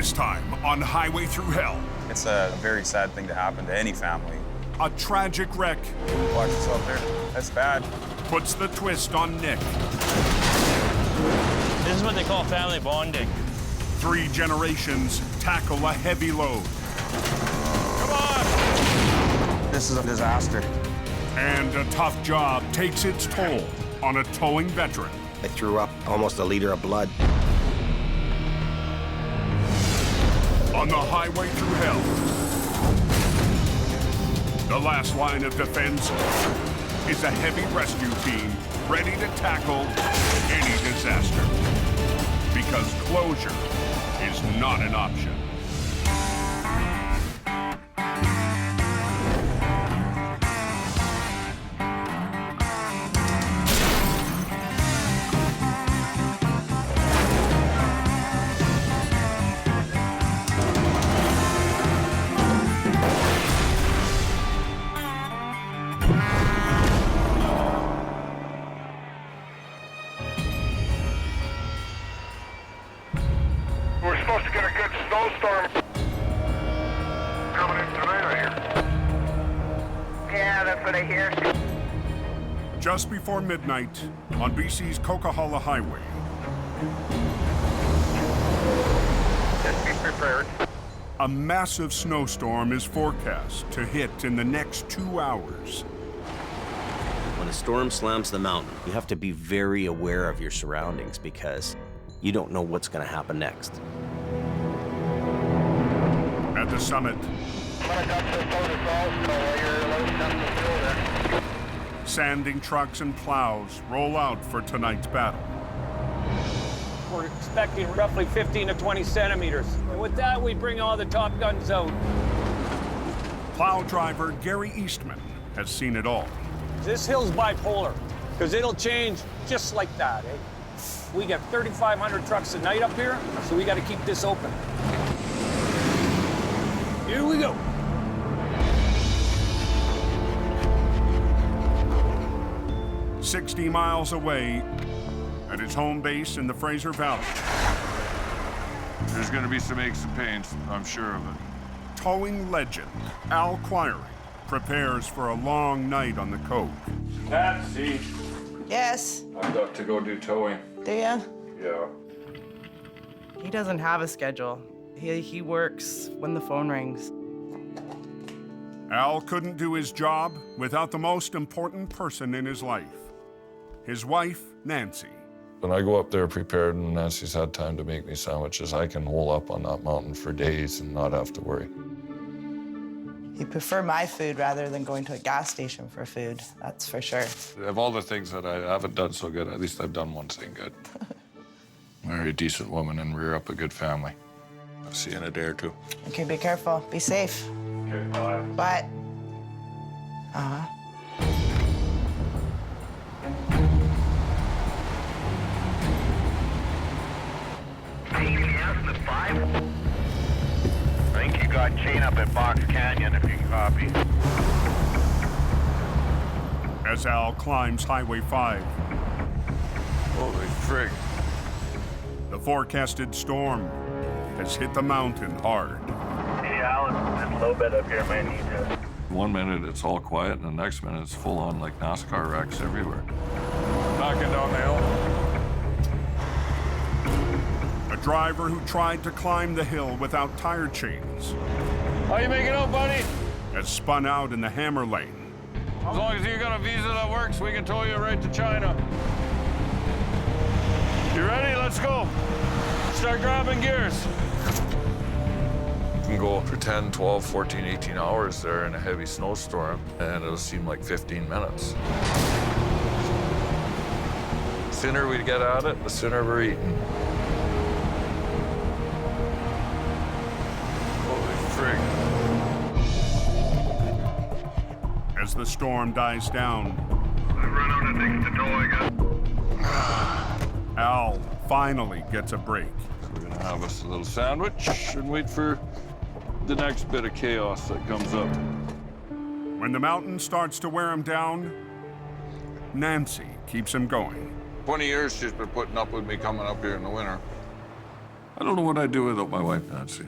This time on Highway Through Hell. It's a very sad thing to happen to any family. A tragic wreck. Watch yourself there. That's bad. Puts the twist on Nick. This is what they call family bonding. 3 generations tackle a heavy load. Come on! This is a disaster. And a tough job takes its toll on a towing veteran. I threw up almost a liter of blood. On the Highway Through Hell. The last line of defense is a heavy rescue team ready to tackle any disaster. Because closure is not an option. We're supposed to get a good snowstorm coming in tonight, I hear. Yeah, that's what I hear. Just before midnight on BC's Coquihalla Highway. Just be prepared. A massive snowstorm is forecast to hit in the next 2 hours. When a storm slams the mountain, you have to be very aware of your surroundings because you don't know what's going to happen next. At the summit, sanding trucks and plows roll out for tonight's battle. We're expecting roughly 15 to 20 centimeters. And with that, we bring all the top guns out. Plow driver Gary Eastman has seen it all. This hill's bipolar, because it'll change just like that, eh? We got 3,500 trucks a night up here, so we got to keep this open. Here we go. "60 miles away at his home base in the Fraser Valley. There's going to be some aches and pains, I'm sure of it. Towing legend Al Quiring prepares for a long night on the Coke. Patsy, Yes. I've got to go do towing. Do ya? Yeah. He doesn't have a schedule. He works when the phone rings. Al couldn't do his job without the most important person in his life, his wife, Nancy. When I go up there prepared and Nancy's had time to make me sandwiches, I can hole up on that mountain for days and not have to worry. He'd prefer my food rather than going to a gas station for food, that's for sure. Of all the things that I haven't done so good, at least I've done one thing good. Marry a decent woman and rear up a good family. I'll see you in a day or two. Okay, be careful. Be safe. Okay, bye. Bye. Uh-huh. I think you got chain up at Box Canyon, if you can copy. As Al climbs Highway 5, Holy frig. the forecasted storm has hit the mountain hard. Hey, Alan, this low bed up here might need you. 1 minute it's all quiet, and the next minute it's full on like NASCAR wrecks everywhere. Knocking down the hill. A driver who tried to climb the hill without tire chains How you making out, buddy? has spun out in the hammer lane. As long as you got a visa that works, we can tow you right to China. You ready? Let's go. Start grabbing gears. You can go for 10, 12, 14, 18 hours there in a heavy snowstorm, and it'll seem like 15 minutes. The sooner we get at it, the sooner we're eating. Holy frig. As the storm dies down, I've run out of things to tow, I guess. Al finally gets a break. So we're gonna have us a little sandwich and wait for the next bit of chaos that comes up. When the mountain starts to wear him down, Nancy keeps him going. 20 years she's been putting up with me coming up here in the winter. I don't know what I'd do without my wife, Nancy.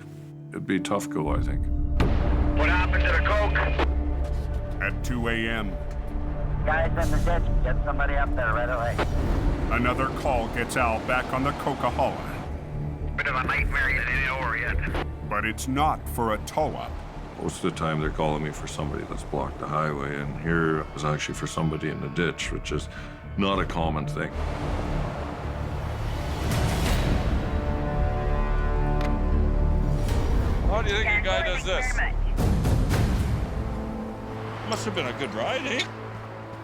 It'd be a tough go, I think. What happened to the Coke? At 2 a.m., Guys in the ditch. Get somebody up there right away. another call gets Al back on the Coquihalla. Bit of a nightmare. It ain't over yet. But it's not for a tow-up. Most of the time, they're calling me for somebody that's blocked the highway, and here it was actually for somebody in the ditch, which is not a common thing. How do you think a guy does this? Must have been a good ride, eh?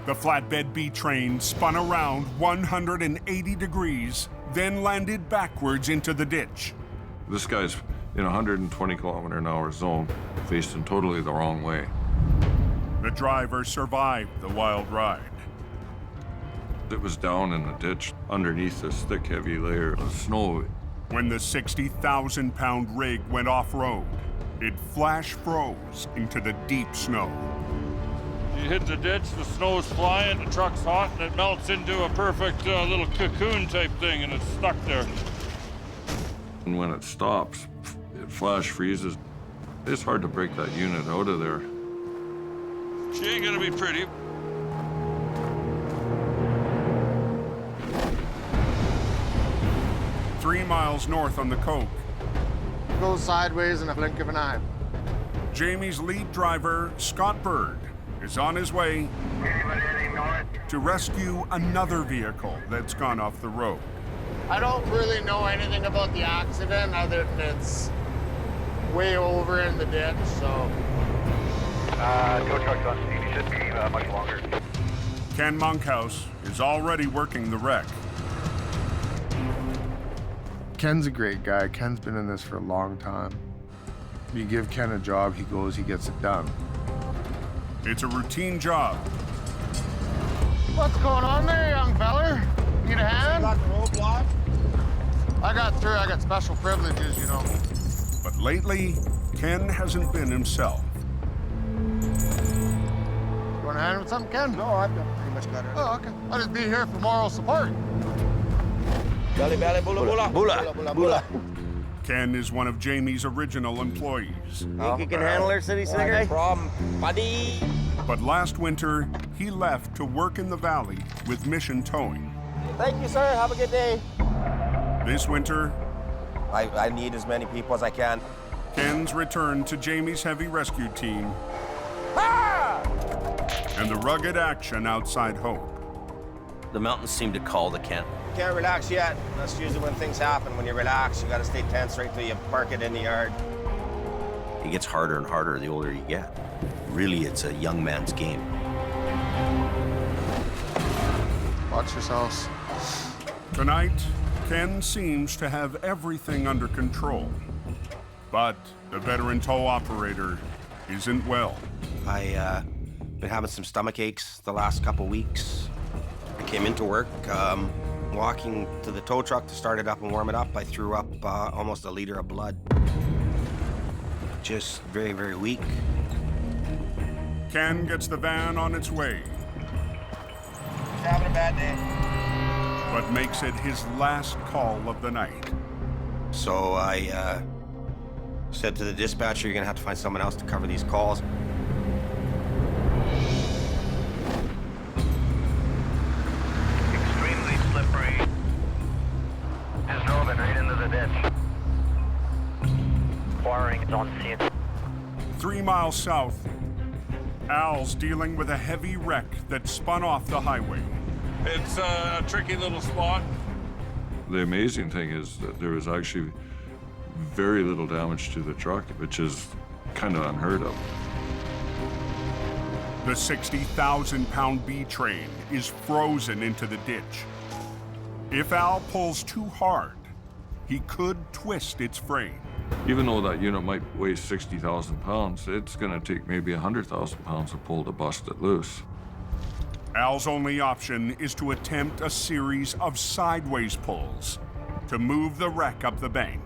The flatbed B train spun around 180 degrees, then landed backwards into the ditch. This guy's in a 120-kilometer-an-hour zone, facing totally the wrong way. The driver survived the wild ride. It was down in the ditch underneath this thick, heavy layer of snow. When the 60,000-pound rig went off-road, it flash froze into the deep snow. You hit the ditch, the snow's flying, the truck's hot, and it melts into a perfect little cocoon type thing, and it's stuck there. And when it stops, it flash freezes. It's hard to break that unit out of there. She ain't gonna be pretty. Three miles north on the Coke, Goes sideways in a blink of an eye. Jamie's lead driver, Scott Bird, is on his way Anybody heading north? to rescue another vehicle that's gone off the road. I don't really know anything about the accident other than it's way over in the ditch, so. Tow truck's on speed. He should be much longer. Ken Monkhouse is already working the wreck. Ken's a great guy. Ken's been in this for a long time. You give Ken a job, he goes, he gets it done. It's a routine job. What's going on there, young feller? Need a hand? Got the roadblock? I got through. I got special privileges, you know. But lately, Ken hasn't been himself. You want a hand with something, Ken? No, I've pretty much got it. Oh, okay. I'll just be here for moral support. Belly, belly, bula, bula. Bula, bula. Ken is one of Jamie's original employees. Think you can handle her, city slicker? No problem, buddy. But last winter, he left to work in the valley with Mission Towing. Thank you, sir. Have a good day. This winter, I need as many people as I can. Ken's returned to Jamie's heavy rescue team and the rugged action outside Hope. The mountains seem to call to Ken. Can't relax yet. That's usually when things happen. When you relax, you gotta stay tense right till you park it in the yard. It gets harder and harder the older you get. Really, it's a young man's game. Watch yourselves. Tonight, Ken seems to have everything under control. But the veteran tow operator isn't well. I been having some stomach aches the last couple weeks. I came into work, walking to the tow truck to start it up and warm it up. I threw up almost a liter of blood. Just very, very weak. Ken gets the van on its way, He's having a bad day. but makes it his last call of the night. So I said to the dispatcher, you're gonna have to find someone else to cover these calls. Extremely slippery. Just drove it right into the ditch. Quiring is on scene. 3 miles south, Al's dealing with a heavy wreck that spun off the highway. It's a tricky little spot. The amazing thing is that there was actually very little damage to the truck, which is kind of unheard of. The 60,000-pound B train is frozen into the ditch. If Al pulls too hard, he could twist its frame. Even though that unit might weigh 60,000 pounds, it's going to take maybe 100,000 pounds to pull to bust it loose. Al's only option is to attempt a series of sideways pulls to move the wreck up the bank.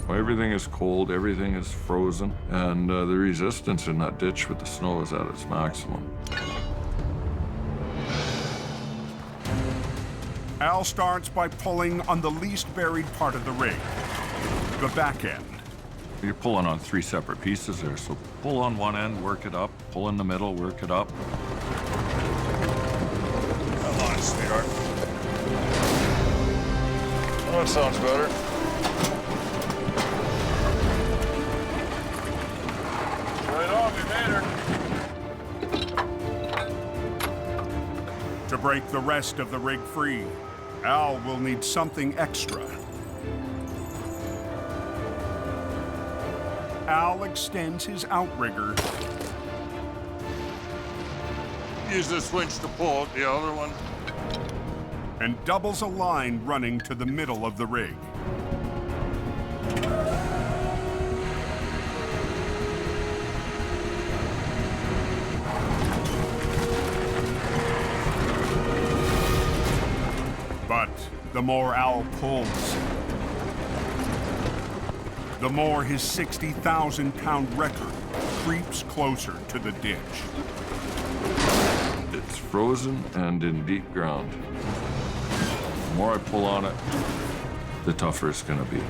Everything is cold, everything is frozen, and the resistance in that ditch with the snow is at its maximum. Al starts by pulling on the least buried part of the rig, the back end. You're pulling on 3 separate pieces there, so pull on one end, work it up, pull in the middle, work it up. Come on, sweetheart. Oh, that sounds better. Right on, we made her. To break the rest of the rig free, Al will need something extra. Al extends his outrigger. Use this winch to pull out the other one. And doubles a line running to the middle of the rig. But the more Al pulls, the more his 60,000-pound record creeps closer to the ditch. It's frozen and in deep ground. The more I pull on it, the tougher it's gonna be.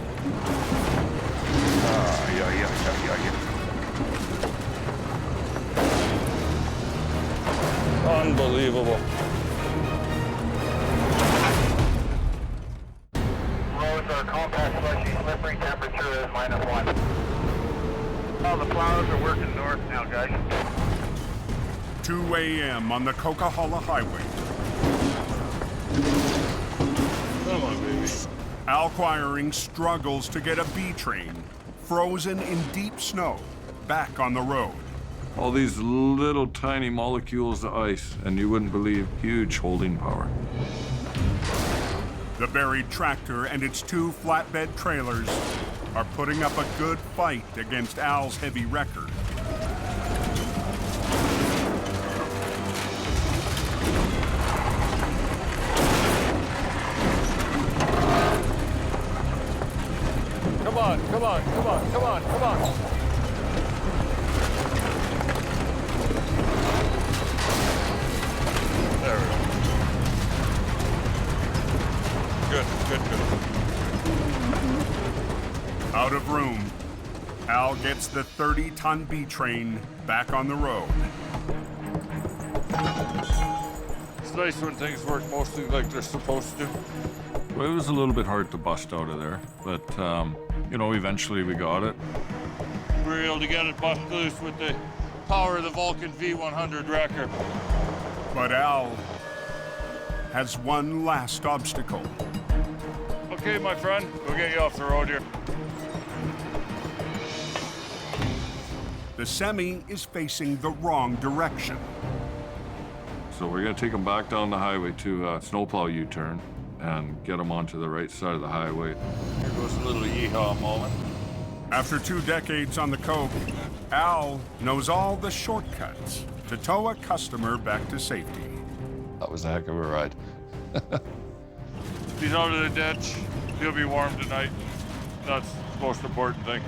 Unbelievable. Roads are compact, slushy, slippery, temperature is -1. All the plows are working north now, guys. 2 a.m. on the Coquihalla Highway. Come on, baby. Al Quiring struggles to get a B train, frozen in deep snow, back on the road. All these little tiny molecules of ice, and you wouldn't believe huge holding power. The buried tractor and its 2 flatbed trailers are putting up a good fight against Al's heavy record. Come on, come on, come on, come on, come on. There we go. Good, good, good. Out of room, Al gets the 30-ton B train back on the road. It's nice when things work mostly like they're supposed to. Well, it was a little bit hard to bust out of there, but, you know, eventually we got it. We were able to get it bust loose with the power of the Vulcan V100 wrecker. But Al has one last obstacle. Okay, my friend, we'll get you off the road here. The semi is facing the wrong direction. So we're gonna take them back down the highway to snowplow U-turn and get them onto the right side of the highway. Here goes a little yeehaw moment. After 2 decades on the Coke, Al knows all the shortcuts to tow a customer back to safety. That was a heck of a ride. He's out of the ditch. He'll be warm tonight. That's the most important thing.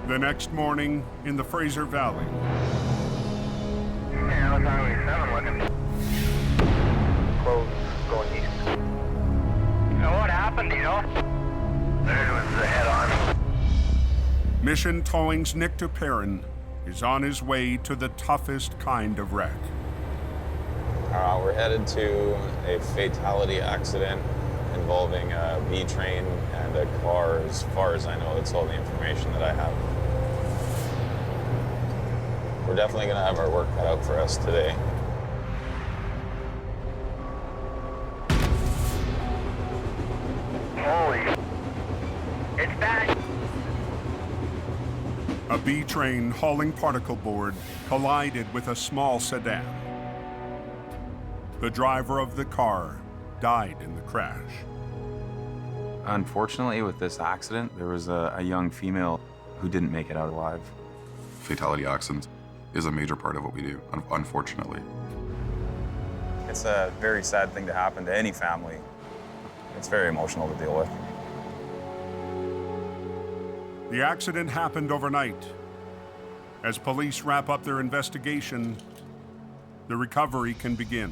The next morning in the Fraser Valley. Yeah, that's Highway 7 looking. Close, going east. Now what happened, do you know? There was the head-on. Mission Towing's Nick Perrin is on his way to the toughest kind of wreck. We're headed to a fatality accident involving a B train and a car. As far as I know, that's all the information that I have. We're definitely going to have our work cut out for us today. Holy, it's bad. A B train hauling particle board collided with a small sedan. The driver of the car died in the crash. Unfortunately, with this accident, there was a young female who didn't make it out alive. Fatality accidents is a major part of what we do, unfortunately. It's a very sad thing to happen to any family. It's very emotional to deal with. The accident happened overnight. As police wrap up their investigation, the recovery can begin.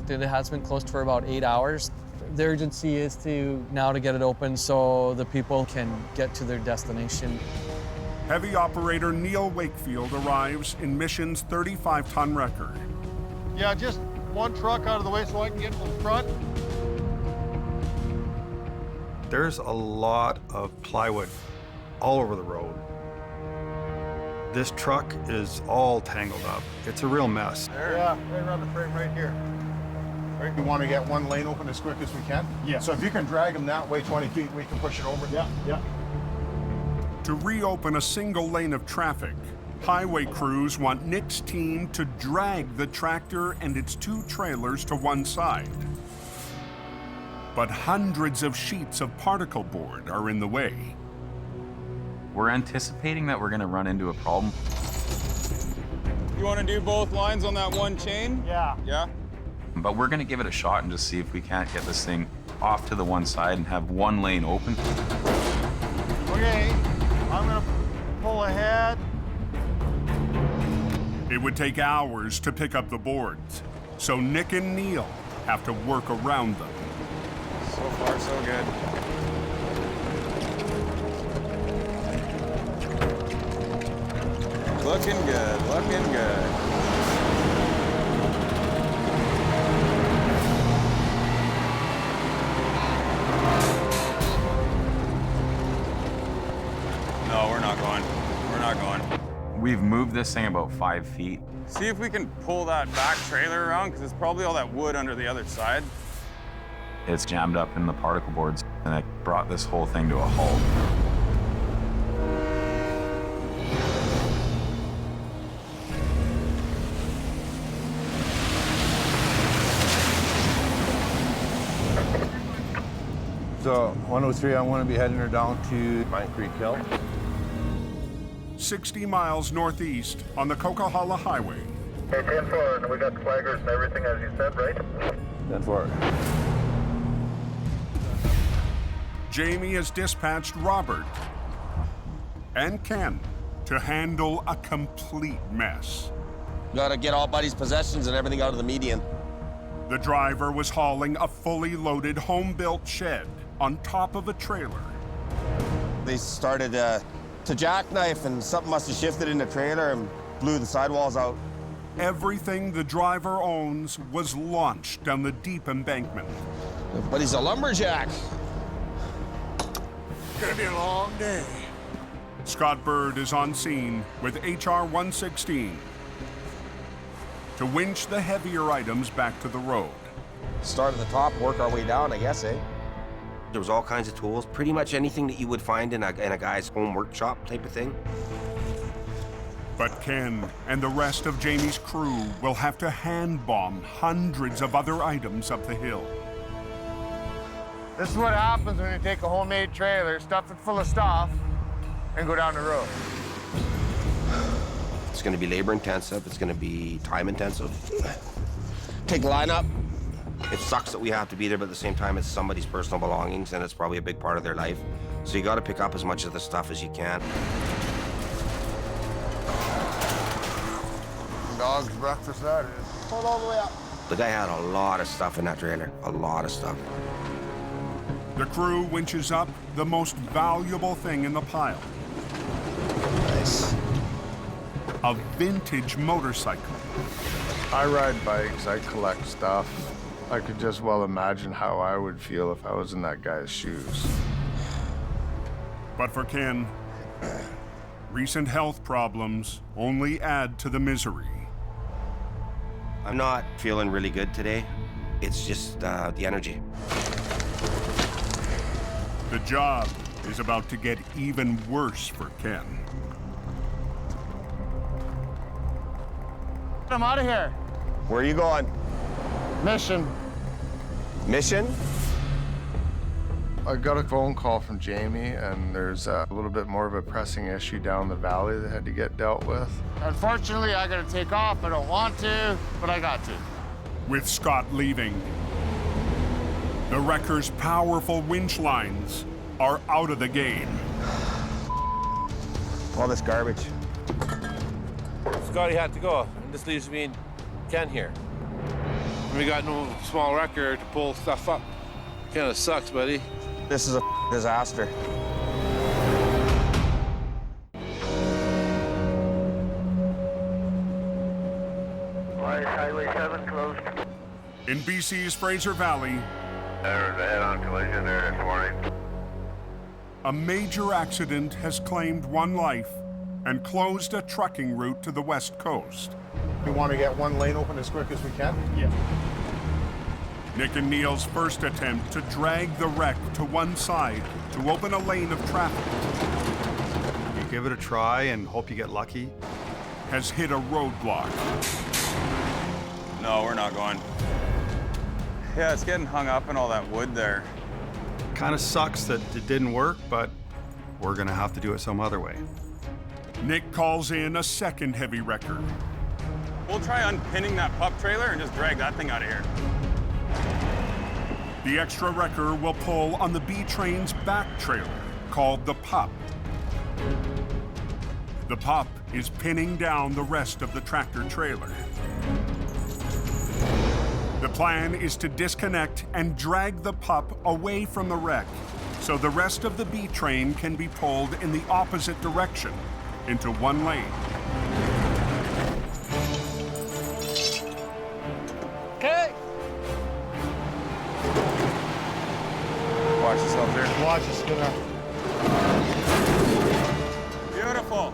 It has been closed for about 8 hours. The urgency is to get it open so the people can get to their destination. Heavy operator Neil Wakefield arrives in Mission's 35-ton wrecker. Yeah, just one truck out of the way so I can get to the front. There's a lot of plywood all over the road. This truck is all tangled up. It's a real mess. Yeah, right around the frame right here. Right, we want to get one lane open as quick as we can. Yeah. So if you can drag them that way 20 feet, we can push it over. Yeah, yeah. To reopen a single lane of traffic, highway crews want Nick's team to drag the tractor and its 2 trailers to one side. But hundreds of sheets of particle board are in the way. We're anticipating that we're going to run into a problem. You want to do both lines on that one chain? Yeah. Yeah? But we're going to give it a shot and just see if we can't get this thing off to the one side and have one lane open. Okay, I'm going to pull ahead. It would take hours to pick up the boards, so Nick and Neil have to work around them. So far, so good. Looking good, looking good. No, we're not going. We're not going. We've moved this thing about 5 feet. See if we can pull that back trailer around, because it's probably all that wood under the other side. It's jammed up in the particle boards, and it brought this whole thing to a halt. So 103, I want to be heading her down to Pine Creek Hill. 60 miles northeast on the Coquihalla Highway. Hey, 10-4, and we got flaggers and everything as you said, right? 10-4. Jamie has dispatched Robert and Ken to handle a complete mess. Gotta get all Buddy's possessions and everything out of the median. The driver was hauling a fully loaded home-built shed on top of a trailer. They started to jackknife, and something must have shifted in the trailer and blew the sidewalls out. Everything the driver owns was launched down the deep embankment. But he's a lumberjack. Gonna be a long day. Scott Bird is on scene with HR 116 to winch the heavier items back to the road. Start at the top, work our way down, I guess, eh? There was all kinds of tools, pretty much anything that you would find in a guy's home workshop type of thing. But Ken and the rest of Jamie's crew will have to hand bomb hundreds of other items up the hill. This is what happens when you take a homemade trailer, stuff it full of stuff, and go down the road. It's gonna be labor intensive, it's gonna be time intensive. Take lineup. It sucks that we have to be there, but at the same time, it's somebody's personal belongings, and it's probably a big part of their life. So you gotta pick up as much of the stuff as you can. Dog's breakfast, that is. Hold all the way up. The guy had a lot of stuff in that trailer, a lot of stuff. The crew winches up the most valuable thing in the pile. Nice. A vintage motorcycle. I ride bikes, I collect stuff. I could just well imagine how I would feel if I was in that guy's shoes. But for Ken, recent health problems only add to the misery. I'm not feeling really good today. It's just the energy. The job is about to get even worse for Ken. I'm out of here. Where are you going? Mission. Mission? I got a phone call from Jamie, and there's a little bit more of a pressing issue down the valley that had to get dealt with. Unfortunately, I gotta take off. I don't want to, but I got to. With Scott leaving, the wrecker's powerful winch lines are out of the game. All this garbage. Scotty had to go, and this leaves me and Ken here. We got no small wrecker to pull stuff up. Kind of sucks, buddy. This is a disaster. Highway 7 closed. In BC's Fraser Valley, There's a head-on collision there this morning. a major accident has claimed one life and closed a trucking route to the west coast. We want to get one lane open as quick as we can. Yeah. Nick and Neil's first attempt to drag the wreck to one side to open a lane of traffic You give it a try and hope you get lucky. has hit a roadblock. No, we're not going. Yeah, it's getting hung up in all that wood there. Kind of sucks that it didn't work, but we're gonna have to do it some other way. Nick calls in a second heavy wrecker. We'll try unpinning that pup trailer and just drag that thing out of here. The extra wrecker will pull on the B train's back trailer, called the pup. The pup is pinning down the rest of the tractor trailer. The plan is to disconnect and drag the pup away from the wreck so the rest of the B train can be pulled in the opposite direction into one lane. Okay. Watch yourself there. Watch us gonna. Beautiful.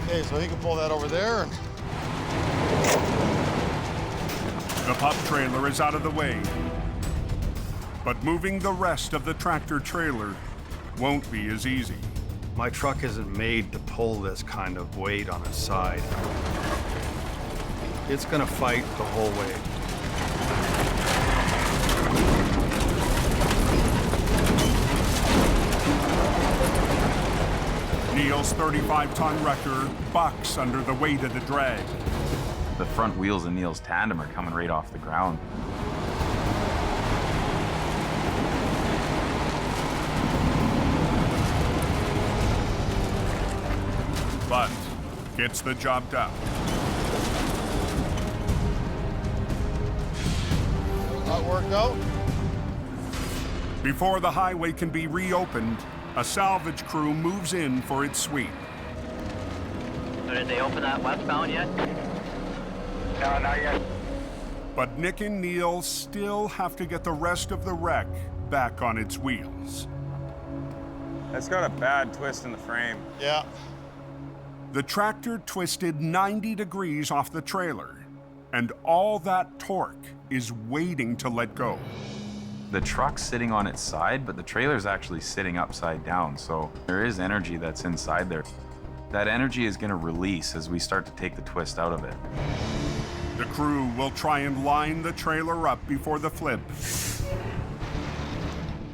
Okay, so he can pull that over there. The pup trailer is out of the way, but moving the rest of the tractor trailer won't be as easy. My truck isn't made to pull this kind of weight on its side. It's gonna fight the whole way. Neil's 35-ton wrecker bucks under the weight of the drag. The front wheels of Neil's tandem are coming right off the ground. But gets the job done. That worked out. Before the highway can be reopened, a salvage crew moves in for its sweep. So did they open that westbound yet? No, not yet. But Nick and Neil still have to get the rest of the wreck back on its wheels. It's got a bad twist in the frame. Yeah. The tractor twisted 90 degrees off the trailer, and all that torque is waiting to let go. The truck's sitting on its side, but the trailer's actually sitting upside down, so there is energy that's inside there. That energy is gonna release as we start to take the twist out of it. The crew will try and line the trailer up before the flip,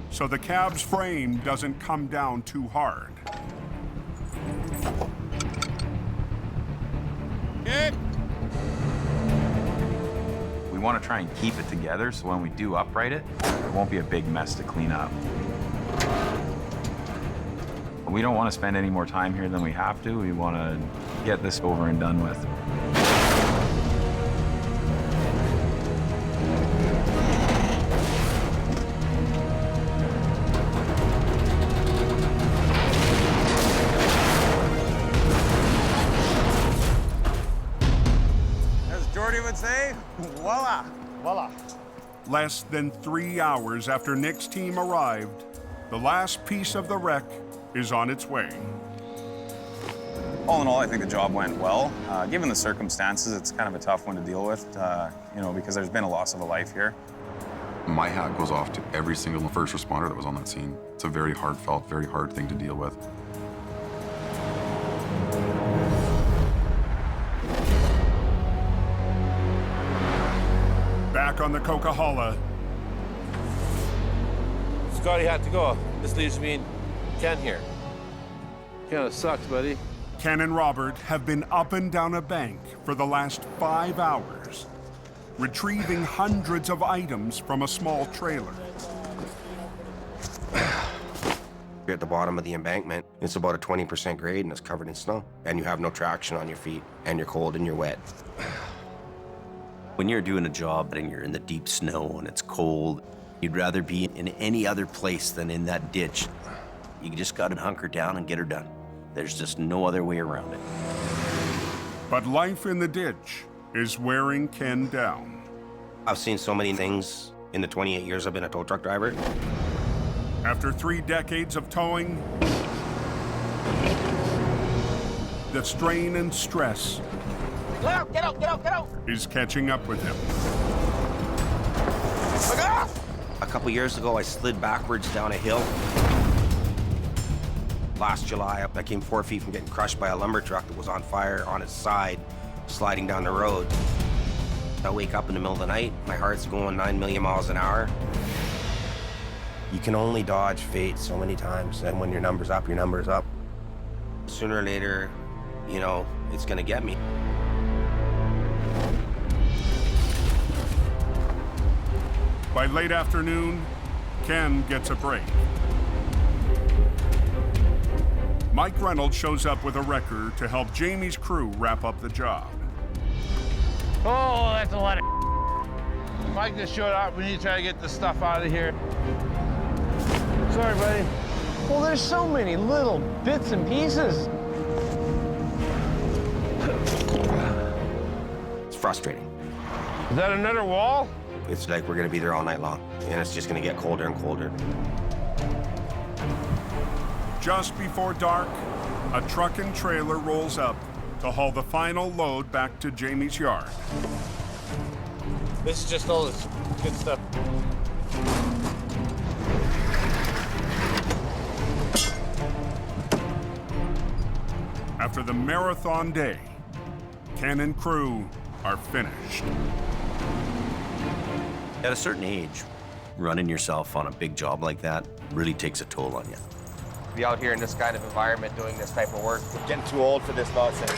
so the cab's frame doesn't come down too hard. We want to try and keep it together so when we do upright it, it won't be a big mess to clean up. But we don't want to spend any more time here than we have to. We want to get this over and done with. As Jordy would say, voila. Voila. Less than 3 hours after Nick's team arrived, the last piece of the wreck is on its way. All in all, I think the job went well. Given the circumstances, it's kind of a tough one to deal with, because there's been a loss of a life here. My hat goes off to every single first responder that was on that scene. It's a very heartfelt, very hard thing to deal with. Back on the Coquihalla, Scotty had to go. This leaves me and Ken here. Kind of sucks, buddy. Ken and Robert have been up and down a bank for the last 5 hours, retrieving hundreds of items from a small trailer. You're at the bottom of the embankment. It's about a 20% grade and it's covered in snow. And you have no traction on your feet, and you're cold and you're wet. When you're doing a job and you're in the deep snow and it's cold, you'd rather be in any other place than in that ditch. You just gotta hunker down and get her done. There's just no other way around it. But life in the ditch is wearing Ken down. I've seen so many things in the 28 years I've been a tow truck driver. After 3 decades of towing, the strain and stress Get out! is catching up with him. A couple years ago, I slid backwards down a hill. Last July, I came 4 feet from getting crushed by a lumber truck that was on fire on its side, sliding down the road. I wake up in the middle of the night, my heart's going 9 million miles an hour. You can only dodge fate so many times, and when your number's up, your number's up. Sooner or later, you know, it's gonna get me. By late afternoon, Ken gets a break. Mike Reynolds shows up with a wrecker to help Jamie's crew wrap up the job. Oh, that's a lot of Mike just showed up. We need to try to get this stuff out of here. Sorry, buddy. Well, there's so many little bits and pieces. It's frustrating. Is that another wall? It's like we're gonna be there all night long, and it's just gonna get colder and colder. Just before dark, a truck and trailer rolls up to haul the final load back to Jamie's yard. This is just all this good stuff. After the marathon day, Ken and crew are finished. At a certain age, running yourself on a big job like that really takes a toll on you. Be out here in this kind of environment doing this type of work. Getting too old for this nonsense.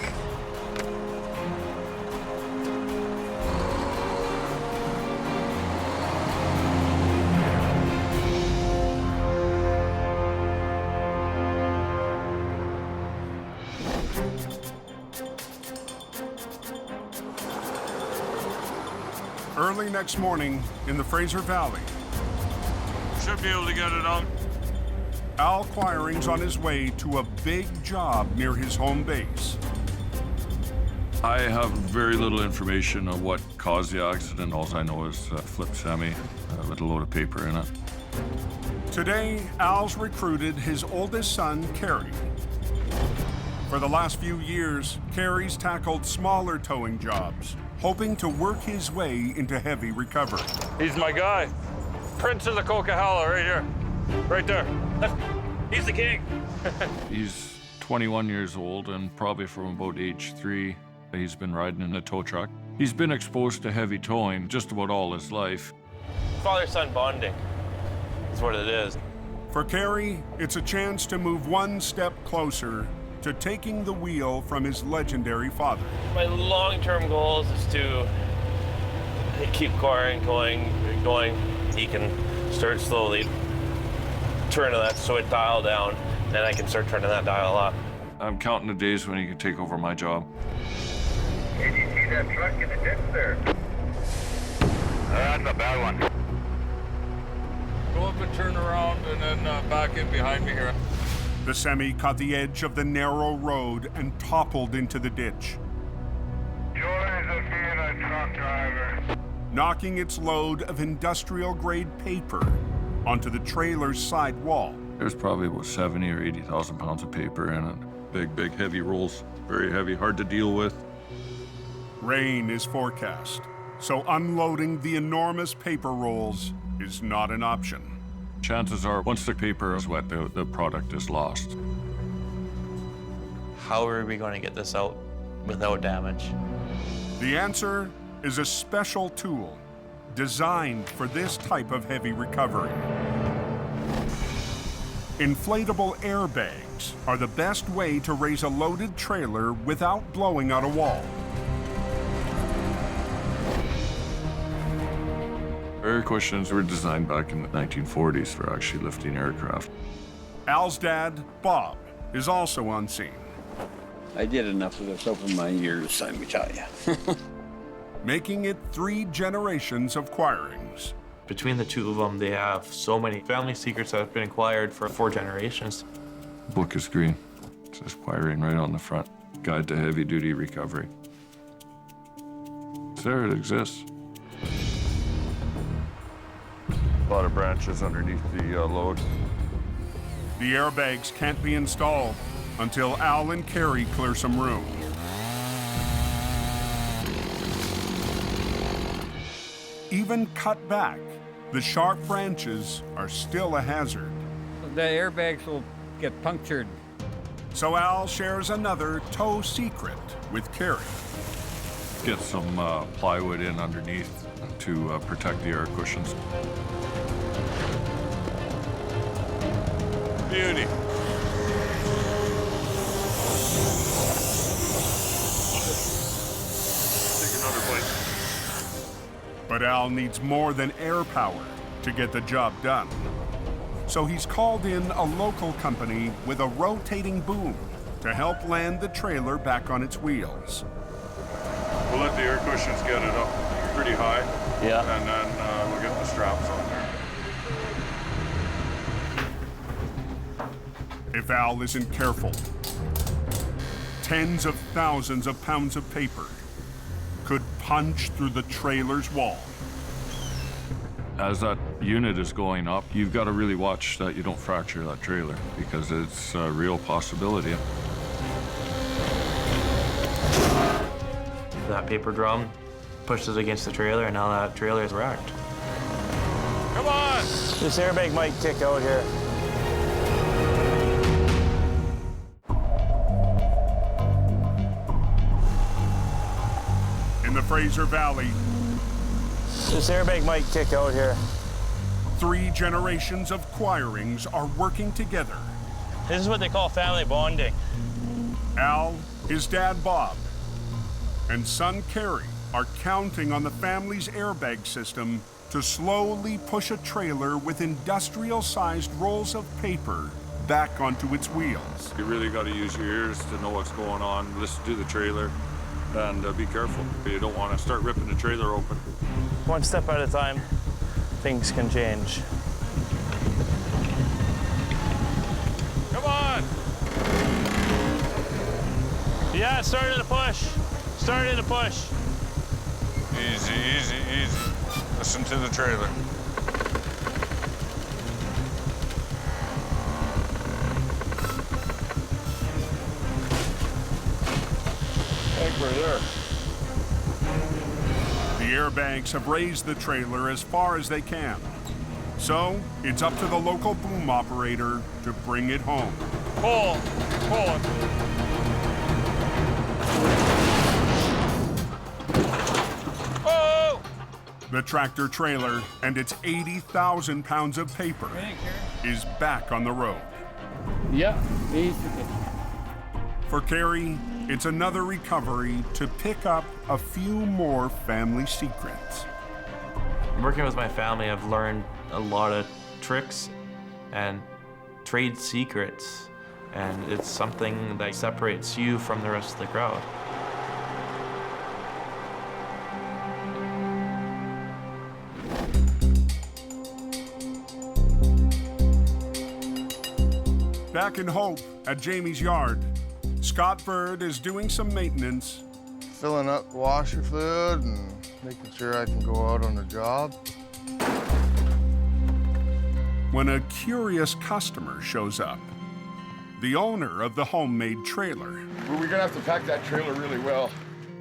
Early next morning in the Fraser Valley, Should be able to get it out. Al Quiring's on his way to a big job near his home base. I have very little information on what caused the accident. All I know is a flip semi with a load of paper in it. Today, Al's recruited his oldest son, Kerry. For the last few years, Kerry's tackled smaller towing jobs, hoping to work his way into heavy recovery. He's my guy. Prince of the Coquihalla, right here. Right there. He's the king. He's 21 years old, and probably from about age 3, he's been riding in a tow truck. He's been exposed to heavy towing just about all his life. Father-son bonding is what it is. For Kerry, it's a chance to move one step closer to taking the wheel from his legendary father. My long-term goal is to keep Quiring going. He can start slowly, turn that switch dial down, and I can start turning that dial up. I'm counting the days when he can take over my job. Did you see that truck in the ditch there? That's a bad one. Go up and turn around and then back in behind me here. The semi caught the edge of the narrow road and toppled into the ditch, Joys of being a truck driver. knocking its load of industrial-grade paper onto the trailer's side wall. There's probably about 70 or 80,000 pounds of paper in it. Big, heavy rolls. Very heavy, hard to deal with. Rain is forecast, so unloading the enormous paper rolls is not an option. Chances are, once the paper is wet, the product is lost. How are we going to get this out without damage? The answer is a special tool designed for this type of heavy recovery. Inflatable airbags airbags are the best way to raise a loaded trailer without blowing out a wall. Air cushions were designed back in the 1940s for actually lifting aircraft. Al's dad, Bob, is also on scene. I did enough of this over my years, let me tell you. Making it 3 generations of Quirings. Between the two of them, they have so many family secrets that have been acquired for 4 generations. Book is green. It says Quiring right on the front. Guide to Heavy Duty Recovery. It's there, it exists. A lot of branches underneath the load. The airbags can't be installed until Al and Carrie clear some room. Even cut back, the sharp branches are still a hazard. The airbags will get punctured. So Al shares another tow secret with Carrie. Get some plywood in underneath to protect the air cushions. Beauty. Take another bite. But Al needs more than air power to get the job done. So he's called in a local company with a rotating boom to help land the trailer back on its wheels. We'll let the air cushions get it up pretty high. Yeah. And then we'll get the straps on there. If Al isn't careful, tens of thousands of pounds of paper could punch through the trailer's wall. As that unit is going up, you've got to really watch that you don't fracture that trailer because it's a real possibility. That paper drum pushes against the trailer, and now that trailer is wrecked. Come on! This airbag might kick out here. In the Fraser Valley, This airbag might kick out here. 3 generations of Quirings are working together. This is what they call family bonding. Al, his dad Bob, and son Carrie are counting on the family's airbag system to slowly push a trailer with industrial-sized rolls of paper back onto its wheels. You really got to use your ears to know what's going on, listen to the trailer, and be careful. You don't want to start ripping the trailer open. One step at a time, things can change. Come on! Yeah, starting to push. Starting to push. Easy, easy, easy. Listen to the trailer. I think we're there. The airbags have raised the trailer as far as they can. So, it's up to the local boom operator to bring it home. Pull! Pull it! Oh! The tractor trailer and its 80,000 pounds of paper is back on the road. Yeah, basically. For Carrie, it's another recovery to pick up a few more family secrets. Working with my family, I've learned a lot of tricks and trade secrets, and it's something that separates you from the rest of the crowd. Back in Hope at Jamie's yard, Scott Bird is doing some maintenance. Filling up washer fluid and making sure I can go out on the job. When a curious customer shows up, the owner of the homemade trailer. We're gonna have to pack that trailer really well.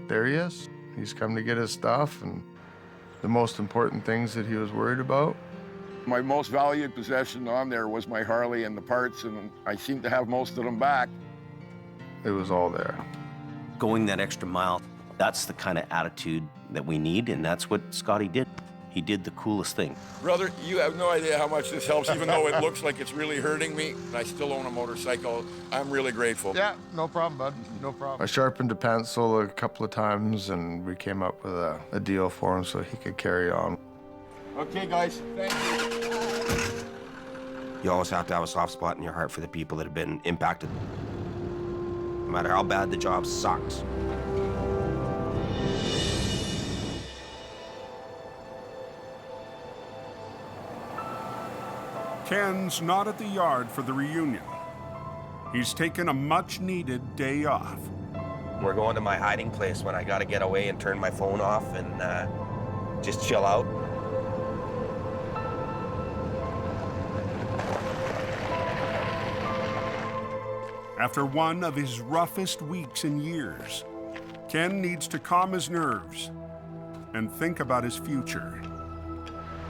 There he is. He's come to get his stuff and the most important things that he was worried about. My most valued possession on there was my Harley and the parts, and I seem to have most of them back. It was all there. Going that extra mile, that's the kind of attitude that we need, and that's what Scotty did. he did the coolest thing. Brother, you have no idea how much this helps, even though it looks like it's really hurting me. I still own a motorcycle. I'm really grateful. Yeah, no problem, bud. No problem. I sharpened a pencil a couple of times, and we came up with a deal for him so he could carry on. Okay, guys, thank you. You always have to have a soft spot in your heart for the people that have been impacted. No matter how bad the job sucks. Ken's not at the yard for the reunion. He's taken a much-needed day off. We're going to my hiding place when I gotta get away and turn my phone off and just chill out. After one of his roughest weeks in years, Ken needs to calm his nerves and think about his future.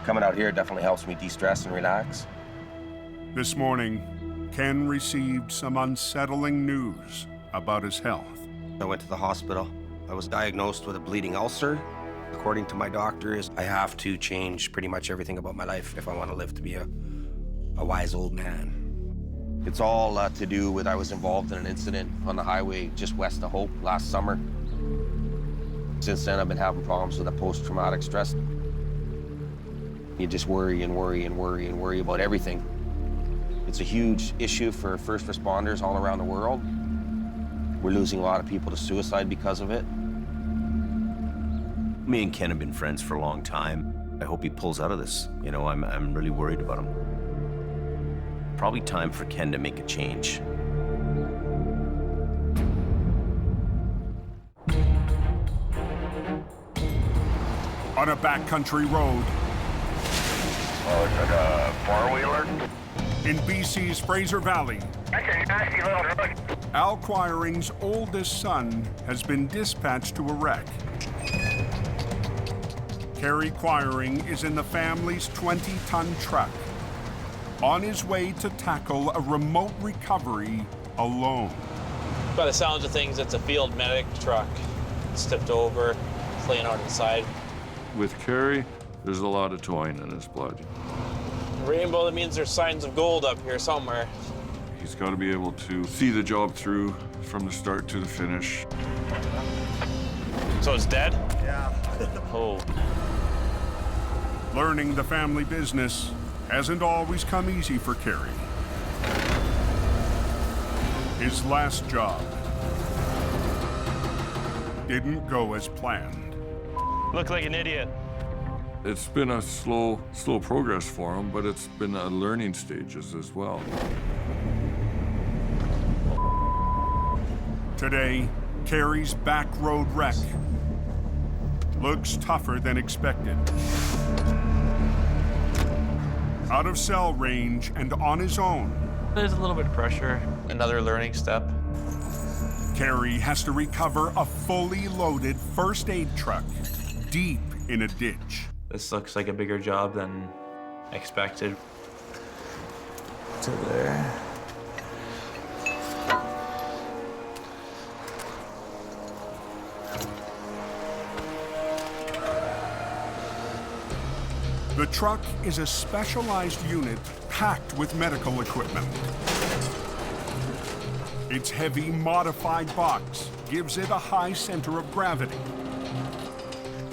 Coming out here definitely helps me de-stress and relax. This morning, Ken received some unsettling news about his health. I went to the hospital. I was diagnosed with a bleeding ulcer. According to my doctors, I have to change pretty much everything about my life if I want to live to be a wise old man. It's all to do with I was involved in an incident on the highway just west of Hope last summer. Since then, I've been having problems with a post-traumatic stress. You just worry and worry and worry and worry about everything. It's a huge issue for first responders all around the world. We're losing a lot of people to suicide because of it. Me and Ken have been friends for a long time. I hope he pulls out of this. You know, I'm really worried about him. Probably time for Ken to make a change. On a backcountry road. Oh, is it a four-wheeler? In BC's Fraser Valley, That's a nasty little road. Al Quiring's oldest son has been dispatched to a wreck. Kerry Quiring is in the family's 20-ton truck, on his way to tackle a remote recovery alone. By the sounds of things, it's a field medic truck. It's tipped over, it's laying out inside. With Kerry, there's a lot of towing in his blood. Rainbow, that means there's signs of gold up here somewhere. He's got to be able to see the job through from the start to the finish. So it's dead? Yeah. Oh. Learning the family business hasn't always come easy for Kerry. His last job didn't go as planned. Look like an idiot. It's been a slow progress for him, but it's been a learning stages as well. Today, Kerry's back road wreck looks tougher than expected. Out of cell range and on his own. There's a little bit of pressure. Another learning step. Kerry has to recover a fully loaded first aid truck deep in a ditch. This looks like a bigger job than expected. To there. The truck is a specialized unit packed with medical equipment. Its heavy modified box gives it a high center of gravity,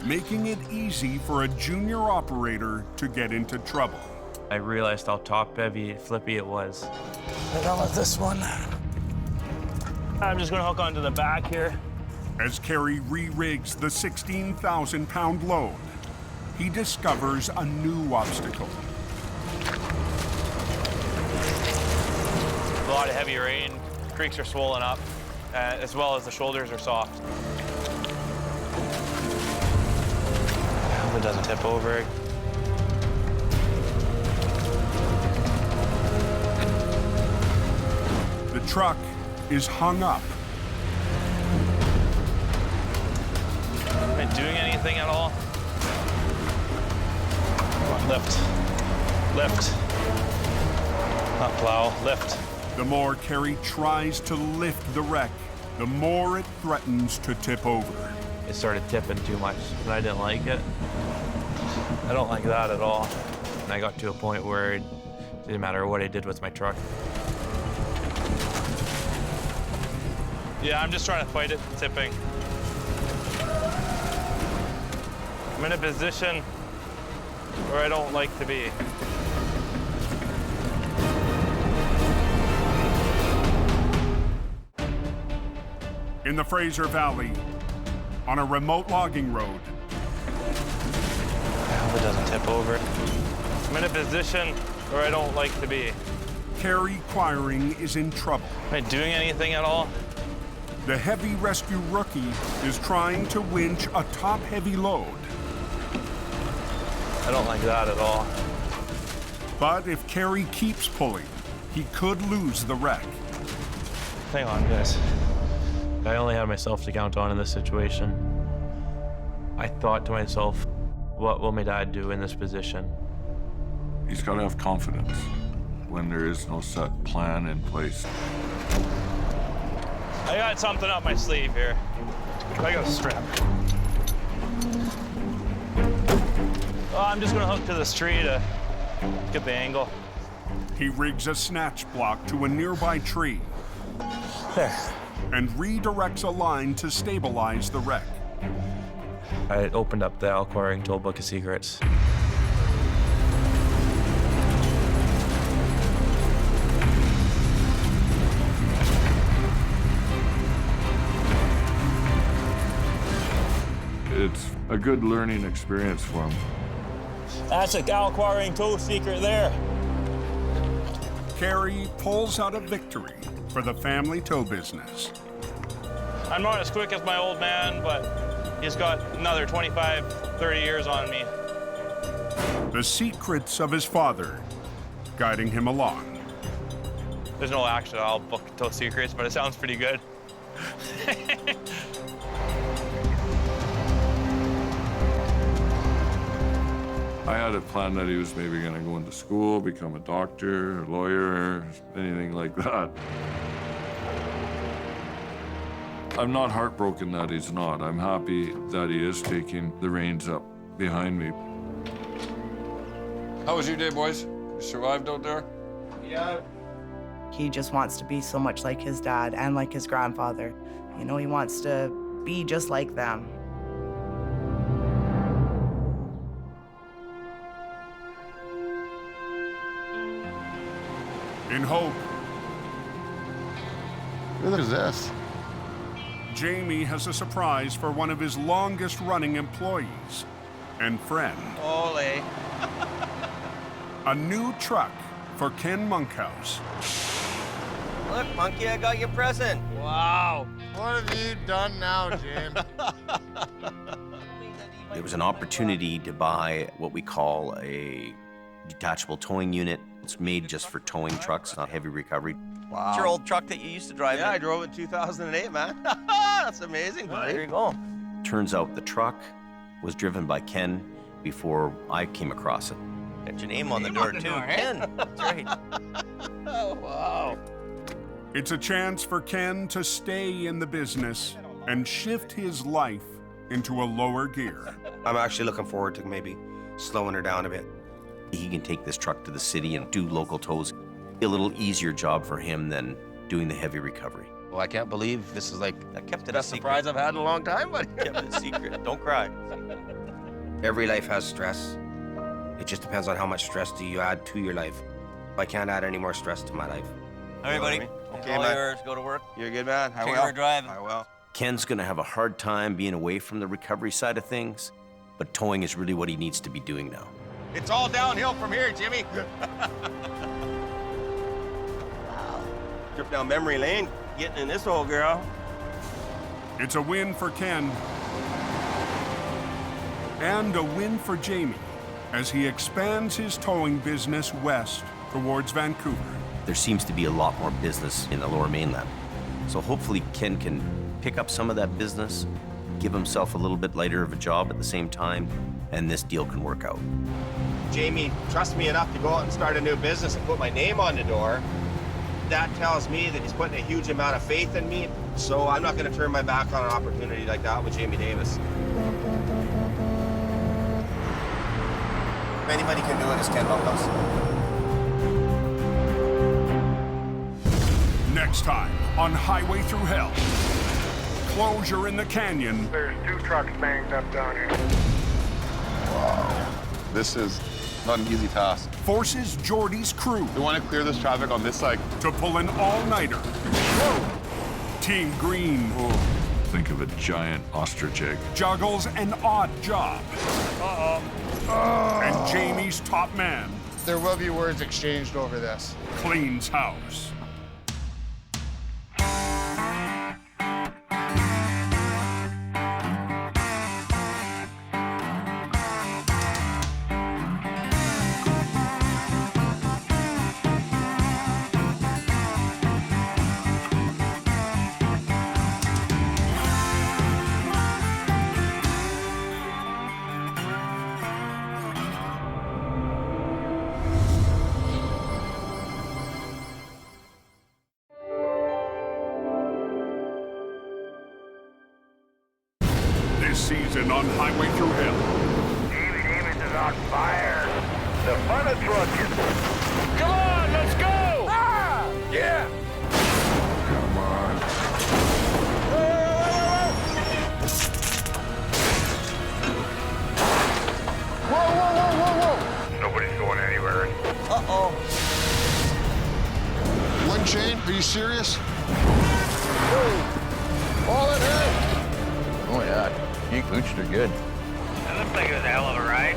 making it easy for a junior operator to get into trouble. I realized how top-heavy, flippy it was. Right on with this one. I'm just gonna hook onto the back here. As Kerry re-rigs the 16,000-pound load, he discovers a new obstacle. A lot of heavy rain, creeks are swollen up, as well as the shoulders are soft. I hope it doesn't tip over. The truck is hung up. Am I doing anything at all? Come on, lift. Lift. Not plow, lift. The more Kerry tries to lift the wreck, the more it threatens to tip over. It started tipping too much, and I didn't like it. I don't like that at all. And I got to a point where it didn't matter what I did with my truck. Yeah, I'm just trying to fight it, tipping. I'm in a position where I don't like to be. In the Fraser Valley, on a remote logging road. I hope it doesn't tip over. I'm in a position where I don't like to be. Kerry Quiring is in trouble. Am I doing anything at all? The heavy rescue rookie is trying to winch a top-heavy load. I don't like that at all. But if Kerry keeps pulling, he could lose the wreck. Hang on, guys. I only had myself to count on in this situation. I thought to myself, what will my dad do in this position? He's got to have confidence when there is no set plan in place. I got something up my sleeve here. I got a strap. Oh, I'm just gonna hook to this tree to get the angle. He rigs a snatch block to a nearby tree. There. And redirects a line to stabilize the wreck. I opened up the Quiring Toolbook of Secrets. It's a good learning experience for him. That's a Quiring tool secret there. Kerry pulls out a victory for the family tow business. I'm not as quick as my old man, but he's got another 25, 30 years on me. The secrets of his father guiding him along. There's no actual book tow secrets, but it sounds pretty good. I had a plan that he was maybe gonna go into school, become a doctor, a lawyer, anything like that. I'm not heartbroken that he's not. I'm happy that he is taking the reins up behind me. How was your day, boys? You survived out there? Yeah. He just wants to be so much like his dad and like his grandfather. You know, he wants to be just like them. In hope. Who is this? Jamie has a surprise for one of his longest-running employees and friend. Ole. A new truck for Ken Monkhouse. Look, Monkey, I got your present. Wow. What have you done now, Jim? There was an opportunity to buy what we call a detachable towing unit. It's made just for towing trucks, not heavy recovery. Wow. It's your old truck that you used to drive? Yeah, I drove it in 2008, man. That's amazing, buddy. There you go. Turns out the truck was driven by Ken before I came across it. Got your name on the door, too. Ken. That's right. Oh, wow. It's a chance for Ken to stay in the business and shift his life into a lower gear. I'm actually looking forward to maybe slowing her down a bit. He can take this truck to the city and do local tows. A little easier job for him than doing the heavy recovery. Well, I can't believe this is like I kept it the best surprise I've had in a long time, but kept it a secret. Don't cry. Every life has stress. It just depends on how much stress do you add to your life. I can't add any more stress to my life. Everybody, okay, all man. Yours. Go to work. You're a good man. I will. Driving. I will. Ken's gonna have a hard time being away from the recovery side of things, but towing is really what he needs to be doing now. It's all downhill from here, Jimmy. Wow. Trip down memory lane, getting in this old girl. It's a win for Ken and a win for Jamie as he expands his towing business west towards Vancouver. There seems to be a lot more business in the Lower Mainland. So hopefully Ken can pick up some of that business, give himself a little bit lighter of a job at the same time, and this deal can work out. Jamie trusts me enough to go out and start a new business and put my name on the door. That tells me that he's putting a huge amount of faith in me, so I'm not going to turn my back on an opportunity like that with Jamie Davis. If anybody can do it, it's Ken Bunkhouse. Next time on Highway Through Hell. Closure in the canyon. There's 2 trucks banged up down here. Wow. This is not an easy task. Forces Geordie's crew. We want to clear this traffic on this side. To pull an all-nighter. Team Green. Think of a giant ostrich egg. Juggles an odd job. And Jamie's top man. There will be words exchanged over this. Cleans house. Season on Highway Through Hell. David is on fire. The fire truck is... Come on, let's go! Ah! Yeah! Come on. Whoa! Nobody's going anywhere. Uh-oh. One chain? Are you serious? All in here? Oh, yeah. You pooched are good. That looks like it was a hell of a ride.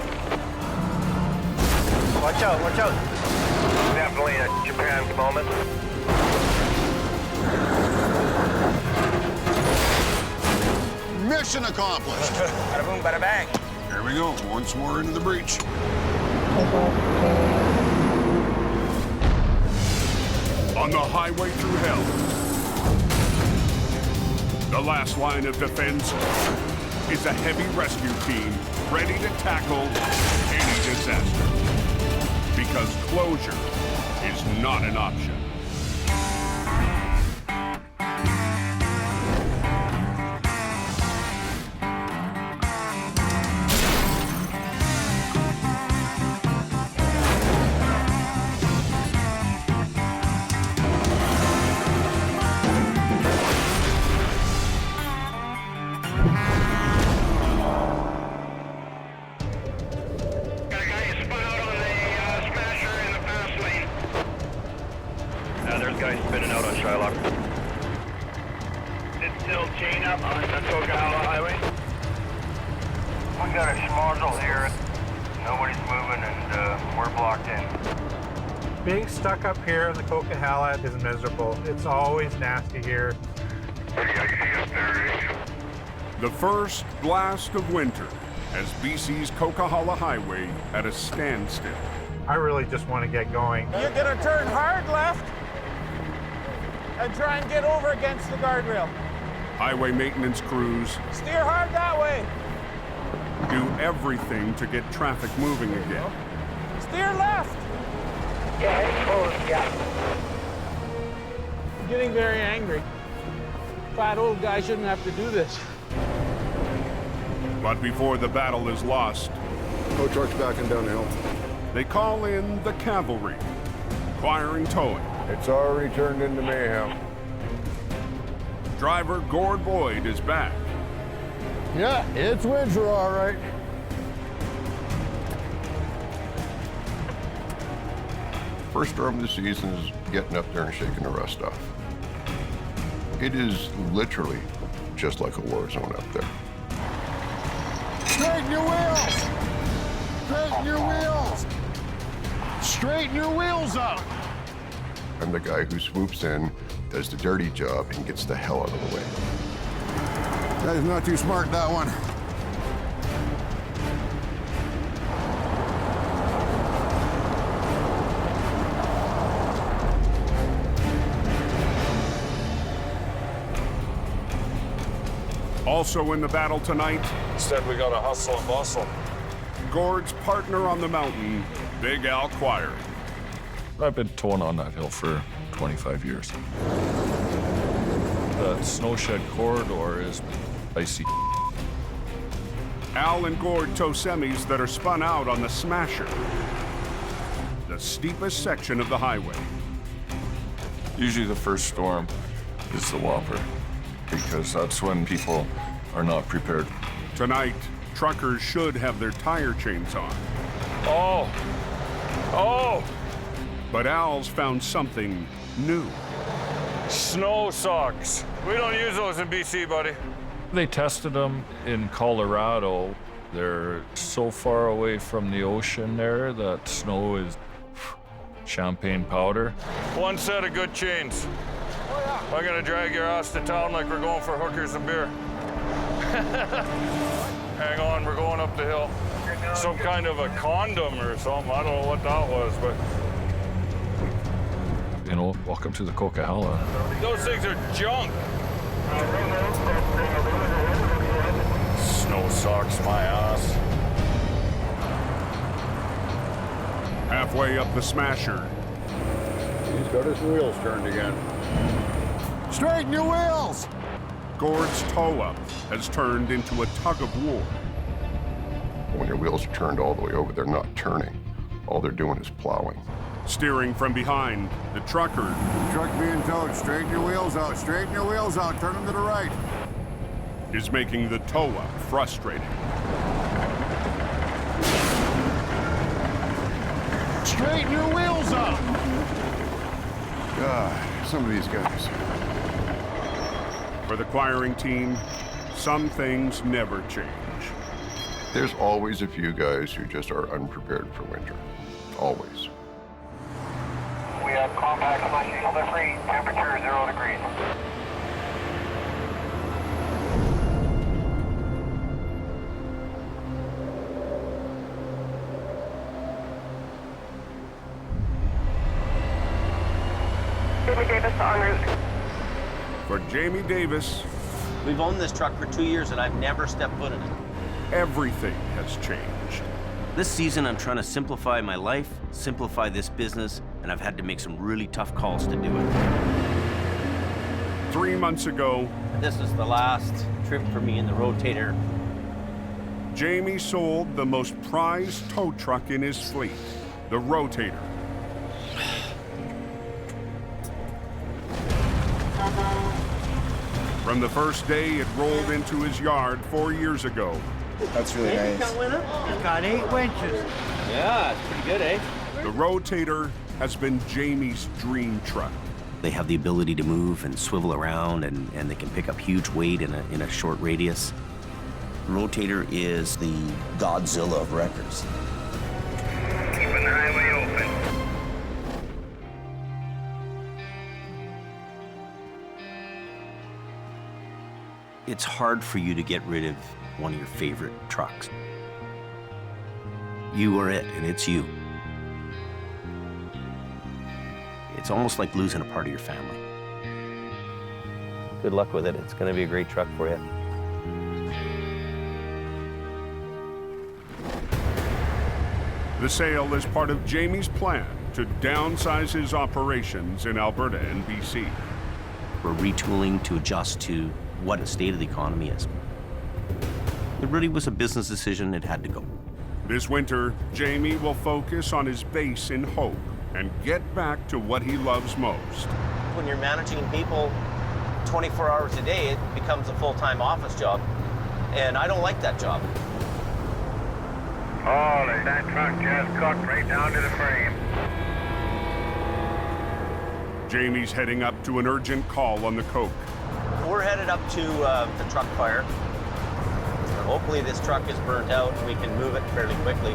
Watch out, watch out. Definitely a Japan's moment. Mission accomplished. Bada boom, bada bang. Here we go, once more into the breach. On the Highway Through Hell. The last line of defense is a heavy rescue team ready to tackle any disaster. Because closure is not an option. Chain up on the Coquihalla Highway. We got a schmozzle here. Nobody's moving and we're blocked in. Being stuck up here in the Coquihalla is miserable. It's always nasty here. The first blast of winter has BC's Coquihalla Highway at a standstill. I really just want to get going. You're gonna turn hard left and try and get over against the guardrail. Highway maintenance crews Steer hard that way. do everything to get traffic moving again. Steer left. Yeah, it's close, yeah. I'm getting very angry. Fat old guy shouldn't have to do this. But before the battle is lost, No trucks backing down the hill. they call in the cavalry, Quiring towing. It's already turned into mayhem. Driver Gord Boyd is back. Yeah, it's winter, all right. First storm of the season is getting up there and shaking the rust off. It is literally just like a war zone up there. Straighten your wheels! Straighten your wheels! Straighten your wheels up! I'm the guy who swoops in, does the dirty job, and gets the hell out of the way. That is not too smart, that one. Also in the battle tonight, Instead, we gotta hustle and bustle. Gord's partner on the mountain, Big Al Quiring. I've been towing on that hill for 25 years. The snowshed corridor is icy. Al and Gord tow semis that are spun out on the Smasher, the steepest section of the highway. Usually the first storm is the whopper, because that's when people are not prepared. Tonight, truckers should have their tire chains on. Oh! Oh! But Al's found something new. Snow socks. We don't use those in BC, buddy. They tested them in Colorado. They're so far away from the ocean there that snow is champagne powder. One set of good chains. I'm gonna drag your ass to town like we're going for hookers and beer. Hang on, we're going up the hill. Some kind of a condom or something. I don't know what that was, but you know, welcome to the Coquihalla. Those things are junk. Snow socks my ass. Halfway up the Smasher, He's got his wheels turned again. Straighten your wheels! Gord's tow-up has turned into a tug-of-war. When your wheels are turned all the way over, they're not turning. All they're doing is plowing. Steering from behind, the trucker Truck being towed. Straighten your wheels out. Straighten your wheels out. Turn them to the right. is making the tow-up frustrating. Straighten your wheels up! God, some of these guys. For the Quiring team, some things never change. There's always a few guys who just are unprepared for winter. Always. We have compact flushing delivery, temperature 0 degrees. Jamie Davis en route. For Jamie Davis, we've owned this truck for 2 years and I've never stepped foot in it. Everything has changed. This season, I'm trying to simplify my life, simplify this business, and I've had to make some really tough calls to do it. 3 months ago, this is the last trip for me in the rotator. Jamie sold the most prized tow truck in his fleet, the rotator. From the first day it rolled into his yard 4 years ago. That's really nice. It's got 8 winches. Yeah, it's pretty good, eh? The rotator has been Jamie's dream truck. They have the ability to move and swivel around, and they can pick up huge weight in a short radius. The rotator is the Godzilla of wreckers. Keeping the highway open. It's hard for you to get rid of one of your favorite trucks. You are it, and it's you. It's almost like losing a part of your family. Good luck with it. It's going to be a great truck for you. The sale is part of Jamie's plan to downsize his operations in Alberta and BC. We're retooling to adjust to what the state of the economy is. It really was a business decision. It had to go. This winter, Jamie will focus on his base in Hope and get back to what he loves most. When you're managing people 24 hours a day, it becomes a full-time office job. And I don't like that job. Holy, that truck just cooked right down to the frame. Jamie's heading up to an urgent call on the Coke. We're headed up to the truck fire. Hopefully this truck is burnt out and we can move it fairly quickly.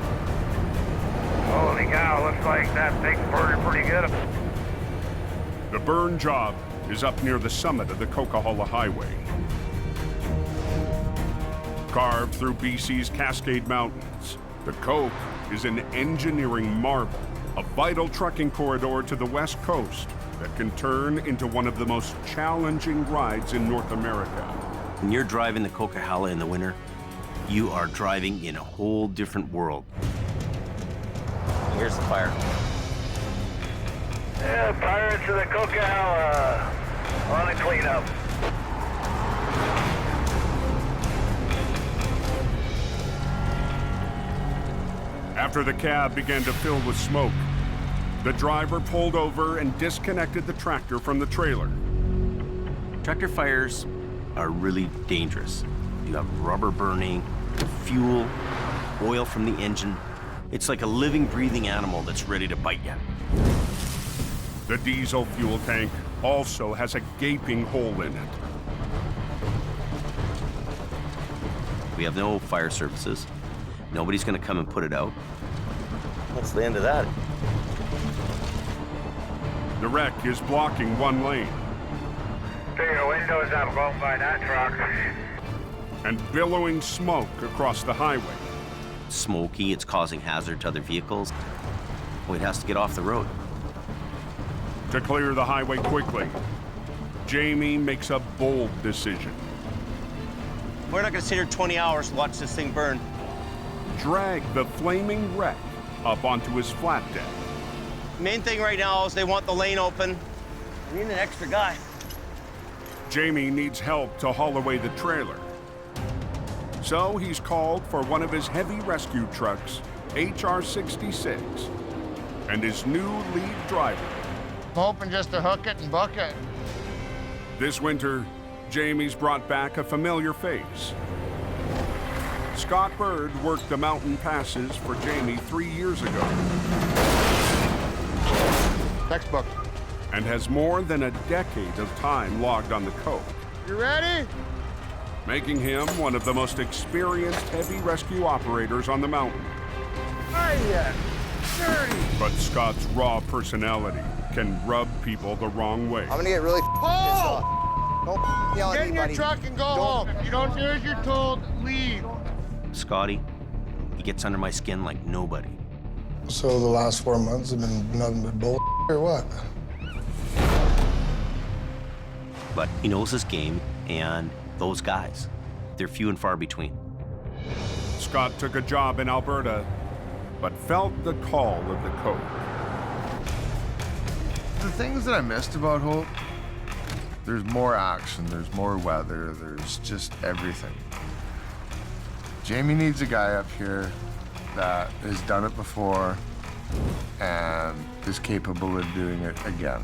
Holy cow, looks like that thing's burning pretty good. The burn job is up near the summit of the Coquihalla Highway. Carved through BC's Cascade Mountains, the Coke is an engineering marvel, a vital trucking corridor to the West Coast that can turn into one of the most challenging rides in North America. When you're driving the Coquihalla in the winter, you are driving in a whole different world. Here's the fire. Yeah, Pirates of the Coquihalla on a cleanup. After the cab began to fill with smoke, the driver pulled over and disconnected the tractor from the trailer. Tractor fires are really dangerous. You have rubber burning, fuel, oil from the engine. It's like a living, breathing animal that's ready to bite you. The diesel fuel tank also has a gaping hole in it. We have no fire services. Nobody's gonna come and put it out. That's the end of that. The wreck is blocking one lane. Take your windows up, go by that truck. And billowing smoke across the highway. It's smoky, it's causing hazard to other vehicles. Well, it has to get off the road. To clear the highway quickly, Jamie makes a bold decision. We're not gonna sit here 20 hours to watch this thing burn. Drag the flaming wreck up onto his flat deck. Main thing right now is they want the lane open. We need an extra guy. Jamie needs help to haul away the trailer. So he's called for one of his heavy rescue trucks, HR-66, and his new lead driver. I'm hoping just to hook it and buck it. This winter, Jamie's brought back a familiar face. Scott Bird worked the mountain passes for Jamie 3 years ago. Textbook. And has more than a decade of time logged on the coast. You ready? Making him one of the most experienced heavy rescue operators on the mountain. Hiya! Dirty! But Scott's raw personality can rub people the wrong way. I'm gonna get really pissed off. Don't yell at Get me, in your buddy. truck and go home. If you don't do as you're told, leave. Scotty, he gets under my skin like nobody. So the last 4 months have been nothing but bull or what? But he knows his game, and those guys, they're few and far between. Scott took a job in Alberta, but felt the call of the code. The things that I missed about Hope, there's more action, there's more weather, there's just everything. Jamie needs a guy up here that has done it before and is capable of doing it again.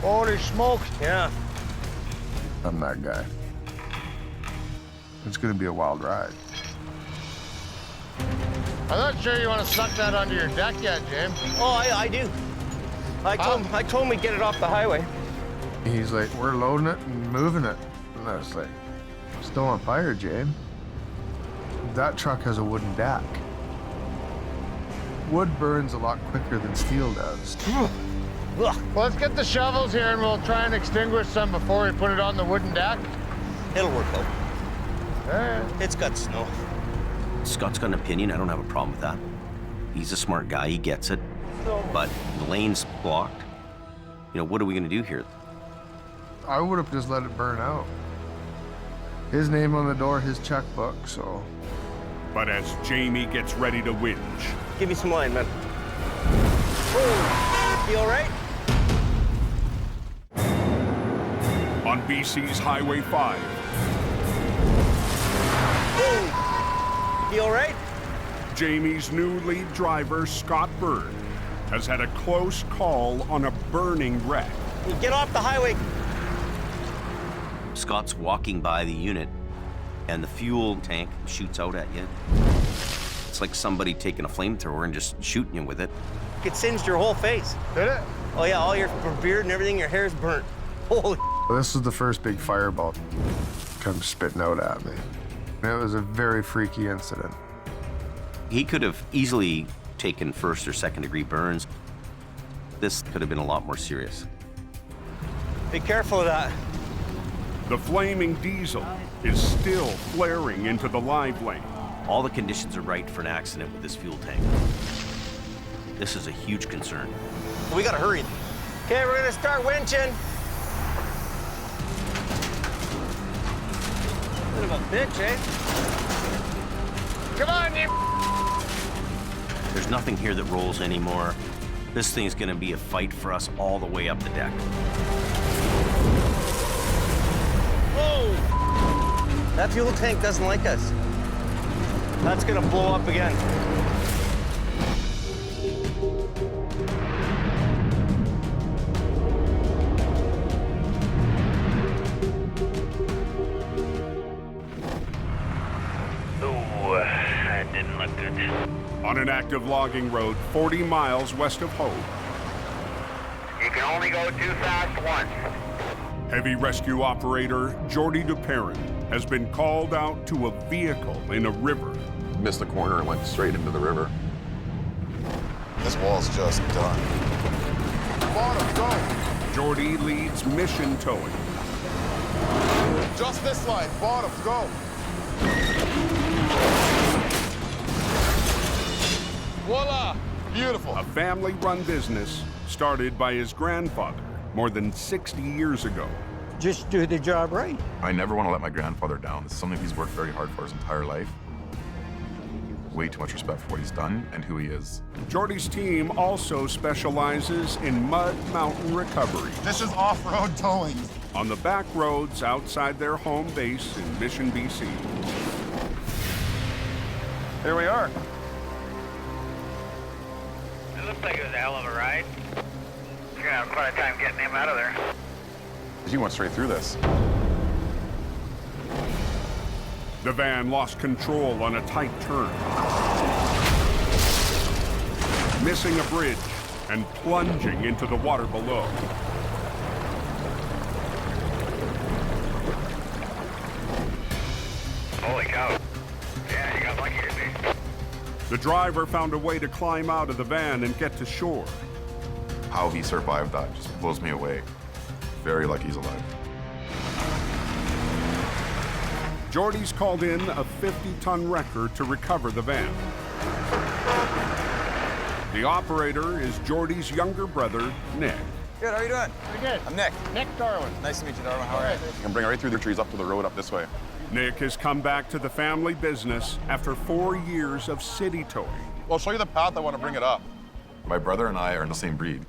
Holy smokes. Yeah. I'm that guy. It's gonna be a wild ride. I'm not sure you want to suck that onto your deck yet, James. Oh, I do. I told him we'd get it off the highway. He's like, we're loading it and moving it. And I was like, still on fire, James. That truck has a wooden deck. Wood burns a lot quicker than steel does. Well, let's get the shovels here and we'll try and extinguish some before we put it on the wooden deck. It'll work out. Yeah. It's got snow. Scott's got an opinion, I don't have a problem with that. He's a smart guy, he gets it. But the lane's blocked. You know, what are we gonna do here? I would have just let it burn out. His name on the door, his checkbook, so. But as Jamie gets ready to winch. Give me some line, man. Oh, you all right? On BC's Highway 5. Oh, you all right? Jamie's new lead driver, Scott Bird, has had a close call on a burning wreck. You get off the highway. Scott's walking by the unit, and the fuel tank shoots out at you. It's like somebody taking a flamethrower and just shooting you with it. It singed your whole face. Did it? Oh yeah, all your beard and everything, your hair's burnt. Holy. This was the first big fireball come spitting out at me. It was a very freaky incident. He could have easily taken first or second degree burns. This could have been a lot more serious. Be careful of that. The flaming diesel is still flaring into the live lane. All the conditions are right for an accident with this fuel tank. This is a huge concern. We gotta hurry. Okay, we're gonna start winching. Bit of a bitch, eh? Come on, you. There's nothing here that rolls anymore. This thing's gonna be a fight for us all the way up the deck. Whoa! That fuel tank doesn't like us. That's gonna blow up again. Ooh, that didn't look good. On an active logging road 40 miles west of Hope, You can only go too fast once. heavy rescue operator Jordy DuPerrin has been called out to a vehicle in a river. Missed the corner and went straight into the river. This wall's just done. Bottom, go! Jordy leads mission towing. Just this line, bottom, go! Voila! Beautiful. A family-run business started by his grandfather more than 60 years ago. Just do the job right. I never want to let my grandfather down. This is something he's worked very hard for his entire life. Way too much respect for what he's done and who he is. Jordy's team also specializes in mud mountain recovery. This is off-road towing. On the back roads outside their home base in Mission, BC. Here we are. It looks like it was a hell of a ride. You're gonna have quite a time getting him out of there. He went straight through this. The van lost control on a tight turn, missing a bridge and plunging into the water below. Holy cow. Yeah, you got lucky today. The driver found a way to climb out of the van and get to shore. How he survived that just blows me away. Very lucky he's alive. Jordy's called in a 50-ton wrecker to recover the van. The operator is Jordy's younger brother, Nick. Good, how are you doing? Pretty good. I'm Nick. Nick Darwin. Nice to meet you, Darwin. How are you? You can bring it right through the trees up to the road up this way. Nick has come back to the family business after 4 years of city towing. Well, I'll show you the path I want to bring it up. My brother and I are in the same breed.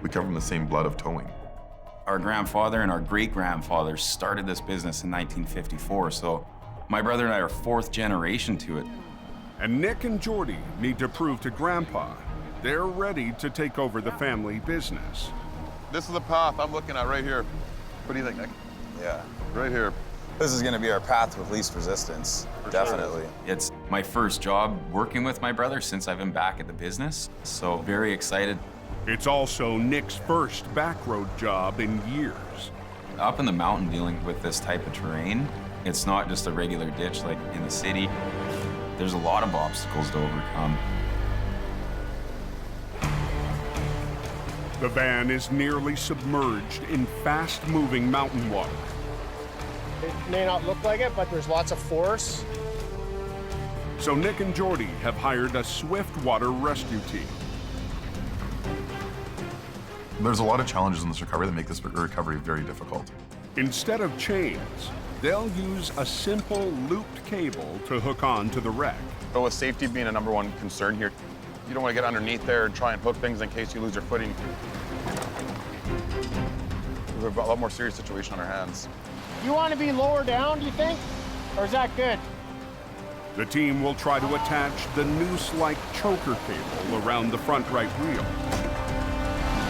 We come from the same blood of towing. Our grandfather and our great-grandfather started this business in 1954, so my brother and I are fourth generation to it. And Nick and Jordy need to prove to Grandpa they're ready to take over the family business. This is the path I'm looking at right here. What do you think, Nick? Yeah. Right here. This is gonna be our path with least resistance, definitely. It's my first job working with my brother since I've been back at the business, so very excited. It's also Nick's first backroad job in years. Up in the mountain dealing with this type of terrain, it's not just a regular ditch like in the city. There's a lot of obstacles to overcome. The van is nearly submerged in fast-moving mountain water. It may not look like it, but there's lots of force. So Nick and Jordy have hired a swift water rescue team. There's a lot of challenges in this recovery that make this recovery very difficult. Instead of chains, they'll use a simple looped cable to hook on to the wreck. But with safety being a #1 concern here, you don't want to get underneath there and try and hook things in case you lose your footing. We have a lot more serious situation on our hands. You want to be lower down, do you think? Or is that good? The team will try to attach the noose-like choker cable around the front right wheel.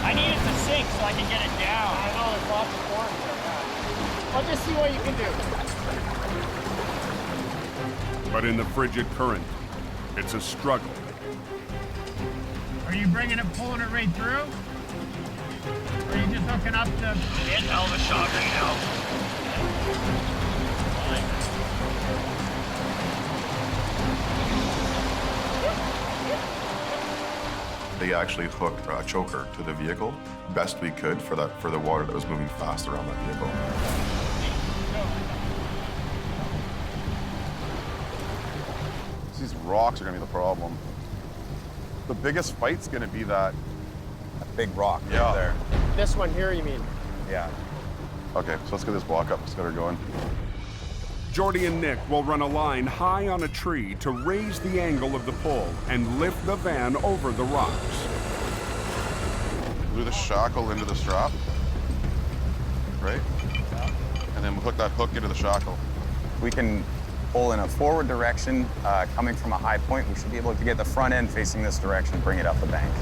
I need it to sink so I can get it down. I know, there's lots of force there. I'll just see what you can do. But in the frigid current, it's a struggle. Are you bringing it, pulling it right through? Or are you just hooking up the... It's hell of a shot right now. They actually hooked a choker to the vehicle best we could for the water that was moving fast around that vehicle. These rocks are gonna be the problem. The biggest fight's gonna be that big rock right there. This one here, you mean? Yeah. Okay, so let's get this block up. Let's get her going. Jordy and Nick will run a line high on a tree to raise the angle of the pull and lift the van over the rocks. Glue the shackle into the strap, right? And then we'll hook that hook into the shackle. We can pull in a forward direction, coming from a high point. We should be able to get the front end facing this direction and bring it up the bank.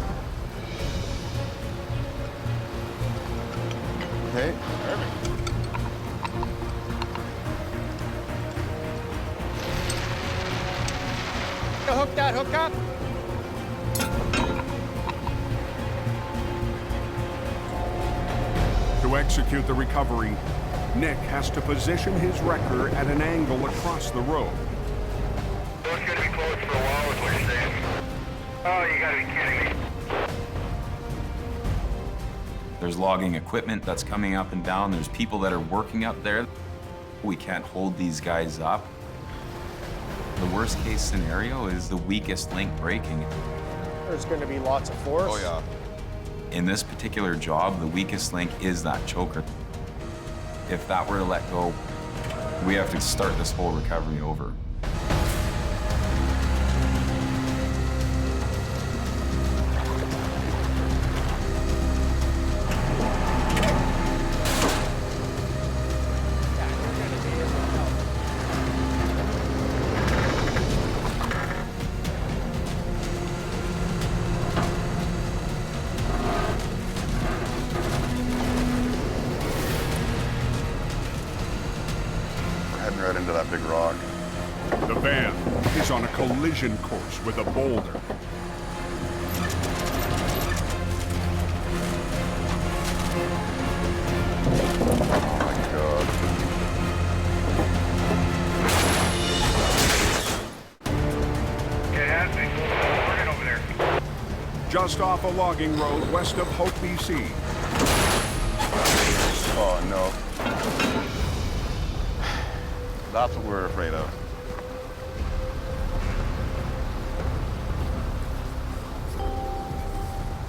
Okay. Hook that hook up. To execute the recovery, Nick has to position his wrecker at an angle across the road. So it's gonna be closed for a while, is what you're saying? Oh, you gotta be kidding me. There's logging equipment that's coming up and down. There's people that are working up there. We can't hold these guys up. The worst case scenario is the weakest link breaking. There's going to be lots of force. Oh, yeah. In this particular job, the weakest link is that choker. If that were to let go, we have to start this whole recovery over. Heading right into that big rock. The van is on a collision course with a boulder. Oh my God. Okay, has me. Working over there. Just off a logging road west of Hope, BC. Oh no. That's what we're afraid of.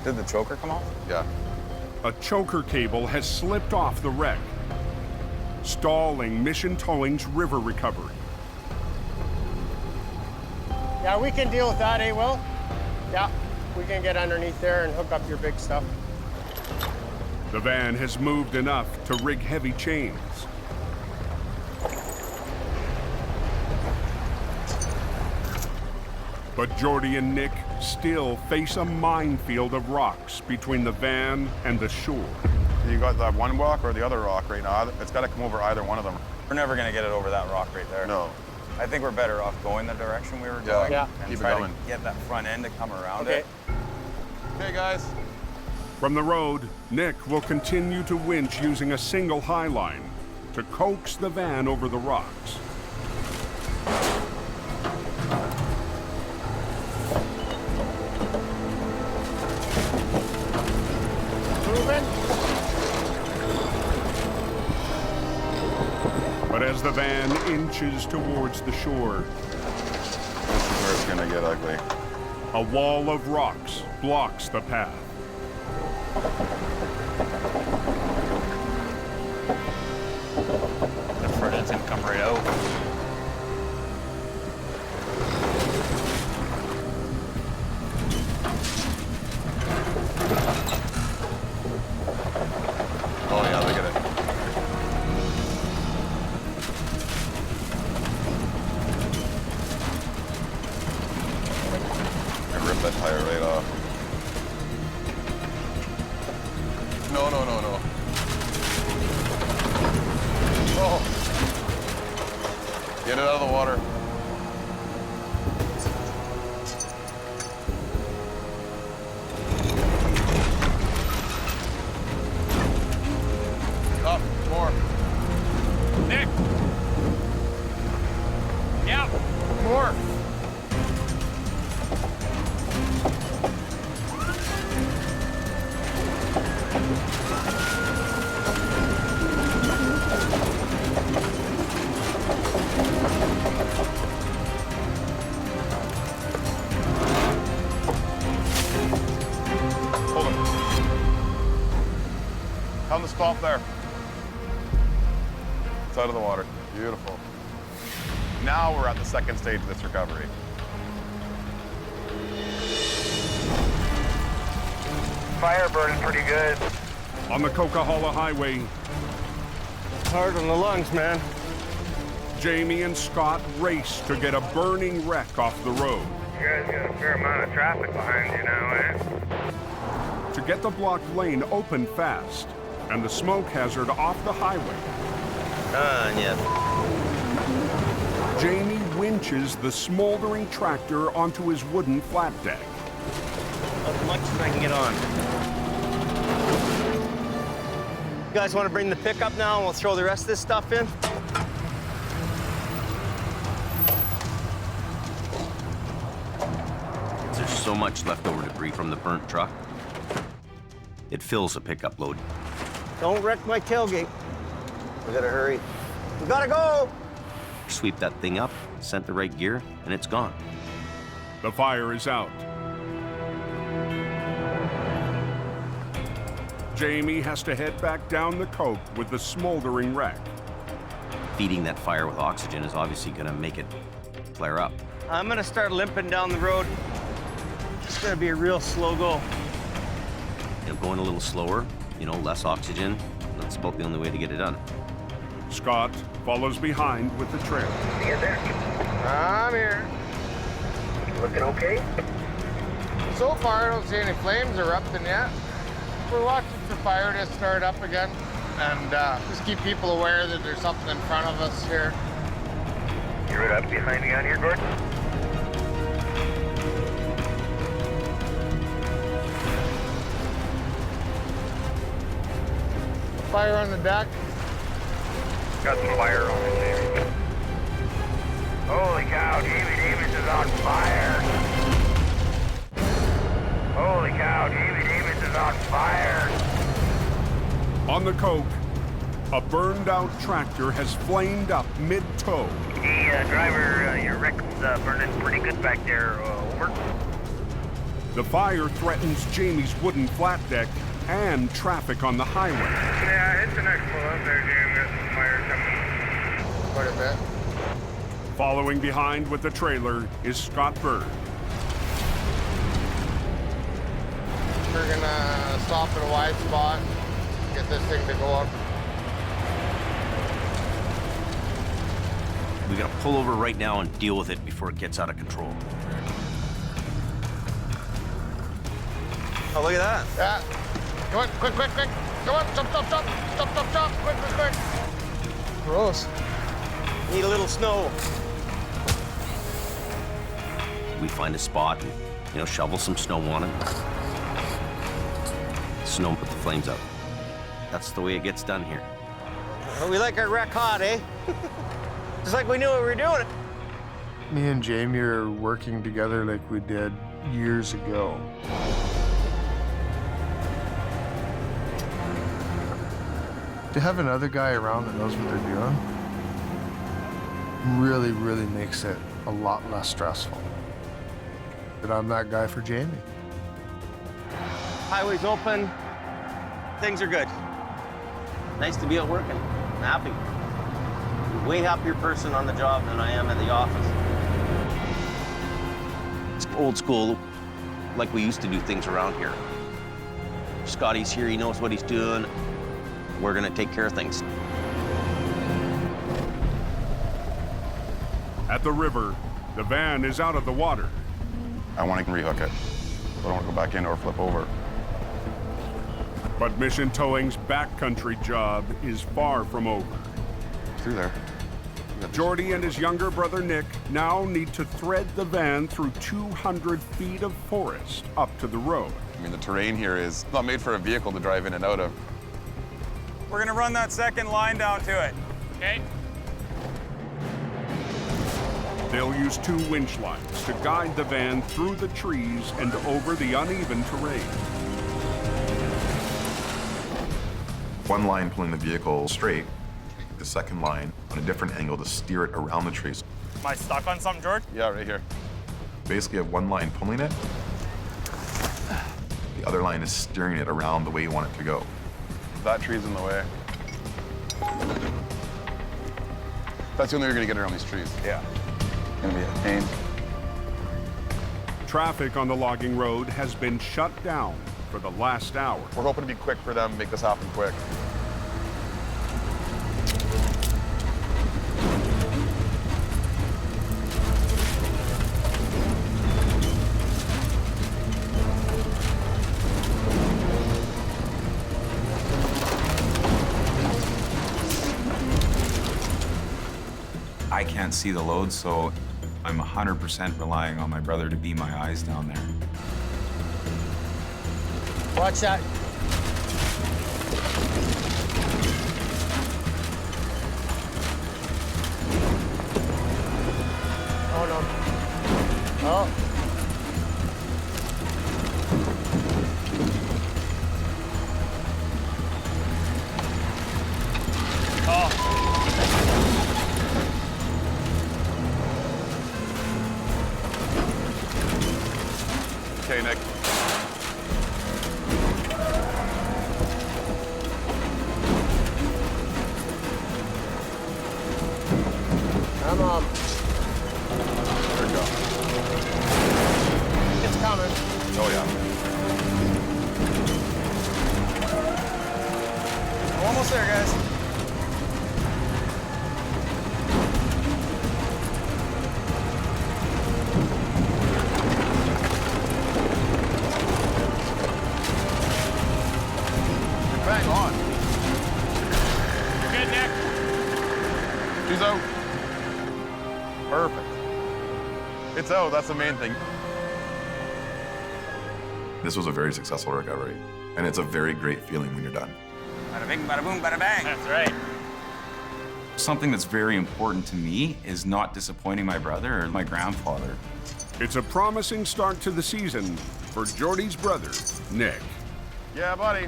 Did the choker come off? Yeah. A choker cable has slipped off the wreck, stalling Mission Towing's river recovery. Yeah, we can deal with that, eh, Will? Yeah, we can get underneath there and hook up your big stuff. The van has moved enough to rig heavy chains. But Jordy and Nick still face a minefield of rocks between the van and the shore. You got that one rock or the other rock right now? It's got to come over either one of them. We're never going to get it over that rock right there. No. I think we're better off going the direction we were going. Yeah. And Keep it try going. to get that front end to come around Okay. it. Okay, guys. From the road, Nick will continue to winch using a single high line to coax the van over the rocks. Moving. But as the van inches towards the shore, This is where it's gonna get ugly. a wall of rocks blocks the path. The front end's gonna come right out. Oh yeah, look at it. I ripped that tire right off. No, no, no, no. Oh. Get it out of the water. Up, more. Nick. Yeah, more. Hold it. Tell them to stop there. It's out of the water. Beautiful. Now we're at the second stage of this recovery. Fire burning pretty good. On the Coquihalla Highway, Hard on the lungs, man. Jamie and Scott race to get a burning wreck off the road. You guys got a fair amount of traffic behind you now, eh? To get the blocked lane open fast and the smoke hazard off the highway, Jamie winches the smoldering tractor onto his wooden flat deck. As much as I can get on. You guys want to bring the pickup now and we'll throw the rest of this stuff in? There's so much leftover debris from the burnt truck. It fills a pickup load. Don't wreck my tailgate. We gotta hurry. We gotta go! Sweep that thing up, sent the right gear, and it's gone. The fire is out. Jamie has to head back down the coke with the smoldering wreck. Feeding that fire with oxygen is obviously gonna make it flare up. I'm gonna start limping down the road. It's gonna be a real slow go. You know, going a little slower, you know, less oxygen. That's about the only way to get it done. Scott follows behind with the trailer. Get there. I'm here. Looking okay? So far, I don't see any flames erupting yet. We're watching for fire to start up again, and just keep people aware that there's something in front of us here. You're right up behind me on here, Gordon? Fire on the deck. Got some fire on it, Jamie. Holy cow, Jamie Davis is on fire. Holy cow, Jamie Davis is on fire. On the coke, a burned-out tractor has flamed up mid-tow. Hey, driver, your wreck's burning pretty good back there. Over. The fire threatens Jamie's wooden flat deck and traffic on the highway. Yeah, hit the next one up there, Jamie. There's some fire coming. Quite a bit. Following behind with the trailer is Scott Bird. We're gonna stop at a wide spot, get this thing to go up. We gotta pull over right now and deal with it before it gets out of control. Oh, look at that. Yeah. Come on, quick, quick, quick. Come on, jump, jump, jump. Jump, jump, jump. Quick, quick, quick. Gross. Need a little snow. We find a spot and, you know, shovel some snow on it. Snow and put the flames out. That's the way it gets done here. Well, we like our wreck hot, eh? Just like we knew what we were doing. Me and Jamie are working together like we did years ago. To have another guy around that knows what they're doing really, really makes it a lot less stressful. But I'm that guy for Jamie. Highway's open. Things are good. Nice to be out working. I'm happy. I'm a way happier person on the job than I am at the office. It's old school, like we used to do things around here. Scotty's here, he knows what he's doing. We're gonna take care of things. At the river, the van is out of the water. I want to rehook it. I don't want to go back in or flip over. But Mission Towing's backcountry job is far from over. Through there. Jordy and his younger brother Nick now need to thread the van through 200 feet of forest up to the road. I mean, the terrain here is not made for a vehicle to drive in and out of. We're gonna run that second line down to it. Okay. They'll use 2 winch lines to guide the van through the trees and over the uneven terrain. One line pulling the vehicle straight, the second line on a different angle to steer it around the trees. Am I stuck on something, George? Yeah, right here. Basically, you have one line pulling it. The other line is steering it around the way you want it to go. That tree's in the way. That's the only way you're gonna get around these trees. Yeah. Gonna be a pain. Traffic on the logging road has been shut down for the last hour. We're hoping to be quick for them, make this happen quick. I can't see the load, so I'm 100% relying on my brother to be my eyes down there. Watch that. Oh no. Oh. Okay, Nick. Come on. There we go. It's coming. Oh, yeah. We're almost there, guys. Bang on. Good, Nick. She's out. Perfect. It's out, that's the main thing. This was a very successful recovery, and it's a very great feeling when you're done. Bada bing, bada boom, bada bang. That's right. Something that's very important to me is not disappointing my brother or my grandfather. It's a promising start to the season for Jordy's brother, Nick. Yeah, buddy.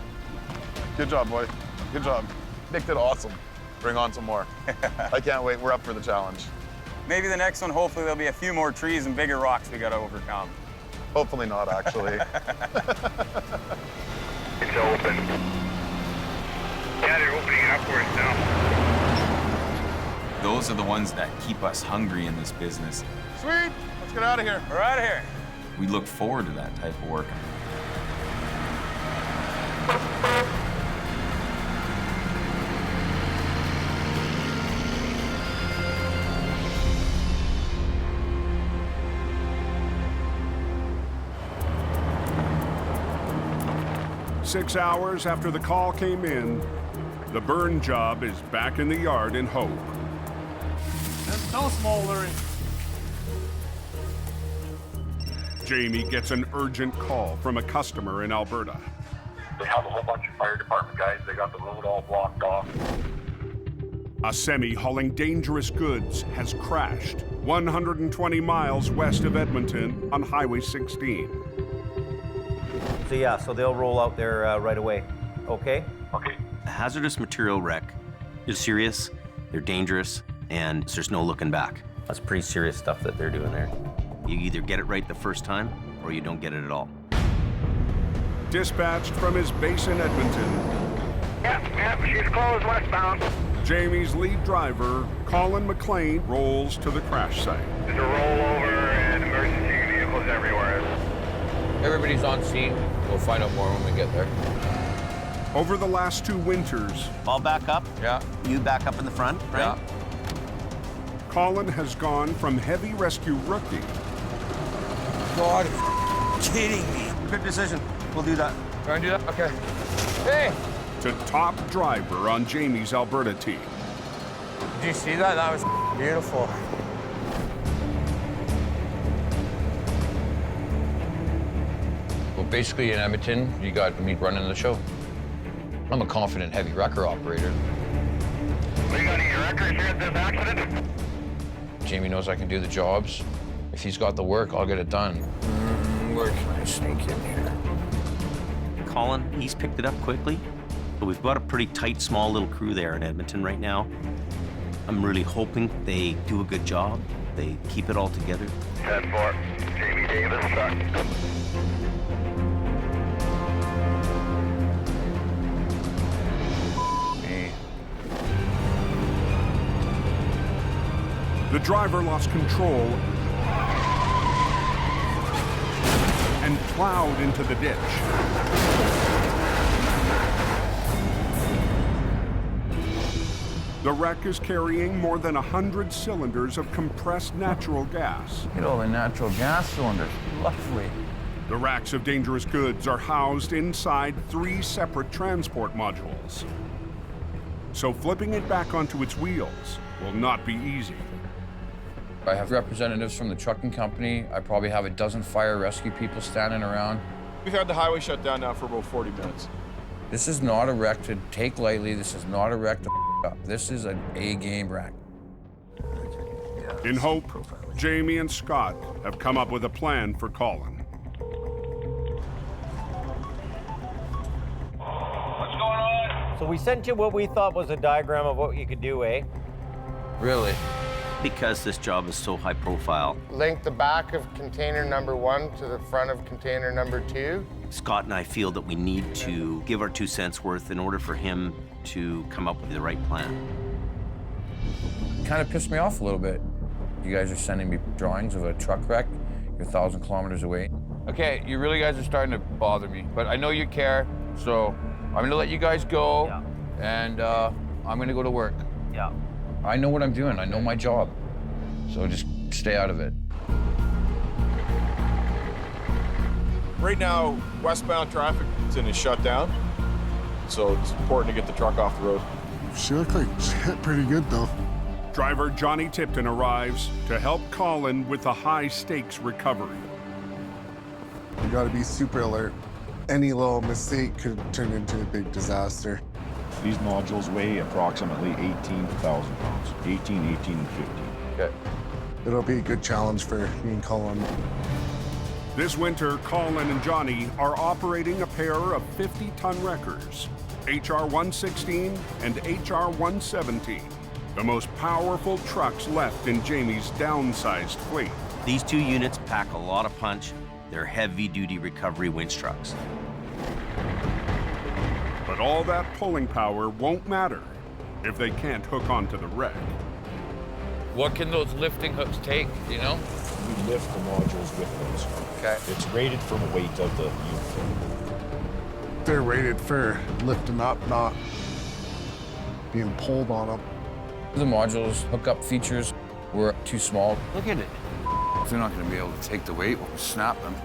Good job, boy. Good job. Nick did awesome. Bring on some more. I can't wait. We're up for the challenge. Maybe the next one, hopefully there'll be a few more trees and bigger rocks we gotta overcome. Hopefully not, actually. It's open. Yeah, they're opening it upwards now. Those are the ones that keep us hungry in this business. Sweet. Let's get out of here. We're out of here. We look forward to that type of work. Six hours after the call came in, the burn job is back in the yard in Hope. There's snow smoldering. Jamie gets an urgent call from a customer in Alberta. They have a whole bunch of fire department guys. They got the road all blocked off. A semi hauling dangerous goods has crashed 120 miles west of Edmonton on Highway 16. So yeah, so they'll roll out there right away. Okay? Okay. A hazardous material wreck is serious, they're dangerous, and there's no looking back. That's pretty serious stuff that they're doing there. You either get it right the first time, or you don't get it at all. Dispatched from his base in Edmonton, Yep, she's closed westbound. Jamie's lead driver, Colin McLean, rolls to the crash site. There's a rollover and emergency vehicles everywhere. Everybody's on scene. We'll find out more when we get there. Over the last 2 winters, I'll back up. Yeah. You back up in the front, right? Yeah. Colin has gone from heavy rescue rookie God, kidding me. Good decision. We'll do that. Trying to do that? Okay. Hey! to top driver on Jamie's Alberta team. Did you see that? That was beautiful. Well, basically in Edmonton, you got me running the show. I'm a confident heavy wrecker operator. We got any records here at this accident? Jamie knows I can do the jobs. If he's got the work, I'll get it done. Where can I sneak in here? Colin, he's picked it up quickly, but we've got a pretty tight, small little crew there in Edmonton right now. I'm really hoping they do a good job. They keep it all together. 10-4, Jamie Davis, truck. The driver lost control and plowed into the ditch. The wreck is carrying more than 100 cylinders of compressed natural gas. Look at all the natural gas cylinders. Lovely. The racks of dangerous goods are housed inside 3 separate transport modules. So flipping it back onto its wheels will not be easy. I have representatives from the trucking company. I probably have a dozen fire rescue people standing around. We've had the highway shut down now for about 40 minutes. This is not a wreck to take lightly. This is not a wreck to up. This is an A-game wreck. In hope, Jamie and Scott have come up with a plan for Colin. What's going on? So we sent you what we thought was a diagram of what you could do, eh? Really? Because this job is so high profile, Link the back of container number 1 to the front of container number 2. Scott and I feel that we need to give our 2 cents worth in order for him to come up with the right plan. Kind of pissed me off a little bit. You guys are sending me drawings of a truck wreck. You're 1,000 kilometers away. Okay, you really guys are starting to bother me, but I know you care, so I'm gonna let you guys go, and I'm gonna go to work. Yeah. I know what I'm doing. I know my job, so just stay out of it. Right now, westbound traffic is shut down, so it's important to get the truck off the road. She looked like she hit pretty good, though. Driver Johnny Tipton arrives to help Colin with the high-stakes recovery. You gotta be super alert. Any little mistake could turn into a big disaster. These modules weigh approximately 18,000 pounds. 18, and 15. Okay. It'll be a good challenge for me and Colin. This winter, Colin and Johnny are operating a pair of 50-ton wreckers, HR-116 and HR-117, the most powerful trucks left in Jamie's downsized fleet. These 2 units pack a lot of punch. They're heavy-duty recovery winch trucks. But all that pulling power won't matter if they can't hook onto the wreck. What can those lifting hooks take, you know? We lift the modules with those. Okay. It's rated for the weight of the unit. They're rated for lifting up, not being pulled on them. The modules hookup features were too small. Look at it. If they're not going to be able to take the weight, we'll snap them.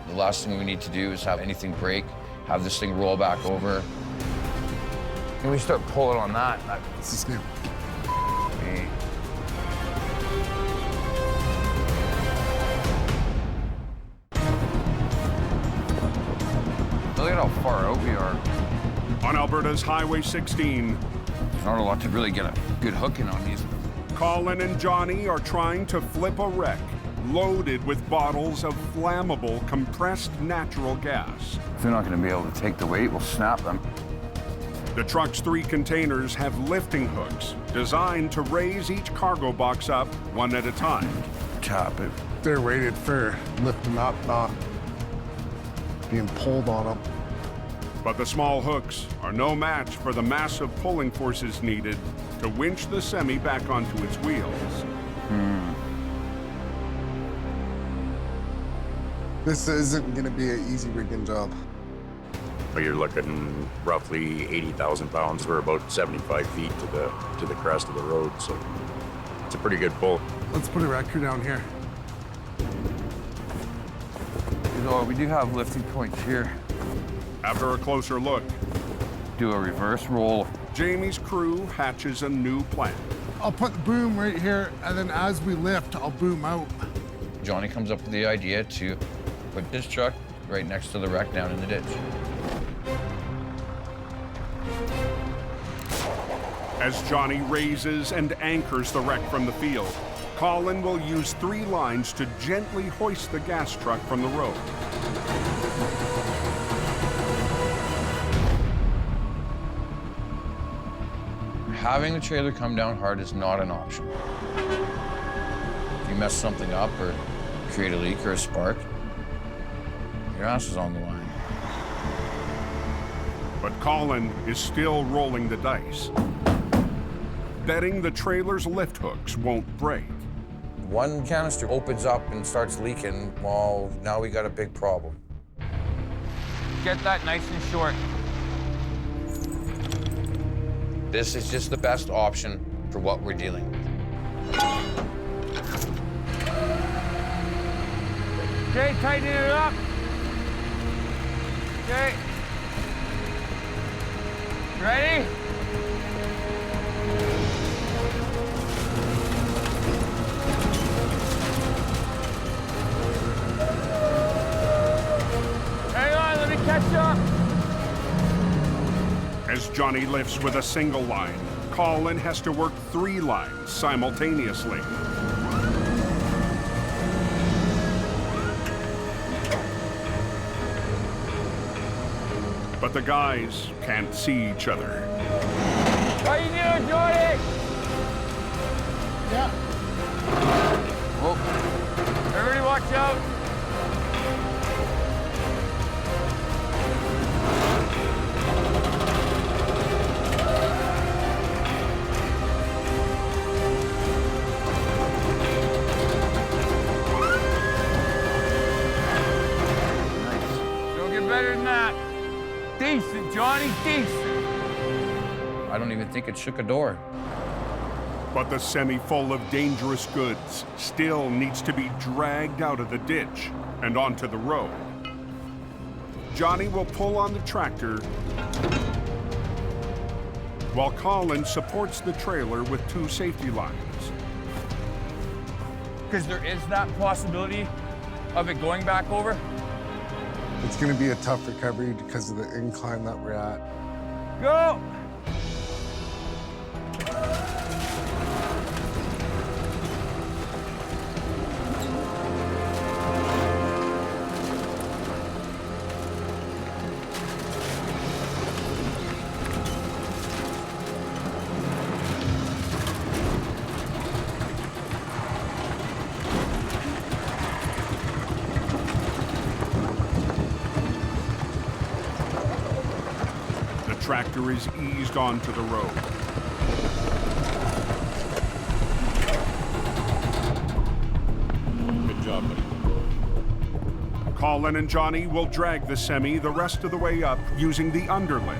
The last thing we need to do is have anything break, have this thing roll back over. And we start pulling on that. This is new. Hey. Look at how far out we are. On Alberta's Highway 16, there's not a lot to really get a good hook in on these. Colin and Johnny are trying to flip a wreck loaded with bottles of flammable compressed natural gas. If they're not going to be able to take the weight, we'll snap them. The truck's 3 containers have lifting hooks designed to raise each cargo box up one at a time. Tap it. They're rated for lifting up, not being pulled on them. But the small hooks are no match for the massive pulling forces needed to winch the semi back onto its wheels. This isn't going to be an easy rigging job. But you're looking roughly 80,000 pounds. We're about 75 feet to the crest of the road, so it's a pretty good pull. Let's put a wrecker down here. We do have lifting points here. After a closer look, do a reverse roll. Jamie's crew hatches a new plan. I'll put the boom right here, and then as we lift, I'll boom out. Johnny comes up with the idea to put his truck right next to the wreck down in the ditch. As Johnny raises and anchors the wreck from the field, Colin will use 3 lines to gently hoist the gas truck from the road. Having the trailer come down hard is not an option. If you mess something up or create a leak or a spark, your ass is on the line. But Colin is still rolling the dice, betting the trailer's lift hooks won't break. One canister opens up and starts leaking, well, now we got a big problem. Get that nice and short. This is just the best option for what we're dealing with. Okay, tighten it up. Okay. Ready? catch up. As Johnny lifts with a single line, Colin has to work 3 lines simultaneously. But the guys can't see each other. How you doing, Johnny? Yeah. Oh. Everybody watch out. Don't get better than that. Decent, Johnny, decent. I don't even think it shook a door. But the semi full of dangerous goods still needs to be dragged out of the ditch and onto the road. Johnny will pull on the tractor while Colin supports the trailer with 2 safety lines. Because there is that possibility of it going back over. It's going to be a tough recovery because of the incline that we're at. Go! The tractor is eased onto the road. Good job, buddy. Colin and Johnny will drag the semi the rest of the way up using the underlift.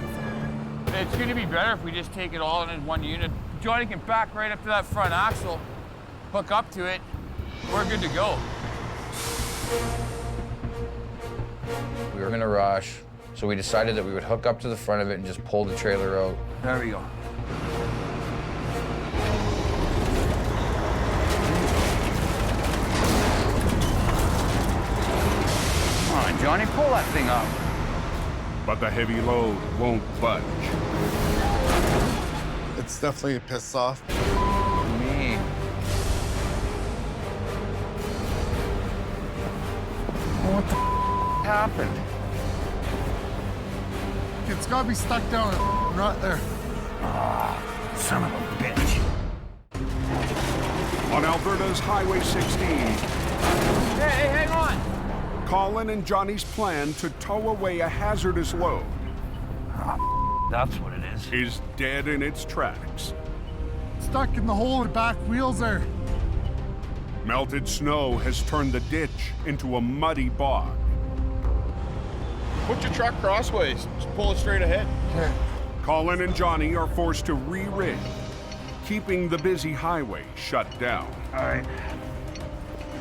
It's going to be better if we just take it all in one unit. Johnny can back right up to that front axle, hook up to it. We're good to go. We were in a rush, so we decided that we would hook up to the front of it and just pull the trailer out. There we go. Come on, Johnny, pull that thing up. But the heavy load won't budge. It's definitely a piss off. Me. What the happened? It's got to be stuck down right there. Ah, son of a bitch. On Alberta's Highway 16, Hey, hang on. Colin and Johnny's plan to tow away a hazardous load That's what it is. dead in its tracks. Stuck in the hole of the back wheels there. Melted snow has turned the ditch into a muddy bog. Put your truck crossways. Just pull it straight ahead. Okay. Colin and Johnny are forced to re-rig, keeping the busy highway shut down. All right.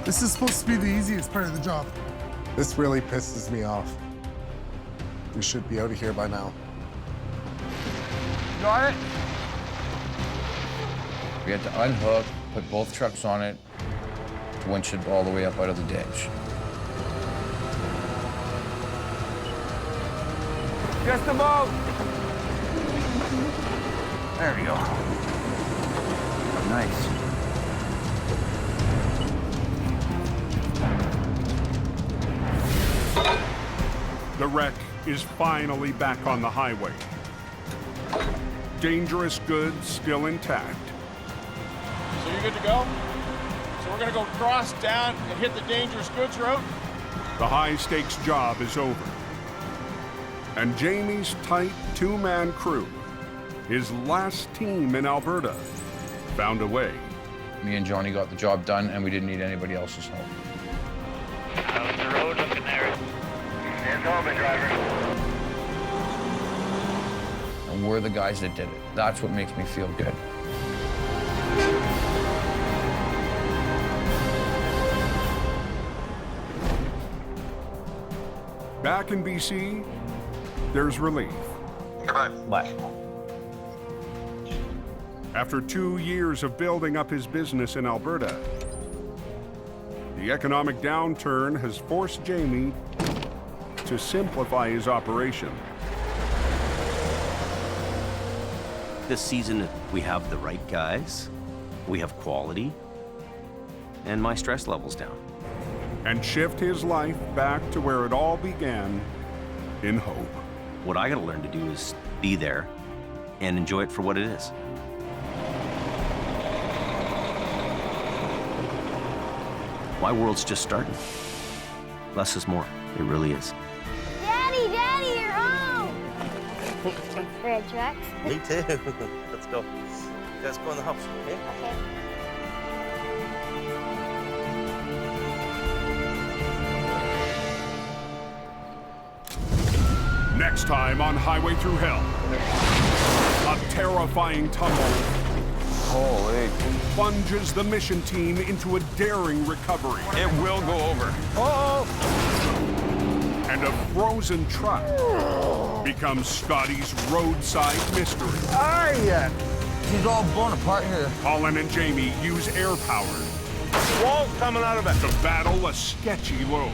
This is supposed to be the easiest part of the job. This really pisses me off. We should be out of here by now. Got it? We had to unhook, put both trucks on it, to winch it all the way up out of the ditch. Just about. There we go. Nice. The wreck is finally back on the highway. Dangerous goods still intact. So you're good to go? So we're gonna go cross down and hit the dangerous goods route? The high-stakes job is over. And Jamie's tight 2-man crew, his last team in Alberta, found a way. Me and Johnny got the job done, and we didn't need anybody else's help. How's the road looking there? Hands on me, driver. And we're the guys that did it. That's what makes me feel good. Back in BC, there's relief. Bye. After 2 years of building up his business in Alberta, the economic downturn has forced Jamie to simplify his operation. This season, we have the right guys, we have quality, and my stress level's down. And shift his life back to where it all began, in hope. What I gotta learn to do is be there and enjoy it for what it is. My world's just starting. Less is more. It really is. Daddy, Daddy, you're home! Red tracks. Me too. Let's go. Let's go in the house, okay? Okay. Next time on Highway Through Hell, a terrifying tumble plunges the mission team into a daring recovery. It will go over. And a frozen truck becomes Scotty's roadside mystery. Are ya? He's all blown apart here. Colin and Jamie use air power Walls coming out of it. to battle a sketchy load.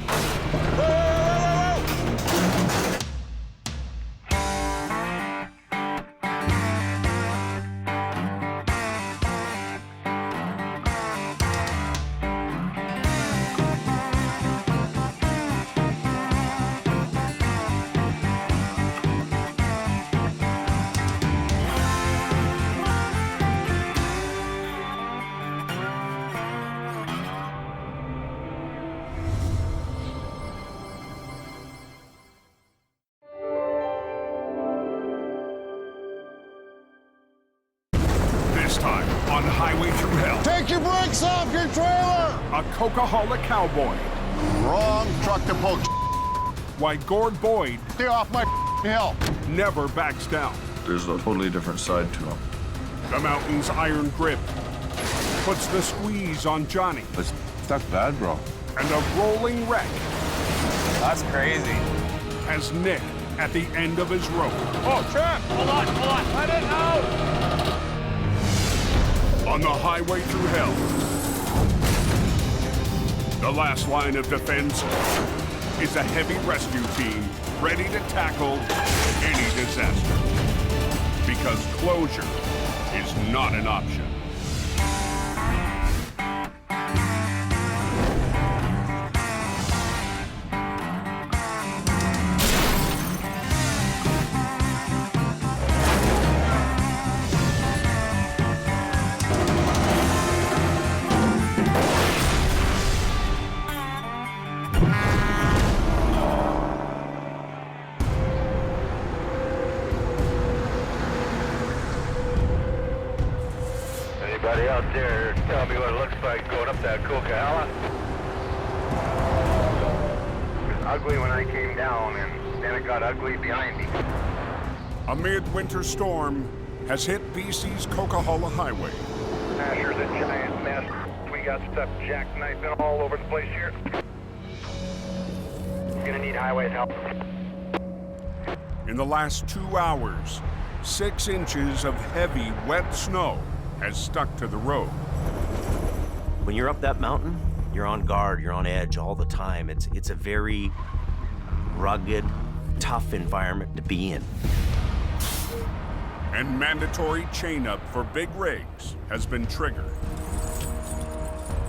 This time on Highway Through Hell, Take your brakes off your trailer! a Coquihalla cowboy. Wrong truck to poke. Why Gord Boyd Stay off my hill. never backs down. There's a totally different side to him. The mountain's iron grip puts the squeeze on Johnny. It's not bad, bro. And a rolling wreck That's crazy. has Nick at the end of his rope. Oh, Trap! Hold on. Let it out! On the Highway Through Hell, the last line of defense is a heavy rescue team ready to tackle any disaster. Because closure is not an option. Anybody out there tell me what it looks like going up that Coquihalla? It was ugly when I came down, and then it got ugly behind me. A midwinter storm has hit BC's Coquihalla Highway. Asher's a giant mess. We got stuff jackknifing all over the place here. Gonna need highways help. In the last 2 hours, 6 inches of heavy, wet snow has stuck to the road. When you're up that mountain, you're on guard, you're on edge all the time. It's a very rugged, tough environment to be in. And mandatory chain-up for big rigs has been triggered.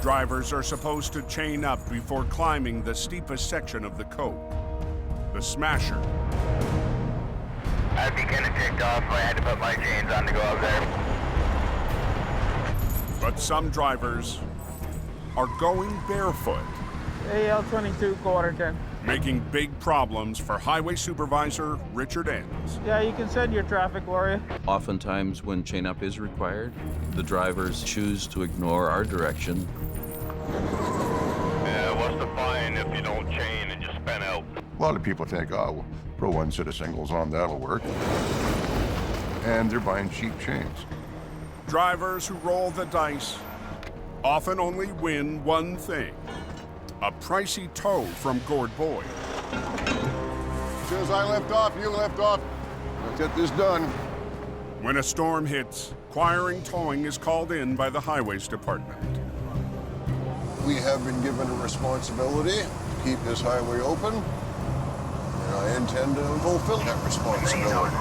Drivers are supposed to chain up before climbing the steepest section of the cope, the Smasher. I'd be kind of ticked off if I had to put my chains on to go up there. But some drivers are going barefoot, AL22, quarter 10. making big problems for Highway Supervisor Richard Enns. Yeah, you can send your traffic warrior. Oftentimes when chain-up is required, the drivers choose to ignore our direction. Yeah, what's the fine if you don't chain and just spin out? A lot of people think, oh, well, throw one set of singles on, that'll work. And they're buying cheap chains. Drivers who roll the dice often only win one thing: a pricey tow from Gord Boyd. As soon as I lift off, you lift off. Let's get this done. When a storm hits, Quiring towing is called in by the Highways Department. We have been given a responsibility to keep this highway open I intend to fulfill that responsibility.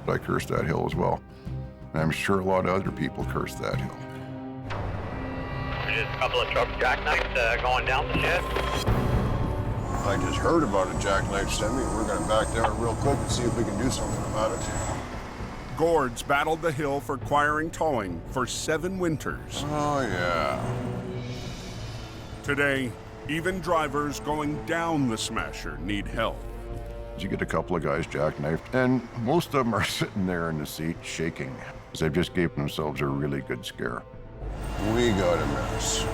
I curse that hill as well. And I'm sure a lot of other people curse that hill. There's a couple of truck jackknives going down the shed. I just heard about a jackknife semi. We're gonna back down real quick and see if we can do something about it. Gourds battled the hill for Quiring towing for 7 winters. Oh, yeah. Today, even drivers going down the Smasher need help. You get a couple of guys jackknifed, and most of them are sitting there in the seat shaking, because they've just gave themselves a really good scare. We got a mess.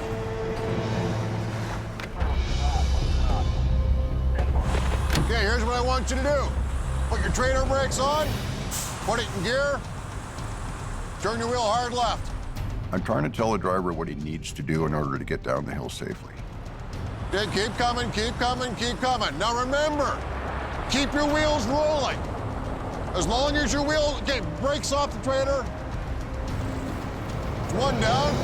Okay, here's what I want you to do. Put your trailer brakes on, put it in gear, turn your wheel hard left. I'm trying to tell the driver what he needs to do in order to get down the hill safely. Okay, keep coming, keep coming, keep coming. Now remember, keep your wheels rolling. As long as your wheel, okay, brakes off the trailer. One down.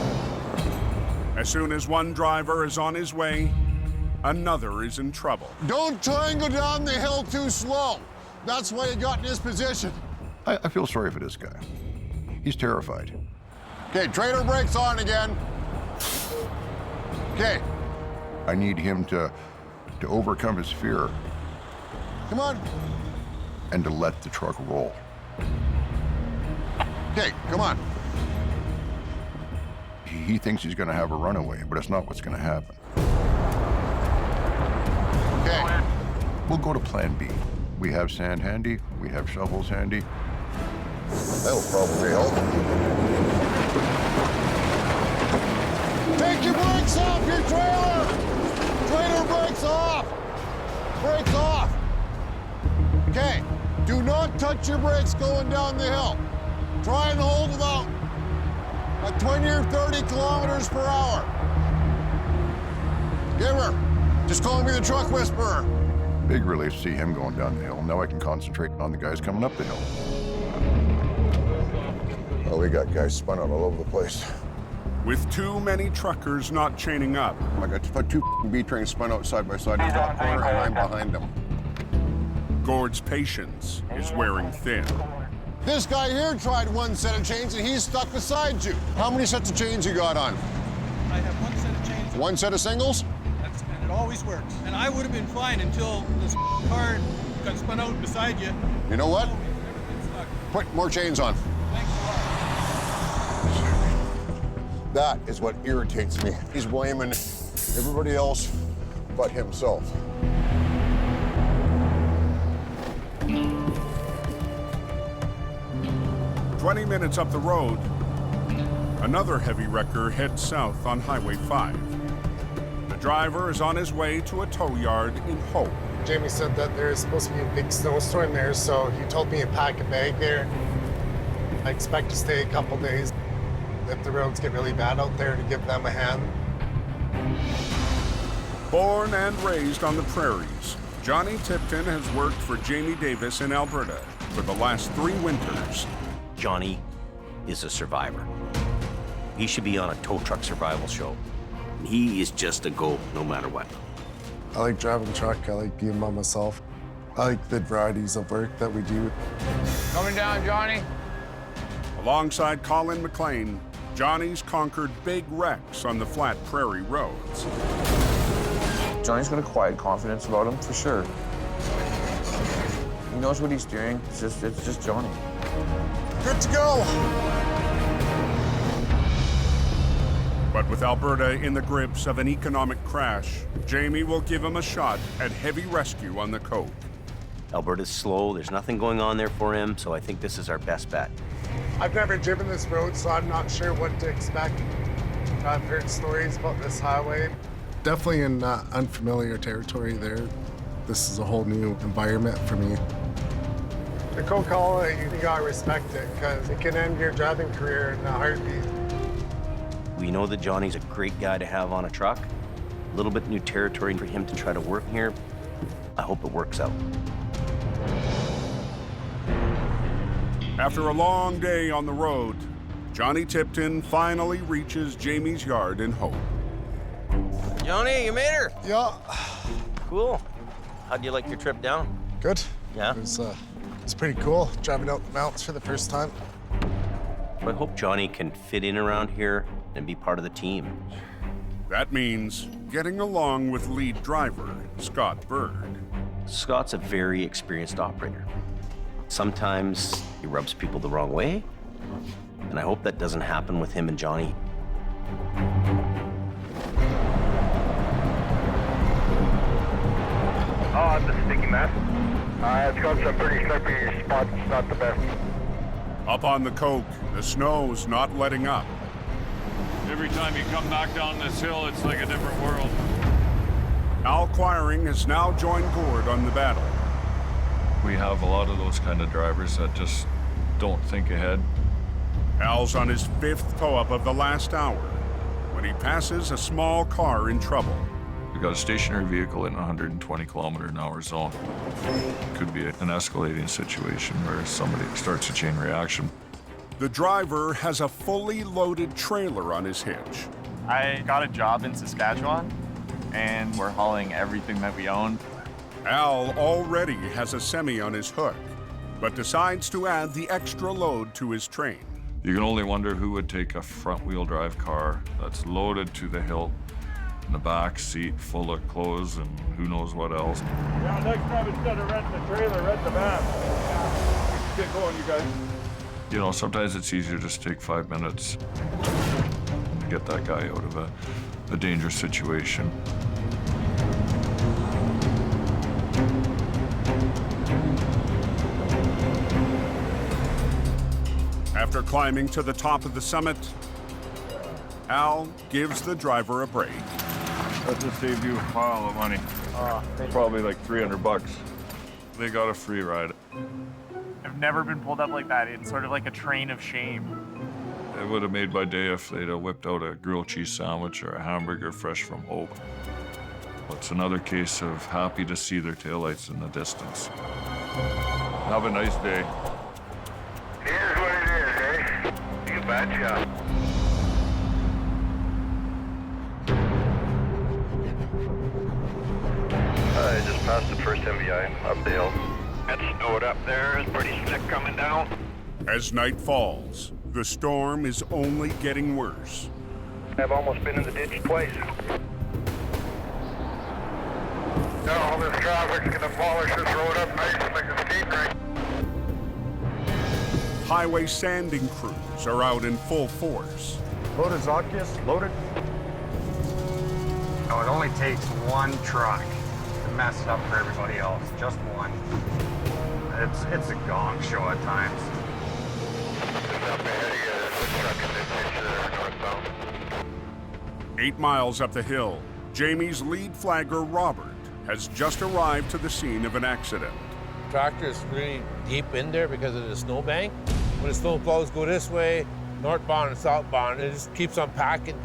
As soon as one driver is on his way, another is in trouble. Don't try and go down the hill too slow. That's why you got in this position. I feel sorry for this guy. He's terrified. Okay, trailer brakes on again. Okay. I need him to overcome his fear. Come on. And to let the truck roll. Okay, come on. He thinks he's gonna have a runaway, but it's not what's gonna happen. Okay. We'll go to plan B. We have sand handy, we have shovels handy. That'll probably help. Take your brakes off your trailer! Trailer brakes off! Brakes off! Okay, do not touch your brakes going down the hill. Try and hold about at 20 or 30 kilometers per hour. Giver, just call me the truck whisperer. Big relief to see him going down the hill. Now I can concentrate on the guys coming up the hill. Oh, we got guys spun out all over the place. With too many truckers not chaining up. I got 2 B-trains spun out side by side in the top corner, and I'm behind them. Gord's patience is wearing thin. This guy here tried one set of chains, and he's stuck beside you. How many sets of chains you got on? I have 1 set of chains. 1 set of singles? And it always works. And I would have been fine until this car got spun out beside you. You know what? Put more chains on. Thanks a lot. That is what irritates me. He's blaming everybody else but himself. "20 minutes up the road, another heavy wrecker heads south on Highway 5. The driver is on his way to a tow yard in Hope. Jamie said that there's supposed to be a big snowstorm there, so he told me to pack a bag there. I expect to stay a couple days. If the roads get really bad out there, to give them a hand. Born and raised on the prairies, Johnny Tipton has worked for Jamie Davis in Alberta for the last 3 winters. Johnny is a survivor. He should be on a tow truck survival show. He is just a go no matter what. I like driving truck. I like being by myself. I like the varieties of work that we do. Coming down, Johnny. Alongside Colin McLean, Johnny's conquered big wrecks on the flat prairie roads. Johnny's got a quiet confidence about him, for sure. He knows what he's doing. It's just Johnny. Good to go. But with Alberta in the grips of an economic crash, Jamie will give him a shot at heavy rescue on the coast. Alberta's slow. There's nothing going on there for him, so I think this is our best bet. I've never driven this road, so I'm not sure what to expect. I've heard stories about this highway. Definitely in unfamiliar territory there. This is a whole new environment for me. The Coquihalla, you gotta respect it, because it can end your driving career in a heartbeat. We know that Johnny's a great guy to have on a truck. A little bit new territory for him to try to work here. I hope it works out. After a long day on the road, Johnny Tipton finally reaches Jamie's yard in Hope. Johnny, you made her? Yeah. Cool. How'd you like your trip down? Good. Yeah? It's pretty cool, driving out the mountains for the first time. I hope Johnny can fit in around here and be part of the team. That means getting along with lead driver, Scott Bird. Scott's a very experienced operator. Sometimes he rubs people the wrong way, and I hope that doesn't happen with him and Johnny. Oh, it's a sticky mess. It's got some pretty slippery spots, not the best. Up on the coke, the snow's not letting up. Every time you come back down this hill, it's like a different world. Al Quiring has now joined board on the battle. We have a lot of those kind of drivers that just don't think ahead. Al's on his 5th tow-up of the last hour when he passes a small car in trouble. We've got a stationary vehicle in a 120-kilometer-an-hour zone. Could be an escalating situation where somebody starts a chain reaction. The driver has a fully loaded trailer on his hitch. I got a job in Saskatchewan, and we're hauling everything that we own. Al already has a semi on his hook, but decides to add the extra load to his train. You can only wonder who would take a front-wheel drive car that's loaded to the hilt, in the back seat full of clothes and who knows what else. Yeah, next time instead of renting the trailer, rent the van. Get going, you guys. You know, sometimes it's easier just to take 5 minutes to get that guy out of a dangerous situation. After climbing to the top of the summit, Al gives the driver a break. That just saved you a pile of money. Probably like $300. They got a free ride. I've never been pulled up like that. It's sort of like a train of shame. It would have made my day if they'd have whipped out a grilled cheese sandwich or a hamburger fresh from Hope. It's another case of happy to see their taillights in the distance. Have a nice day. Here's what it is, eh? You betcha. I just passed the first MVI up the hill. That snowed up there is pretty slick coming down. As night falls, the storm is only getting worse. I've almost been in the ditch twice. All this traffic's gonna polish this road up nice like a skate rink. Highway sanding crews are out in full force. Loaded Zodkiss, loaded. No, it only takes one truck to mess it up for everybody else. Just one. It's a gong show at times. Up ahead of you, there's a truck in the ditch there, northbound. 8 miles up the hill, Jamie's lead flagger, Robert, has just arrived to the scene of an accident. Tractor's really deep in there because of the snowbank. When the snow plows go this way, northbound and southbound, it just keeps on packing.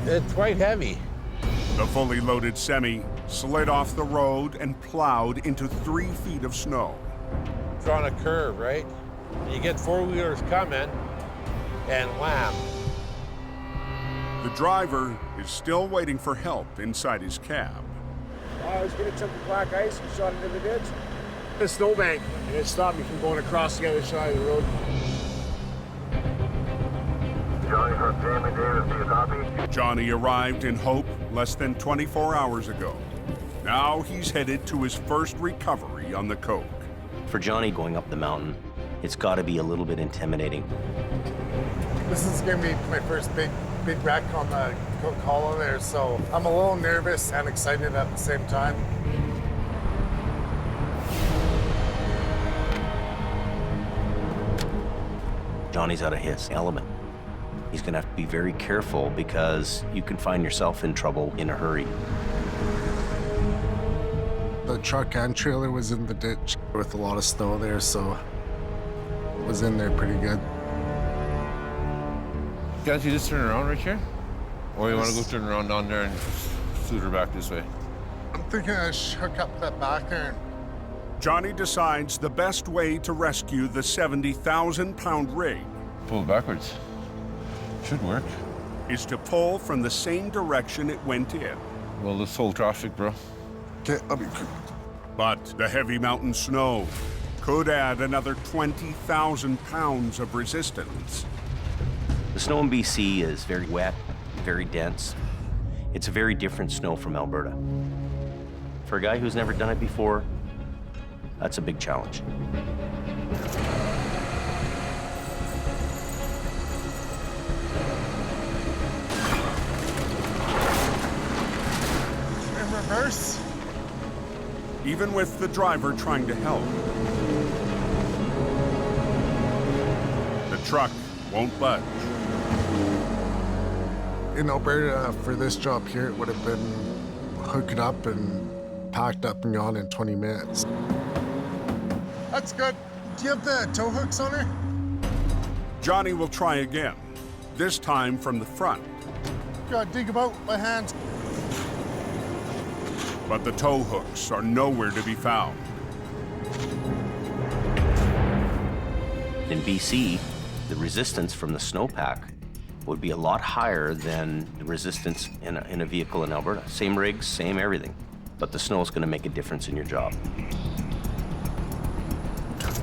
It's quite heavy. The fully loaded semi slid off the road and plowed into 3 feet of snow. It's on a curve, right? And you get four-wheelers coming, and wham. The driver is still waiting for help inside his cab. I was gonna jump the black ice and shot into the ditch. The snowbank, and it stopped me from going across the other side of the road. Johnny from Jamie Davis, do you copy? Johnny arrived in Hope less than 24 hours ago. Now he's headed to his first recovery on the coke. For Johnny going up the mountain, it's got to be a little bit intimidating. This is gonna be my first big wreck on the Coquihalla there, so I'm a little nervous and excited at the same time. Johnny's out of his element. He's gonna have to be very careful because you can find yourself in trouble in a hurry. The truck and trailer was in the ditch with a lot of snow there, so it was in there pretty good. Guys, you just turn around right here? Or you want to go turn around down there and shoot her back this way? I'm thinking I should hook up that back iron. Johnny decides the best way to rescue the 70,000-pound rig Pull it backwards. Should work. is to pull from the same direction it went in. Well, let's hold traffic, bro. Okay, I'll be quick. But the heavy mountain snow could add another 20,000 pounds of resistance. The snow in BC is very wet, very dense. It's a very different snow from Alberta. For a guy who's never done it before, that's a big challenge. In reverse. Even with the driver trying to help, the truck won't budge. In Alberta, for this job here, it would have been hooked up and packed up and gone in 20 minutes. That's good. Do you have the tow hooks on her? Johnny will try again, this time from the front. Gotta dig about my hands. But the tow hooks are nowhere to be found. In BC, the resistance from the snowpack would be a lot higher than the resistance in a vehicle in Alberta. Same rigs, same everything, but the snow is going to make a difference in your job.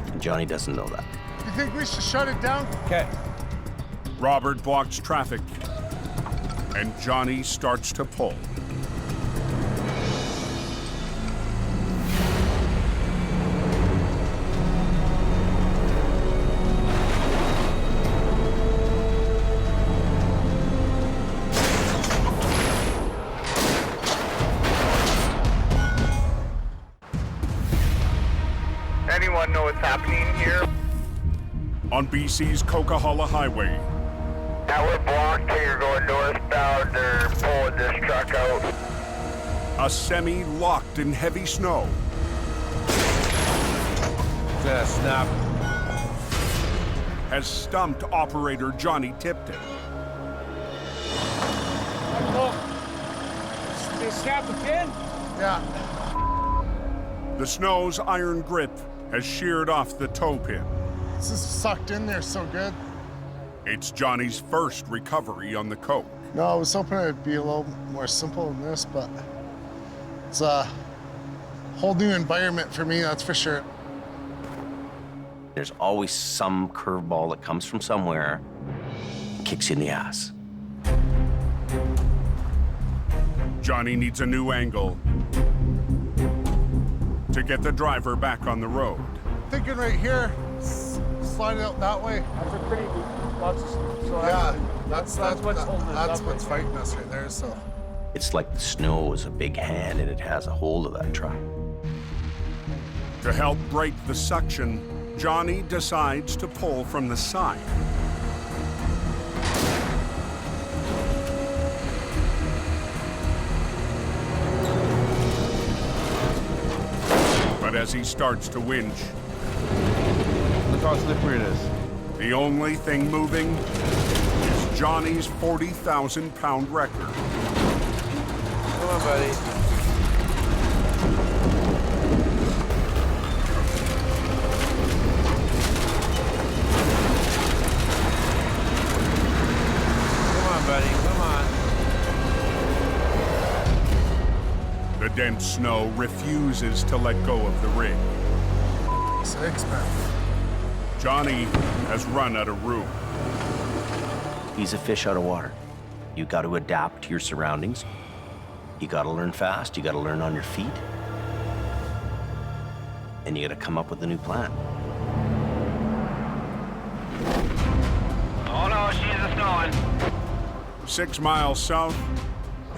And Johnny doesn't know that. You think we should shut it down? Okay. Robert blocks traffic, and Johnny starts to pull. Anyone know what's happening here? On BC's Coquihalla Highway, Now we're blocked here going northbound. They're pulling this truck out. a semi locked in heavy snow. Snap. Has stumped operator Johnny Tipton. They snapped the pin? Yeah. The snow's iron grip has sheared off the tow pin. This is sucked in there so good. It's Johnny's first recovery on the Coke. No, I was hoping it'd be a little more simple than this, but it's a whole new environment for me, that's for sure. There's always some curveball that comes from somewhere and kicks you in the ass. Johnny needs a new angle to get the driver back on the road. Thinking right here, slide it out that way. That's a pretty deep, lots of snow. So Yeah, that's what's holding us that's up what's right fighting us right there, so. It's like the snow is a big hand and it has a hold of that truck. To help break the suction, Johnny decides to pull from the side. But as he starts to winch, Look how slippery it is. the only thing moving is Johnny's 40,000-pound record. Come on, buddy. Come on, buddy. Come on. The dense snow refuses to let go of the rig. Sakes, man. Johnny has run out of room. He's a fish out of water. You got to adapt to your surroundings. You got to learn fast. You got to learn on your feet. And you got to come up with a new plan. Oh no, she's snowing. 6 miles south,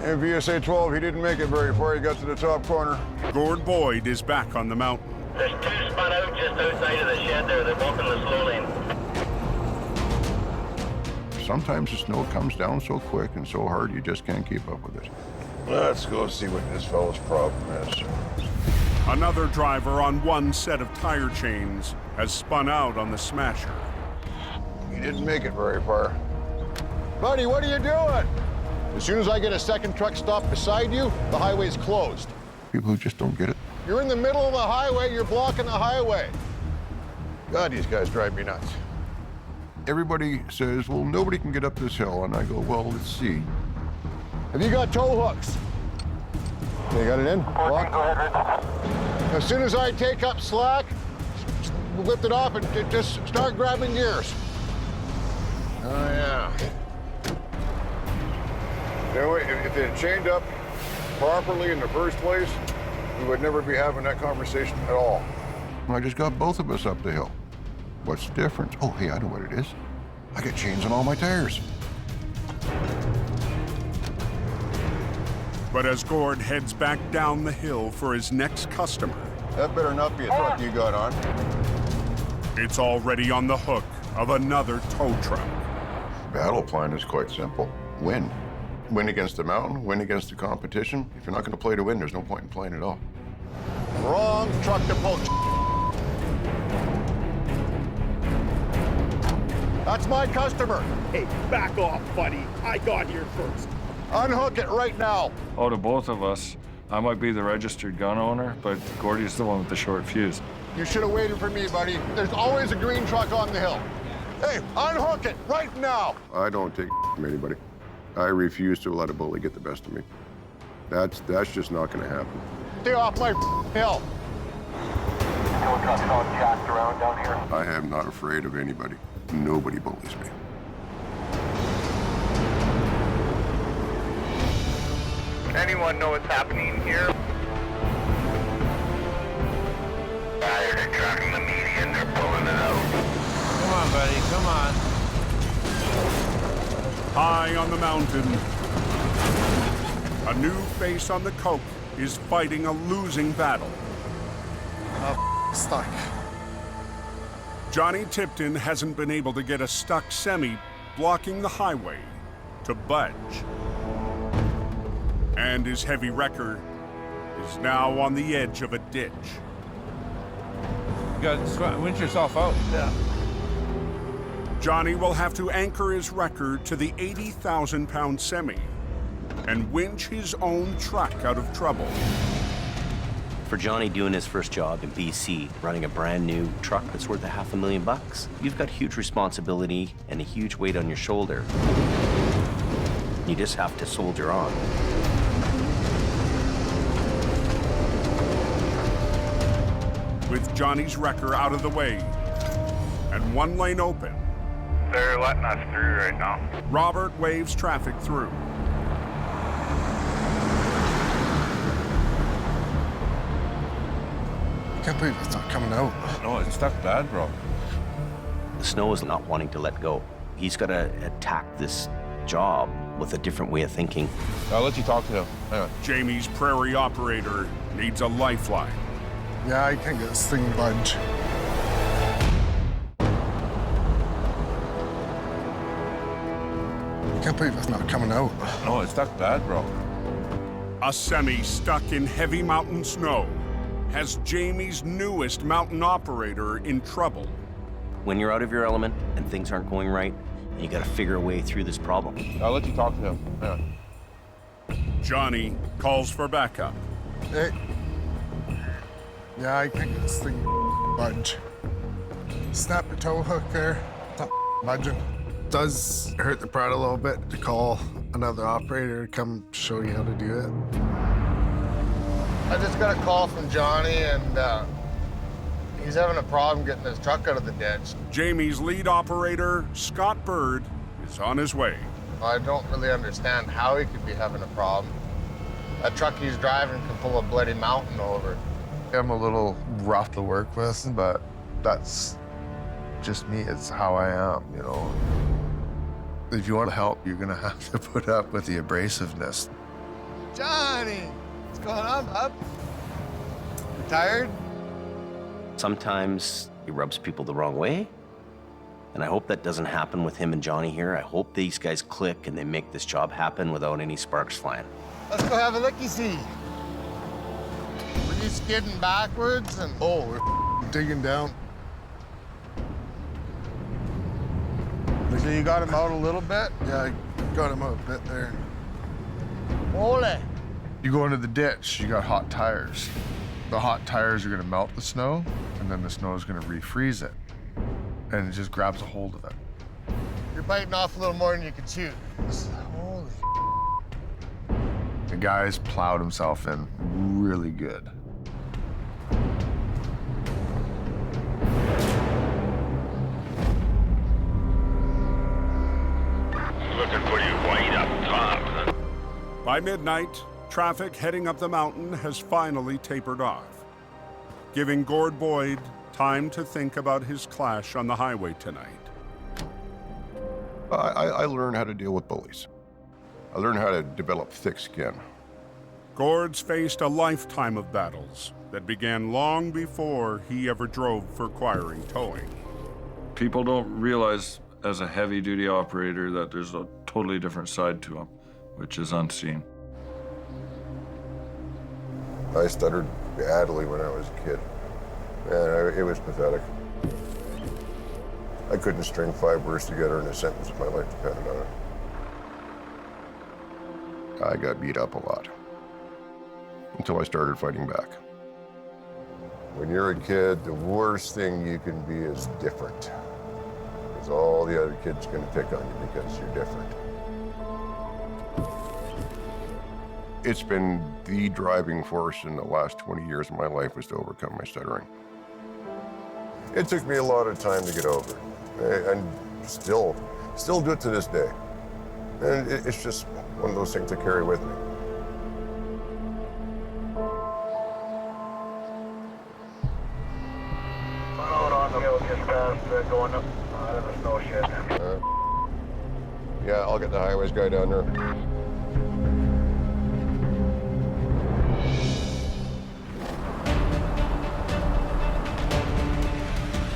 And VSA 12, he didn't make it very far. He got to the top corner. Gord Boyd is back on the mountain. There's two spun out just outside of the shed there. They're both in the slow lane. Sometimes the snow comes down so quick and so hard you just can't keep up with it. Let's go see what this fellow's problem is. Another driver on one set of tire chains has spun out on the Smasher. He didn't make it very far. Buddy, what are you doing? As soon as I get a second truck stopped beside you, the highway's closed. People who just don't get it. You're in the middle of the highway, you're blocking the highway. God, these guys drive me nuts. Everybody says, well, nobody can get up this hill. And I go, well, let's see. Have you got tow hooks? You got it in? Lock. Go ahead, Rich. As soon as I take up slack, lift it off and just start grabbing gears. Oh, yeah. You know, if it had chained up properly in the first place, we would never be having that conversation at all. I just got both of us up the hill. What's the difference? Oh, hey, I know what it is. I got chains on all my tires. But as Gord heads back down the hill for his next customer, That better not be a truck you got on. it's already on the hook of another tow truck. Battle plan is quite simple. Win. Win against the mountain, win against the competition. If you're not going to play to win, there's no point in playing at all. Wrong truck to pull. That's my customer. Hey, back off, buddy. I got here first. Unhook it right now. Out of both of us, I might be the registered gun owner, but Gordy's the one with the short fuse. You should have waited for me, buddy. There's always a green truck on the hill. Hey, unhook it right now. I don't take from anybody. I refuse to let a bully get the best of me. That's just not going to happen. Stay off my hill. Tow truck's all jacked around down here. I am not afraid of anybody. Nobody bullies me. Anyone know what's happening here? They're tracking the median. They're pulling it out. Come on, buddy, come on. High on the mountain, a new face on the coke is fighting a losing battle. Stuck. Johnny Tipton hasn't been able to get a stuck semi blocking the highway to budge. And his heavy wrecker is now on the edge of a ditch. You gotta winch yourself out. Yeah. Johnny will have to anchor his wrecker to the 80,000-pound semi and winch his own truck out of trouble. For Johnny doing his first job in BC, running a brand new truck that's worth $500,000, you've got huge responsibility and a huge weight on your shoulder. You just have to soldier on. With Johnny's wrecker out of the way and one lane open, They're letting us through right now. Robert waves traffic through. I can't believe it's not coming out. No, it's stuck bad, bro. The snow is not wanting to let go. He's got to attack this job with a different way of thinking. I'll let you talk to him. Hang on. Jamie's prairie operator needs a lifeline. Yeah, I can't get this thing to budge. I can't believe it's not coming out. No, it's stuck bad, bro. A semi stuck in heavy mountain snow has Jamie's newest mountain operator in trouble. When you're out of your element and things aren't going right, you got to figure a way through this problem. I'll let you talk to him. Hang on. Johnny calls for backup. Hey. Yeah, I can't get this thing to budge. Snap the tow hook there. It's not budging. Does hurt the pride a little bit to call another operator to come show you how to do it. I just got a call from Johnny, and he's having a problem getting his truck out of the ditch. Jamie's lead operator, Scott Bird, is on his way. I don't really understand how he could be having a problem. That truck he's driving can pull a bloody mountain over. I'm a little rough to work with, but that's just me. It's how I am, you know. If you want to help, you're gonna have to put up with the abrasiveness. Johnny, what's going on, bub? You tired? Sometimes he rubs people the wrong way, and I hope that doesn't happen with him and Johnny here. I hope these guys click and they make this job happen without any sparks flying. Let's go have a looky-see. Were you skidding backwards and... Oh, we're digging down. So you got him out a little bit? Yeah, I got him out a bit there. Ole. You go into the ditch, you got hot tires. The hot tires are gonna melt the snow, and then the snow is gonna refreeze it. And it just grabs a hold of it. You're biting off a little more than you can chew. Holy. And guy's plowed himself in really good. Looking pretty white up top. By midnight, traffic heading up the mountain has finally tapered off, giving Gord Boyd time to think about his clash on the highway tonight. I learned how to deal with bullies. I learned how to develop thick skin. Gord's faced a lifetime of battles that began long before he ever drove for Quiring Towing. People don't realize as a heavy-duty operator that there's a totally different side to them, which is unseen. I stuttered badly when I was a kid. Man, it was pathetic. I couldn't string 5 words together in a sentence if my life depended on it. I got beat up a lot until I started fighting back. When you're a kid, the worst thing you can be is different. Because all the other kids are going to pick on you because you're different. It's been the driving force in the last 20 years of my life was to overcome my stuttering. It took me a lot of time to get over, and still do it to this day. And it's just one of those things I carry with me. Out on the hill just past going up out of the snow shed. Yeah, I'll get the highways guy down there.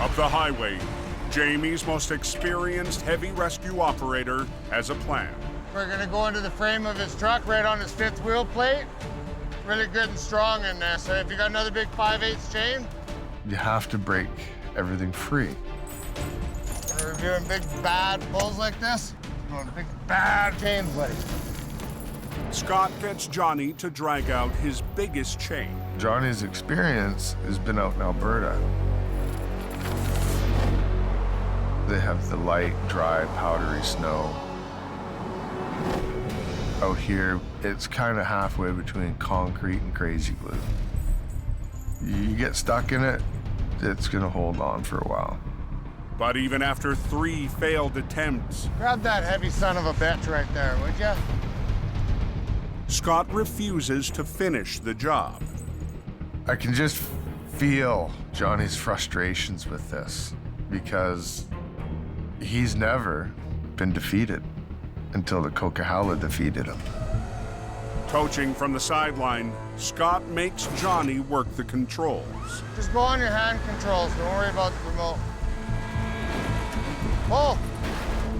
Up the highway, Jamie's most experienced heavy rescue operator has a plan. We're gonna go into the frame of his truck right on his 5th wheel plate. Really good and strong in there. So if you got another big 5/8 chain. You have to break everything free. We're doing big bad pulls like this. We're going big bad chains, buddy. Scott gets Johnny to drag out his biggest chain. Johnny's experience has been out in Alberta. They have the light, dry, powdery snow. Out here, it's kind of halfway between concrete and crazy glue. You get stuck in it, it's gonna hold on for a while. But even after 3 failed attempts, Grab that heavy son of a bitch right there, would ya? Scott refuses to finish the job. I can just feel Johnny's frustrations with this because he's never been defeated until the Coquihalla defeated him. Coaching from the sideline, Scott makes Johnny work the controls. Just go on your hand controls. Don't worry about the remote. Pull.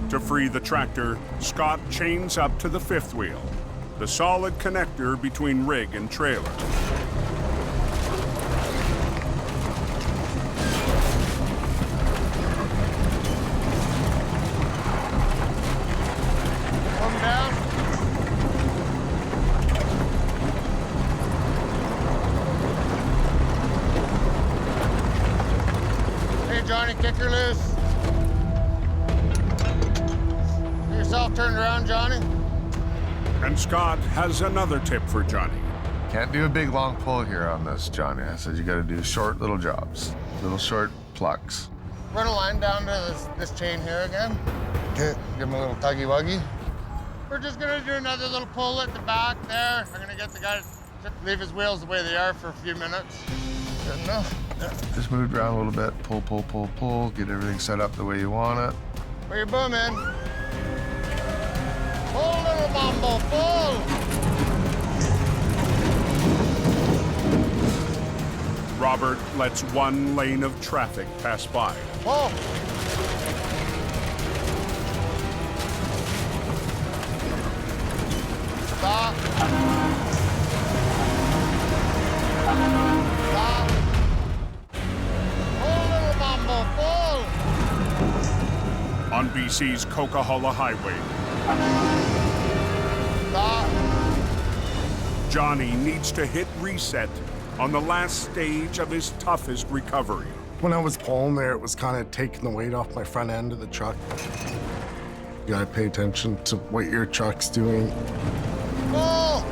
To free the tractor, Scott chains up to the 5th wheel, the solid connector between rig and trailer. Come down. Hey, Johnny, kick her loose. Get yourself turned around, Johnny. And Scott has another tip for Johnny. Can't do a big long pull here on this, Johnny. I said you gotta do short little jobs, little short plucks. Run a line down to this chain here again. Okay, give him a little tuggy-wuggy. We're just gonna do another little pull at the back there. I'm gonna get the guy to leave his wheels the way they are for a few minutes. Good enough. Yeah. Just move it around a little bit, pull, pull, pull, pull, get everything set up the way you want it. Where you booming? Pull, little bumble, pull! Robert lets 1 lane of traffic pass by. Pull! Stop! Stop! Pull, little bumble, pull! On BC's Coquihalla Highway, Stop! Johnny needs to hit reset on the last stage of his toughest recovery. When I was pulling there, it was kind of taking the weight off my front end of the truck. You gotta pay attention to what your truck's doing. Pull!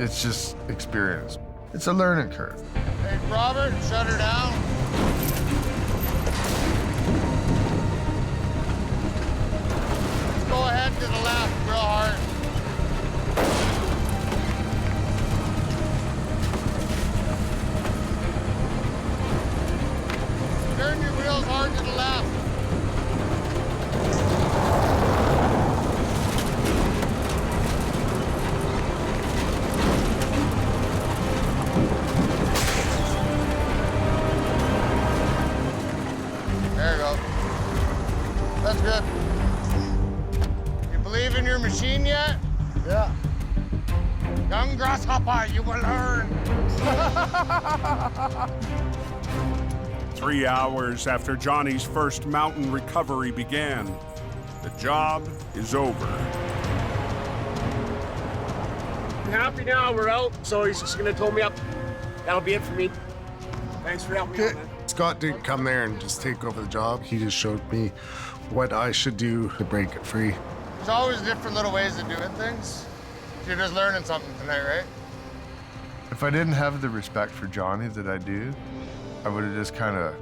It's just experience. It's a learning curve. Hey, Robert, shut her down. Let's go ahead to the left real hard. Turn your wheels hard to the left. There you go. That's good. You believe in your machine yet? Yeah. Young grasshopper, you will learn. 3 hours after Johnny's first mountain recovery began, the job is over. I'm happy now, we're out, so he's just gonna tow me up. That'll be it for me. Thanks for helping me out, man. Scott didn't come there and just take over the job. He just showed me what I should do to break it free. There's always different little ways of doing things. You're just learning something tonight, right? If I didn't have the respect for Johnny that I do, I would have just kind of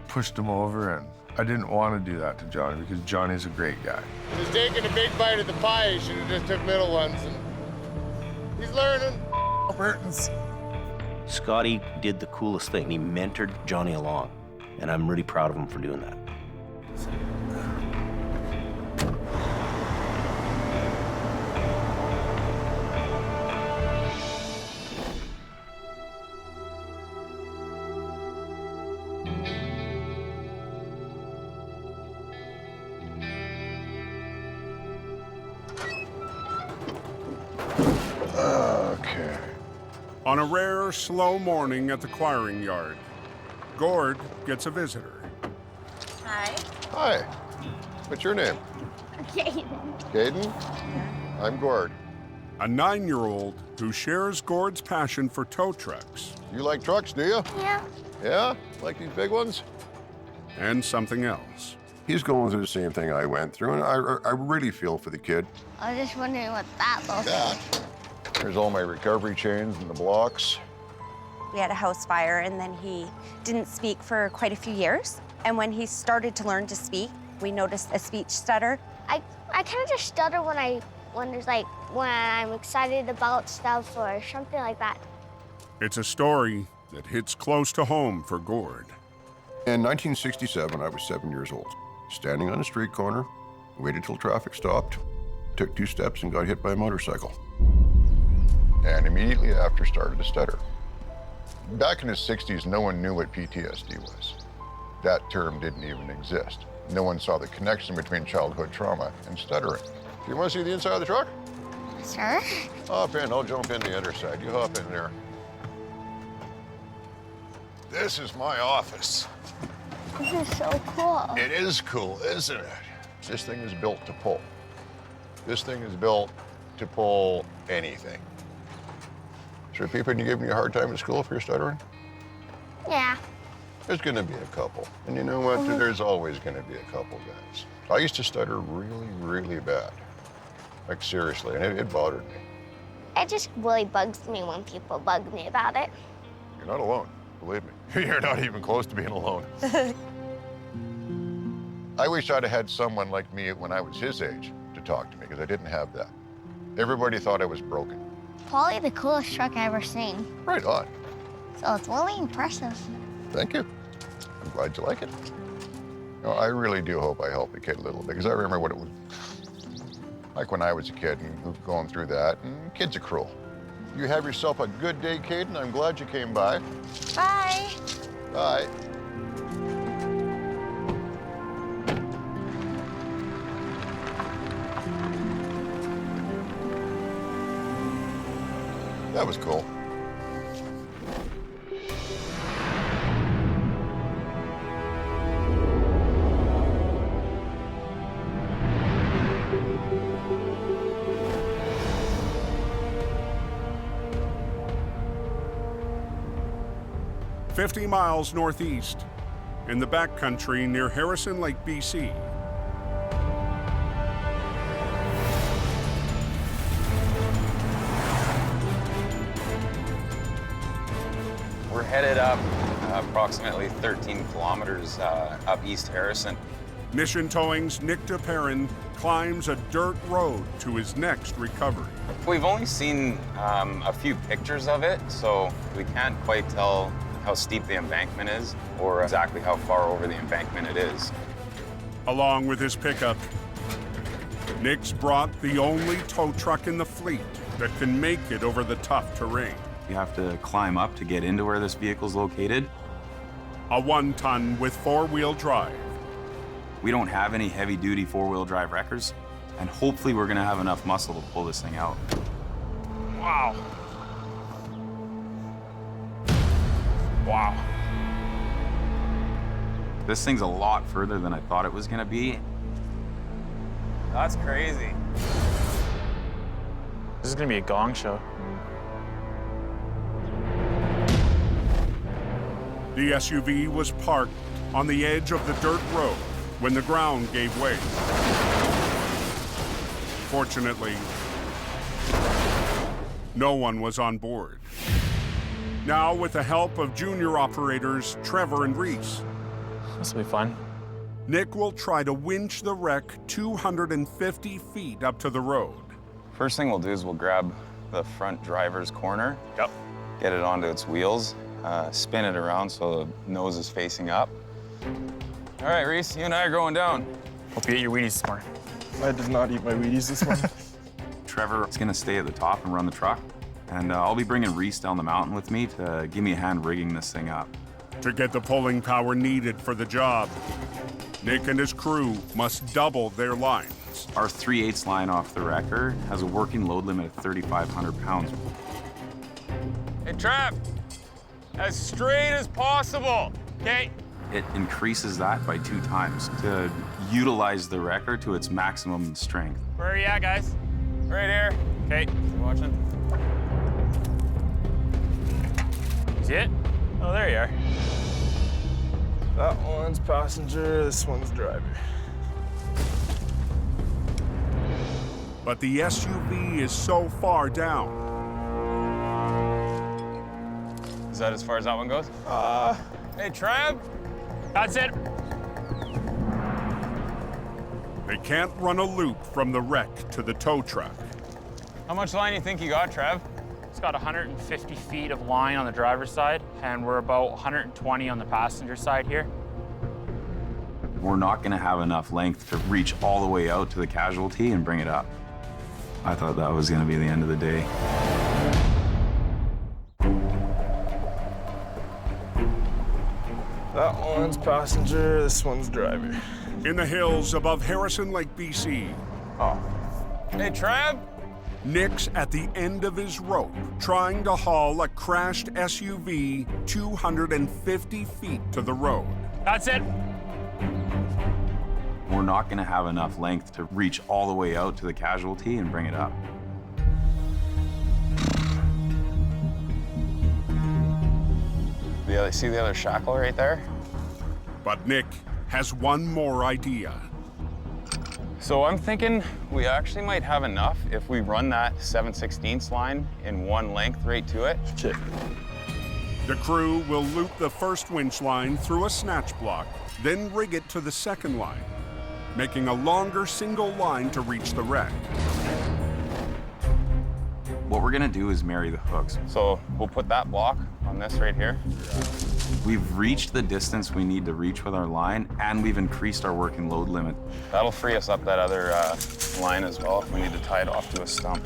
pushed him over, and I didn't want to do that to Johnny because Johnny's a great guy. He's taking a big bite of the pie. He should have just took little ones. And he's learning. Burton's. Scotty did the coolest thing. He mentored Johnny along, and I'm really proud of him for doing that. Okay. On a rare, slow morning at the Quiring yard, Gord gets a visitor. Hi. Hi. What's your name? Caden. Caden? I'm Gord. A 9-year-old who shares Gord's passion for tow trucks. You like trucks, do you? Yeah. Yeah? Like these big ones? And something else. He's going through the same thing I went through, and I really feel for the kid. I was just wondering what that looks like. There's all my recovery chains and the blocks. We had a house fire, and then he didn't speak for quite a few years. And when he started to learn to speak, we noticed a speech stutter. I kind of just stutter when I'm excited about stuff or something like that. It's a story that hits close to home for Gord. In 1967, I was 7 years old. Standing on a street corner, waited till traffic stopped, took 2 steps and got hit by a motorcycle. And immediately after started to stutter. Back in the 60s, no one knew what PTSD was. That term didn't even exist. No one saw the connection between childhood trauma and stuttering. Do you want to see the inside of the truck? Sure. Hop in, I'll jump in the other side. You hop in there. This is my office. This is so cool. It is cool, isn't it? This thing is built to pull. This thing is built to pull anything. Is there people you give me a hard time at school for your stuttering? Yeah. There's gonna be a couple. And you know what? There's always gonna be a couple guys. I used to stutter really, really bad. Like seriously, and it bothered me. It just really bugs me when people bug me about it. You're not alone, believe me. You're not even close to being alone. I wish I'd have had someone like me when I was his age to talk to me, because I didn't have that. Everybody thought I was broken. Probably the coolest truck I've ever seen. Right on. So it's really impressive. Thank you. I'm glad you like it. You know, I really do hope I helped the kid a little bit, because I remember what it was like when I was a kid and going through that, and kids are cruel. You have yourself a good day, Caden. I'm glad you came by. Bye. Bye. That was cool. "50 miles northeast, in the backcountry near Harrison Lake, BC. headed up approximately 13 kilometers up East Harrison. Mission Towing's Nick DePerrin climbs a dirt road to his next recovery. We've only seen a few pictures of it, so we can't quite tell how steep the embankment is or exactly how far over the embankment it is. Along with his pickup, Nick's brought the only tow truck in the fleet that can make it over the tough terrain. You have to climb up to get into where this vehicle's located. A 1-ton with 4-wheel drive. We don't have any heavy-duty 4-wheel drive wreckers, and hopefully we're gonna have enough muscle to pull this thing out. Wow. Wow. This thing's a lot further than I thought it was gonna be. That's crazy. This is gonna be a gong show. The SUV was parked on the edge of the dirt road when the ground gave way. Fortunately, no one was on board. Now, with the help of junior operators Trevor and Reese, This will be fun. Nick will try to winch the wreck 250 feet up to the road. First thing we'll do is we'll grab the front driver's corner. Yep. Get it onto its wheels, spin it around so the nose is facing up. All right, Reese, you and I are going down. Hope you ate your Wheaties this morning. I did not eat my Wheaties this morning. Trevor is gonna stay at the top and run the truck, and I'll be bringing Reese down the mountain with me to give me a hand rigging this thing up. To get the pulling power needed for the job, Nick and his crew must double their lines. Our 3/8 line off the wrecker has a working load limit of 3,500 pounds. Hey, Trav, as straight as possible, okay? It increases that by 2 times to utilize the wrecker to its maximum strength. Where are you at, guys? Right here. Okay, you watching? See it? Oh, there you are. That one's passenger, this one's driver. But the SUV is so far down. Is that as far as that one goes? Hey, Trav. That's it. They can't run a loop from the wreck to the tow truck. How much line do you think you got, Trav? It's got 150 feet of line on the driver's side, and we're about 120 on the passenger side here. We're not gonna have enough length to reach all the way out to the casualty and bring it up. I thought that was gonna be the end of the day. That one's passenger, this one's driver. In the hills above Harrison Lake, BC. Oh. Hey, Trav. Nick's at the end of his rope, trying to haul a crashed SUV 250 feet to the road. That's it. We're not gonna have enough length to reach all the way out to the casualty and bring it up. See the other shackle right there? But Nick has one more idea. So I'm thinking we actually might have enough if we run that 7/16 line in one length right to it. Check. The crew will loop the first winch line through a snatch block, then rig it to the second line, making a longer single line to reach the wreck. What we're gonna do is marry the hooks. So we'll put that block on this right here. We've reached the distance we need to reach with our line, and we've increased our working load limit. That'll free us up that other line as well if we need to tie it off to a stump.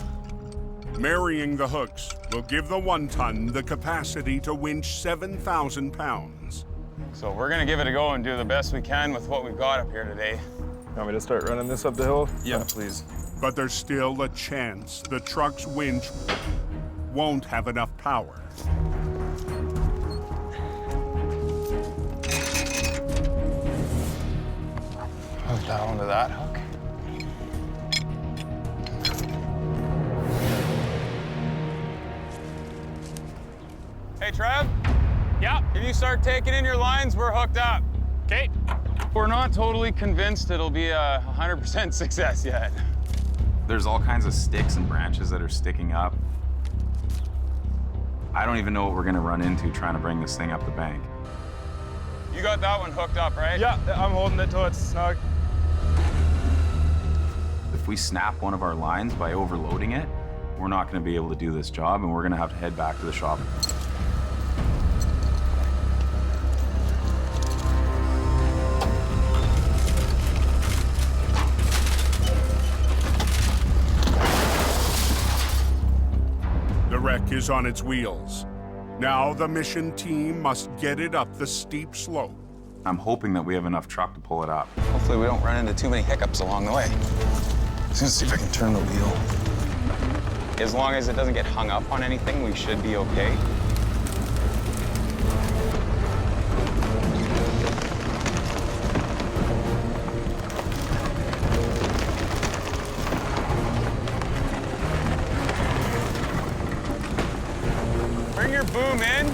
Marrying the hooks will give the 1-ton the capacity to winch 7,000 pounds. So we're gonna give it a go and do the best we can with what we've got up here today. You want me to start running this up the hill? Yeah, please. But there's still a chance the truck's winch won't have enough power. Hook that onto that hook. Hey, Trav. Yeah. If you start taking in your lines, we're hooked up. Okay. We're not totally convinced it'll be a 100% success yet. There's all kinds of sticks and branches that are sticking up. I don't even know what we're gonna run into trying to bring this thing up the bank. You got that one hooked up, right? Yeah, I'm holding it till it's snug. If we snap one of our lines by overloading it, we're not gonna be able to do this job, and we're gonna have to head back to the shop. The wreck is on its wheels. Now the mission team must get it up the steep slope. I'm hoping that we have enough truck to pull it up. Hopefully we don't run into too many hiccups along the way. Just gonna see if I can turn the wheel. As long as it doesn't get hung up on anything, we should be okay. Bring your boom in.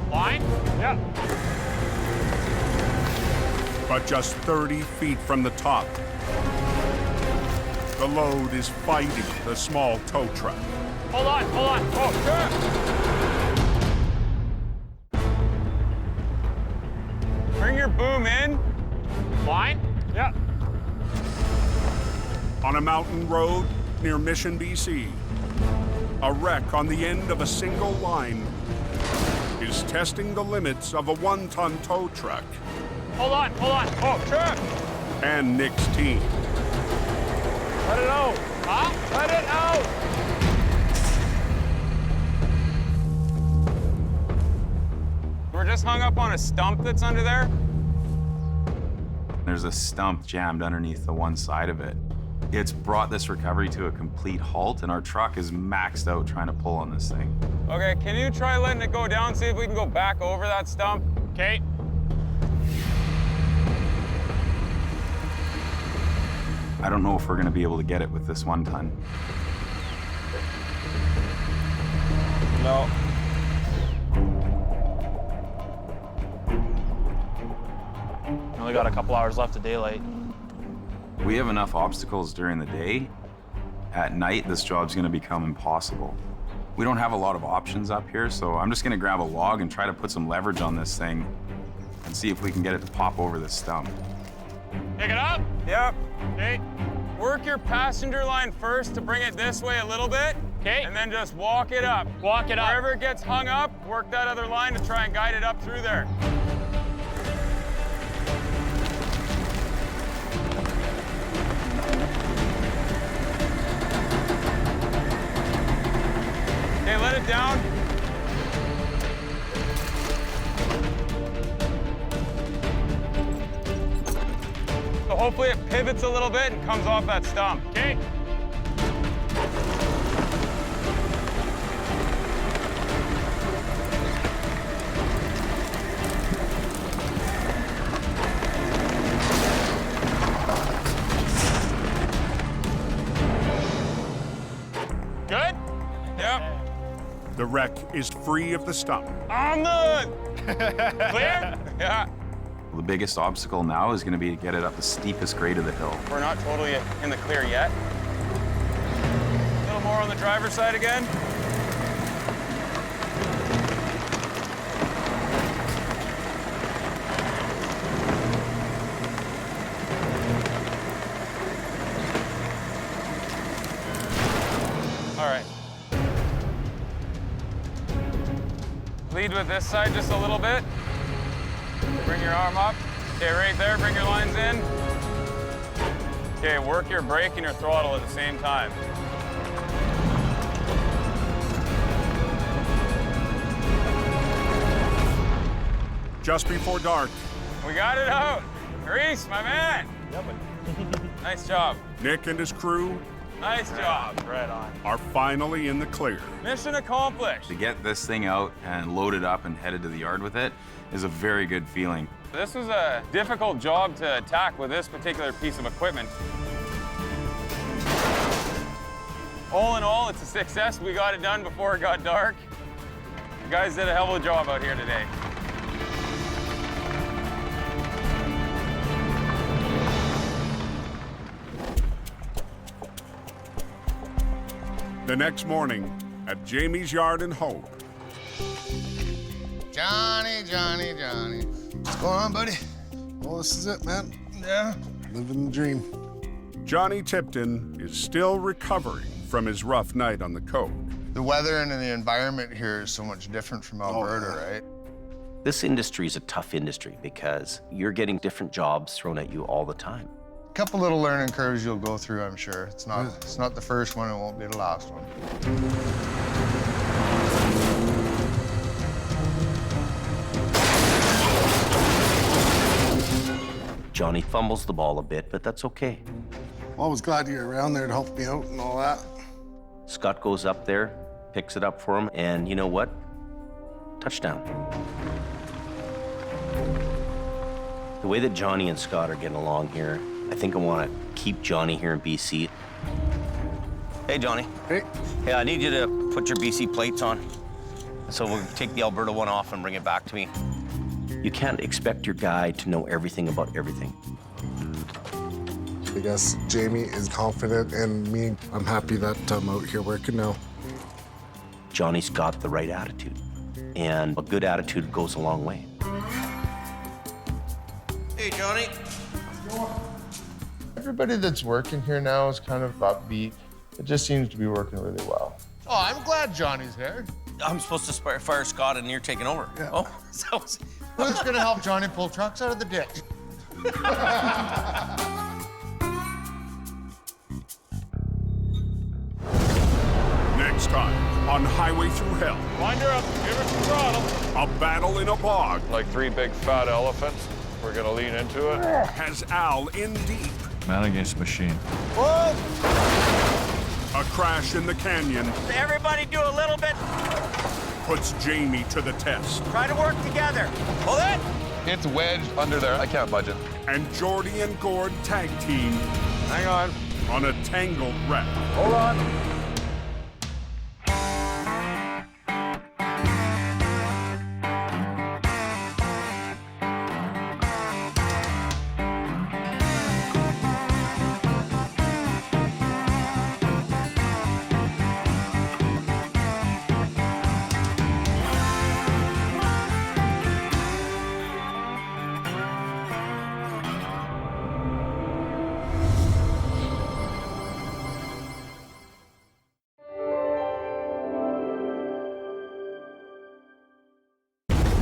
Line? Yeah. But just 30 feet from the top, the load is fighting the small tow truck. Hold on, hold on. Oh, sure. Bring your boom in. Line? Yeah. On a mountain road near Mission, BC, a wreck on the end of a single line is testing the limits of a 1-ton tow truck. Hold on. Oh, sure. And Nick's team. Let it out. Huh? Let it out. We're just hung up on a stump that's under there. There's a stump jammed underneath the one side of it. It's brought this recovery to a complete halt, and our truck is maxed out trying to pull on this thing. Okay, can you try letting it go down, see if we can go back over that stump? Okay. I don't know if we're gonna be able to get it with this 1 ton. No. Only got a couple hours left of daylight. We have enough obstacles during the day. At night, this job's gonna become impossible. We don't have a lot of options up here, so I'm just gonna grab a log and try to put some leverage on this thing and see if we can get it to pop over this stump. Pick it up. Yep. Okay. Work your passenger line first to bring it this way a little bit. Okay. And then just walk it up. Walk it up. Wherever it gets hung up, work that other line to try and guide it up through there. Okay, let it down. So hopefully it pivots a little bit and comes off that stump. Okay. Good? Yep. The wreck is free of the stump. On the clear? Yeah. The biggest obstacle now is gonna be to get it up the steepest grade of the hill. We're not totally in the clear yet. A little more on the driver's side again. All right. Lead with this side just a little bit. Bring your arm up. Okay, right there, bring your lines in. Okay, work your brake and your throttle at the same time. Just before dark, We got it out. Reese, my man. Nice job. Nick and his crew Nice job. Right on. are finally in the clear. Mission accomplished. To get this thing out and load it up and headed to the yard with it is a very good feeling. This was a difficult job to attack with this particular piece of equipment. All in all, it's a success. We got it done before it got dark. You guys did a hell of a job out here today. The next morning at Jamie's yard in Hope. Johnny, Johnny, Johnny. What's going on, buddy? Well, this is it, man. Yeah, living the dream. Johnny Tipton is still recovering from his rough night on the Coke. The weather and the environment here is so much different from Alberta, right? This industry is a tough industry because you're getting different jobs thrown at you all the time. A couple little learning curves you'll go through, I'm sure. It's not the first one, it won't be the last one. Johnny fumbles the ball a bit, but that's okay. Well, I was glad you were around there to help me out and all that. Scott goes up there, picks it up for him, and you know what? Touchdown. The way that Johnny and Scott are getting along here, I think I want to keep Johnny here in BC. Hey, Johnny. Hey. Hey, I need you to put your BC plates on. So we'll take the Alberta one off and bring it back to me. You can't expect your guy to know everything about everything. I guess Jamie is confident in me. I'm happy that I'm out here working now. Johnny's got the right attitude, and a good attitude goes a long way. Hey, Johnny. Everybody that's working here now is kind of upbeat. It just seems to be working really well. Oh, I'm glad Johnny's here. I'm supposed to fire Scott, and you're taking over. Yeah. Oh, sounds... Who's gonna help Johnny pull trucks out of the ditch? Next time on Highway Through Hell. Wind her up, give her some throttle. A battle in a bog. Like 3 big fat elephants. We're gonna lean into it. Has Al in deep. Man against machine. What? A crash in the canyon. Everybody do a little bit. Puts Jamie to the test. Try to work together. Hold it. It's wedged under there. I can't budge it. And Jordy and Gord tag team. Hang on. On a Tangled wreck. Hold on.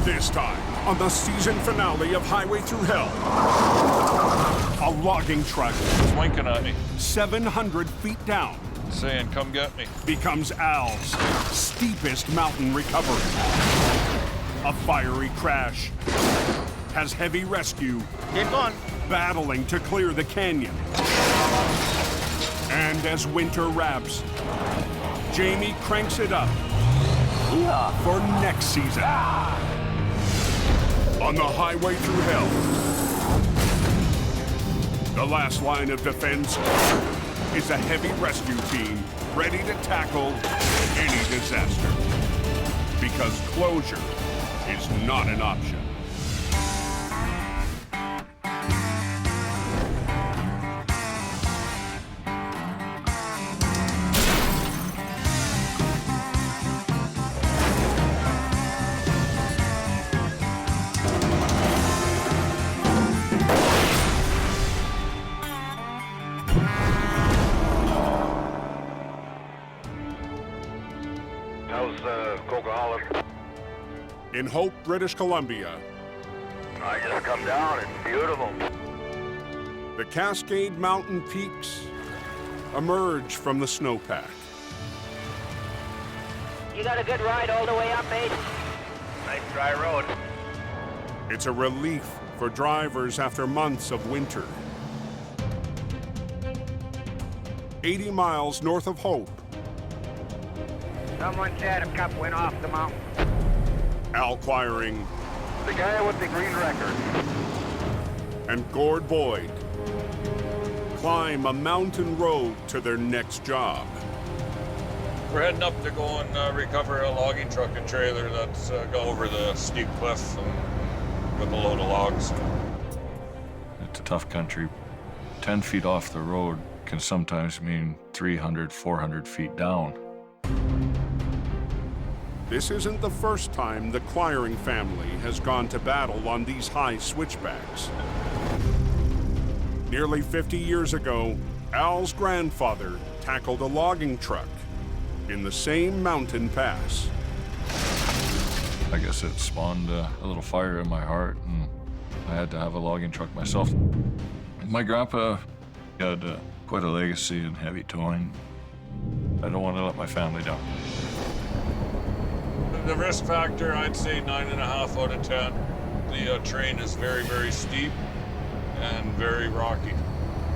This time, on the season finale of Highway Through Hell, a logging truck It's winking at me, 700 feet down saying, come get me. becomes Al's steepest mountain recovery. A fiery crash has heavy rescue Keep going. battling to clear the canyon. And as winter wraps, Jamie cranks it up for next season. On the Highway Through Hell, the last line of defense is a heavy rescue team ready to tackle any disaster. Because closure is not an option. How's Coquihalla? In Hope, British Columbia, I just come down. It's beautiful. the Cascade Mountain peaks emerge from the snowpack. You got a good ride all the way up, eh? Nice dry road. It's a relief for drivers after months of winter. 80 miles north of Hope, Someone said a cup went off the mountain. Al Quiring The guy with the green record. and Gord Boyd climb a mountain road to their next job. We're heading up to go and recover a logging truck and trailer that's go over the steep cliff and with a load of logs. It's a tough country. 10 feet off the road can sometimes mean 300, 400 feet down. This isn't the first time the Quiring family has gone to battle on these high switchbacks. Nearly 50 years ago, Al's grandfather tackled a logging truck in the same mountain pass. I guess it spawned a little fire in my heart, and I had to have a logging truck myself. My grandpa had quite a legacy in heavy towing. I don't want to let my family down. The risk factor, I'd say 9.5 out of 10. The terrain is very, very steep and very rocky.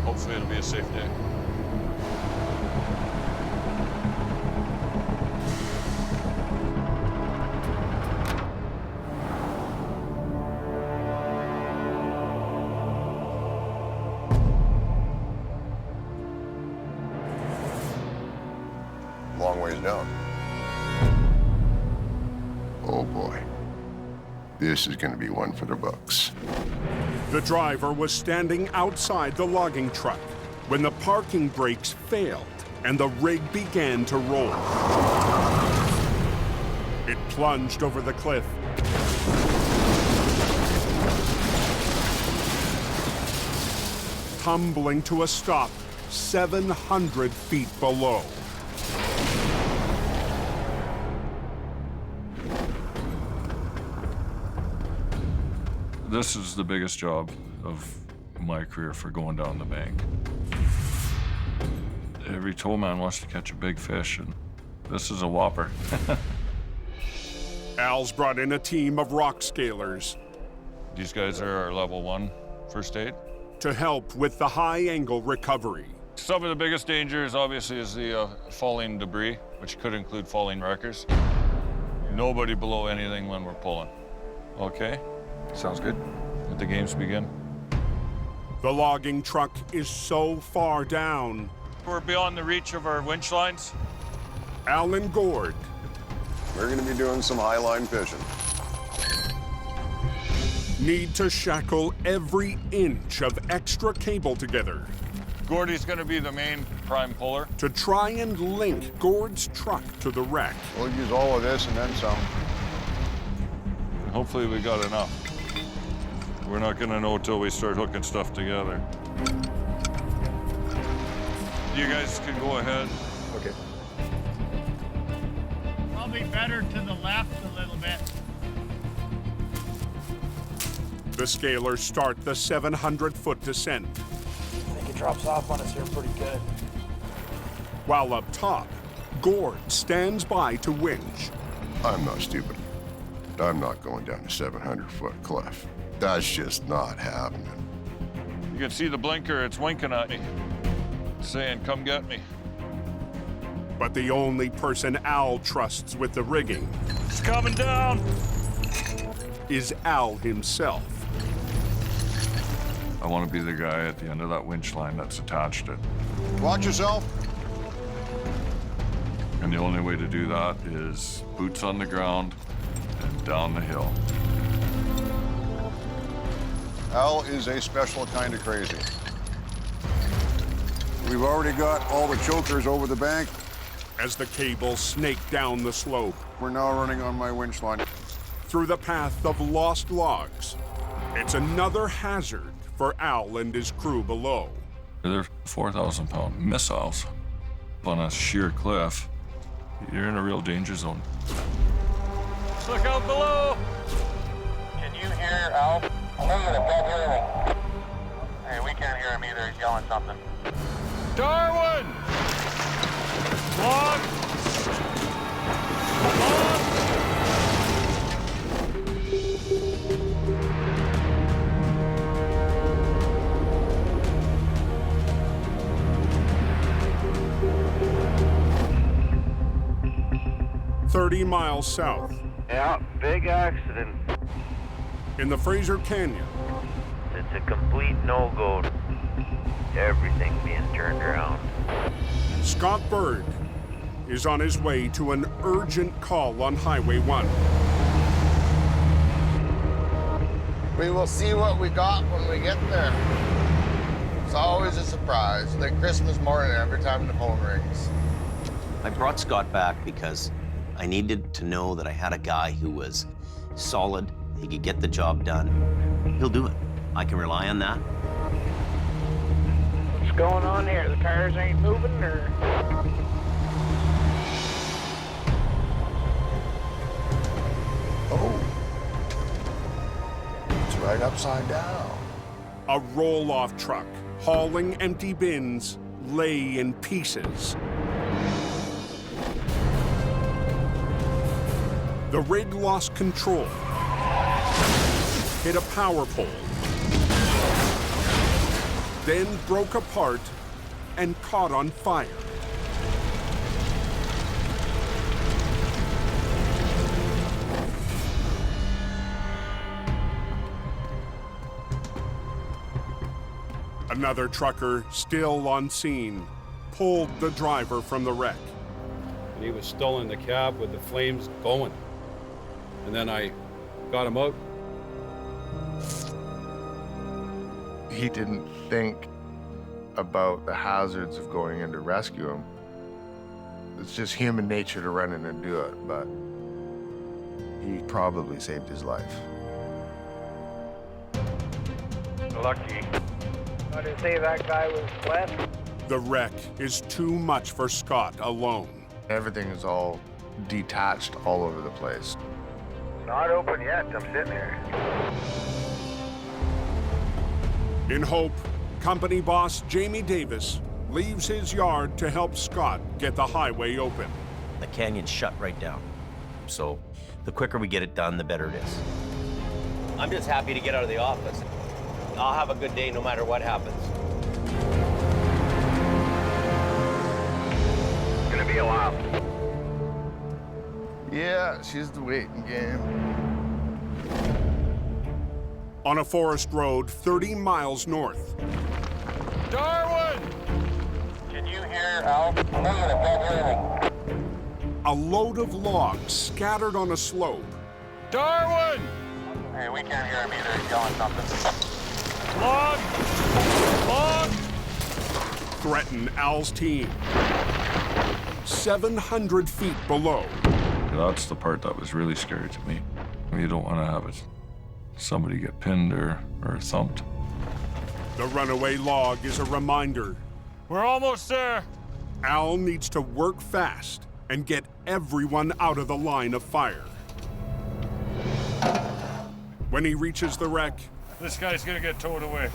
Hopefully it'll be a safe day. Long ways down. Oh boy. This is gonna be one for the books. The driver was standing outside the logging truck when the parking brakes failed and the rig began to roll. It plunged over the cliff. Tumbling to a stop 700 feet below. This is the biggest job of my career for going down the bank. Every towman wants to catch a big fish, and this is a whopper. Al's brought in a team of rock scalers. These guys are our level 1 first aid. To help with the high-angle recovery. Some of the biggest dangers, obviously, is the falling debris, which could include falling wreckers. Nobody below anything when we're pulling. Okay? Sounds good. Let the games begin. The logging truck is so far down. We're beyond the reach of our winch lines. Al and Gord. We're gonna be doing some high line fishing. Need to shackle every inch of extra cable together. Gordy's gonna be the main prime puller. To try and link Gord's truck to the wreck. We'll use all of this and then some. Hopefully we got enough. We're not gonna know till we start hooking stuff together. You guys can go ahead. Okay. Probably better to the left a little bit. The scalers start the 700-foot descent. I think it drops off on us here pretty good. While up top, Gord stands by to winch. I'm not stupid. I'm not going down a 700-foot cliff. That's just not happening. You can see the blinker, it's winking at me, saying, come get me. But the only person Al trusts with the rigging It's coming down. is Al himself. I want to be the guy at the end of that winch line that's attached it. Watch yourself. And the only way to do that is boots on the ground and down the hill. Al is a special kind of crazy. We've already got all the chokers over the bank. As the cables snake down the slope. We're now running on my winch line. Through the path of lost logs. It's another hazard for Al and his crew below. They're 4,000-pound missiles on a sheer cliff. You're in a real danger zone. Look out below. Can you hear Al? I can't hear anything. Hey, we can't hear him either. He's yelling something. Darwin! Log! Log! "30 miles south. Yeah, big accident. In the Fraser Canyon. It's a complete no-go. Everything being turned around. Scott Bird is on his way to an urgent call on Highway 1. We will see what we got when we get there. It's always a surprise, like Christmas morning every time the phone rings. I brought Scott back because I needed to know that I had a guy who was solid, he could get the job done. He'll do it. I can rely on that. What's going on here? The tires ain't moving, or? Oh. It's right upside down. A roll-off truck hauling empty bins lay in pieces. The rig lost control, hit a power pole, then broke apart and caught on fire. Another trucker, still on scene, pulled the driver from the wreck. And he was still in the cab with the flames going. And then I got him out. He didn't think about the hazards of going in to rescue him. It's just human nature to run in and do it, but he probably saved his life. Lucky. How did you say that guy was left? The wreck is too much for Scott alone. Everything is all detached all over the place. Not open yet. I'm sitting here. In hope, company boss Jamie Davis leaves his yard to help Scott get the highway open. The canyon's shut right down. So the quicker we get it done, the better it is. I'm just happy to get out of the office. I'll have a good day no matter what happens. It's gonna be a while. Yeah, she's the waiting game. On a forest road 30 miles north. Darwin! Can you hear Al? I'm gonna A load of logs scattered on a slope. Darwin! Hey, we can't hear him either. He's yelling something. Log! Log! Threaten Al's team. 700 feet below. That's the part that was really scary to me. You don't want to have it, somebody get pinned or thumped. The runaway log is a reminder. We're almost there. Al needs to work fast and get everyone out of the line of fire. When he reaches the wreck, This guy's gonna get towed away.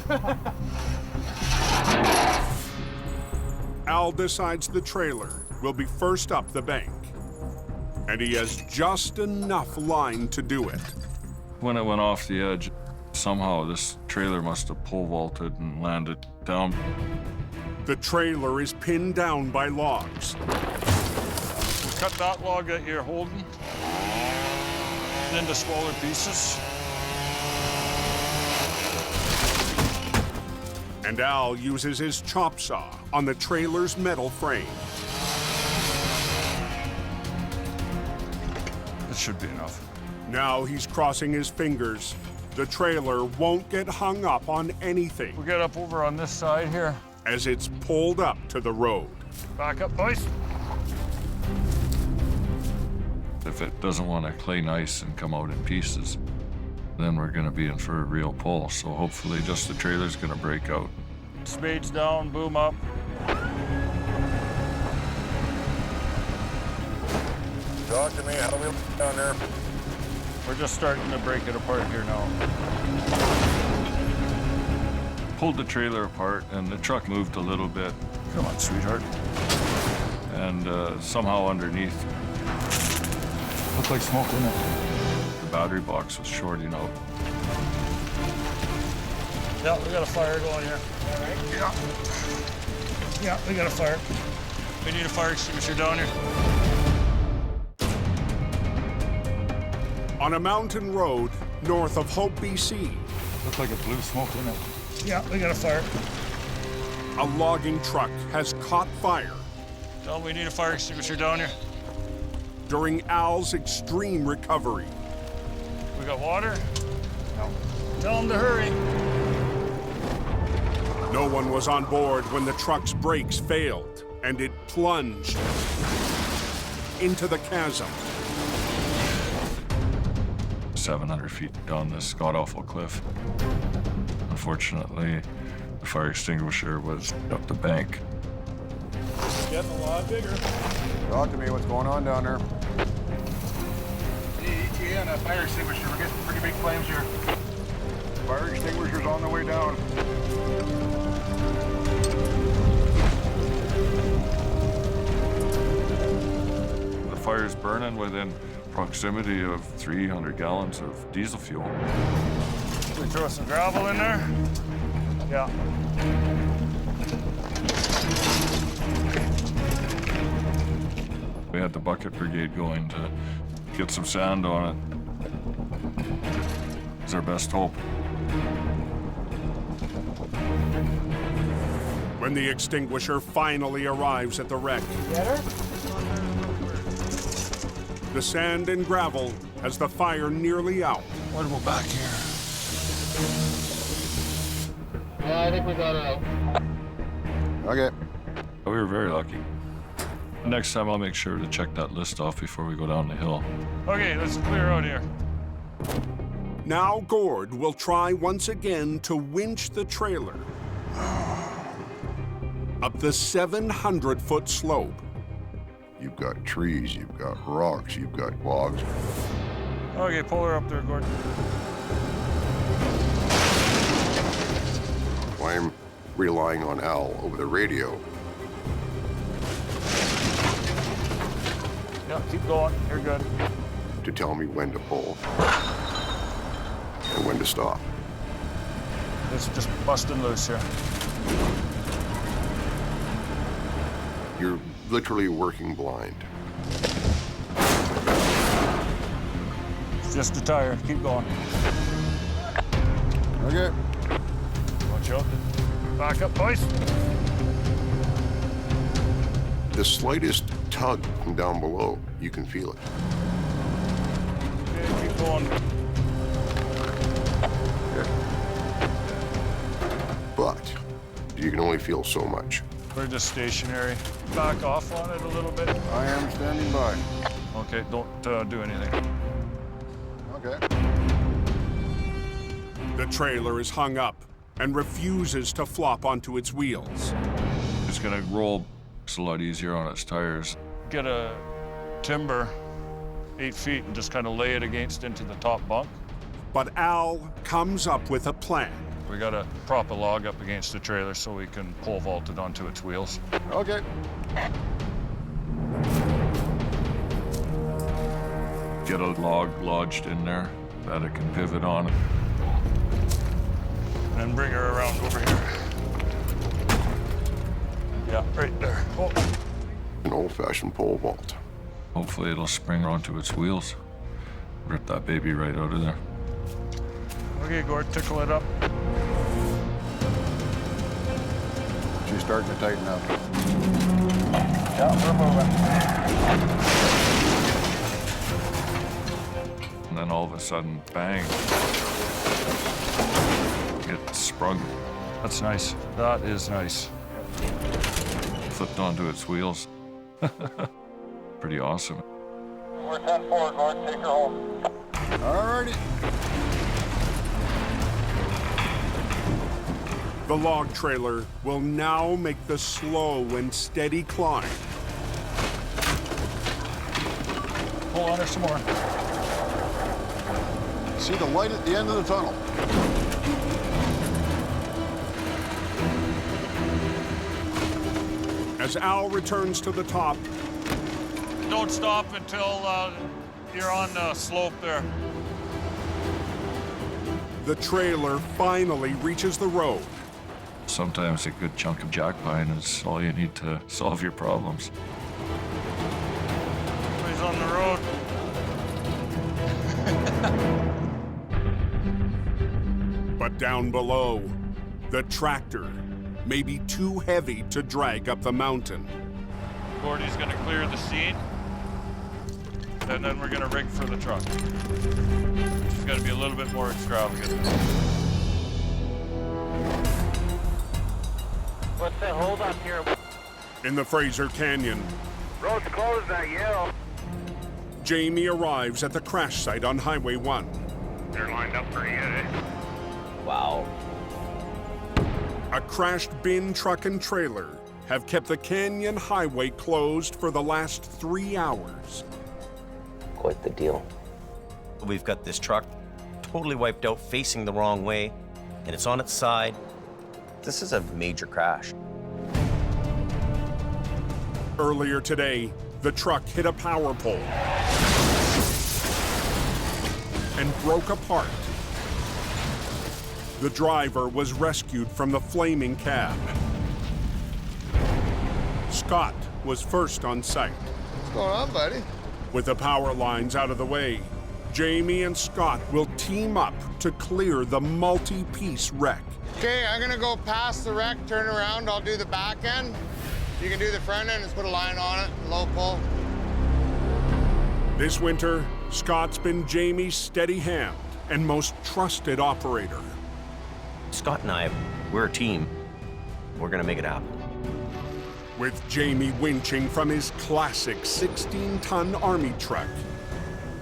Al decides the trailer will be first up the bank. And he has just enough line to do it. When it went off the edge, somehow this trailer must have pole vaulted and landed down. The trailer is pinned down by logs. We'll cut that log that you're holding into smaller pieces. And Al uses his chop saw on the trailer's metal frame. That should be enough. Now he's crossing his fingers. The trailer won't get hung up on anything. We'll get up over on this side here. As it's pulled up to the road. Back up, boys. If it doesn't want to clay nice and come out in pieces, then we're going to be in for a real pull. So hopefully just the trailer's going to break out. Spades down, boom up. Talk to me. How do we down there? We're just starting to break it apart here now. Pulled the trailer apart and the truck moved a little bit. Come on, sweetheart. And somehow underneath, Looked like smoke, didn't it? the battery box was shorting out. Yeah, we got a fire going here. All right. Yeah. Yeah, we got a fire. We need a fire extinguisher down here. On a mountain road north of Hope, BC. Looked like it blew smoke, didn't it? Yeah, we got a fire. A logging truck has caught fire. Tell them we need a fire extinguisher down here. During Al's extreme recovery. We got water? No. Tell them to hurry. No one was on board when the truck's brakes failed and it plunged into the chasm. 700 feet down this god-awful cliff. Unfortunately, the fire extinguisher was up the bank. It's getting a lot bigger. Talk to me, what's going on down there? ETA on a fire extinguisher. We're getting pretty big flames here. Fire extinguisher's on the way down. The fire's burning within proximity of 300 gallons of diesel fuel. We throw some gravel in there? Yeah. We had the bucket brigade going to get some sand on it. It's our best hope. When the extinguisher finally arrives at the wreck, the sand and gravel has the fire nearly out. What about back here? Yeah, I think we got it out. Okay. We were very lucky. Next time I'll make sure to check that list off before we go down the hill. Okay, let's clear out here. Now Gord will try once again to winch the trailer up the 700-foot slope. You've got trees, you've got rocks, you've got logs. Okay, pull her up there, Gordon. I'm relying on Al over the radio. Yeah, keep going. You're good. To tell me when to pull and when to stop. It's just busting loose here. You're literally working blind. It's just a tire. Keep going. Okay. Watch out. Back up, boys. The slightest tug from down below, you can feel it. Okay, keep going. But you can only feel so much. We're just stationary. Back off on it a little bit. I am standing by. Okay, don't do anything. Okay. The trailer is hung up and refuses to flop onto its wheels. It's gonna roll. It's a lot easier on its tires. Get a timber 8 feet and just kind of lay it against into the top bunk. But Al comes up with a plan. We gotta prop a log up against the trailer so we can pole vault it onto its wheels. Okay. Get a log lodged in there that it can pivot on. And bring her around over here. Yeah, right there. Oh. An old-fashioned pole vault. Hopefully it'll spring onto its wheels. Rip that baby right out of there. Okay, Gord, tickle it up. She's starting to tighten up. Yeah, we're moving. And then all of a sudden, bang. It sprung. That's nice. That is nice. Flipped onto its wheels. Pretty awesome. We're 10-4, Gord. Take her home. All righty. The log trailer will now make the slow and steady climb. Pull on her some more. See the light at the end of the tunnel. As Al returns to the top, Don't stop until you're on the slope there. the trailer finally reaches the road. Sometimes a good chunk of jack pine is all you need to solve your problems. He's on the road. But down below, the tractor may be too heavy to drag up the mountain. Gordy's gonna clear the scene, and then we're gonna rig for the truck. It's gotta be a little bit more extravagant. What's the hold up here? In the Fraser Canyon, Road's closed, that yell. Jamie arrives at the crash site on Highway 1. They're lined up pretty good, eh? Wow. A crashed bin truck and trailer have kept the Canyon Highway closed for the last 3 hours. Quite the deal. We've got this truck totally wiped out, facing the wrong way, and it's on its side. This is a major crash. Earlier today, the truck hit a power pole and broke apart. The driver was rescued from the flaming cab. Scott was first on site. What's going on, buddy? With the power lines out of the way, Jamie and Scott will team up to clear the multi-piece wreck. Okay, I'm gonna go past the wreck, turn around, I'll do the back end. You can do the front end, just put a line on it, low pull. This winter, Scott's been Jamie's steady hand and most trusted operator. Scott and I, we're a team. We're gonna make it happen. With Jamie winching from his classic 16-ton Army truck,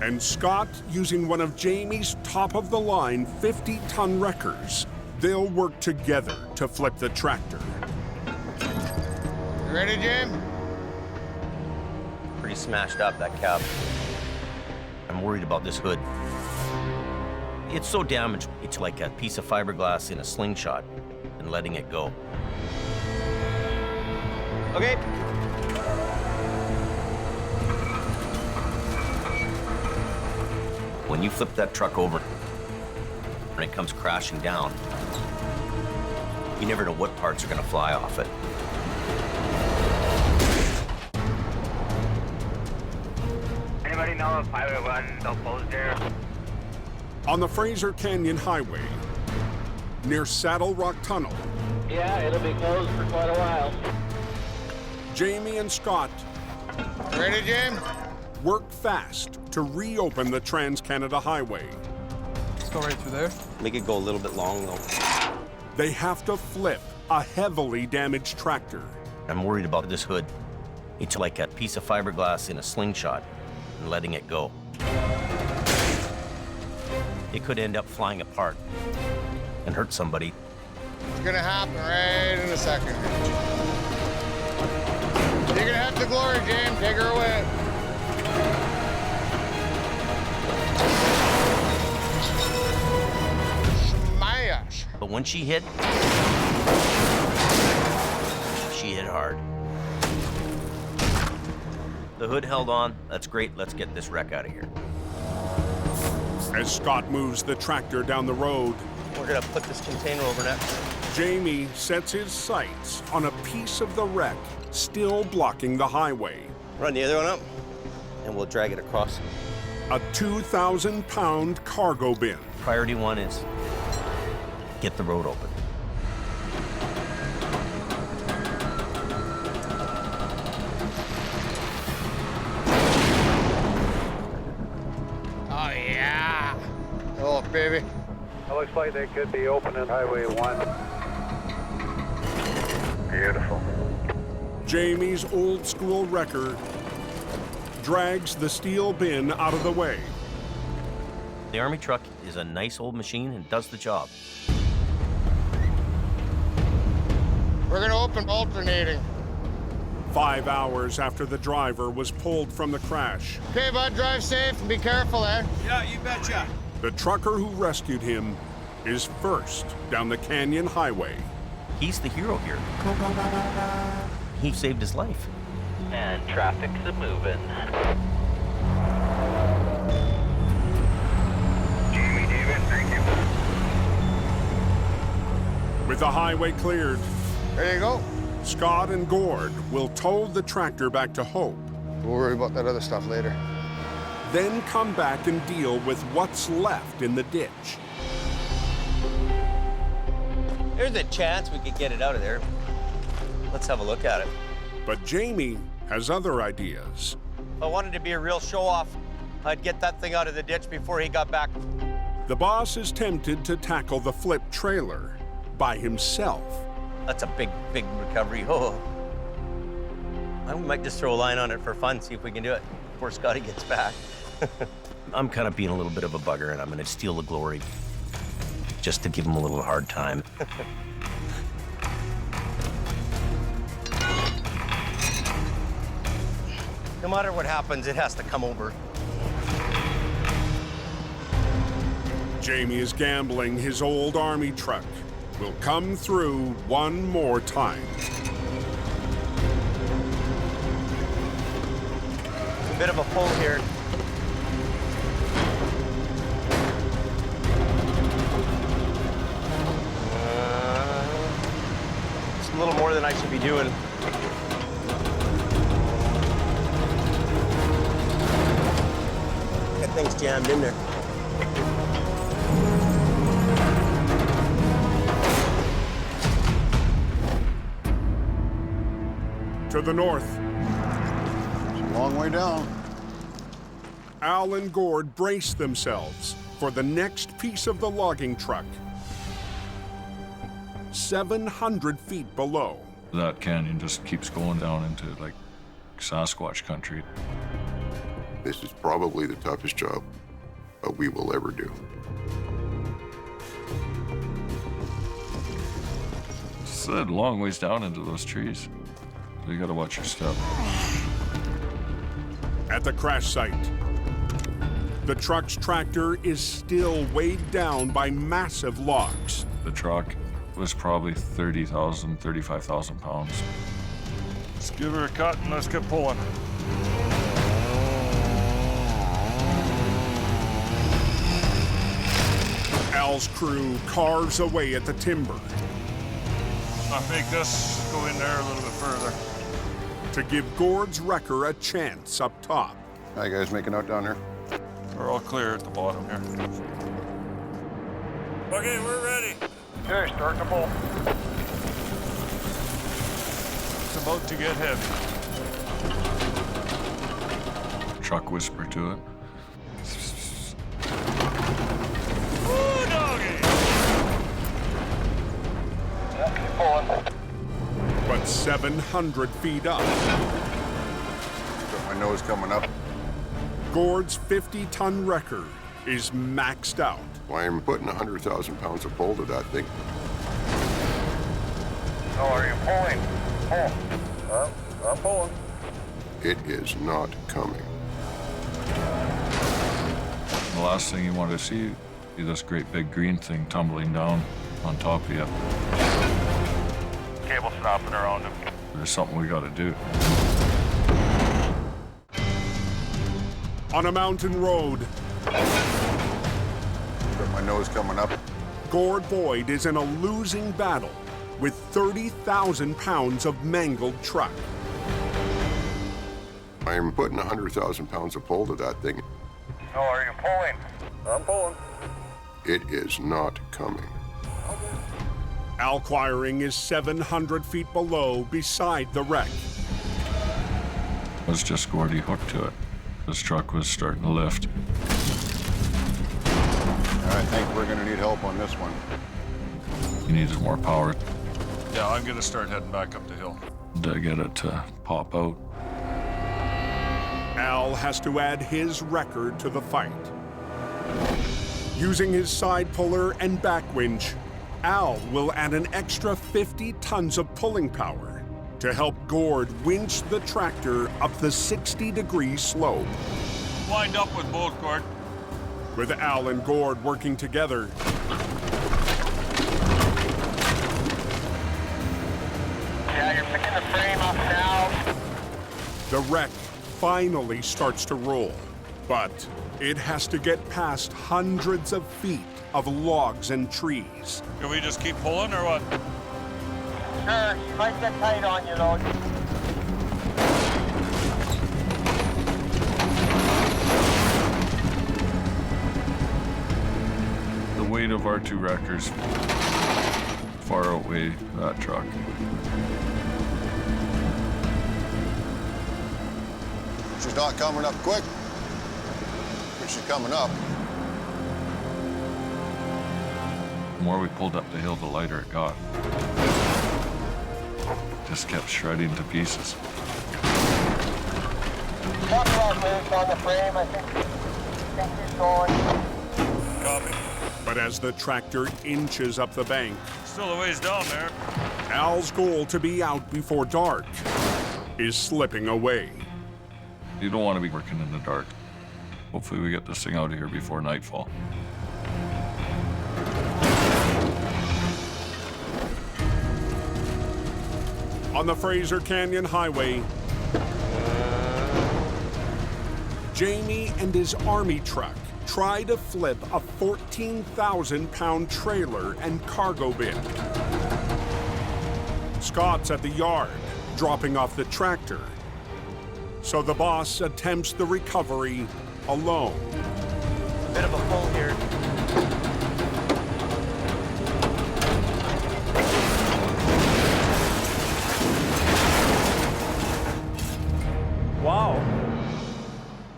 and Scott using one of Jamie's top-of-the-line 50-ton wreckers, they'll work together to flip the tractor. You ready, Jim? Pretty smashed up, that cab. I'm worried about this hood. It's so damaged, it's like a piece of fiberglass in a slingshot and letting it go. Okay. When you flip that truck over and it comes crashing down, you never know what parts are gonna fly off it. Anybody know if Highway 1 still closed there? On the Fraser Canyon Highway, near Saddle Rock Tunnel, Yeah, it'll be closed for quite a while. Jamie and Scott Ready, Jim? work fast to reopen the Trans-Canada Highway. Let's go right through there. Make it go a little bit long, though. They have to flip a heavily damaged tractor. I'm worried about this hood. It's like a piece of fiberglass in a slingshot and letting it go. It could end up flying apart and hurt somebody. It's gonna happen right in a second. You're gonna have the glory, Jim. Take her away. Smash. But when she hit hard. The hood held on. That's great. Let's get this wreck out of here. As Scott moves the tractor down the road, We're gonna put this container over next. Jamie sets his sights on a piece of the wreck still blocking the highway. Run the other one up, and we'll drag it across. A 2,000-pound cargo bin. Priority one is get the road open. Oh, yeah. Oh, baby. It looks like they could be opening Highway 1. Beautiful. Jamie's old-school wrecker drags the steel bin out of the way. The Army truck is a nice old machine and does the job. We're gonna open alternating. 5 hours after the driver was pulled from the crash, Okay, bud, drive safe and be careful there. Yeah, you betcha. the trucker who rescued him is first down the Canyon Highway. He's the hero here. He saved his life. And traffic's a-moving. Jamie, David, thank you. With the highway cleared, There you go. Scott and Gord will tow the tractor back to Hope, We'll worry about that other stuff later. then come back and deal with what's left in the ditch. There's a chance we could get it out of there. Let's have a look at it. But Jamie has other ideas. If I wanted to be a real show-off, I'd get that thing out of the ditch before he got back. The boss is tempted to tackle the flip trailer by himself. That's a big, big recovery. Oh. I might just throw a line on it for fun, see if we can do it before Scotty gets back. I'm kind of being a little bit of a bugger, and I'm going to steal the glory just to give him a little hard time. No matter what happens, it has to come over. Jamie is gambling his old army truck will come through one more time. A bit of a pull here. It's a little more than I should be doing. That thing's jammed in there. To the north. It's a long way down. Al and Gord brace themselves for the next piece of the logging truck. 700 feet below. That canyon just keeps going down into like Sasquatch country. This is probably the toughest job we will ever do. It's a long ways down into those trees. So you gotta watch your step. At the crash site, the truck's tractor is still weighed down by massive logs. The truck was probably 30,000, 35,000 pounds. Let's give her a cut and let's get pulling. Al's crew carves away at the timber. I'll make this go in there a little bit further. To give Gord's wrecker a chance up top. How you guys making out down there? We're all clear at the bottom here. Okay, we're ready. Okay, start the pull. It's about to get heavy. Truck whisper to it. Woo, doggy! Yeah, keep pulling. But 700 feet up, Got my nose coming up. Gord's 50-ton wrecker is maxed out. I'm putting 100,000 pounds of pull to that thing. Oh, are you pulling? Pull. I'm pulling. It is not coming. The last thing you want to see is this great big green thing tumbling down on top of you. Cable snapping around him. There's something we got to do. On a mountain road, Got my nose coming up. Gord Boyd is in a losing battle with 30,000 pounds of mangled truck. I'm putting 100,000 pounds of pull to that thing. Oh, are you pulling? I'm pulling. It is not coming. Al Quiring is 700 feet below beside the wreck. It was just Gordy hooked to it. This truck was starting to lift. I think we're gonna need help on this one. He needs more power Yeah, I'm gonna start heading back up the hill. to get it to pop out. Al has to add his record to the fight. Using his side puller and back winch, Al will add an extra 50 tons of pulling power to help Gord winch the tractor up the 60-degree slope. Lined up with both, Gord. With Al and Gord working together, Yeah, you're picking the frame up now. the wreck finally starts to roll. But it has to get past hundreds of feet of logs and trees. Can we just keep pulling or what? Sure, you might get tight on you though. The weight of our two wreckers far outweigh that truck. She's not coming up quick, but she's coming up. The more we pulled up the hill, the lighter it got. Just kept shredding to pieces. Top rock moves on the frame, I think. Sector's going. Copy. But as the tractor inches up the bank, Still a ways down there. Al's goal to be out before dark is slipping away. You don't want to be working in the dark. Hopefully we get this thing out of here before nightfall. On the Fraser Canyon Highway, Jamie and his army truck try to flip a 14,000-pound trailer and cargo bin. Scott's at the yard, dropping off the tractor. So the boss attempts the recovery alone. Bit of a pull here. Wow.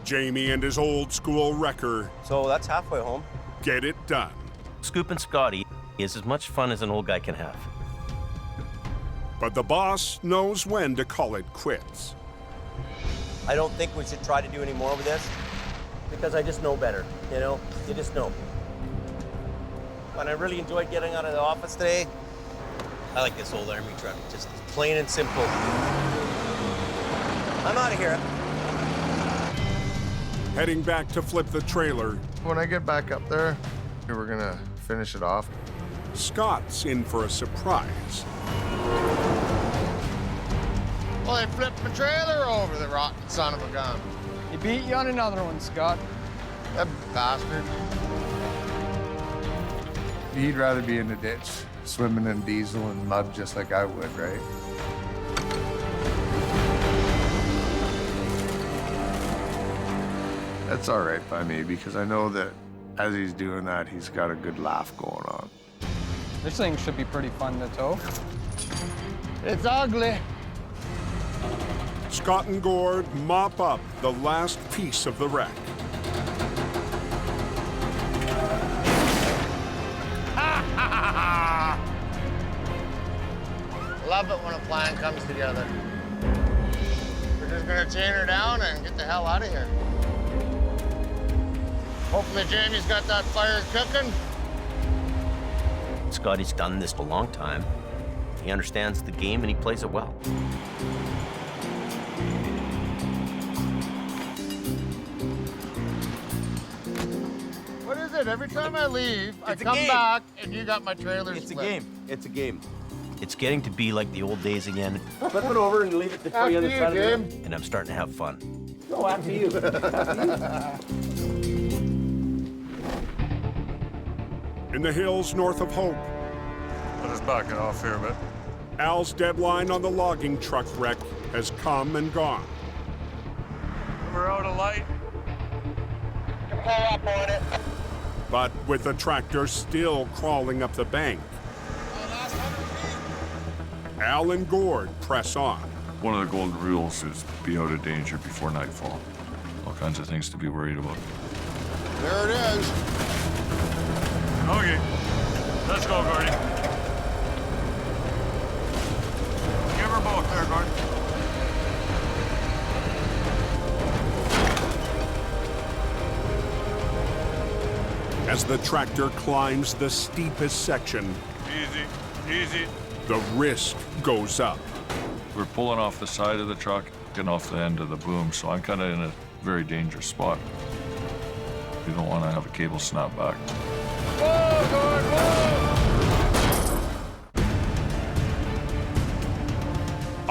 Jamie and his old-school wrecker So that's halfway home. get it done. Scooping Scotty is as much fun as an old guy can have. But the boss knows when to call it quits. I don't think we should try to do any more with this because I just know better, you know? You just know. And I really enjoyed getting out of the office today. I like this old army truck, just plain and simple. I'm out of here. Heading back to flip the trailer, When I get back up there, we're gonna finish it off. Scott's in for a surprise. Well, they flipped my trailer over, the rotten son of a gun. He beat you on another one, Scott. That bastard. He'd rather be in the ditch, swimming in diesel and mud just like I would, right? That's all right by me because I know that as he's doing that, he's got a good laugh going on. This thing should be pretty fun to tow. It's ugly. Scott and Gord mop up the last piece of the wreck. Love it when a plan comes together. We're just gonna chain her down and get the hell out of here. Hopefully Jamie's got that fire cooking. Scotty's done this a long time. He understands the game and he plays it well. What is it? Every time I leave, I It's a come game. back and you got my trailer It's a split. game. It's a game. It's getting to be like the old days again, Flip it over and leave it to After you on the you, side of the Jim. road. and I'm starting to have fun. Oh, after you. In the hills north of Hope, Let us back it off here a bit. Al's deadline on the logging truck wreck has come and gone. We're out of light. Pull up on it. But with the tractor still crawling up the bank, Al and Gord press on. One of the golden rules is be out of danger before nightfall. All kinds of things to be worried about. There it is. Okay. Let's go, Gordy. Give her both there, Gord. As the tractor climbs the steepest section, Easy, easy. the risk goes up. We're pulling off the side of the truck, getting off the end of the boom, so I'm kind of in a very dangerous spot. You don't want to have a cable snap back. Whoa, Gord, whoa!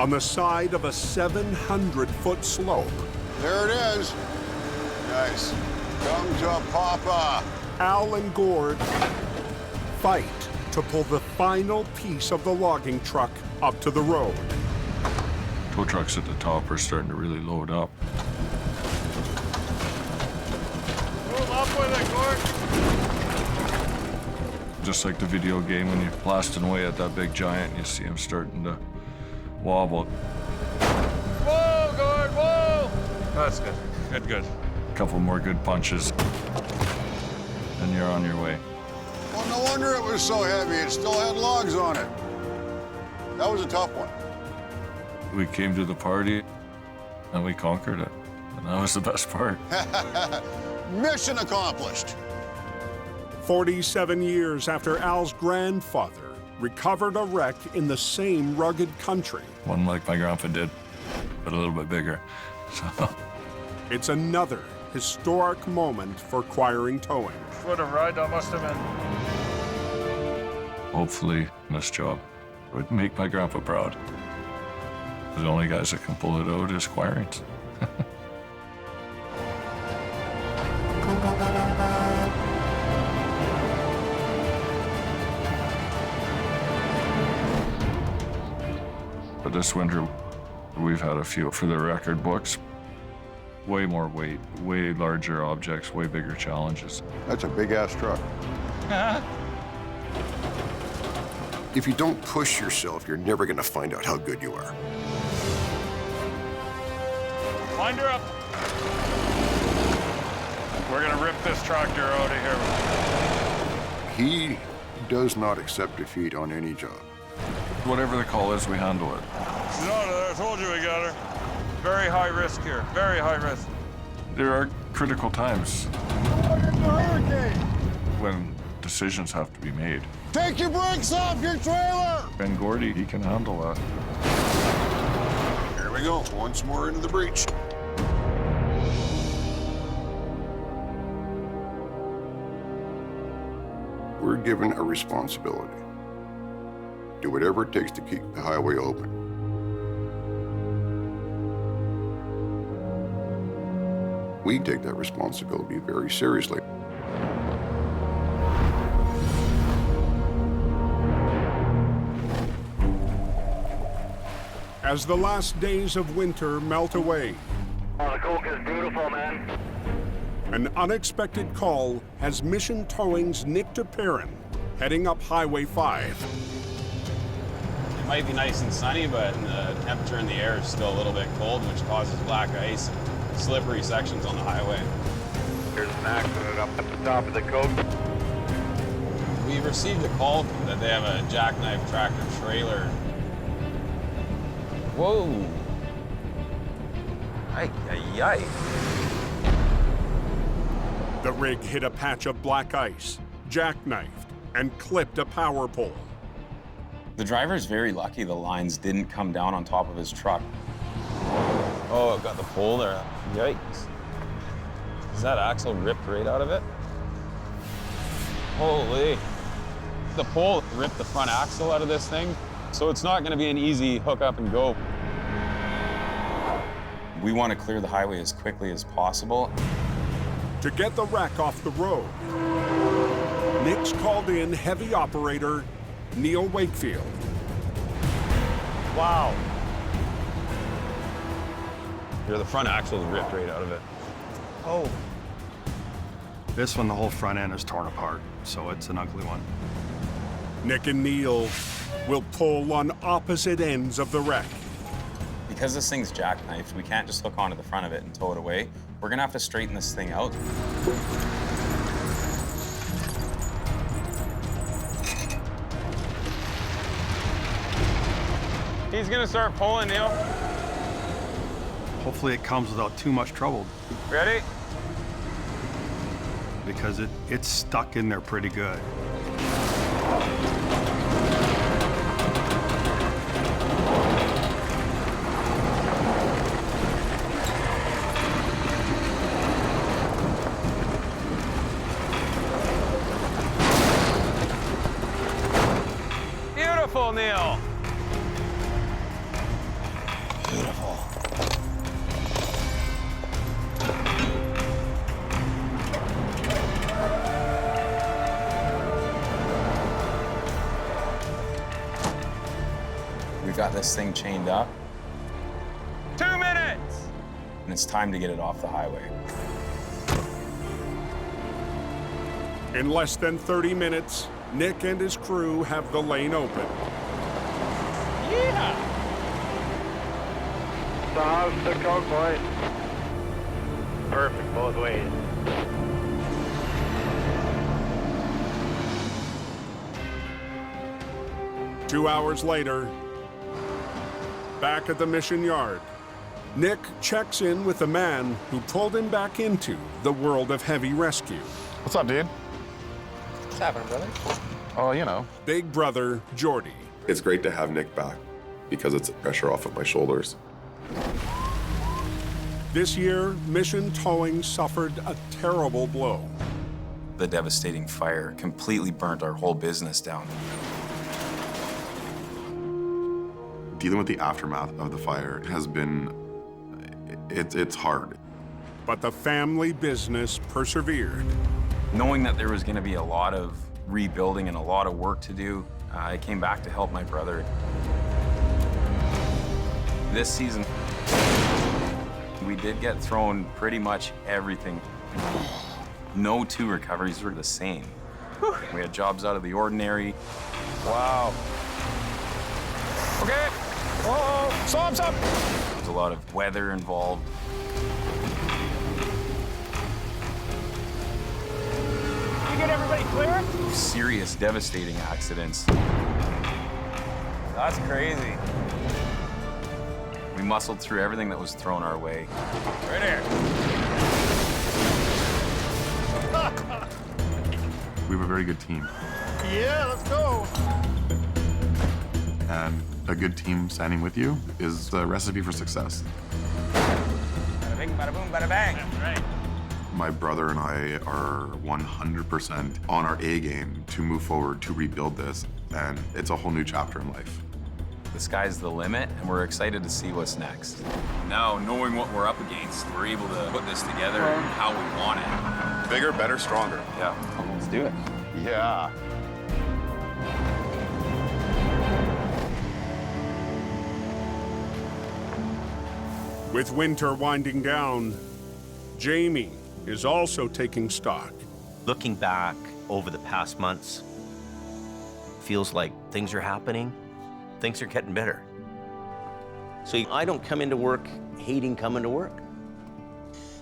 On the side of a 700-foot slope, There it is. Nice. Come to Papa. Al and Gord fight to pull the final piece of the logging truck up to the road. Tow trucks at the top are starting to really load up. Move up with it, Gord. Just like the video game when you're blasting away at that big giant, you see him starting to wobble. Whoa, Gord, whoa! That's good. Good, good. A couple more good punches, and you're on your way. Well, no wonder it was so heavy. It still had logs on it. That was a tough one. We came to the party, and we conquered it. And that was the best part. Mission accomplished. 47 years after Al's grandfather recovered a wreck in the same rugged country. One like my grandpa did, but a little bit bigger. So. It's another historic moment for Quiring Towing. What a ride that must have been. Hopefully, this job would make my grandpa proud. The only guys that can pull it out is Quirings. But this winter, we've had a few for the record books. Way more weight, way larger objects, way bigger challenges. That's a big-ass truck. If you don't push yourself, you're never going to find out how good you are. Wind her up. We're gonna rip this tractor out of here. He does not accept defeat on any job. Whatever the call is, we handle it. She's out of there. I told you we got her. Very high risk here. Very high risk. There are critical times Hurricane! when decisions have to be made. Take your brakes off your trailer! Ben Gordy, he can handle that. Here we go. Once more into the breach. We're given a responsibility. Do whatever it takes to keep the highway open. We take that responsibility very seriously. As the last days of winter melt away, Oh, the Coke is beautiful, man. an unexpected call has Mission Towing's Nick DePerrin heading up Highway 5. It might be nice and sunny, but the temperature in the air is still a little bit cold, which causes black ice and slippery sections on the highway. Here's an accident up at the top of the Coke. We received a call that they have a jackknife tractor trailer. Whoa. Ay, ay, ay. The rig hit a patch of black ice, jackknifed, and clipped a power pole. The driver's very lucky the lines didn't come down on top of his truck. Oh, I've got the pole there. Yikes. Is that axle ripped right out of it? Holy. The pole ripped the front axle out of this thing, so it's not gonna be an easy hook up and go. We want to clear the highway as quickly as possible. To get the wreck off the road, Nick's called in heavy operator Neil Wakefield. Wow. Here, the front axle is ripped right out of it. Oh. This one, the whole front end is torn apart, so it's an ugly one. Nick and Neil will pull on opposite ends of the wreck. Because this thing's jackknifed, we can't just hook onto the front of it and tow it away. We're gonna have to straighten this thing out. He's gonna start pulling, Neil. Hopefully it comes without too much trouble, Ready? because it's stuck in there pretty good. Beautiful, Neil. Beautiful. We've got this thing chained up, 2 minutes. and it's time to get it off the highway. In less than 30 minutes, Nick and his crew have the lane open. Yeah. So how's the Coke, boys? Perfect, both ways. Two hours later, back at the mission yard, Nick checks in with the man who pulled him back into the world of heavy rescue. What's up, dude? What's happening, brother? Oh, you know. Big brother Jordy. It's great to have Nick back because it's pressure off of my shoulders. This year, Mission Towing suffered a terrible blow. The devastating fire completely burnt our whole business down. Dealing with the aftermath of the fire has been, it's hard. But the family business persevered. Knowing that there was going to be a lot of rebuilding and a lot of work to do, I came back to help my brother. This season, we did get thrown pretty much everything. No two recoveries were the same. We had jobs out of the ordinary. Wow. Okay. Whoa, stop. There's a lot of weather involved. You get everybody clear? Serious, devastating accidents. That's crazy. We muscled through everything that was thrown our way. Right here. We have a very good team. Yeah, let's go. And a good team standing with you is the recipe for success. Bada bing, bada boom, bada bang. That's right. My brother and I are 100% on our A game to move forward, to rebuild this, and it's a whole new chapter in life. The sky's the limit, and we're excited to see what's next. Now, knowing what we're up against, we're able to put this together how we want it. Bigger, better, stronger. Yeah, let's do it. Yeah. With winter winding down, Jamie is also taking stock. Looking back over the past months, feels like things are happening, things are getting better. So I don't come into work hating coming to work.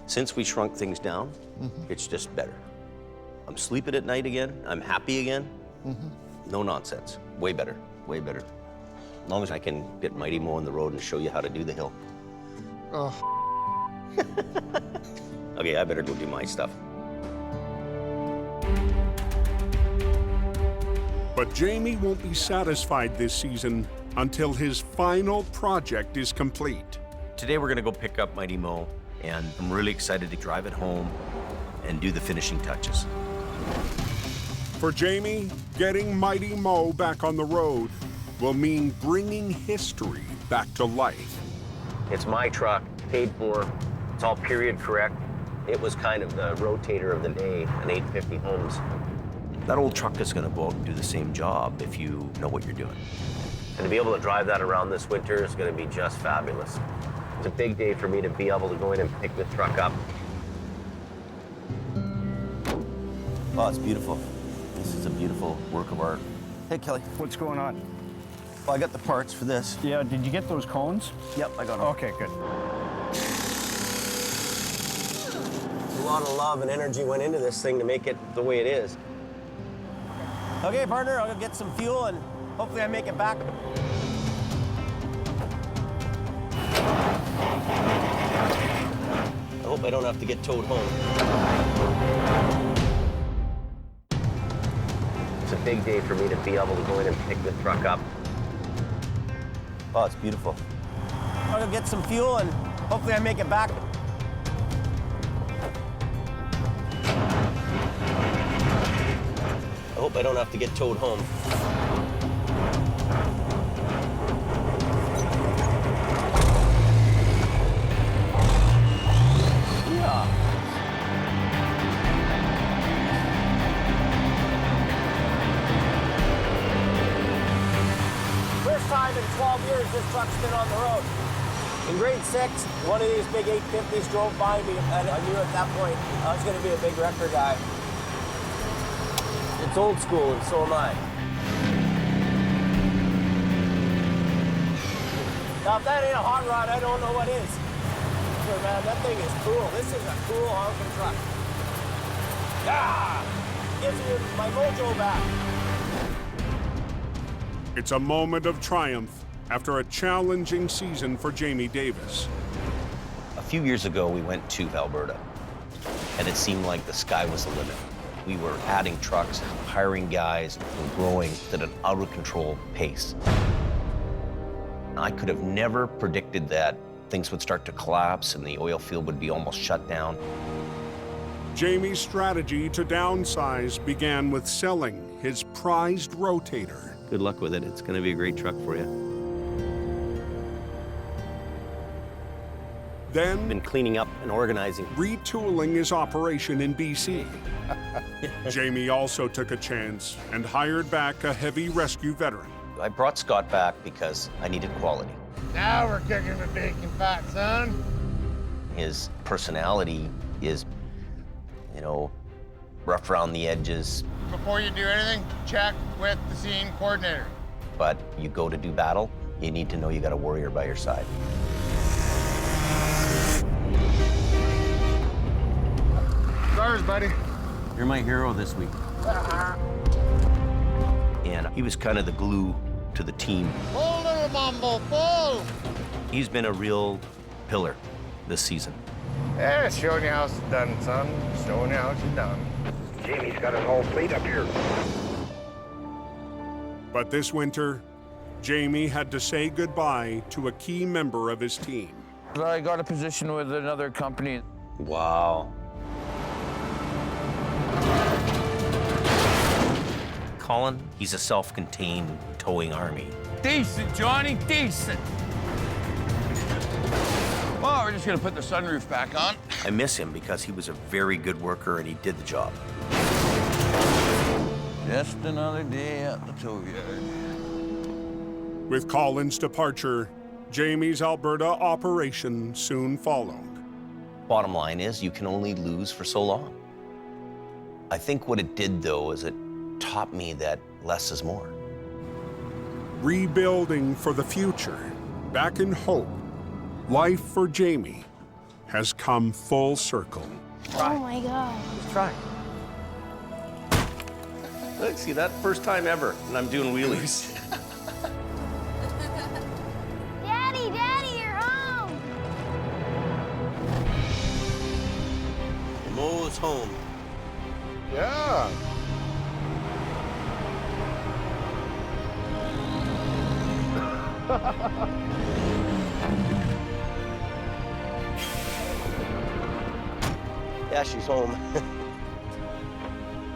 Since we shrunk things down, it's just better. I'm sleeping at night again, I'm happy again. No nonsense, way better, way better. As long as I can get Mighty Mo on the road and show you how to do the hill. Oh. Okay, I better go do my stuff. But Jamie won't be satisfied this season until his final project is complete. Today we're gonna go pick up Mighty Mo, and I'm really excited to drive it home and do the finishing touches. For Jamie, getting Mighty Mo back on the road will mean bringing history back to life. It's my truck, paid for, it's all period correct. It was kind of the rotator of the day, an 850 Homes. That old truck is gonna go out and do the same job if you know what you're doing. And to be able to drive that around this winter is gonna be just fabulous. It's a big day for me to be able to go in and pick this truck up. Oh, it's beautiful. This is a beautiful work of art. Hey, Kelly. What's going on? Well, I got the parts for this. Yeah, did you get those cones? Yep, I got them. Okay, good. A lot of love and energy went into this thing to make it the way it is. Okay, partner, I'll go get some fuel and hopefully I make it back. I hope I don't have to get towed home. It's a big day for me to be able to go in and pick the truck up. Oh, it's beautiful. I'll go get some fuel and hopefully I make it back. I hope I don't have to get towed home. Yeah. First time in 12 years this truck's been on the road. In grade 6, one of these big 850s drove by me, and I knew at that point I was going to be a big wrecker guy. It's old school, and so am I. Now, if that ain't a hot rod, I don't know what is. So, man, that thing is cool. This is a cool honking truck. Ah! Gives me my mojo back. It's a moment of triumph after a challenging season for Jamie Davis. few years ago, we went to Alberta, and it seemed like the sky was the limit. We were adding trucks, hiring guys, and growing at an out-of-control pace. I could have never predicted that things would start to collapse and the oil field would be almost shut down. Jamie's strategy to downsize began with selling his prized rotator. Good luck with it. It's going to be a great truck for you. Then, been cleaning up and organizing. Retooling his operation in BC. Jamie also took a chance and hired back a heavy rescue veteran. I brought Scott back because I needed quality. Now we're cooking the bacon fat, son. His personality is, you know, rough around the edges. Before you do anything, check with the scene coordinator. But you go to do battle, you need to know you got a warrior by your side. Stars, buddy. You're my hero this week. And he was kind of the glue to the team. Pull, little Mumbo, pull! He's been a real pillar this season. Yeah, showing you how it's done, son. Showing you how it's done. Jamie's got his whole fleet up here. But this winter, Jamie had to say goodbye to a key member of his team. I got a position with another company. Wow. Colin, he's a self-contained towing army. Decent, Johnny, decent. Well, we're just gonna put the sunroof back on. I miss him because he was a very good worker and he did the job. Just another day at the tow yard. With Colin's departure, Jamie's Alberta operation soon followed. Bottom line is, you can only lose for so long. I think what it did, though, is it taught me that less is more. Rebuilding for the future, back in hope, life for Jamie has come full circle. Oh my God. Let's try. Look, see that? First time ever, and I'm doing wheelies. Daddy, Daddy, you're home. Mo's home. Yeah. Yeah, she's home.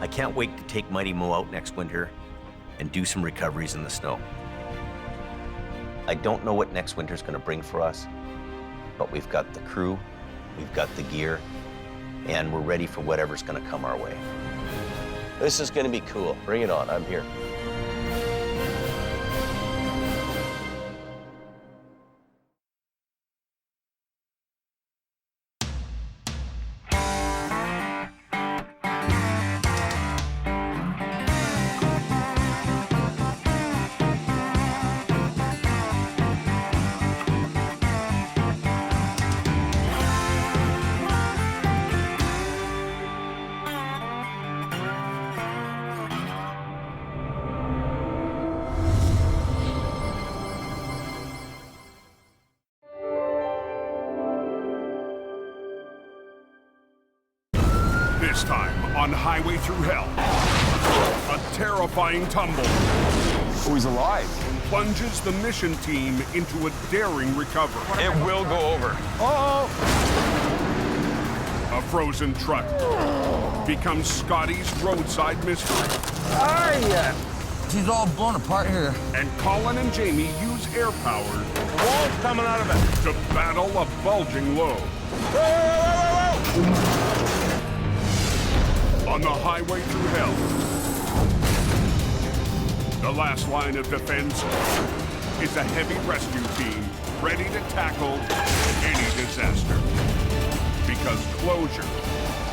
I can't wait to take Mighty Mo out next winter and do some recoveries in the snow. I don't know what next winter's gonna bring for us, but we've got the crew, we've got the gear, and we're ready for whatever's gonna come our way. This is gonna be cool. Bring it on, I'm here. This time on Highway Through Hell, a terrifying tumble. Oh, he's alive. Plunges the mission team into a daring recovery. It will go over. Oh! A frozen truck becomes Scotty's roadside mystery. Are ya? She's all blown apart here. And Colin and Jamie use air power. Wall's coming out of it. To battle a bulging load. On the Highway Through Hell, the last line of defense is a heavy rescue team ready to tackle any disaster. Because closure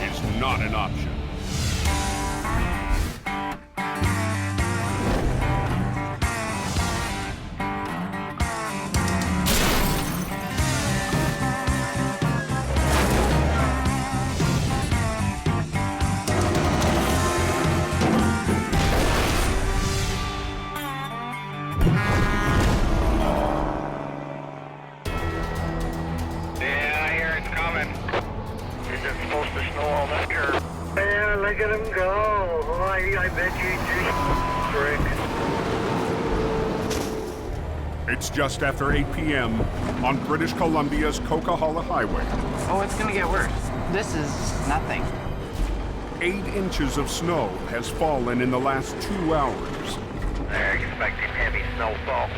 is not an option. Look at him go. Oh, I bet you just It's just after 8 p.m. on British Columbia's Coquihalla Highway. Oh, it's gonna get worse. This is nothing. 8 inches of snow has fallen in the last 2 hours. They're expecting heavy snowfall.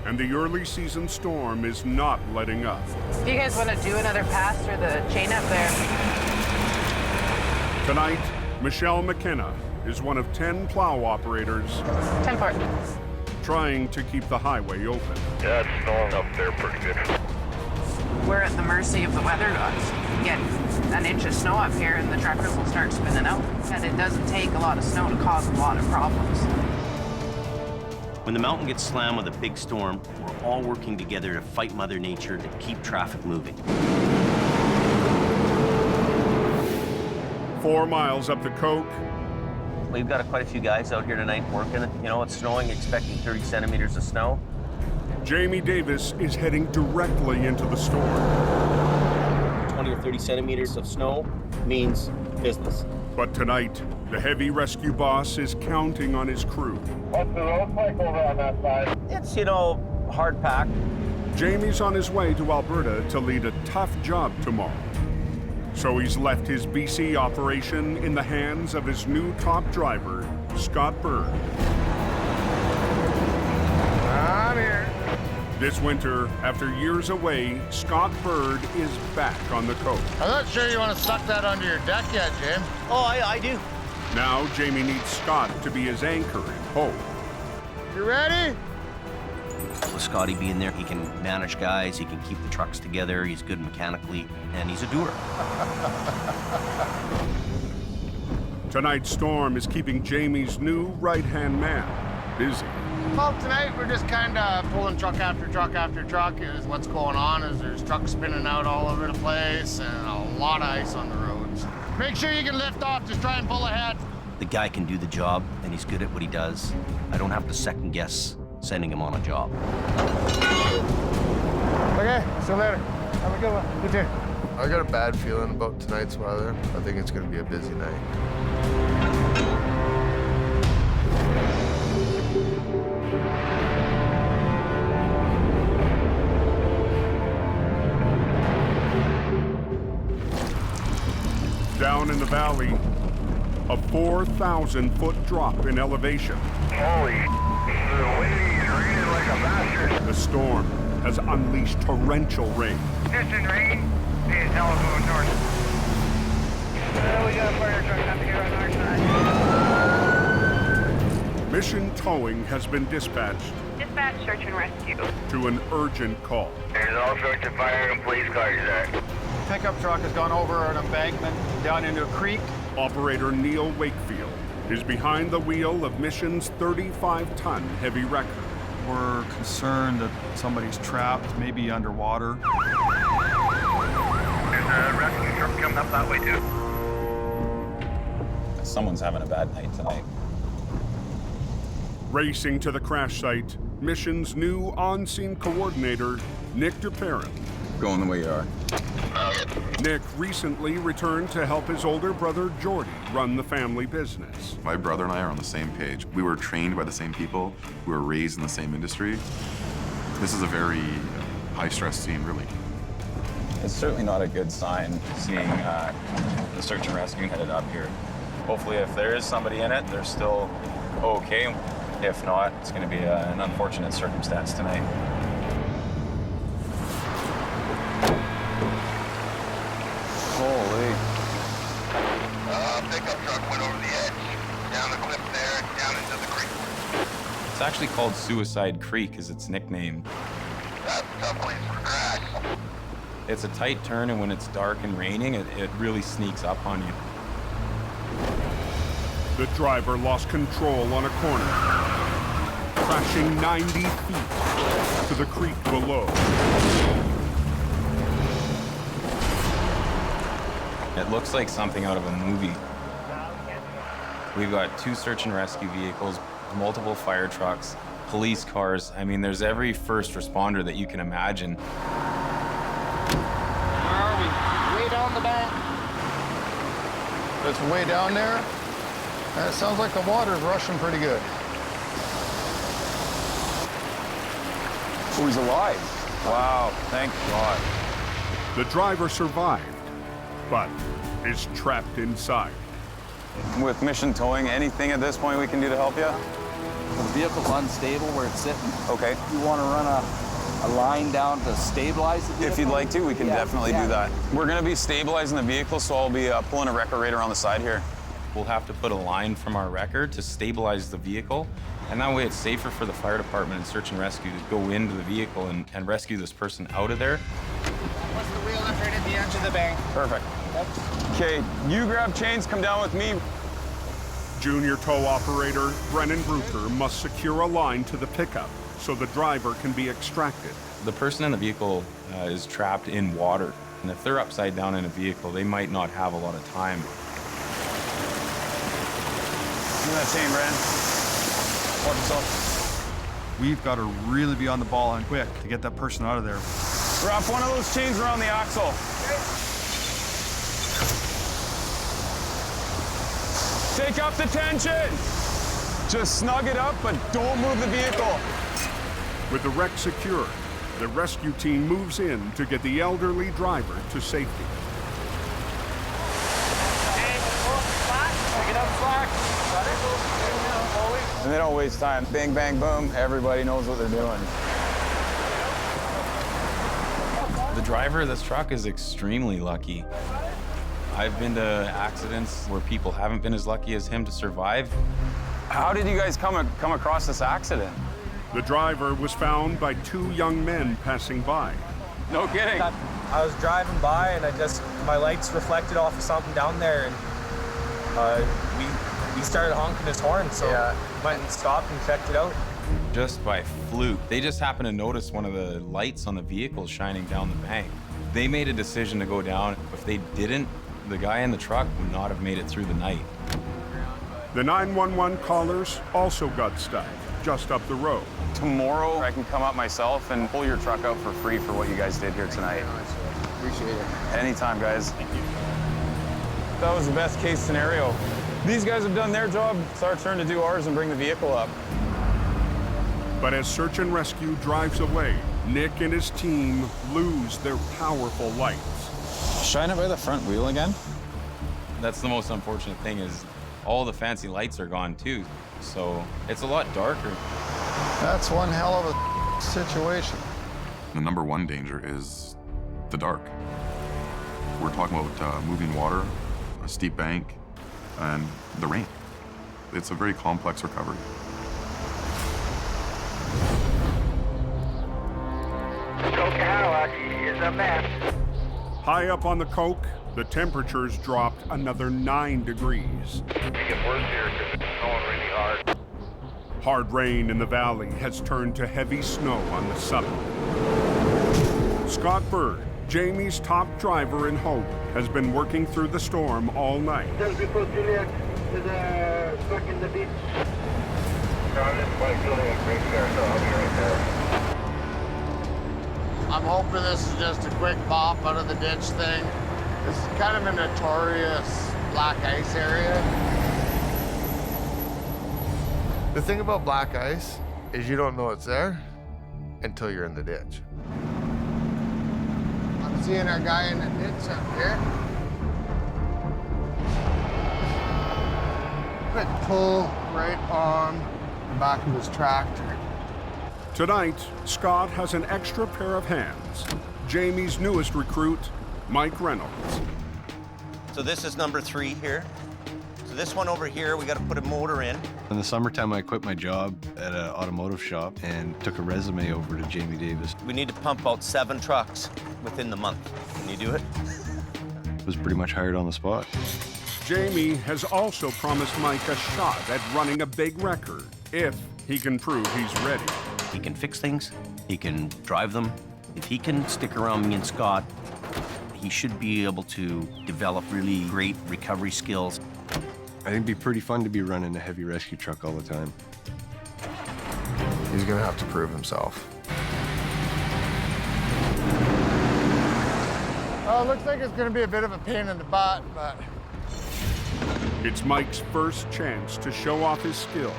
And the early season storm is not letting up. Do you guys want to do another pass through the chain up there? Tonight, Michelle McKenna is one of 10 plow operators 10-4. trying to keep the highway open. Yeah, it's snowing up there pretty good. We're at the mercy of the weather gods. Get an inch of snow up here and the tractors will start spinning out. And it doesn't take a lot of snow to cause a lot of problems. When the mountain gets slammed with a big storm, we're all working together to fight Mother Nature to keep traffic moving. 4 miles up the Coke, We've got quite a few guys out here tonight working. You know, it's snowing, expecting 30 centimeters of snow. Jamie Davis is heading directly into the storm. 20 or 30 centimeters of snow means business. But tonight, the heavy rescue boss is counting on his crew. What's the road like over on that side? It's, you know, hard packed. Jamie's on his way to Alberta to lead a tough job tomorrow. So he's left his BC operation in the hands of his new top driver, Scott Bird. I'm here. This winter, after years away, Scott Bird is back on the coast. I'm not sure you want to suck that onto your deck yet, Jim. Oh, I do. Now Jamie needs Scott to be his anchor and hope. You ready? With Scotty being there, he can manage guys, he can keep the trucks together, he's good mechanically, and he's a doer. Tonight's storm is keeping Jamie's new right-hand man busy. Well, tonight we're just kind of pulling truck after truck after truck. Is what's going on is there's trucks spinning out all over the place and a lot of ice on the roads. Make sure you can lift off, just try and pull ahead. The guy can do the job, and he's good at what he does. I don't have to second guess sending him on a job. Okay, see you later. Have a good one. You too. I got a bad feeling about tonight's weather. I think it's going to be a busy night. Down in the valley, a 4,000-foot drop in elevation. Holy, the wind is raining like a bastard. The storm has unleashed torrential rain. Distant rain, being telephone north. We got a fire truck up here on our side. Mission Towing has been dispatched Dispatch, search and rescue. to an urgent call. There's all sorts of fire and police cars there. Pickup truck has gone over an embankment down into a creek. Operator Neil Wakefield is behind the wheel of Mission's 35-ton heavy wrecker. We're concerned that somebody's trapped, maybe underwater. There's a rescue truck coming up that way too. Someone's having a bad night tonight. Racing to the crash site, Mission's new on-scene coordinator, Nick DeParent. Going the way you are. Nick recently returned to help his older brother, Jordy, run the family business. My brother and I are on the same page. We were trained by the same people. We were raised in the same industry. This is a very high-stress scene, really. It's certainly not a good sign seeing the search and rescue headed up here. Hopefully, if there is somebody in it, they're still okay. If not, it's going to be an unfortunate circumstance tonight. Holy. Pickup truck went over the edge, down the cliff there, down into the creek. It's actually called Suicide Creek, is its nickname. That's a tough place for a crash. It's a tight turn, and when it's dark and raining, it really sneaks up on you. The driver lost control on a corner, crashing 90 feet to the creek below. It looks like something out of a movie. We've got 2 search and rescue vehicles, multiple fire trucks, police cars. I mean, there's every first responder that you can imagine. Where are we? Way down the bank. It's way down there. It sounds like the water's rushing pretty good. Oh, he's alive. Wow, thank God. The driver survived, but is trapped inside. With mission towing, anything at this point we can do to help you? The vehicle's unstable where it's sitting. Okay. You want to run a line down to stabilize the vehicle? If you'd like to, we can definitely do that. We're going to be stabilizing the vehicle, so I'll be pulling a wrecker right around the side here. We'll have to put a line from our wrecker to stabilize the vehicle, and that way it's safer for the fire department and search and rescue to go into the vehicle and rescue this person out of there. What's the wheel lift right at the edge of the bank? Perfect. Okay, you grab chains, come down with me. Junior tow operator Brennan Brucker must secure a line to the pickup so the driver can be extracted. The person in the vehicle is trapped in water, and if they're upside down in a vehicle, they might not have a lot of time. Give me that chain, Brennan. Watch yourself. We've got to really be on the ball and quick to get that person out of there. Wrap one of those chains around the axle. Take up the tension. Just snug it up, but don't move the vehicle. With the wreck secured, the rescue team moves in to get the elderly driver to safety. And they don't waste time. Bang, bang, boom. Everybody knows what they're doing. The driver of this truck is extremely lucky. I've been to accidents where people haven't been as lucky as him to survive. How did you guys come across this accident? The driver was found by two young men passing by. No kidding. I was driving by and my lights reflected off of something down there, and we started honking his horn, so went and stopped and checked it out. Just by fluke. They just happened to notice one of the lights on the vehicle shining down the bank. They made a decision to go down. If they didn't, the guy in the truck would not have made it through the night. The 911 callers also got stuck just up the road. Tomorrow, I can come up myself and pull your truck out for free for what you guys did here tonight. Appreciate it. Anytime, guys. That was the best case scenario. These guys have done their job. It's our turn to do ours and bring the vehicle up. But as search and rescue drives away, Nick and his team lose their powerful lights. Shine it by the front wheel again? That's the most unfortunate thing is all the fancy lights are gone too. So it's a lot darker. That's one hell of a situation. The number one danger is the dark. We're talking about moving water, a steep bank, and the rain. It's a very complex recovery. Coquihalla is a mess. High up on the Coke, the temperatures dropped another 9 degrees. It gets worse here because it's snowing really hard. Hard rain in the valley has turned to heavy snow on the summit. Scott Bird, Jamie's top driver in Hope, has been working through the storm all night. Just before Juliet is stuck in the beach. I'm just by Juliet Creek there, so I'll be right there. I'm hoping this is just a quick pop out of the ditch thing. This is kind of a notorious black ice area. The thing about black ice is you don't know it's there until you're in the ditch. I'm seeing our guy in the ditch up here. Quick pull right on the back of his tractor. Tonight, Scott has an extra pair of hands. Jamie's newest recruit, Mike Reynolds. So this is number 3 here. So this one over here, we got to put a motor in. In the summertime, I quit my job at an automotive shop and took a resume over to Jamie Davis. We need to pump out 7 trucks within the month. Can you do it? Was pretty much hired on the spot. Jamie has also promised Mike a shot at running a big record if he can prove he's ready. He can fix things, he can drive them. If he can stick around me and Scott, he should be able to develop really great recovery skills. I think it'd be pretty fun to be running a heavy rescue truck all the time. He's gonna have to prove himself. Oh, it looks like it's gonna be a bit of a pain in the butt, but... It's Mike's first chance to show off his skills.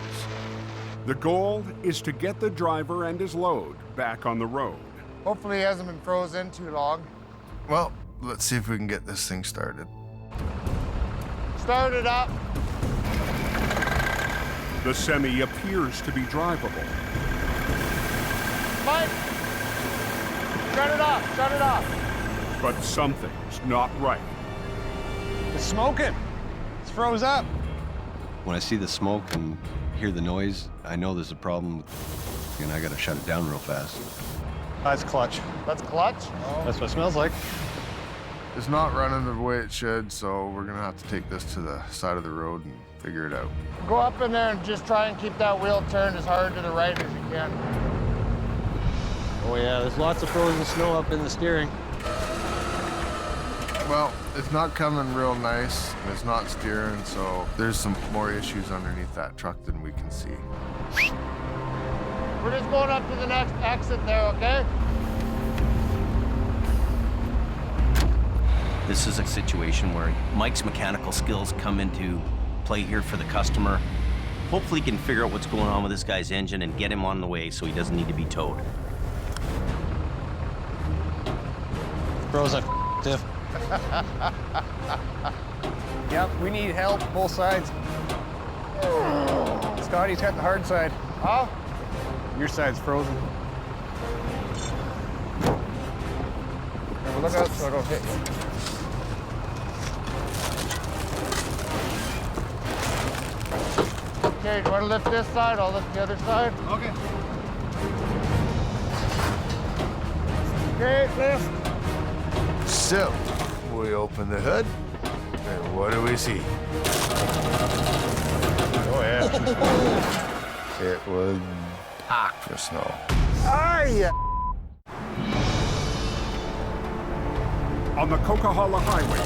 The goal is to get the driver and his load back on the road. Hopefully he hasn't been frozen too long. Well, let's see if we can get this thing started. Start it up. The semi appears to be drivable. Mike, shut it off, shut it off. But something's not right. It's smoking. It's froze up. When I see the smoke and hear the noise, I know there's a problem, and I gotta shut it down real fast. That's clutch. That's clutch? That's what it smells like. It's not running the way it should, so we're gonna have to take this to the side of the road and figure it out. Go up in there and just try and keep that wheel turned as hard to the right as you can. Oh yeah, there's lots of frozen snow up in the steering. Well, it's not coming real nice, and it's not steering, so there's some more issues underneath that truck than we can see. We're just going up to the next exit there, okay? This is a situation where Mike's mechanical skills come into play here for the customer. Hopefully he can figure out what's going on with this guy's engine and get him on the way so he doesn't need to be towed. Frozen stiff. Yep, we need help, both sides. Scotty's got the hard side. Oh? Your side's frozen. Look out so I don't hit you. Okay, do you want to lift this side? I'll lift the other side. Okay. Okay, lift. So, we open the hood, and what do we see? Oh, yeah. It was packed with snow. Ah, yeah. On the Coquihalla Highway.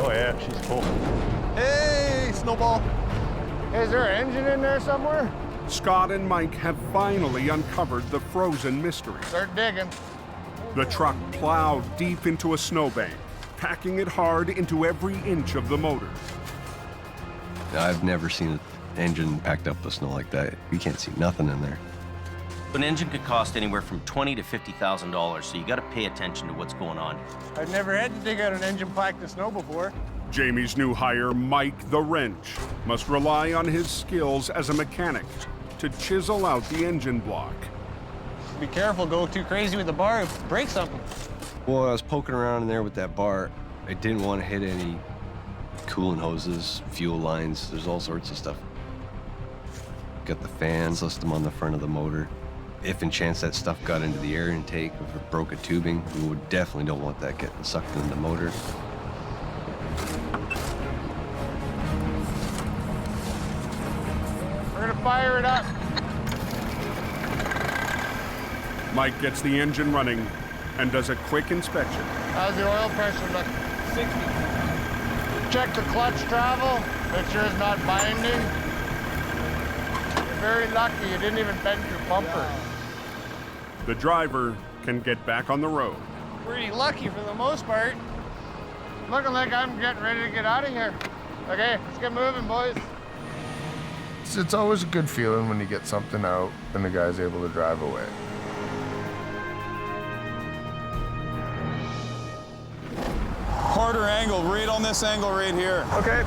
Oh, yeah, she's full. Hey, Snowball. Is there an engine in there somewhere? Scott and Mike have finally uncovered the frozen mystery. Start digging. The truck plowed deep into a snowbank, packing it hard into every inch of the motor. I've never seen an engine packed up with snow like that. You can't see nothing in there. An engine could cost anywhere from $20,000 to $50,000, so you got to pay attention to what's going on. I've never had to dig out an engine packed with snow before. Jamie's new hire, Mike the Wrench, must rely on his skills as a mechanic to chisel out the engine block. Be careful, go too crazy with the bar, break something. Well, I was poking around in there with that bar. I didn't want to hit any coolant hoses, fuel lines. There's all sorts of stuff. Got the fan system on the front of the motor. If in chance that stuff got into the air intake, if it broke a tubing, we would definitely don't want that getting sucked into the motor. We're gonna fire it up. Mike gets the engine running and does a quick inspection. How's the oil pressure look? 60. Check the clutch travel, make sure it's not binding. You're very lucky you didn't even bend your bumper. The driver can get back on the road. Pretty lucky for the most part. Looking like I'm getting ready to get out of here. Okay, let's get moving, boys. It's always a good feeling when you get something out and the guy's able to drive away. Harder angle, right on this angle right here. Okay.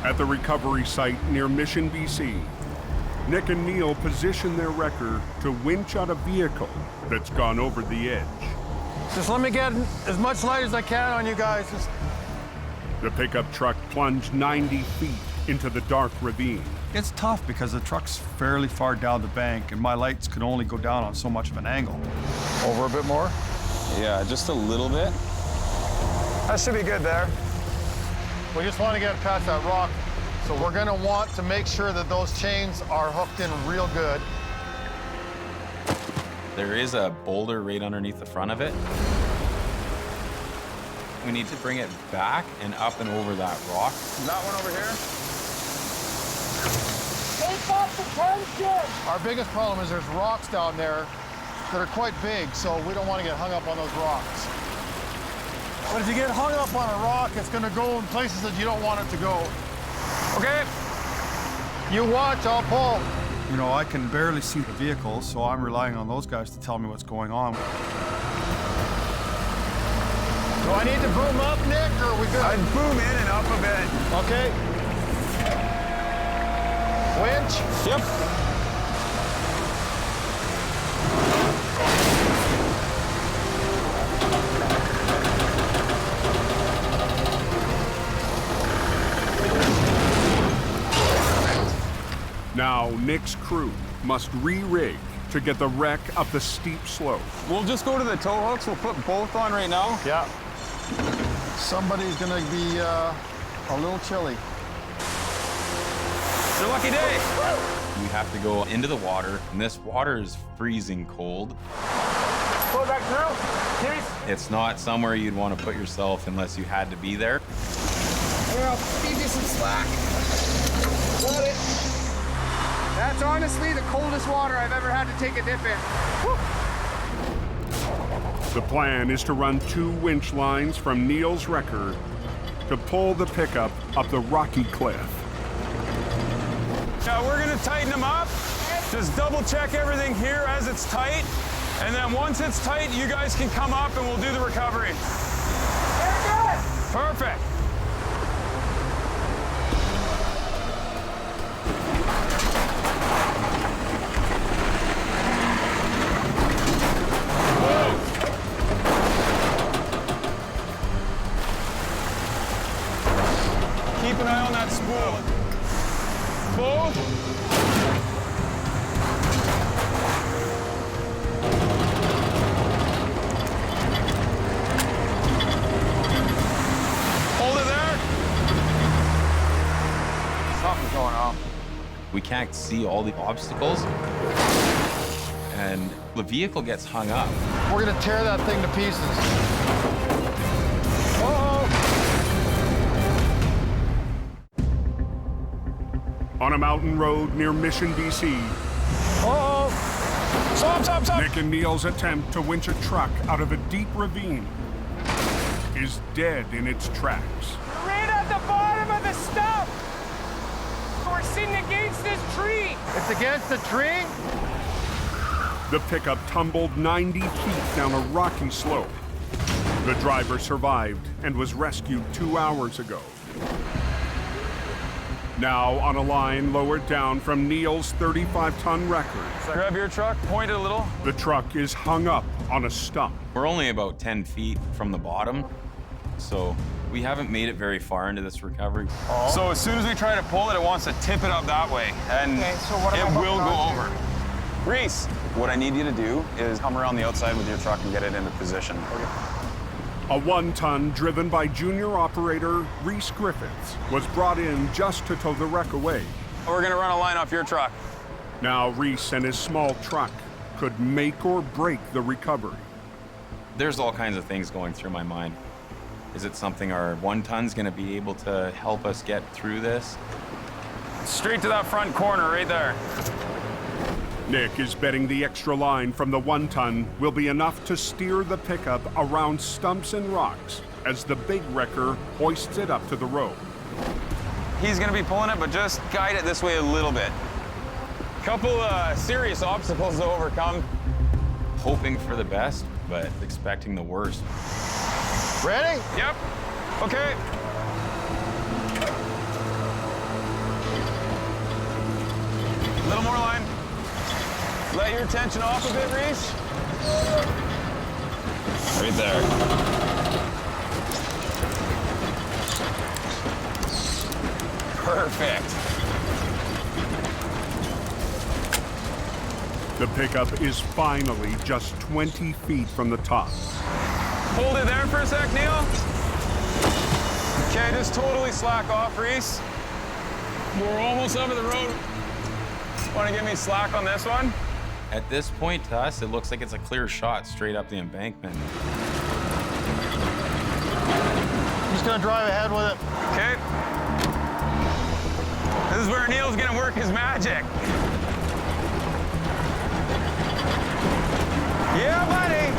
At the recovery site near Mission, BC, Nick and Neil position their wrecker to winch out a vehicle that's gone over the edge. Just let me get as much light as I can on you guys. The pickup truck plunged 90 feet into the dark ravine. It's tough because the truck's fairly far down the bank and my lights could only go down on so much of an angle. Over a bit more? Yeah, just a little bit. That should be good there. We just want to get past that rock. So we're gonna want to make sure that those chains are hooked in real good. There is a boulder right underneath the front of it. We need to bring it back and up and over that rock. That one over here? Take off the tension! Our biggest problem is there's rocks down there that are quite big, so we don't want to get hung up on those rocks. But if you get hung up on a rock, it's gonna go in places that you don't want it to go. Okay. You watch, I'll pull. You know, I can barely see the vehicle, so I'm relying on those guys to tell me what's going on. Do I need to boom up, Nick, or are we good? I'd boom in and up a bit. Okay. Winch? Yep. Now, Nick's crew must re-rig to get the wreck up the steep slope. We'll just go to the tow hooks. We'll put both on right now. Yeah. Somebody's gonna be a little chilly. It's your lucky day. We have to go into the water, and this water is freezing cold. Pull back through. It's not somewhere you'd want to put yourself unless you had to be there. Here, I'll feed you some slack. Got it. That's honestly the coldest water I've ever had to take a dip in. Woo. The plan is to run 2 winch lines from Neil's wrecker to pull the pickup up the rocky cliff. Now we're gonna tighten them up. Just double check everything here as it's tight. And then once it's tight, you guys can come up and we'll do the recovery. Very good. Perfect. Keep an eye on that spool. Both. Hold it there. Something's going on. We can't see all the obstacles, and the vehicle gets hung up. We're gonna tear that thing to pieces. Uh-oh. On a mountain road near Mission, BC, Uh-oh. Stop. Nick and Neil's attempt to winch a truck out of a deep ravine is dead in its tracks. Right at the bottom of the stump. We're sitting against this tree. It's against the tree? The pickup tumbled 90 feet down a rocky slope. The driver survived and was rescued 2 hours ago. Now on a line lowered down from Neil's 35-ton record. So grab your truck, point it a little. The truck is hung up on a stump. We're only about 10 feet from the bottom, so we haven't made it very far into this recovery. So as soon as we try to pull it, it wants to tip it up that way, and it will go over. Reese, what I need you to do is come around the outside with your truck and get it into position. A 1-ton driven by junior operator Reese Griffiths was brought in just to tow the wreck away. We're gonna run a line off your truck. Now Reese and his small truck could make or break the recovery. There's all kinds of things going through my mind. Is it something our 1-ton's gonna be able to help us get through this? Straight to that front corner right there. Nick is betting the extra line from the 1-ton will be enough to steer the pickup around stumps and rocks as the big wrecker hoists it up to the road. He's gonna be pulling it, but just guide it this way a little bit. Couple serious obstacles to overcome. Hoping for the best, but expecting the worst. Ready? Yep. Okay. A little more line. Let your tension off a bit, Reese. Right there. Perfect. The pickup is finally just 20 feet from the top. Hold it there for a sec, Neil. Okay, just totally slack off, Reese. We're almost over the road. Want to give me slack on this one? At this point, to us, it looks like it's a clear shot straight up the embankment. I'm just gonna drive ahead with it. Okay. This is where Neil's gonna work his magic. Yeah, buddy.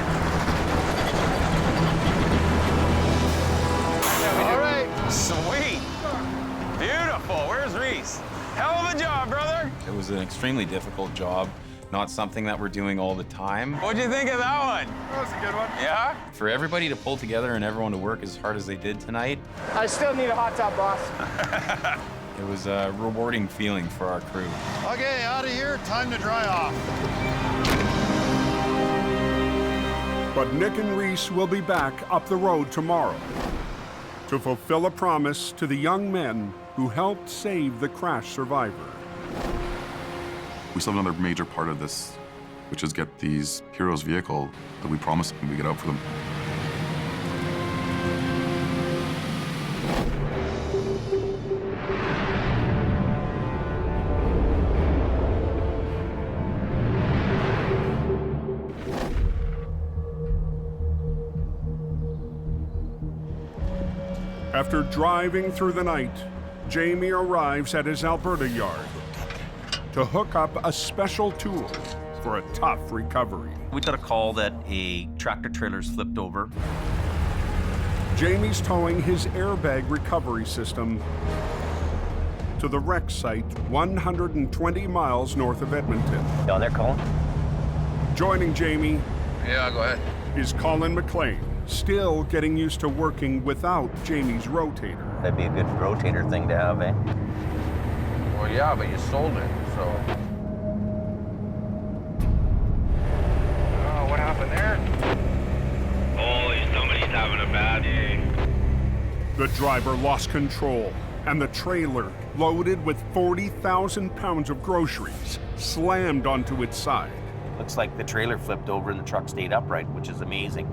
extremely difficult job, not something that we're doing all the time. What'd you think of that one? That was a good one. Yeah? For everybody to pull together and everyone to work as hard as they did tonight, I still need a hot tub, boss. it was a rewarding feeling for our crew. Okay, out of here, time to dry off. But Nick and Reese will be back up the road tomorrow to fulfill a promise to the young men who helped save the crash survivor. We still have another major part of this, which is get these heroes' vehicle that we promised when we get out for them. After driving through the night, Jamie arrives at his Alberta yard to hook up a special tool for a tough recovery. We got a call that a tractor trailer's flipped over. Jamie's towing his airbag recovery system to the wreck site 120 miles north of Edmonton. Down there, Colin? Joining Jamie Yeah, go ahead. is Colin McLean, still getting used to working without Jamie's rotator. That'd be a good rotator thing to have, eh? Well, yeah, but you sold it, so. Oh, what happened there? Holy, somebody's having a bad day. The driver lost control, and the trailer, loaded with 40,000 pounds of groceries, slammed onto its side. Looks like the trailer flipped over and the truck stayed upright, which is amazing.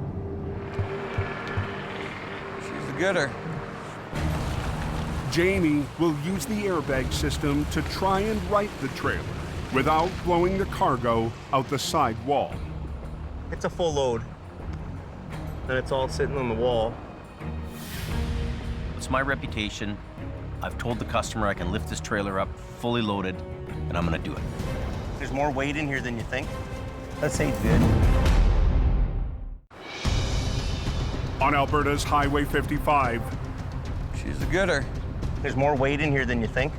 She's a gooder. Jamie will use the airbag system to try and right the trailer without blowing the cargo out the side wall. It's a full load, and it's all sitting on the wall. It's my reputation. I've told the customer I can lift this trailer up fully loaded, and I'm gonna do it. There's more weight in here than you think. That's ain't good. On Alberta's Highway 55, She's a gooder. There's more weight in here than you think,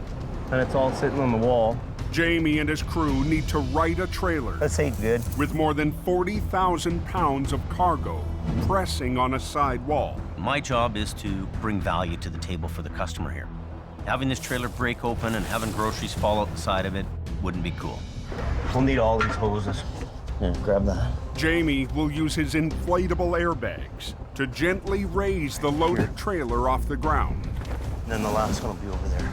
and it's all sitting on the wall. Jamie and his crew need to right a trailer This ain't good. with more than 40,000 pounds of cargo pressing on a side wall. My job is to bring value to the table for the customer here. Having this trailer break open and having groceries fall out the side of it wouldn't be cool. We'll need all these hoses. Here, grab that. Jamie will use his inflatable airbags to gently raise the loaded trailer off the ground. And then the last one will be over there.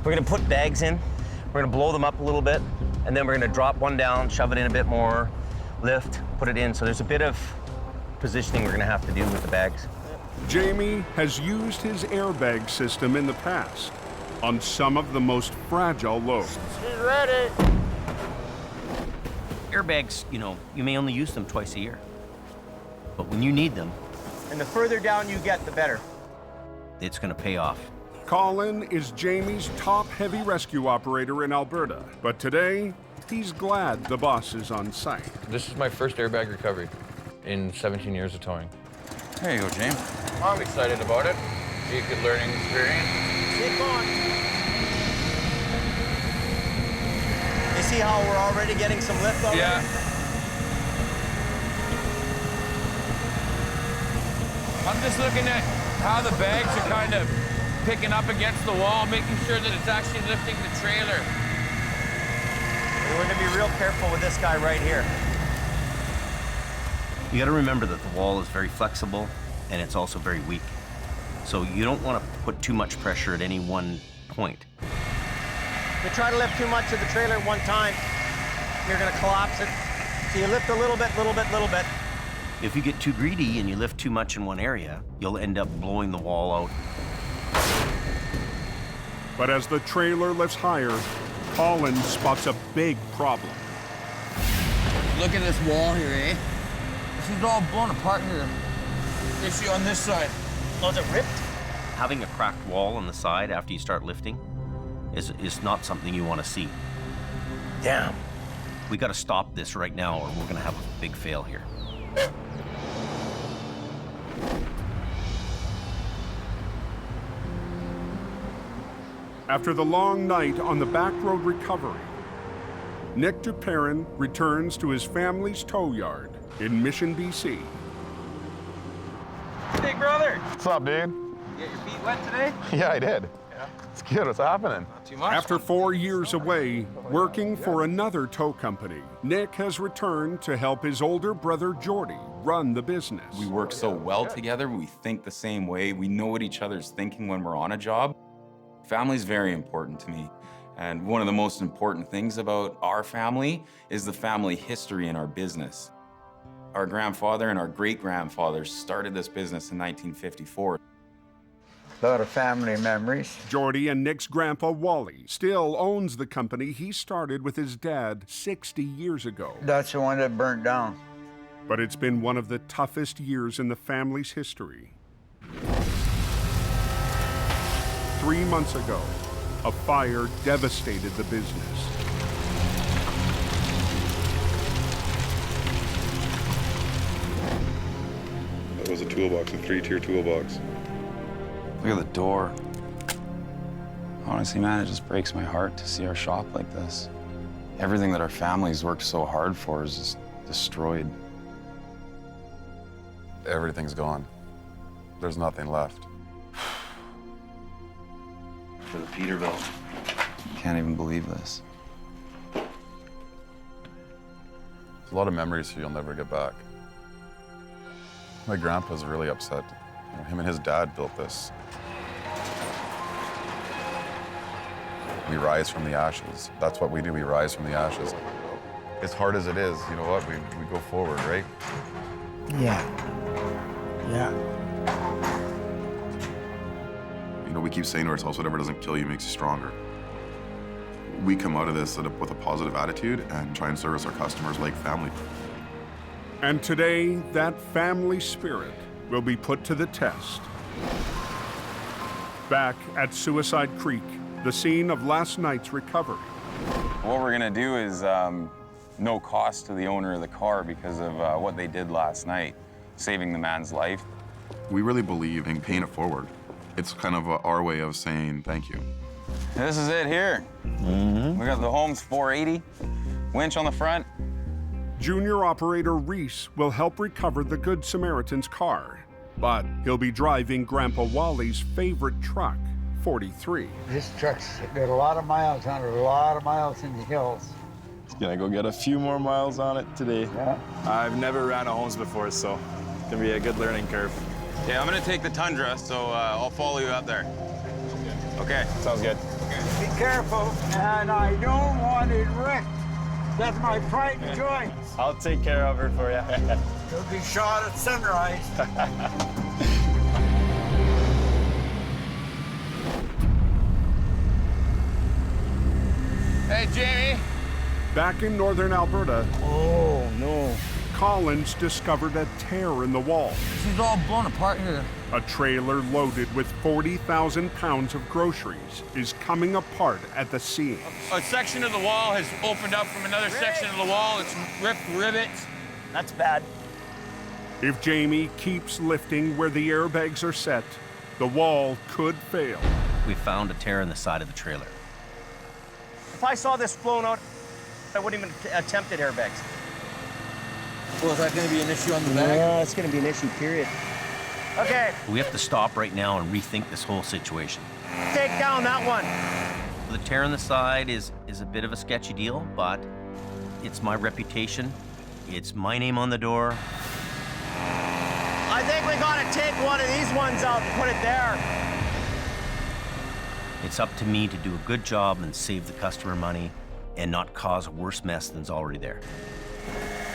We're gonna put bags in. We're gonna blow them up a little bit, and then we're gonna drop one down, shove it in a bit more, lift, put it in. So there's a bit of positioning we're gonna have to do with the bags. Jamie has used his airbag system in the past on some of the most fragile loads. She's ready. Airbags, you may only use them twice a year. But when you need them, And the further down you get, the better. it's gonna pay off. Colin is Jamie's top heavy rescue operator in Alberta, but today, he's glad the boss is on site. This is my first airbag recovery in 17 years of towing. There you go, James. I'm excited about it. Be a good learning experience. Keep on. You see how we're already getting some lift on Yeah. I'm just looking at how the bags are kind of picking up against the wall, making sure that it's actually lifting the trailer. And we're gonna be real careful with this guy right here. You gotta remember that the wall is very flexible and it's also very weak. So you don't wanna put too much pressure at any one point. If you try to lift too much of the trailer at one time, you're gonna collapse it. So you lift a little bit, little bit, little bit. If you get too greedy and you lift too much in one area, you'll end up blowing the wall out. But as the trailer lifts higher, Colin spots a big problem. Look at this wall here, eh? She's all blown apart here. Issue on this side. Oh, is it ripped? Having a cracked wall on the side after you start lifting is not something you wanna see. Damn. We gotta stop this right now or we're gonna have a big fail here. After the long night on the back road recovery, Nick Duperrin returns to his family's tow yard in Mission, BC. Big brother! What's up, dude? You get your feet wet today? Yeah, I did. Yeah. It's good. What's happening? Not too much. After 4 years away, working for another tow company, Nick has returned to help his older brother Jordy run the business. We work so well together, we think the same way, we know what each other's thinking when we're on a job. Family's very important to me. And one of the most important things about our family is the family history in our business. Our grandfather and our great-grandfathers started this business in 1954. A lot of family memories. Jordy and Nick's grandpa Wally still owns the company he started with his dad 60 years ago. That's the one that burnt down. But it's been one of the toughest years in the family's history. 3 months ago, a fire devastated the business. That was a toolbox, a 3-tier toolbox. Look at the door. Honestly, man, it just breaks my heart to see our shop like this. Everything that our family's worked so hard for is just destroyed. Everything's gone. There's nothing left. For the Peterbilt. Can't even believe this. There's a lot of memories you'll never get back. My grandpa's really upset. You know, him and his dad built this. We rise from the ashes. That's what we do, we rise from the ashes. As hard as it is, you know what, we go forward, right? Yeah. Yeah. You know, we keep saying to ourselves, whatever doesn't kill you makes you stronger. We come out of this with a positive attitude and try and service our customers like family. And today, that family spirit will be put to the test. Back at Suicide Creek, the scene of last night's recovery. What we're gonna do is no cost to the owner of the car because of what they did last night, saving the man's life. We really believe in paying it forward. It's kind of our way of saying thank you. This is it here. We got the Holmes 480, winch on the front. Junior operator Reese will help recover the Good Samaritan's car, but he'll be driving Grandpa Wally's favorite truck, 43. This truck's got a lot of miles on it, a lot of miles in the hills. Gonna go get a few more miles on it today. Yeah. I've never ran a Holmes before, so it's gonna be a good learning curve. Okay, I'm gonna take the Tundra, so I'll follow you up there. Okay. Sounds good. Be careful, and I don't want it wrecked. That's my pride and joy. I'll take care of her for you. You'll be shot at sunrise. Hey, Jamie. Back in northern Alberta, Oh, no. Collins discovered a tear in the wall. This is all blown apart here. A trailer loaded with 40,000 pounds of groceries is coming apart at the seam. A section of the wall has opened up from another section of the wall. It's ripped rivets. That's bad. If Jamie keeps lifting where the airbags are set, the wall could fail. We found a tear in the side of the trailer. If I saw this flown out, I wouldn't even attempt at airbags. Well, is that going to be an issue on the back? Yeah, it's going to be an issue, period. Okay, We have to stop right now and rethink this whole situation. take down that one. The tear in the side is a bit of a sketcy deal, but it's my reputation. It's my name on the door. I think we got to take one of these ones out and put it there. It's up to me to do a good job and save the customer money and not cause a worse mess than's already there.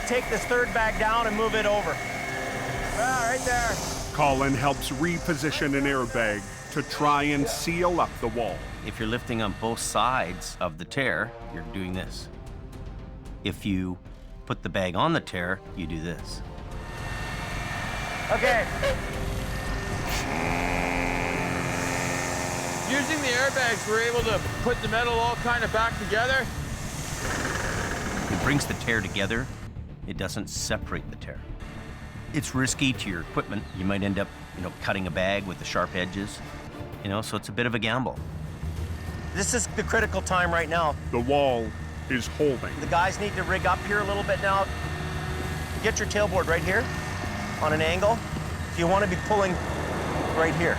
Take this third bag down and move it over. Ah, right there. Colin helps reposition an airbag to try and seal up the wall. If you're lifting on both sides of the tear, you're doing this. If you put the bag on the tear, you do this. Okay. Using the airbags, we're able to put the metal all kind of back together. It brings the tear together. It doesn't separate the tear. It's risky to your equipment. You might end up, cutting a bag with the sharp edges, so it's a bit of a gamble. This is the critical time right now. The wall is holding. The guys need to rig up here a little bit now. Get your tailboard right here on an angle. You want to be pulling right here.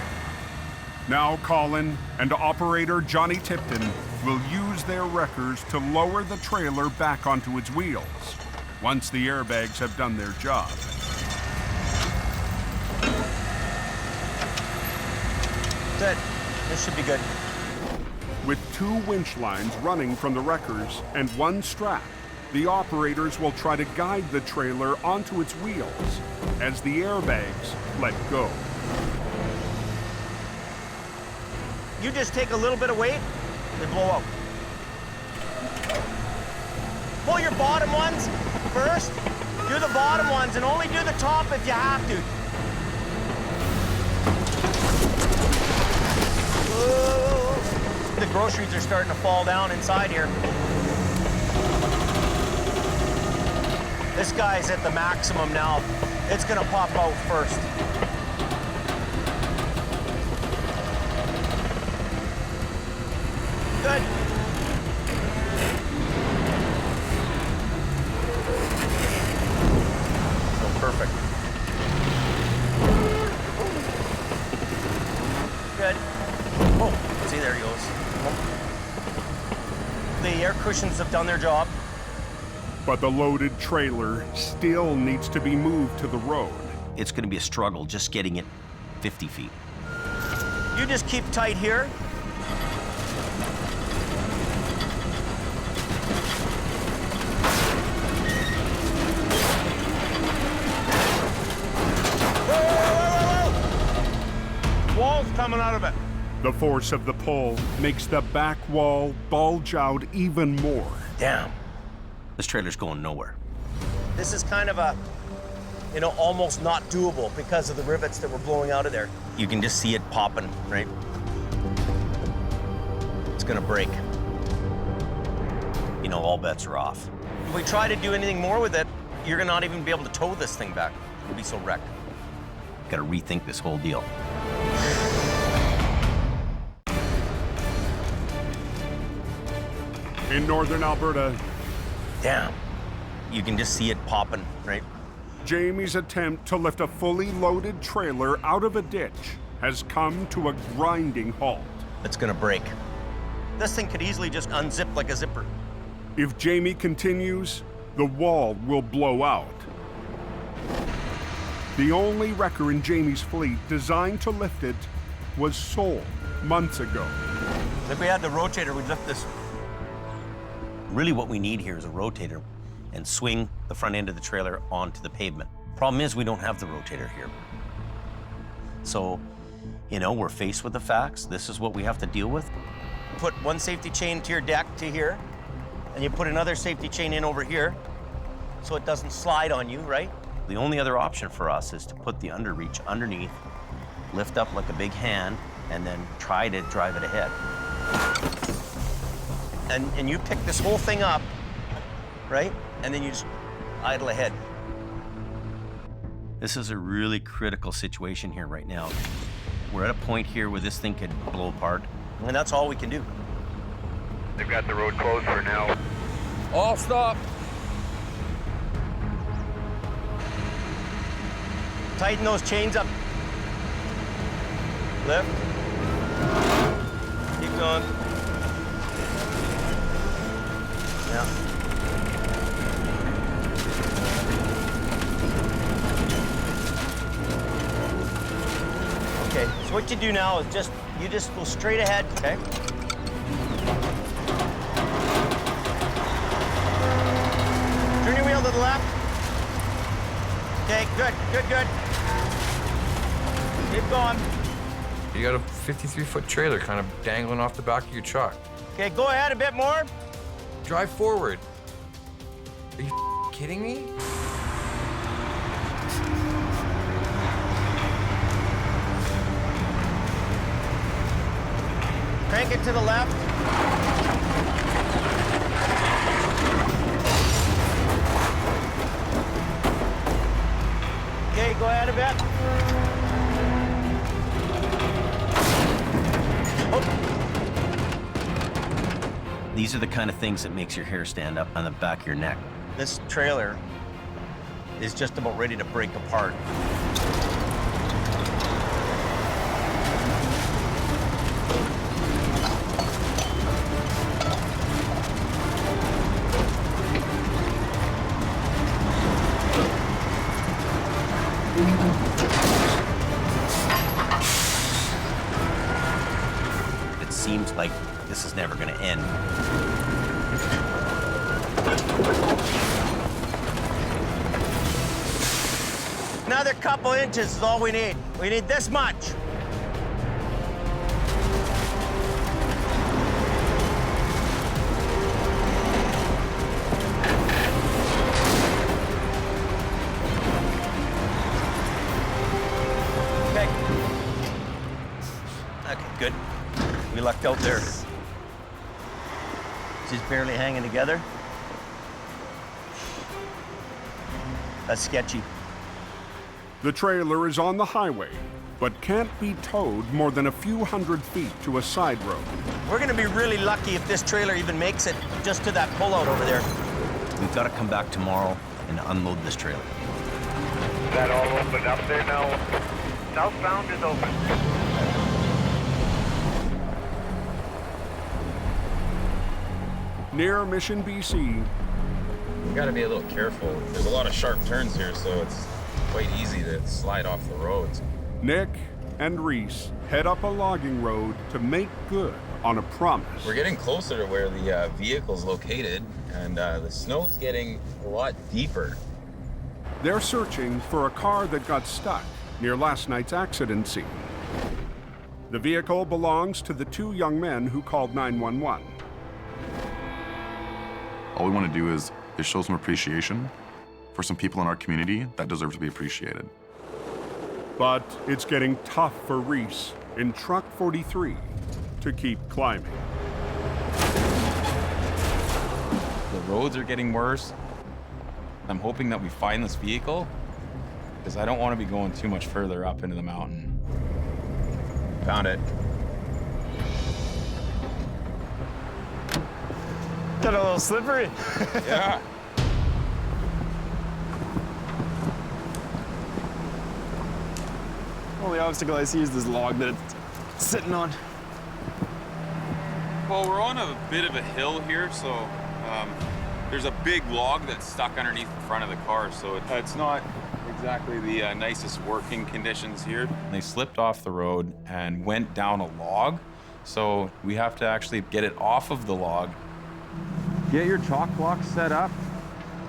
Now Colin and operator Johnny Tipton will use their wreckers to lower the trailer back onto its wheels once the airbags have done their job. Good. This should be good. With 2 winch lines running from the wreckers and 1 strap, the operators will try to guide the trailer onto its wheels as the airbags let go. You just take a little bit of weight, they blow out. Pull your bottom ones first. Do the bottom ones and only do the top if you have to. Whoa. The groceries are starting to fall down inside here. This guy's at the maximum now. It's gonna pop out first. Good. So perfect. Good. Oh, see, there he goes. The air cushions have done their job. But the loaded trailer still needs to be moved to the road. It's going to be a struggle just getting it 50 feet. You just keep tight here. Wall's coming out of it. The force of the pull makes the back wall bulge out even more. Damn. This trailer's going nowhere. This is kind of a, almost not doable because of the rivets that were blowing out of there. You can just see it popping, right? It's gonna break. All bets are off. If we try to do anything more with it, you're gonna not even be able to tow this thing back. It'll be so wrecked. Gotta rethink this whole deal. In northern Alberta, damn, you can just see it popping, right? Jamie's attempt to lift a fully loaded trailer out of a ditch has come to a grinding halt. It's gonna break. This thing could easily just unzip like a zipper. If Jamie continues, the wall will blow out. The only wrecker in Jamie's fleet designed to lift it was sold months ago. If we had the rotator, we'd lift this. Really what we need here is a rotator and swing the front end of the trailer onto the pavement. Problem is we don't have the rotator here. So, we're faced with the facts. This is what we have to deal with. Put one safety chain to your deck to here, and you put another safety chain in over here so it doesn't slide on you, right? The only other option for us is to put the underreach underneath, lift up like a big hand, and then try to drive it ahead. And you pick this whole thing up, right? And then you just idle ahead. This is a really critical situation here right now. We're at a point here where this thing could blow apart. And that's all we can do. They've got the road closed for now. All stop. Tighten those chains up. Lift. Keep going. Yeah. Okay, so what you do now is you just go straight ahead, okay? Turn your wheel to the left. Okay, good. Keep going. You got a 53-foot trailer kind of dangling off the back of your truck. Okay, go ahead a bit more. Drive forward. Are you kidding me? Crank it to the left. Okay, go ahead a bit. These are the kind of things that makes your hair stand up on the back of your neck. This trailer is just about ready to break apart. It seems like this is never going to end. Another couple inches is all we need. We need this much. Okay. Okay, good. We lucked out there. She's barely hanging together. That's sketchy. The trailer is on the highway, but can't be towed more than a few hundred feet to a side road. We're gonna be really lucky if this trailer even makes it just to that pullout over there. We've got to come back tomorrow and unload this trailer. That all opened up there now? Southbound is open. Near Mission, BC. We gotta be a little careful. There's a lot of sharp turns here, so it's quite easy to slide off the roads. Nick and Reese head up a logging road to make good on a promise. We're getting closer to where the vehicle's located, and the snow's getting a lot deeper. They're searching for a car that got stuck near last night's accident scene. The vehicle belongs to the two young men who called 911. All we want to do is show some appreciation for some people in our community that deserve to be appreciated. But it's getting tough for Reese in Truck 43 to keep climbing. The roads are getting worse. I'm hoping that we find this vehicle, because I don't want to be going too much further up into the mountain. Found it. Got a little slippery. Yeah. Only obstacle I see is this log that it's sitting on. Well, we're on a bit of a hill here, so there's a big log that's stuck underneath the front of the car, so it's not exactly the nicest working conditions here. They slipped off the road and went down a log, so we have to actually get it off of the log. Get your chalk block set up.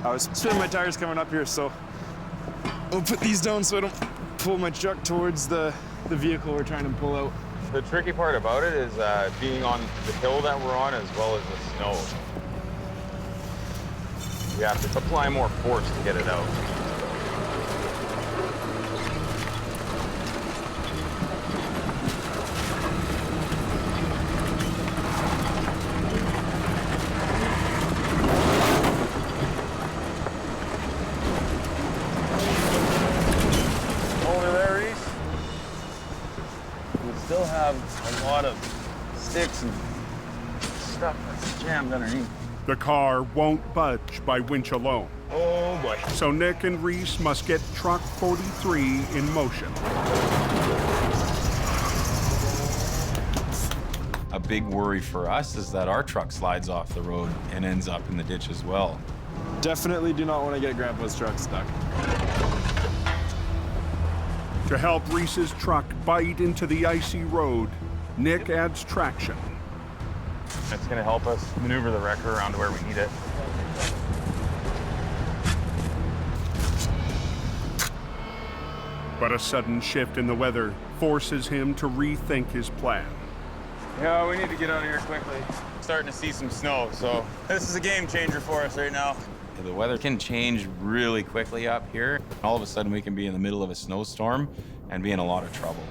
I was spinning my tires coming up here, so I'll put these down so I don't pull my truck towards the vehicle we're trying to pull out. The tricky part about it is being on the hill that we're on as well as the snow. We have to apply more force to get it out. A lot of sticks and stuff that's jammed underneath. The car won't budge by winch alone. Oh boy. So Nick and Reese must get Truck 43 in motion. A big worry for us is that our truck slides off the road and ends up in the ditch as well. Definitely do not want to get Grandpa's truck stuck. To help Reese's truck bite into the icy road, Nick adds traction. It's going to help us maneuver the wrecker around to where we need it. But a sudden shift in the weather forces him to rethink his plan. Yeah, we need to get out of here quickly. Starting to see some snow, so this is a game changer for us right now. The weather can change really quickly up here. All of a sudden, we can be in the middle of a snowstorm and be in a lot of trouble.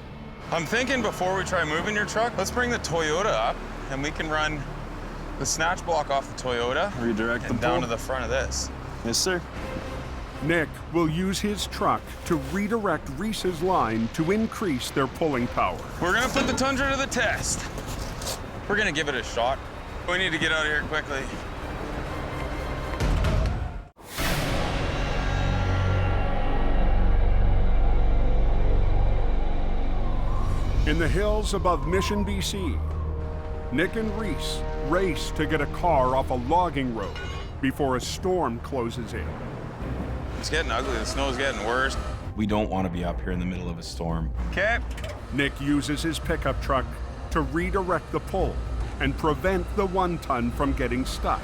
I'm thinking before we try moving your truck, let's bring the Toyota up and we can run the snatch block off the Toyota redirect and down to the front of this. Yes, sir. Nick will use his truck to redirect Reese's line to increase their pulling power. We're gonna put the Tundra to the test. We're gonna give it a shot. We need to get out of here quickly. In the hills above Mission, BC, Nick and Reese race to get a car off a logging road before a storm closes in. It's getting ugly. The snow's getting worse. We don't want to be up here in the middle of a storm. Okay. Nick uses his pickup truck to redirect the pull and prevent the 1-ton from getting stuck.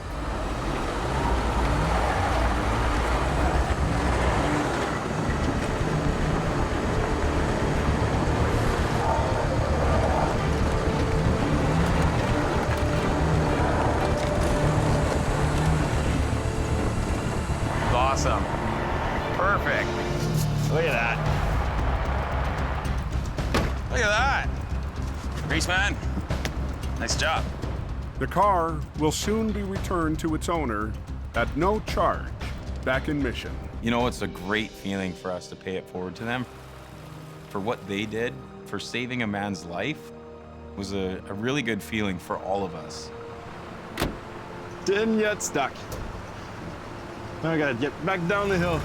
Awesome. Perfect. Look at that. Look at that. Reese, man. Nice job. The car will soon be returned to its owner at no charge back in Mission. You know, it's a great feeling for us to pay it forward to them. For what they did, for saving a man's life, was a really good feeling for all of us. Didn't get stuck. Now I gotta get back down the hill.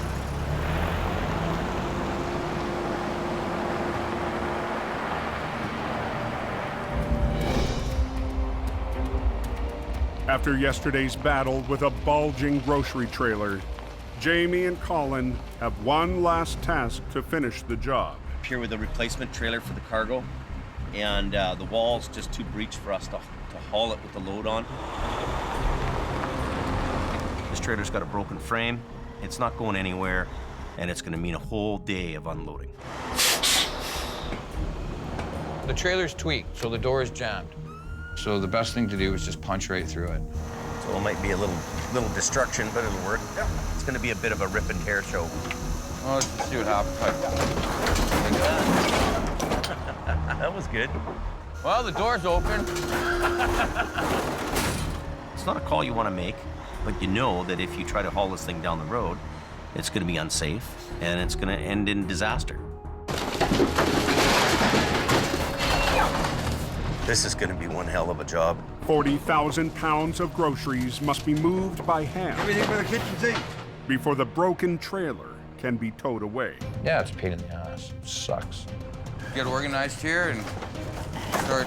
After yesterday's battle with a bulging grocery trailer, Jamie and Colin have one last task to finish the job. Here with a replacement trailer for the cargo, and the wall's just too breached for us to haul it with the load on. This trailer's got a broken frame, it's not going anywhere, and it's gonna mean a whole day of unloading. The trailer's tweaked, so the door is jammed. So the best thing to do is just punch right through it. So it might be a little destruction, but it'll work. Yeah. It's gonna be a bit of a rip and tear show. Oh, let's see what happens. That was good. Well, the door's open. It's not a call you want to make, but you know that if you try to haul this thing down the road, it's going to be unsafe and it's going to end in disaster. This is going to be one hell of a job. 40,000 pounds of groceries must be moved by hand. Everything but a kitchen sink. Before the broken trailer can be towed away. Yeah, it's a pain in the ass. It sucks. Get organized here and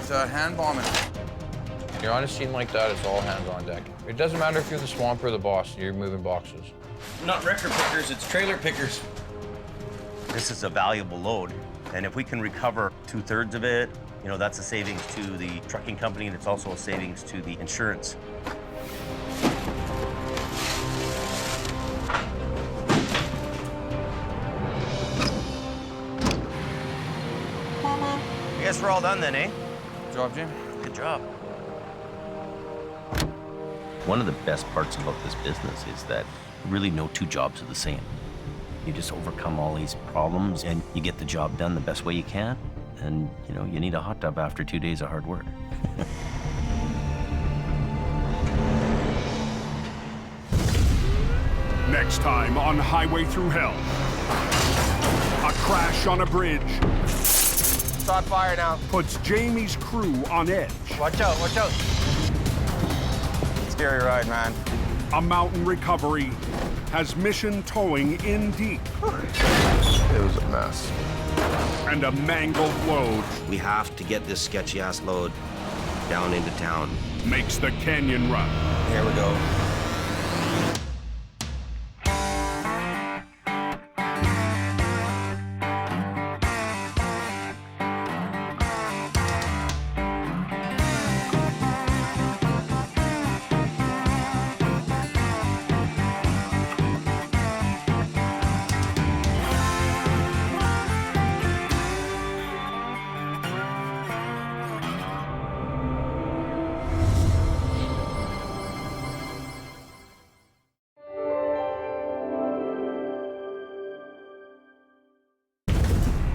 start hand bombing. You're on a scene like that, it's all hands on deck. It doesn't matter if you're the swamp or the boss, you're moving boxes. Not record pickers, it's trailer pickers. This is a valuable load, and if we can recover 2/3 of it, you know, that's a savings to the trucking company, and it's also a savings to the insurance. I guess we're all done then, eh? Good job, Jim. Good job. One of the best parts about this business is that really no two jobs are the same. You just overcome all these problems and you get the job done the best way you can. And, you know, you need a hot tub after 2 days of hard work. Next time on Highway Through Hell. A crash on a bridge. It's on fire now. Puts Jamie's crew on edge. Watch out, watch out. Scary ride, man. A mountain recovery has Mission towing in deep. It was a mess. And a mangled load. We have to get this sketchy-ass load down into town. Makes the canyon run. Here we go.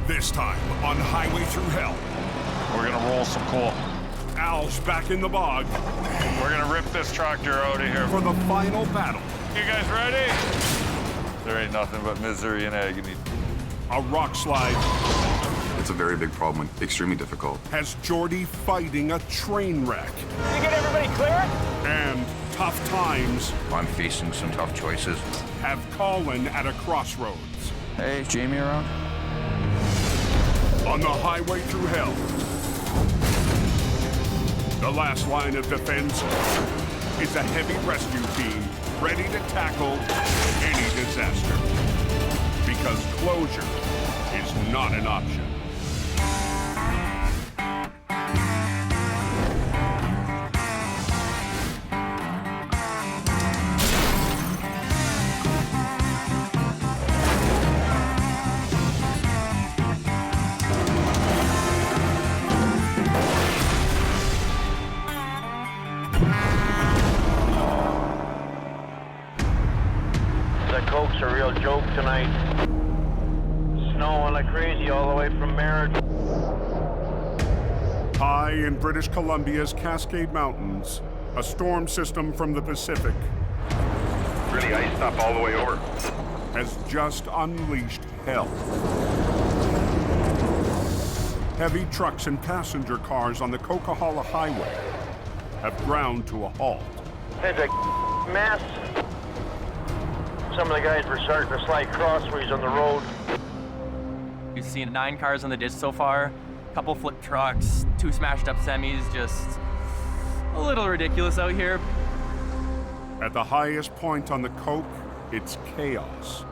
This time on Highway Through Hell. We're gonna roll some coal. Al's back in the bog. We're gonna rip this tractor out of here. For the final battle. You guys ready? There ain't nothing but misery and agony. A rock slide. It's a very big problem, extremely difficult. Has Jordy fighting a train wreck. Did you get everybody clear? And tough times I'm facing some tough choices. have Colin at a crossroads. Hey, is Jamie around? On the highway through hell, the last line of defense is a heavy rescue team ready to tackle any disaster. Because closure is not an option. The Coke's a real joke tonight. Snowing like crazy all the way from Merritt. High in British Columbia's Cascade Mountains, a storm system from the Pacific Really iced up all the way over. has just unleashed hell. Heavy trucks and passenger cars on the Coquihalla Highway have ground to a halt. It's a mess. Some of the guys were starting to slide crossways on the road. We've seen 9 cars on the ditch so far, a couple flip trucks, 2 smashed up semis, just a little ridiculous out here. At the highest point on the Coke, it's chaos.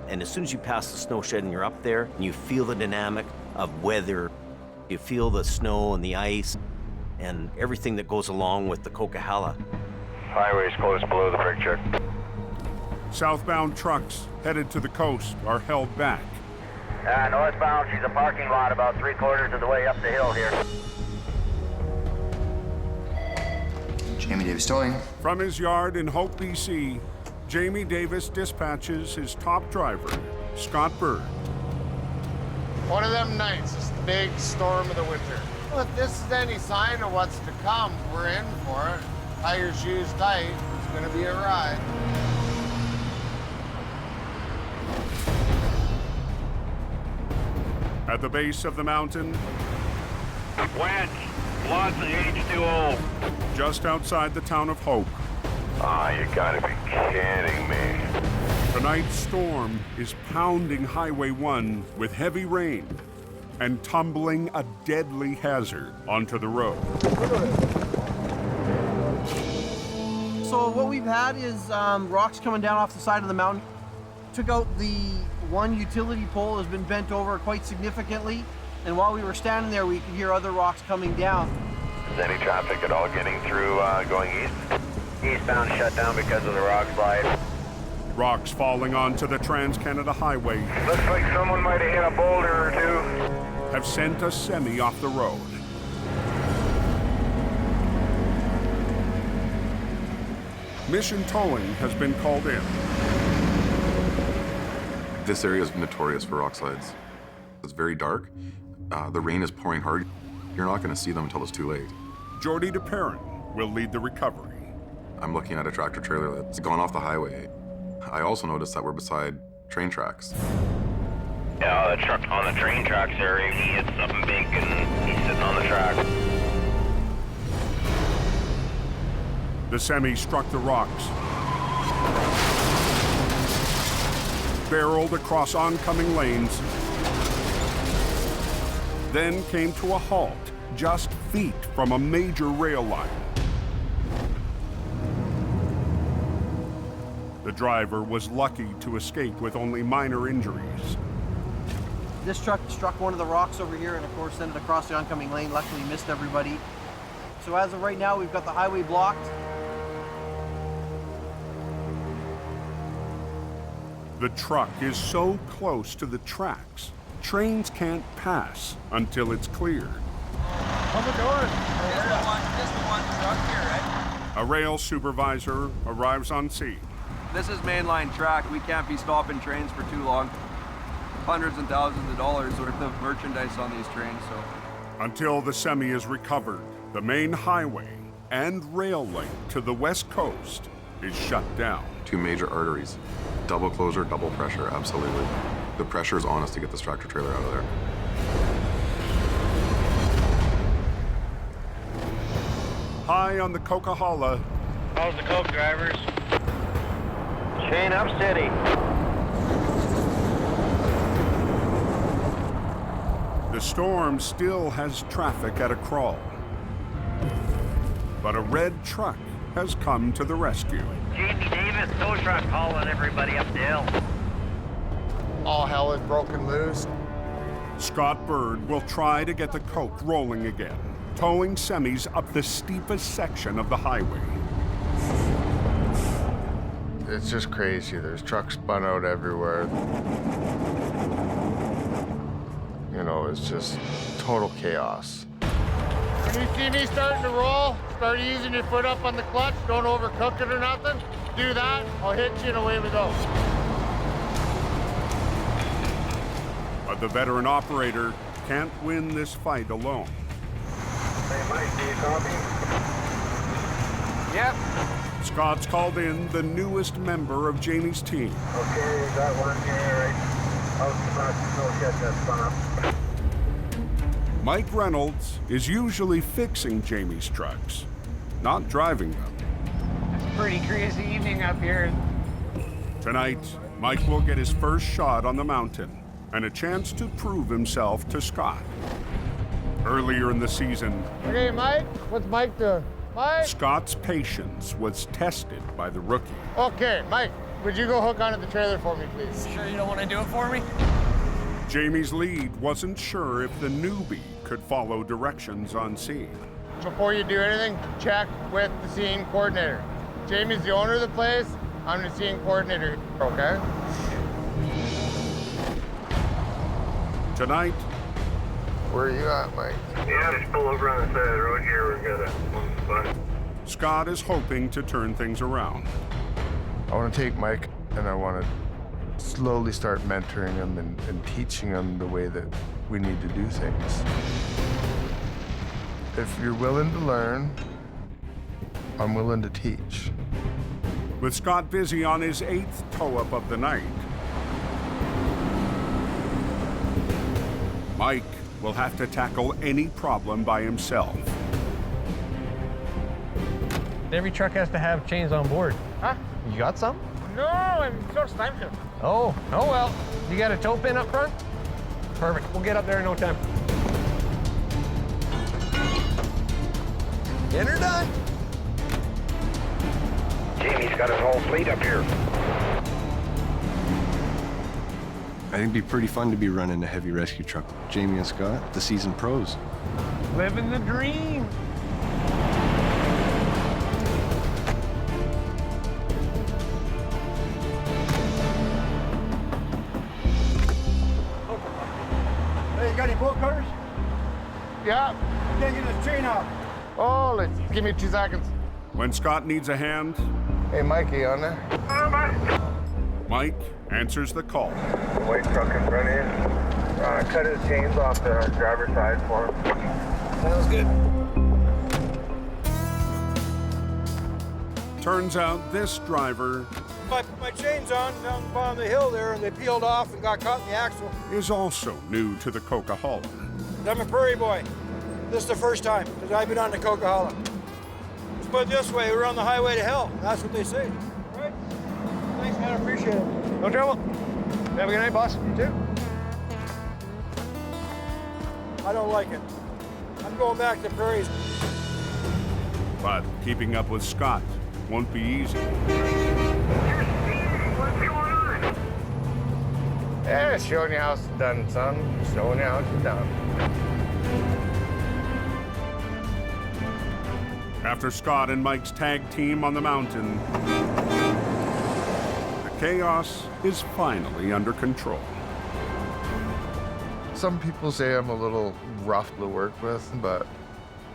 And as soon as you pass the snow shed and you're up there, and you feel the dynamic of weather, you feel the snow and the ice, and everything that goes along with the Coquihalla. Highway's close below the picture. Southbound trucks headed to the coast are held back. Northbound, she's a parking lot about 3/4 of the way up the hill here. Jamie Davis towing. From his yard in Hope, BC, Jamie Davis dispatches his top driver, Scott Bird. One of them nights, it's the big storm of the winter. Well, if this is any sign of what's to come, we're in for it. Tie your shoes tight, it's gonna be a ride. At the base of the mountain, Winch, lots of H2O. just outside the town of Hope, You gotta be kidding me. tonight's storm is pounding Highway 1 with heavy rain and tumbling a deadly hazard onto the road. So what we've had is rocks coming down off the side of the mountain. Took out the one utility pole, has been bent over quite significantly. And while we were standing there, we could hear other rocks coming down. Is any traffic at all getting through going east? Eastbound shut down because of the rock slide. Rocks falling onto the Trans-Canada Highway Looks like someone might have hit a boulder or two. have sent a semi off the road. Mission towing has been called in. This area is notorious for rock slides. It's very dark. The rain is pouring hard. You're not going to see them until it's too late. Jordy DePerrin will lead the recovery. I'm looking at a tractor trailer that's gone off the highway. I also noticed that we're beside train tracks. Yeah, the truck on the train tracks there, he hit something big and he's sitting on the track. The semi struck the rocks, barreled across oncoming lanes, then came to a halt just feet from a major rail line. The driver was lucky to escape with only minor injuries. This truck struck one of the rocks over here and of course sent it across the oncoming lane. Luckily missed everybody. So as of right now, we've got the highway blocked. The truck is so close to the tracks, trains can't pass until it's cleared. How's it going? This the one truck here, right? A rail supervisor arrives on scene. This is mainline track. We can't be stopping trains for too long. Hundreds and thousands of dollars worth of merchandise on these trains, so. Until the semi is recovered, the main highway and rail link to the west coast is shut down. 2 major arteries. Double closure, double pressure, absolutely. The pressure is on us to get this tractor trailer out of there. High on the Coquihalla. How's the coke, drivers? Chain up steady. The storm still has traffic at a crawl. But a red truck has come to the rescue. Jamie Davis, tow truck hauling everybody up the hill. All hell is broken loose. Scott Bird will try to get the coke rolling again, towing semis up the steepest section of the highway. It's just crazy. There's trucks spun out everywhere. You know, it's just total chaos. When you see me starting to roll, start easing your foot up on the clutch. Don't overcook it or nothing. Do that, I'll hit you and away we go. But the veteran operator can't win this fight alone. Hey, Mike, do you copy? Yep. Scott's called in the newest member of Jamie's team. Okay, is that working all right? How's the back snow get that spun up? Mike Reynolds is usually fixing Jamie's trucks, not driving them. It's a pretty crazy evening up here. Tonight, Mike will get his first shot on the mountain and a chance to prove himself to Scott. Earlier in the season, Okay, Mike, what's Mike doing? Mike? Scott's patience was tested by the rookie. Okay, Mike, would you go hook onto the trailer for me, please? Sure you don't want to do it for me? Jamie's lead wasn't sure if the newbie could follow directions on scene. Before you do anything, check with the scene coordinator. Jamie's the owner of the place. I'm the scene coordinator, okay? Tonight, where are you at, Mike? Yeah, just pull over on the side of the road here. We're gonna one spot. Scott is hoping to turn things around. I want to take Mike and I want to slowly start mentoring him and teaching him the way that we need to do things. If you're willing to learn, I'm willing to teach. With Scott busy on his 8th tow-up of the night, Mike will have to tackle any problem by himself. Every truck has to have chains on board. Huh? You got some? No, I'm just time to. Oh well. You got a tow pin up front? Perfect. We'll get up there in no time. Dinner done? Jamie's got his whole fleet up here. I think it'd be pretty fun to be running a heavy rescue truck. Jamie and Scott, the seasoned pros. Living the dream. Hey, you got any bolt cutters? Yeah. Can't get this chain out. Oh, give me 2 seconds. When Scott needs a hand, Hey, Mike, you on there? Mike answers the call. White truck in front of you. Cut his chains off the driver's side for him. Sounds good. Turns out this driver I put my chains on down the bottom of the hill there, and they peeled off and got caught in the axle. is also new to the Coquihalla. I'm a prairie boy. This is the first time, because I've been on the Coquihalla. Let's put it this way, we're on the highway to hell. That's what they say. All right? Thanks, man, I appreciate it. No trouble. Have a good night, boss. You too. I don't like it. I'm going back to the prairies. But keeping up with Scott won't be easy. What's going on? Yeah, showing you how it's done, son. Showing you how it's done. After Scott and Mike's tag team on the mountain, the chaos is finally under control. Some people say I'm a little rough to work with, but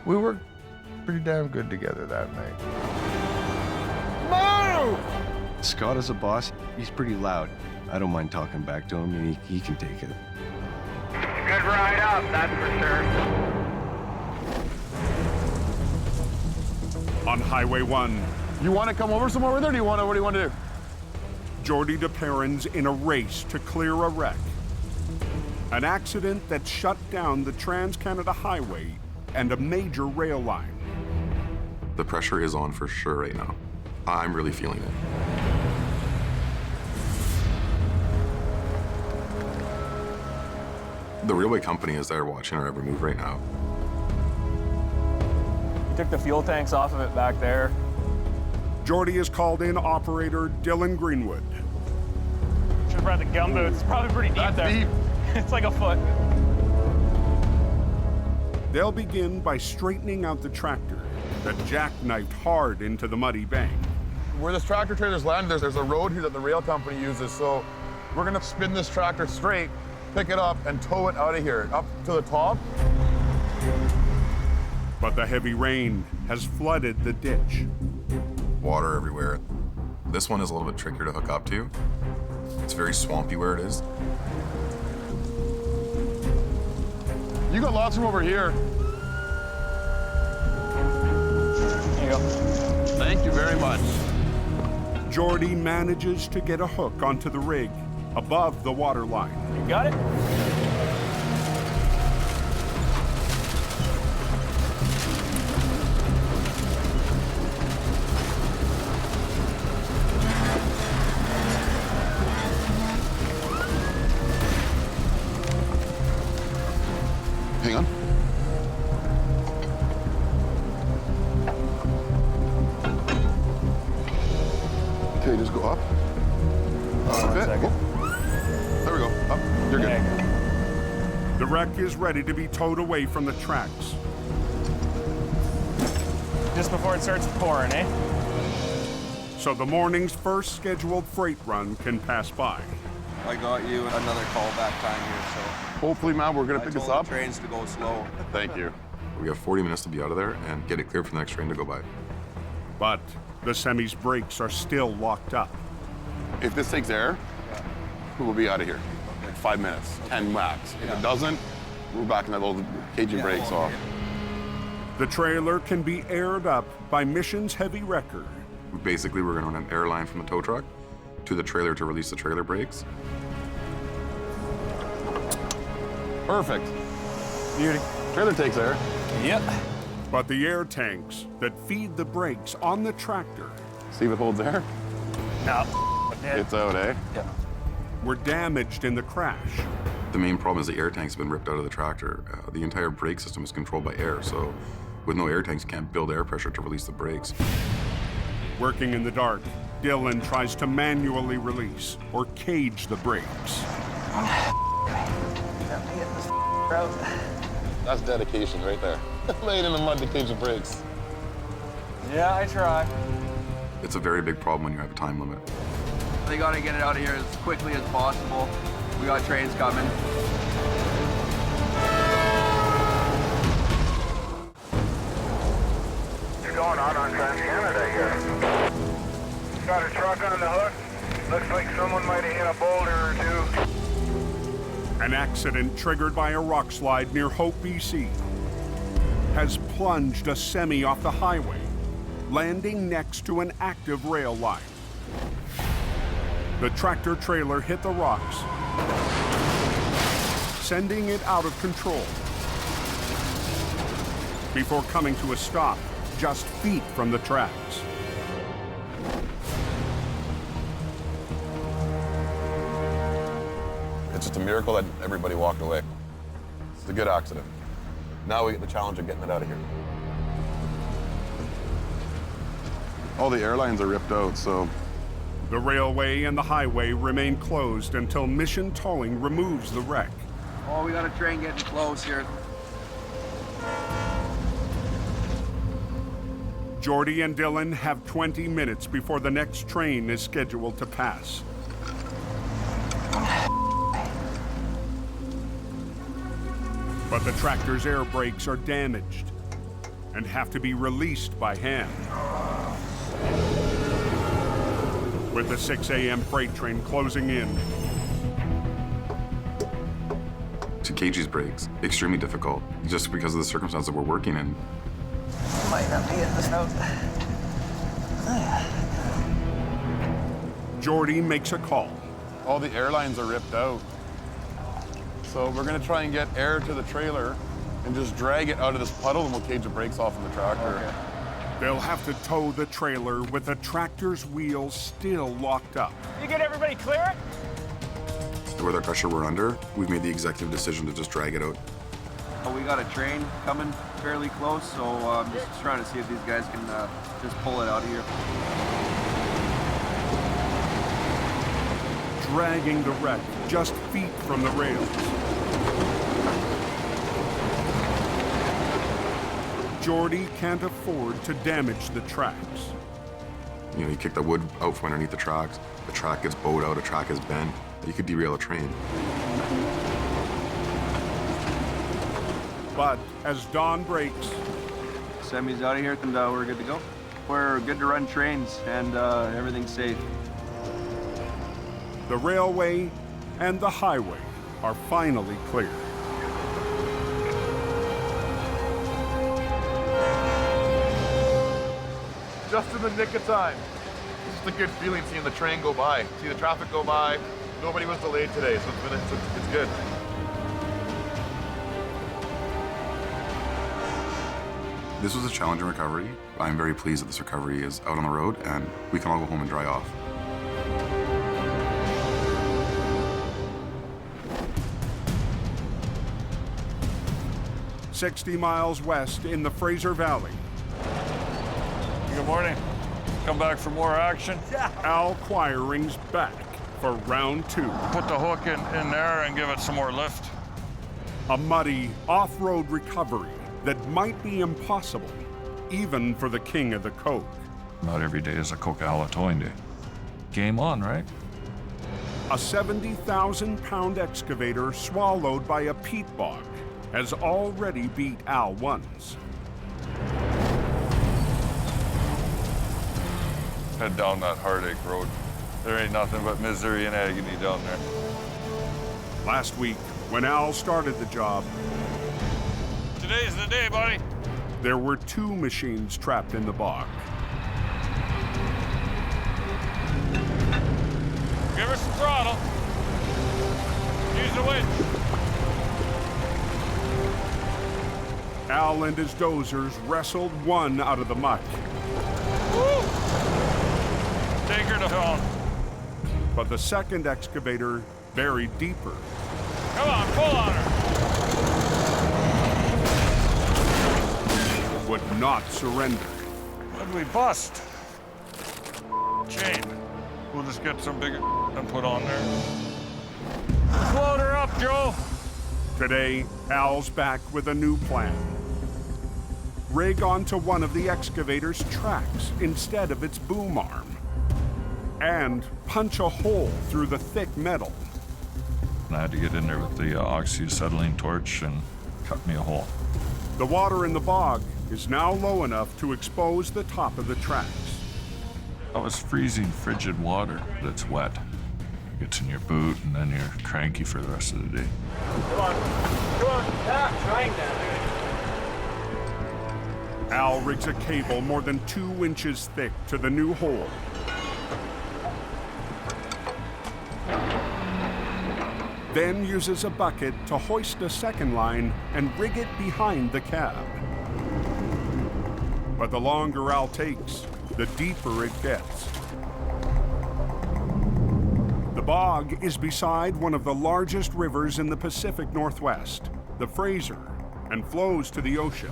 we worked pretty damn good together that night. Move! Scott is a boss. He's pretty loud. I don't mind talking back to him, and he can take it. Good ride up, that's for sure. On Highway 1, You want to come over somewhere with her? What do you want to do? Jordy DePerrin's in a race to clear a wreck. An accident that shut down the Trans-Canada Highway and a major rail line. The pressure is on for sure right now. I'm really feeling it. The railway company is there watching our every move right now. We took the fuel tanks off of it back there. Jordy has called in operator Dylan Greenwood. Should have brought the gumboots. It's probably pretty deep there. Deep. It's like a foot. They'll begin by straightening out the tractor that jackknifed hard into the muddy bank. Where this tractor trailer's landed, there's a road here that the rail company uses, so we're gonna spin this tractor straight, pick it up, and tow it out of here, up to the top. But the heavy rain has flooded the ditch. Water everywhere. This one is a little bit trickier to hook up to. It's very swampy where it is. You got lots from over here. There you go. Thank you very much. Jordy manages to get a hook onto the rig above the water line. You got it? Hang on. Okay, just go up. Up a bit. There we go. Up. You're good. The wreck is ready to be towed away from the tracks. Just before it starts pouring, eh? So the morning's first scheduled freight run can pass by. I got you another call back time here, so. Hopefully, man, we're gonna pick this up. Trains to go slow. Thank you. We have 40 minutes to be out of there and get it cleared for the next train to go by. But the semi's brakes are still locked up. If this takes air, we'll be out of here. Like 5 minutes, 10 max. If it doesn't, we're back in that little caging brakes off. The trailer can be aired up by Mission's heavy wrecker. Basically, we're gonna run an air line from the tow truck to the trailer to release the trailer brakes. Perfect. Beauty. Trailer takes air. Yep. But the air tanks that feed the brakes on the tractor See if it holds air. No. It's out, eh? Yeah. were damaged in the crash. The main problem is the air tanks have been ripped out of the tractor. The entire brake system is controlled by air, so with no air tanks, you can't build air pressure to release the brakes. Working in the dark, Dylan tries to manually release or cage the brakes. That's dedication right there. Laying in the mud to cage the brakes. Yeah, I try. It's a very big problem when you have a time limit. They gotta get it out of here as quickly as possible. We got trains coming. What's going on Trans-Canada here? Got a truck on the hook. Looks like someone might have hit a boulder or two. An accident triggered by a rock slide near Hope, BC, has plunged a semi off the highway, landing next to an active rail line. The tractor trailer hit the rocks, sending it out of control before coming to a stop just feet from the tracks. It's just a miracle that everybody walked away. It's a good accident. Now we get the challenge of getting it out of here. All the airlines are ripped out, so... The railway and the highway remain closed until Mission Towing removes the wreck. Oh, we got a train getting close here. Jordy and Dylan have 20 minutes before the next train is scheduled to pass. But the tractor's air brakes are damaged and have to be released by hand. With the 6 a.m. freight train closing in. To cage these brakes, extremely difficult, just because of the circumstances that we're working in. Might not be in the snow. Jordy makes a call. All the airlines are ripped out. So we're gonna try and get air to the trailer and just drag it out of this puddle and we'll cage the brakes off of the tractor. Okay. They'll have to tow the trailer with the tractor's wheels still locked up. You get everybody clear? With our pressure we're under, we've made the executive decision to just drag it out. We got a train coming fairly close, so I'm just trying to see if these guys can just pull it out of here. Dragging the wreck just feet from the rails. Jordy can't afford to damage the tracks. You know, you kick the wood out from underneath the tracks, the track gets bowed out, a track is bent, you could derail a train. But as dawn breaks, Semi's out of here, and we're good to go. We're good to run trains, and everything's safe. the railway and the highway are finally clear. Just in the nick of time. It's just a good feeling seeing the train go by, see the traffic go by. Nobody was delayed today, so it's good. This was a challenging recovery. I'm very pleased that this recovery is out on the road and we can all go home and dry off. "60 miles west in the Fraser Valley. Good morning. Come back for more action? Al Quiring's back for round 2. Put the hook in there and give it some more lift. A muddy off-road recovery that might be impossible, even for the king of the Coke. Not every day is a Coquihalla towing day. Game on, right? A 70,000-pound excavator swallowed by a peat bog has already beat Al once. Head down that heartache road. There ain't nothing but misery and agony down there. Last week, when Al started the job, Today's the day, buddy. there were 2 machines trapped in the bog. Give her some throttle. Use the winch. Al and his dozers wrestled one out of the muck. Woo! Take her to home. But the second excavator buried deeper. Come on, pull on her. Would not surrender. What'd we bust? Chain. We'll just get some bigger and put on there. Load her up, Joe. Today, Al's back with a new plan. Rig onto one of the excavator's tracks instead of its boom arm. And punch a hole through the thick metal. I had to get in there with the oxy-acetylene torch and cut me a hole. The water in the bog is now low enough to expose the top of the tracks. That was freezing, frigid water that's wet. It gets in your boot, and then you're cranky for the rest of the day. Come on. Yeah, trying that. Al rigs a cable more than 2 inches thick to the new hole. Then uses a bucket to hoist a second line and rig it behind the cab. But the longer Al takes, the deeper it gets. The bog is beside one of the largest rivers in the Pacific Northwest, the Fraser, and flows to the ocean.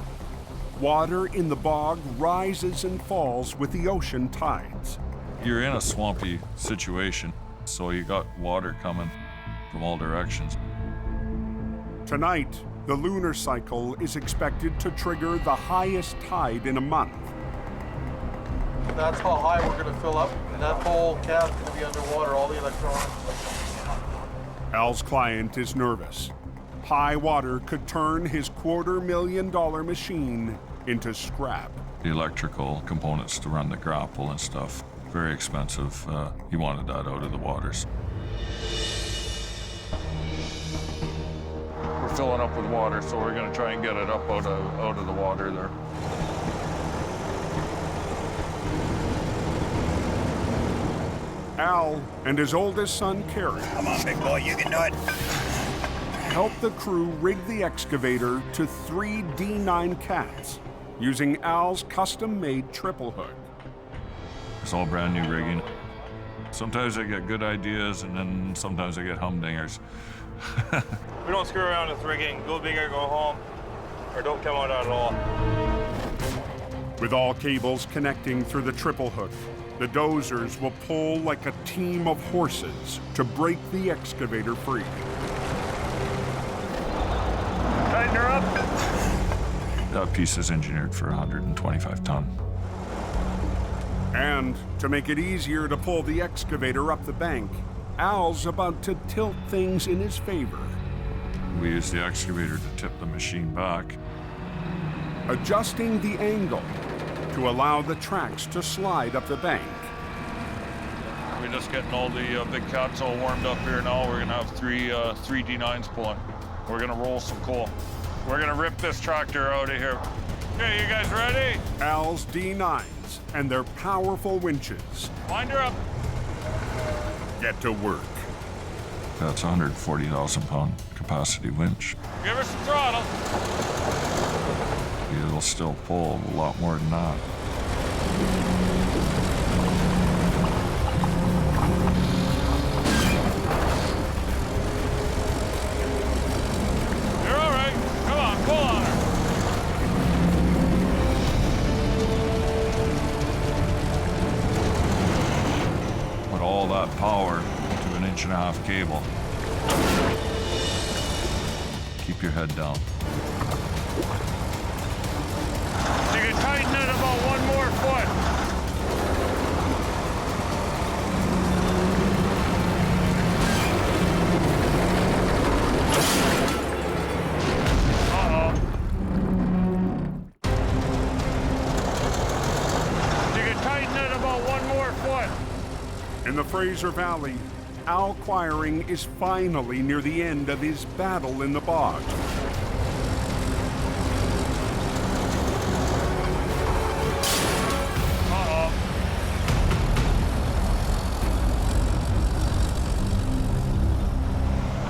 Water in the bog rises and falls with the ocean tides. You're in a swampy situation, so you got water coming from all directions. Tonight, the lunar cycle is expected to trigger the highest tide in a month. That's how high we're going to fill up, and that whole cab's going to be underwater, all the electronics. Al's client is nervous. High water could turn his $250,000 machine into scrap. The electrical components to run the grapple and stuff, very expensive. He wanted that out of the waters. We're filling up with water, so we're going to try and get it up out of the water there. Al and his oldest son, Kerry. Come on, big boy, you can do it. Help the crew rig the excavator to 3 D9 cats, using Al's custom-made triple hook. It's all brand new rigging. Sometimes I get good ideas, and then sometimes I get humdingers. We don't screw around with rigging. Go big or go home, or don't come out at all. With all cables connecting through the triple hook, the dozers will pull like a team of horses to break the excavator free. Tighten her up. That piece is engineered for 125 ton. And to make it easier to pull the excavator up the bank, Al's about to tilt things in his favor. We use the excavator to tip the machine back. Adjusting the angle to allow the tracks to slide up the bank. We're just getting all the big cats all warmed up here now. We're gonna have three D9s pulling. We're gonna roll some coal. We're gonna rip this tractor out of here. Okay, you guys ready? Al's D9s and their powerful winches. Wind her up. Get to work. That's a 140,000 pound capacity winch. Give her some throttle. It'll still pull a lot more than that. You're all right. Come on, pull on her. Put all that power to an 1.5 inch cable. Keep your head down. You can tighten it about 1 more foot. Uh-oh. You can tighten it about 1 more foot. In the Fraser Valley, Al Quiring is finally near the end of his battle in the bog.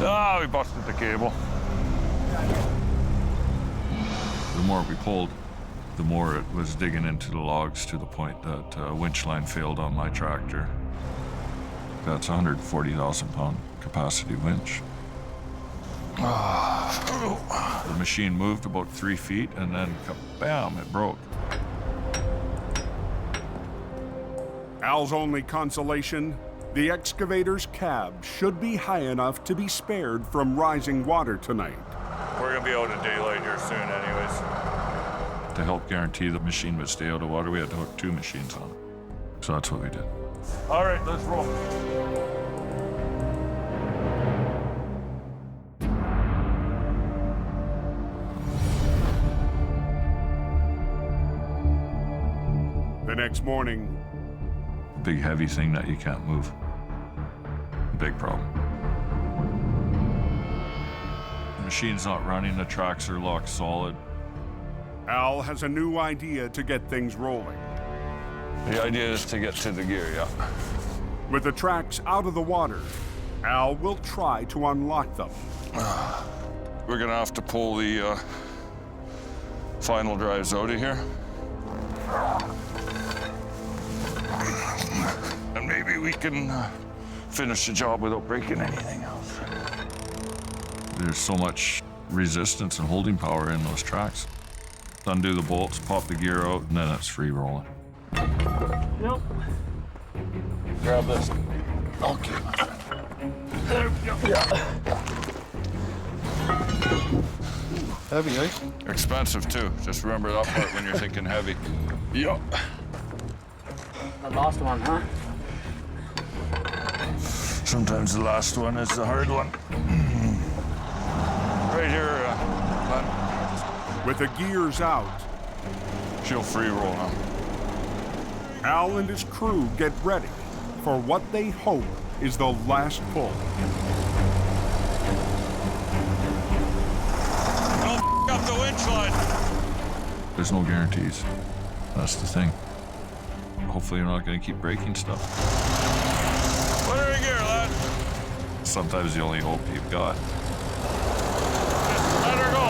Ah, we busted the cable. The more we pulled, the more it was digging into the logs to the point that a winch line failed on my tractor. That's a 140,000 pound capacity winch. The machine moved about 3 feet and then kabam, it broke. Al's only consolation, the excavator's cab should be high enough to be spared from rising water tonight. We're gonna be out of daylight here soon anyways. To help guarantee the machine would stay out of water, we had to hook 2 machines on it. So that's what we did. All right, let's roll. The next morning, Big heavy thing that you can't move. Big problem. The machine's not running, the tracks are locked solid. Al has a new idea to get things rolling. The idea is to get to the gear, yeah. With the tracks out of the water, Al will try to unlock them. We're gonna have to pull the final drives out of here. And maybe we can finish the job without breaking anything else. There's so much resistance and holding power in those tracks. Undo the bolts, pop the gear out, and then it's free rolling. Nope. Grab this. Okay. There we go. Yeah. Heavy, eh? Expensive too. Just remember that part when you're thinking heavy. Yup. The last one, huh? Sometimes the last one is the hard one. Right here, Glenn. With the gears out, she'll free roll now. Al and his crew get ready for what they hope is the last pull. Don't up the winch line. There's no guarantees. That's the thing. Hopefully you're not going to keep breaking stuff. Put her in gear, lad. Sometimes the only hope you've got. Let her go.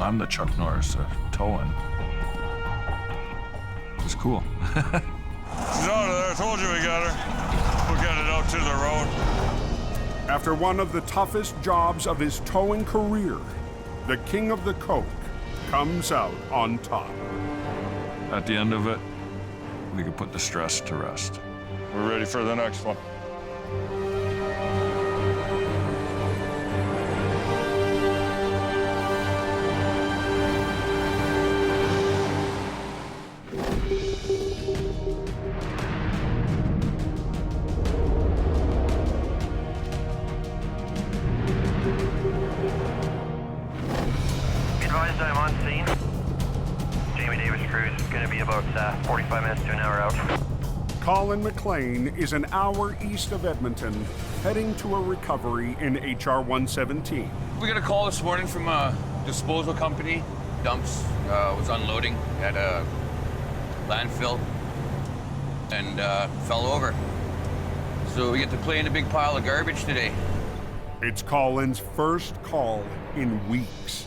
I'm the Chuck Norris towing. It's cool. She's out of there. I told you we got her. We'll get it out to the road. After one of the toughest jobs of his towing career, the king of the Coke comes out on top. At the end of it, we can put the stress to rest. We're ready for the next one. Advised I'm on scene. Jamie Davis crew is going to be about 45 minutes to an hour out. Colin McLean is an hour east of Edmonton, heading to a recovery in HR 117. We got a call this morning from a disposal company. Dumps was unloading at a landfill and fell over. So we get to play in a big pile of garbage today. It's Colin's first call in weeks.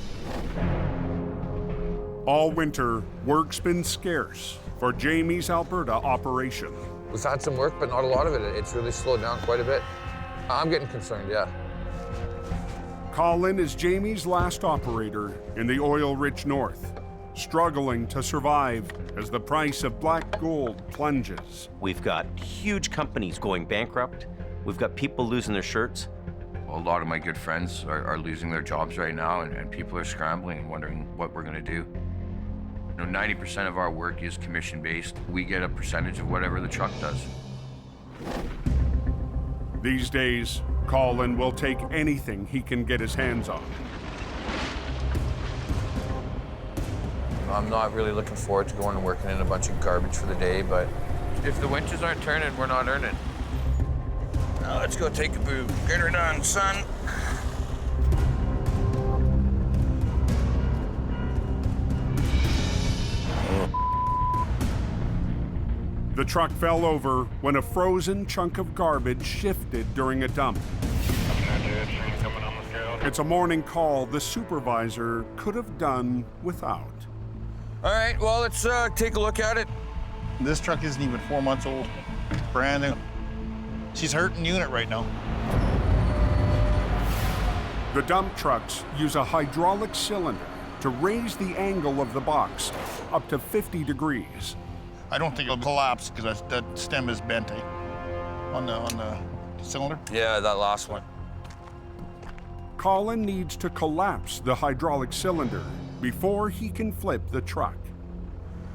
All winter, work's been scarce for Jamie's Alberta operation. We've had some work, but not a lot of it. It's really slowed down quite a bit. I'm getting concerned, yeah. Colin is Jamie's last operator in the oil-rich north, struggling to survive as the price of black gold plunges. We've got huge companies going bankrupt. We've got people losing their shirts. Well, a lot of my good friends are losing their jobs right now, and people are scrambling and wondering what we're gonna do. You know, 90% of our work is commission-based. We get a percentage of whatever the truck does. These days, Colin will take anything he can get his hands on. I'm not really looking forward to going and working in a bunch of garbage for the day, but if the winches aren't turning, we're not earning. Now let's go take a boo. Get her done, son. The truck fell over when a frozen chunk of garbage shifted during a dump. It's a morning call the supervisor could have done without. All right, well, let's take a look at it. This truck isn't even 4 months old. Brand new. She's hurting unit right now. The dump trucks use a hydraulic cylinder to raise the angle of the box up to 50 degrees. I don't think it'll collapse because that stem is bent, eh? On the cylinder. Yeah, that last one. Colin needs to collapse the hydraulic cylinder before he can flip the truck.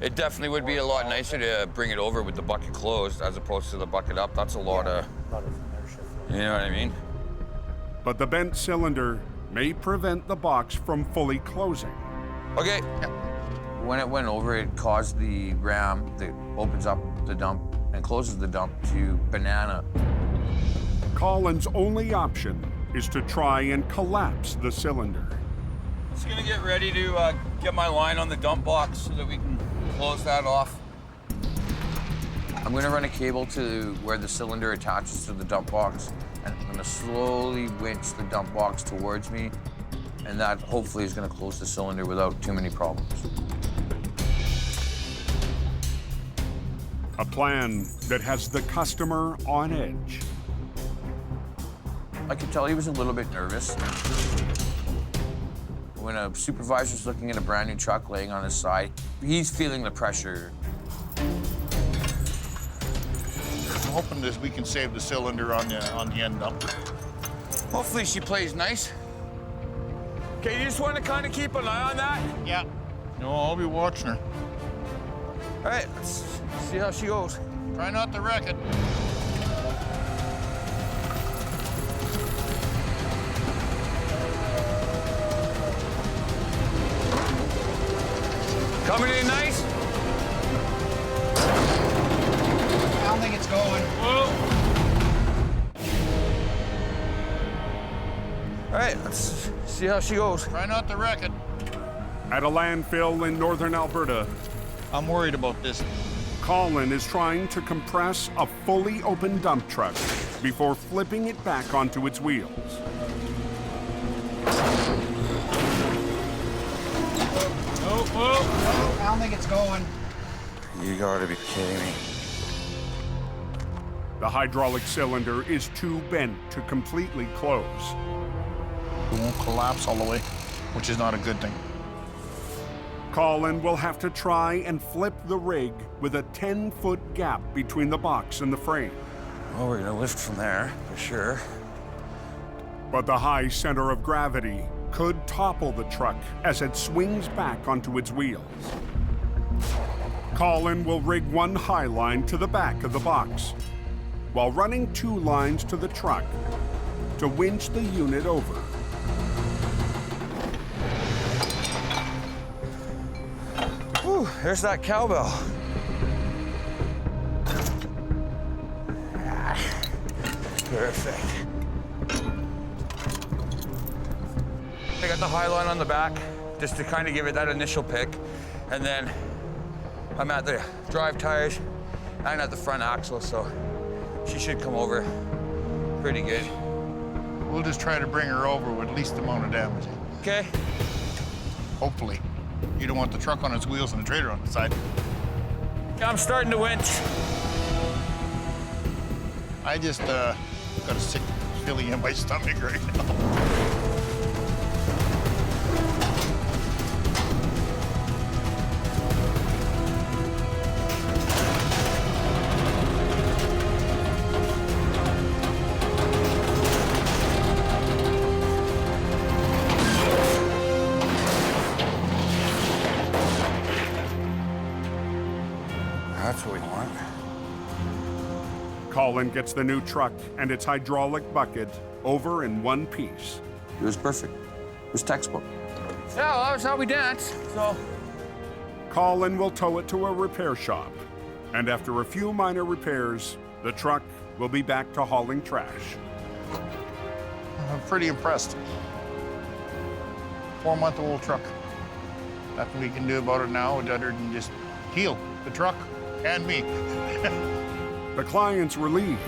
It definitely would be a lot nicer to bring it over with the bucket closed as opposed to the bucket up. That's a lot of you know what I mean? But the bent cylinder may prevent the box from fully closing. Okay. When it went over, it caused the ram that opens up the dump and closes the dump to banana. Colin's only option is to try and collapse the cylinder. Just gonna get ready to get my line on the dump box so that we can close that off. I'm gonna run a cable to where the cylinder attaches to the dump box, and I'm gonna slowly winch the dump box towards me, and that hopefully is gonna close the cylinder without too many problems. A plan that has the customer on edge. I could tell he was a little bit nervous. When a supervisor's looking at a brand new truck laying on his side, he's feeling the pressure. I'm hoping that we can save the cylinder on the end dump. Hopefully she plays nice. Okay, you just want to kind of keep an eye on that? Yeah. No, I'll be watching her. All right, let's see how she goes. Try not to wreck it. Coming in nice? I don't think it's going. Whoa. All right, let's see how she goes. Try not to wreck it. At a landfill in northern Alberta, I'm worried about this. Colin is trying to compress a fully open dump truck before flipping it back onto its wheels. Oh, I don't think it's going. You gotta be kidding me. The hydraulic cylinder is too bent to completely close. It won't collapse all the way, which is not a good thing. Colin will have to try and flip the rig with a 10-foot gap between the box and the frame. Well, we're gonna lift from there, for sure. But the high center of gravity could topple the truck as it swings back onto its wheels. Colin will rig one high line to the back of the box, while running 2 lines to the truck to winch the unit over. Whew, there's that cowbell. Perfect. I got the high line on the back, just to kind of give it that initial pick. And then I'm at the drive tires and at the front axle, so she should come over pretty good. We'll just try to bring her over with least amount of damage. Okay. Hopefully. You don't want the truck on its wheels and the trailer on the side. I'm starting to winch. I just got a sick feeling in my stomach right now. That's what we want. Colin gets the new truck and its hydraulic bucket over in one piece. It was perfect. It was textbook. Yeah, well, that was how we danced, so. Colin will tow it to a repair shop, and after a few minor repairs, the truck will be back to hauling trash. I'm pretty impressed. 4-month-old truck. Nothing we can do about it now other than just heal the truck and me. The client's relieved.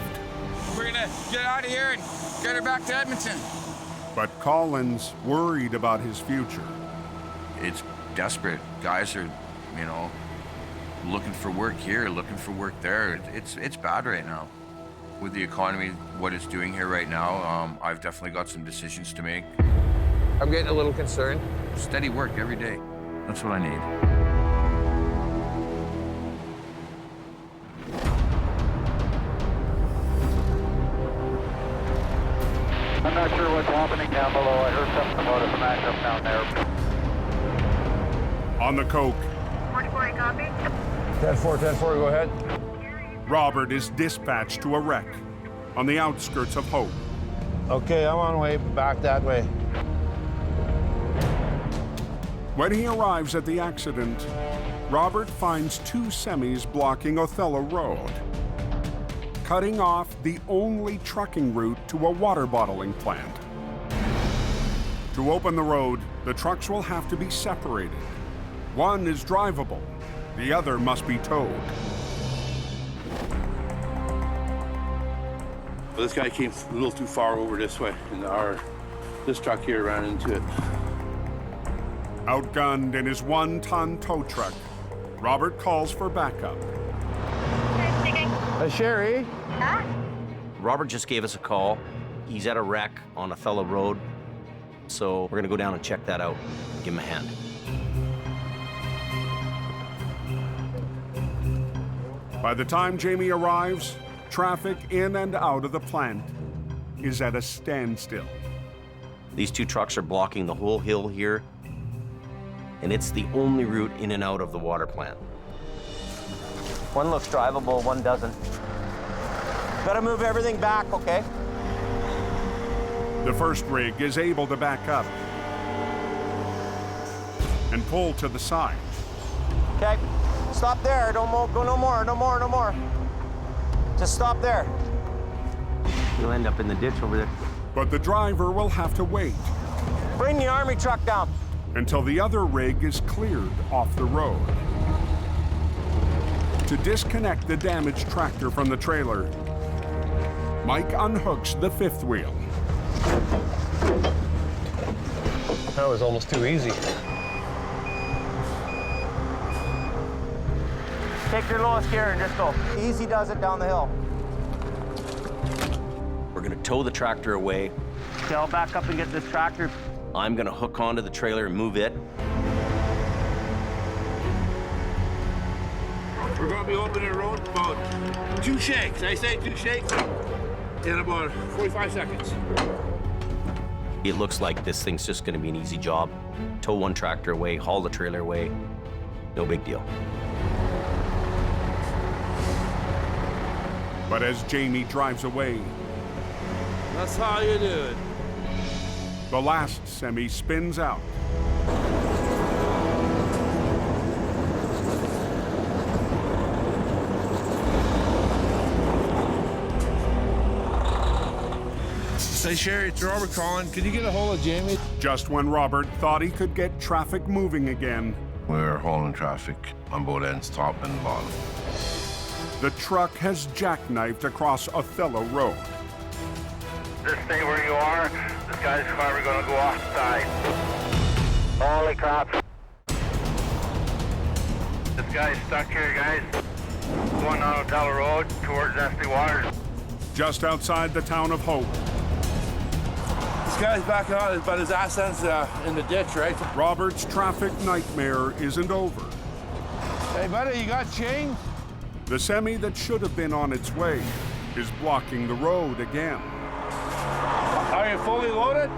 We're gonna get out of here and get her back to Edmonton. But Colin's worried about his future. It's desperate. Guys are, you know, looking for work here, looking for work there. It's bad right now. With the economy, what it's doing here right now, I've definitely got some decisions to make. I'm getting a little concerned. Steady work every day. That's what I need. I'm not sure what's happening down below. I heard something about a smash up down there. On the coke, 44, copy. 10-4, 10-4, go ahead. Robert is dispatched to a wreck on the outskirts of Hope. Okay, I'm on the way back that way. When he arrives at the accident, Robert finds 2 semis blocking Othello Road, cutting off the only trucking route to a water bottling plant. To open the road, the trucks will have to be separated. One is drivable, the other must be towed. Well, this guy came a little too far over this way, and this truck here ran into it. Outgunned in his 1-ton tow truck, Robert calls for backup. Sherry? Huh? Robert just gave us a call. He's at a wreck on Othello Road. So we're gonna go down and check that out, give him a hand. By the time Jamie arrives, traffic in and out of the plant is at a standstill. These 2 trucks are blocking the whole hill here, and it's the only route in and out of the water plant. One looks drivable, one doesn't. Gotta move everything back, okay? The first rig is able to back up and pull to the side. Okay, stop there. Don't go no more. Just stop there. You'll end up in the ditch over there. But the driver will have to wait. Bring the army truck down. Until the other rig is cleared off the road. To disconnect the damaged tractor from the trailer, Mike unhooks the 5th wheel. That was almost too easy. Take your lowest gear and just go. Easy does it down the hill. We're gonna tow the tractor away. Okay, I'll back up and get this tractor. I'm gonna hook onto the trailer and move it. We're gonna be opening the road about 2 shakes. I say 2 shakes in about 45 seconds. It looks like this thing's just gonna be an easy job. Tow one tractor away, haul the trailer away. No big deal. But as Jamie drives away, that's how you do it. The last semi spins out. Say, Sherry, it's Robert calling. Could you get a hold of Jamie? Just when Robert thought he could get traffic moving again, we're hauling traffic on both ends, top and bottom. The truck has jackknifed across Othello Road. Just stay where you are. This guy's probably going to go off the side. Holy crap. This guy's stuck here, guys. Going on Othello Road towards Esty Waters. Just outside the town of Hope. This guy's back on, but his ass ends in the ditch, right? Robert's traffic nightmare isn't over. Hey, buddy, you got change? The semi that should have been on its way is blocking the road again. Are you fully loaded?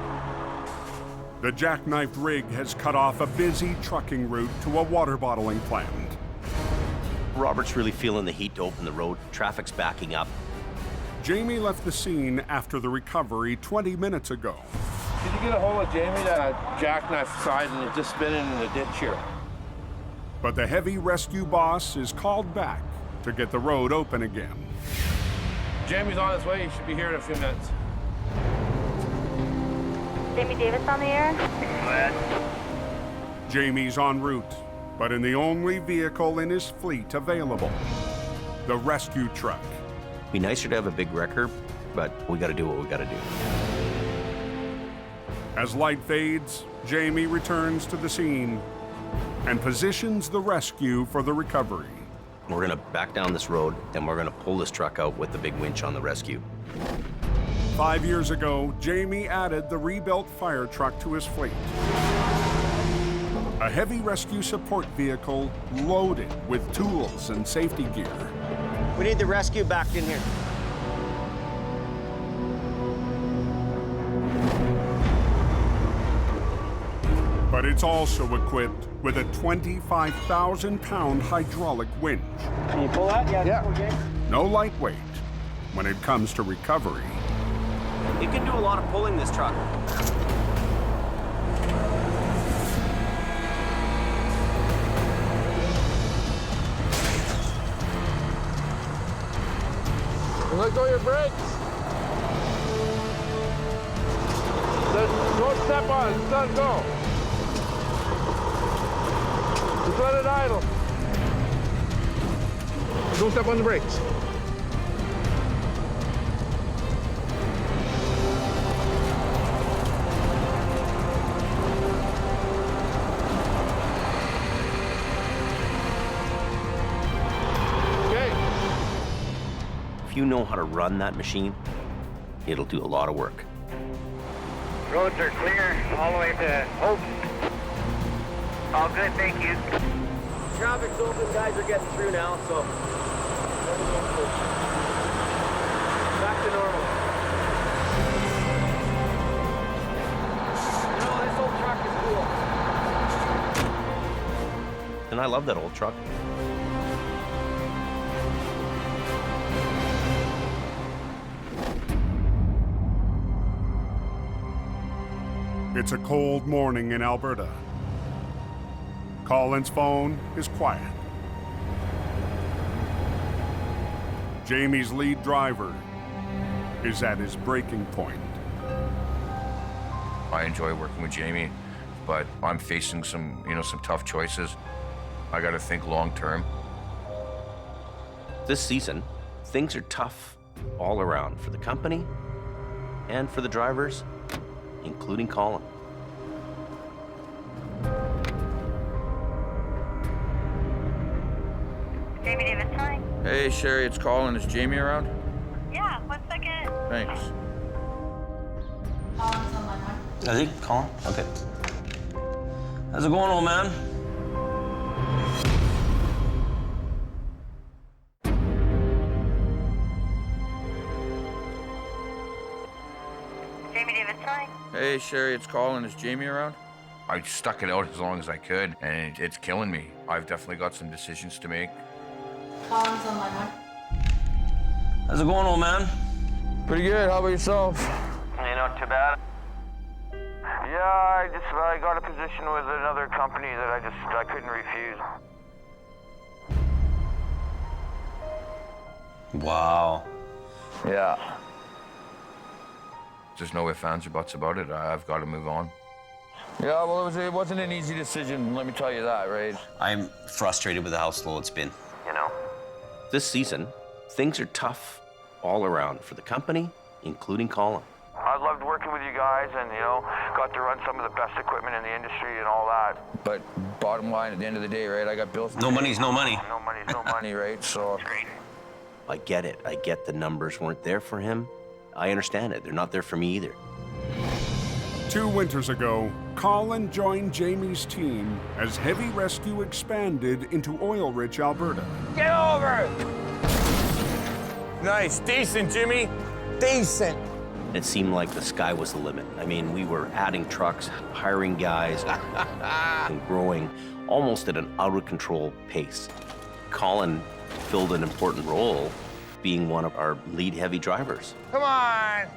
The jackknifed rig has cut off a busy trucking route to a water bottling plant. Robert's really feeling the heat to open the road. Traffic's backing up. Jamie left the scene after the recovery 20 minutes ago. Did you get a hold of Jamie, that jackknife side, and it's just spinning in the ditch here? But the heavy rescue boss is called back to get the road open again. Jamie's on his way. He should be here in a few minutes. Jamie Davis on the air. Jamie's en route, but in the only vehicle in his fleet available, the rescue truck. Be nicer to have a big wrecker, but we gotta do what we gotta do. As light fades, Jamie returns to the scene and positions the rescue for the recovery. We're gonna back down this road and we're gonna pull this truck out with the big winch on the rescue. 5 years ago, Jamie added the rebuilt fire truck to his fleet. A heavy rescue support vehicle loaded with tools and safety gear. We need the rescue back in here. But it's also equipped with a 25,000-pound hydraulic winch. Can you pull that? Yeah. No lightweight when it comes to recovery. You can do a lot of pulling this truck. Let go of your brakes. Don't step on it. Just let it go. Just let it idle. Don't step on the brakes. If you know how to run that machine, it'll do a lot of work. Roads are clear all the way to Hope. All good, thank you. Traffic's open, guys are getting through now, so back to normal. You know, this old truck is cool. And I love that old truck. It's a cold morning in Alberta. Colin's phone is quiet. Jamie's lead driver is at his breaking point. I enjoy working with Jamie, but I'm facing some tough choices. I got to think long term. This season, things are tough all around for the company and for the drivers, including Colin. Jamie Davis, hi. Hey, Sherry, it's Colin. Is Jamie around? Yeah, 1 second. Thanks. Colin's on line 1. Is he? Colin? Okay. How's it going, old man? Jamie Davis, hi. Hey, Sherry, it's Colin. Is Jamie around? I stuck it out as long as I could, and it's killing me. I've definitely got some decisions to make. Colin's on line 1. How's it going, old man? Pretty good. How about yourself? Hey, not too bad. Yeah, I got a position with another company that I couldn't refuse. Wow. Yeah. There's no ifs, ands, or buts about it. I've got to move on. Yeah, well, it wasn't an easy decision, let me tell you that, right? I'm frustrated with how slow it's been. You know? This season, things are tough all around for the company, including Colin. I loved working with you guys and, got to run some of the best equipment in the industry and all that. But bottom line, at the end of the day, right, I got bills. No money's no money. No money's no money. Right, so. I get it. I get the numbers weren't there for him. I understand it. They're not there for me either. 2 winters ago, Colin joined Jamie's team as heavy rescue expanded into oil-rich Alberta. Get over! Nice, decent, Jimmy. Decent. It seemed like the sky was the limit. I mean, we were adding trucks, hiring guys, and growing almost at an out-of-control pace. Colin filled an important role, being one of our lead heavy drivers. Come on.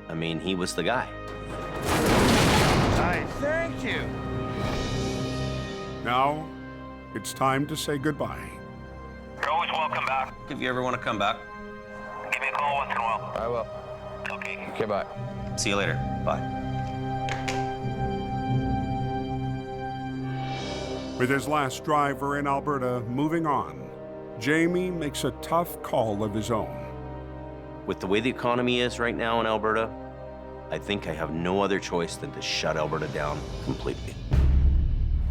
I mean, he was the guy. Nice. Thank you. Now, it's time to say goodbye. You're always welcome back. If you ever want to come back, Give me a call once in a while. I will. Okay. Okay, bye. see you later. Bye. With his last driver in Alberta moving on, Jamie makes a tough call of his own. With the way the economy is right now in Alberta, I think I have no other choice than to shut Alberta down completely.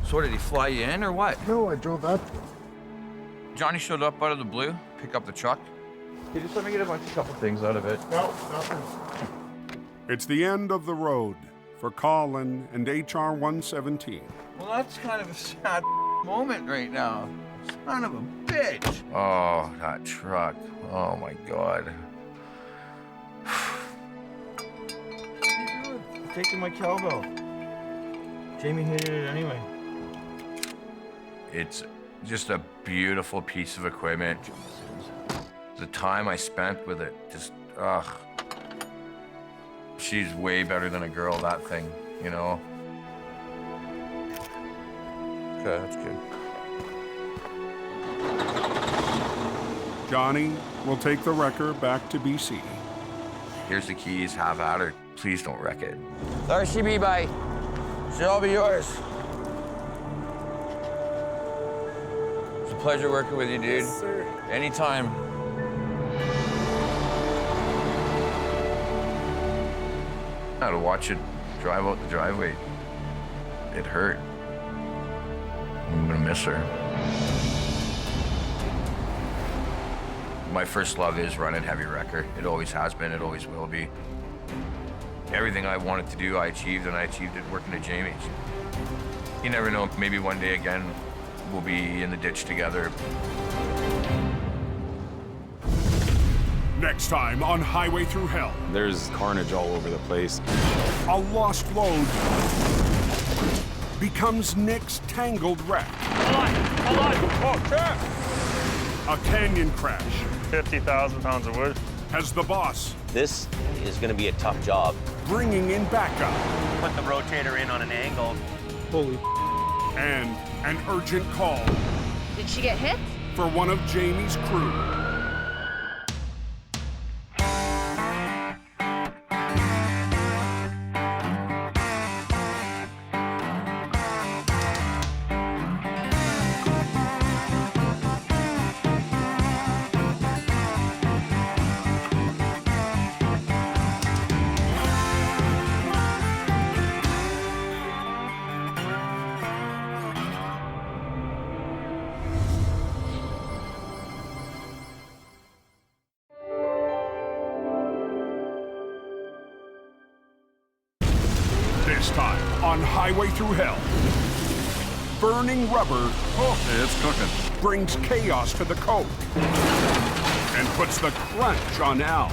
So what, did he fly you in or what? No, I drove that. Johnny showed up out of the blue, pick up the truck. He just let me get a couple things out of it. No, nothing. It's the end of the road for Colin and HR 117. Well, that's kind of a sad moment right now. Son of a bitch. Oh, that truck. Oh, my God. Taking my cowbell. Jamie hated it anyway. It's just a beautiful piece of equipment. The time I spent with it, just, ugh. She's way better than a girl, that thing, you know? Okay, that's good. Johnny will take the wrecker back to BC. Here's the keys, have at her. Please don't wreck it. RCB, bye. Should all be yours. It's a pleasure working with you, dude. Yes, sir. Anytime. I had to watch it drive out the driveway. It hurt. I'm gonna miss her. My first love is running heavy wrecker. It always has been, it always will be. Everything I wanted to do, I achieved, and I achieved it working at Jamie's. You never know, maybe one day again, we'll be in the ditch together. Next time on Highway Through Hell. There's carnage all over the place. A lost load becomes Nick's tangled wreck. Hold on. Oh, crap. A canyon crash 50,000 pounds of wood. has the boss This is going to be a tough job. bringing in backup. Put the rotator in on an angle. Holy. And an urgent call Did she get hit? for one of Jamie's crew. This time on Highway Through Hell, burning rubber It's cooking. brings chaos to the Coke and puts the crunch on Al.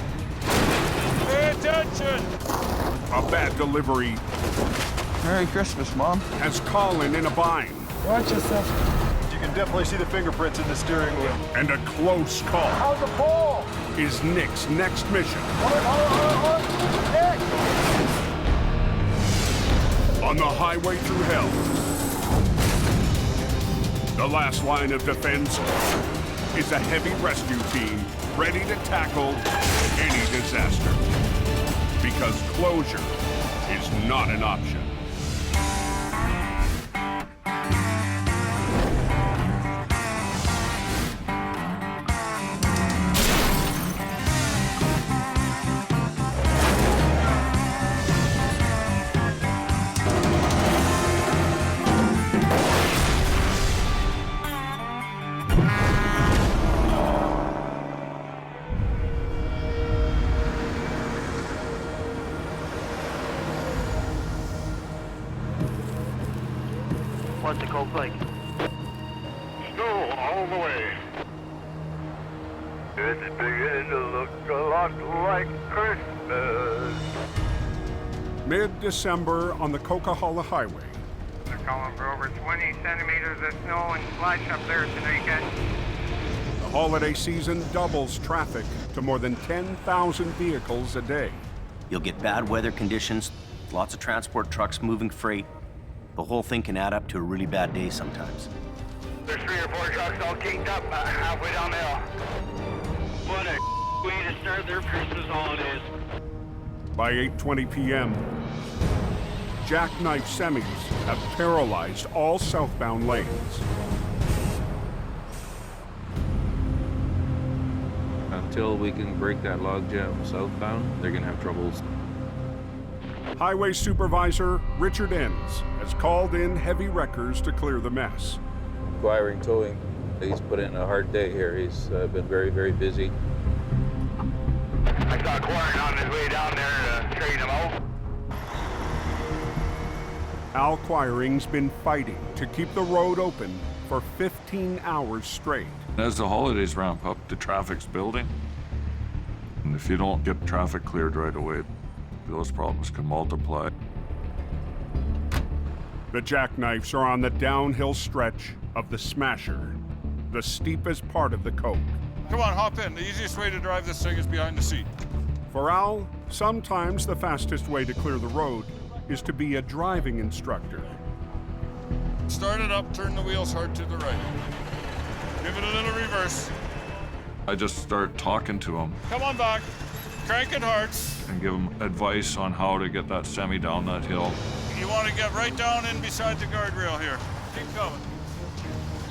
Pay attention! A bad delivery Merry Christmas, Mom. has Colin in a bind. Watch yourself. You can definitely see the fingerprints in the steering wheel. And a close call How's the pole? is Nick's next mission. Nick! On the Highway Through Hell, the last line of defense is a heavy rescue team ready to tackle any disaster. Because closure is not an option. What's the cold like? Snow all the way. It's beginning to look a lot like Christmas. Mid-December on the Coquihalla Highway. They're calling for over 20 centimeters of snow and slush up there tonight, guys. The holiday season doubles traffic to more than 10,000 vehicles a day. You'll get bad weather conditions, lots of transport trucks moving freight. The whole thing can add up to a really bad day sometimes. There's 3 or 4 trucks all caked up halfway down the hill. What a way to start their Christmas holidays. By 8:20 p.m., jackknife semis have paralyzed all southbound lanes. Until we can break that logjam southbound, they're gonna have troubles. Highway Supervisor Richard Enns has called in heavy wreckers to clear the mess. Quiring towing, he's put in a hard day here. He's been very, very busy. I saw Quiring on his way down there to straighten him out. Al Quiring's been fighting to keep the road open for 15 hours straight. As the holidays ramp up, the traffic's building. And if you don't get traffic cleared right away, those problems can multiply. The jackknives are on the downhill stretch of the Smasher, the steepest part of the Coke. Come on, hop in. The easiest way to drive this thing is behind the seat. For Al, sometimes the fastest way to clear the road is to be a driving instructor. Start it up, turn the wheels hard to the right. Give it a little reverse. I just start talking to them Come on back. Crank it hard. and give them advice on how to get that semi down that hill. You want to get right down in beside the guardrail here. Keep coming.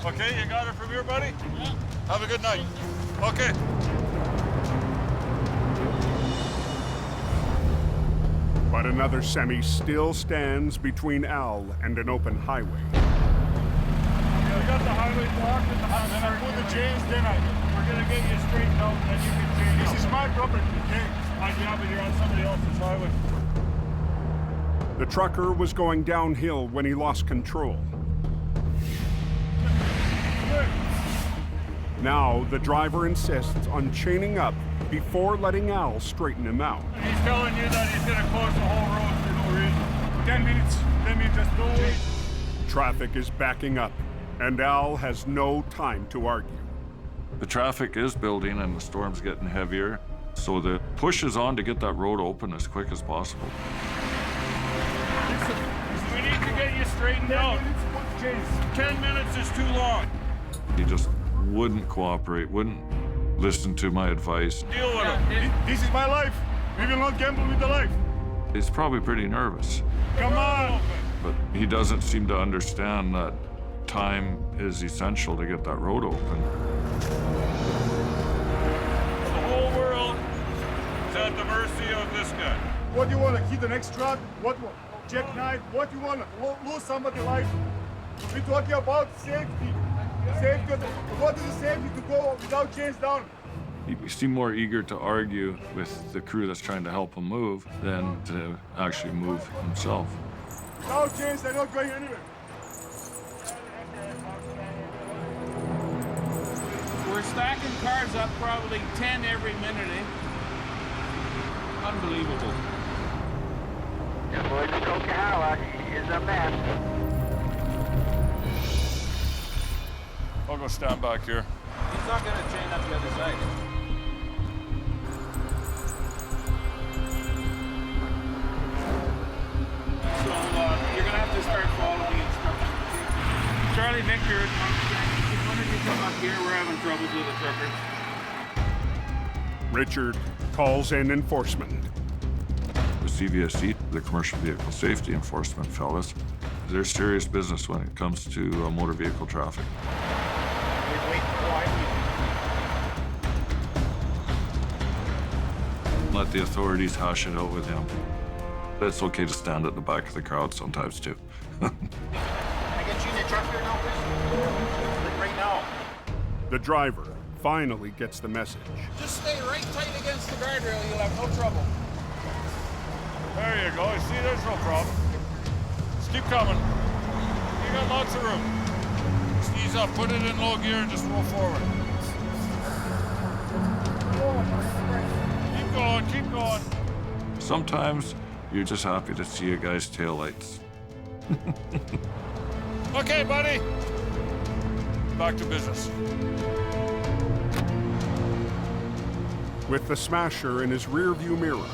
Okay, you got it from here, buddy? Yeah. Have a good night. Okay. But another semi still stands between Al and an open highway. We got the highway blocked and the highway. Then I put the chains, then we're gonna get you straightened out, and you can change. This is my property, okay? Yeah, but you're on somebody else's highway. The trucker was going downhill when he lost control. Now, the driver insists on chaining up before letting Al straighten him out. He's telling you that he's gonna close the whole road for no reason. 10 minutes, just don't wait. Traffic is backing up, and Al has no time to argue. The traffic is building and the storm's getting heavier, so the push is on to get that road open as quick as possible. We need to get you straightened out. 10 minutes is too long. He just wouldn't cooperate, wouldn't listen to my advice. Deal with him. This is my life. We will not gamble with the life. He's probably pretty nervous, Come on. but he doesn't seem to understand that time is essential to get that road open. The whole world is at the mercy of this guy. What do you want to hit the next truck? What jackknife? What do you want to lose somebody's life? We're talking about safety. Safety. What is the safety to go without chains down? He seemed more eager to argue with the crew that's trying to help him move than to actually move himself. No change, they're not going anywhere. We're stacking cars up probably 10 every minute, eh? Unbelievable. Yeah, boys, Coquihalla is a mess. I'll go stand back here. He's not gonna chain up the other side. So you're gonna have to start following instructions. Charlie Victor, as soon as you come up here, we're having troubles with the truckers. Richard calls in enforcement. The CVSC, the Commercial Vehicle Safety Enforcement fellas, they're serious business when it comes to motor vehicle traffic. Let the authorities hash it out with him. But it's okay to stand at the back of the crowd sometimes too. Can I get you in your truck here now, please? Right now. The driver finally gets the message. Just stay right tight against the guardrail, you'll have no trouble. There you go. See, there's no problem. Just keep coming. You got lots of room. Just ease up, put it in low gear, and just roll forward. Keep going, keep going. Sometimes you're just happy to see a guy's taillights. Okay, buddy. Back to business. With the smasher in his rearview mirror,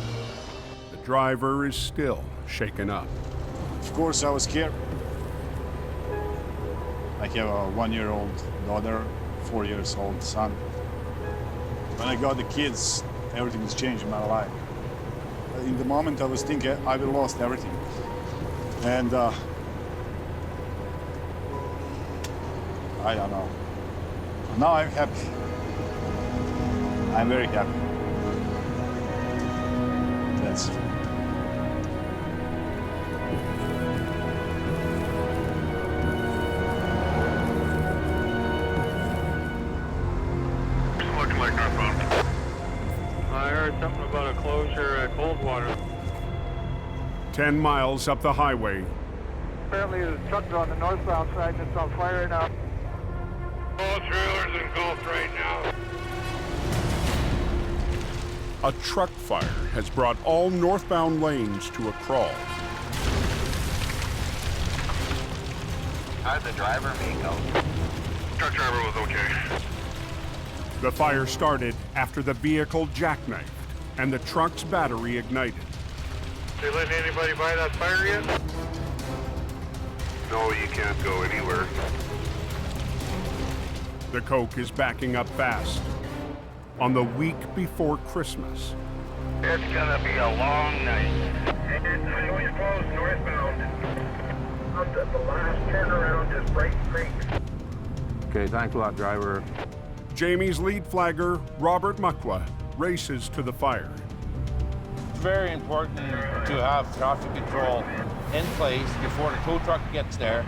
the driver is still shaken up. Of course, I was scared. I have a 1-year-old daughter, 4-year-old son. When I got the kids, everything has changed in my life. In the moment, I was thinking I will lost everything. And I don't know. Now I'm happy. I'm very happy. That's Looking like northbound. I heard something about a closure at Coldwater. 10 miles up the highway, Apparently the truck's on the northbound side and it's on fire now. All trailers engulfed right now. a truck fire has brought all northbound lanes to a crawl. How did the driver make out? Truck driver was okay. The fire started after the vehicle jackknifed and the truck's battery ignited. They letting anybody buy that fire yet? No, you can't go anywhere. The Coke is backing up fast on the week before Christmas. It's gonna be a long night. And highway's closed northbound. Up at the last turnaround is Bright Creek. Okay, thanks a lot, driver. Jamie's lead flagger, Robert Muckwa, races to the fire. It's very important to have traffic control in place before the tow truck gets there.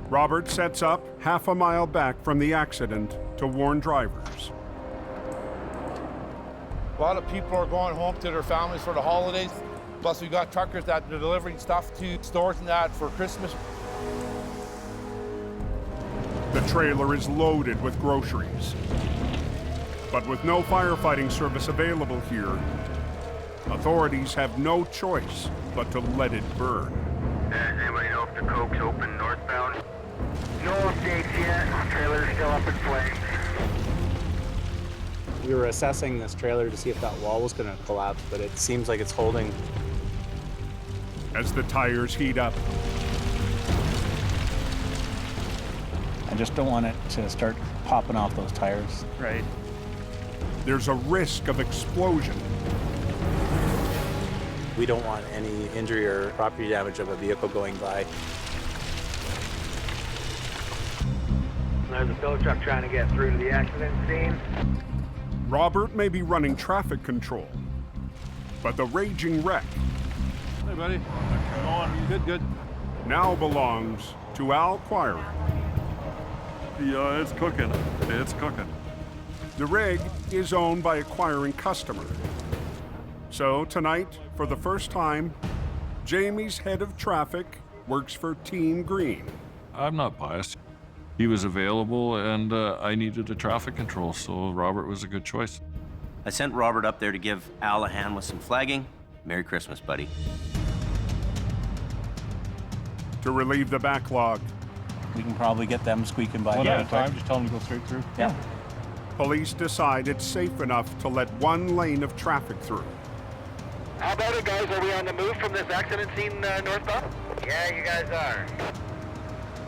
Robert sets up half a mile back from the accident to warn drivers. A lot of people are going home to their families for the holidays. Plus, we got truckers that are delivering stuff to stores and that for Christmas. The trailer is loaded with groceries. But with no firefighting service available here, authorities have no choice but to let it burn. Does anybody know if the Coke's open northbound? No updates yet. Trailer's still up in flames. We were assessing this trailer to see if that wall was going to collapse, but it seems like it's holding. As the tires heat up, I just don't want it to start popping off those tires. Right. there's a risk of explosion. We don't want any injury or property damage of a vehicle going by. There's a tow truck trying to get through to the accident scene. Robert may be running traffic control, but the raging wreck Hey, buddy. Come on. Good, good. now belongs to Al Quiring. Yeah, it's cooking. It's cooking. The rig is owned by a Quiring customer. So tonight, for the first time, Jamie's head of traffic works for Team Green. I'm not biased. He was available and I needed a traffic control, so Robert was a good choice. I sent Robert up there to give Al a hand with some flagging. Merry Christmas, buddy. To relieve the backlog, We can probably get them squeaking by. One here at a quick. time, just tell them to go straight through. Yeah. police decide it's safe enough to let one lane of traffic through. How about it, guys? Are we on the move from this accident scene northbound? Yeah, you guys are.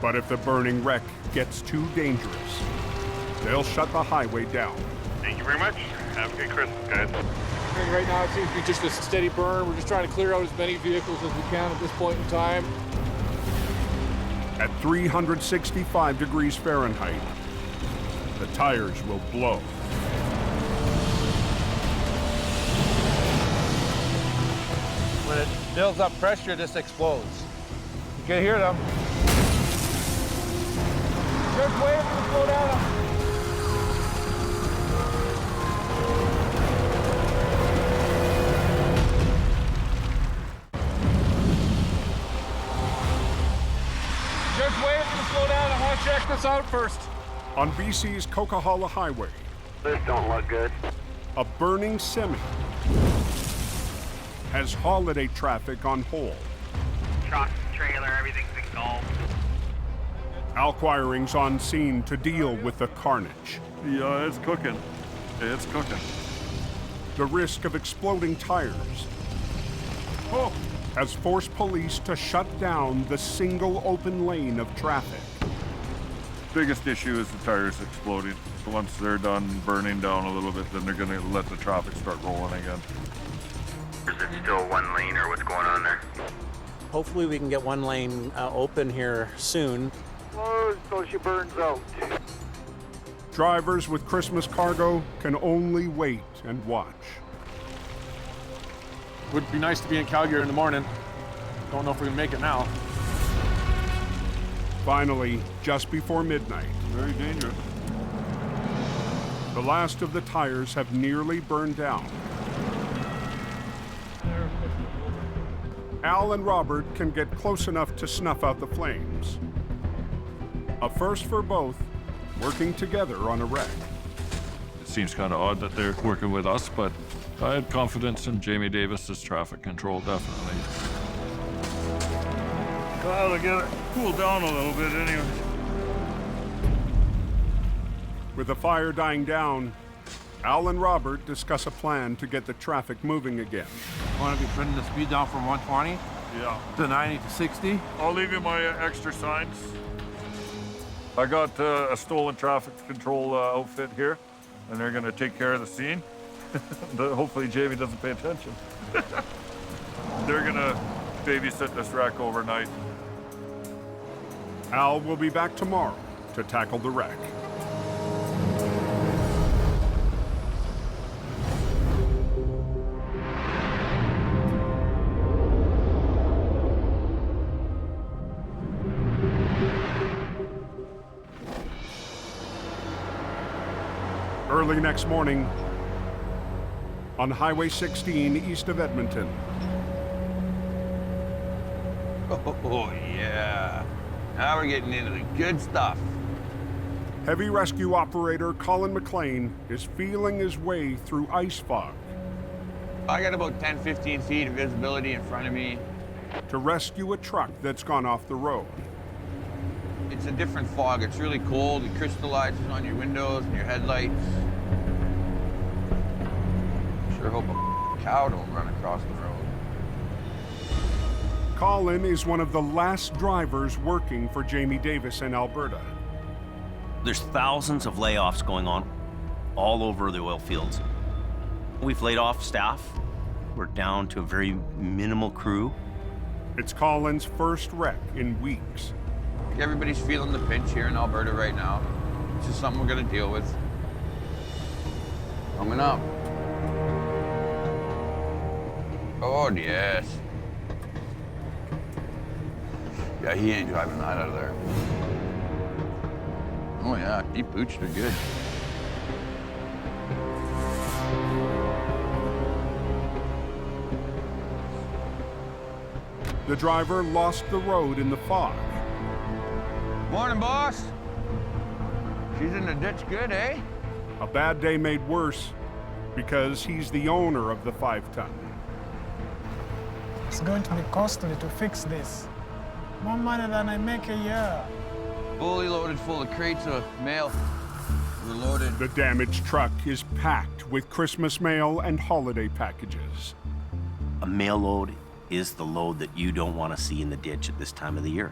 But if the burning wreck gets too dangerous, they'll shut the highway down. Thank you very much. Have a good Christmas, guys. Right now, it seems to be just a steady burn. We're just trying to clear out as many vehicles as we can at this point in time. At 365 degrees Fahrenheit, the tires will blow. When it builds up pressure, this explodes. You can hear them. Just wait for the slow down. Just wait for the slow down. I want to check this out first. On BC's Coquihalla Highway, This don't look good. a burning semi has holiday traffic on hold. Truck, trailer, everything's engulfed. Al Quiring's on scene to deal with the carnage. Yeah, it's cooking. It's cooking. The risk of exploding tires has forced police to shut down the single open lane of traffic. Biggest issue is the tires exploding. Once they're done burning down a little bit, then they're gonna let the traffic start rolling again. Is it still one lane or what's going on there? Hopefully we can get one lane open here soon. Close so she burns out. Drivers with Christmas cargo can only wait and watch. Would be nice to be in Calgary in the morning. Don't know if we can make it now. Finally, just before midnight, Very dangerous. the last of the tires have nearly burned down. Al and Robert can get close enough to snuff out the flames. A first for both, working together on a wreck. It seems kind of odd that they're working with us, but I had confidence in Jamie Davis's traffic control, definitely. Gotta get it cooled down a little bit anyway. With the fire dying down, Al and Robert discuss a plan to get the traffic moving again. Want to be putting the speed down from 120 Yeah. to 90 to 60? I'll leave you my extra signs. I got a stolen traffic control outfit here, and they're gonna take care of the scene. Hopefully Jamie doesn't pay attention. They're gonna babysit this wreck overnight. Al will be back tomorrow to tackle the wreck. Early next morning, on Highway 16 east of Edmonton, Oh, yeah. Now we're getting into the good stuff. heavy rescue operator Colin McLean is feeling his way through ice fog I got about 10, 15 feet of visibility in front of me. to rescue a truck that's gone off the road. It's a different fog. It's really cold. It crystallizes on your windows and your headlights. Sure hope a cow don't run across the road. Colin is one of the last drivers working for Jamie Davis in Alberta. There's thousands of layoffs going on all over the oil fields. We've laid off staff. We're down to a very minimal crew. It's Colin's first wreck in weeks. Everybody's feeling the pinch here in Alberta right now. It's just something we're gonna deal with. Coming up. Oh, yes. Yeah, he ain't driving that out of there. Oh, yeah, deep boots are good. the driver lost the road in the fog. Morning, boss. She's in the ditch good, eh? A bad day made worse because he's the owner of the 5-ton. It's going to be costly to fix this. More money than I make a year. Fully loaded full of crates of mail. We're loaded. The damaged truck is packed with Christmas mail and holiday packages. A mail load is the load that you don't want to see in the ditch at this time of the year.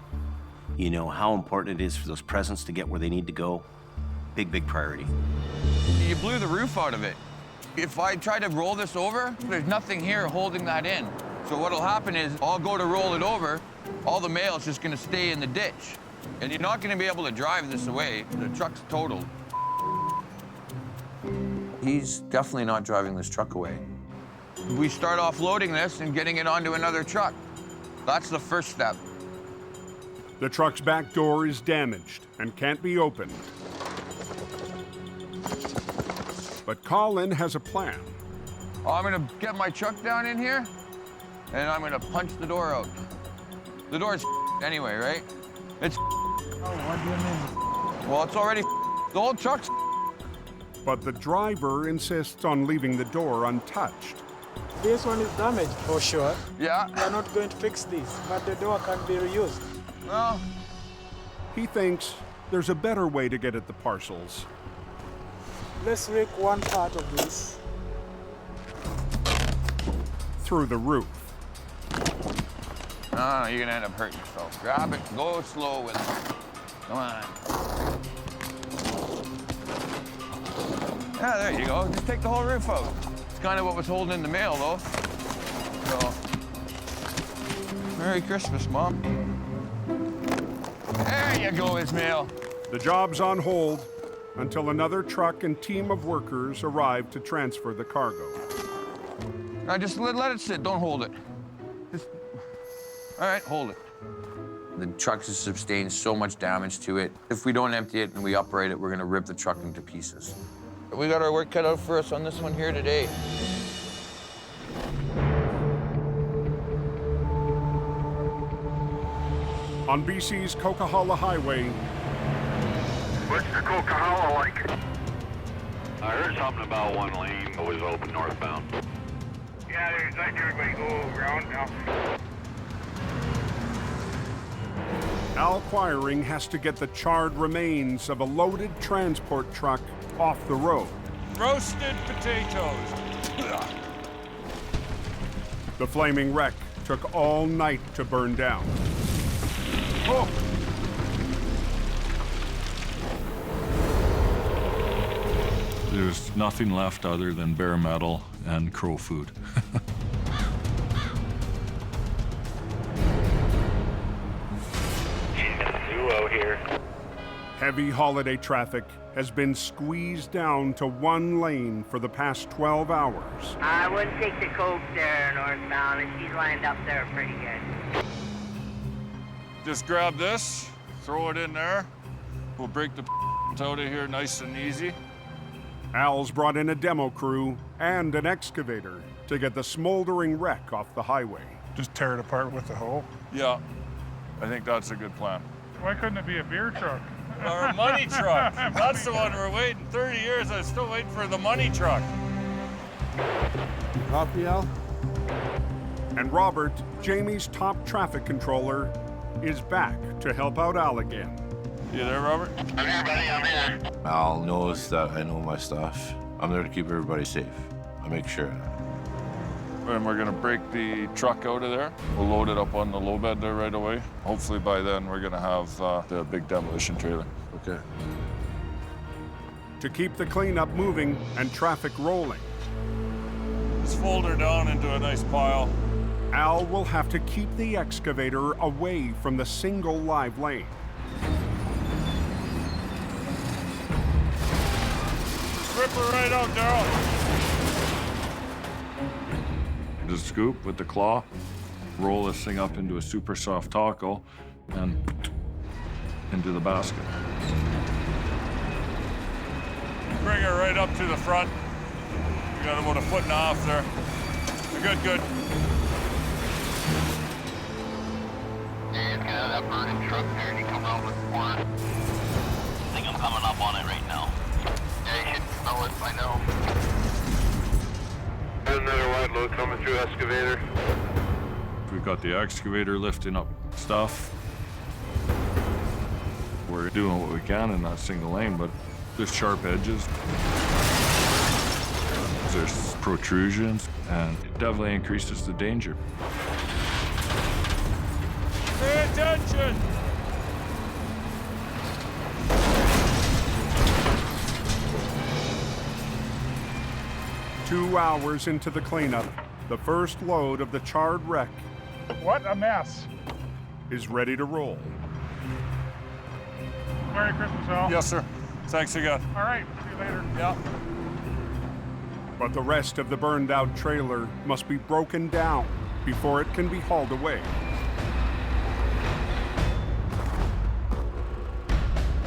You know how important it is for those presents to get where they need to go. Big, big priority. You blew the roof out of it. If I try to roll this over, there's nothing here holding that in. So what'll happen is I'll go to roll it over, all the mail is just gonna stay in the ditch. And you're not gonna be able to drive this away. The truck's totaled. He's definitely not driving this truck away. We start offloading this and getting it onto another truck. That's the first step. The truck's back door is damaged and can't be opened. But Colin has a plan. I'm gonna get my truck down in here, and I'm gonna punch the door out. The door's anyway, right? It's Oh, what do you mean? well, it's already the whole truck's. But the driver insists on leaving the door untouched. This one is damaged for sure. Yeah. We're not going to fix this, but the door can be reused. Well, He thinks there's a better way to get at the parcels. Let's rake one part of this. Through the roof. no, you're gonna end up hurting yourself. Grab it, go slow with it. Come on. Yeah, there you go. Just take the whole roof out. It's kind of what was holding in the mail, though. So, Merry Christmas, Mom. There you go, Ismail. The job's on hold until another truck and team of workers arrive to transfer the cargo. Now just let it sit. Don't hold it. Just, all right, hold it. The truck has sustained so much damage to it. If we don't empty it and we operate it, we're gonna rip the truck into pieces. We got our work cut out for us on this one here today. On BC's Coquihalla Highway. What's the Coquihalla like? I heard something about one lane that was open northbound. Yeah, there's like everybody go around now. Al Quiring has to get the charred remains of a loaded transport truck off the road. Roasted potatoes. The flaming wreck took all night to burn down. Oh! There's nothing left other than bare metal and crow food. Duo here. Heavy holiday traffic has been squeezed down to one lane for the past 12 hours. I wouldn't take the Coke there northbound, and she's lined up there pretty good. Just grab this, throw it in there. We'll break the out of here nice and easy. Al's brought in a demo crew and an excavator to get the smoldering wreck off the highway. Just tear it apart with the hoe? Yeah, I think that's a good plan. Why couldn't it be a beer truck? Our money truck. That's the one we're waiting. 30 years, I'm still waiting for the money truck. Copy, Al? And Robert, Jamie's top traffic controller, is back to help out Al again. You there, Robert? I'm here, buddy, I'm here. Al knows that I know my stuff. I'm there to keep everybody safe. I make sure of that. And we're gonna break the truck out of there. We'll load it up on the low bed there right away. Hopefully by then we're gonna have the big demolition trailer. Okay. To keep the cleanup moving and traffic rolling, Just fold her down into a nice pile. Al will have to keep the excavator away from the single live lane. Just rip her right out, Daryl. Just scoop with the claw, roll this thing up into a super soft taco, and into the basket. Bring her right up to the front. We got about 1.5 feet there. Good, good. Yeah, he's got that burning truck there and he come out with the corn. I think I'm coming up on it right now. Yeah, you should smell it by now. Another white load coming through excavator. We've got the excavator lifting up stuff. We're doing what we can in that single lane, but there's sharp edges. There's protrusions, and it definitely increases the danger. Pay attention! Two hours into the cleanup, the first load of the charred wreck What a mess. is ready to roll. Merry Christmas, Al. Yes, sir. Thanks again. All right, see you later. Yeah. But the rest of the burned out trailer must be broken down before it can be hauled away.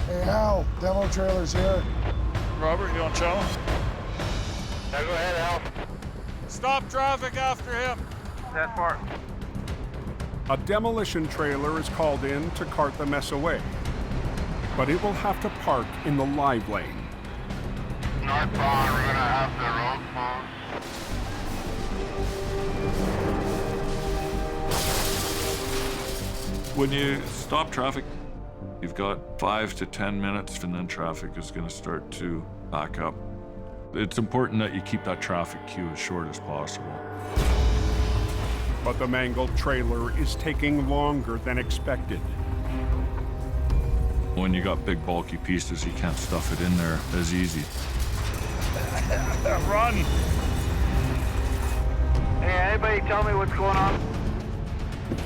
Hey, Al, demo trailer's here. Robert, you on channel? Now go ahead, Al. Stop traffic after him. That far. A demolition trailer is called in to cart the mess away, but it will have to park in the live lane. Northbound, we're gonna have the road closed. When you stop traffic, you've got 5 to 10 minutes, and then traffic is going to start to back up. It's important that you keep that traffic queue as short as possible. But the mangled trailer is taking longer than expected. When you got big bulky pieces, you can't stuff it in there as easy. Run! Hey, anybody tell me what's going on?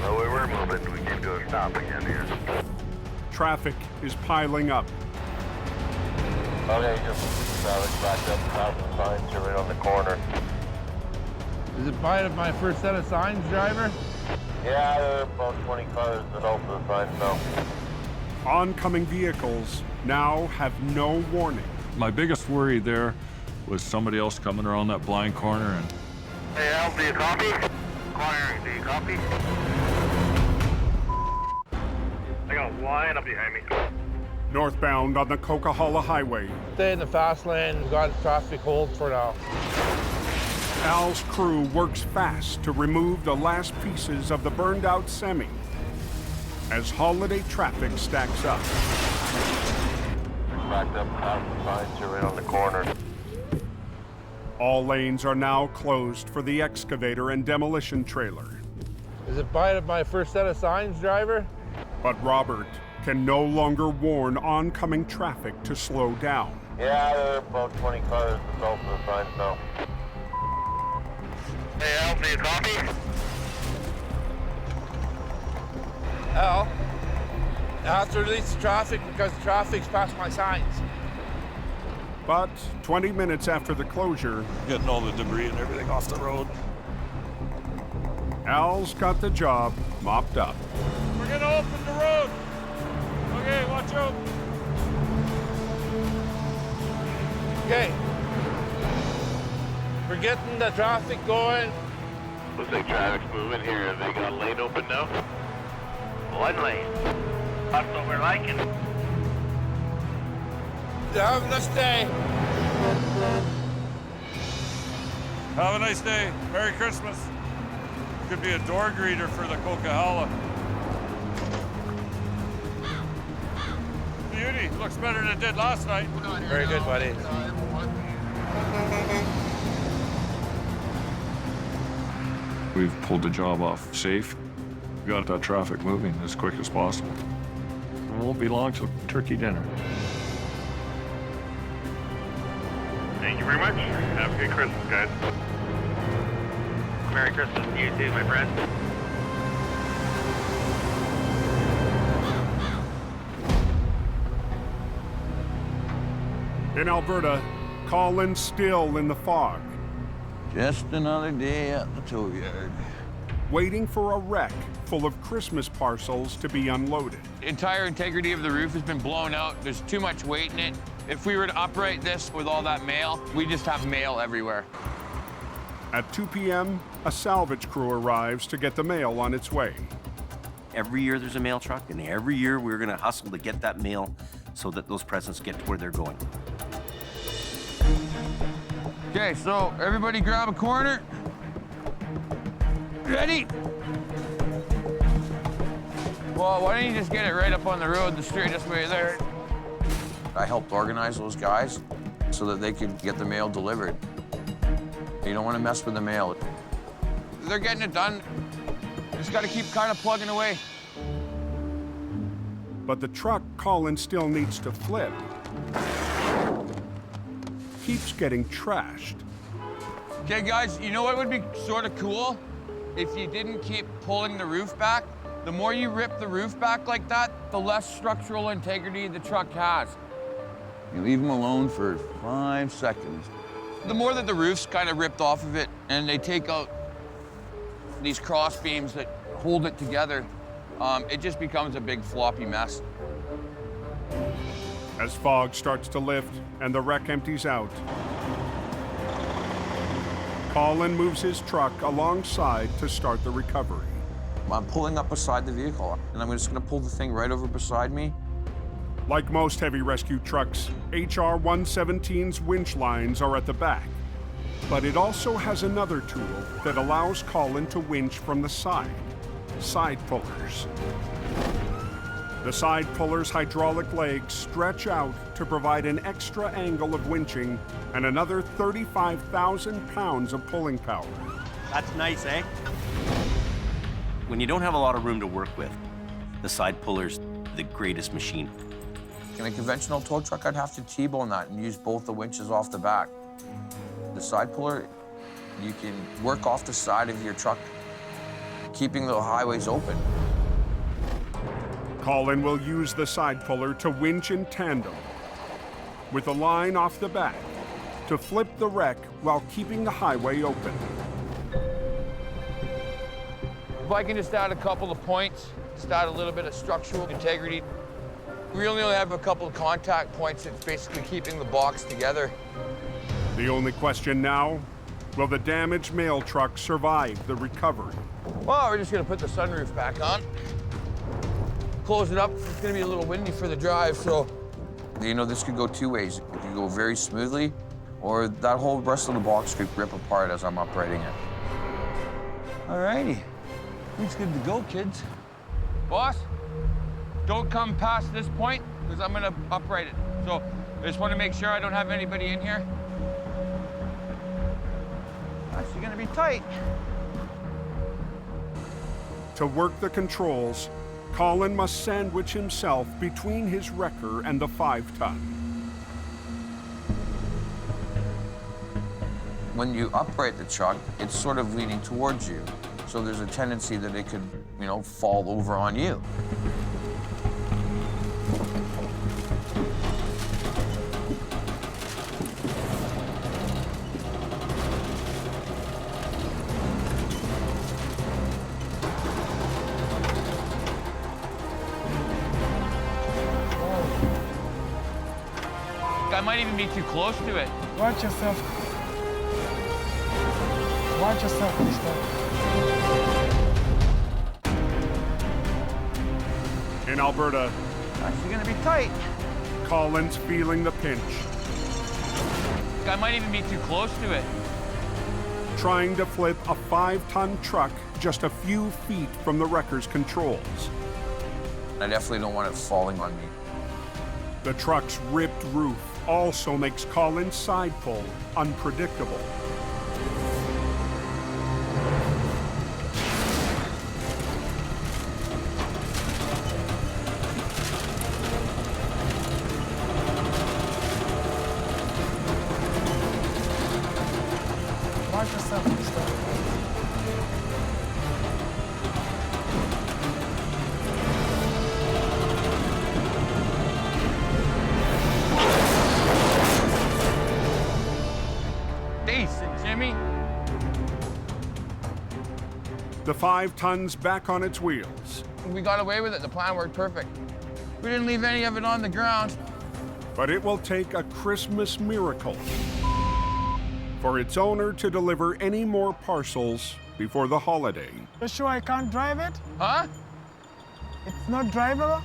Well, we were moving. We came to a stop again here. Traffic is piling up. Okay, just traffic backed up, top of the signs here right on the corner. Is it by my first set of signs, driver? Yeah, there are about 20 cars that open the signs now. Oncoming vehicles now have no warning. My biggest worry there was somebody else coming around that blind corner and... Hey, Al, do you copy? Quiring, do you copy? I got a line up behind me. Northbound on the Coquihalla Highway, Stay in the fast lane. We got traffic hold for now. Al's crew works fast to remove the last pieces of the burned out semi as holiday traffic stacks up. Backed up, top of the signs here right on the corner. All lanes are now closed for the excavator and demolition trailer. Is it by my first set of signs, driver? But Robert can no longer warn oncoming traffic to slow down. Yeah, there are about 20 cars that open the signs now. Hey, Al, do you copy? Al, I have to release the traffic because the traffic's past my signs. But 20 minutes after the closure, Getting all the debris and everything off the road. Al's got the job mopped up. We're gonna open the road. Okay, watch out. Okay. We're getting the traffic going. Looks like traffic's moving here. Have they got a lane open now? One lane. That's what we're liking. Have a nice day. Have a nice day. Merry Christmas. Could be a door greeter for the Coquihalla. Beauty. Looks better than it did last night. Very good, buddy. We've pulled the job off safe. We got that traffic moving as quick as possible. It won't be long till turkey dinner. Thank you very much. Have a good Christmas, guys. Merry Christmas to you too, my friend. In Alberta, Colin's still in the fog, Just another day at the tow yard. waiting for a wreck full of Christmas parcels to be unloaded. Entire integrity of the roof has been blown out. There's too much weight in it. If we were to operate this with all that mail, we just have mail everywhere. At 2 p.m., a salvage crew arrives to get the mail on its way. Every year there's a mail truck, and every year we're gonna hustle to get that mail so that those presents get to where they're going. Okay, so everybody grab a corner. Ready? Well, why don't you just get it right up on the road, the straightest way there? I helped organize those guys so that they could get the mail delivered. You don't want to mess with the mail. They're getting it done. Just got to keep kind of plugging away. But the truck Colin still needs to flip keeps getting trashed. Okay, guys, you know what would be sort of cool? If you didn't keep pulling the roof back. The more you rip the roof back like that, the less structural integrity the truck has. You leave them alone for 5 seconds. The more that the roof's kind of ripped off of it and they take out these cross beams that hold it together, it just becomes a big floppy mess. As fog starts to lift and the wreck empties out, Colin moves his truck alongside to start the recovery. I'm pulling up beside the vehicle, and I'm just gonna pull the thing right over beside me. Like most heavy rescue trucks, HR 117's winch lines are at the back. But it also has another tool that allows Colin to winch from the side pullers. The side pullers' hydraulic legs stretch out to provide an extra angle of winching and another 35,000 pounds of pulling power. That's nice, eh? When you don't have a lot of room to work with, the side puller's the greatest machine. In a conventional tow truck, I'd have to T-bone that and use both the winches off the back. The side puller, you can work off the side of your truck, keeping the highways open. Colin will use the side puller to winch in tandem with a line off the back to flip the wreck while keeping the highway open. If I can just add a couple of points, just add a little bit of structural integrity. We only have a couple of contact points that's basically keeping the box together. The only question now, will the damaged mail truck survive the recovery? Well, we're just gonna put the sunroof back on. Close it up. It's gonna be a little windy for the drive, so. You know, this could go two ways. It could go very smoothly, or that whole rest of the box could rip apart as I'm uprighting it. All righty. It's good to go, kids. Boss, don't come past this point, because I'm gonna upright it. So I just want to make sure I don't have anybody in here. Actually gonna be tight. To work the controls, Colin must sandwich himself between his wrecker and the 5-ton. When you upright the truck, it's sort of leaning towards you. So there's a tendency that it could, you know, fall over on you. I might even be too close to it. Watch yourself. Watch yourself, Mr. In Alberta, actually gonna be tight. Colin's feeling the pinch. I might even be too close to it. Trying to flip a 5-ton truck just a few feet from the wrecker's controls. I definitely don't want it falling on me. The truck's ripped roof also makes Colin's side pull unpredictable. Watch yourself, Mr. Decent, Jimmy. The 5-ton's back on its wheels. We got away with it. The plan worked perfect. We didn't leave any of it on the ground. But it will take a Christmas miracle for its owner to deliver any more parcels before the holiday. You sure I can't drive it? Huh? It's not drivable?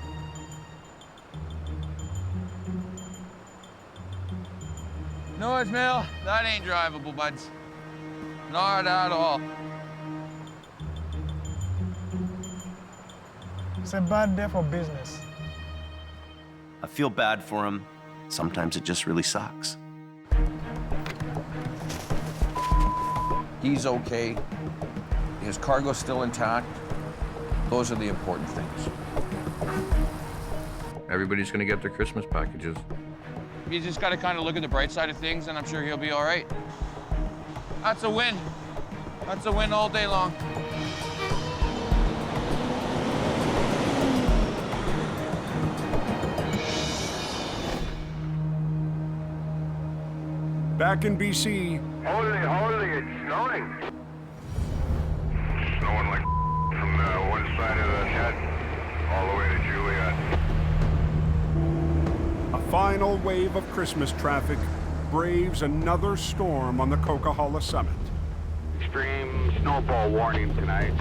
No, Ismail, that ain't drivable, buds. Not at all. It's a bad day for business. I feel bad for him. Sometimes it just really sucks. He's okay. His cargo's still intact. Those are the important things. Everybody's gonna get their Christmas packages. You just gotta kind of look at the bright side of things, and I'm sure he'll be all right. That's a win. That's a win all day long. Back in BC. Holy, it's snowing. Snowing like from one side of the head all the way to Juliet. A final wave of Christmas traffic braves another storm on the Coquihalla summit. Extreme snowfall warning tonight.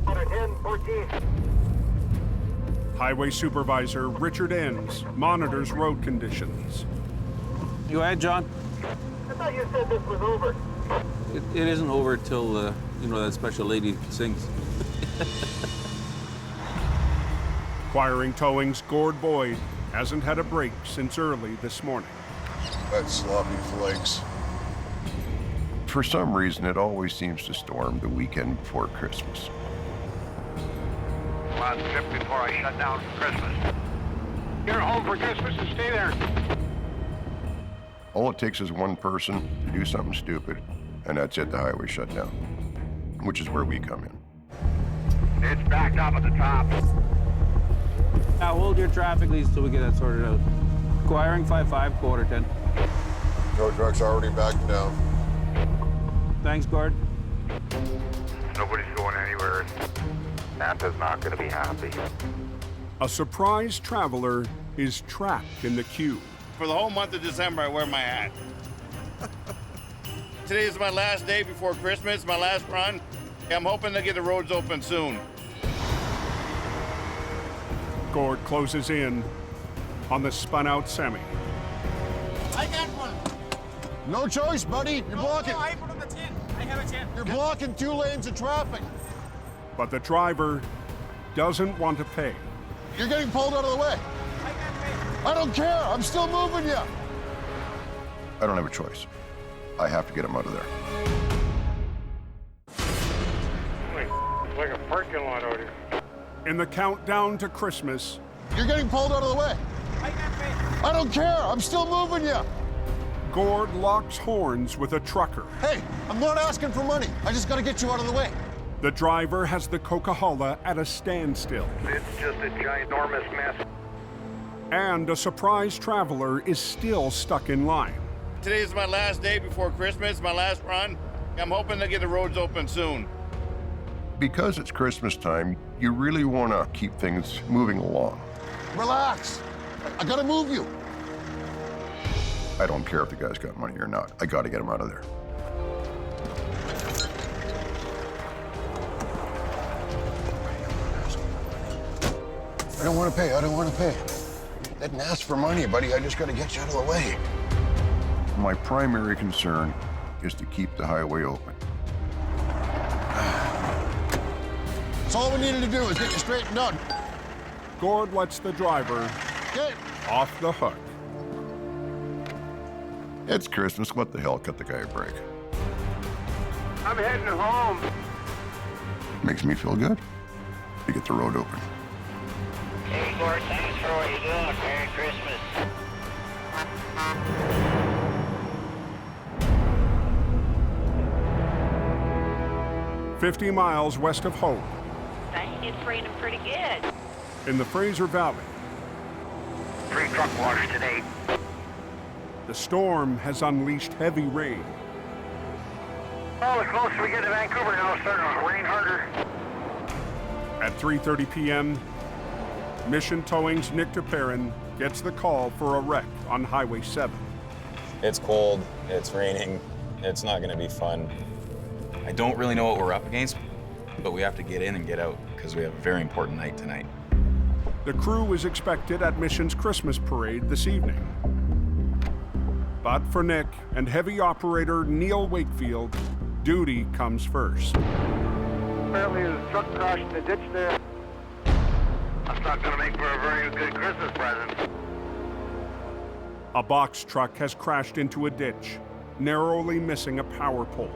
10-14. Highway Supervisor Richard Enns monitors road conditions. You ahead, John? I thought you said this was over. It isn't over till, you know, that special lady sings. Quiring Towing's Gord Boyd hasn't had a break since early this morning. That sloppy flakes. For some reason, it always seems to storm the weekend before Christmas. Last trip before I shut down for Christmas. You're home for Christmas and stay there. All it takes is one person to do something stupid, and that's it, the highway shut down, which is where we come in. It's backed up at the top. Now hold your traffic leads till we get that sorted out. Quiring 5-5, quarter 10. Tow truck's already backed down. Thanks, Gord. Nobody's going anywhere. Santa's not going to be happy. A surprise traveler is trapped in the queue. For the whole month of December, I wear my hat. Today is my last day before Christmas, my last run. I'm hoping to get the roads open soon. Gord closes in on the spun-out semi. I got one. No choice, buddy. You're blocking. No, I put on the 10. I have a 10. You're blocking 2 lanes of traffic. But the driver doesn't want to pay. You're getting pulled out of the way. I can't pay. I don't care. I'm still moving you. I don't have a choice. I have to get him out of there. It's like a parking lot out here. In the countdown to Christmas, You're getting pulled out of the way. I can't pay. I don't care. I'm still moving you. Gord locks horns with a trucker. Hey, I'm not asking for money. I just got to get you out of the way. The driver has the Coquihalla at a standstill. It's just a ginormous mess. And a surprise traveler is still stuck in line. Today is my last day before Christmas, my last run. I'm hoping to get the roads open soon. Because it's Christmas time, you really want to keep things moving along. Relax. I got to move you. I don't care if the guy's got money or not. I got to get him out of there. I don't want to pay. I don't want to pay. I didn't ask for money, buddy. I just got to get you out of the way. My primary concern is to keep the highway open. That's all we needed to do is get you straightened out. Gord lets the driver off the hook. It's Christmas. What the hell? Cut the guy a break. I'm heading home. Makes me feel good to get the road open. Hey, Gord, thanks for what you're doing. Merry Christmas. "50 miles west of Hope, Dang, it's raining pretty good. in the Fraser Valley, 3 truck wash today. the storm has unleashed heavy rain. Well, the closer we get to Vancouver now, it's starting to rain harder. At 3:30 p.m., Mission Towing's Nick DePerrin gets the call for a wreck on Highway 7. It's cold, it's raining, it's not gonna be fun. I don't really know what we're up against, But we have to get in and get out because we have a very important night tonight. The crew is expected at Mission's Christmas parade this evening. But for Nick and heavy operator Neil Wakefield, duty comes first. Apparently the truck crashed in the ditch there. That's not going to make for a very good Christmas present. A box truck has crashed into a ditch, narrowly missing a power pole.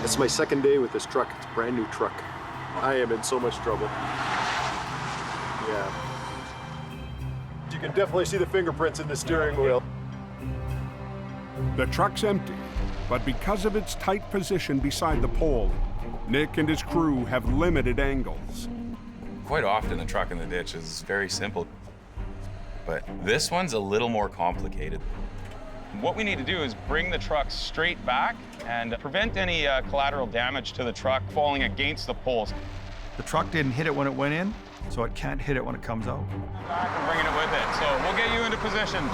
It's my second day with this truck. It's a brand new truck. I am in so much trouble. Yeah. You can definitely see the fingerprints in the steering wheel. The truck's empty, but because of its tight position beside the pole, Nick and his crew have limited angles. Quite often the truck in the ditch is very simple, but this one's a little more complicated. What we need to do is bring the truck straight back and prevent any collateral damage to the truck falling against the poles. The truck didn't hit it when it went in, so it can't hit it when it comes out. Back and bringing it with it, so we'll get you into position.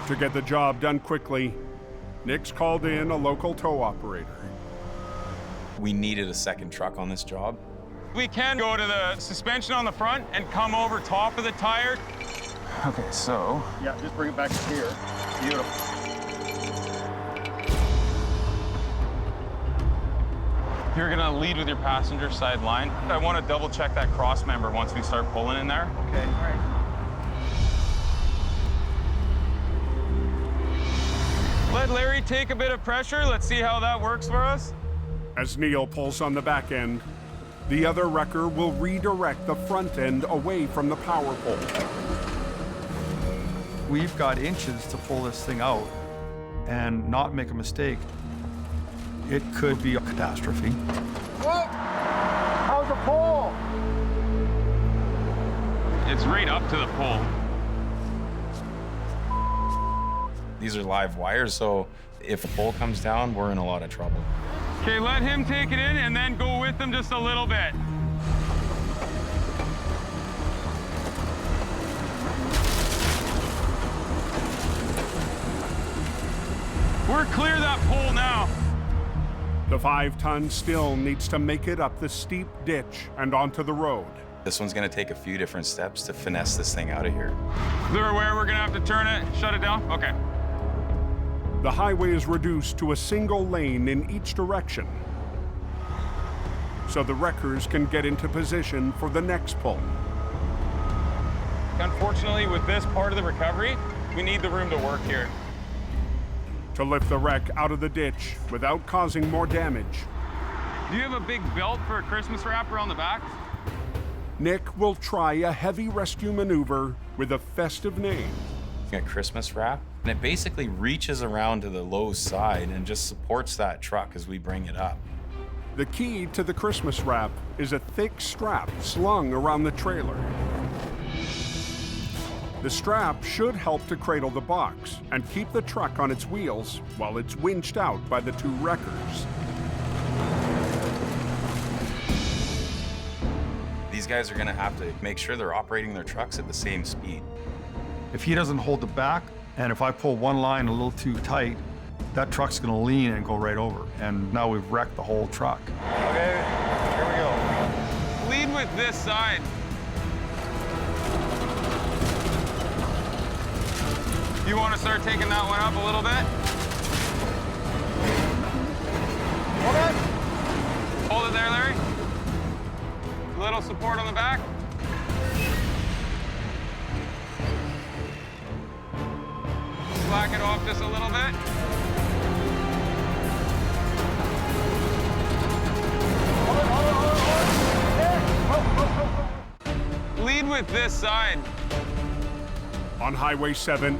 To get the job done quickly, Nick's called in a local tow operator. We needed a second truck on this job. We can go to the suspension on the front and come over top of the tire. Okay, so. Yeah, just bring it back to here. Beautiful. You're gonna lead with your passenger side line. I want to double check that cross member once we start pulling in there. Okay. All right. Let Larry take a bit of pressure. Let's see how that works for us. As Neil pulls on the back end, the other wrecker will redirect the front end away from the power pole. We've got inches to pull this thing out and not make a mistake. It could be a catastrophe. Whoa! How's the pole? It's right up to the pole. These are live wires, so if the pole comes down, we're in a lot of trouble. Okay, let him take it in and then go with him just a little bit. We're clear that pole now. The 5-ton still needs to make it up the steep ditch and onto the road. This one's gonna take a few different steps to finesse this thing out of here. They're aware we're gonna have to turn it, shut it down? Okay. The highway is reduced to a single lane in each direction, so the wreckers can get into position for the next pull. Unfortunately, with this part of the recovery, we need the room to work here. To lift the wreck out of the ditch without causing more damage, Do you have a big belt for a Christmas wrap around the back? Nick will try a heavy rescue maneuver with a festive name. A Christmas wrap, and it basically reaches around to the low side and just supports that truck as we bring it up. The key to the Christmas wrap is a thick strap slung around the trailer. The strap should help to cradle the box and keep the truck on its wheels while it's winched out by the two wreckers. These guys are gonna have to make sure they're operating their trucks at the same speed. If he doesn't hold the back, and if I pull one line a little too tight, that truck's gonna lean and go right over. And now we've wrecked the whole truck. Okay, here we go. Lead with this side. You want to start taking that one up a little bit? Hold it. Hold it there, Larry. A little support on the back. Slack it off just a little bit. Lead with this side. On Highway 7,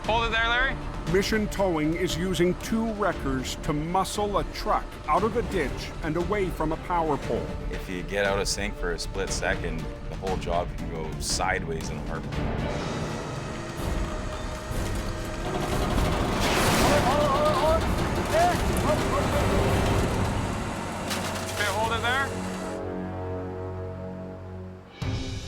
hold it there, Larry. Mission Towing is using two wreckers to muscle a truck out of a ditch and away from a power pole. If you get out of sync for a split second, the whole job can go sideways in a heartbeat. Okay, hold it there.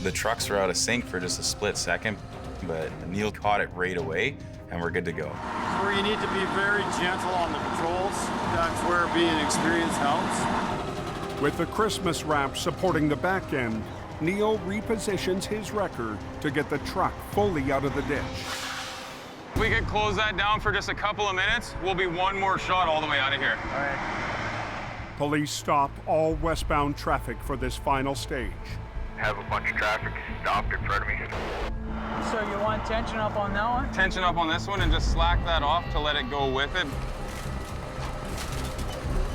The trucks are out of sync for just a split second. but Neil caught it right away, and we're good to go. Where you need to be very gentle on the controls, that's where being experienced helps. With the Christmas wrap supporting the back end, Neil repositions his wrecker to get the truck fully out of the ditch. If we could close that down for just a couple of minutes, we'll be one more shot all the way out of here. All right. Police stop all westbound traffic for this final stage. Have a bunch of traffic stopped in front of me. So you want tension up on that one? Tension up on this one and just slack that off to let it go with it.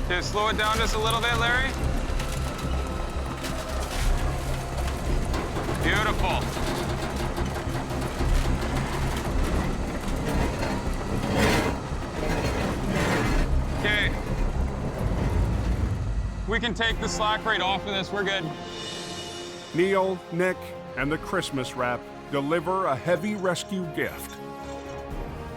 Okay, slow it down just a little bit, Larry. Beautiful. Okay. We can take the slack right off of this, we're good. Neil, Nick, and the Christmas wrap deliver a heavy rescue gift.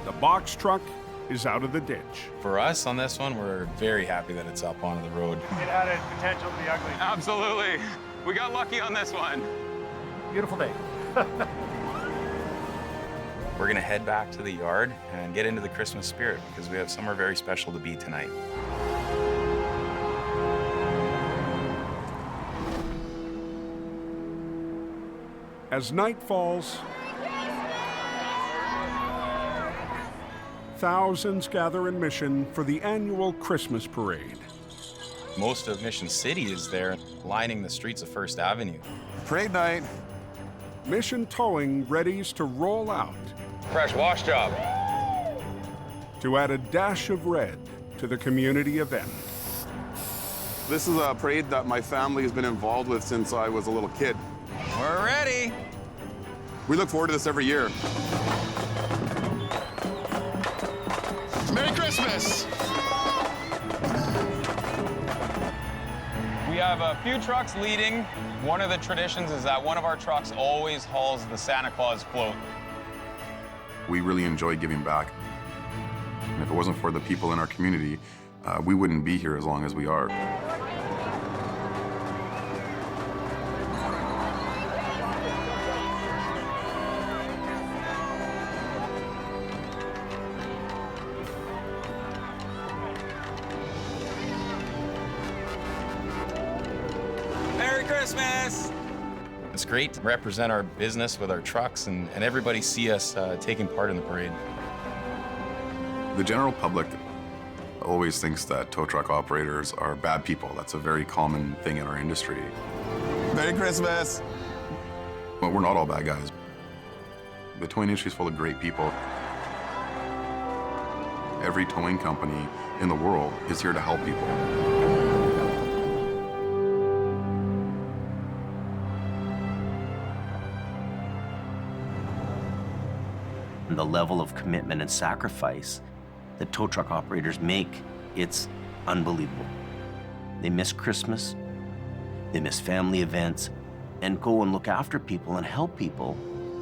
The box truck is out of the ditch. For us on this one, we're very happy that it's up onto the road. It had a potential to be ugly. Absolutely. We got lucky on this one. Beautiful day. We're gonna head back to the yard and get into the Christmas spirit because we have somewhere very special to be tonight. As night falls, thousands gather in Mission for the annual Christmas parade. Most of Mission City is there, lining the streets of First Avenue. Parade night. Mission Towing readies to roll out. Fresh wash job. To add a dash of red to the community event. This is a parade that my family has been involved with since I was a little kid. We're ready. We look forward to this every year. Merry Christmas. We have a few trucks leading. One of the traditions is that one of our trucks always hauls the Santa Claus float. We really enjoy giving back. And if it wasn't for the people in our community, we wouldn't be here as long as we are. Merry Christmas! It's great to represent our business with our trucks and everybody see us taking part in the parade. The general public always thinks that tow truck operators are bad people. That's a very common thing in our industry. Merry Christmas! But we're not all bad guys. The towing industry is full of great people. Every towing company in the world is here to help people. The level of commitment and sacrifice that tow truck operators make, it's unbelievable. They miss Christmas, they miss family events, and go and look after people and help people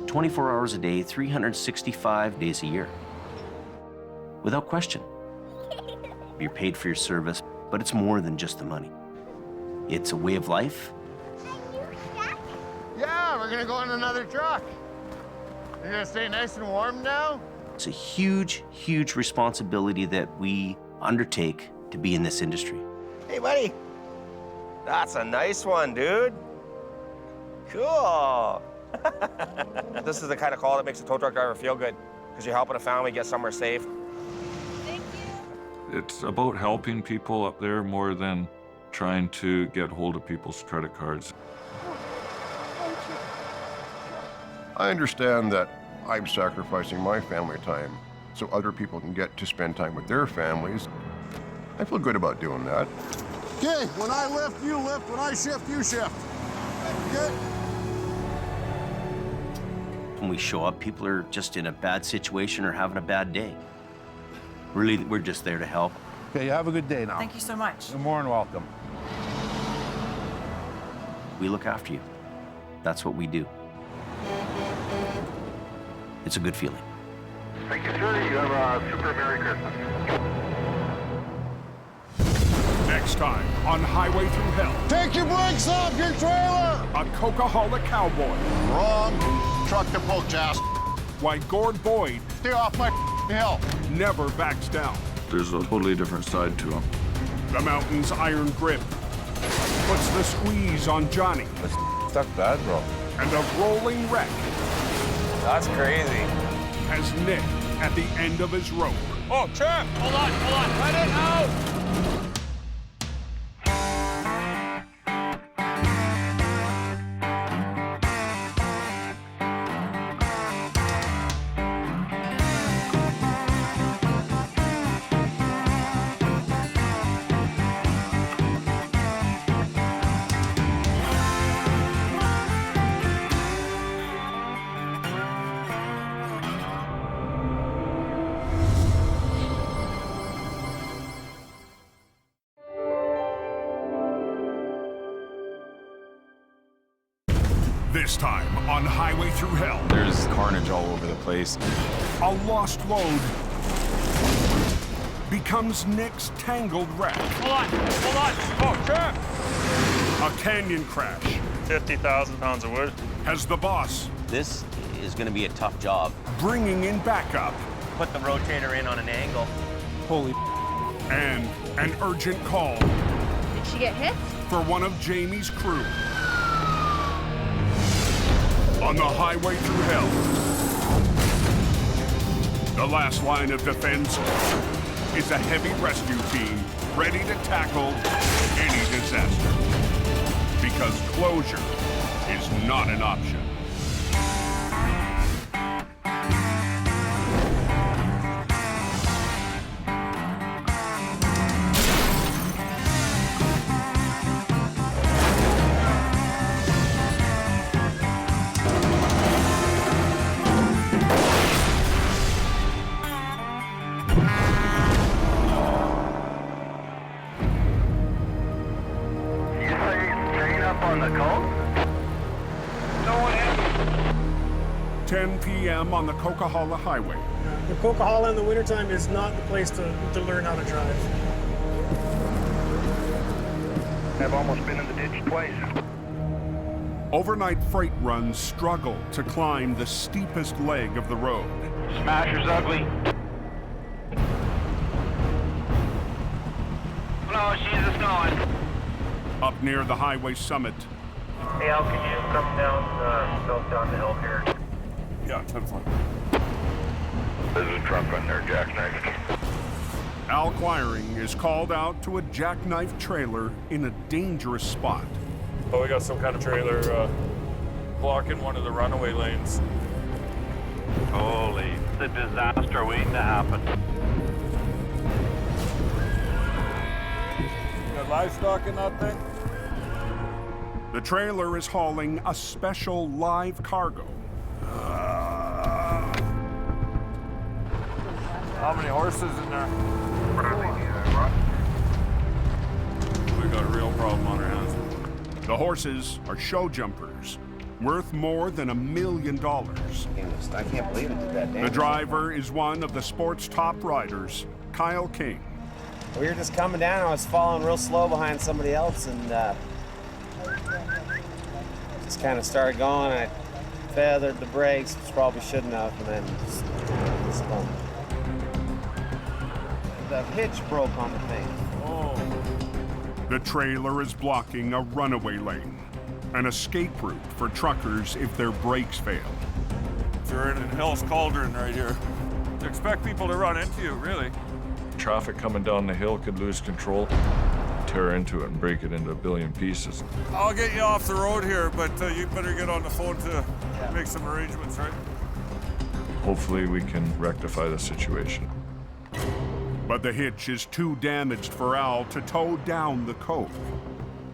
24 hours a day, 365 days a year. Without question. You're paid for your service, but it's more than just the money. It's a way of life. Yeah, we're gonna go in another truck. You're gonna stay nice and warm now? It's a huge, huge responsibility that we undertake to be in this industry. Hey, buddy. That's a nice one, dude. Cool. This is the kind of call that makes a tow truck driver feel good because you're helping a family get somewhere safe. It's about helping people up there more than trying to get hold of people's credit cards. I understand that I'm sacrificing my family time so other people can get to spend time with their families. I feel good about doing that. Okay, when I lift, you lift. When I shift, you shift. Okay? When we show up, people are just in a bad situation or having a bad day. Really, we're just there to help. Okay, you have a good day now. Thank you so much. You're more than welcome. We look after you. That's what we do. It's a good feeling. Thank you, sir. You have a super Merry Christmas. Next time on Highway Through Hell. Take your brakes off your trailer! A Coquihalla cowboy. Wrong. Truck to pull, Jazz. why Gord Boyd Stay off my hill. never backs down. There's a totally different side to him. The mountain's iron grip puts the squeeze on Johnny. That's stuck bad, bro. And a rolling wreck That's crazy. has Nick at the end of his rope. Oh, Trap! Hold on. Let it out! This time on Highway Through Hell, There's carnage all over the place. a lost load becomes Nick's tangled wreck. Hold on. Oh, Trap! A canyon crash 50,000 pounds of wood. has the boss This is going to be a tough job. bringing in backup Put the rotator in on an angle. Holy and an urgent call Did she get hit? for one of Jamie's crew. On the Highway Through Hell, the last line of defense is a heavy rescue team ready to tackle any disaster. Because closure is not an option. You say train up on the coast? No one has. 10 p.m. on the Coquihalla Highway. The Coquihalla in the wintertime is not the place to learn how to drive. I've almost been in the ditch twice. Overnight freight runs struggle to climb the steepest leg of the road. Smasher's ugly. No, she's just going. Up near the highway summit, Hey, Al, can you come down the hill here? Yeah, 10-4. There's a truck on there, jackknife. Al Quiring is called out to a jackknife trailer in a dangerous spot. Oh, we got some kind of trailer blocking one of the runaway lanes. Holy, it's a disaster waiting to happen. Got livestock in that thing? The trailer is hauling a special live cargo. How many horses in there? We got a real problem on our hands. The horses are show jumpers, worth more than $1 million. I can't believe it did that The driver is one of the sport's top riders, Kyle King. We were just coming down. I was following real slow behind somebody else, and just kind of started going. I feathered the brakes, which probably shouldn't have, and then just spun. The hitch broke on the thing. The trailer is blocking a runaway lane, an escape route for truckers if their brakes fail. You're in Hell's Cauldron right here. Expect people to run into you, really. Traffic coming down the hill could lose control, tear into it and break it into a billion pieces. I'll get you off the road here, but you better get on the phone to make some arrangements, right? Hopefully we can rectify the situation. But the hitch is too damaged for Al to tow down the cove.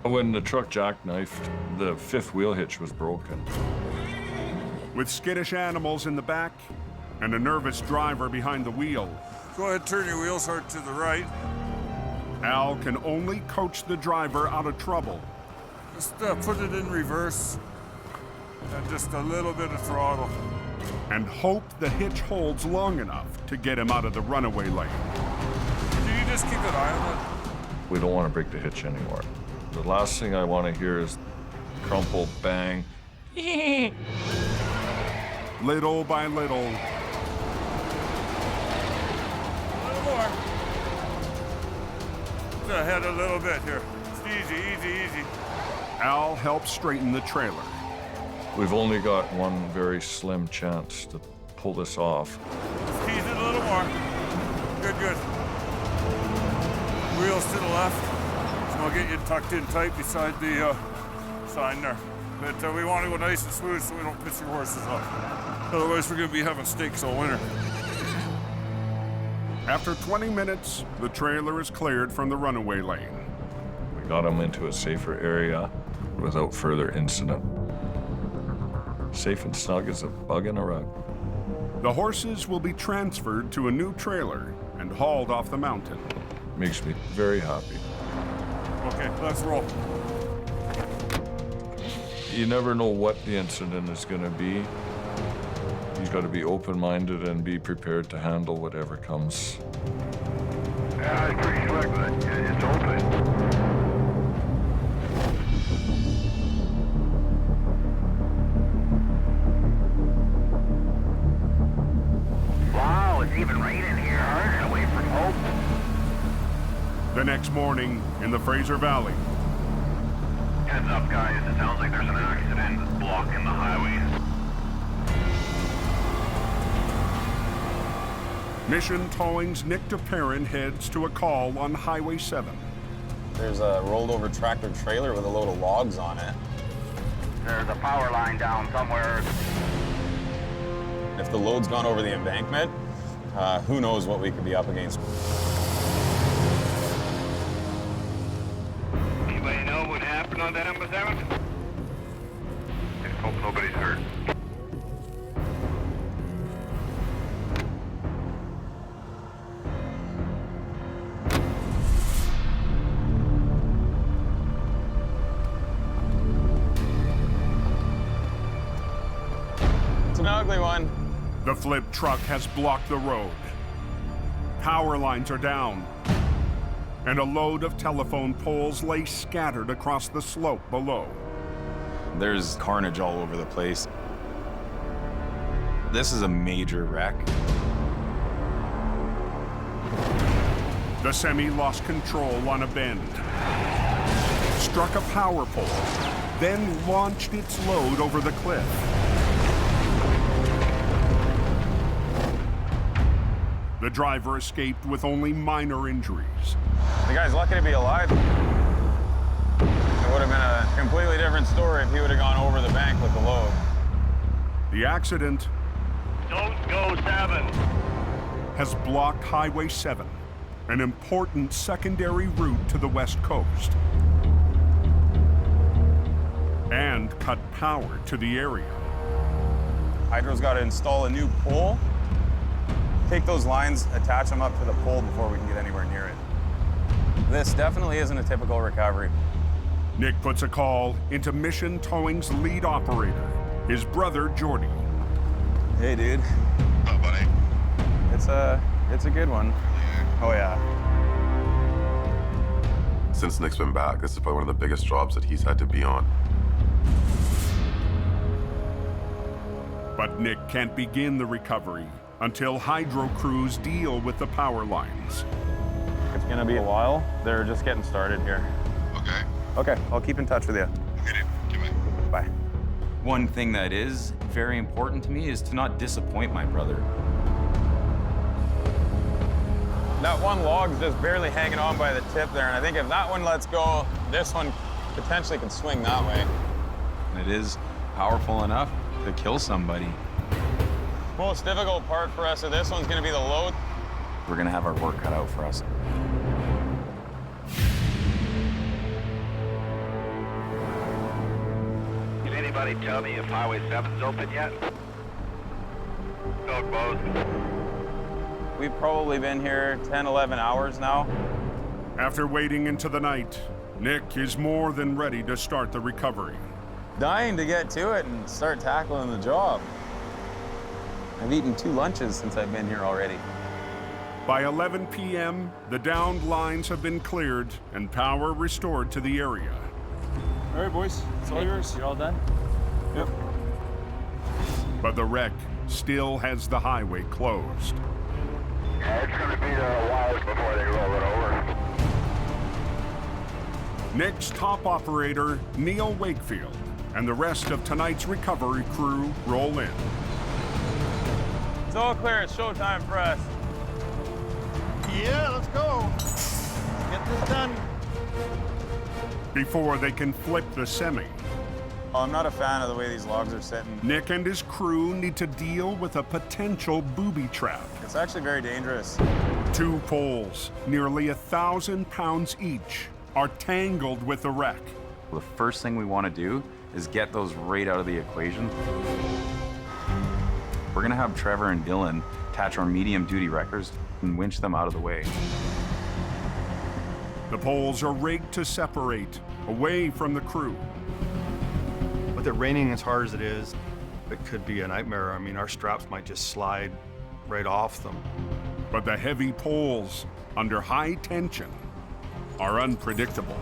When the truck jackknifed, the fifth wheel hitch was broken. With skittish animals in the back and a nervous driver behind the wheel, Go ahead, turn your wheels hard to the right. Al can only coach the driver out of trouble. Just put it in reverse and just a little bit of throttle. And hope the hitch holds long enough to get him out of the runaway lane. Do you just keep an eye on it? We don't want to break the hitch anymore. The last thing I want to hear is crumple, bang. Little by little, A little more. Just ahead a little bit here. It's easy, easy, easy. Al helps straighten the trailer. We've only got one very slim chance to pull this off. Just tease it a little more. Good, good. Wheels to the left. So I'll get you tucked in tight beside the sign there. But we want to go nice and smooth so we don't piss your horses off. Otherwise, we're going to be having steaks all winter. After 20 minutes, the trailer is cleared from the runaway lane. We got them into a safer area without further incident. Safe and snug as a bug in a rug. The horses will be transferred to a new trailer and hauled off the mountain. Makes me very happy. Okay, let's roll. You never know what the incident is going to be. You've got to be open-minded and be prepared to handle whatever comes. Yeah, it's pretty slick, but it's open. Wow, it's even raining here. I'm gonna wait for hope. The next morning in the Fraser Valley. Heads up, guys. It sounds like there's an accident blocking the highway. Mission Towing's Nick DePerrin heads to a call on Highway 7. There's a rolled over tractor trailer with a load of logs on it. There's a power line down somewhere. If the load's gone over the embankment, who knows what we could be up against. Anybody know what happened on that number 7? Just hope nobody's hurt. It's an ugly one. The flip truck has blocked the road. Power lines are down, and a load of telephone poles lay scattered across the slope below. There's carnage all over the place. This is a major wreck. The semi lost control on a bend, struck a power pole, then launched its load over the cliff. The driver escaped with only minor injuries. The guy's lucky to be alive. It would have been a completely different story if he would have gone over the bank with the load. The accident Don't go 7. has blocked Highway 7, an important secondary route to the West Coast, and cut power to the area. Hydro's got to install a new pole, take those lines, attach them up to the pole before we can get anywhere near it. This definitely isn't a typical recovery. Nick puts a call into Mission Towing's lead operator, his brother Jordy. Hey, dude. Oh, buddy. It's a good one. Oh, yeah. Since Nick's been back, this is probably one of the biggest jobs that he's had to be on. But Nick can't begin the recovery until hydro crews deal with the power lines. It's gonna be a while. They're just getting started here. Okay. Okay, I'll keep in touch with you. Okay, dude. Goodbye. Bye. One thing that is very important to me is to not disappoint my brother. That one log's just barely hanging on by the tip there, and I think if that one lets go, this one potentially can swing that way. And it is powerful enough to kill somebody. Most difficult part for us of this one's gonna be the load. We're gonna have our work cut out for us. Did anybody tell me if Highway 7's open yet? Still closed. We've probably been here 10, 11 hours now. After waiting into the night, Nick is more than ready to start the recovery. Dying to get to it and start tackling the job. I've eaten 2 lunches since I've been here already. By 11 p.m., the downed lines have been cleared and power restored to the area. All right, boys. It's all yours. You're all done? Yep. But the wreck still has the highway closed. Yeah, it's going to be a while before they roll it over. Nick's top operator, Neil Wakefield, and the rest of tonight's recovery crew roll in. It's all clear. It's showtime for us. Yeah, let's go. Get this done. Before they can flip the semi, I'm not a fan of the way these logs are sitting. Nick and his crew need to deal with a potential booby trap. It's actually very dangerous. 2 poles, nearly 1,000 pounds each, are tangled with the wreck. The first thing we want to do is get those right out of the equation. We're gonna have Trevor and Dylan attach our medium-duty wreckers and winch them out of the way. The poles are rigged to separate, away from the crew. With it raining as hard as it is, it could be a nightmare. I mean, our straps might just slide right off them. But the heavy poles, under high tension, are unpredictable.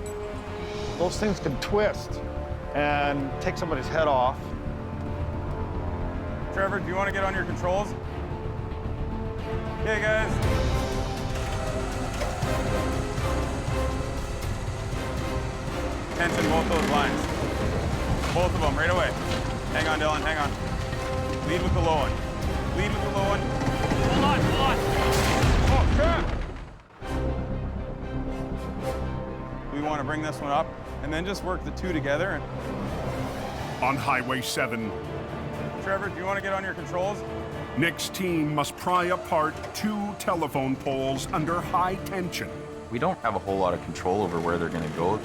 Those things can twist and take somebody's head off. Trevor, do you want to get on your controls? Okay, guys. Tension both those lines. Both of them, right away. Hang on, Dylan, hang on. Lead with the low one. Lead with the low one. Hold on, hold on. Oh, crap! We want to bring this one up and then just work the two together. On Highway 7, Trevor, do you want to get on your controls? Nick's team must pry apart 2 telephone poles under high tension. We don't have a whole lot of control over where they're going to go.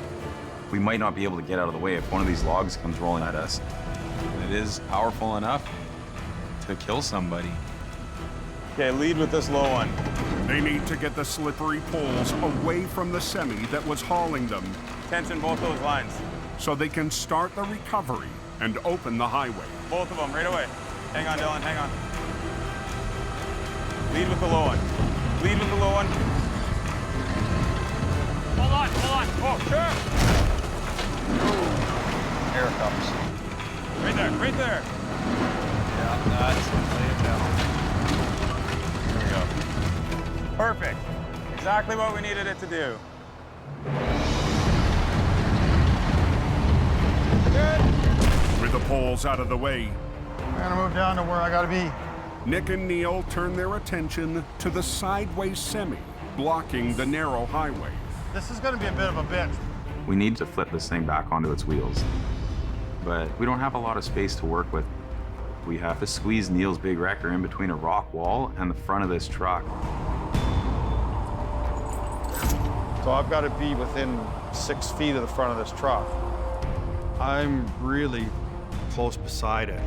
We might not be able to get out of the way if one of these logs comes rolling at us. It is powerful enough to kill somebody. Okay, lead with this low one. They need to get the slippery poles away from the semi that was hauling them. Tension both those lines. So they can start the recovery and open the highway. Both of them, right away. Hang on, Dylan, hang on. Lead with the low one. Lead with the low one. Hold on, hold on. Oh, crap! Here it comes. Right there, right there. Yeah, that's lay it down. There we go. Perfect. Exactly what we needed it to do. Good. With the poles out of the way, I'm gonna move down to where I gotta be. Nick and Neil turn their attention to the sideways semi, blocking the narrow highway. This is gonna be a bit of a bitch. We need to flip this thing back onto its wheels. But we don't have a lot of space to work with. We have to squeeze Neil's big wrecker in between a rock wall and the front of this truck. So I've got to be within 6 feet of the front of this truck. I'm really close beside it.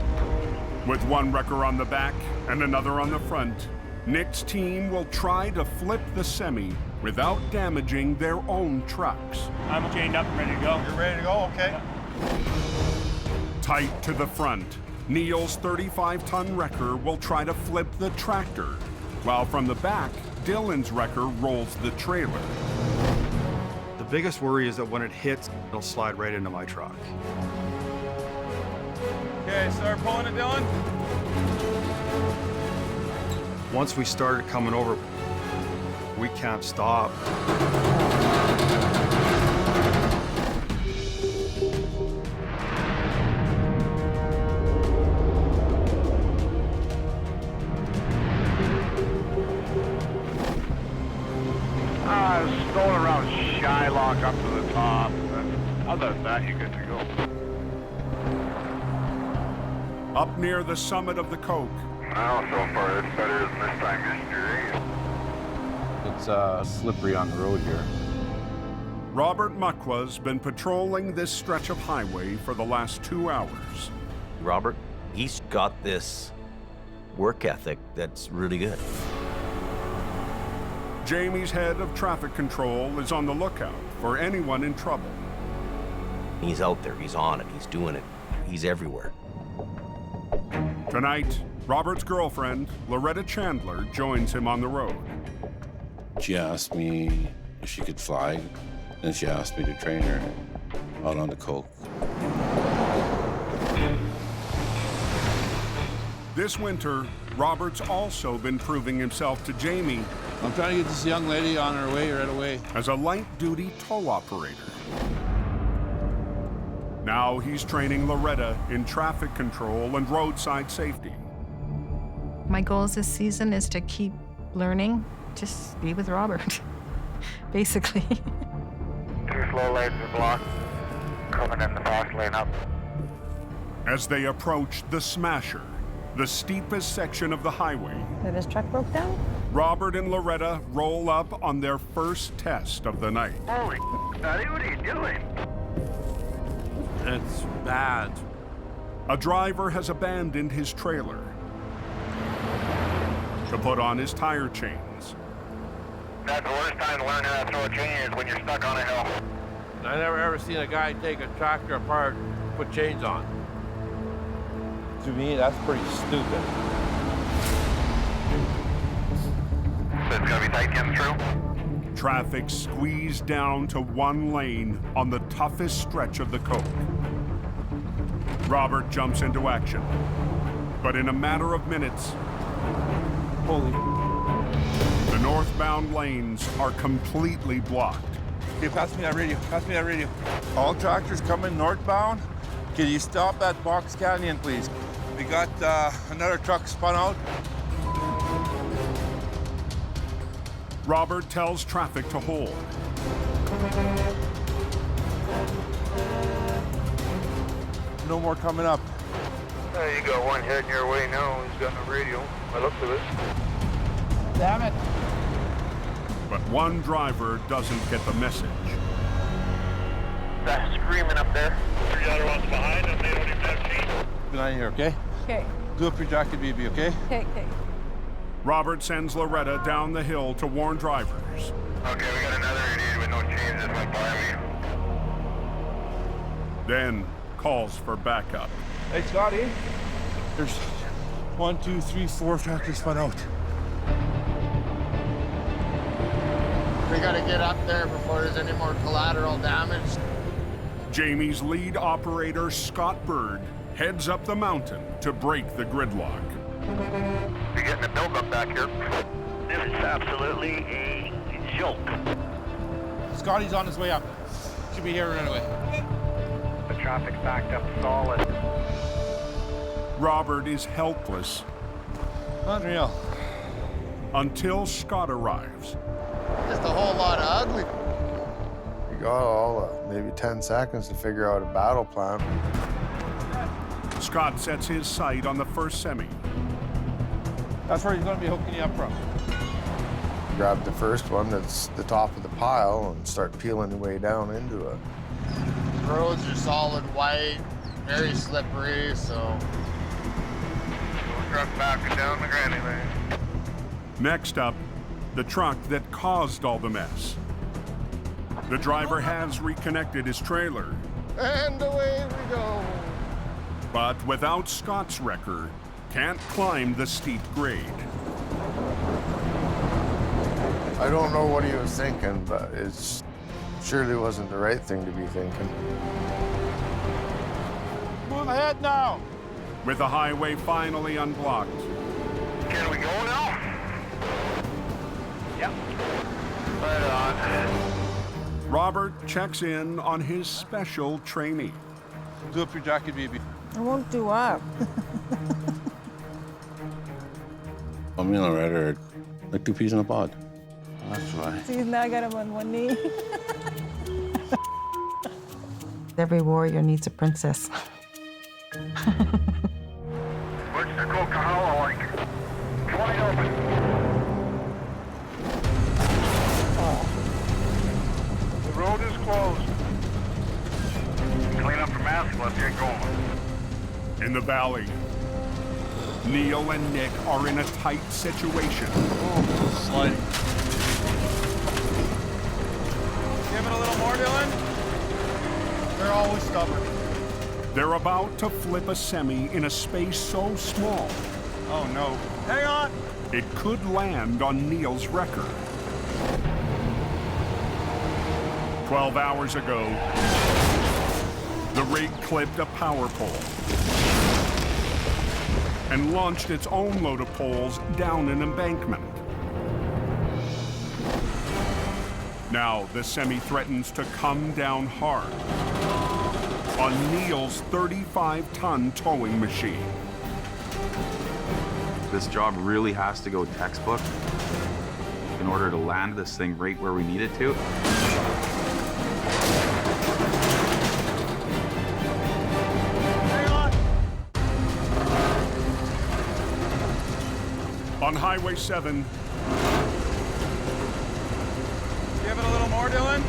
With one wrecker on the back and another on the front, Nick's team will try to flip the semi without damaging their own trucks. I'm chained up and ready to go. You're ready to go? Okay. Tight to the front, Neil's 35-ton wrecker will try to flip the tractor, while from the back, Dylan's wrecker rolls the trailer. The biggest worry is that when it hits, it'll slide right into my truck. Okay, start pulling it, Dylan. Once we started coming over, we can't stop. Rolling around Shylock up to the top. Other than that, you're good to go. Up near the summit of the Coke, Well, so far it's better than this time yesterday. It's slippery on the road here. Robert Muckwa's been patrolling this stretch of highway for the last 2 hours. Robert, he's got this work ethic that's really good. Jamie's head of traffic control is on the lookout for anyone in trouble. He's out there, he's on it, he's doing it, he's everywhere. Tonight, Robert's girlfriend, Loretta Chandler, joins him on the road. She asked me if she could fly, and she asked me to train her out on the Coke. This winter, Robert's also been proving himself to Jamie I'm trying to get this young lady on her way right away. as a light-duty tow operator. Now he's training Loretta in traffic control and roadside safety. My goals this season is to keep learning, just be with Robert, basically. 2 slow lanes are blocked. Coming in the fast lane up. As they approach the Smasher, the steepest section of the highway, That his truck broke down? Robert and Loretta roll up on their first test of the night. Holy buddy, what are you doing? It's bad. A driver has abandoned his trailer to put on his tire chains. That's the worst time to learn how to throw a chain is when you're stuck on a hill. I never ever seen a guy take a tractor apart, put chains on. To me, that's pretty stupid. So it's gonna be tight getting through? Traffic squeezed down to one lane on the toughest stretch of the Coke. Robert jumps into action, but in a matter of minutes, the northbound lanes are completely blocked. Okay, pass me that radio. Pass me that radio. All tractors coming northbound. Can you stop that box canyon, please? We got another truck spun out. Robert tells traffic to hold. No more coming up. You got one heading your way now. He's got no radio. I looked at it. Damn it. But one driver doesn't get the message. That screaming up there. The other ones behind them, they don't even have chains. Good night here, okay? Okay. Do up your jacket, BB, okay? Okay. Robert sends Loretta down the hill to warn drivers. Okay, we got another idiot with no chains just went by me. Then calls for backup. Hey, Scotty. There's 1, 2, 3, 4 tractors spun out. We gotta get up there before there's any more collateral damage. Jamie's lead operator, Scott Bird, heads up the mountain to break the gridlock. You're getting a buildup back here. This is absolutely a joke. Scotty's on his way up. Should be here right away. The traffic's backed up solid. Robert is helpless Unreal. until Scott arrives. Just a whole lot of ugly. You got all maybe 10 seconds to figure out a battle plan. Scott sets his sight on the first semi. That's where he's going to be hooking you up from. Grab the first one that's the top of the pile and start peeling your way down into it. Roads are solid white, very slippery, so. Truck backing down the granny lane. Next up, the truck that caused all the mess. The driver has reconnected his trailer, And away we go. but without Scott's wrecker, can't climb the steep grade. I don't know what he was thinking, but it surely wasn't the right thing to be thinking. Move ahead now. With the highway finally unblocked, Can we go now? Yep. Right on. Robert checks in on his special trainee. Do up your jacket, BB. I won't do up. Me and Loretta are like 2 peas in a pod. That's why. See, now I got him on one knee. Every warrior needs a princess. What's the Coquihalla like? Wide open. The road is closed. Clean up for massive, let's get going. In the valley, Neil and Nick are in a tight situation. Sliding. Give it a little more, Dylan. They're always stubborn. They're about to flip a semi in a space so small, Oh no. Hang on. it could land on Neil's wrecker. 12 hours ago, the rig clipped a power pole. and launched its own load of poles down an embankment. Now the semi threatens to come down hard on Neil's 35-ton towing machine. This job really has to go textbook in order to land this thing right where we need it to. On Highway 7, Give it a little more, Dylan.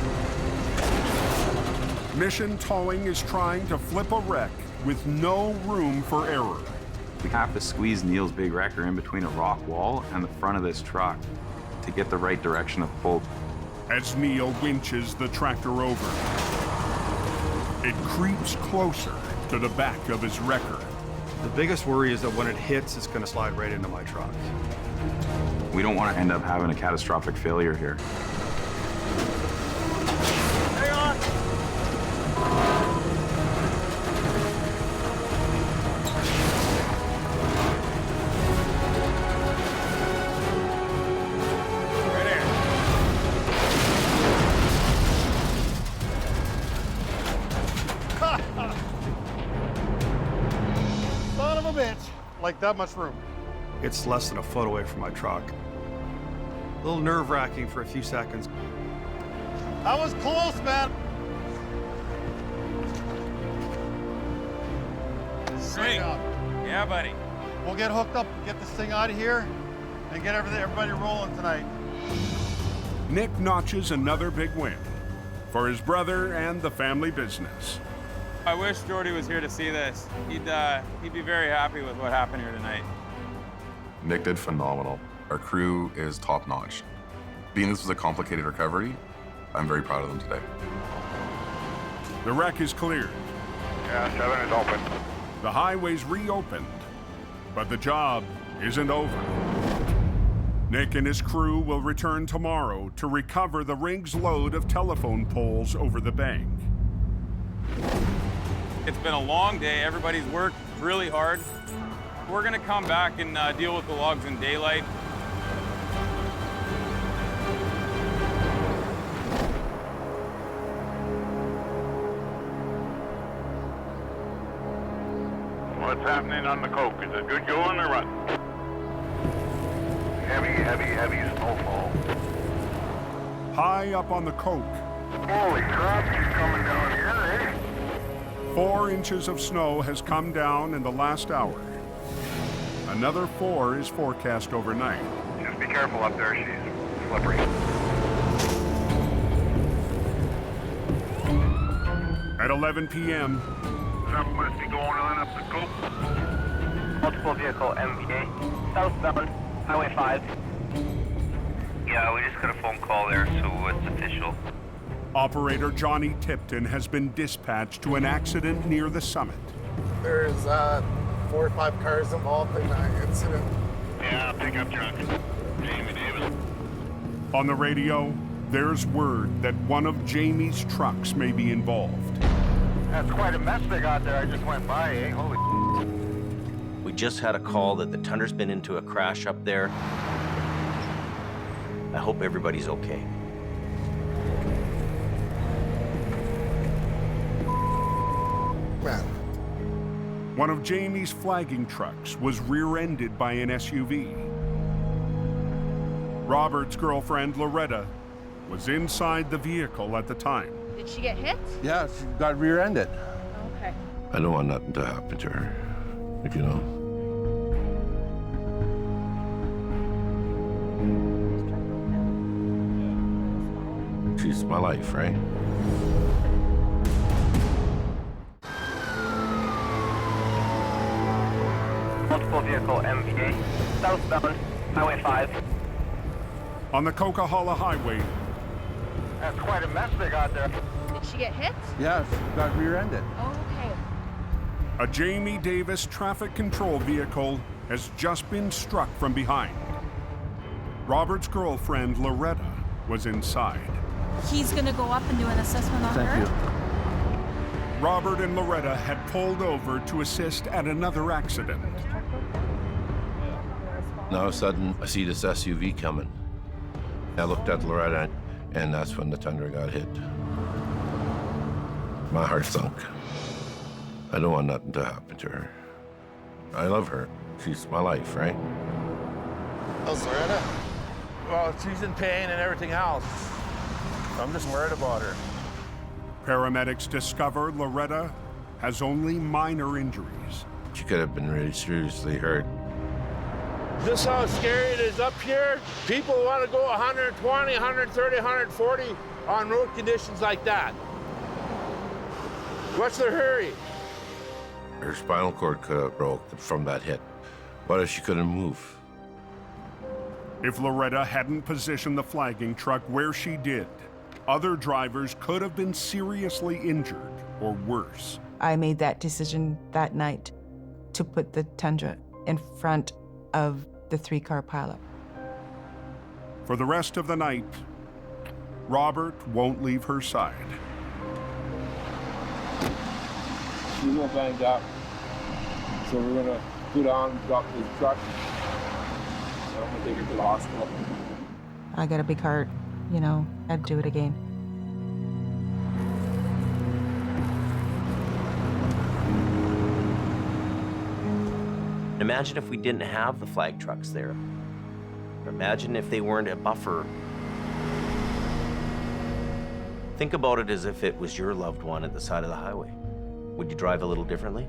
Mission Towing is trying to flip a wreck with no room for error. We have to squeeze Neil's big wrecker in between a rock wall and the front of this truck to get the right direction of pull. As Neil winches the tractor over, it creeps closer to the back of his wrecker. The biggest worry is that when it hits, it's going to slide right into my truck. We don't want to end up having a catastrophic failure here. Hang on. Right here. Son of a bitch. Like that much room. It's less than a foot away from my truck. A little nerve-wracking for a few seconds. That was close, man. Great. Yeah, buddy. We'll get hooked up, get this thing out of here, and get everybody rolling tonight. Nick notches another big win for his brother and the family business. I wish Jordy was here to see this. He'd be very happy with what happened here tonight. Nick did phenomenal. Our crew is top-notch. Being this was a complicated recovery, I'm very proud of them today. The wreck is cleared. Yeah, 7 is open. The highway's reopened, but the job isn't over. Nick and his crew will return tomorrow to recover the rig's load of telephone poles over the bank. It's been a long day. Everybody's worked really hard. We're gonna come back and deal with the logs in daylight. What's happening on the Coke? Is it good going or what? Heavy snowfall. High up on the Coke, Holy crap, she's coming down here, eh? 4 inches of snow has come down in the last hour. Another 4 is forecast overnight. Just be careful up there, she's slippery. At 11 p.m., Something must be going on up the Coke. Multiple vehicle MVA, southbound, Highway 5. Yeah, we just got a phone call there, so it's official. operator Johnny Tipton has been dispatched to an accident near the summit. There's 4 or 5 cars involved in that incident. Yeah, pickup truck. Jamie Davis. On the radio, there's word that one of Jamie's trucks may be involved. That's quite a mess they got there. I just went by, eh? Holy. We just had a call that the Tunder's been into a crash up there. I hope everybody's okay. One of Jamie's flagging trucks was rear-ended by an SUV. Robert's girlfriend, Loretta, was inside the vehicle at the time. Did she get hit? Yeah, she got rear-ended. Okay. I don't want nothing to happen to her, if you know. She's my life, right? Multiple vehicle MVA, southbound, Highway 5. On the Coquihalla Highway, That's quite a mess they got there. Did she get hit? Yeah, she got rear-ended. Oh, okay. a Jamie Davis traffic control vehicle has just been struck from behind. Robert's girlfriend, Loretta, was inside. He's gonna go up and do an assessment on her. Robert and Loretta had pulled over to assist at another accident. And all of a sudden, I see this SUV coming. I looked at Loretta, and that's when the Tundra got hit. My heart sunk. I don't want nothing to happen to her. I love her. She's my life, right? How's Loretta? Well, she's in pain and everything else. I'm just worried about her. Paramedics discover Loretta has only minor injuries. She could have been really seriously hurt. This how scary it is up here. People want to go 120, 130, 140 on road conditions like that. What's their hurry? Her spinal cord could have broke from that hit. What if she couldn't move? If Loretta hadn't positioned the flagging truck where she did, other drivers could have been seriously injured or worse. I made that decision that night to put the Tundra in front of the 3-car pileup. For the rest of the night, Robert won't leave her side. She's a little banged up, so we're gonna put on, drop this truck, and I'm gonna take her to the hospital. I got a big heart, you know, I'd do it again. Imagine if we didn't have the flag trucks there. Imagine if they weren't a buffer. Think about it as if it was your loved one at the side of the highway. Would you drive a little differently?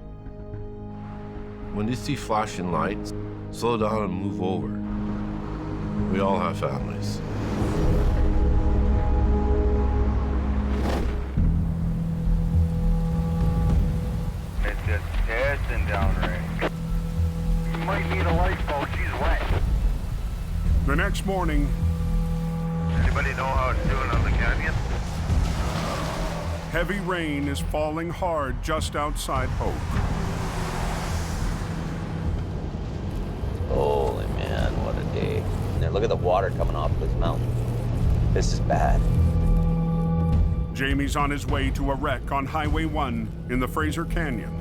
When you see flashing lights, slow down and move over. We all have families. It's just testing down right. You might need a lifeboat, she's wet. The next morning, Anybody know how it's doing on the canyon? heavy rain is falling hard just outside Hope. Holy man, what a day. And there, look at the water coming off this mountain. This is bad. Jamie's on his way to a wreck on Highway 1 in the Fraser Canyon.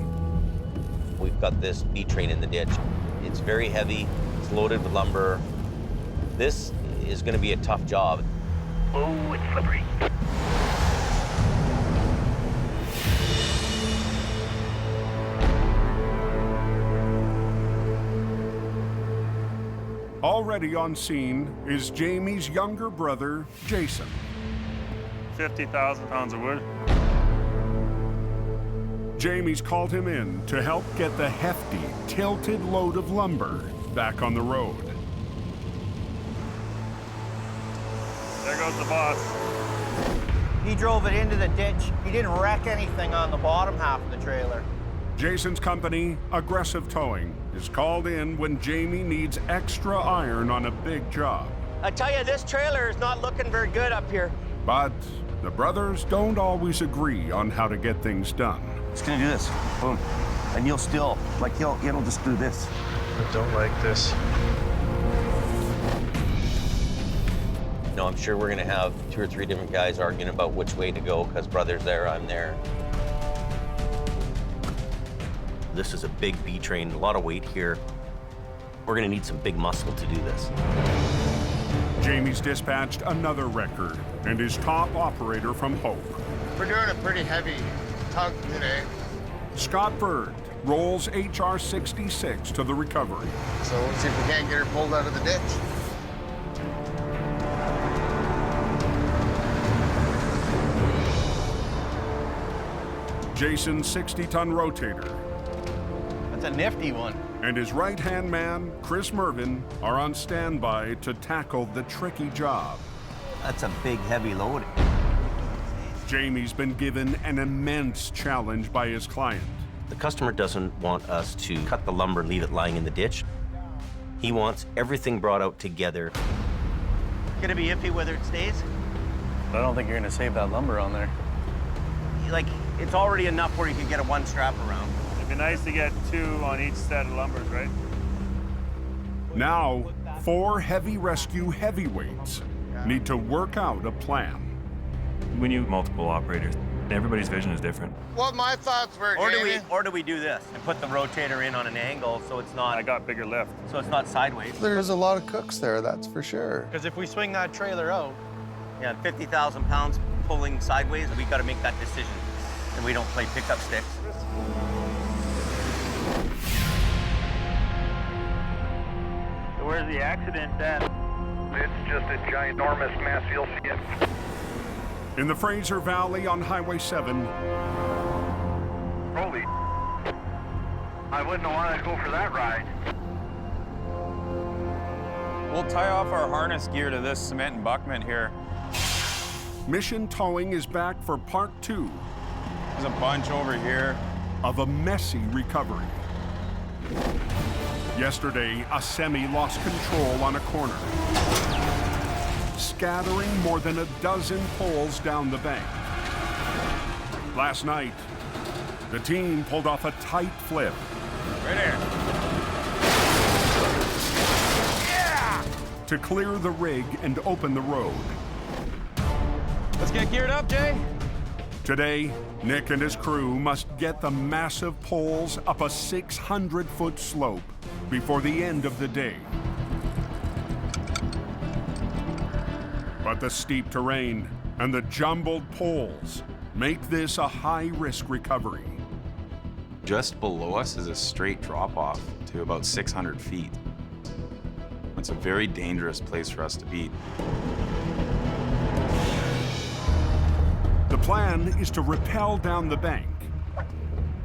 We've got this B train in the ditch. It's very heavy, it's loaded with lumber. This is gonna be a tough job. Oh, it's slippery. Already on scene is Jamie's younger brother, Jason. 50,000 pounds of wood. Jamie's called him in to help get the hefty, tilted load of lumber back on the road. There goes the boss. He drove it into the ditch. He didn't wreck anything on the bottom half of the trailer. Jason's company, Aggressive Towing, is called in when Jamie needs extra iron on a big job. I tell you, this trailer is not looking very good up here. But the brothers don't always agree on how to get things done. It's gonna do this, boom. And you'll still, like, it'll just do this. I don't like this. No, I'm sure we're gonna have 2 or 3 different guys arguing about which way to go, because brother's there, I'm there. This is a big B train, a lot of weight here. We're gonna need some big muscle to do this. Jamie's dispatched another record and is top operator from Hope. We're doing a pretty heavy tug today. Scott Bird rolls HR 66 to the recovery. So let's see if we can't get her pulled out of the ditch. Jason's 60-ton rotator That's a nifty one. and his right-hand man, Chris Mervin, are on standby to tackle the tricky job. That's a big, heavy load. Jamie's been given an immense challenge by his client. The customer doesn't want us to cut the lumber and leave it lying in the ditch. He wants everything brought out together. Gonna be iffy whether it stays? I don't think you're gonna save that lumber on there. Like, it's already enough where you can get a 1 strap around. It'd be nice to get 2 on each set of lumbers, right? Now, 4 heavy rescue heavyweights need to work out a plan. We need multiple operators. Everybody's vision is different. What my thoughts were, Or do we do this and put the rotator in on an angle so it's not... I got bigger lift. So it's not sideways. There's a lot of cooks there, that's for sure. Because if we swing that trailer out, yeah, 50,000 pounds pulling sideways, we got to make that decision. And we don't play pickup sticks. So where's the accident at? It's just a ginormous mass field skid. In the Fraser Valley on Highway 7. Holy, I wouldn't have wanted to go for that ride. We'll tie off our harness gear to this cement embankment here. Mission Towing is back for part 2. There's a bunch over here. Of a messy recovery. Yesterday, a semi lost control on a corner, scattering more than a dozen poles down the bank. Last night, the team pulled off a tight flip. Right here. Yeah! To clear the rig and open the road. Let's get geared up, Jay. Today, Nick and his crew must get the massive poles up a 600-foot slope before the end of the day. But the steep terrain and the jumbled poles make this a high-risk recovery. Just below us is a straight drop-off to about 600 feet. It's a very dangerous place for us to be. The plan is to rappel down the bank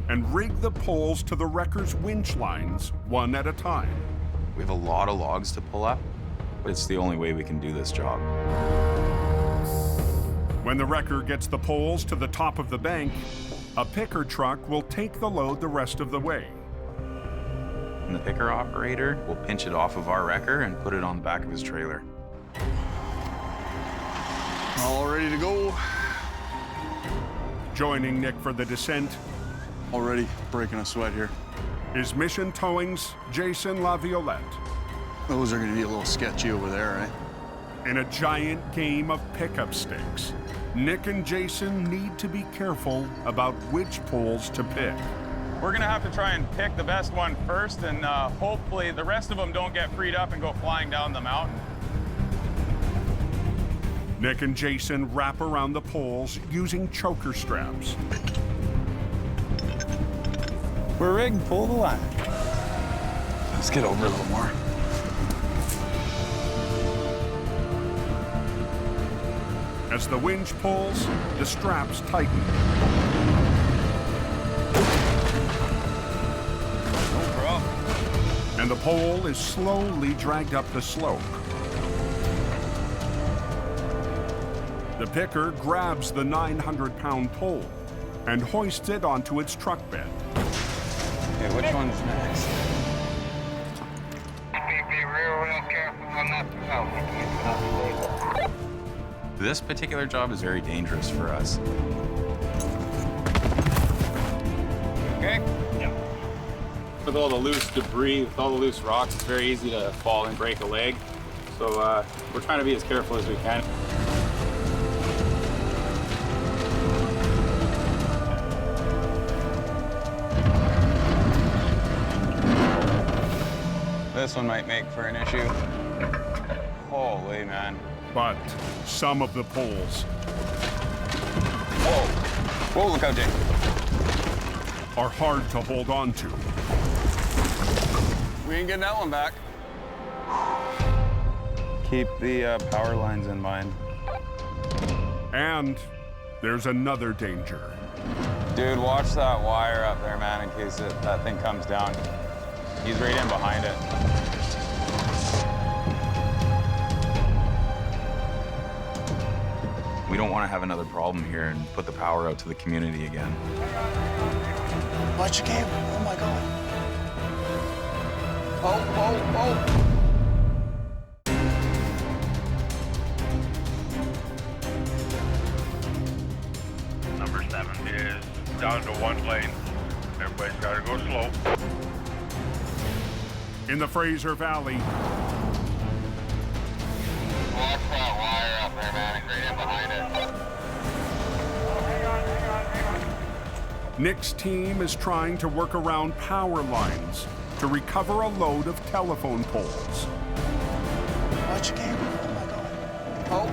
and rig the poles to the wrecker's winch lines one at a time. We have a lot of logs to pull up, but it's the only way we can do this job. When the wrecker gets the poles to the top of the bank, a picker truck will take the load the rest of the way. And the picker operator will pinch it off of our wrecker and put it on the back of his trailer. All ready to go. Joining Nick for the descent, Already breaking a sweat here. is Mission Towing's Jason LaViolette. Those are going to be a little sketchy over there, eh? In a giant game of pickup sticks, Nick and Jason need to be careful about which poles to pick. We're gonna have to try and pick the best one first, and hopefully the rest of them don't get freed up and go flying down the mountain. Nick and Jason wrap around the poles using choker straps. We're rigged, pull the line. Let's get over a little more. As the winch pulls, the straps tighten. No problem. And the pole is slowly dragged up the slope. The picker grabs the 900-pound pole and hoists it onto its truck bed. Okay, which one's next? Be real careful on that. This particular job is very dangerous for us. Okay? Yeah. With all the loose debris, with all the loose rocks, it's very easy to fall and break a leg. So we're trying to be as careful as we can. This one might make for an issue. Holy man. But some of the poles Whoa, look out, Jake. are hard to hold on to. We ain't getting that one back. Keep the power lines in mind. And there's another danger. Dude, watch that wire up there, man, in case that thing comes down. He's right in behind it. We don't want to have another problem here and put the power out to the community again. Watch your cable. Oh my God. Oh. Number 7 is down to 1 lane. Everybody's got to go slow. In the Fraser Valley, Watch that wire up there, man, and right in behind it. Nick's team is trying to work around power lines to recover a load of telephone poles. Watch your game. Oh.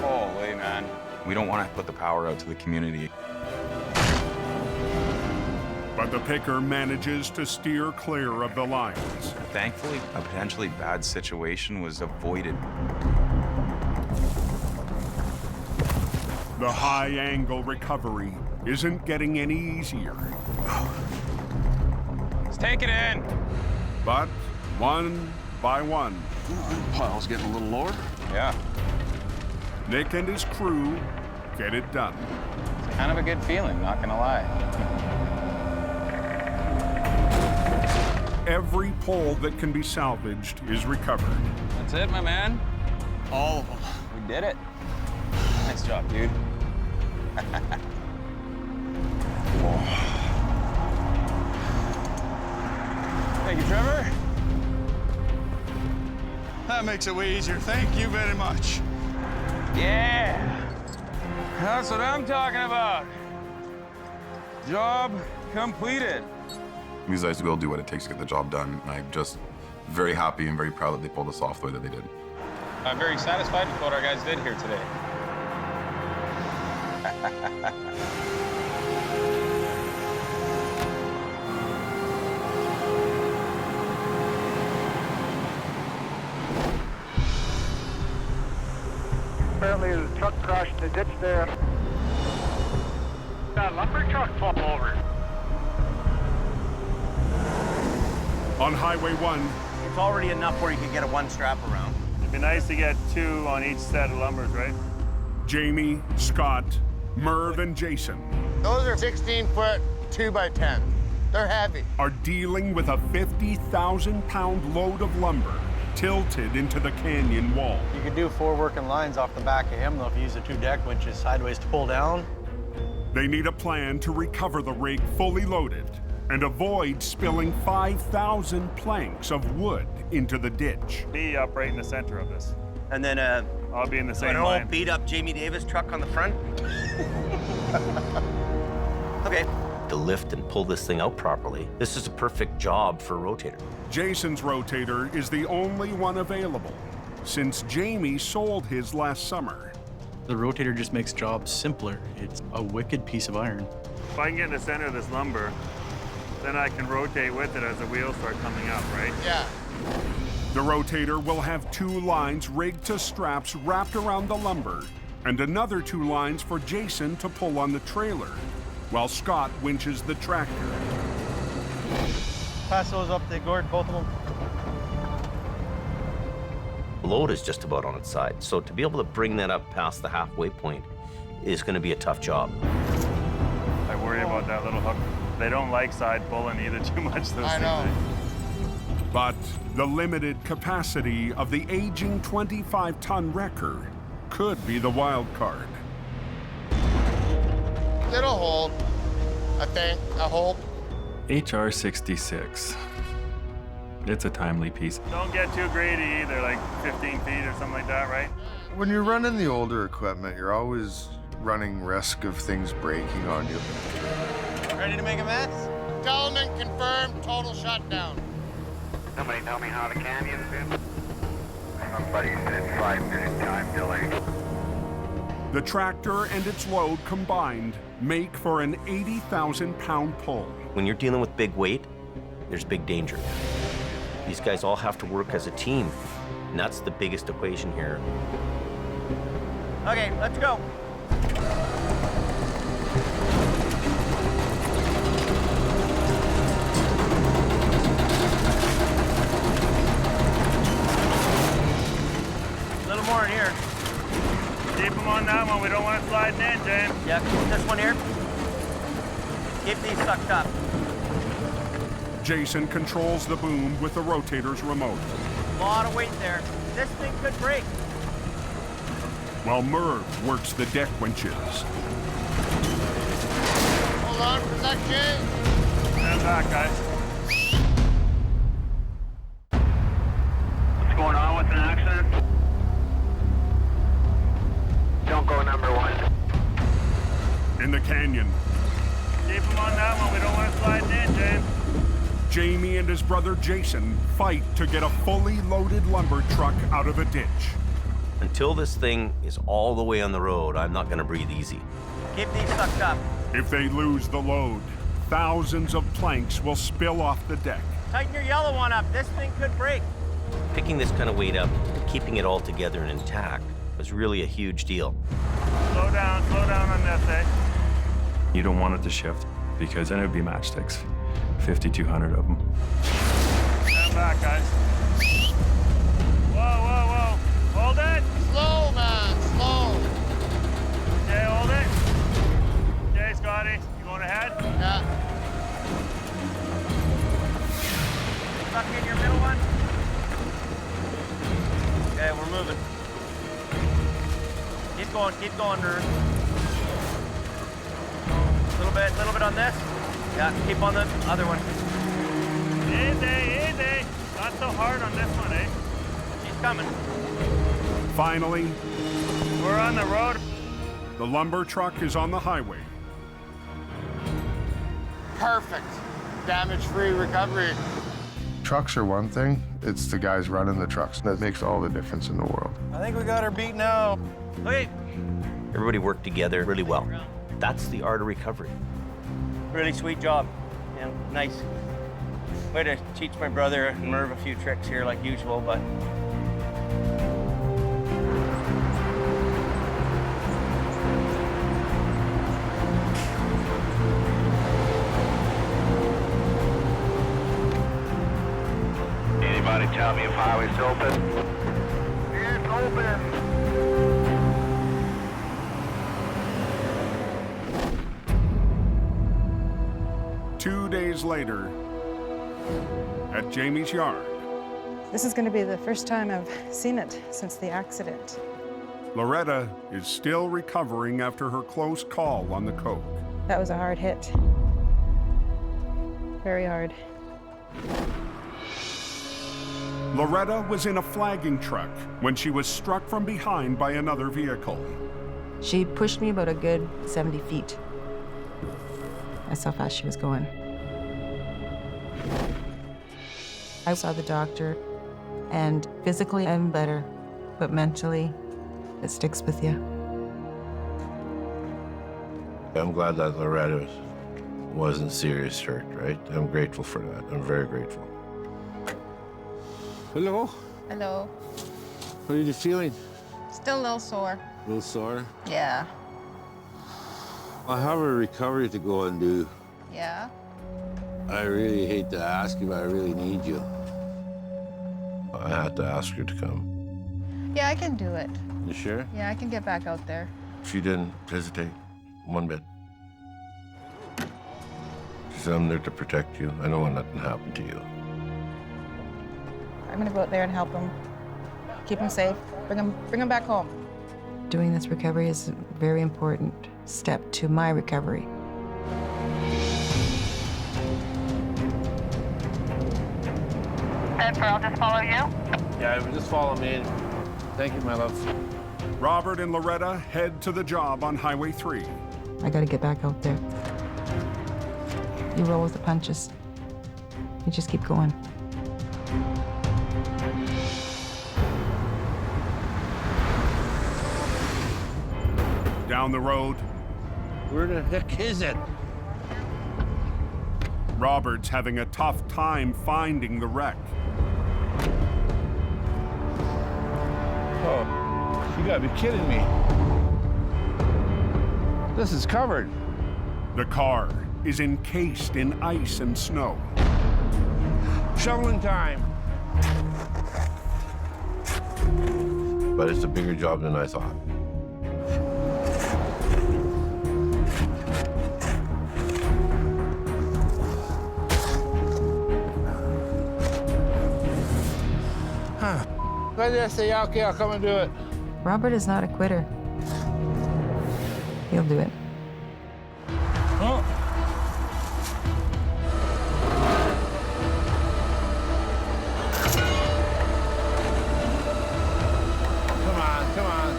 Holy man. We don't want to put the power out to the community. But the picker manages to steer clear of the lines. Thankfully, a potentially bad situation was avoided. The high-angle recovery isn't getting any easier. Let's take it in. But one by one. Pile's getting a little lower. Yeah. Nick and his crew get it done. It's kind of a good feeling, not gonna lie. Every pole that can be salvaged is recovered. That's it, my man. All of them. We did it. Nice job, dude. Thank you, Trevor. That makes it way easier. Thank you very much. Yeah. That's what I'm talking about. Job completed. These guys will do what it takes to get the job done. And I'm just very happy and very proud that they pulled this off the way that they did. I'm very satisfied with what our guys did here today. Apparently there's a truck crashed in the ditch there. That lumber truck fall over. On Highway 1, It's already enough where you can get a one strap around. It'd be nice to get 2 on each set of lumbers, right? Jamie, Scott, Merv, and Jason Those are 16-foot 2x10. They're heavy. are dealing with a 50,000-pound load of lumber tilted into the canyon wall. You could do 4 working lines off the back of him, though, if you use the 2 deck winches sideways to pull down. They need a plan to recover the rig fully loaded and avoid spilling 5,000 planks of wood into the ditch. Be up right in the center of this. And then I'll be in the same an line. old beat up Jamie Davis truck on the front. Okay. To lift and pull this thing out properly, this is a perfect job for a rotator. Jason's rotator is the only one available since Jamie sold his last summer. The rotator just makes jobs simpler. It's a wicked piece of iron. If I can get in the center of this lumber, then I can rotate with it as the wheels start coming up, right? Yeah. The rotator will have 2 lines rigged to straps wrapped around the lumber and another 2 lines for Jason to pull on the trailer while Scott winches the tractor. Pass those up the gourd, both of them. The load is just about on its side, so to be able to bring that up past the halfway point is going to be a tough job. I worry about that little hook. They don't like side pulling either too much. Those I know. But the limited capacity of the aging 25-ton wrecker could be the wild card. It'll hold, I think. I hope. HR 66. It's a timely piece. Don't get too greedy either, like 15 feet or something like that, right? When you're running the older equipment, you're always running risk of things breaking on you. Ready to make a mess? Gentlemen, confirmed total shutdown. Somebody tell me how the canyon's been? Somebody said 5-minute time delay. The tractor and its load combined make for an 80,000-pound pull. When you're dealing with big weight, there's big danger. These guys all have to work as a team, and that's the biggest equation here. Okay, let's go. A little more in here. Keep them on that one. We don't want it sliding in, James. Yeah, this one here. Keep these sucked up. Jason controls the boom with the rotator's remote, A lot of weight there. This thing could break. while Merv works the deck winches. Hold on for that, Jay. Stand back, guys. What's going on with an accident? Don't go number 1. in the canyon. Keep him on that one. We don't want to slide in, James. Jamie and his brother Jason fight to get a fully loaded lumber truck out of a ditch. Until this thing is all the way on the road, I'm not gonna breathe easy. Keep these sucked up. If they lose the load, thousands of planks will spill off the deck. Tighten your yellow one up. This thing could break. Picking this kind of weight up, keeping it all together and intact, was really a huge deal. Slow down on this, eh? You don't want it to shift because then it would be matchsticks. 5,200 of them. Stand back, guys. Whoa. Hold it. Slow, man, slow. Okay, hold it. Okay, Scotty, you going ahead? Yeah. Tuck in your middle one. Okay, we're moving. Keep going, Drew. Little bit on this. Yeah, keep on the other one. Easy. Not so hard on this one, eh? She's coming. Finally, we're on the road. The lumber truck is on the highway. Perfect. Damage-free recovery. Trucks are one thing, it's the guys running the trucks that makes all the difference in the world. I think we got her beat now. Okay. Everybody worked together really well. That's the art of recovery. Really sweet job. Yeah, nice. Way to teach my brother and Merv a few tricks here like usual, but Anybody tell me if highway's open? It's open. 2 days later, at Jamie's yard, This is going to be the first time I've seen it since the accident. Loretta is still recovering after her close call on the coke. That was a hard hit. Very hard. Loretta was in a flagging truck when she was struck from behind by another vehicle. She pushed me about a good 70 feet. That's how fast she was going. I saw the doctor, and physically I'm better, but mentally, it sticks with you. I'm glad that Loretta wasn't serious hurt, right? I'm grateful for that. I'm very grateful. Hello. Hello. What are you feeling? Still a little sore. A little sore? Yeah. I have a recovery to go and do. Yeah. I really hate to ask you, but I really need you. I had to ask her to come. Yeah, I can do it. You sure? Yeah, I can get back out there. She didn't hesitate one bit. She said, I'm there to protect you. I don't want nothing to happen to you. I'm gonna go out there and help him. Keep him safe. Bring him back home. Doing this recovery is a very important step to my recovery. And I'll just follow you? Yeah, just follow me. Thank you, my love. Robert and Loretta head to the job on Highway 3. I gotta get back out there. You roll with the punches. You just keep going. Down the road, Where the heck is it? Robert's having a tough time finding the wreck. Oh, you gotta be kidding me. This is covered. The car is encased in ice and snow. Shoveling time. But it's a bigger job than I thought. Let me say, yeah, okay, I'll come and do it. Robert is not a quitter. He'll do it. Oh. Come on, come on.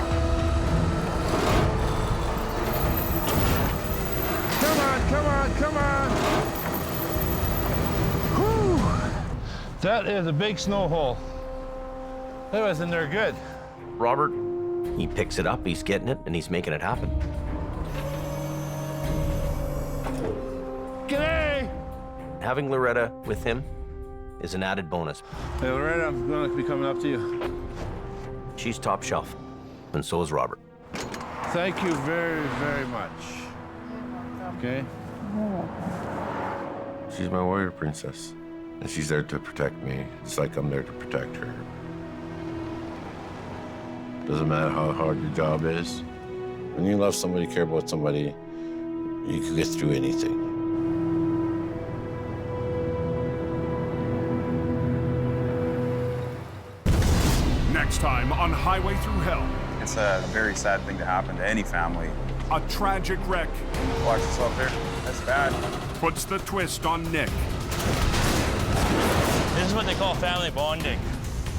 That is a big snow hole. That was in there good. Robert, he picks it up, he's getting it, and he's making it happen. G'day! Having Loretta with him is an added bonus. Hey, Loretta, I'm going to be coming up to you. She's top shelf, and so is Robert. Thank you very, very much. Okay? She's my warrior princess, and she's there to protect me, just like I'm there to protect her. Doesn't matter how hard your job is. When you love somebody, care about somebody, you can get through anything. Next time on Highway Through Hell. It's a very sad thing to happen to any family. A tragic wreck. Watch yourself there. That's bad. Puts the twist on Nick. This is what they call family bonding.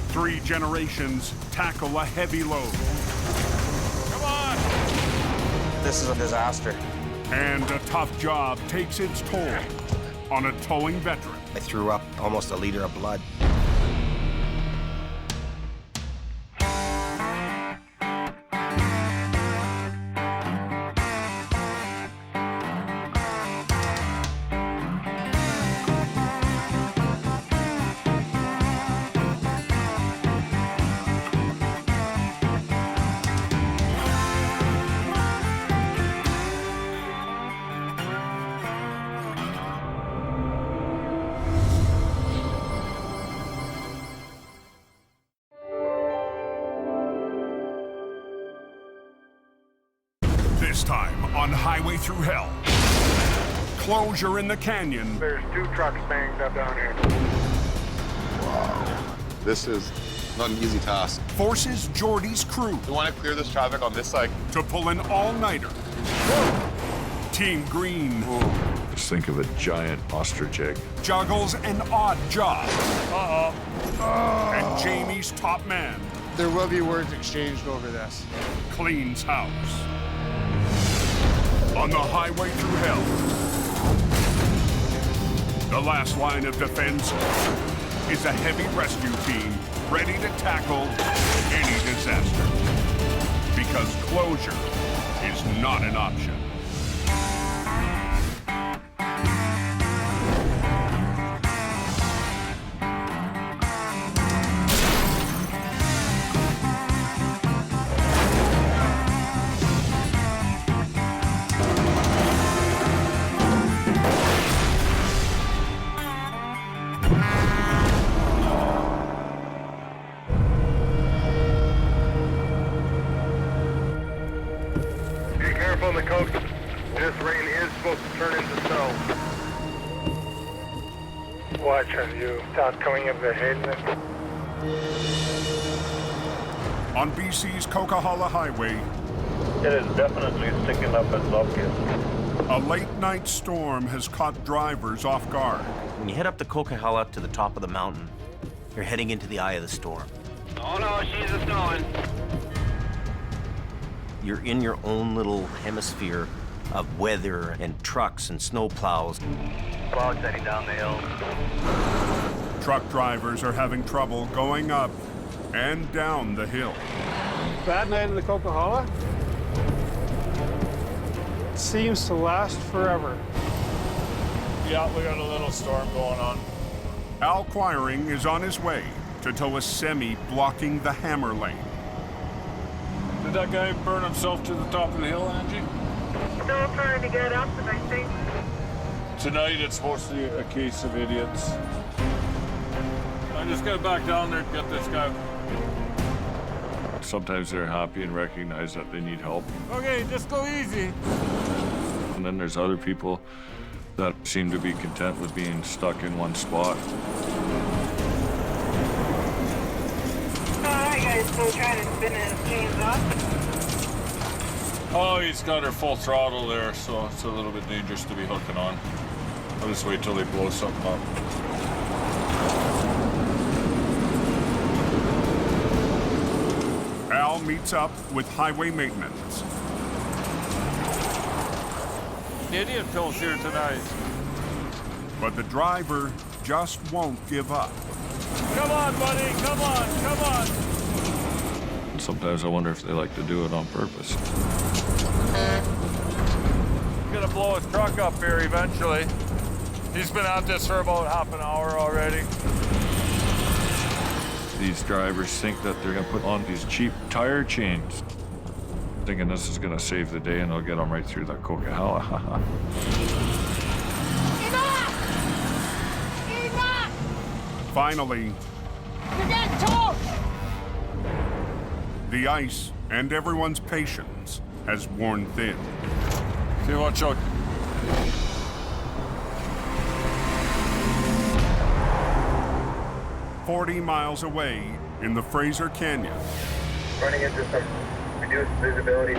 3 generations tackle a heavy load. Come on! This is a disaster. And a tough job takes its toll on a towing veteran. I threw up almost a liter of blood. This time on Highway Through Hell. Closure in the canyon. There's 2 trucks banged up down here. Wow. This is not an easy task. Forces Geordie's crew. We want to clear this traffic on this side. To pull an all-nighter. Team Green. Just think of a giant ostrich egg. Juggles an odd job. And Jamie's top man. There will be words exchanged over this. Cleans house. On the Highway Through Hell. The last line of defense is a heavy rescue team ready to tackle any disaster. Because closure is not an option. On the coast, this rain is supposed to turn into snow. Watch as you start coming up the hill. On BC's Coquihalla Highway, it is definitely sticking up and locking. A late-night storm has caught drivers off guard. When you head up the Coquihalla to the top of the mountain, you're heading into the eye of the storm. Oh no, she's a snowing. You're in your own little hemisphere of weather and trucks and snow plows. Clouds heading down the hill. Truck drivers are having trouble going up and down the hill. That night in the Coquihalla seems to last forever. Yeah, we got a little storm going on. Al Quiring is on his way to tow a semi blocking the hammer lane. Did that guy burn himself to the top of the hill, Angie? Still trying to get up, and I think Tonight it's mostly a case of idiots. I just got back down there to get this guy. Sometimes they're happy and recognize that they need help. Okay, just go easy. And then there's other people that seem to be content with being stuck in one spot. that guy's still trying to spin his chains off. Oh, he's got her full throttle there, so it's a little bit dangerous to be hooking on. I'll just wait till they blow something up. Al meets up with highway maintenance. Idiot pills here tonight. But the driver just won't give up. Come on, buddy, come on, come on. Sometimes I wonder if they like to do it on purpose. He's gonna blow his truck up here eventually. He's been at this for about half an hour already. These drivers think that they're gonna put on these cheap tire chains, thinking this is gonna save the day and they'll get them right through the Coquihalla. Finally, You're getting towed! the ice and everyone's patience has worn thin. Okay, watch out. "40 miles away in the Fraser Canyon, Running into some reduced visibility.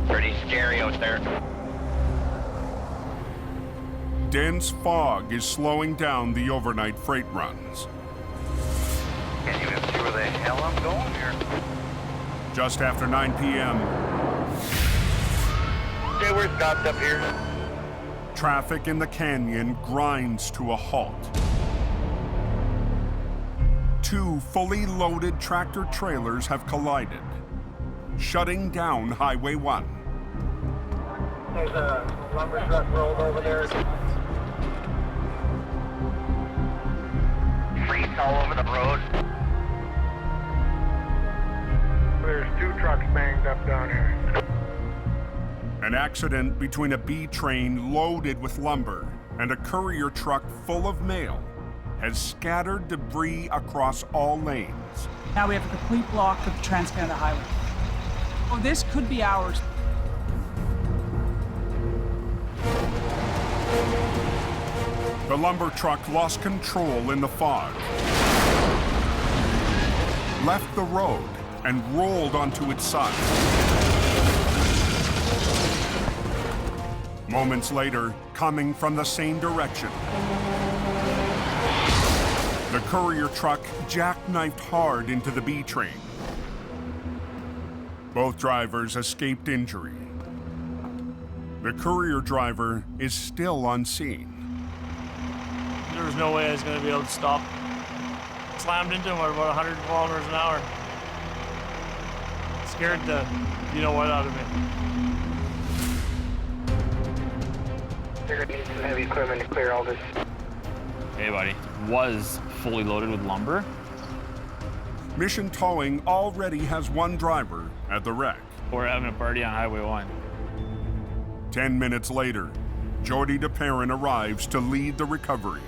Pretty scary out there. dense fog is slowing down the overnight freight runs. Can't even see where the hell I'm going here. Just after 9 p.m., Okay, we're stopped up here. traffic in the canyon grinds to a halt. Two fully loaded tractor trailers have collided, shutting down Highway 1. There's a lumber truck rolled over there. Freight all over the road. There's two trucks banged up down here. An accident between a B train loaded with lumber and a courier truck full of mail has scattered debris across all lanes. Now we have a complete block of the Trans-Canada Highway. Oh, this could be ours. The lumber truck lost control in the fog, left the road, and rolled onto its side. Moments later, coming from the same direction, the courier truck jackknifed hard into the B train. Both drivers escaped injury. The courier driver is still on scene. There was no way I was going to be able to stop. Slammed into him at about 100 kilometers an hour. Scared the you-know-what out of me. They're gonna need some heavy equipment to clear all this. Hey, buddy. Was fully loaded with lumber. Mission Towing already has one driver at the wreck. We're having a party on Highway 1. 10 minutes later, Jody DeParent arrives to lead the recovery.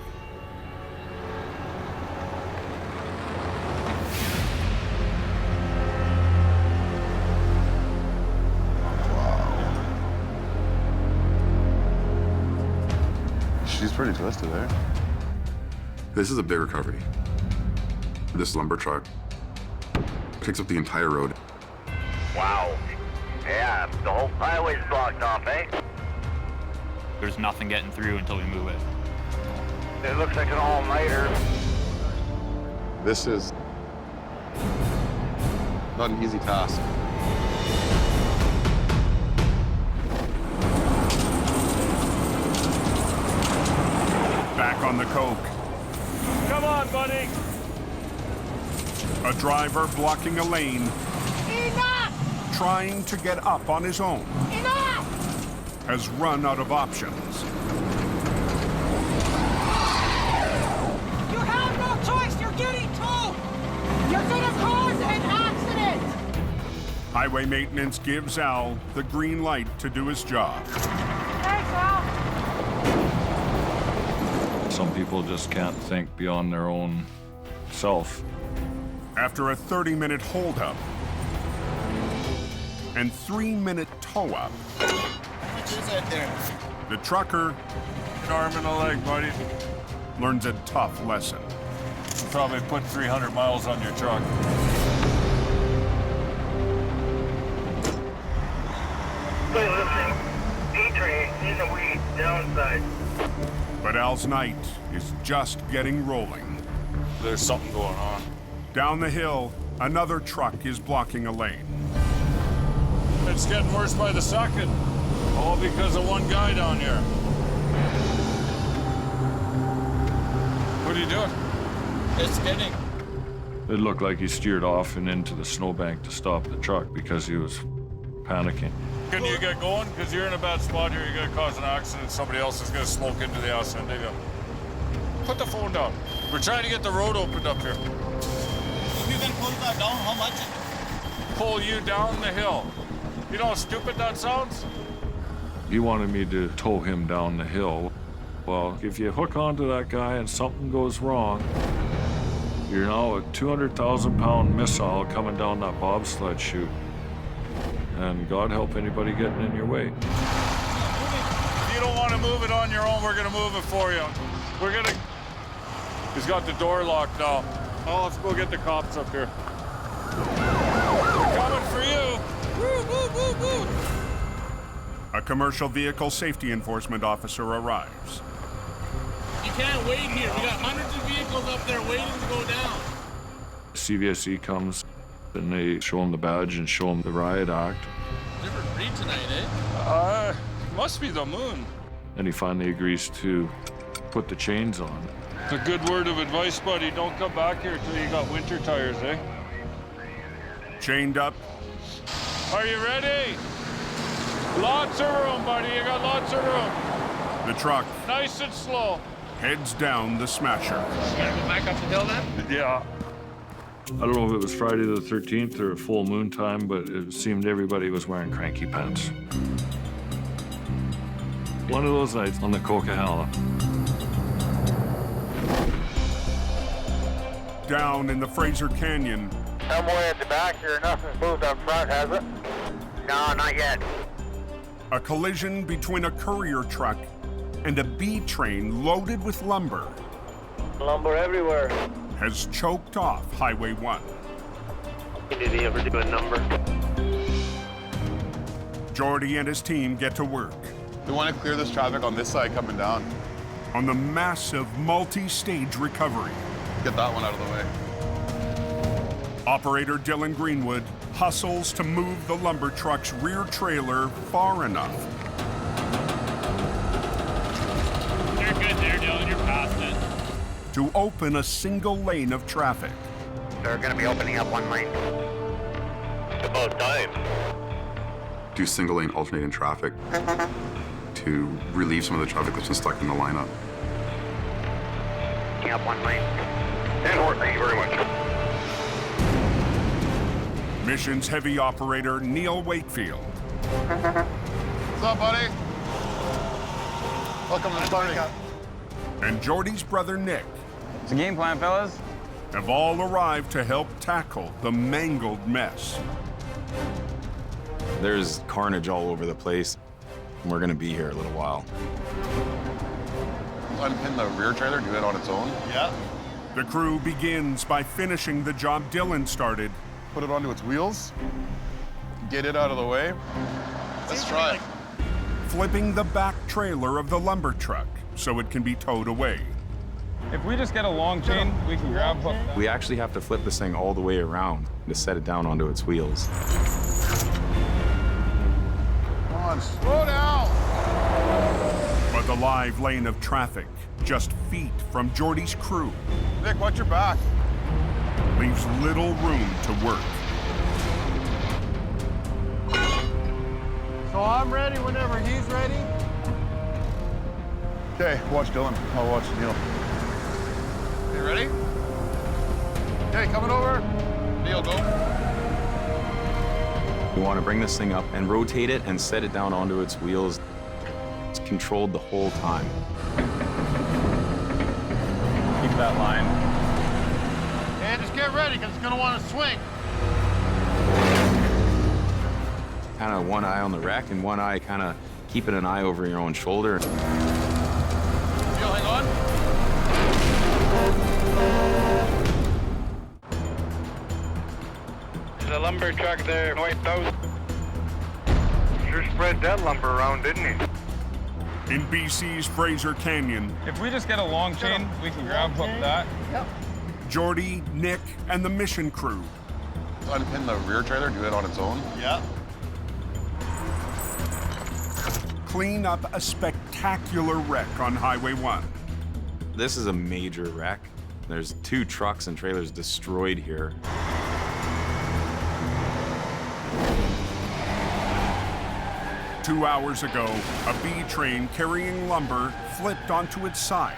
She's pretty twisted there. This is a big recovery. This lumber truck picks up the entire road. Wow. Yeah, the whole highway's blocked off, eh? There's nothing getting through until we move it. It looks like an all-nighter. This is not an easy task. Back on the Coke. Come on, buddy. A driver blocking a lane, Enough! trying to get up on his own, Enough! has run out of options. You have no choice! You're getting towed! You're gonna cause an accident! Highway maintenance gives Al the green light to do his job. Thanks, Al! Some people just can't think beyond their own self. After a 30-minute holdup and 3-minute tow-up, How much is that there? the trucker, An arm and a leg, buddy. learns a tough lesson. You'll probably put 300 miles on your truck. Hey, listen. D-train in the weeds, downside. But Al's night is just getting rolling. There's something going on. Down the hill, another truck is blocking a lane. It's getting worse by the second. All because of one guy down here. What are you doing? Just kidding. It looked like he steered off and into the snowbank to stop the truck because he was panicking. Can you get going? Because you're in a bad spot here. You're going to cause an accident. Somebody else is going to smoke into the accident. Put the phone down. We're trying to get the road opened up here. If you're gonna pull that down, how much? Pull you down the hill. You know how stupid that sounds? He wanted me to tow him down the hill. Well, if you hook onto that guy and something goes wrong, you're now a 200,000-pound missile coming down that bobsled chute. And God help anybody getting in your way. If you don't want to move it on your own, we're going to move it for you. We're going to... He's got the door locked now. Oh, let's go get the cops up here. We're coming for you. Woo, woo, woo, woo. A commercial vehicle safety enforcement officer arrives. You can't wait here. We got hundreds of vehicles up there waiting to go down. CVSE comes and they show him the badge and show him the riot act. Different breed tonight, eh? Must be the moon. And he finally agrees to put the chains on. It's a good word of advice, buddy. Don't come back here till you got winter tires, eh? Chained up. Are you ready? Lots of room, buddy. You got lots of room. The truck Nice and slow. heads down the smasher. You gotta go back up the hill then? Yeah. I don't know if it was Friday the 13th or full moon time, but it seemed everybody was wearing cranky pants. One of those nights on the Coquihalla. Down in the Fraser Canyon, Somewhere at the back here, nothing's moved up front, has it? No, not yet. a collision between a courier truck and a B train loaded with lumber Lumber everywhere. has choked off Highway 1. Did he ever do a number? Jordy and his team get to work We want to clear this traffic on this side coming down. on the massive multi-stage recovery. Get that one out of the way. Operator Dylan Greenwood hustles to move the lumber truck's rear trailer far enough You're good there, Dylan. You're past it. to open a single lane of traffic. They're gonna be opening up one lane. It's about time. Do single lane alternating traffic to relieve some of the traffic that's been stuck in the lineup. Opening up one lane. And work, thank you very much. Mission's heavy operator Neil Wakefield What's up, buddy? Welcome to the party. and Jordy's brother Nick It's a game plan, fellas. have all arrived to help tackle the mangled mess. There's carnage all over the place, and we're gonna be here a little while. Unpin the rear trailer, do it on its own. Yeah. The crew begins by finishing the job Dylan started. Put it onto its wheels. Get it out of the way. Let's try it. Flipping the back trailer of the lumber truck so it can be towed away. If we just get a long chain, we can grab hook. We actually have to flip this thing all the way around to set it down onto its wheels. Come on, slow down. But the live lane of traffic, just feet from Jordy's crew, Nick, watch your back. leaves little room to work. So I'm ready whenever he's ready. Okay, watch Dylan. I'll watch Neil. Okay, ready? Okay, coming over. Neil, go. We want to bring this thing up and rotate it and set it down onto its wheels. It's controlled the whole time. Keep that line. And just get ready, because it's going to want to swing. Kind of one eye on the wreck and one eye kind of keeping an eye over your own shoulder. Neil, hang on. There's a lumber truck there, wiped out. Sure spread that lumber around, didn't he? In BC's Fraser Canyon, If we just get a long chain, we can grab hook that. Yep. Jordy, Nick, and the mission crew Unpin the rear trailer, do it on its own. Yeah. clean up a spectacular wreck on Highway 1. This is a major wreck. There's 2 trucks and trailers destroyed here. Two hours ago, a B train carrying lumber flipped onto its side.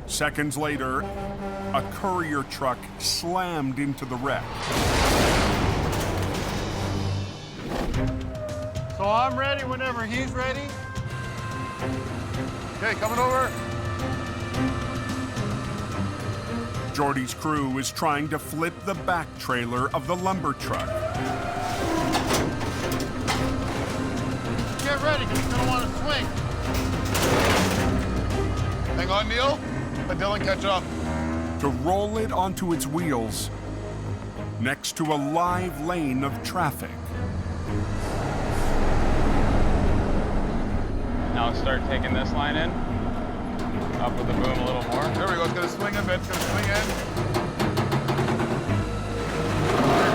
Seconds later, a courier truck slammed into the wreck. So I'm ready whenever he's ready. Okay, coming over. Jordy's crew is trying to flip the back trailer of the lumber truck. Get ready, because he's gonna want to swing. Hang on, Neil. Let Dylan catch up. To roll it onto its wheels next to a live lane of traffic. Now start taking this line in. Up with the boom a little more. There we go. It's gonna swing a bit. It's gonna swing in. There it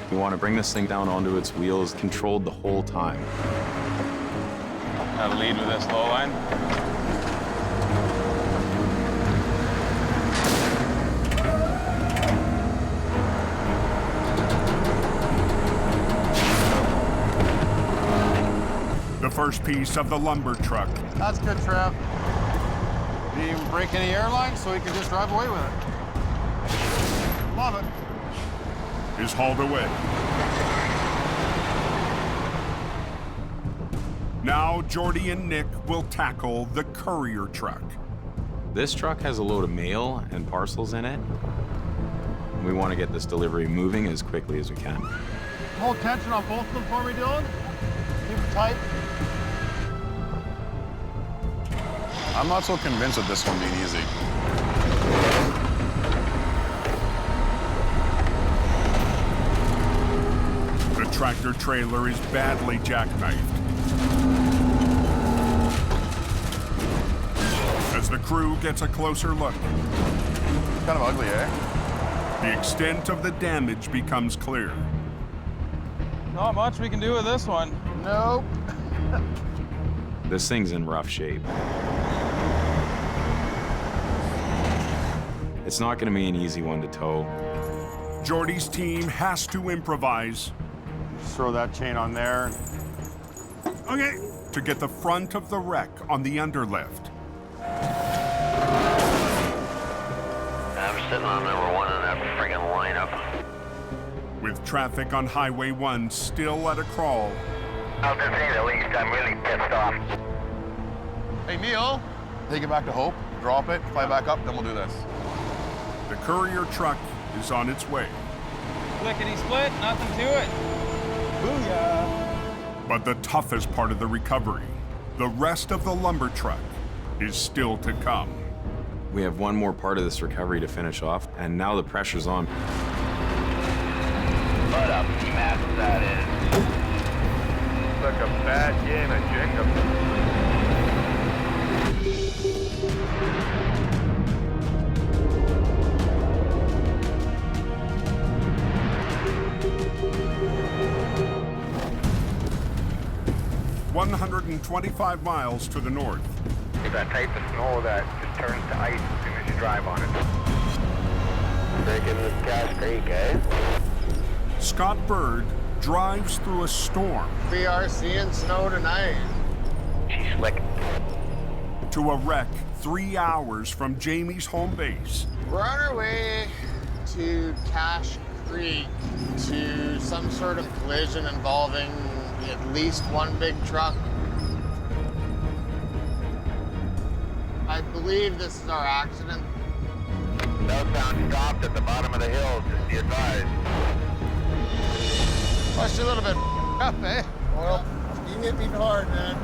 goes. We want to bring this thing down onto its wheels, controlled the whole time. Lead with this low line. The first piece of the lumber truck. That's good, Trev. Didn't even break any airlines, so he can just drive away with it. Love it. Is hauled away. Now Jordy and Nick will tackle the courier truck. This truck has a load of mail and parcels in it. We want to get this delivery moving as quickly as we can. Hold tension on both of them for me, Dylan. Keep it tight. I'm not so convinced of this one being easy. The tractor trailer is badly jackknifed. As the crew gets a closer look, Kind of ugly, eh? the extent of the damage becomes clear. Not much we can do with this one. Nope. This thing's in rough shape. It's not going to be an easy one to tow. Jordy's team has to improvise. Just throw that chain on there. Okay. To get the front of the wreck on the underlift. I'm sitting on number 1 in that friggin' lineup. With traffic on Highway 1 still at a crawl. I'll just say the least, I'm really pissed off. Hey, Neil. Take it back to Hope. Drop it. Fly back up. Then we'll do this. The courier truck is on its way. Lickety split, nothing to it. Booyah! But the toughest part of the recovery, the rest of the lumber truck, is still to come. We have one more part of this recovery to finish off, and now the pressure's on. What a mess that is. Like a bad game at Jacob. 125 miles to the north. It's that type of snow that just turns to ice as soon as you drive on it. Breaking this Gas Creek, eh? Scott Bird drives through a storm. We are seeing snow tonight. She's slick. To a wreck 3 hours from Jamie's home base. We're on our way to Cache Creek to some sort of collision involving at least one big truck. I believe this is our accident. Southbound stopped at the bottom of the hill, just be advised. Pushed you a little bit up, eh? Well, you hit me hard, man.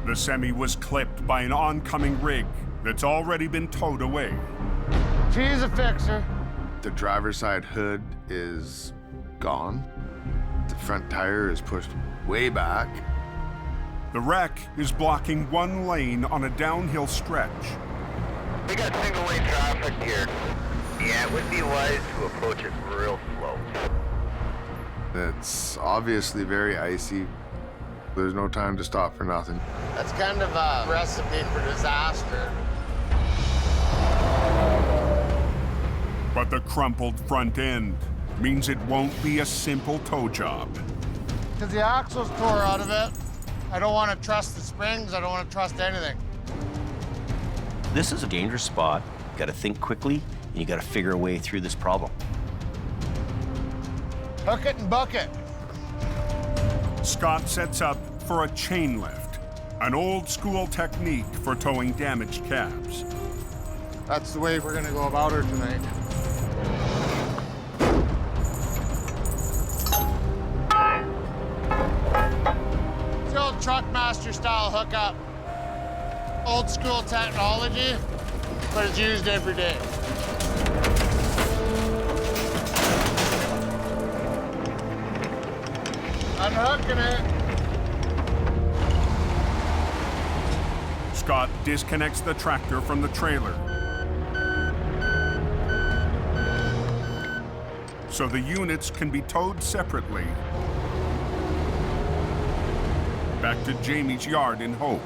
The semi was clipped by an oncoming rig that's already been towed away. She's a fixer. The driver's side hood is gone. The front tire is pushed way back. The wreck is blocking one lane on a downhill stretch. We got single-lane traffic here. Yeah, it would be wise to approach it real slow. It's obviously very icy. There's no time to stop for nothing. That's kind of a recipe for disaster. But the crumpled front end means it won't be a simple tow job. Because the axle's tore out of it. I don't want to trust the springs. I don't want to trust anything. This is a dangerous spot. You gotta think quickly, and you gotta figure a way through this problem. Hook it and buck it. Scott sets up for a chain lift, an old school technique for towing damaged cabs. That's the way we're gonna go about her tonight. It's the old Truckmaster style hookup. Old school technology, but it's used every day. Unhooking it. Scott disconnects the tractor from the trailer, so the units can be towed separately back to Jamie's yard in Hope.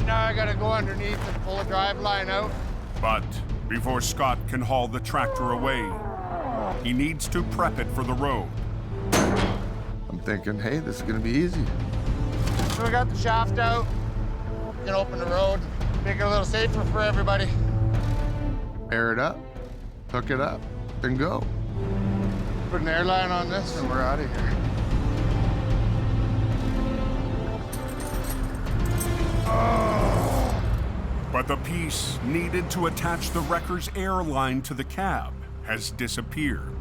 Now I gotta go underneath and pull a drive line out. But before Scott can haul the tractor away, he needs to prep it for the road. I'm thinking, hey, this is gonna be easy. So we got the shaft out. We can open the road, make it a little safer for everybody. Air it up, hook it up, and go. Put an airline on this and we're out of here. But the piece needed to attach the wrecker's airline to the cab has disappeared.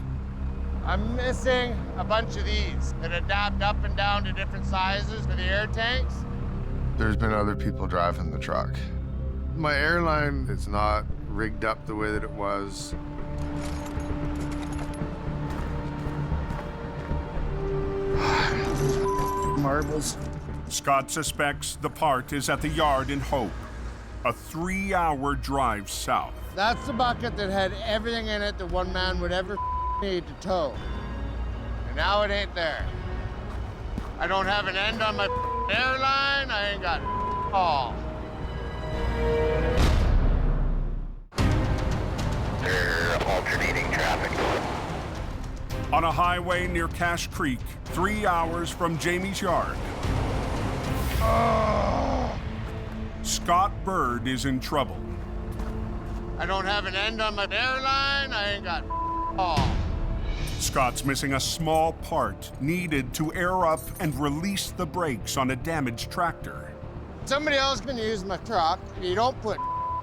I'm missing a bunch of these that adapt up and down to different sizes for the air tanks. There's been other people driving the truck. My airline is not rigged up the way that it was. Marbles. Scott suspects the part is at the yard in Hope, a 3-hour drive south. That's the bucket that had everything in it that one man would ever need to tow. And now it ain't there. I don't have an end on my airline. I ain't got all. They're alternating traffic. On a highway near Cache Creek, 3 hours from Jamie's yard. Scott Bird is in trouble. I don't have an end on my airline. I ain't got all. Scott's missing a small part needed to air up and release the brakes on a damaged tractor. Somebody else can use my truck. You don't put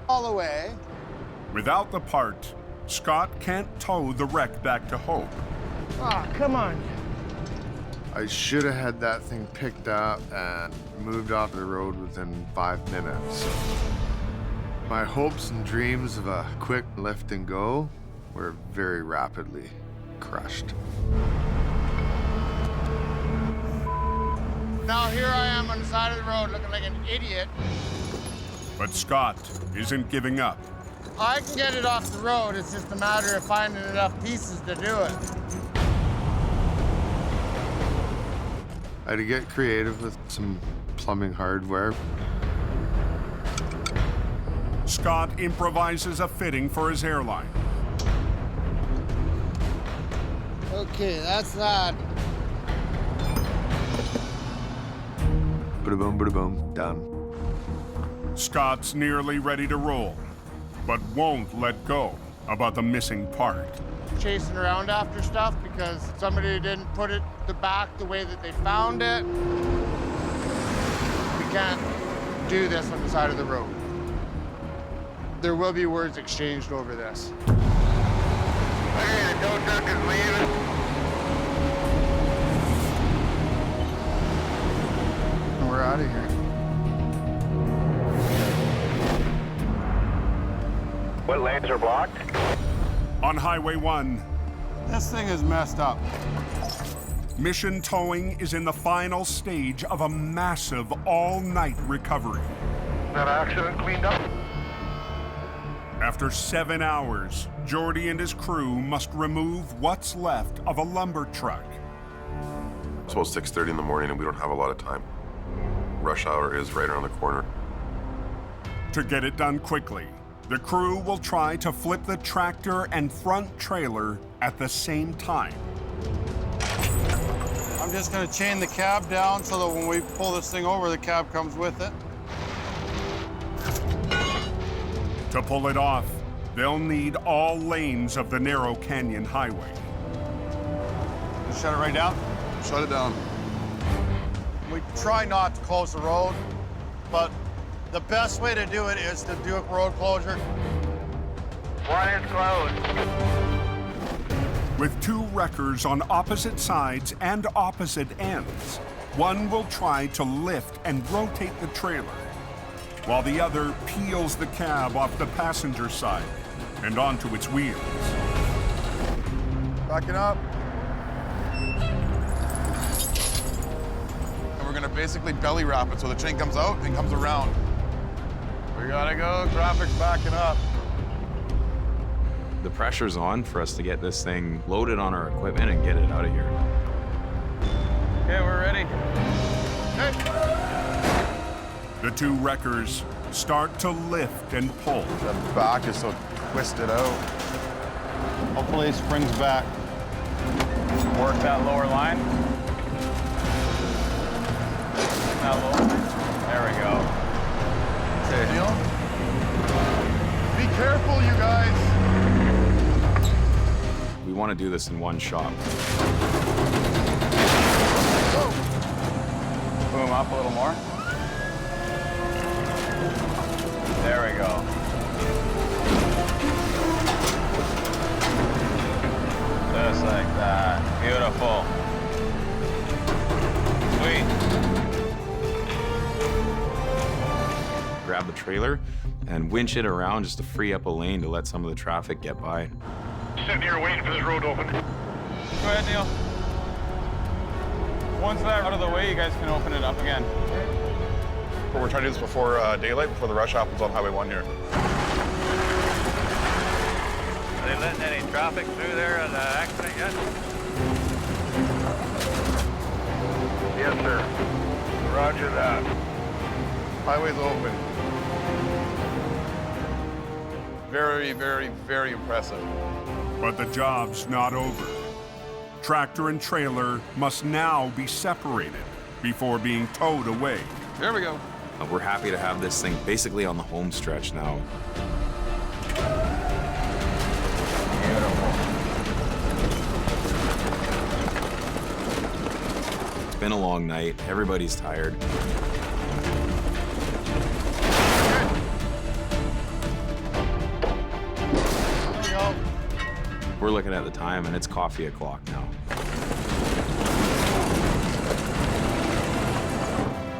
all away. Without the part, Scott can't tow the wreck back to Hope. Oh, come on. I should have had that thing picked up and moved off the road within 5 minutes. My hopes and dreams of a quick lift and go were very rapidly crushed. Now here I am on the side of the road looking like an idiot. But Scott isn't giving up. I can get it off the road. It's just a matter of finding enough pieces to do it. I had to get creative with some plumbing hardware. Scott improvises a fitting for his airline. Okay, that's that. Bada boom, done. Scott's nearly ready to roll, but won't let go about the missing part. Chasing around after stuff because somebody didn't put it back the way that they found it. We can't do this on the side of the road. There will be words exchanged over this. Okay, the tow truck is leaving. And we're out of here. What lanes are blocked? On Highway 1, This thing is messed up. Mission Towing is in the final stage of a massive all-night recovery. That accident cleaned up? After 7 hours, Jordy and his crew must remove what's left of a lumber truck. It's about 6:30 in the morning and we don't have a lot of time. Rush hour is right around the corner. To get it done quickly, the crew will try to flip the tractor and front trailer at the same time. I'm just gonna chain the cab down so that when we pull this thing over, the cab comes with it. To pull it off, they'll need all lanes of the narrow canyon highway. Just shut it right down? Shut it down. We try not to close the road, but the best way to do it is to do a road closure. One is closed. With two wreckers on opposite sides and opposite ends, one will try to lift and rotate the trailer, while the other peels the cab off the passenger side and onto its wheels. Backing up. And we're gonna basically belly wrap it so the chain comes out and comes around. We gotta go, traffic's backing up. The pressure's on for us to get this thing loaded on our equipment and get it out of here. Okay, we're ready. The two wreckers start to lift and pull. The back is so twisted out. Hopefully it springs back. Work that lower line. That lower. There we go. Okay. Be careful, you guys. We want to do this in one shot. Boom up a little more. There we go. Just like that. Beautiful. Sweet. Grab the trailer and winch it around just to free up a lane to let some of the traffic get by. Sitting here waiting for this road to open. Go ahead, Neil. Once that's out of the way, you guys can open it up again. But we're trying to do this before daylight, before the rush happens on Highway 1 here. Are they letting any traffic through there on the accident yet? Yes, sir. Roger that. Highway's open. Very, very, very impressive. But the job's not over. Tractor and trailer must now be separated before being towed away. There we go. We're happy to have this thing basically on the home stretch now. It's been a long night. Everybody's tired. We're looking at the time, and it's coffee o'clock now.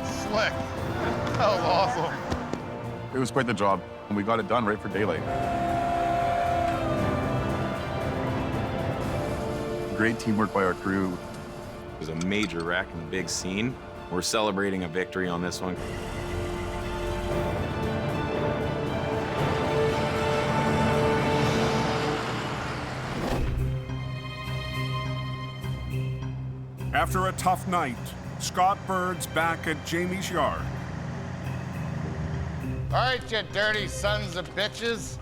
Slick. That was awesome. It was quite the job, and we got it done right for daylight. Great teamwork by our crew. It was a major wreck and a big scene. We're celebrating a victory on this one. After a tough night, Scott Bird's back at Jamie's yard. All right, you dirty sons of bitches.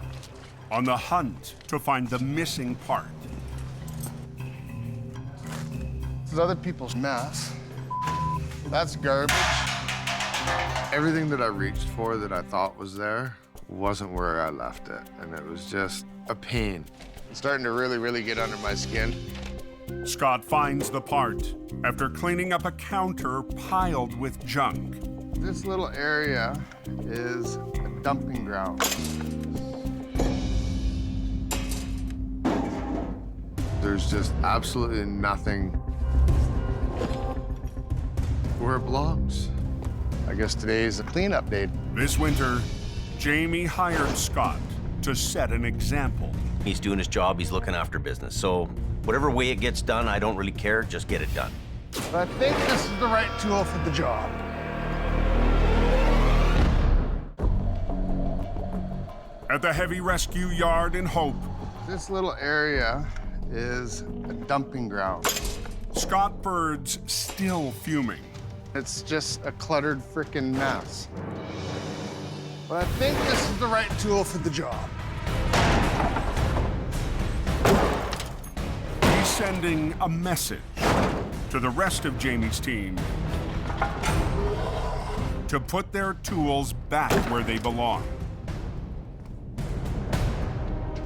On the hunt to find the missing part. This is other people's mess. That's garbage. Everything that I reached for that I thought was there wasn't where I left it, and it was just a pain. It's starting to really get under my skin. Scott finds the part after cleaning up a counter piled with junk. This little area is a dumping ground. There's just absolutely nothing where it belongs. I guess today is a cleanup day. This winter, Jamie hired Scott to set an example. He's doing his job, he's looking after business. So whatever way it gets done, I don't really care, just get it done. But I think this is the right tool for the job. At the heavy rescue yard in Hope, This little area is a dumping ground. Scott Bird's still fuming. It's just a cluttered frickin' mess. But I think this is the right tool for the job. He's sending a message to the rest of Jamie's team to put their tools back where they belong.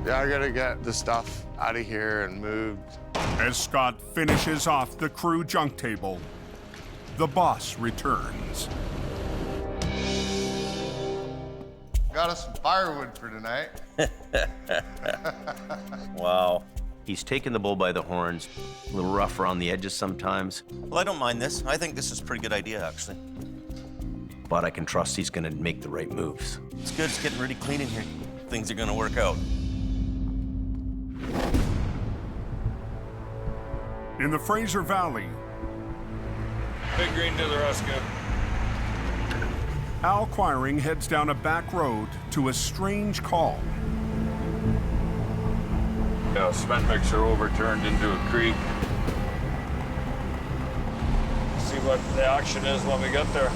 Yeah, I gotta get the stuff out of here and moved. As Scott finishes off the crew junk table, the boss returns. Got us some firewood for tonight. Wow. He's taken the bull by the horns, a little rough around the edges sometimes. Well, I don't mind this. I think this is a pretty good idea, actually. But I can trust he's gonna make the right moves. It's good. It's getting really clean in here. Things are gonna work out. In the Fraser Valley, Big Green to the rescue. Al Quiring heads down a back road to a strange call. Yeah, cement mixer overturned into a creek. See what the action is when we get there.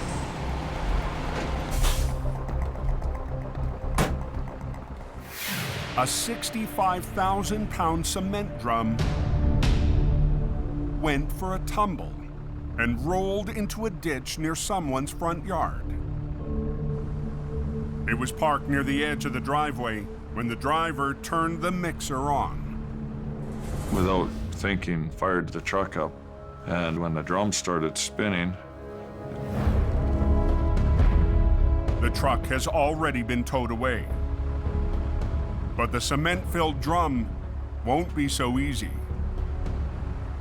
A 65,000-pound cement drum went for a tumble and rolled into a ditch near someone's front yard. It was parked near the edge of the driveway when the driver turned the mixer on. Without thinking, fired the truck up, and when the drum started spinning, The truck has already been towed away. But the cement-filled drum won't be so easy.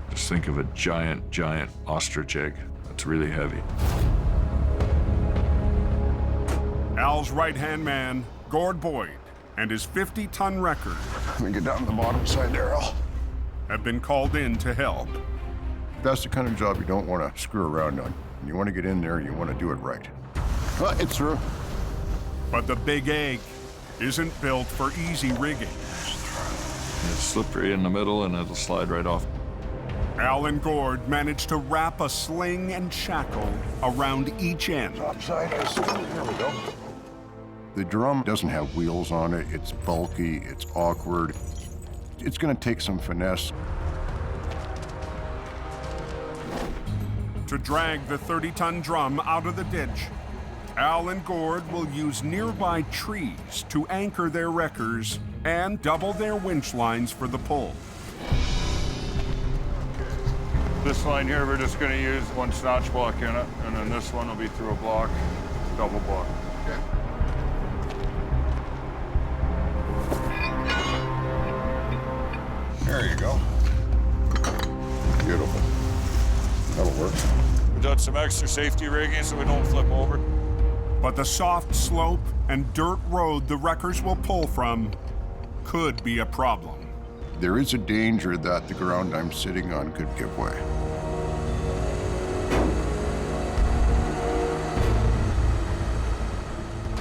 just think of a giant, giant ostrich egg. That's really heavy. Al's right-hand man, Gord Boyd, and his 50-ton wrecker Let me get down to the bottom side there, Al. have been called in to help. That's the kind of job you don't want to screw around on. You want to get in there, you want to do it right. Well, it's through. But the big egg isn't built for easy rigging. It's slippery in the middle and it'll slide right off. Al and Gord managed to wrap a sling and shackle around each end. Topside is, there we go. The drum doesn't have wheels on it. It's bulky, it's awkward. It's going to take some finesse. To drag the 30-ton drum out of the ditch, Al and Gord will use nearby trees to anchor their wreckers and double their winch lines for the pull. This line here, we're just going to use one snatch block in it, and then this one will be through a block, double block. Okay. There you go. Beautiful. That'll work. We've done some extra safety rigging so we don't flip over. But the soft slope and dirt road the wreckers will pull from could be a problem. There is a danger that the ground I'm sitting on could give way.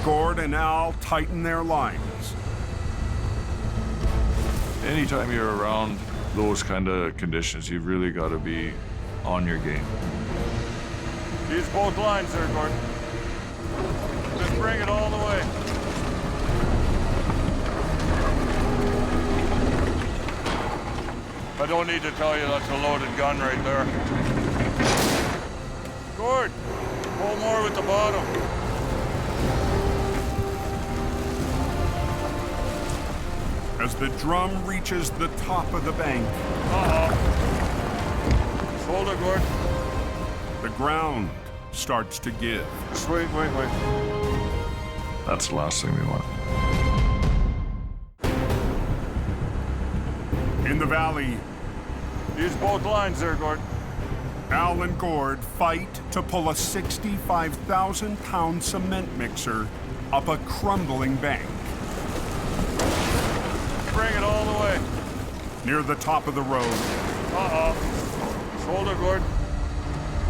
Gord and Al tighten their lines. Anytime you're around those kind of conditions, you've really got to be on your game. Use both lines there, Gordon. Just bring it all the way. I don't need to tell you that's a loaded gun right there. Gord, pull more with the bottom. As the drum reaches the top of the bank, Hold it, Gord. the ground starts to give. Just wait. That's the last thing we want. In the valley, use both lines there, Gord. Al and Gord fight to pull a 65,000-pound cement mixer up a crumbling bank. Bring it all the way. Near the top of the road, Just hold it, Gord.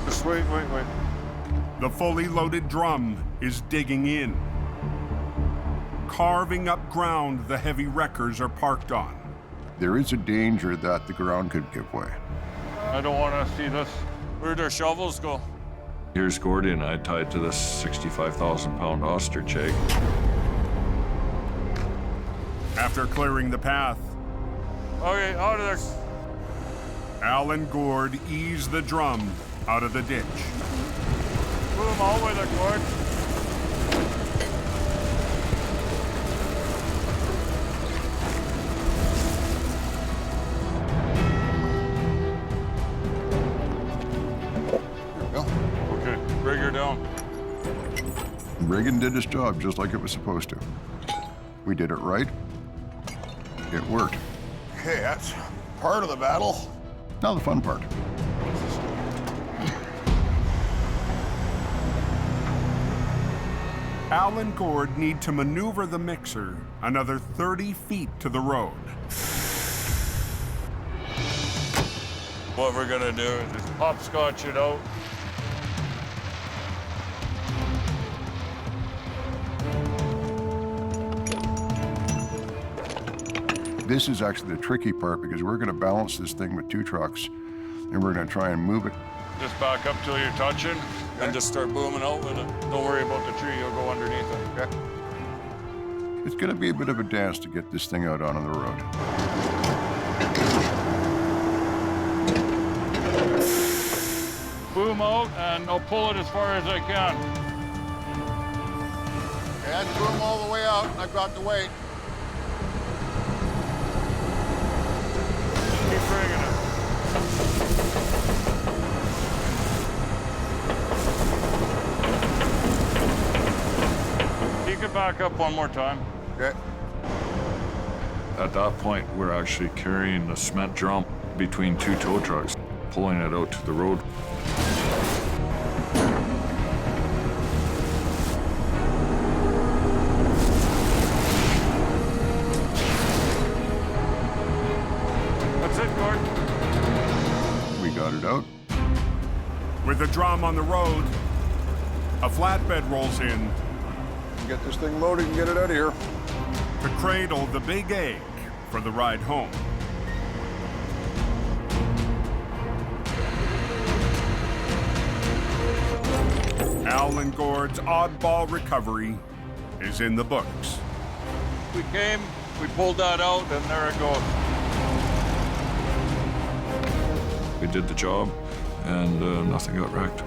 Just wait. the fully loaded drum is digging in, carving up ground the heavy wreckers are parked on. There is a danger that the ground could give way. I don't want to see this. Where'd our shovels go? Here's Gordy and I tied to this 65,000-pound ostrich egg. After clearing the path, Okay, out of there. Al and Gord ease the drum out of the ditch. Move them all with it, Gord. Okay, rig her down. Reagan did his job just like it was supposed to. We did it right. It worked. Okay, that's part of the battle. Now the fun part. Al and Gord need to maneuver the mixer another 30 feet to the road. What we're gonna do is just hopscotch it out. This is actually the tricky part because we're going to balance this thing with 2 trucks and we're going to try and move it. Just back up till you're touching and just start booming out with it. Don't worry about the tree, you'll go underneath it. Okay. It's going to be a bit of a dance to get this thing out onto the road. Boom out and I'll pull it as far as I can. Okay, that's boom all the way out. I've got the weight. Keep bringing it. Peek it back up one more time. Okay. At that point, we're actually carrying the cement drum between 2 tow trucks, pulling it out to the road. Out. With the drum on the road, a flatbed rolls in. Get this thing loaded and get it out of here. To cradle the big egg for the ride home. Al and Gord's oddball recovery is in the books. We came, we pulled that out, and there it goes. We did the job, and nothing got wrecked.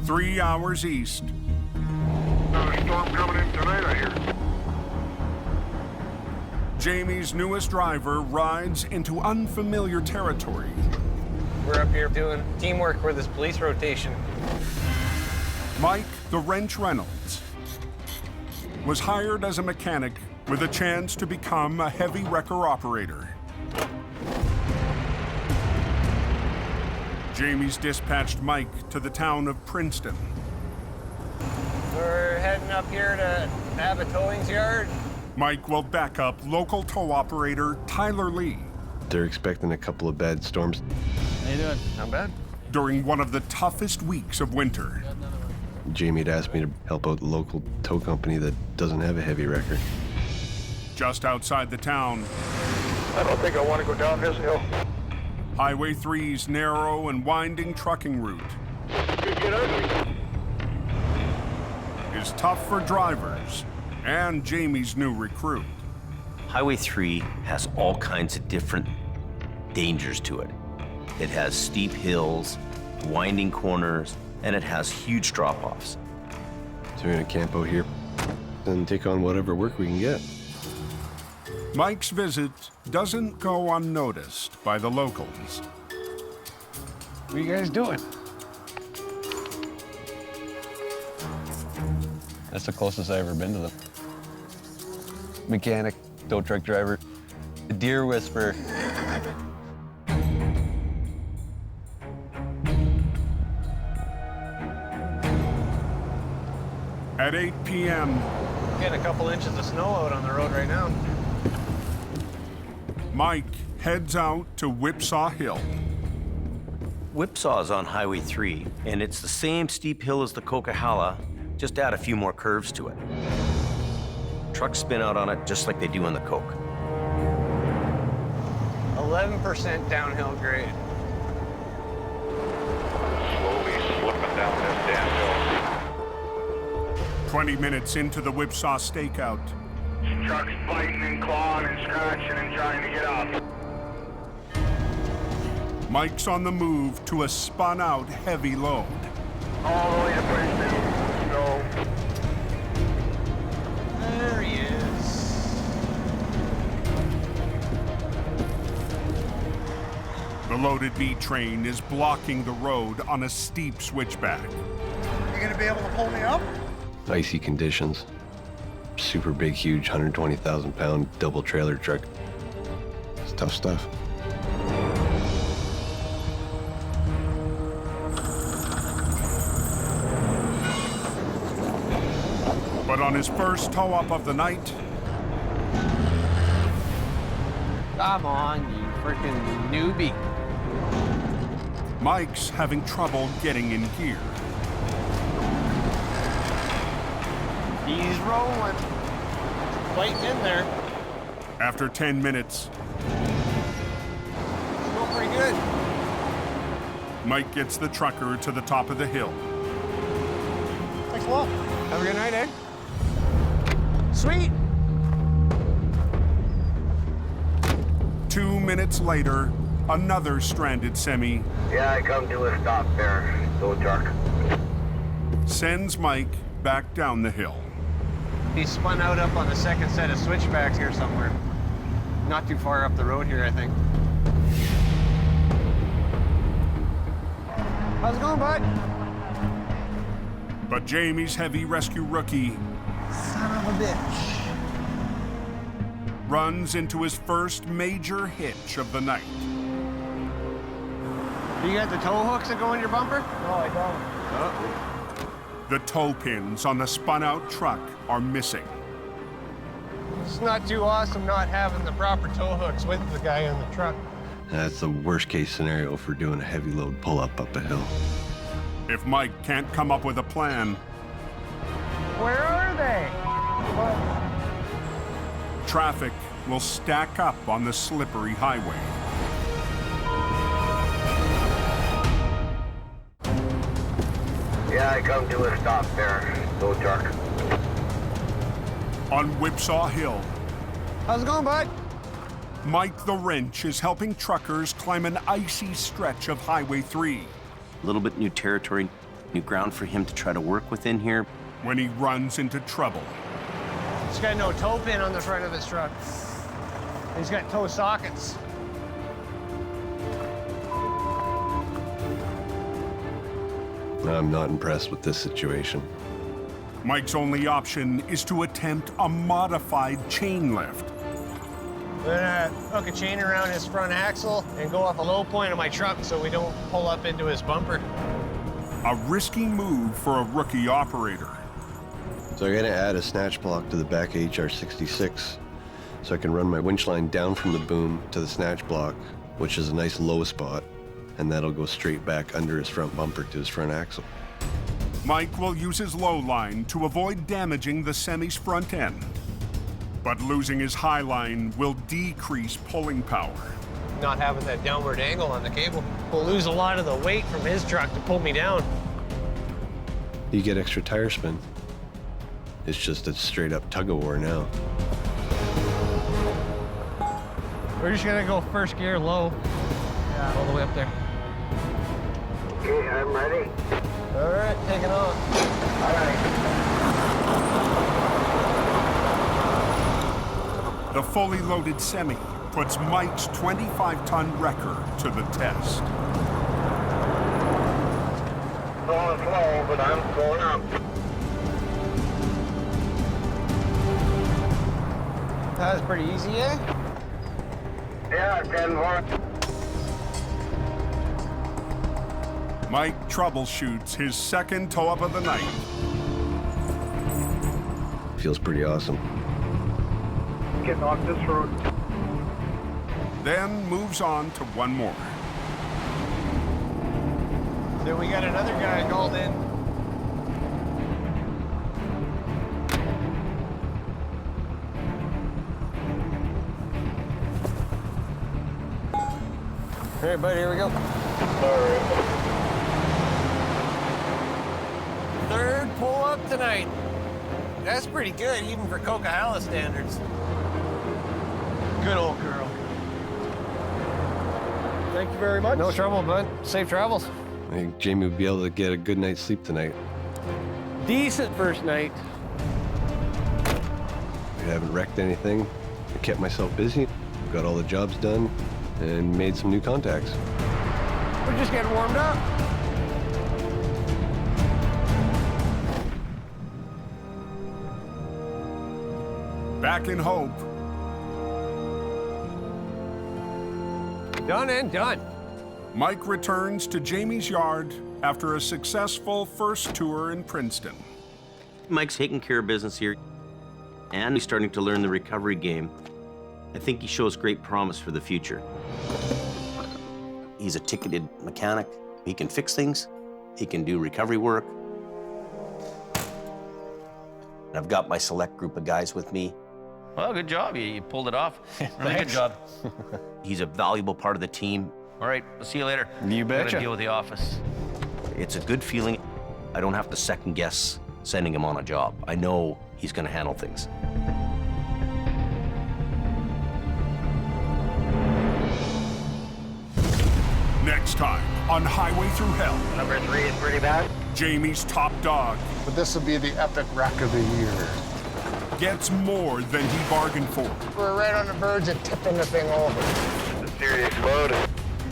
Three hours east. Another storm coming in tonight, I hear. Jamie's newest driver rides into unfamiliar territory. We're up here doing teamwork for this police rotation. Mike, the wrench Reynolds, was hired as a mechanic with a chance to become a heavy wrecker operator. Jamie's dispatched Mike to the town of Princeton. We're heading up here to have a towing yard. Mike will back up local tow operator Tyler Lee. They're expecting a couple of bad storms. How you doing? Not bad. During one of the toughest weeks of winter. Jamie had asked me to help out the local tow company that doesn't have a heavy wrecker. Just outside the town, I don't think I want to go down this hill. Highway 3's narrow and winding trucking route is tough for drivers and Jamie's new recruit. Highway 3 has all kinds of different dangers to it. It has steep hills, winding corners, and it has huge drop-offs. So we're gonna camp out here and take on whatever work we can get. Mike's visit doesn't go unnoticed by the locals. What are you guys doing? That's the closest I've ever been to them. Mechanic, tow truck driver, a deer whisperer. At 8 p.m., Getting a couple inches of snow out on the road right now. Mike heads out to Whipsaw Hill. Whipsaw is on Highway 3, and it's the same steep hill as the Coquihalla, just add a few more curves to it. Trucks spin out on it just like they do on the Coke. 11% downhill grade. Slowly slipping down this damn hill. 20 minutes into the Whipsaw stakeout, Truck's biting and clawing and scratching and trying to get up. Mike's on the move to a spun-out heavy load. All the way to Brisbane. So, There he is. The loaded B train is blocking the road on a steep switchback. You gonna be able to pull me up? Icy conditions. Super big, huge, 120,000-pound double trailer truck. It's tough stuff. But on his first tow-up of the night, Come on, you freaking newbie. Mike's having trouble getting in gear. He's rolling. Waiting in there. After 10 minutes, Feel pretty good. Mike gets the trucker to the top of the hill. Thanks a lot. Have a good night, eh? Sweet. 2 minutes later, another stranded semi yeah, I come to a stop there. Tow truck. sends Mike back down the hill. He spun out up on the second set of switchbacks here somewhere. Not too far up the road here, I think. How's it going, bud? But Jamie's heavy rescue rookie Son of a bitch. runs into his first major hitch of the night. You got the tow hooks that go in your bumper? No, I don't. The tow pins on the spun-out truck are missing. It's not too awesome not having the proper tow hooks with the guy in the truck. That's the worst case scenario for doing a heavy load pull-up up a hill. If Mike can't come up with a plan, Where are they? traffic will stack up on the slippery highway. Yeah, I come to a stop there. Tow truck. On Whipsaw Hill, How's it going, bud? Mike the Wrench is helping truckers climb an icy stretch of Highway 3. A little bit new territory, new ground for him to try to work within here. When he runs into trouble, He's got no tow pin on the front of his truck. He's got tow sockets. I'm not impressed with this situation. Mike's only option is to attempt a modified chain lift. We're gonna hook a chain around his front axle and go off a low point of my truck so we don't pull up into his bumper. A risky move for a rookie operator. So I'm gonna add a snatch block to the back of HR66 so I can run my winch line down from the boom to the snatch block, which is a nice low spot, and that'll go straight back under his front bumper to his front axle. Mike will use his low line to avoid damaging the semi's front end. But losing his high line will decrease pulling power. Not having that downward angle on the cable will lose a lot of the weight from his truck to pull me down. You get extra tire spin. It's just a straight up tug of war now. We're just gonna go first gear low. Yeah, all the way up there. Okay, I'm ready. All right, take it on. All right. The fully loaded semi puts Mike's 25-ton wrecker to the test. Going slow, but I'm going up. That was pretty easy, eh? Yeah, 10-4. Mike troubleshoots his second tow-up of the night. Feels pretty awesome. Getting off this road. then moves on to one more. Then we got another guy called in. All right, buddy, here we go. All right. Third pull-up tonight. That's pretty good, even for Coquihalla standards. Good old girl. Thank you very much. No trouble, bud. Safe travels. I think Jamie will be able to get a good night's sleep tonight. Decent first night. I haven't wrecked anything. I kept myself busy, got all the jobs done, and made some new contacts. We're just getting warmed up. Back in Hope. Done and done. Mike returns to Jamie's yard after a successful first tour in Princeton. Mike's taking care of business here, and he's starting to learn the recovery game. I think he shows great promise for the future. He's a ticketed mechanic. He can fix things. He can do recovery work. And I've got my select group of guys with me. Well, good job. You pulled it off. Really good job. He's a valuable part of the team. All right, we'll see you later. You betcha. Gotta deal with the office. It's a good feeling. I don't have to second guess sending him on a job. I know he's gonna handle things. Next time on Highway Through Hell. Number 3 is pretty bad. Jamie's top dog But this will be the epic wreck of the year. gets more than he bargained for. We're right on the verge of tipping the thing over. It's a serious load.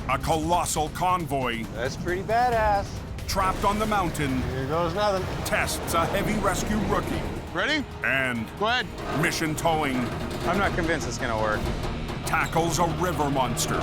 A colossal convoy That's pretty badass. trapped on the mountain Here goes nothing. tests a heavy rescue rookie. Ready? And Go ahead. mission towing I'm not convinced it's gonna work. tackles a river monster.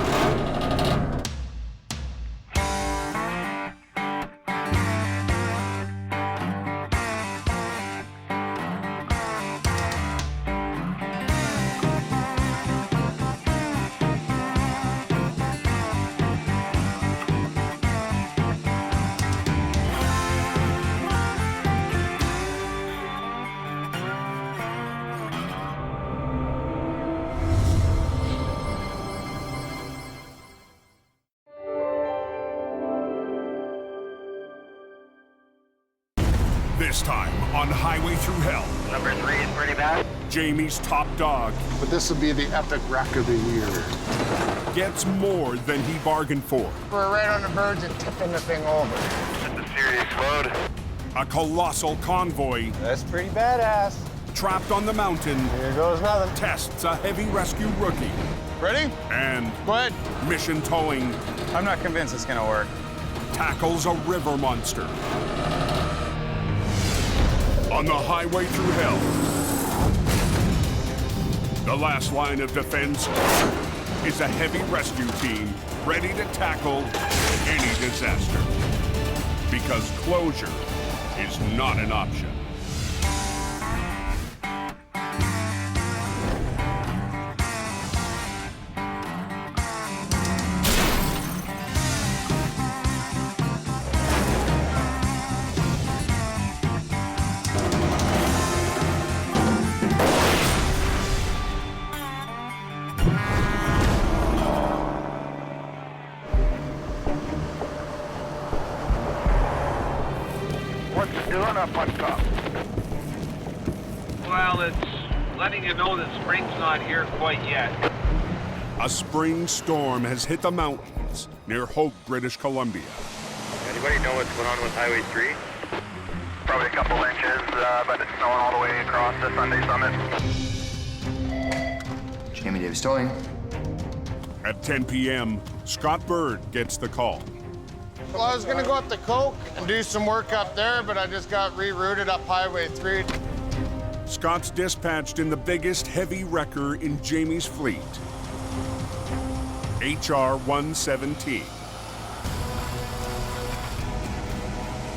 This time on Highway Through Hell, Number 3 is pretty bad. Jamie's top dog But this will be the epic wreck of the year. gets more than he bargained for. We're right on the verge of tipping the thing over. It's a serious load. A colossal convoy That's pretty badass. trapped on the mountain Here goes nothing. tests a heavy rescue rookie. Ready? And Go ahead. mission towing I'm not convinced it's gonna work. tackles a river monster. On the Highway Through Hell, the last line of defense is a heavy rescue team ready to tackle any disaster. Because closure is not an option. What's it doing up on top? Well, it's letting you know that spring's not here quite yet. A spring storm has hit the mountains near Hope, British Columbia. Anybody know what's going on with Highway 3? Probably a couple inches, but it's snowing all the way across the Sunday Summit. Jamie Davis towing. At 10 p.m., Scott Bird gets the call. Well, I was gonna go up to Coke and do some work up there, but I just got rerouted up Highway 3. Scott's dispatched in the biggest heavy wrecker in Jamie's fleet, HR 117.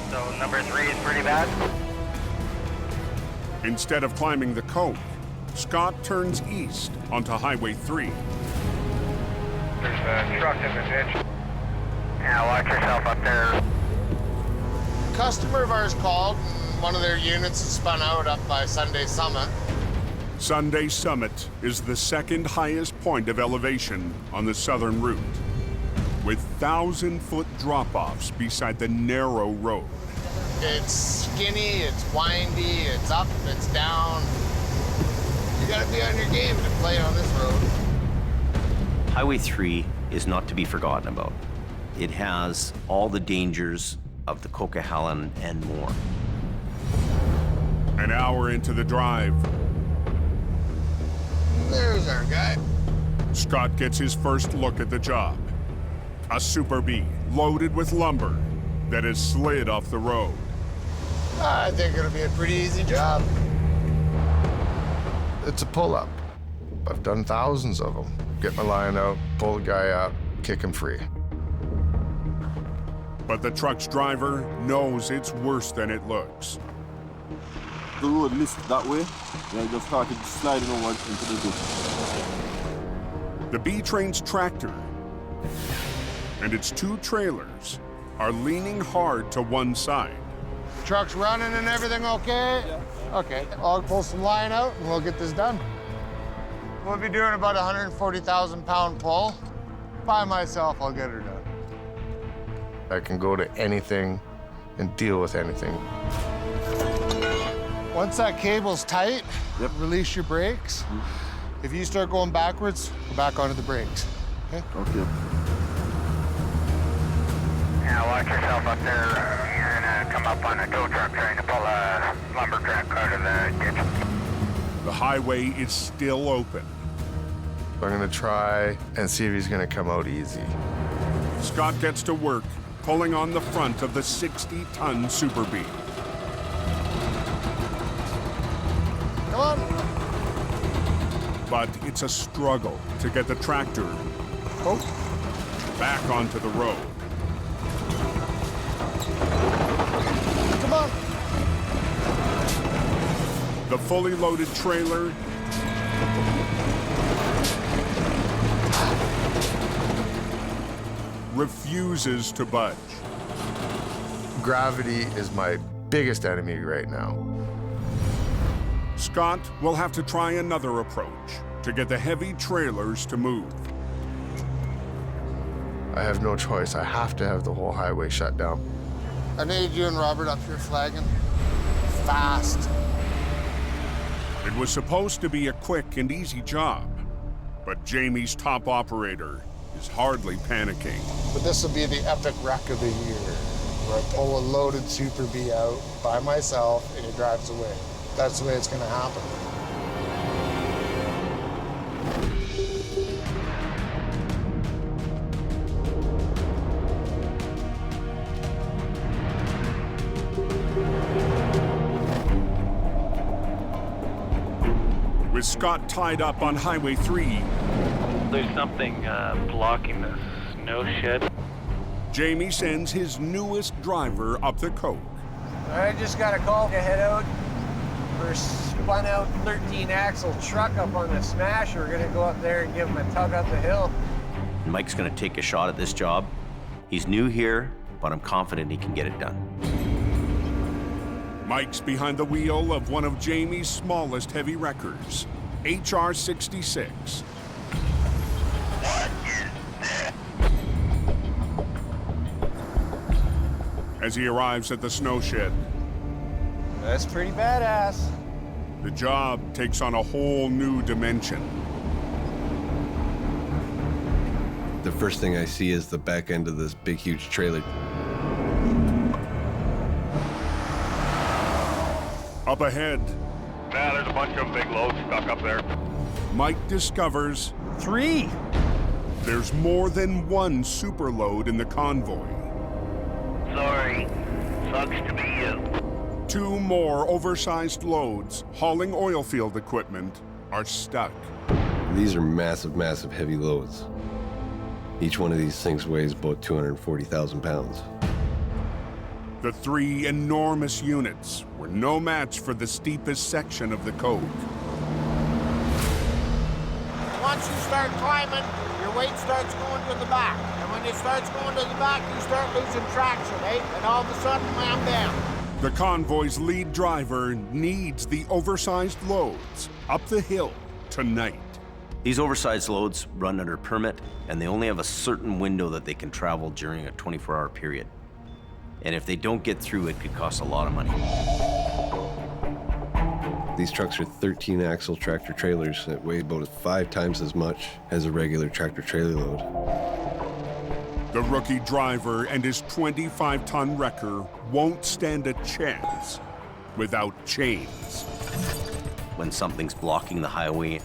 So number 3 is pretty bad. Instead of climbing the Coke, Scott turns east onto Highway 3. There's a truck in the ditch. Yeah, watch yourself up there. A customer of ours called, and one of their units is spun out up by Sunday Summit. Sunday Summit is the second highest point of elevation on the southern route, with 1,000-foot drop-offs beside the narrow road. It's skinny, it's windy, it's up, it's down. You gotta be on your game to play on this road. Highway 3 is not to be forgotten about. It has all the dangers of the Coquihalla and more. An hour into the drive, there's our guy. Scott gets his first look at the job. A Super B loaded with lumber that has slid off the road. I think it'll be a pretty easy job. It's a pull-up. I've done thousands of them. Get my line out, pull the guy up, kick him free. But the truck's driver knows it's worse than it looks. The road missed that way, and I just started sliding over into the ditch. The B-Train's tractor and its two trailers are leaning hard to one side. Truck's running and everything okay? Yeah. Okay, I'll pull some line out and we'll get this done. We'll be doing about 140,000 pound pull. By myself, I'll get her done. I can go to anything and deal with anything. Once that cable's tight, release your brakes. If you start going backwards, go back onto the brakes, okay? Okay. Yeah, watch yourself up there. You're gonna come up on a tow truck trying to pull a lumber truck out of the ditch. The highway is still open. I'm gonna try and see if he's gonna come out easy. Scott gets to work, pulling on the front of the 60-ton Super B. Come on. But it's a struggle to get the tractor back onto the road. Come on. The fully loaded trailer refuses to budge. Gravity is my biggest enemy right now. Scott will have to try another approach to get the heavy trailers to move. I have no choice. I have to have the whole highway shut down. I need you and Robert up here flagging. Fast. It was supposed to be a quick and easy job, but Jamie's top operator is hardly panicking. But this will be the epic wreck of the year, where I pull a loaded Super B out by myself and it drives away. That's the way it's gonna happen. With Scott tied up on Highway 3, There's something blocking the snow shed. Jamie sends his newest driver up the coke. I just got a call to head out for a spun out 13-axle truck up on the smash. We're gonna go up there and give him a tug up the hill. Mike's gonna take a shot at this job. He's new here, but I'm confident he can get it done. Mike's behind the wheel of one of Jamie's smallest heavy wreckers, HR 66. As he arrives at the snow shed, That's pretty badass. the job takes on a whole new dimension. The first thing I see is the back end of this big, huge trailer. Up ahead, Yeah, there's a bunch of big loads stuck up there. Mike discovers 3. there's more than one super load in the convoy. Sorry. Sucks to be you. 2 more oversized loads hauling oil field equipment are stuck. These are massive, massive heavy loads. Each one of these things weighs about 240,000 pounds. The 3 enormous units were no match for the steepest section of the coke. Once you start climbing, you're weight starts going to the back. And when it starts going to the back, you start losing traction, eh? And all of a sudden, wham, bam. The convoy's lead driver needs the oversized loads up the hill tonight. These oversized loads run under permit, and they only have a certain window that they can travel during a 24-hour period. And if they don't get through, it could cost a lot of money. These trucks are 13-axle tractor trailers that weigh about 5 times as much as a regular tractor trailer load. The rookie driver and his 25-ton wrecker won't stand a chance without chains. When something's blocking the highway,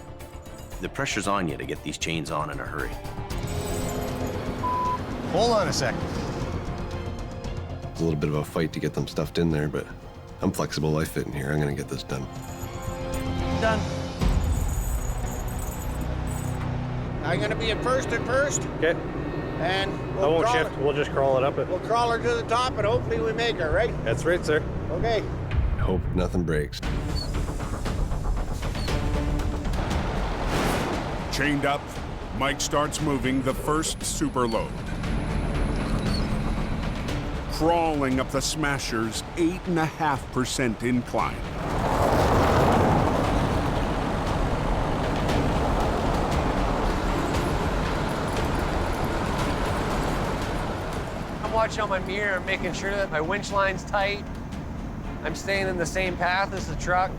the pressure's on you to get these chains on in a hurry. Hold on a second. It's a little bit of a fight to get them stuffed in there, but I'm flexible. I fit in here. I'm gonna get this done. Done. I'm gonna be at first. Okay. And I won't shift. We'll just crawl it up. We'll crawl her to the top, and hopefully we make her, right? That's right, sir. Okay. Hope nothing breaks. Chained up, Mike starts moving the first super load. Crawling up the Smasher's 8.5% incline. I'm watching on my mirror, making sure that my winch line's tight. I'm staying in the same path as the truck.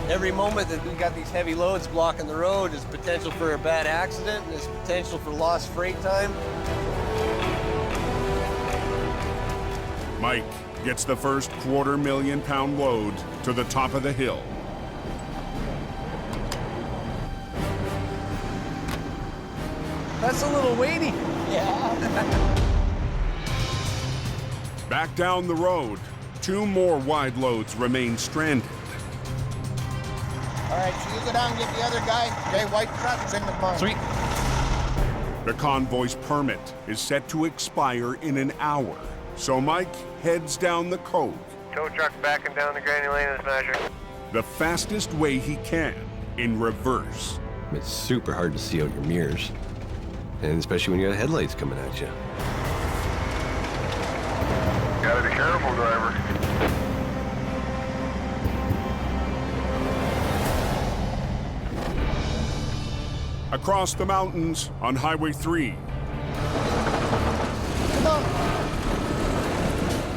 Every moment that we got these heavy loads blocking the road is potential for a bad accident, and there's potential for lost freight time. Mike gets the first $250,000 load to the top of the hill. That's a little weighty. Yeah. Back down the road, 2 more wide loads remain stranded. All right, so you go down and get the other guy. Okay, white truck's in the barn. Sweet. The convoy's permit is set to expire in an hour, so Mike heads down the Coke. Tow truck backing down the granny lane of the Smasher. The fastest way he can, in reverse. It's super hard to see out your mirrors, and especially when you got headlights coming at you. Gotta be careful, driver. Across the mountains on Highway 3.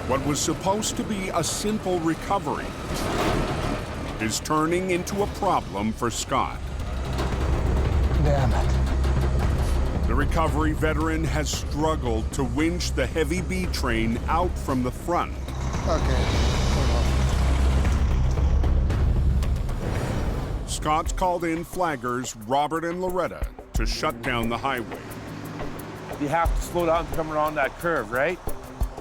What was supposed to be a simple recovery is turning into a problem for Scott. Damn it. The recovery veteran has struggled to winch the heavy B train out from the front. Okay. Scott's called in flaggers Robert and Loretta to shut down the highway. You have to slow down to come around that curve, right?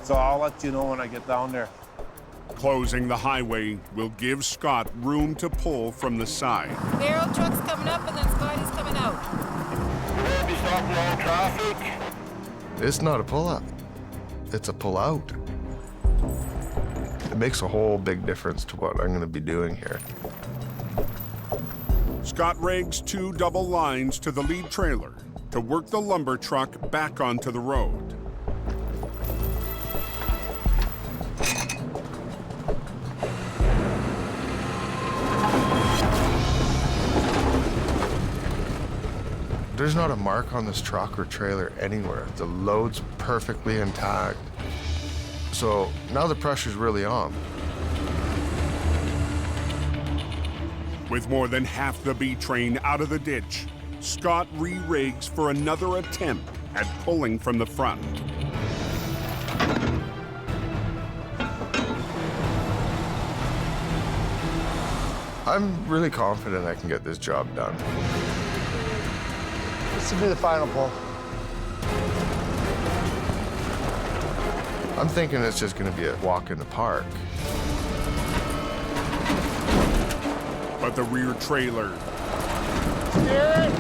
So I'll let you know when I get down there. Closing the highway will give Scott room to pull from the side. Narrow truck's coming up and then Scotty's coming out. Be stopping all traffic. It's not a pull-up. It's a pull-out. It makes a whole big difference to what I'm going to be doing here. Scott rigs 2 double lines to the lead trailer to work the lumber truck back onto the road. There's not a mark on this truck or trailer anywhere. The load's perfectly intact. So now the pressure's really on. With more than half the B train out of the ditch, Scott re-rigs for another attempt at pulling from the front. I'm really confident I can get this job done. This will be the final pull. I'm thinking it's just going to be a walk in the park. But the rear trailer Steer!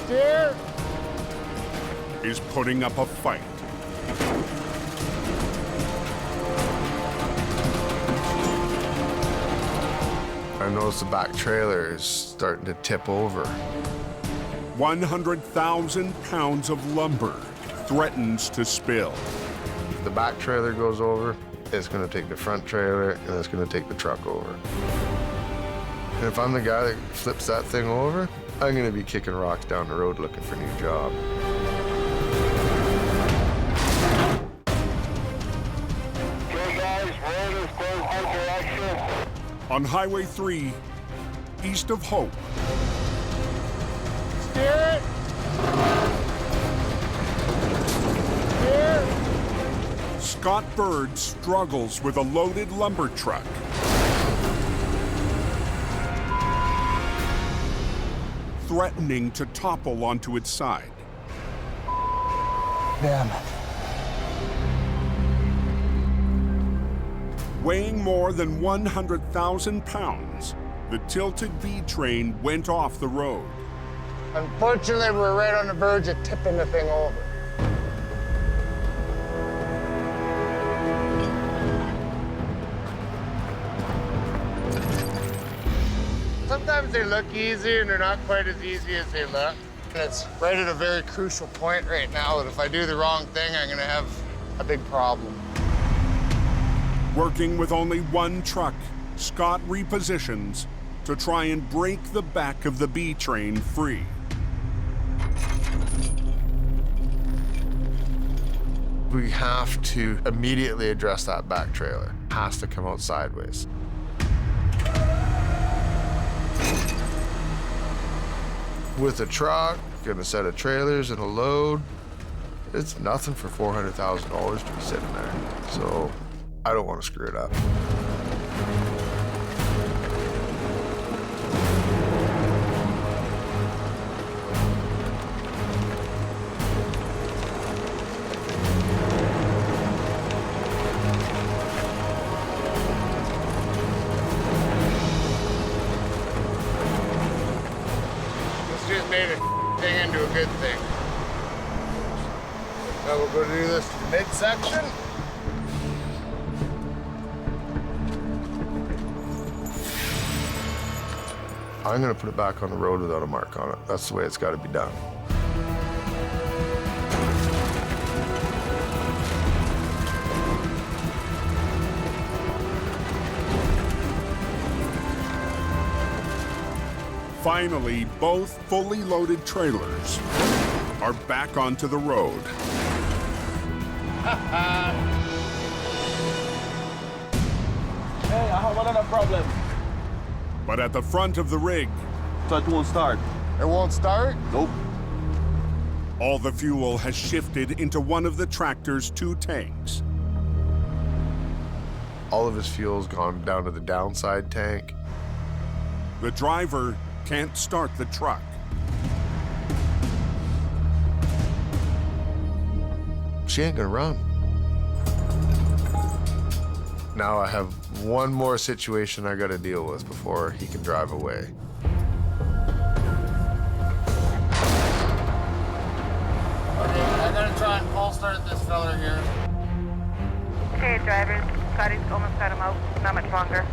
Steer! is putting up a fight. I noticed the back trailer is starting to tip over. 100,000 pounds of lumber threatens to spill. If the back trailer goes over, it's going to take the front trailer and it's going to take the truck over. And if I'm the guy that flips that thing over, I'm going to be kicking rocks down the road looking for a new job. Okay, guys, road is going one direction. On Highway 3, east of Hope, Steer it. Steer. Scott Bird struggles with a loaded lumber truck. Threatening to topple onto its side. Damn it. Weighing more than 100,000 pounds, the tilted B train went off the road. Unfortunately, we're right on the verge of tipping the thing over. Sometimes they look easy, and they're not quite as easy as they look. And it's right at a very crucial point right now that if I do the wrong thing, I'm gonna have a big problem. Working with only one truck, Scott repositions to try and break the back of the B train free. We have to immediately address that back trailer. It has to come out sideways. With a truck and a set of trailers and a load, it's nothing for $400,000 to be sitting there. So I don't want to screw it up. Made a thing into a good thing. Now we'll go do this midsection. I'm gonna put it back on the road without a mark on it. That's the way it's gotta be done. Finally, both fully loaded trailers are back onto the road. Hey, I have another problem. But at the front of the rig, It won't start. It won't start? Nope. all the fuel has shifted into one of the tractor's 2 tanks. All of his fuel's gone down to the downside tank. The driver can't start the truck. She ain't gonna run. Now I have one more situation I gotta deal with before he can drive away. Okay, I gotta try and pulse start this fella here. Okay, drivers, Scotty's almost got him out. Not much longer.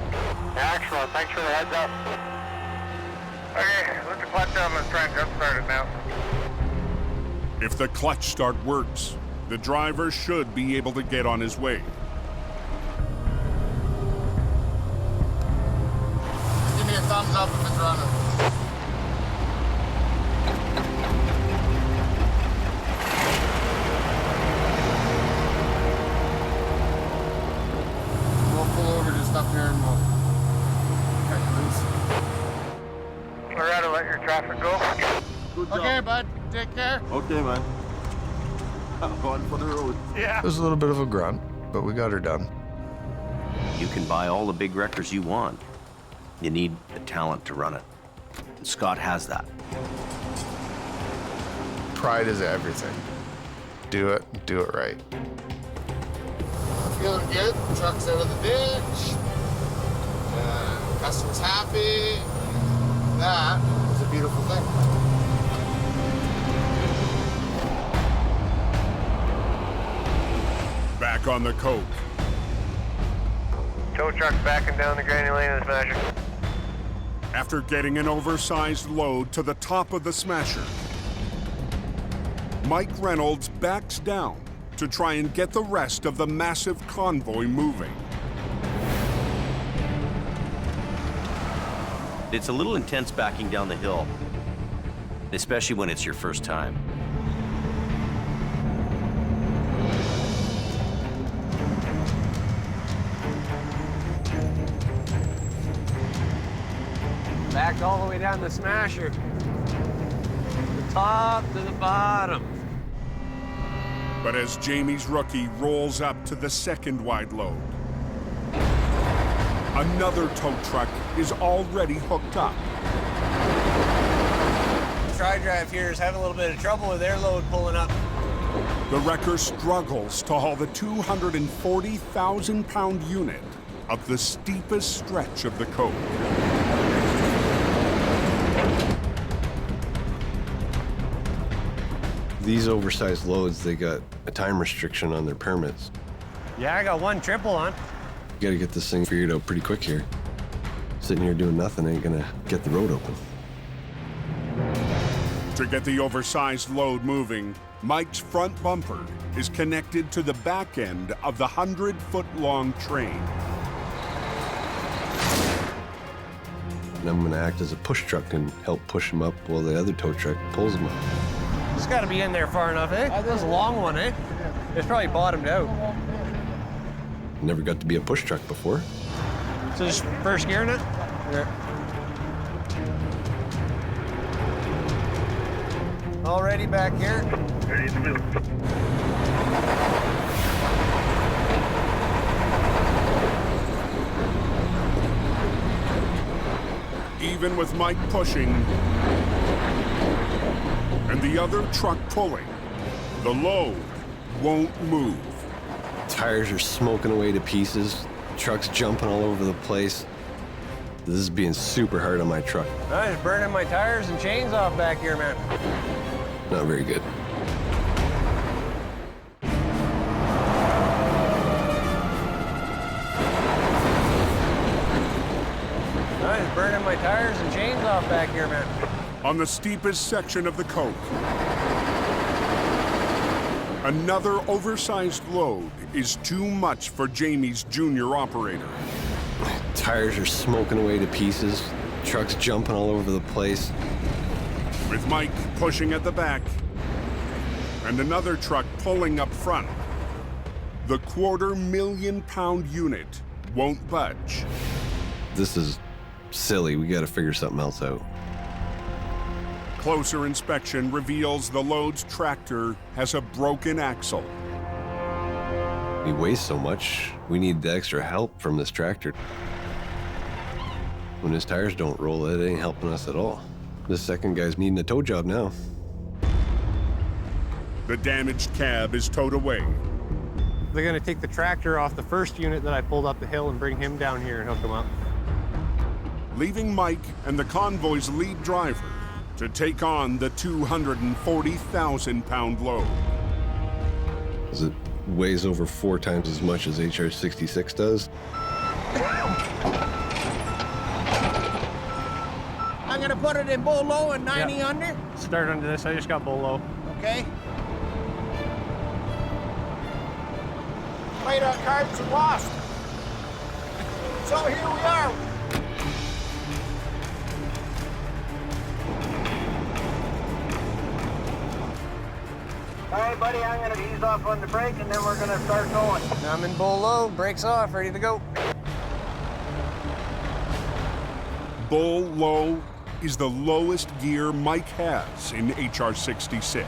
Excellent, thanks for the heads up. Okay, let the clutch down, let's try and jump start it now. If the clutch start works, the driver should be able to get on his way. Give me a thumbs up if it's running. We'll pull over just up here and we'll cut you loose. Loretta, let your traffic go. Good job. Okay, bud, take care. Okay, man. I'm going for the road. Yeah. It was a little bit of a grunt, but we got her done. You can buy all the big wreckers you want. You need the talent to run it. And Scott has that. Pride is everything. Do it right. Feeling good. Truck's out of the ditch. Customer's happy. That is a beautiful thing. Back on the Coke. Tow truck's backing down the granny lane of this measure. After getting an oversized load to the top of the smasher, Mike Reynolds backs down to try and get the rest of the massive convoy moving. It's a little intense backing down the hill, especially when it's your first time. Backed all the way down the smasher. The top to the bottom. But as Jamie's rookie rolls up to the second wide load, another tow truck is already hooked up. Tri-Drive here is having a little bit of trouble with their load pulling up. The wrecker struggles to haul the 240,000-pound unit up the steepest stretch of the cove. These oversized loads, they got a time restriction on their permits. Yeah, I got one triple on. You gotta get this thing figured out pretty quick here. Sitting here doing nothing ain't gonna get the road open. To get the oversized load moving, Mike's front bumper is connected to the back end of the 100-foot-long train. And I'm gonna act as a push truck and help push him up while the other tow truck pulls him up. It's got to be in there far enough, eh? That's a long one, eh? It's probably bottomed out. Never got to be a push truck before. So just first gear in it? Yeah. All ready back here? Ready to move. Even with Mike pushing and the other truck pulling, the load won't move. Tires are smoking away to pieces, trucks jumping all over the place. This is being super hard on my truck. I'm just burning my tires and chains off back here, man. Not very good. I'm just burning my tires and chains off back here, man. On the steepest section of the coke, another oversized load is too much for Jamie's junior operator. Tires are smoking away to pieces, trucks jumping all over the place. With Mike pushing at the back and another truck pulling up front, the 250,000-pound unit won't budge. This is silly. We gotta figure something else out. Closer inspection reveals the load's tractor has a broken axle. He weighs so much, we need the extra help from this tractor. When his tires don't roll, it ain't helping us at all. This second guy's needing a tow job now. The damaged cab is towed away. They're gonna take the tractor off the first unit that I pulled up the hill and bring him down here and hook him up. Leaving Mike and the convoy's lead driver to take on the 240,000-pound load. It weighs over 4 times as much as HR-66 does. I'm gonna put it in bull low and 90 under. Start under this, I just got bull low. Okay. Played our cards and lost. So here we are. All right, buddy, I'm going to ease off on the brake, and then we're going to start going. I'm in bull low, brakes off, ready to go. Bull low is the lowest gear Mike has in HR-66.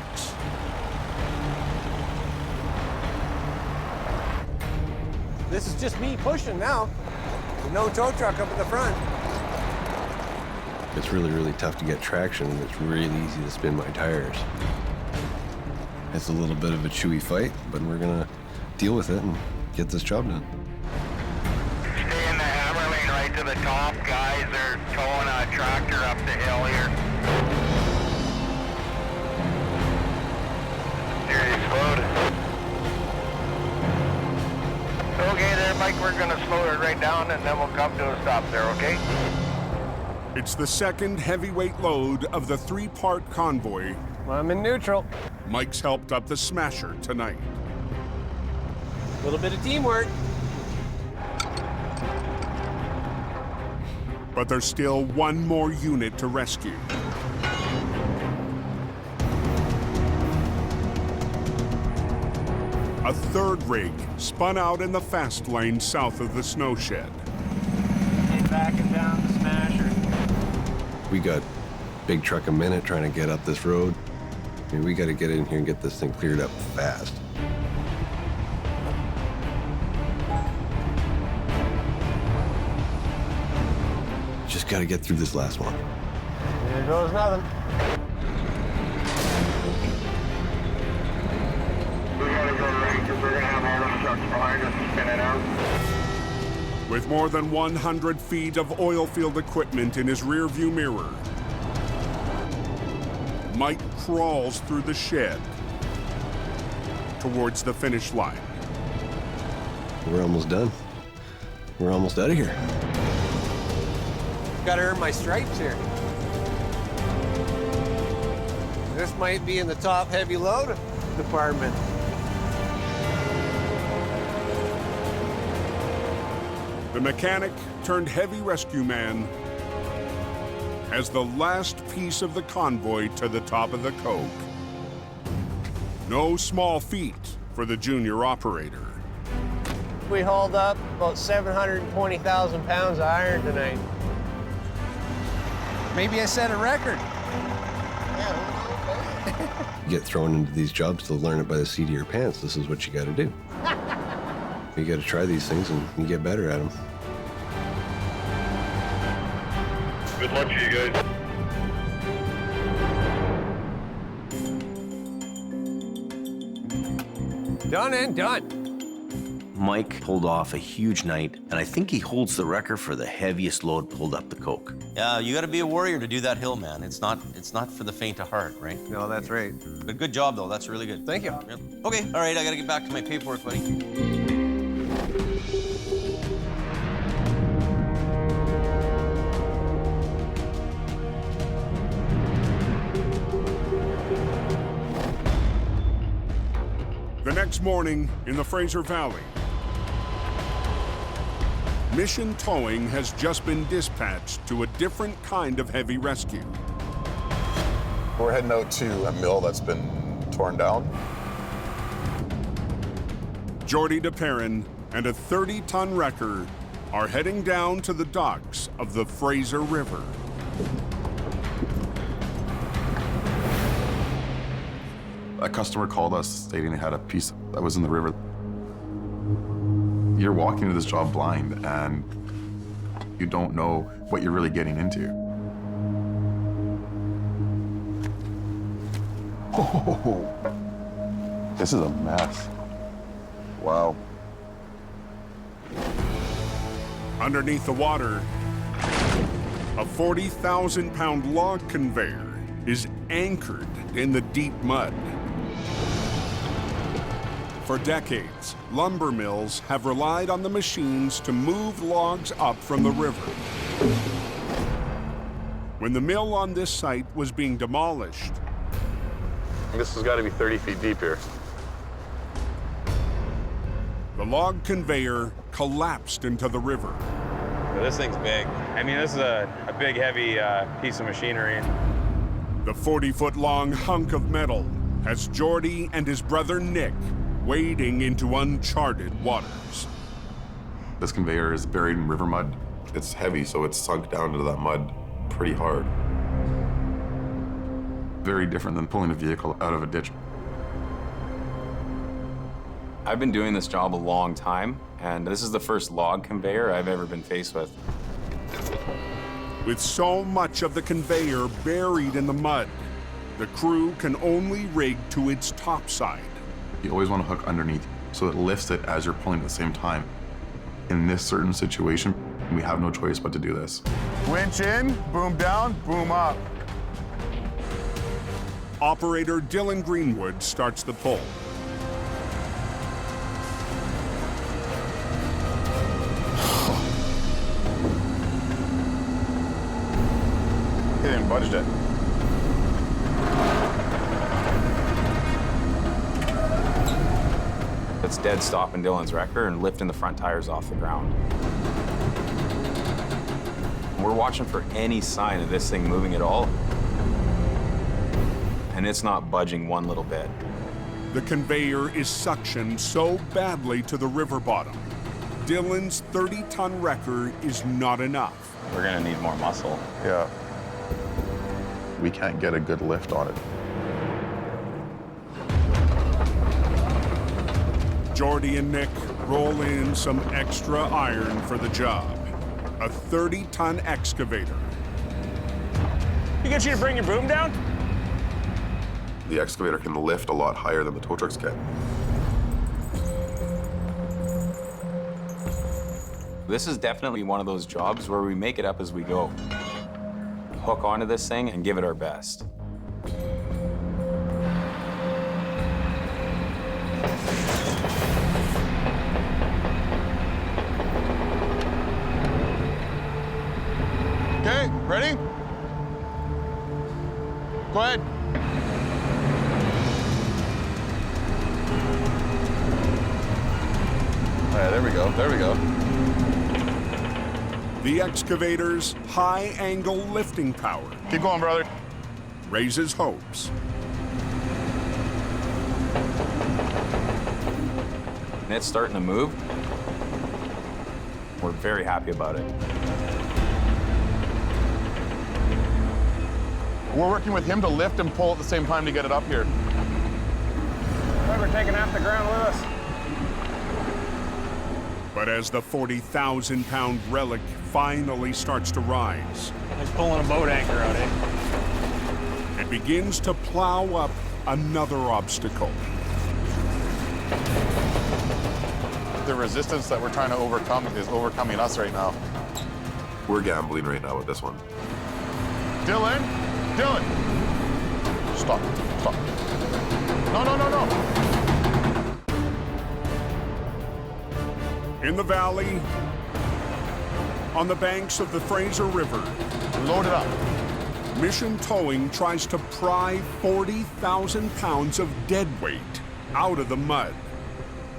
This is just me pushing now. No tow truck up at the front. It's really, really tough to get traction, and it's really easy to spin my tires. It's a little bit of a chewy fight, but we're gonna deal with it and get this job done. Stay in the hammer lane right to the top. Guys are towing a tractor up the hill here. Serious load. Okay there, Mike, we're gonna slow it right down and then we'll come to a stop there, okay? It's the second heavyweight load of the 3-part convoy. I'm in neutral. Mike's helped up the Smasher tonight. A little bit of teamwork. But there's still one more unit to rescue. A third rig spun out in the fast lane south of the snow shed. And backing down the Smasher. We got big truck a minute trying to get up this road. I mean, we got to get in here and get this thing cleared up fast. Just got to get through this last one. There goes nothing. We gotta go right, because we're gonna have all those trucks behind us spinning out. With more than 100 feet of oil field equipment in his rearview mirror, Mike crawls through the shed towards the finish line. We're almost done. We're almost out of here. Gotta earn my stripes here. This might be in the top heavy load department. The mechanic turned heavy rescue man as the last piece of the convoy to the top of the coke. No small feat for the junior operator. We hauled up about 720,000 pounds of iron tonight. Maybe I set a record. You get thrown into these jobs to learn it by the seat of your pants. This is what you got to do. You got to try these things and you get better at them. Good luck to you guys. Done and done. Mike pulled off a huge night, and I think he holds the record for the heaviest load pulled up the coke. Yeah, you got to be a warrior to do that hill, man. It's not for the faint of heart, right? No, that's right. But good job, though. That's really good. Thank you. Yeah. Okay, all right, I got to get back to my paperwork, buddy. The next morning in the Fraser Valley, Mission Towing has just been dispatched to a different kind of heavy rescue. We're heading out to a mill that's been torn down. Jordy DePerrin and a 30-ton wrecker are heading down to the docks of the Fraser River. A customer called us stating they had a piece that was in the river. You're walking into this job blind and you don't know what you're really getting into. Oh, this is a mess. Wow. Underneath the water, a 40,000-pound log conveyor is anchored in the deep mud. For decades, lumber mills have relied on the machines to move logs up from the river. When the mill on this site was being demolished, This has got to be 30 feet deep here. the log conveyor collapsed into the river. This thing's big. I mean, this is a big, heavy piece of machinery. The 40-foot-long hunk of metal has Jordy and his brother Nick wading into uncharted waters. This conveyor is buried in river mud. It's heavy, so it's sunk down into that mud pretty hard. Very different than pulling a vehicle out of a ditch. I've been doing this job a long time, and this is the first log conveyor I've ever been faced with. With so much of the conveyor buried in the mud, the crew can only rig to its top side. You always want to hook underneath so it lifts it as you're pulling at the same time. In this certain situation, we have no choice but to do this. Winch in, boom down, boom up. Operator Dylan Greenwood starts the pull. budged it. It's dead stopping Dylan's wrecker and lifting the front tires off the ground. We're watching for any sign of this thing moving at all, and it's not budging one little bit. The conveyor is suctioned so badly to the river bottom. Dylan's 30-ton wrecker is not enough. We're gonna need more muscle. Yeah. We can't get a good lift on it. Jordy and Nick roll in some extra iron for the job. A 30-ton excavator. You get you to bring your boom down? The excavator can lift a lot higher than the tow trucks can. This is definitely one of those jobs where we make it up as we go. Hook onto this thing and give it our best. Okay, ready? Go ahead. All right, there we go, there we go. The excavator's high-angle lifting power. Keep going, brother. Raises hopes. And it's starting to move. We're very happy about it. We're working with him to lift and pull at the same time to get it up here. We're taking half the ground with us. But as the 40,000-pound relic finally starts to rise, He's pulling a boat anchor out, eh? it begins to plow up another obstacle. The resistance that we're trying to overcome is overcoming us right now. We're gambling right now with this one. Dylan! Dylan! Stop. Stop. No, no, no, no! In the valley, on the banks of the Fraser River, load it up. Mission Towing tries to pry 40,000 pounds of dead weight out of the mud.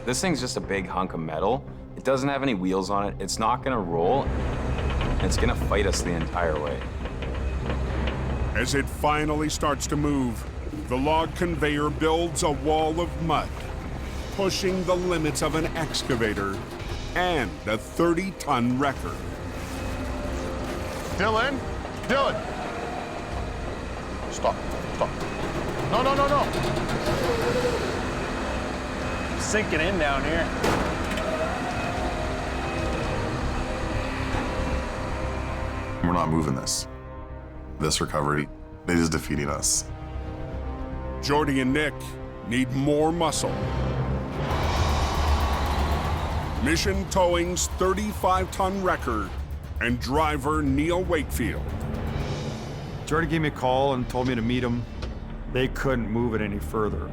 This thing's just a big hunk of metal. It doesn't have any wheels on it. It's not gonna roll. And it's gonna fight us the entire way. As it finally starts to move, the log conveyor builds a wall of mud, pushing the limits of an excavator and a 30-ton wrecker. Dylan! Dylan! Stop. Stop. No, no, no, no! Sinking in down here. We're not moving this. This recovery is defeating us. Jordy and Nick need more muscle. Mission Towing's 35-ton wrecker and driver Neil Wakefield. Jordy gave me a call and told me to meet him. They couldn't move it any further.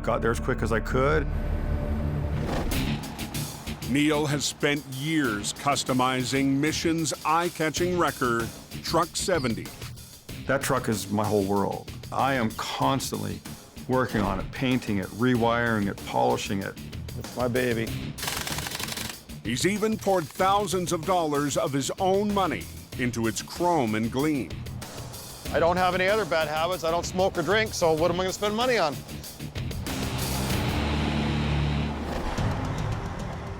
Got there as quick as I could. Neil has spent years customizing Mission's eye-catching wrecker, Truck 70. That truck is my whole world. I am constantly working on it, painting it, rewiring it, polishing it. It's my baby. He's even poured thousands of dollars of his own money into its chrome and gleam. I don't have any other bad habits. I don't smoke or drink, so what am I gonna spend money on?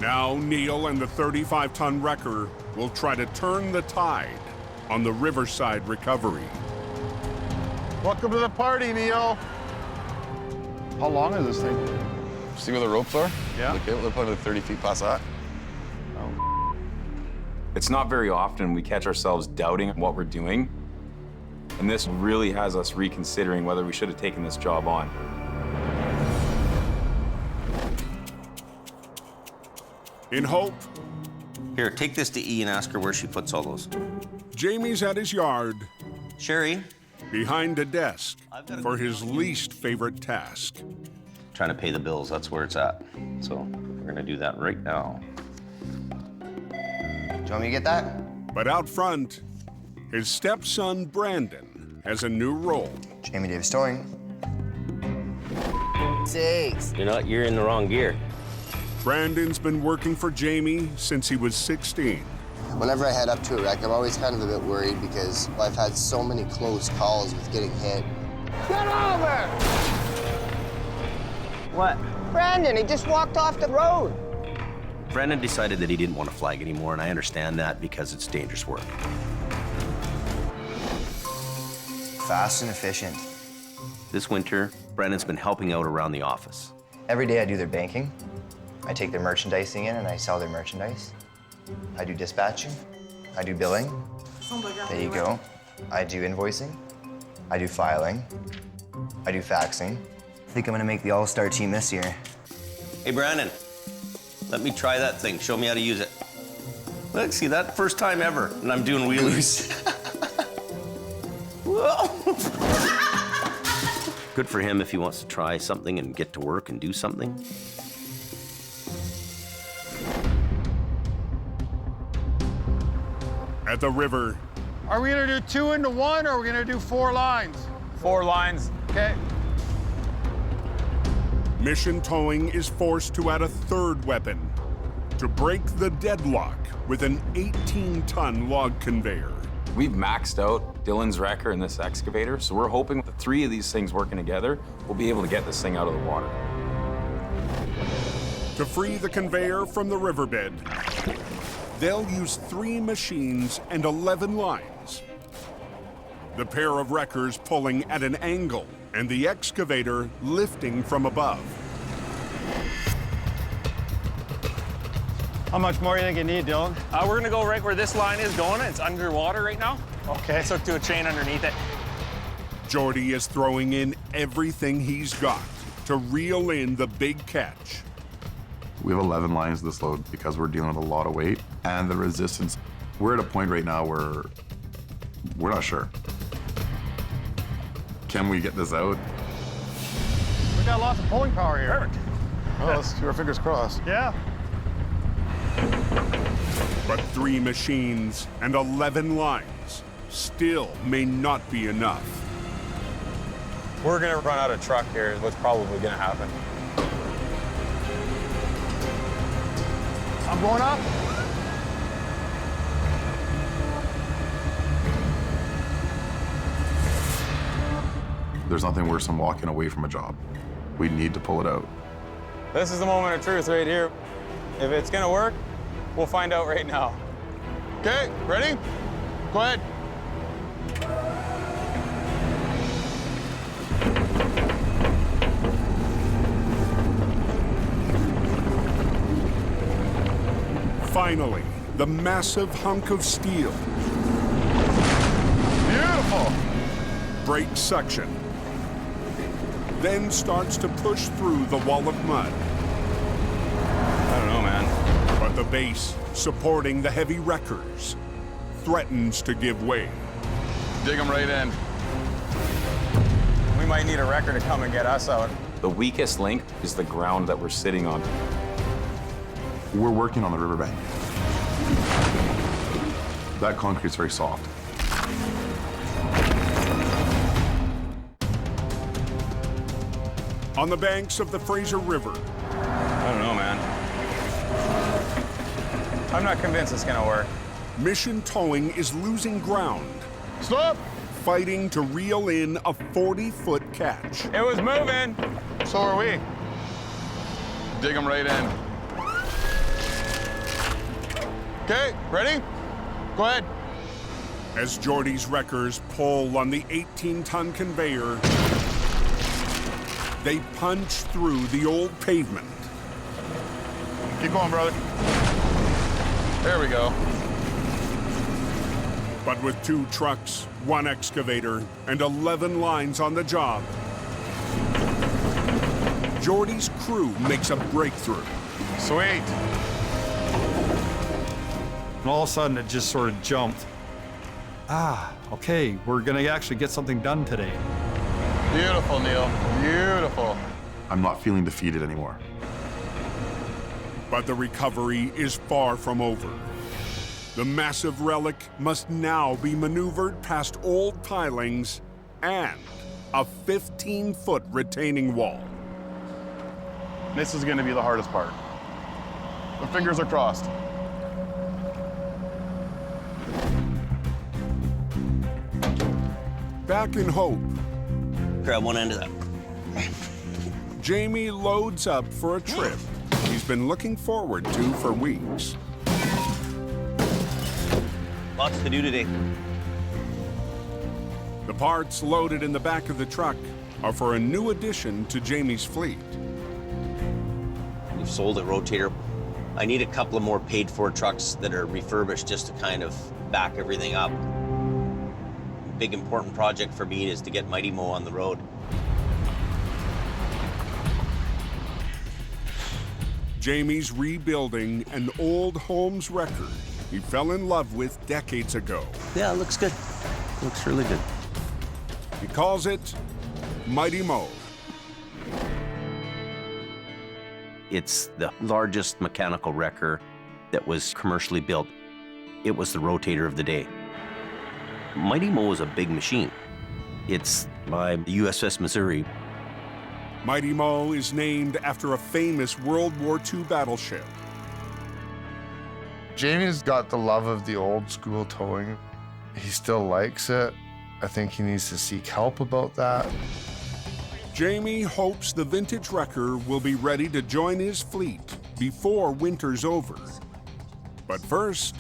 Now Neil and the 35-ton wrecker will try to turn the tide on the Riverside recovery. Welcome to the party, Neil. How long is this thing? See where the ropes are? Yeah. Okay, they're probably 30 feet past that. It's not very often we catch ourselves doubting what we're doing. And this really has us reconsidering whether we should have taken this job on. In hope, Here, take this to E and ask her where she puts all those. Jamie's at his yard, Sherry, behind a desk, for his least favorite task. trying to pay the bills, that's where it's at. So we're gonna do that right now. Do you want me to get that? But out front, his stepson, Brandon, has a new role. Jamie Davis Towing. 6. You're in the wrong gear. Brandon's been working for Jamie since he was 16. Whenever I head up to a wreck, I'm always kind of a bit worried because I've had so many close calls with getting hit. Get over! What? Brandon, he just walked off the road. Brandon decided that he didn't want to flag anymore, and I understand that because it's dangerous work. Fast and efficient. This winter, Brandon's been helping out around the office. Every day I do their banking. I take their merchandising in and I sell their merchandise. I do dispatching. I do billing. Oh my God. There you go. I do invoicing. I do filing. I do faxing. I think I'm gonna make the all-star team this year. Hey, Brandon, let me try that thing. Show me how to use it. Look, see that? First time ever, and I'm doing wheelies. Whoa. Good for him if he wants to try something and get to work and do something. At the river, Are we gonna do 2 into 1, or are we gonna do 4 lines? 4 lines. Okay. Mission Towing is forced to add a third weapon to break the deadlock with an 18-ton log conveyor. We've maxed out Dylan's wrecker and this excavator, so we're hoping the 3 of these things working together, we'll be able to get this thing out of the water. To free the conveyor from the riverbed, they'll use 3 machines and 11 lines. The pair of wreckers pulling at an angle and the excavator lifting from above. How much more do you think you need, Dylan? We're gonna go right where this line is going. It's underwater right now. Okay. Let's hook to a chain underneath it. Jordy is throwing in everything he's got to reel in the big catch. We have 11 lines this load because we're dealing with a lot of weight and the resistance. We're at a point right now where we're not sure. Can we get this out? We got lots of pulling power here. Perfect. Well, let's keep our fingers crossed. Yeah. But 3 machines and 11 lines still may not be enough. We're gonna run out of truck here is what's probably gonna happen. I'm going up. There's nothing worse than walking away from a job. We need to pull it out. This is the moment of truth right here. If it's gonna work, we'll find out right now. Okay, ready? Go ahead. Finally, the massive hunk of steel. Beautiful. Breaks suction. Then starts to push through the wall of mud. I don't know, man. But the base, supporting the heavy wreckers, threatens to give way. Dig them right in. We might need a wrecker to come and get us out. The weakest link is the ground that we're sitting on. We're working on the riverbank. That concrete's very soft. On the banks of the Fraser River. I don't know, man. I'm not convinced it's gonna work. Mission Towing is losing ground. Stop! Fighting to reel in a 40-foot catch. It was moving. So are we. Dig them right in. Okay, ready? Go ahead. As Jordy's wreckers pull on the 18-ton conveyor, they punch through the old pavement. Keep going, brother. There we go. But with 2 trucks, 1 excavator, and 11 lines on the job, Jordy's crew makes a breakthrough. Sweet. And all of a sudden, it just sort of jumped. Ah, okay, we're gonna actually get something done today. Beautiful, Neil. Beautiful. I'm not feeling defeated anymore. But the recovery is far from over. The massive relic must now be maneuvered past old pilings and a 15-foot retaining wall. This is going to be the hardest part. The fingers are crossed. Back in Hope, Grab one end of that. Jamie loads up for a trip he's been looking forward to for weeks. Lots to do today. The parts loaded in the back of the truck are for a new addition to Jamie's fleet. We've sold a rotator. I need a couple of more paid-for trucks that are refurbished just to kind of back everything up. Big important project for me is to get Mighty Mo on the road. Jamie's rebuilding an old Holmes record he fell in love with decades ago. Yeah, it looks good. Looks really good. He calls it Mighty Mo. It's the largest mechanical wrecker that was commercially built. It was the rotator of the day. Mighty Mo is a big machine. It's by the USS Missouri. Mighty Mo is named after a famous World War II battleship. Jamie's got the love of the old school towing. He still likes it. I think he needs to seek help about that. Jamie hopes the vintage wrecker will be ready to join his fleet before winter's over. But first,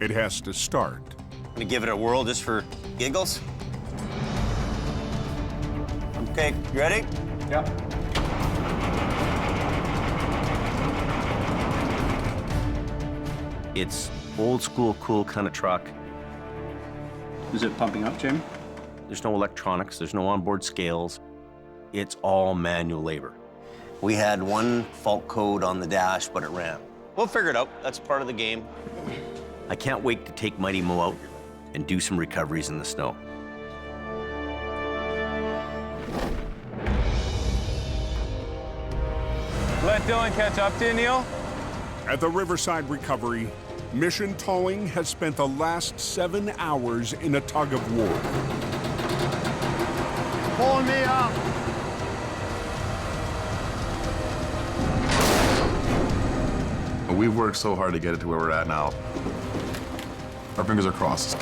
it has to start. I'm gonna give it a whirl just for giggles. Okay, you ready? Yeah. It's old school, cool kind of truck. Is it pumping up, Jamie? There's no electronics, there's no onboard scales. It's all manual labor. We had one fault code on the dash, but it ran. We'll figure it out. That's part of the game. I can't wait to take Mighty Mo out and do some recoveries in the snow. Let Dylan catch up to you, Neil. At the Riverside Recovery, Mission Towing has spent the last 7 hours in a tug of war. Pulling me up. We've worked so hard to get it to where we're at now. Our fingers are crossed.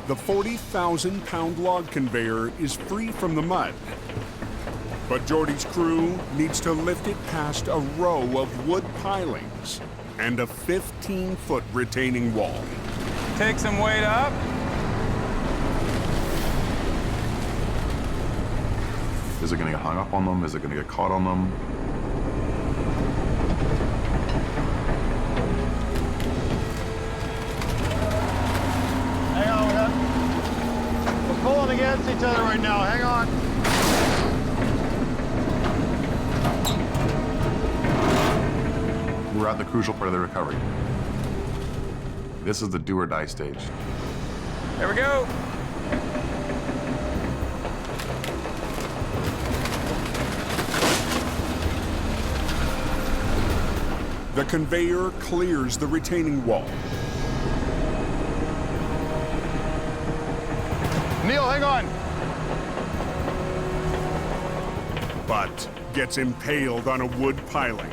The 40,000-pound log conveyor is free from the mud. But Jordy's crew needs to lift it past a row of wood pilings and a 15-foot retaining wall. Take some weight up. Is it gonna get hung up on them? Is it gonna get caught on them? Hang on, we're pulling against each other right now. Hang on. We're at the crucial part of the recovery. This is the do or die stage. There we go. The conveyor clears the retaining wall. Neil, hang on. But gets impaled on a wood piling.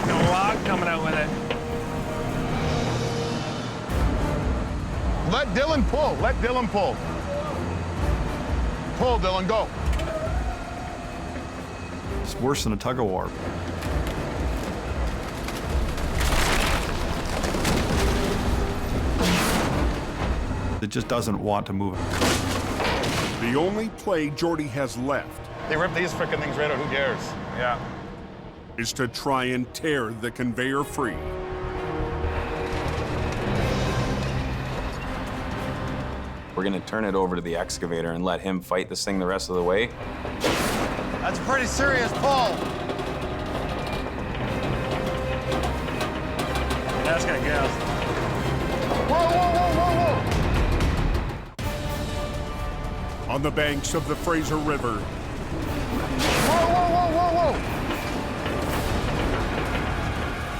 Got a log coming out with it. Let Dylan pull. Let Dylan pull. Pull, Dylan, go. It's worse than a tug of war. It just doesn't want to move. The only play Jordy has left They rip these frickin' things right out. Who cares? Yeah. is to try and tear the conveyor free. We're gonna turn it over to the excavator and let him fight this thing the rest of the way. That's a pretty serious pull. That's gonna go. Whoa, whoa, whoa, whoa, whoa. On the banks of the Fraser River, Whoa, whoa, whoa, whoa,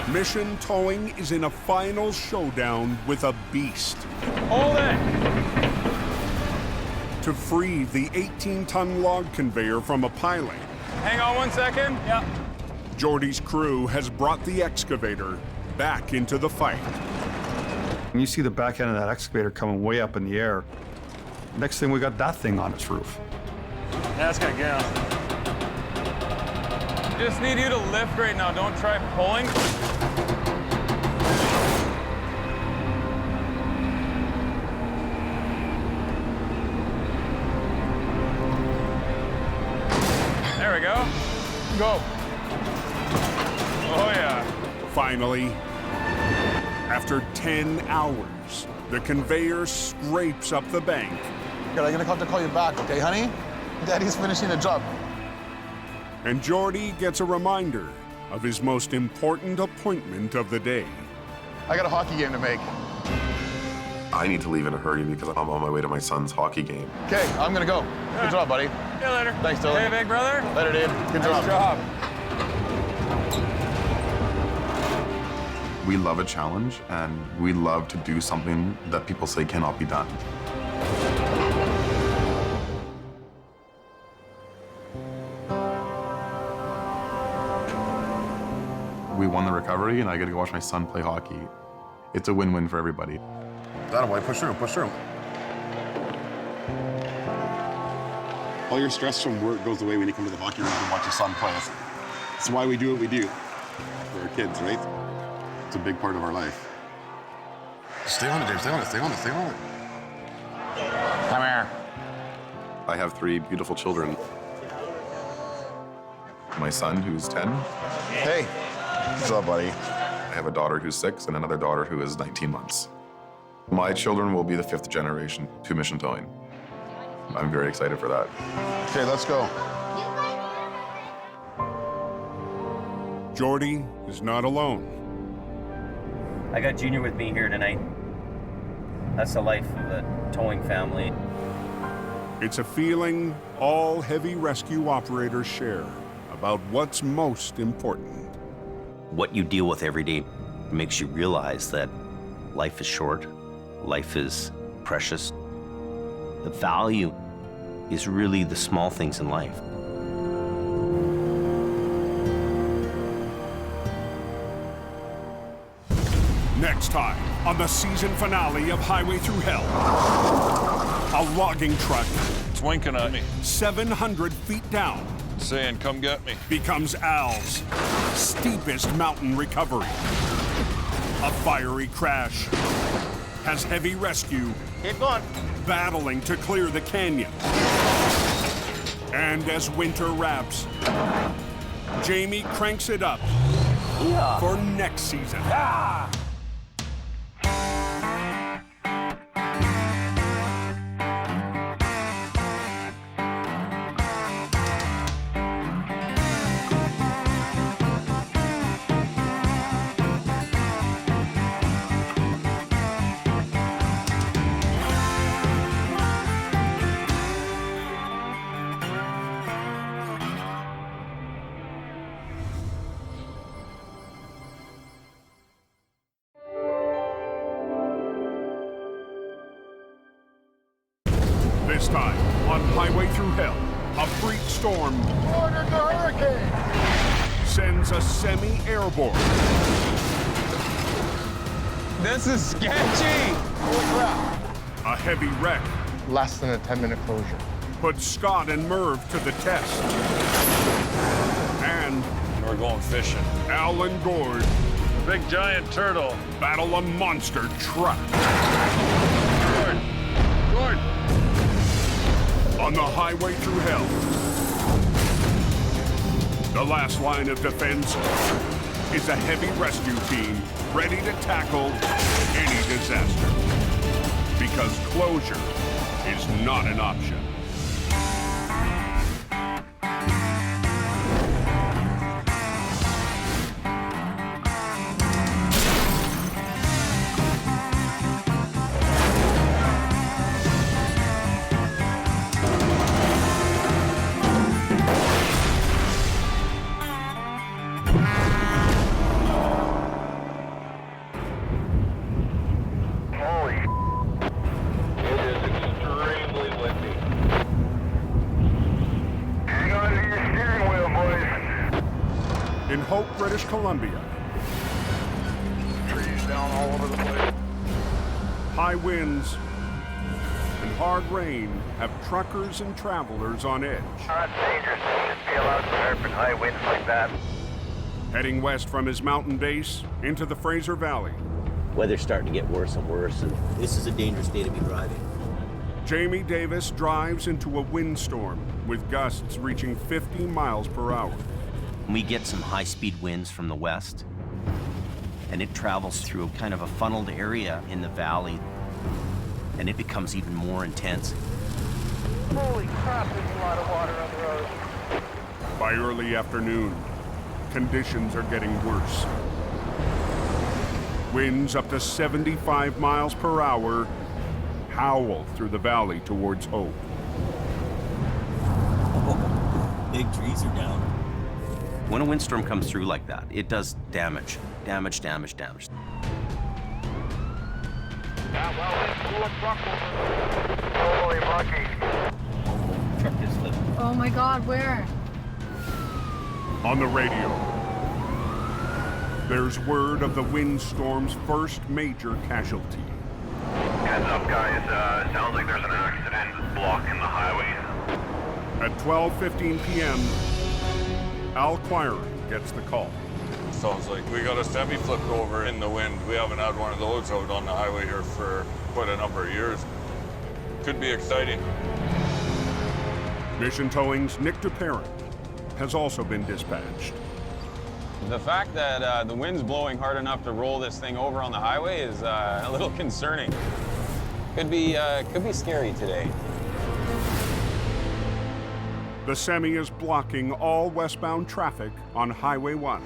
whoa. Mission Towing is in a final showdown with a beast. Hold it. to free the 18-ton log conveyor from a piling. Hang on 1 second. Yeah. Jordy's crew has brought the excavator back into the fight. And you see the back end of that excavator coming way up in the air. Next thing, we got that thing on its roof. That's gonna go. Just need you to lift right now. Don't try pulling. There we go. Go. Oh, yeah. Finally, after 10 hours, the conveyor scrapes up the bank. I'm gonna have to call you back, okay, honey? Daddy's finishing the job. And Jordy gets a reminder of his most important appointment of the day. I got a hockey game to make. I need to leave in a hurry because I'm on my way to my son's hockey game. Okay, I'm gonna go. Good job, buddy. See you later. Thanks, Dylan. Hey, big brother. Later, dude. Good Nice job. We love a challenge, and we love to do something that people say cannot be done. We won the recovery, and I get to go watch my son play hockey. It's a win-win for everybody. That boy, push through, push through. All your stress from work goes away when you come to the hockey rink and watch your son play. That's why we do what we do for our kids, right? It's a big part of our life. Stay on it, Dave. Stay on it, stay on it, stay on it. Come here. I have 3 beautiful children. My son, who's 10. Hey. What's up, buddy? I have a daughter who's 6 and another daughter who is 19 months. My children will be the 5th generation to mission towing. I'm very excited for that. Okay, let's go. Jordy is not alone. I got Junior with me here tonight. That's the life of a towing family. It's a feeling all heavy rescue operators share about what's most important. What you deal with every day makes you realize that life is short, life is precious. The value is really the small things in life. Next time on the season finale of Highway Through Hell, a logging truck, It's winking at me, 700 feet down, saying, come get me. becomes Al's steepest mountain recovery. A fiery crash has heavy rescue Keep going. battling to clear the canyon. And as winter wraps, Jamie cranks it up for next season. This time on Highway Through Hell, a freak storm Order the hurricane. sends a semi-airborne. This is sketchy. Holy crap. A heavy wreck Less than a 10-minute closure. puts Scott and Merv to the test. And We're going fishing. Al and Gord Big giant turtle. battle a monster truck. Gord. On the Highway Through Hell, the last line of defense is a heavy rescue team ready to tackle any disaster. Because closure is not an option. Holy, it is extremely windy. In Hope, British Columbia, Trees down all over the place. high winds and hard rain have truckers and travelers on edge. That's dangerous. Shouldn't be allowed to surf in high winds like that. Heading west from his mountain base into the Fraser Valley, Weather's starting to get worse and worse, and this is a dangerous day to be driving. Jamie Davis drives into a windstorm with gusts reaching 50 miles per hour. We get some high-speed winds from the west, and it travels through kind of a funneled area in the valley, and it becomes even more intense. Holy crap, there's a lot of water on the road. By early afternoon, conditions are getting worse. Winds up to 75 miles per hour howl through the valley towards Hope. Big trees are down. When a windstorm comes through like that, it does damage. Damage, damage, damage. Yeah, well, let's pull a truck over. Holy monkey. Truck is slipped. Oh my God, where? On the radio, there's word of the windstorm's first major casualty. Heads up, guys. Sounds like there's an accident blocking the highway. At 12:15 p.m., Al Quiring gets the call. Sounds like we got a semi flipped over in the wind. We haven't had one of those out on the highway here for quite a number of years. Could be exciting. Mission Towing's Nick DeParent has also been dispatched. The fact that the wind's blowing hard enough to roll this thing over on the highway is a little concerning. Could be scary today. The semi is blocking all westbound traffic on Highway 1.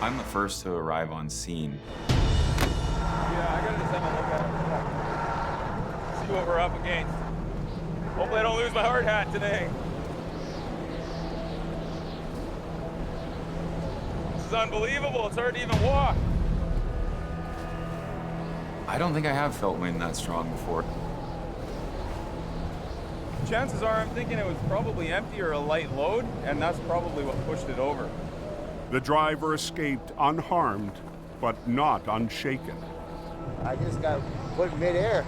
I'm the first to arrive on scene. Yeah, I gotta just have a look at it. See what we're up against. Hopefully I don't lose my hard hat today. This is unbelievable. It's hard to even walk. I don't think I have felt wind that strong before. Chances are I'm thinking it was probably empty or a light load, and that's probably what pushed it over. The driver escaped unharmed, but not unshaken. I just got put midair.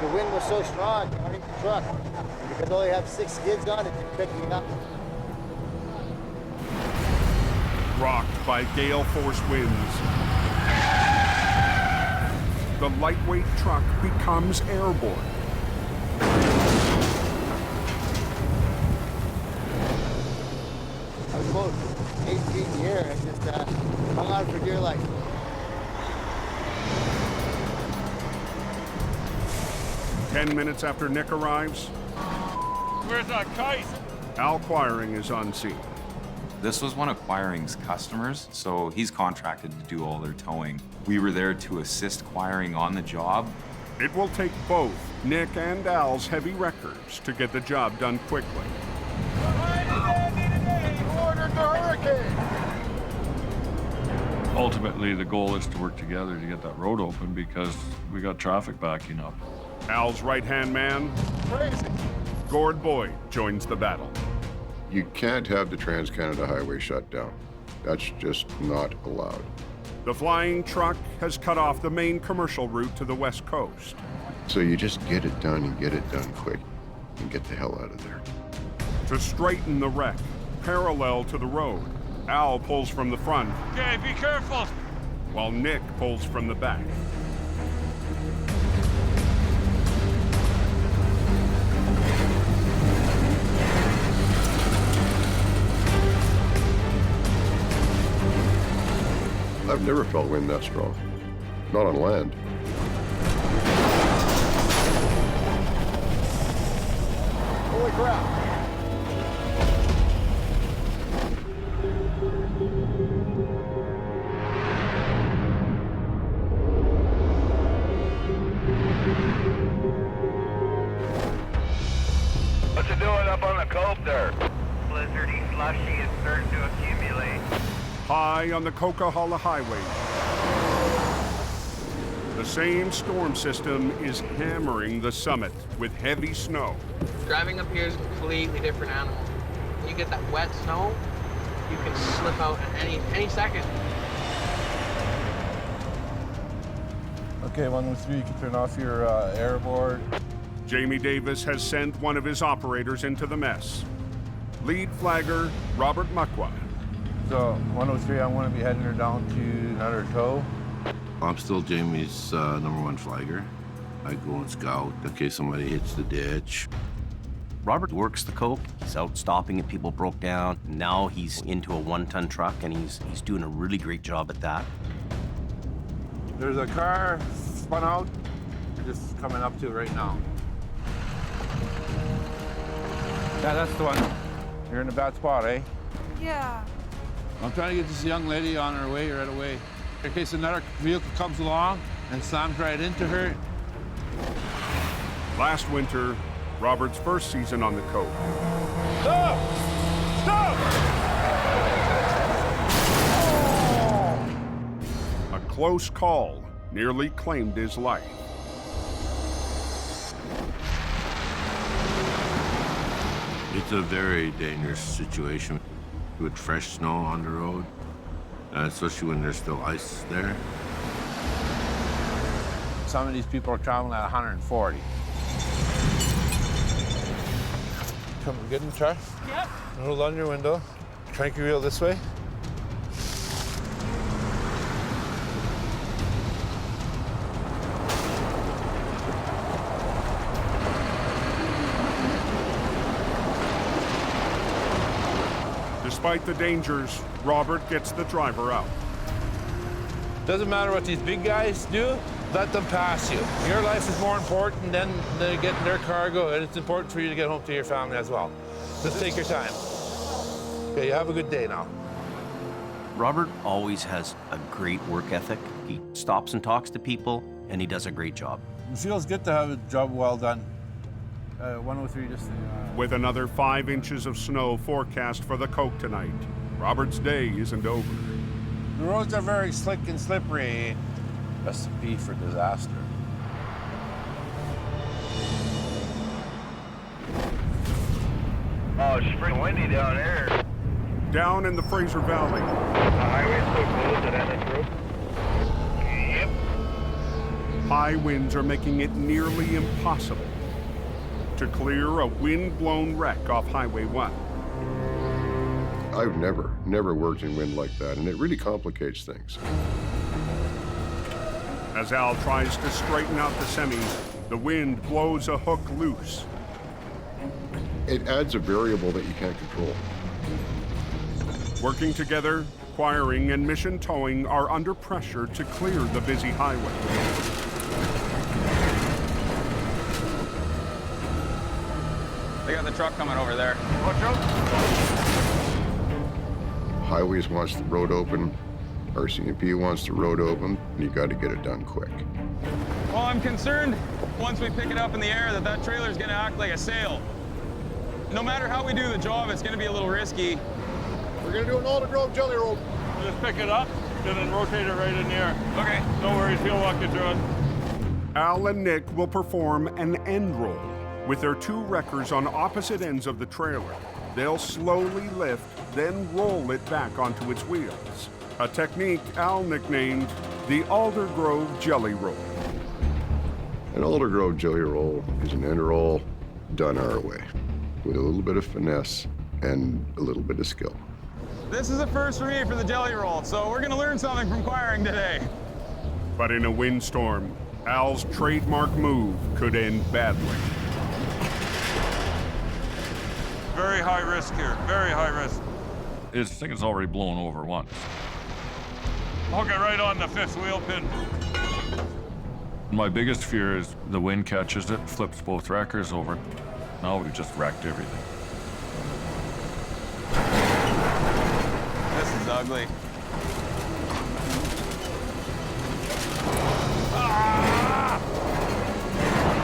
The wind was so strong underneath the truck. And because I only have 6 skids on it, it picked me up. Rocked by gale force winds, the lightweight truck becomes airborne. I was about 8 feet in the air and just hung on for dear life. Ten minutes after Nick arrives, Where's that kite? Al Quiring is on scene. This was one of Quiring's customers, so he's contracted to do all their towing. We were there to assist Quiring on the job. It will take both Nick and Al's heavy records to get the job done quickly. Ordered the hurricane! Ultimately, the goal is to work together to get that road open because we got traffic backing up. Al's right-hand man, Crazy. Gord Boyd, joins the battle. You can't have the Trans-Canada Highway shut down. That's just not allowed. The flying truck has cut off the main commercial route to the west coast. So you just get it done and get it done quick and get the hell out of there. To straighten the wreck, parallel to the road, Al pulls from the front, Okay, be careful. while Nick pulls from the back. I've never felt wind that strong. Not on land. Holy crap. What's it doing up on the coast there? Blizzardy slushy is starting to accumulate. High on the Coquihalla Highway, the same storm system is hammering the summit with heavy snow. Driving up here is a completely different animal. you get that wet snow, you can slip out at any second. Okay, 103, you can turn off your air board. Jamie Davis has sent one of his operators into the mess. Lead flagger Robert Muckwa. So 103, I'm going to be heading her down to another tow. I'm still Jamie's #1 flagger. I go and scout in case somebody hits the ditch. Robert works the coke. He's out stopping if people broke down. Now he's into a 1-ton truck, and he's doing a really great job at that. There's a car spun out. We're just coming up to it right now. Yeah, that's the one. You're in a bad spot, eh? Yeah. I'm trying to get this young lady on her way right away. In case another vehicle comes along and slams right into her. Last winter, Robert's first season on the coke. Stop! Stop! A close call nearly claimed his life. It's a very dangerous situation with fresh snow on the road, especially when there's still ice there. Some of these people are traveling at 140. Come, get in the car. Yep. Roll down your window. Crank your wheel this way. Despite the dangers, Robert gets the driver out. Doesn't matter what these big guys do, let them pass you. Your life is more important than getting their cargo, and it's important for you to get home to your family as well. Just take your time. Okay, you have a good day now. Robert always has a great work ethic. He stops and talks to people, and he does a great job. It feels good to have a job well done. 103, just... With another 5 inches of snow forecast for the coke tonight, Robert's day isn't over. The roads are very slick and slippery. Recipe for disaster. Oh, it's pretty windy down there. Down in the Fraser Valley. The highway's so closed at Thru. Yep. High winds are making it nearly impossible to clear a wind-blown wreck off Highway 1. I've never worked in wind like that, and it really complicates things. As Al tries to straighten out the semis, the wind blows a hook loose. It adds a variable that you can't control. Working together, Quiring and Mission Towing are under pressure to clear the busy highway. They got the truck coming over there. Watch out. Highways wants the road open, RCMP wants the road open, and you got to get it done quick. Well, I'm concerned once we pick it up in the air that trailer's gonna act like a sail. No matter how we do the job, it's gonna be a little risky. We're gonna do an all-to-grove jelly roll. Just pick it up and then rotate it right in the air. Okay. No worries, he'll walk you through it. Al and Nick will perform an end roll. With their 2 wreckers on opposite ends of the trailer, they'll slowly lift, then roll it back onto its wheels. A technique Al nicknamed the Aldergrove Jelly Roll. An Aldergrove jelly roll is an end roll done our way, with a little bit of finesse and a little bit of skill. This is a first for me for the jelly roll, so we're gonna learn something from Quiring today. But in a windstorm, Al's trademark move could end badly. Very high risk here, very high risk. This thing is already blown over once. Hook it right on the 5th wheel pin. My biggest fear is the wind catches it, flips both wreckers over. Now we've just wrecked everything. This is ugly. Ah!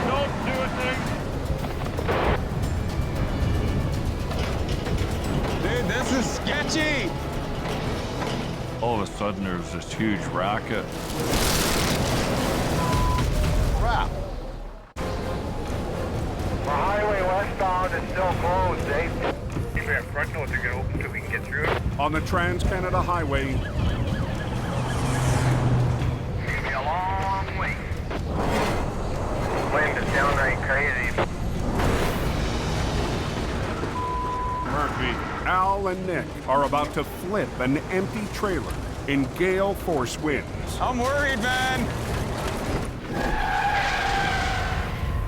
Don't do a thing. Dude, this is sketchy. All of a sudden, there's this huge racket. Crap. The highway westbound is still closed, eh? that front door to get open so we can get through it. On the Trans-Canada Highway, It's gonna be a long way. Wind is downright crazy. Murphy, Al, and Nick are about to flip an empty trailer in gale force winds. I'm worried, man.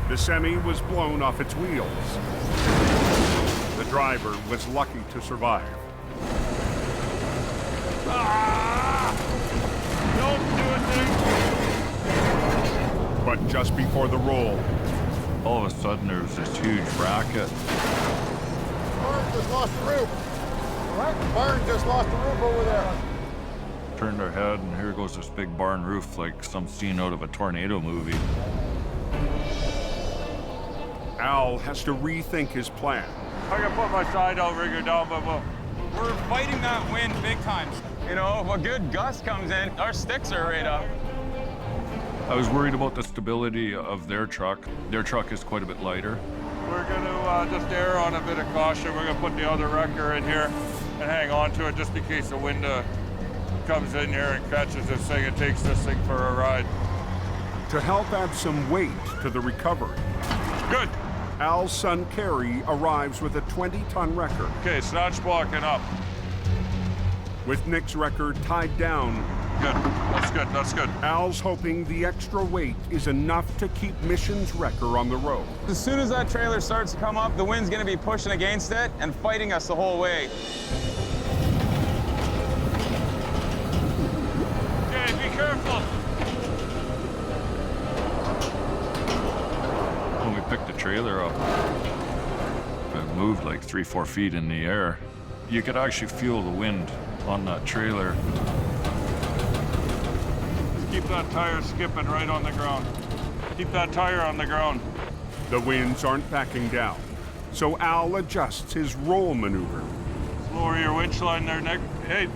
The semi was blown off its wheels. The driver was lucky to survive. Don't do it, Nick. But just before the roll, All of a sudden, there was this huge racket. Barn just lost the roof. What? Barn just lost the roof over there. Turned our head, and here goes this big barn roof, like some scene out of a tornado movie. Al has to rethink his plan. I can put my side outrigger down, but We're fighting that wind big time. You know, if a good gust comes in, our sticks are right up. I was worried about the stability of their truck. Their truck is quite a bit lighter. we're going to just err on a bit of caution. We're going to put the other wrecker in here and hang on to it just in case the wind comes in here and catches this thing and takes this thing for a ride. To help add some weight to the recovery, Good. Al's son Kerry arrives with a 20-ton wrecker. Okay, snatch blocking up. With Nick's wrecker tied down. Good, that's good, that's good. Al's hoping the extra weight is enough to keep Mission's wrecker on the road. As soon as that trailer starts to come up, the wind's gonna be pushing against it and fighting us the whole way. Okay, be careful. When we picked the trailer up, it moved like 3-4 feet in the air. You could actually feel the wind on that trailer. Keep that tire skipping right on the ground. Keep that tire on the ground. The winds aren't backing down, so Al adjusts his roll maneuver. Lower your winch line there, Nick. Hey.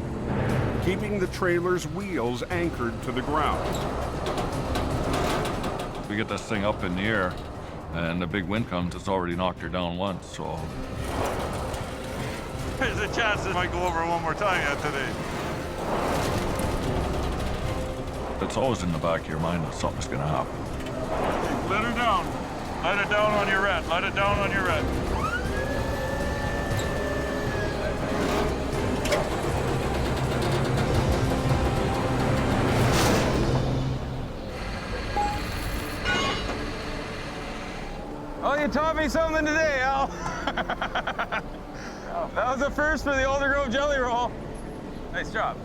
Keeping the trailer's wheels anchored to the ground. We get this thing up in the air, and a big wind comes, it's already knocked her down once, so. There's a chance it might go over one more time yet today. It's always in the back of your mind that something's gonna happen. Let her down. Let it down on your red. Let it down on your red. Oh, you taught me something today, Al. That was a first for the Alder Grove jelly roll. Nice job.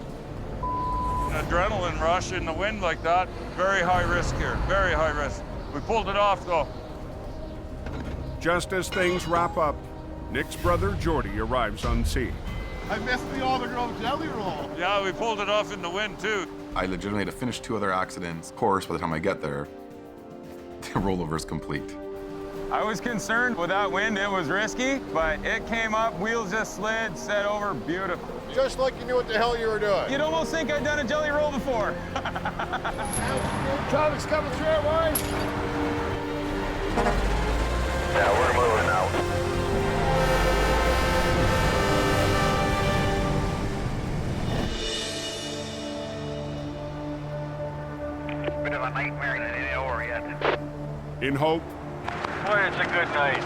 An adrenaline rush in the wind like that, very high risk here, very high risk. We pulled it off though. Just as things wrap up, Nick's brother Jordy arrives on scene. I missed the Alder Grove jelly roll. Yeah, we pulled it off in the wind too. I legitimately had to finish 2 other accidents. Of course, by the time I get there, the rollover is complete. I was concerned with that wind, it was risky, but it came up, wheels just slid, set over, beautiful. Just like you knew what the hell you were doing. You'd almost think I'd done a jelly roll before. Traffic's coming through, boys. Yeah, we're moving now. Bit of a nightmare, it ain't over yet. In hope, Boy, it's a good night.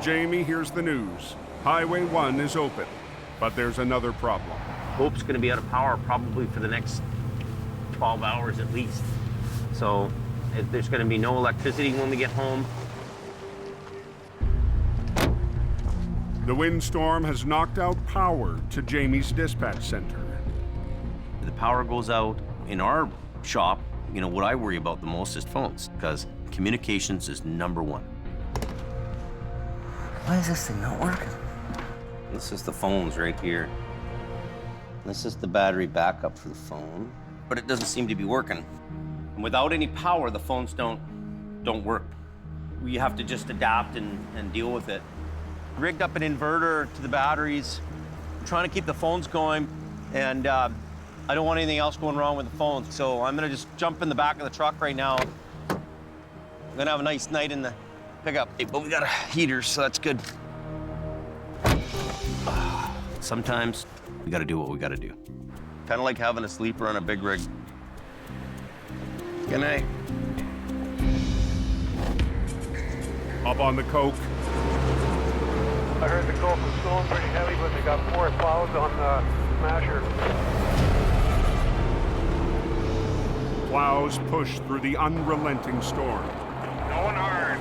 Jamie hears the news. Highway 1 is open, but there's another problem. Hope's going to be out of power probably for the next 12 hours at least. So there's going to be no electricity when we get home. The windstorm has knocked out power to Jamie's dispatch center. The power goes out in our shop. You know, what I worry about the most is phones, because communications is #1. Why is this thing not working? This is the phones right here. This is the battery backup for the phone, but it doesn't seem to be working. And without any power, the phones don't work. We have to just adapt and deal with it. Rigged up an inverter to the batteries, trying to keep the phones going, and I don't want anything else going wrong with the phone, so I'm gonna just jump in the back of the truck right now. I'm gonna have a nice night in the pickup, but we got a heater, so that's good. sometimes we gotta do what we gotta do. Kind of like having a sleeper on a big rig. Good night. Up on the coke. I heard the coke was going pretty heavy, but they got 4 plows on the smasher. Plows push through the unrelenting storm. Going hard.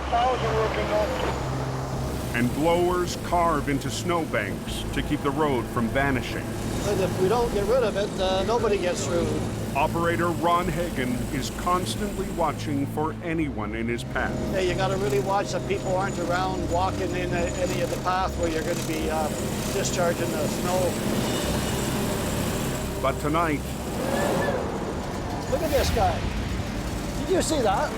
Plows are working though. And blowers carve into snowbanks to keep the road from vanishing. And if we don't get rid of it, nobody gets through. Operator Ron Hagen is constantly watching for anyone in his path. Hey, you gotta really watch that people aren't around walking in any of the path where you're gonna be discharging the snow. But tonight... Look at this guy. Did you see that?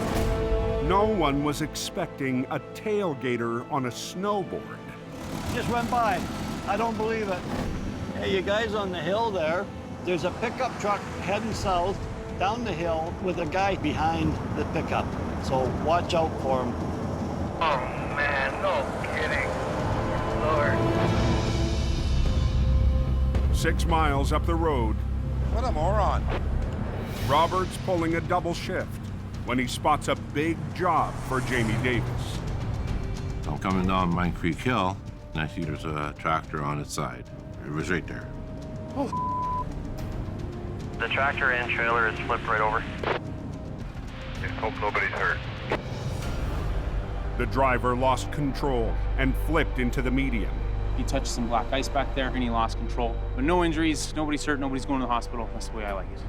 No one was expecting a tailgater on a snowboard. Just went by. I don't believe it. Hey, you guys on the hill there, there's a pickup truck heading south down the hill with a guy behind the pickup. So watch out for him. Oh man, no kidding. Lord. 6 miles up the road. What a moron. Robert's pulling a double shift when he spots a big job for Jamie Davis. I'm coming down Mine Creek Hill, and I see there's a tractor on its side. It was right there. Oh. The tractor and trailer is flipped right over. Just hope nobody's hurt. The driver lost control and flipped into the median. He touched some black ice back there and he lost control. But no injuries, nobody's hurt, nobody's going to the hospital. That's the way I like it.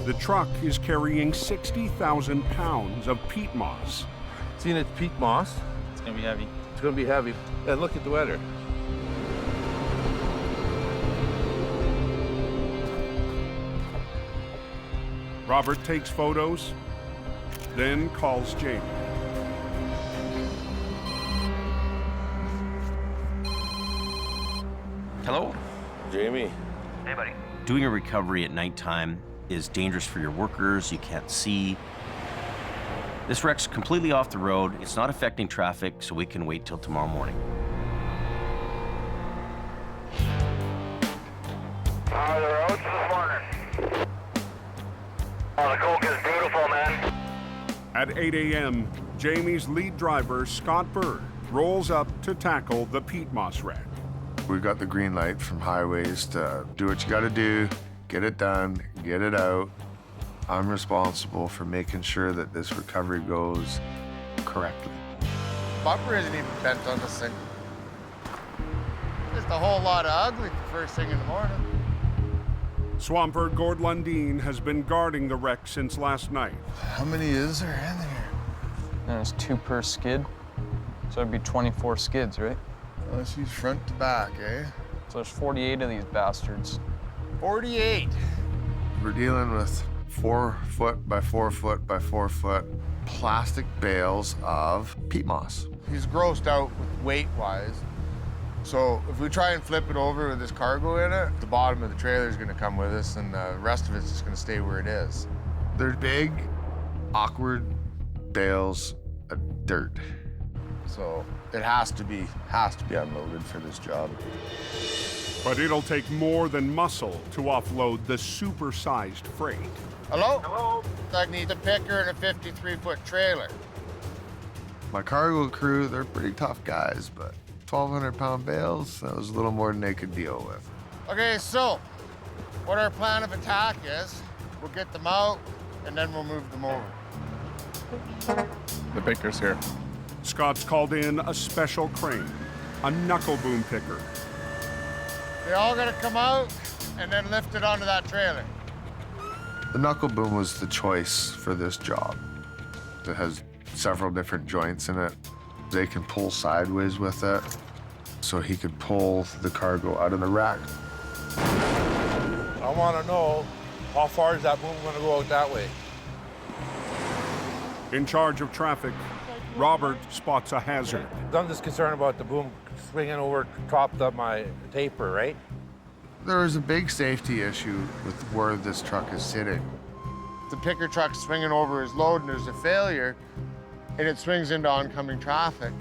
The truck is carrying 60,000 pounds of peat moss. Seeing it's peat moss. It's gonna be heavy. It's gonna be heavy. And look at the weather. Robert takes photos, then calls Jamie. Hello? Jamie. Hey, buddy. Doing a recovery at nighttime is dangerous for your workers. You can't see. This wreck's completely off the road. It's not affecting traffic, so we can wait till tomorrow morning. How are the roads this morning? Oh, the coke is beautiful, man. At 8 a.m., Jamie's lead driver, Scott Bird, rolls up to tackle the peat moss wreck. We got the green light from highways to do what you gotta do, get it done, get it out. I'm responsible for making sure that this recovery goes correctly. Bumper isn't even bent on this thing. Just a whole lot of ugly for first thing in the morning. Swampert Gord Lundeen has been guarding the wreck since last night. How many is there in there? There's 2 per skid, so it'd be 24 skids, right? Oh, she's front to back, eh? So there's 48 of these bastards. 48. We're dealing with 4 foot by 4 foot by 4 foot plastic bales of peat moss. He's grossed out weight-wise. So if we try and flip it over with this cargo in it, the bottom of the trailer is gonna come with us and the rest of it's just gonna stay where it is. They're big, awkward bales of dirt. So it has to be unloaded for this job. But it'll take more than muscle to offload the super-sized freight. Hello? Hello? I need a picker and a 53-foot trailer. My cargo crew, they're pretty tough guys, but 1,200-pound bales, that was a little more than they could deal with. Okay, so what our plan of attack is, we'll get them out and then we'll move them over. The picker's here. Scott's called in a special crane, a knuckle boom picker. They all gotta come out and then lift it onto that trailer. The knuckle boom was the choice for this job. It has several different joints in it. They can pull sideways with it, so he could pull the cargo out of the rack. I want to know, how far is that boom going to go out that way? In charge of traffic, Robert spots a hazard. I'm just concerned about the boom swinging over top of my taper, right? There is a big safety issue with where this truck is sitting. The picker truck's swinging over his load and there's a failure, and it swings into oncoming traffic.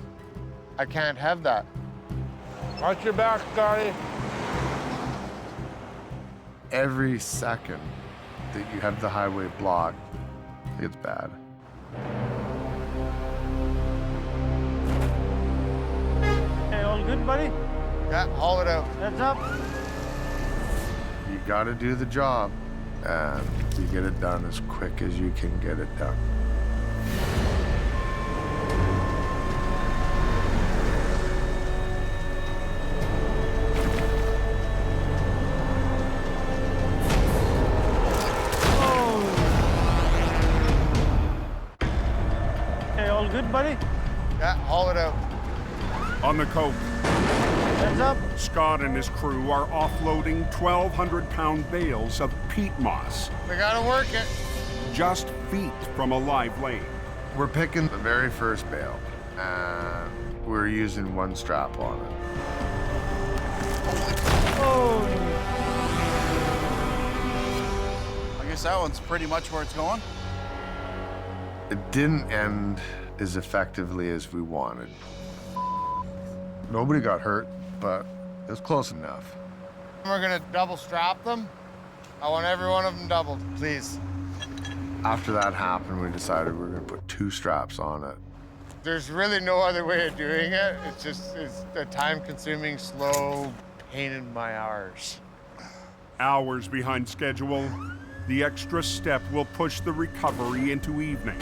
I can't have that. Watch your back, Scotty. Every second that you have the highway blocked, it's bad. Hey, all good, buddy? Yeah, haul it out. Heads up. You gotta do the job, and you get it done as quick as you can get it done. Hey, all good, buddy? Yeah, haul it out. On the coke, Heads up. Scott and his crew are offloading 1,200-pound bales of peat moss, We gotta work it. just feet from a live lane. We're picking the very first bale, and we're using one strap on it. Oh. I guess that one's pretty much where it's going. It didn't end as effectively as we wanted. Nobody got hurt, but it was close enough. We're gonna double strap them. I want every one of them doubled, please. After that happened, we decided we were gonna put 2 straps on it. There's really no other way of doing it. It's a time-consuming, slow pain in my arse. Hours behind schedule, the extra step will push the recovery into evening.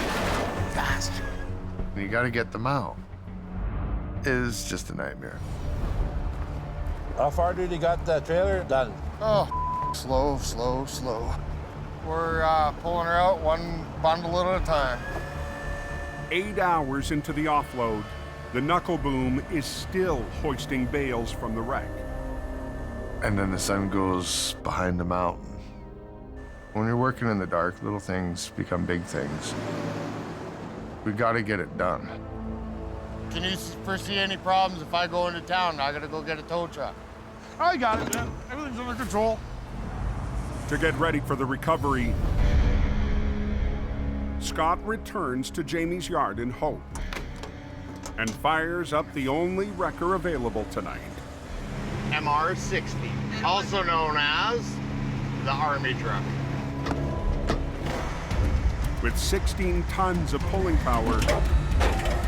Fast. And you gotta get them out. It's just a nightmare. How far did you got the trailer done? Oh, slow, slow, slow. We're pulling her out one bundle at a time. 8 hours into the offload, the knuckle boom is still hoisting bales from the wreck. And then the sun goes behind the mountain. When you're working in the dark, little things become big things. We gotta get it done. Can you foresee any problems if I go into town? I gotta go get a tow truck. I got it, man. Everything's under control. To get ready for the recovery, Scott returns to Jamie's yard in hope and fires up the only wrecker available tonight. MR-60, also known as the Army truck. With 16 tons of pulling power,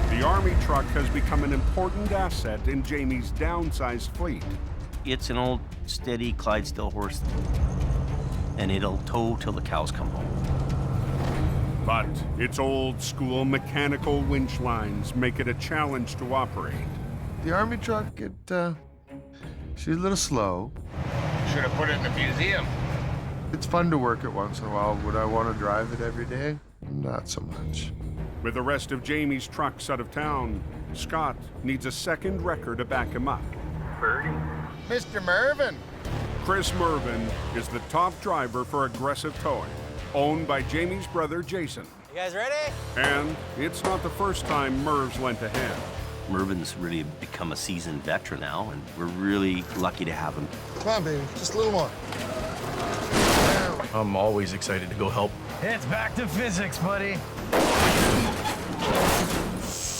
the Army truck has become an important asset in Jamie's downsized fleet. It's an old, steady Clydesdale horse, and it'll tow till the cows come home. But its old school mechanical winch lines make it a challenge to operate. The Army truck, she's a little slow. Should have put it in the museum. It's fun to work it once in a while. Would I want to drive it every day? Not so much. With the rest of Jamie's trucks out of town, Scott needs a second wrecker to back him up. Mr. Mervin. Chris Mervin is the top driver for Aggressive Towing, owned by Jamie's brother Jason. You guys ready? And it's not the first time Merv's lent a hand. Mervin's really become a seasoned veteran now, and we're really lucky to have him. Come on, baby, just a little more. I'm always excited to go help. It's back to physics, buddy.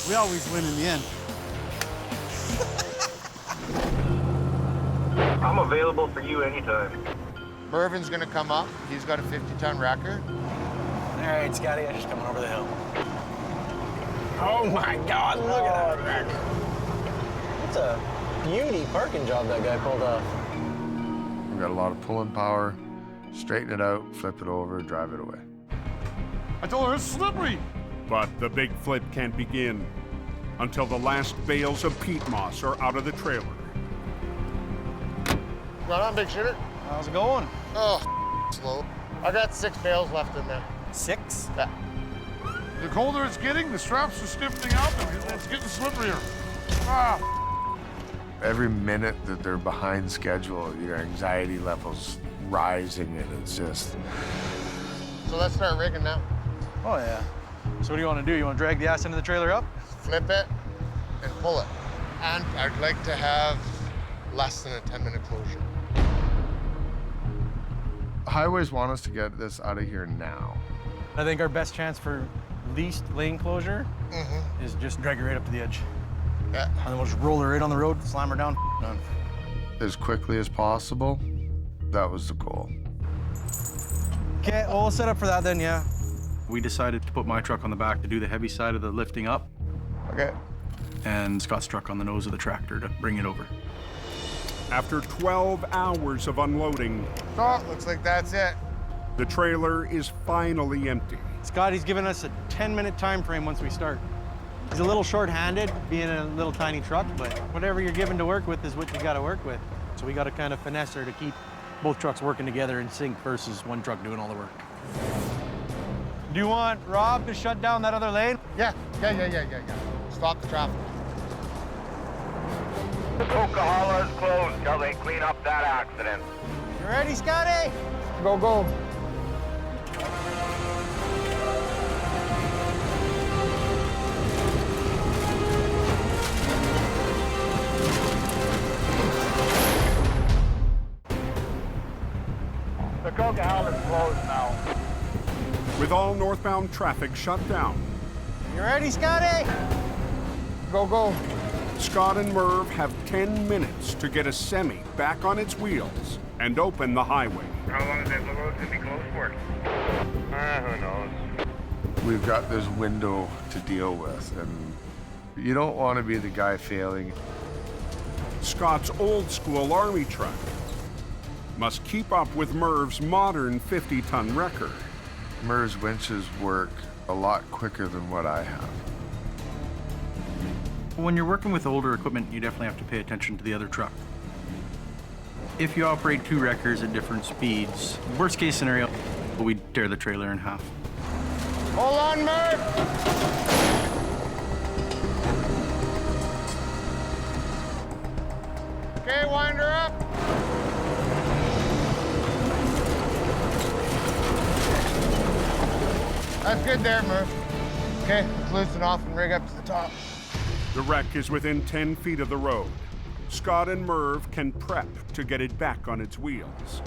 We always win in the end. I'm available for you anytime. Mervin's gonna come up. He's got a 50-ton wrecker. All right, Scotty, I'm just coming over the hill. Oh my God, look at that wreck. That's a beauty parking job that guy pulled off. We've got a lot of pulling power. Straighten it out, flip it over, drive it away. I told her it's slippery. But the big flip can't begin until the last bales of peat moss are out of the trailer. Right on, big shitter. How's it going? Oh, slow. I got 6 bales left in there. 6? Yeah. The colder it's getting, the straps are stiffening up and it's getting slipperier. Ah. Every minute that they're behind schedule, your anxiety level's rising, and it's just... So let's start rigging now. Oh, yeah. So what do you want to do? You want to drag the ass into the trailer up? Flip it and pull it. And I'd like to have less than a 10-minute closure. Highways want us to get this out of here now. I think our best chance for least lane closure is just drag her right up to the edge. Yeah. And then we'll just roll her right on the road, slam her down, None. As quickly as possible, that was the goal. Okay, well, we'll set up for that then, yeah. We decided to put my truck on the back to do the heavy side of the lifting up. Okay. And Scott's truck on the nose of the tractor to bring it over. After 12 hours of unloading, Oh, looks like that's it. the trailer is finally empty. Scotty's given us a 10-minute time frame once we start. He's a little short-handed, being a little tiny truck, but whatever you're given to work with is what you got to work with. So we got to kind of finesse her to keep both trucks working together in sync versus one truck doing all the work. Do you want Rob to shut down that other lane? Yeah. Stop the traffic. The Coquihalla is closed until they clean up that accident. You ready, Scotty? Go, go. The Coquihalla is closed now. With all northbound traffic shut down, You ready, Scotty? Go, go. Scott and Merv have 10 minutes to get a semi back on its wheels and open the highway. How long is that road going to be closed for? Who knows? We've got this window to deal with, and you don't want to be the guy failing. Scott's old-school Army truck must keep up with Merv's modern 50-ton wrecker. Merv's winches work a lot quicker than what I have. When you're working with older equipment, you definitely have to pay attention to the other truck. If you operate two wreckers at different speeds, worst case scenario, we tear the trailer in half. Hold on, Merv. Okay, wind her up. That's good there, Merv. Okay, let's loosen off and rig up to the top. The wreck is within 10 feet of the road. Scott and Merv can prep to get it back on its wheels.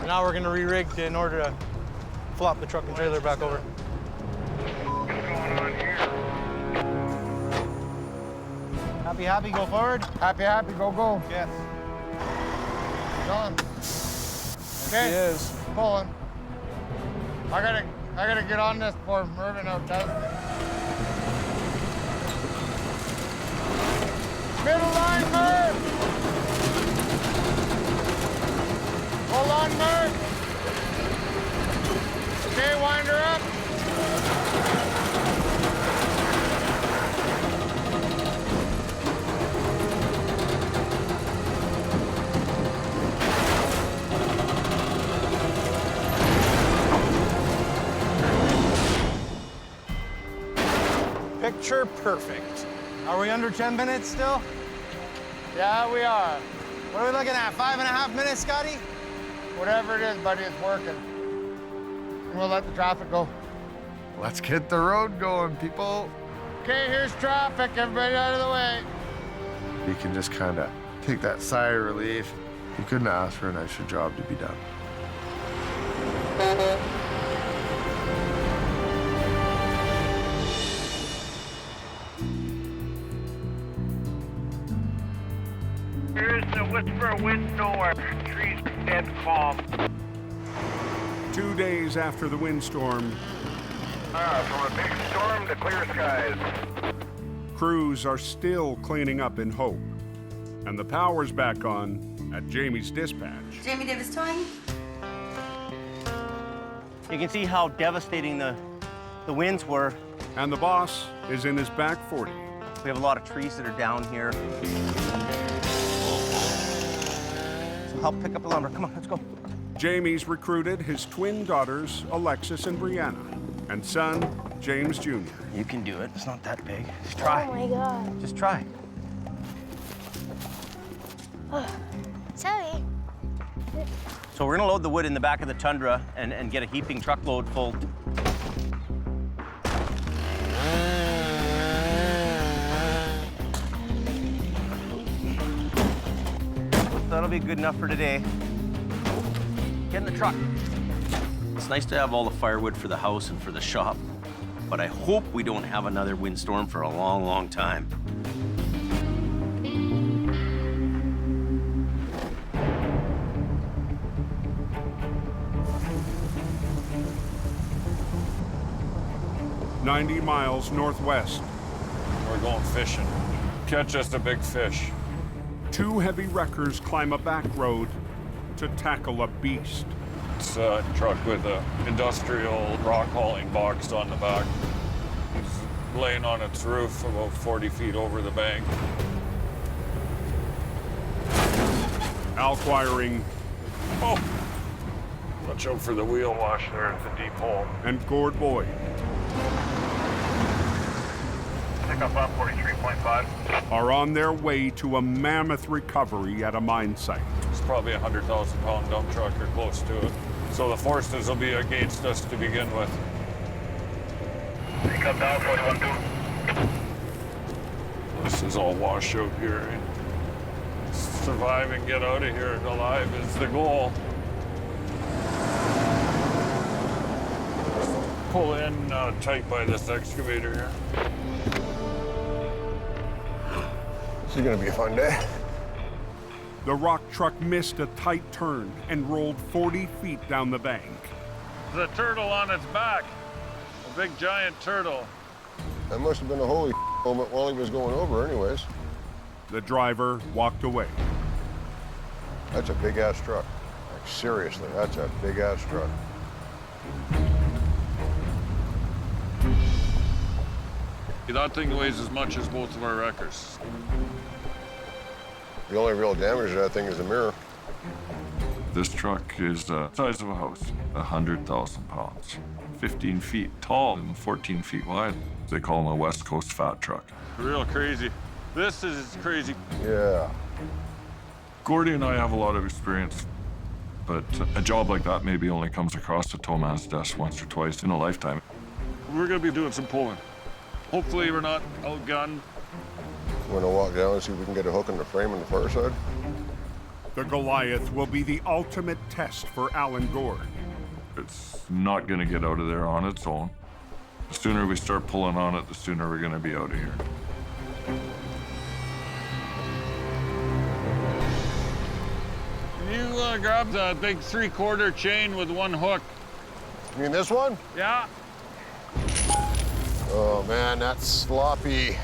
Now we're gonna re-rig in order to flop the truck and trailer back over. What's going on here? Happy, happy, go forward. Happy, happy, go, go. Yes. Done. Okay, He is. pulling. I gotta get on this before Mervyn outdoes me. Middle line, Merv! Hold on, Merv! Okay, wind her up. Picture perfect. Are we under 10 minutes still? Yeah, we are. What are we looking at, 5.5 minutes, Scotty? Whatever it is, buddy, it's working. And we'll let the traffic go. Let's get the road going, people. Okay, here's traffic. Everybody out of the way. You can just kind of take that sigh of relief. You couldn't ask for a nicer job to be done. Here's the whisper of wind nowhere. Trees dead calm. 2 days after the windstorm, From a big storm to clear skies. crews are still cleaning up in Hope. And the power's back on at Jamie's dispatch. Jamie Davis Towing. You can see how devastating the winds were. And the boss is in his back 40. We have a lot of trees that are down here. So help pick up the lumber. Come on, let's go. Jamie's recruited his twin daughters, Alexis and Brianna, and son, James Jr. You can do it. It's not that big. Just try. Oh my God. Just try. Sorry. So we're gonna load the wood in the back of the Tundra and get a heaping truckload full. That'll be good enough for today. Get in the truck. It's nice to have all the firewood for the house and for the shop, but I hope we don't have another windstorm for a long, long time. 90 miles northwest. We're going fishing. Catch us a big fish. 2 heavy wreckers climb a back road to tackle a beast. It's a truck with an industrial rock hauling box on the back. It's laying on its roof about 40 feet over the bank. Al Quiring. Oh! Watch out for the wheel wash there. It's a deep hole. And Gord Boyd. Pick up on 43.5. Are on their way to a mammoth recovery at a mine site. It's probably a 100,000-pound dump truck or close to it. So the forces will be against us to begin with. Pick up down 41.2. This is all washout here. Survive and get out of here alive is the goal. Pull in tight by this excavator here. This is gonna be a fun day. The rock truck missed a tight turn and rolled 40 feet down the bank. The turtle on its back. A big giant turtle. That must have been a holy moment while he was going over anyways. The driver walked away. That's a big-ass truck. Like, seriously, that's a big-ass truck. That thing weighs as much as both of our wreckers. The only real damage to that thing is the mirror. This truck is the size of a house, 100,000 pounds, 15 feet tall and 14 feet wide. They call them a West Coast fat truck. Real crazy. This is crazy. Yeah. Gordy and I have a lot of experience, but a job like that maybe only comes across the tow man's desk once or twice in a lifetime. We're gonna be doing some pulling. Hopefully we're not outgunned. Want to walk down and see if we can get a hook in the frame on the far side? The Goliath will be the ultimate test for Alan Gord. It's not going to get out of there on its own. The sooner we start pulling on it, the sooner we're going to be out of here. Can you grab the big 3/4 chain with one hook? You mean this one? Yeah. Oh man, that's sloppy.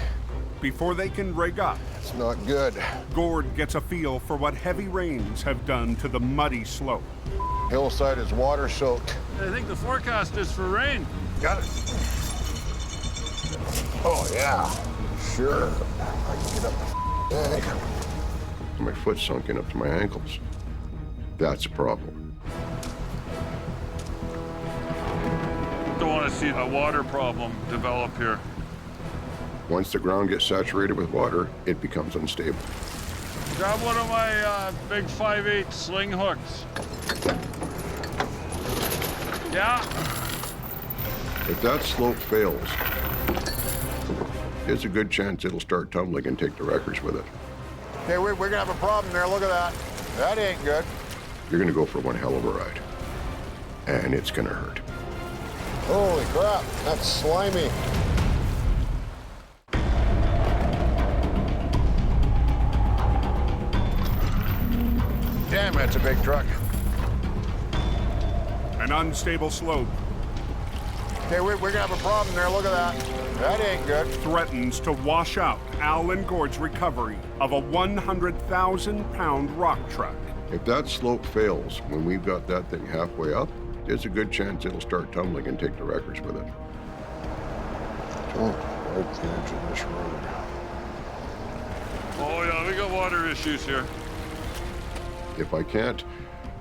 Before they can rig up, it's not good. Gord gets a feel for what heavy rains have done to the muddy slope. Hillside is water soaked. I think the forecast is for rain. Got it. Oh yeah, sure. I can get up the bank. My foot's sunken up to my ankles. That's a problem. Don't want to see a water problem develop here. Once the ground gets saturated with water, it becomes unstable. Grab one of my big 5/8 sling hooks. Yeah. If that slope fails, there's a good chance it'll start tumbling and take the wreckers with it. Hey, we're gonna have a problem there. Look at that. That ain't good. You're gonna go for one hell of a ride. And it's gonna hurt. Holy crap, that's slimy. Damn, that's a big truck. An unstable slope. Okay, we're gonna have a problem there. Look at that. That ain't good. Threatens to wash out Alan Gord's recovery of a 100,000-pound rock truck. If that slope fails when we've got that thing halfway up, there's a good chance it'll start tumbling and take the wreckers with it. Don't like the edge of this road. Oh yeah, we got water issues here. If I can't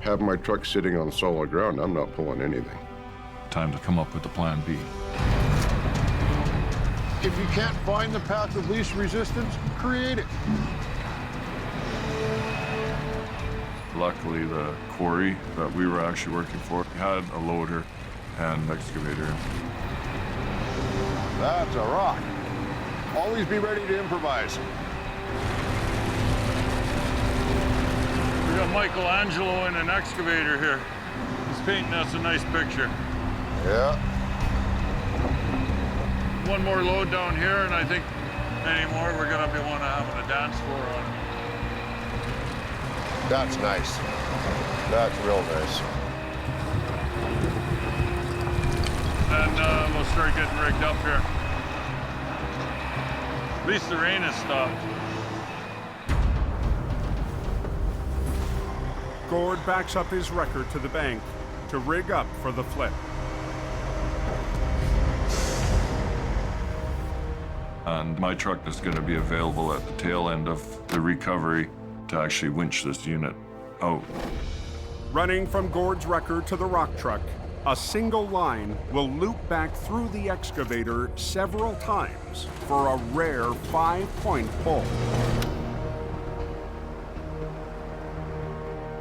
have my truck sitting on solid ground, I'm not pulling anything. Time to come up with a plan B. If you can't find the path of least resistance, create it. Luckily, the quarry that we were actually working for had a loader and excavator. That's a rock. Always be ready to improvise. We got Michelangelo in an excavator here. He's painting us a nice picture. Yeah. One more load down here, and I think anymore we're gonna be having a dance floor on it. That's nice. That's real nice. then we'll start getting rigged up here. At least the rain has stopped. Gord backs up his wrecker to the bank to rig up for the flip. And my truck is going to be available at the tail end of the recovery to actually winch this unit out. Running from Gord's wrecker to the rock truck, a single line will loop back through the excavator several times for a rare 5-point pull.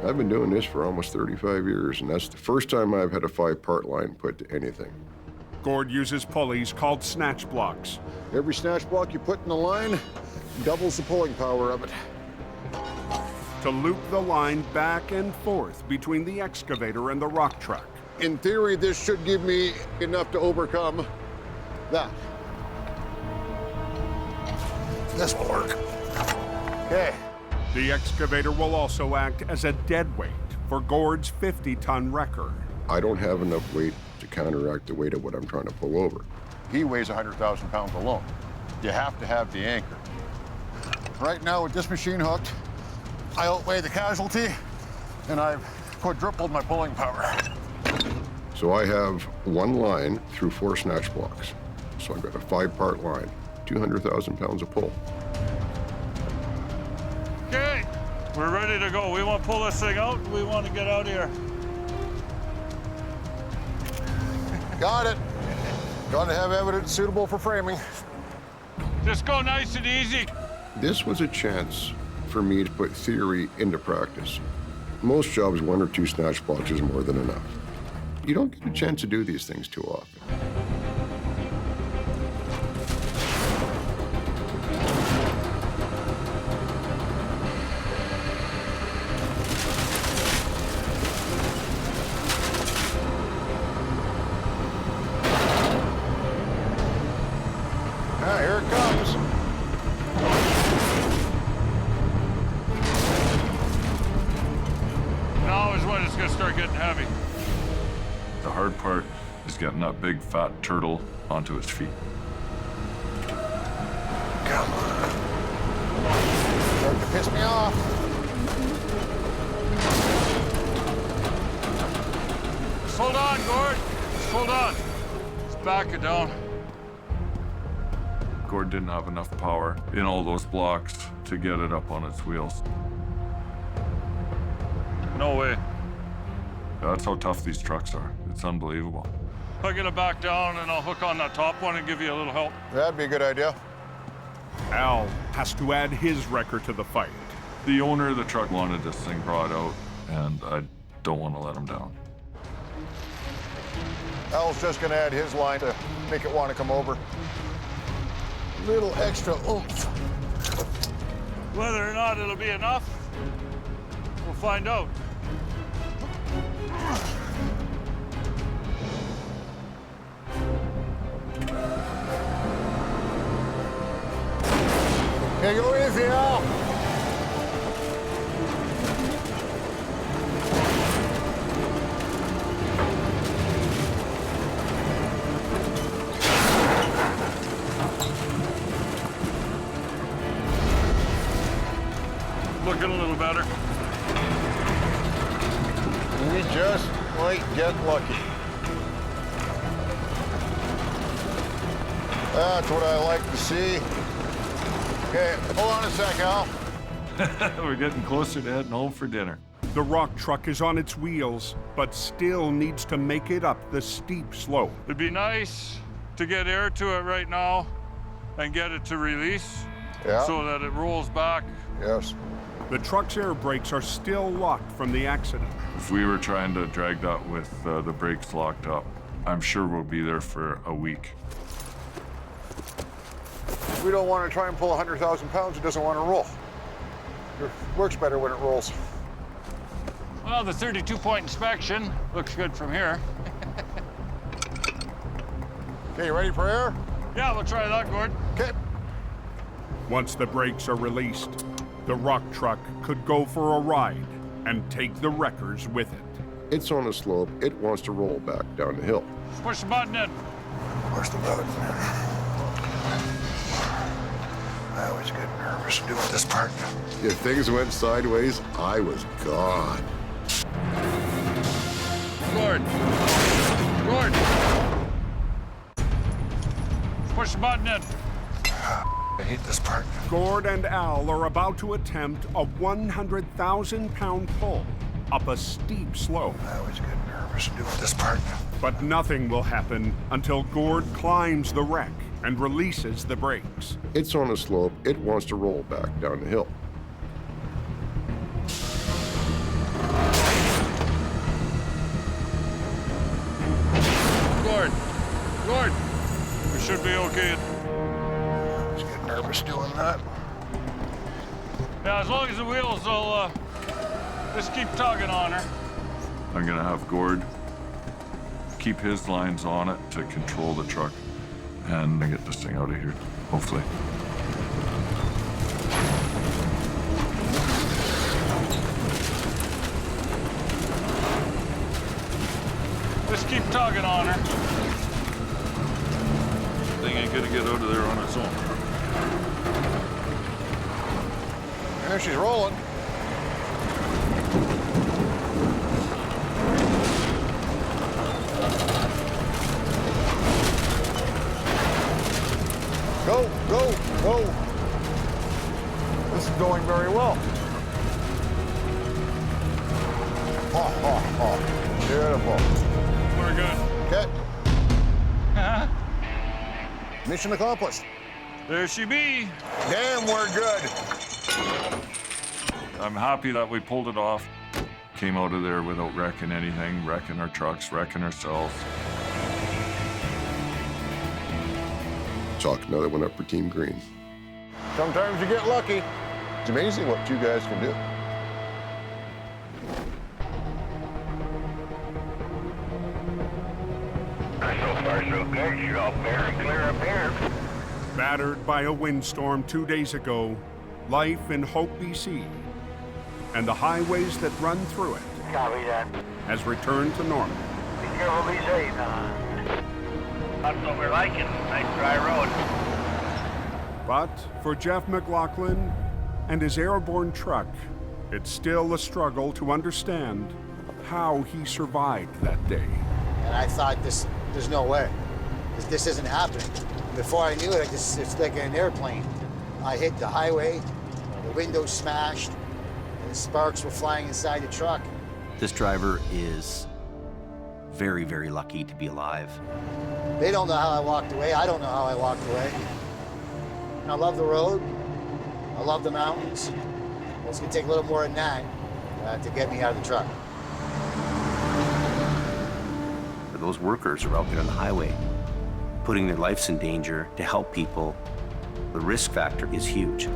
I've been doing this for almost 35 years, and that's the first time I've had a 5-part line put to anything. Gord uses pulleys called snatch blocks. Every snatch block you put in the line doubles the pulling power of it. To loop the line back and forth between the excavator and the rock truck. In theory, this should give me enough to overcome that. This will work. Okay. The excavator will also act as a dead weight for Gord's 50-ton wrecker. I don't have enough weight to counteract the weight of what I'm trying to pull over. He weighs 100,000 pounds alone. You have to have the anchor. Right now, with this machine hooked, I outweigh the casualty, and I've quadrupled my pulling power. So I have one line through 4 snatch blocks. So I've got a 5-part line, 200,000 pounds of pull. Okay, we're ready to go. We want to pull this thing out. We want to get out of here. Got it. Got to have evidence suitable for framing. Just go nice and easy. This was a chance for me to put theory into practice. Most jobs, 1 or 2 snatch blocks is more than enough. You don't get a chance to do these things too often. Here it comes. Now is when it's going to start getting heavy. The hard part is getting that big fat turtle onto its feet. Come on. Start to piss me off. Just hold on, Gord. Just hold on. Just back it down. Gord didn't have enough power in all those blocks to get it up on its wheels. No way. That's how tough these trucks are. It's unbelievable. I'll get it back down and I'll hook on that top one and give you a little help. That'd be a good idea. Al has to add his wrecker to the fight. The owner of the truck wanted this thing brought out, and I don't want to let him down. Al's just gonna add his line to make it want to come over. Little extra oomph. Whether or not it'll be enough, we'll find out. Hey, go easy, Al. Looking a little better. You just might get lucky. That's what I like to see. Okay, hold on a sec, Al. We're getting closer to heading home for dinner. The rock truck is on its wheels, but still needs to make it up the steep slope. It'd be nice to get air to it right now and get it to release so that it rolls back. Yes. The truck's air brakes are still locked from the accident. If we were trying to drag that with the brakes locked up, I'm sure we'll be there for a week. We don't want to try and pull 100,000 pounds. It doesn't want to roll. It works better when it rolls. Well, the 32-point inspection looks good from here. Okay, you ready for air? Yeah, we'll try that, Gord. Okay. Once the brakes are released, the rock truck could go for a ride and take the wreckers with it. It's on a slope. It wants to roll back down the hill. Push the button in. Push the button. I always get nervous doing this part. If things went sideways, I was gone. Gord. Gord. Push the button in. I hate this part. Gord and Al are about to attempt a 100,000-pound pull up a steep slope. I always get nervous doing this part. But nothing will happen until Gord climbs the wreck and releases the brakes. It's on a slope. It wants to roll back down the hill. Gord. Gord. We should be okay. I always get nervous doing that. Yeah, as long as the wheels will just keep tugging on her. I'm gonna have Gord keep his lines on it to control the truck and get this thing out of here, hopefully. Just keep tugging on her. Thing ain't gonna get out of there on its own. There she's rolling. Go, go, go. This is going very well. Oh, oh, oh. Beautiful. We're good. Okay. Mission accomplished. There she be. Damn, we're good. I'm happy that we pulled it off. Came out of there without wrecking anything, wrecking our trucks, wrecking ourselves. Chalk another one up for Team Green. Sometimes you get lucky. It's amazing what you guys can do. So far, so good. You're all fair and clear up here. Battered by a windstorm 2 days ago, life in Hope, BC, and the highways that run through it Copy that. has returned to normal. Be careful, be safe. That's what we're liking. Nice dry road. But for Jeff McLaughlin and his airborne truck, it's still a struggle to understand how he survived that day. And I thought, there's no way. This isn't happening. Before I knew it, it's like an airplane. I hit the highway, the windows smashed, and the sparks were flying inside the truck. This driver is very, very lucky to be alive. They don't know how I walked away. I don't know how I walked away. And I love the road. I love the mountains. It's gonna take a little more than that to get me out of the truck. For those workers who are out there on the highway, putting their lives in danger to help people, the risk factor is huge.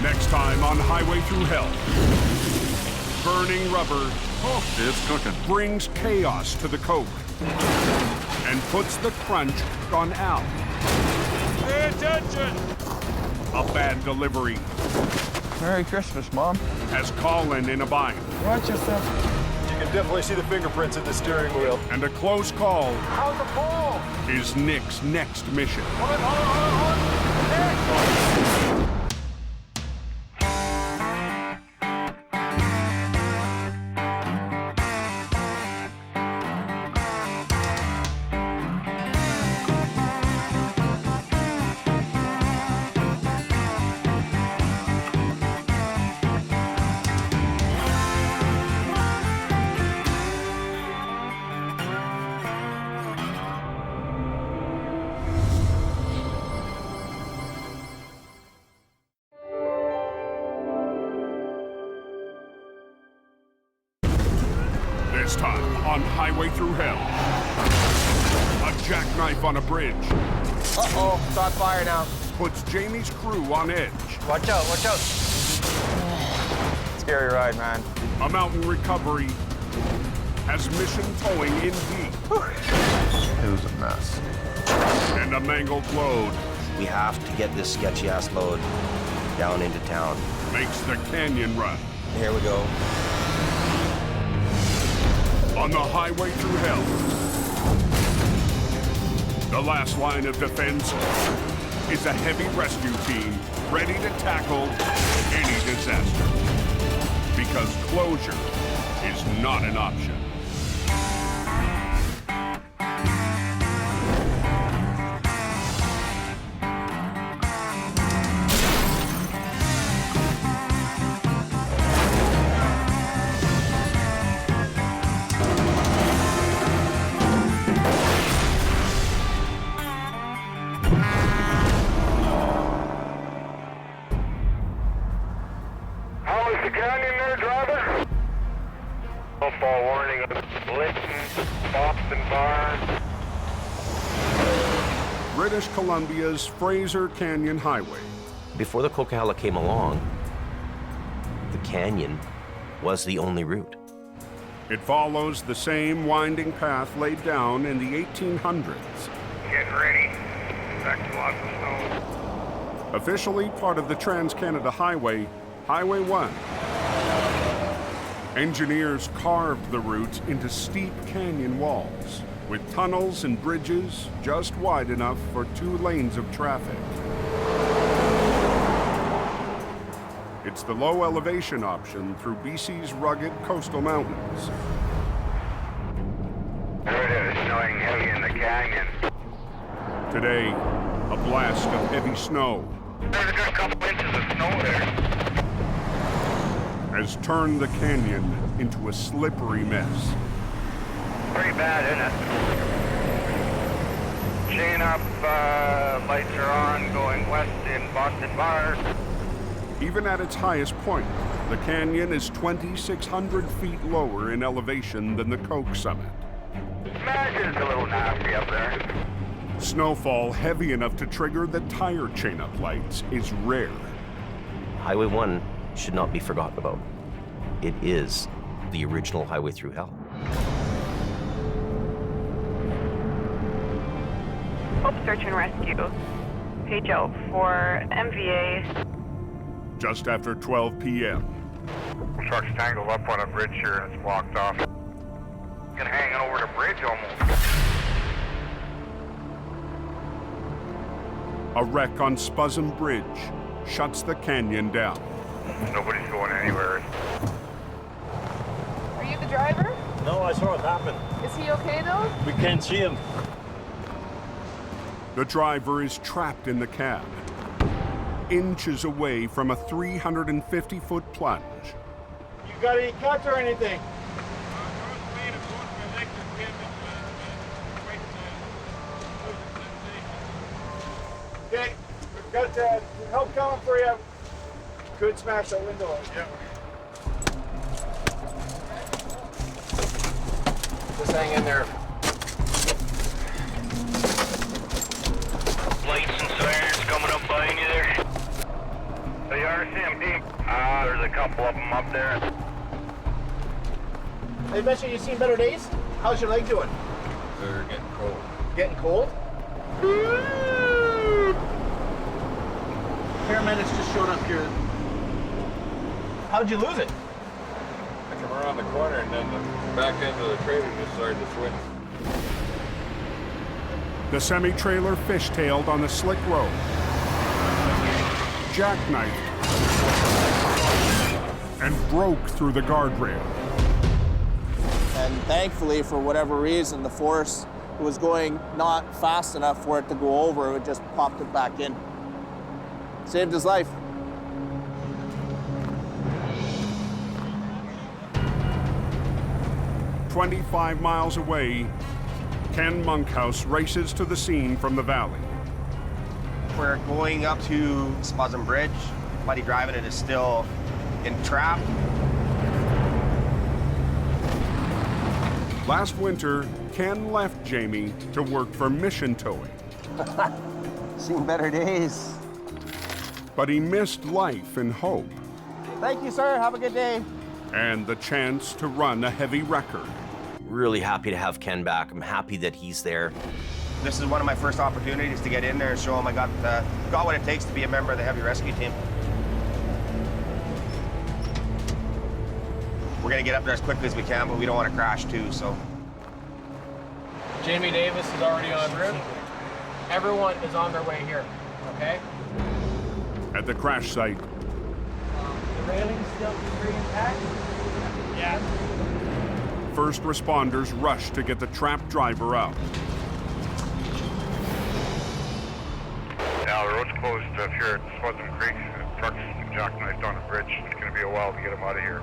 Next time on Highway Through Hell, burning rubber it's cooking. Brings chaos to the Coke and puts the crunch on Al. Pay attention! A bad delivery Merry Christmas, Mom. has Colin in a bind. Watch yourself. You can definitely see the fingerprints in the steering wheel. And a close call How's the ball? is Nick's next mission. Hold on. Nick! This time on Highway Through Hell, a jackknife on a bridge. Uh-oh, it's on fire now. Puts Jamie's crew on edge. Watch out, watch out. Scary ride, man. A mountain recovery has mission towing in deep. It was a mess. And a mangled load. We have to get this sketchy-ass load down into town. Makes the canyon run. Here we go. On the highway through hell. The last line of defense is a heavy rescue team ready to tackle any disaster. Because closure is not an option. British Columbia's Fraser Canyon Highway. Before the Coquihalla came along, the canyon was the only route. It follows the same winding path laid down in the 1800s. Getting ready. Expect lots of snow. Officially part of the Trans-Canada Highway, Highway 1. Engineers carved the route into steep canyon walls, with tunnels and bridges just wide enough for 2 lanes of traffic. It's the low elevation option through BC's rugged coastal mountains. There it is, snowing heavy in the canyon. Today, a blast of heavy snow There's a good couple inches of snow there. has turned the canyon into a slippery mess. Pretty bad, isn't it? Chain up, lights are on, going west in Boston Bar. Even at its highest point, the canyon is 2,600 feet lower in elevation than the Coke summit. Imagine it's a little nasty up there. Snowfall heavy enough to trigger the tire chain-up lights is rare. Highway 1 should not be forgotten about. It is the original highway through hell. Hope Search and Rescue. Page out for MVA. Just after 12 p.m. Truck's tangled up on a bridge here and it's blocked off. Gonna hang over the bridge almost. A wreck on Spuzzum Bridge shuts the canyon down. Nobody's going anywhere. Are you the driver? No, I saw it happen. Is he okay though? We can't see him. The driver is trapped in the cab, inches away from a 350-foot plunge. You got any cuts or anything? Okay, we've got help coming for you. Could smash that window. Yeah. Just hang in there. Lights and sirens coming up behind you there. The RCMP. There's a couple of them up there. Hey, Mitchell, you seen better days? How's your leg doing? They're getting cold. Getting cold? Paramedics just showed up here. How'd you lose it? I come around the corner and then the back end of the trailer just started to swing. The semi-trailer fishtailed on the slick road, jackknifed, and broke through the guardrail. And thankfully, for whatever reason, the force was going not fast enough for it to go over. It just popped it back in. Saved his life. "25 miles away, Ken Monkhouse races to the scene from the valley. We're going up to Spuzzum Bridge. Buddy driving it is still entrapped. Last winter, Ken left Jamie to work for Mission Towing. Seen better days. But he missed life and hope, Thank you, sir. Have a good day. and the chance to run a heavy record. Really happy to have Ken back. I'm happy that he's there. This is one of my first opportunities to get in there and show him I got what it takes to be a member of the heavy rescue team. We're gonna get up there as quickly as we can, but we don't want to crash too, so. Jamie Davis is already en route. Everyone is on their way here, okay? At the crash site, The railing's still pretty intact? Yeah. first responders rush to get the trapped driver out. Yeah, the road's closed up here at Spudson Creek. The truck's jackknifed on the bridge. It's gonna be a while to get him out of here.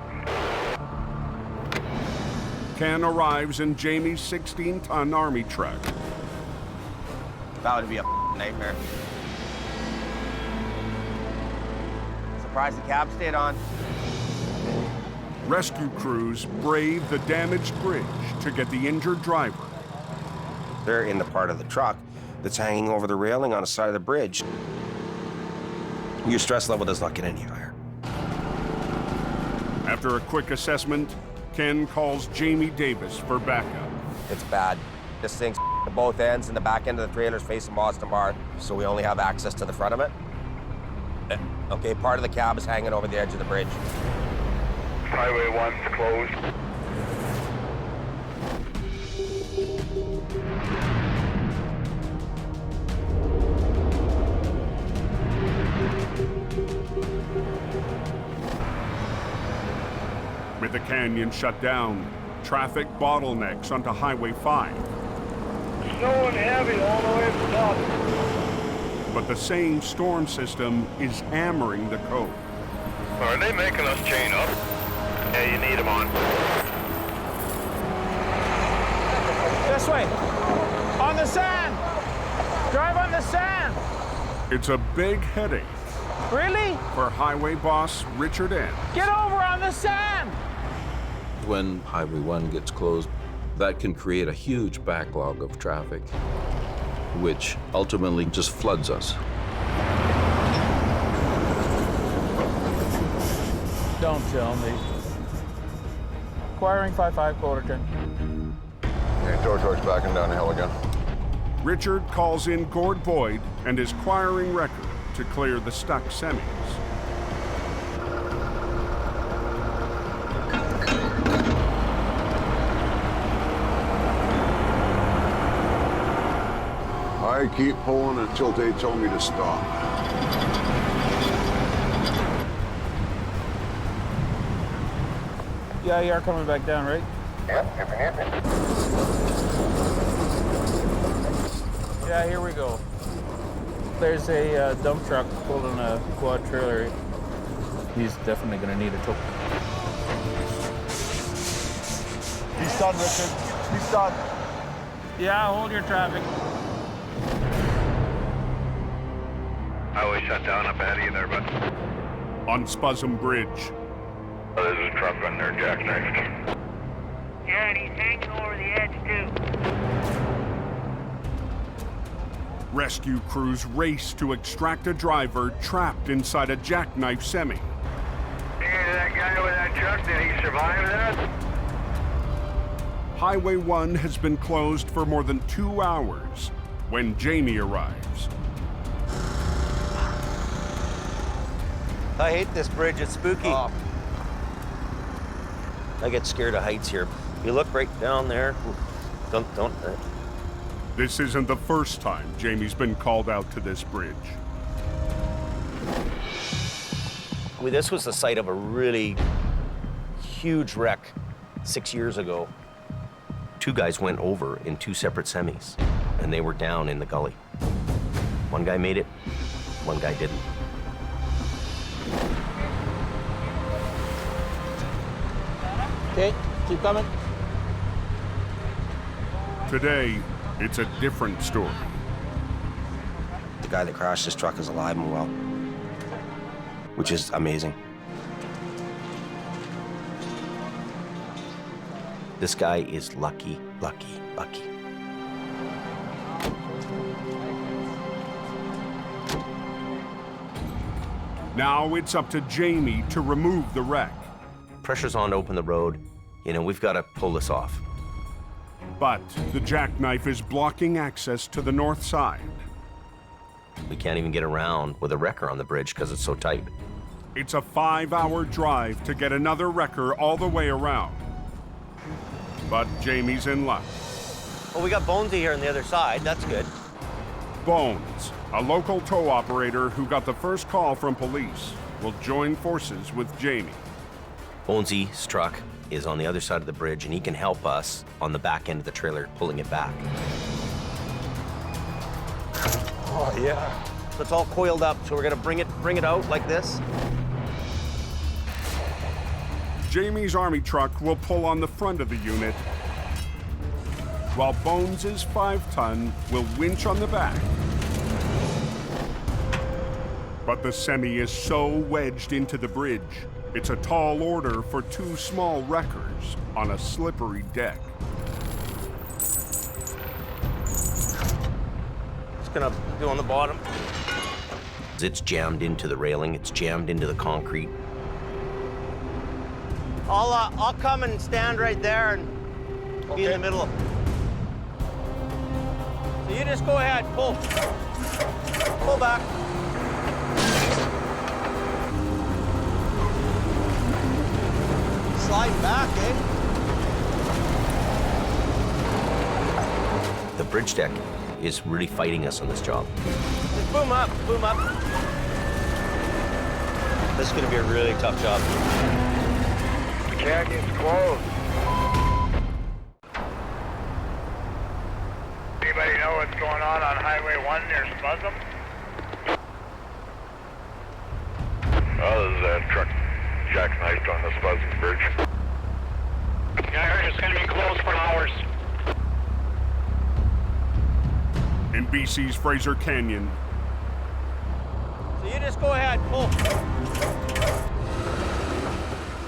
Ken arrives in Jamie's 16-ton army truck. That would be a nightmare. Surprised the cab stayed on. Rescue crews brave the damaged bridge to get the injured driver. They're in the part of the truck that's hanging over the railing on the side of the bridge. Your stress level does not get any higher. After a quick assessment, Ken calls Jamie Davis for backup. It's bad. This thing's at both ends, and the back end of the trailer's facing Boston Bar, so we only have access to the front of it. Okay, part of the cab is hanging over the edge of the bridge. Highway 1's closed. With the canyon shut down, traffic bottlenecks onto Highway 5. Snowing heavy all the way to the top. But the same storm system is hammering the cove. Are they making us chain up? Yeah, you need them on. This way. On the sand. Drive on the sand. It's a big headache Really? for highway boss Richard N. Get over on the sand. When Highway 1 gets closed, that can create a huge backlog of traffic, which ultimately just floods us. Don't tell me. Quiring 5-5, Colderton. Hey, tow truck's backing down the hill again. Richard calls in Gord Boyd and his quiring record to clear the stuck semis. I keep pulling until they tell me to stop. Yeah, you are coming back down, right? Yep, if you need me. Yeah, here we go. There's a dump truck pulling a quad trailer. He's definitely gonna need a tow. He's done, Richard. He's done. Yeah, hold your traffic. Highway shut down up ahead of you there, bud. On Spuzzum Bridge, Oh, there's a truck on there, jackknifed. Yeah, and he's hanging over the edge, too. rescue crews race to extract a driver trapped inside a jackknife semi. That guy with that truck, did he survive that? Highway 1 has been closed for more than 2 hours when Jamie arrives. I hate this bridge, it's spooky. Oh. I get scared of heights here. You look right down there. Don't. This isn't the first time Jamie's been called out to this bridge. This was the site of a really huge wreck 6 years ago. 2 guys went over in 2 separate semis, and they were down in the gully. One guy made it, one guy didn't. Okay, keep coming. Today, it's a different story. The guy that crashed this truck is alive and well, which is amazing. This guy is lucky. Now it's up to Jamie to remove the wreck. Pressure's on to open the road. You know, we've got to pull this off. But the jackknife is blocking access to the north side. We can't even get around with a wrecker on the bridge because it's so tight. It's a 5-hour drive to get another wrecker all the way around. But Jamie's in luck. Well, we got Bonesy here on the other side. That's good. Bones, a local tow operator who got the first call from police, will join forces with Jamie. Bonesy's truck is on the other side of the bridge, and he can help us on the back end of the trailer, pulling it back. Oh, yeah. So it's all coiled up, so we're gonna bring it out like this. Jamie's army truck will pull on the front of the unit, while Bones' 5-ton will winch on the back. But the semi is so wedged into the bridge, it's a tall order for 2 small wreckers on a slippery deck. It's gonna go on the bottom. It's jammed into the railing, it's jammed into the concrete. I'll come and stand right there and be in the middle. So you just go ahead, pull. Pull back. Slide back, eh? The bridge deck is really fighting us on this job. Just boom up, boom up. This is gonna be a really tough job. The canyon's closed. Anybody know what's going on Highway 1 near Spuzum? Oh, this is that truck jackknifed on the Spuzum Bridge. Yeah, I heard it's going to be closed for hours. In BC's Fraser Canyon, So you just go ahead, pull.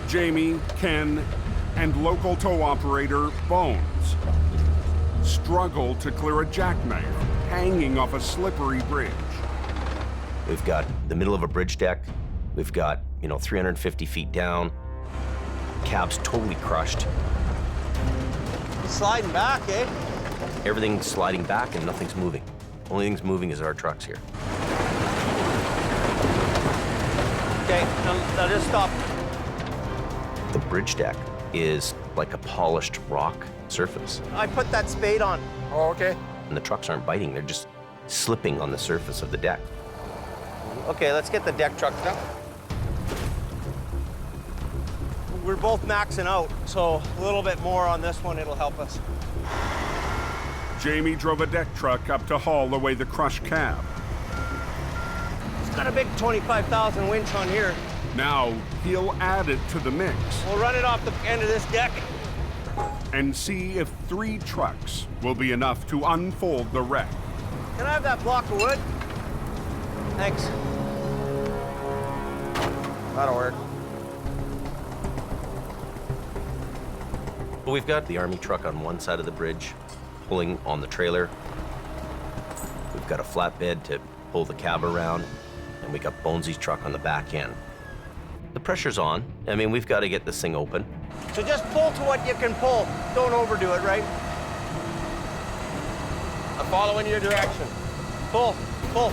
Jamie, Ken, and local tow operator Bones struggle to clear a jackknife hanging off a slippery bridge. We've got the middle of a bridge deck. We've got, 350 feet down. Cab's totally crushed. Sliding back, eh? Everything's sliding back and nothing's moving. Only thing's moving is our trucks here. Okay, now just stop. The bridge deck is like a polished rock surface. I put that spade on. Oh, okay. And the trucks aren't biting, they're just slipping on the surface of the deck. Okay, let's get the deck truck down. We're both maxing out, so a little bit more on this one, it'll help us. Jamie drove a deck truck up to haul away the crushed cab. It's got a big 25,000 winch on here. Now he'll add it to the mix. We'll run it off the end of this deck. And see if 3 trucks will be enough to unfold the wreck. Can I have that block of wood? Thanks. That'll work. We've got the army truck on one side of the bridge, pulling on the trailer. We've got a flatbed to pull the cab around, and we got Bonesy's truck on the back end. The pressure's on. I mean, we've got to get this thing open. So just pull to what you can pull. Don't overdo it, right? I'm following your direction. Pull, pull.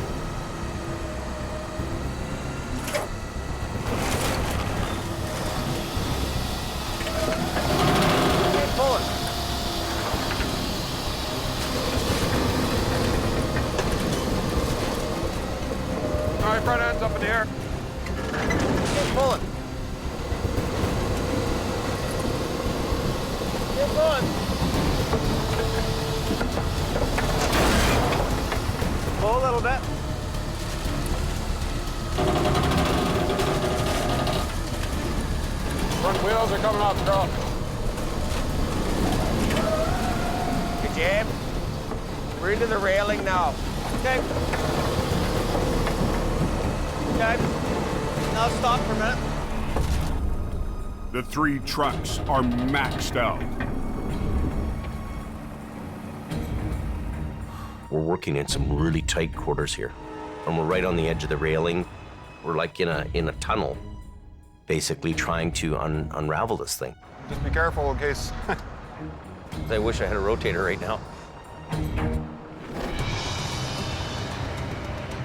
Keep pulling. All right, front end's up in the air. Keep pulling. Keep going. Pull a little bit. Front wheels are coming off the truck. Good job. We're into the railing now. Okay. Okay. Now stop for a minute. The 3 trucks are maxed out. We're working in some really tight quarters here. And we're right on the edge of the railing. We're like in a tunnel, basically trying to unravel this thing. Just be careful in case. I wish I had a rotator right now.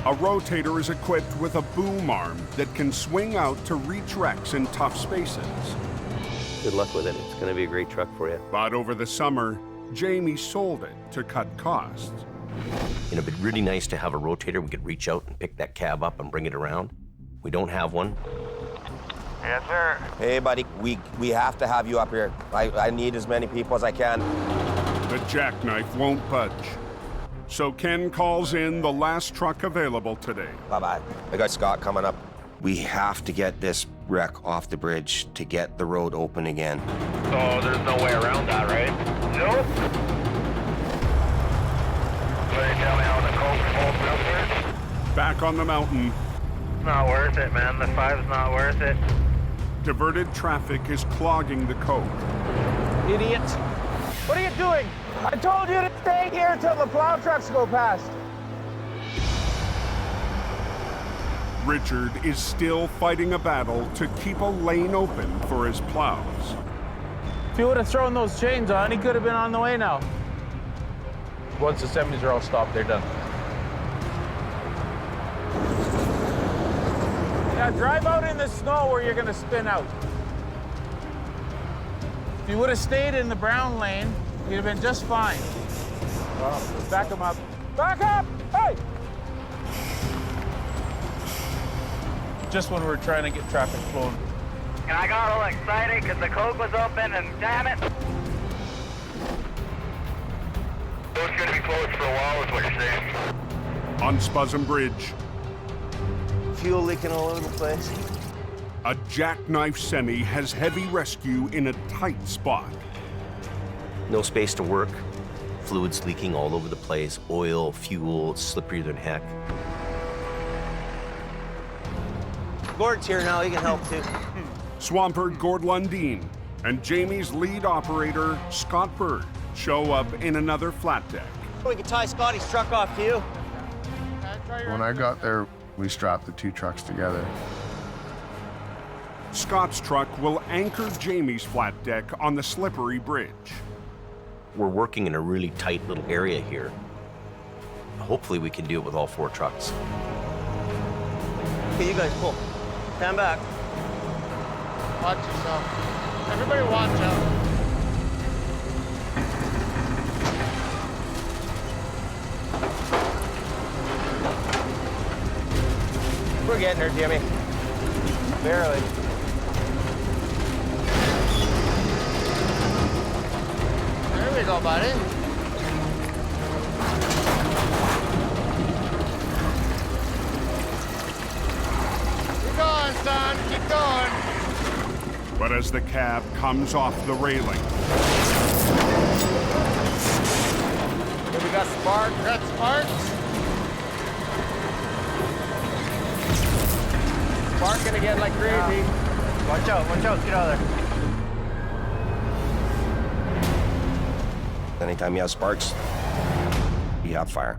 A rotator is equipped with a boom arm that can swing out to reach wrecks in tough spaces. Good luck with it. It's going to be a great truck for you. But over the summer, Jamie sold it to cut costs. You know, it'd be really nice to have a rotator. We could reach out and pick that cab up and bring it around. We don't have one. Yes, sir. Hey, buddy, we have to have you up here. I need as many people as I can. The jackknife won't budge. So Ken calls in the last truck available today. Bye-bye. I got Scott coming up. We have to get this wreck off the bridge to get the road open again. So there's no way around that, right? Nope. Will you tell me how the coke holds up here? Back on the mountain. Not worth it, man. The 5's not worth it. Diverted traffic is clogging the cove. Idiot. What are you doing? I told you to stay here until the plow trucks go past. Richard is still fighting a battle to keep a lane open for his plows. If you would have thrown those chains on, he could have been on the way now. Once the semis are all stopped, they're done. Yeah, drive out in the snow where you're gonna spin out. If you would have stayed in the brown lane, you'd have been just fine. Back him up. Back up! Hey! Just when we're trying to get traffic flowing. And I got all excited because the coke was open and damn it. Road's gonna be closed for a while is what you're saying. On Spuzzum Bridge, Fuel leaking all over the place. a jackknife semi has heavy rescue in a tight spot. No space to work. Fluids leaking all over the place. Oil, fuel, it's slipperier than heck. Gord's here now, he can help too. Swamper Gord Lundeen and Jamie's lead operator, Scott Bird, show up in another flat deck. We can tie Scotty's truck off to you. When I got there, we strapped the two trucks together. Scott's truck will anchor Jamie's flat deck on the slippery bridge. We're working in a really tight little area here. Hopefully we can do it with all 4 trucks. Okay, you guys pull. Stand back. Watch yourself. Everybody watch out. We're getting there, Jimmy. Barely. There we go, buddy. Keep going, son. Keep going. But as the cab comes off the railing, Here we got sparks. We got sparks. Sparking again like crazy. Watch out, get out of there. Anytime you have sparks, you have fire.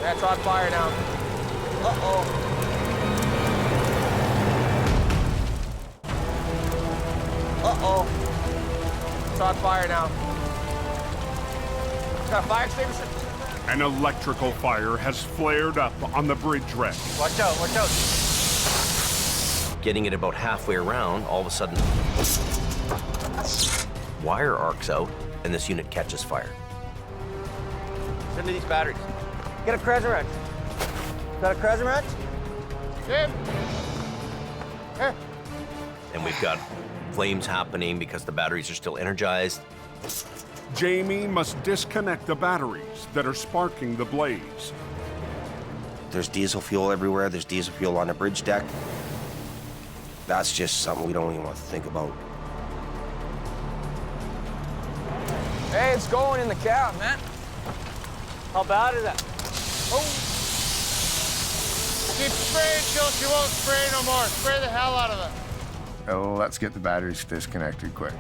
That's on fire now. Uh-oh. Uh-oh. It's on fire now. Got a fire extinguisher? an electrical fire has flared up on the bridge wreck. Watch out, watch out. Getting it about halfway around, all of a sudden, wire arcs out, and this unit catches fire. Send me these batteries. Get a crescent wrench. Got a crescent wrench? Jim. Here. And we've got flames happening because the batteries are still energized. Jamie must disconnect the batteries that are sparking the blaze. There's diesel fuel everywhere. There's diesel fuel on the bridge deck. That's just something we don't even want to think about. Hey, it's going in the cab, man. How bad is that? Oh. Keep spraying till she won't spray no more. Spray the hell out of it. Oh, let's get the batteries disconnected quick.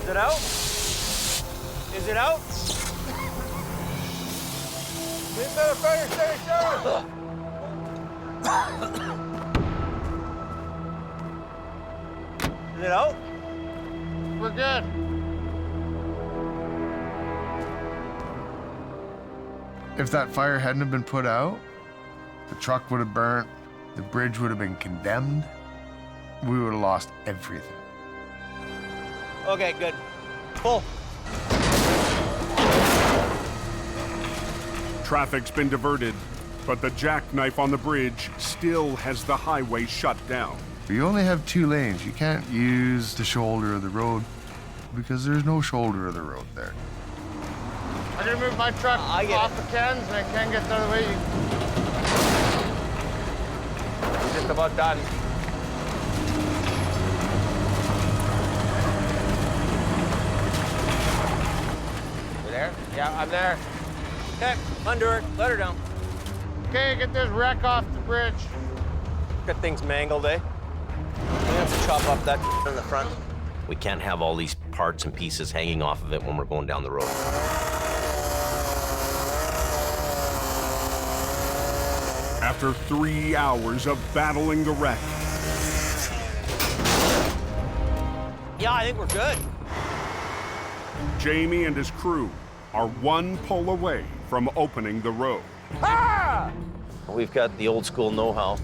Is it out? Is it out? Get better fire station! Is it out? We're good. If that fire hadn't have been put out, the truck would have burnt, the bridge would have been condemned, we would have lost everything. Okay, good. Full. Traffic's been diverted, but the jackknife on the bridge still has the highway shut down. You only have 2 lanes. You can't use the shoulder of the road because there's no shoulder of the road there. I'm gonna move my truck off the cans and I can't get the other way. We're just about done. You there? Yeah, I'm there. Okay, undo her. Let her down. Okay, get this wreck off the bridge. Got things mangled, eh? We have to chop up that in the front. We can't have all these parts and pieces hanging off of it when we're going down the road. After 3 hours of battling the wreck, Yeah, I think we're good. Jamie and his crew are 1 pull away from opening the road. Ah! We've got the old school know-how.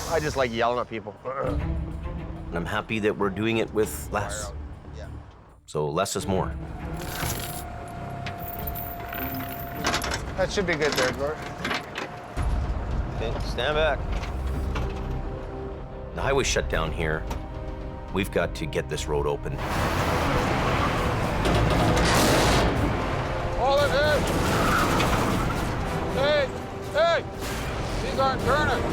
I just like yelling at people. And I'm happy that we're doing it with less. So less is more. That should be good there, Gord. Okay, stand back. The highway's shut down here. We've got to get this road open. Hold it, hey! Hey! These aren't turning.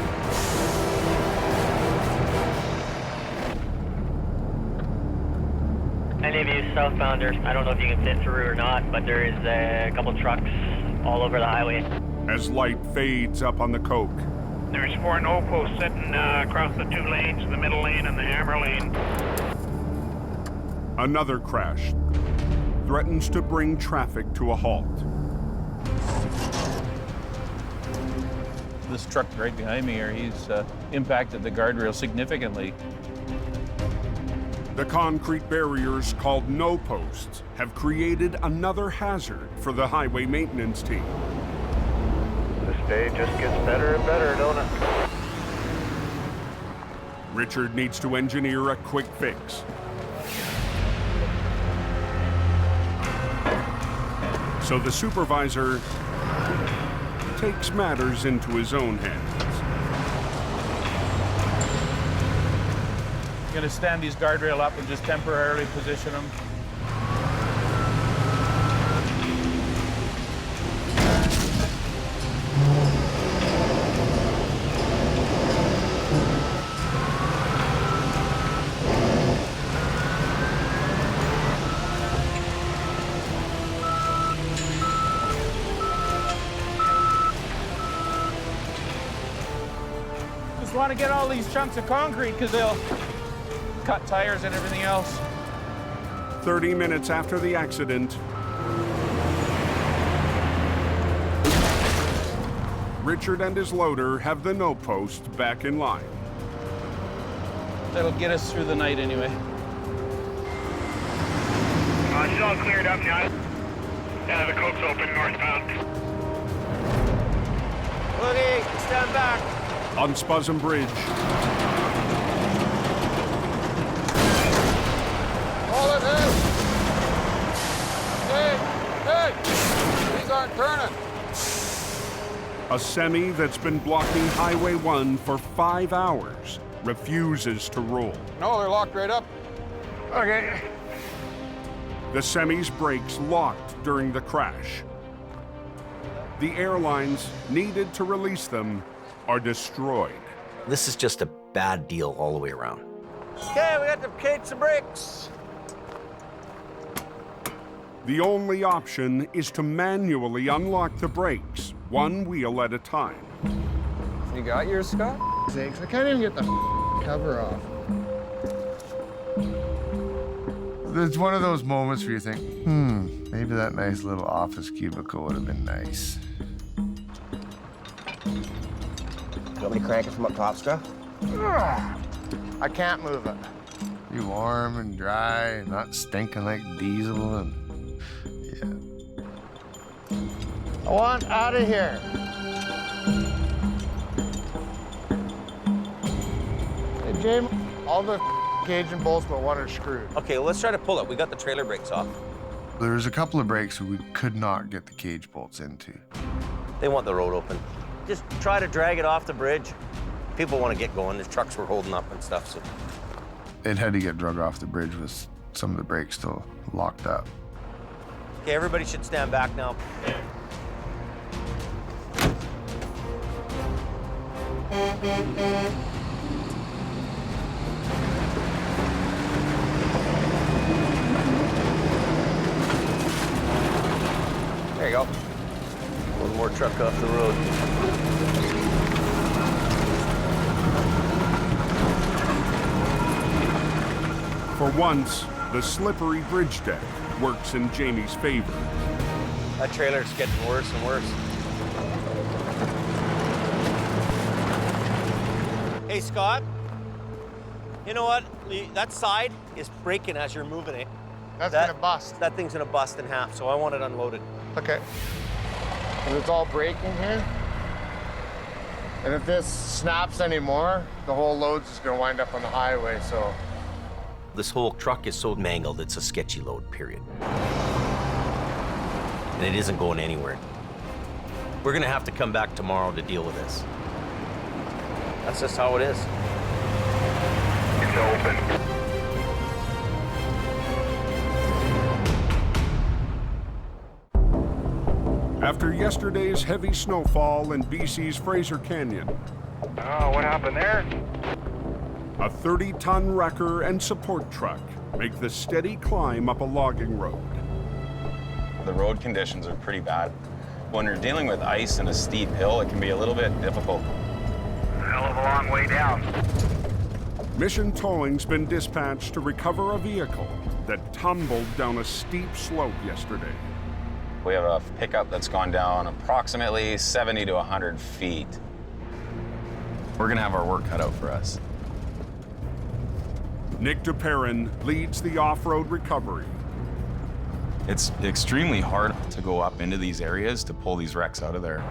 Any of you southbounders, I don't know if you can fit through or not, but there is a couple trucks all over the highway. As light fades up on the Coke, There's 4 no posts sitting across the 2 lanes, the middle lane and the hammer lane. another crash threatens to bring traffic to a halt. This truck right behind me here, he's impacted the guardrail significantly. The concrete barriers called no posts have created another hazard for the highway maintenance team. This day just gets better and better, don't it? Richard needs to engineer a quick fix. So the supervisor takes matters into his own hands. Gonna stand these guardrail up and just temporarily position them. Just want to get all these chunks of concrete because they'll cut tires and everything else. 30 minutes after the accident, Richard and his loader have the no post back in line. That'll get us through the night anyway. She's all cleared up now. Yeah, the coke's open northbound. Woody, stand back. On Spuzzum Bridge, Hold it, hey! Hey! These aren't turning. a semi that's been blocking Highway 1 for 5 hours refuses to roll. No, they're locked right up. Okay. The semi's brakes locked during the crash. The airlines needed to release them are destroyed. This is just a bad deal all the way around. Okay, we got the case of brakes. The only option is to manually unlock the brakes, one wheel at a time. You got yours, Scott? Sakes, I can't even get the cover off. It's one of those moments where you think, maybe that nice little office cubicle would have been nice. You want me to crank it from up top, Scruff? I can't move it. Be warm and dry and not stinking like diesel and I want out of here. Hey, James, all the cage and bolts but one are screwed. Okay, well, let's try to pull it. We got the trailer brakes off. There's a couple of breaks we could not get the cage bolts into. They want the road open. Just try to drag it off the bridge. People want to get going. The trucks were holding up and stuff, so. It had to get drug off the bridge with some of the brakes still locked up. Okay, everybody should stand back now. There you go. One more truck off the road. For once, the slippery bridge deck works in Jamie's favor. That trailer's getting worse and worse. Hey, Scott. You know what? That side is breaking as you're moving it. That's gonna bust. That thing's gonna bust in half, so I want it unloaded. Okay. And it's all breaking here. And if this snaps anymore, the whole load's just gonna wind up on the highway, so. This whole truck is so mangled, it's a sketchy load, period. And it isn't going anywhere. We're gonna have to come back tomorrow to deal with this. That's just how it is. It's open. After yesterday's heavy snowfall in BC's Fraser Canyon, Oh, what happened there? a 30-ton wrecker and support truck make the steady climb up a logging road. The road conditions are pretty bad. When you're dealing with ice and a steep hill, it can be a little bit difficult. Hell of a long way down. Mission Towing's been dispatched to recover a vehicle that tumbled down a steep slope yesterday. We have a pickup that's gone down approximately 70 to 100 feet. We're gonna have our work cut out for us. Nick DePerrin leads the off-road recovery. It's extremely hard to go up into these areas to pull these wrecks out of there.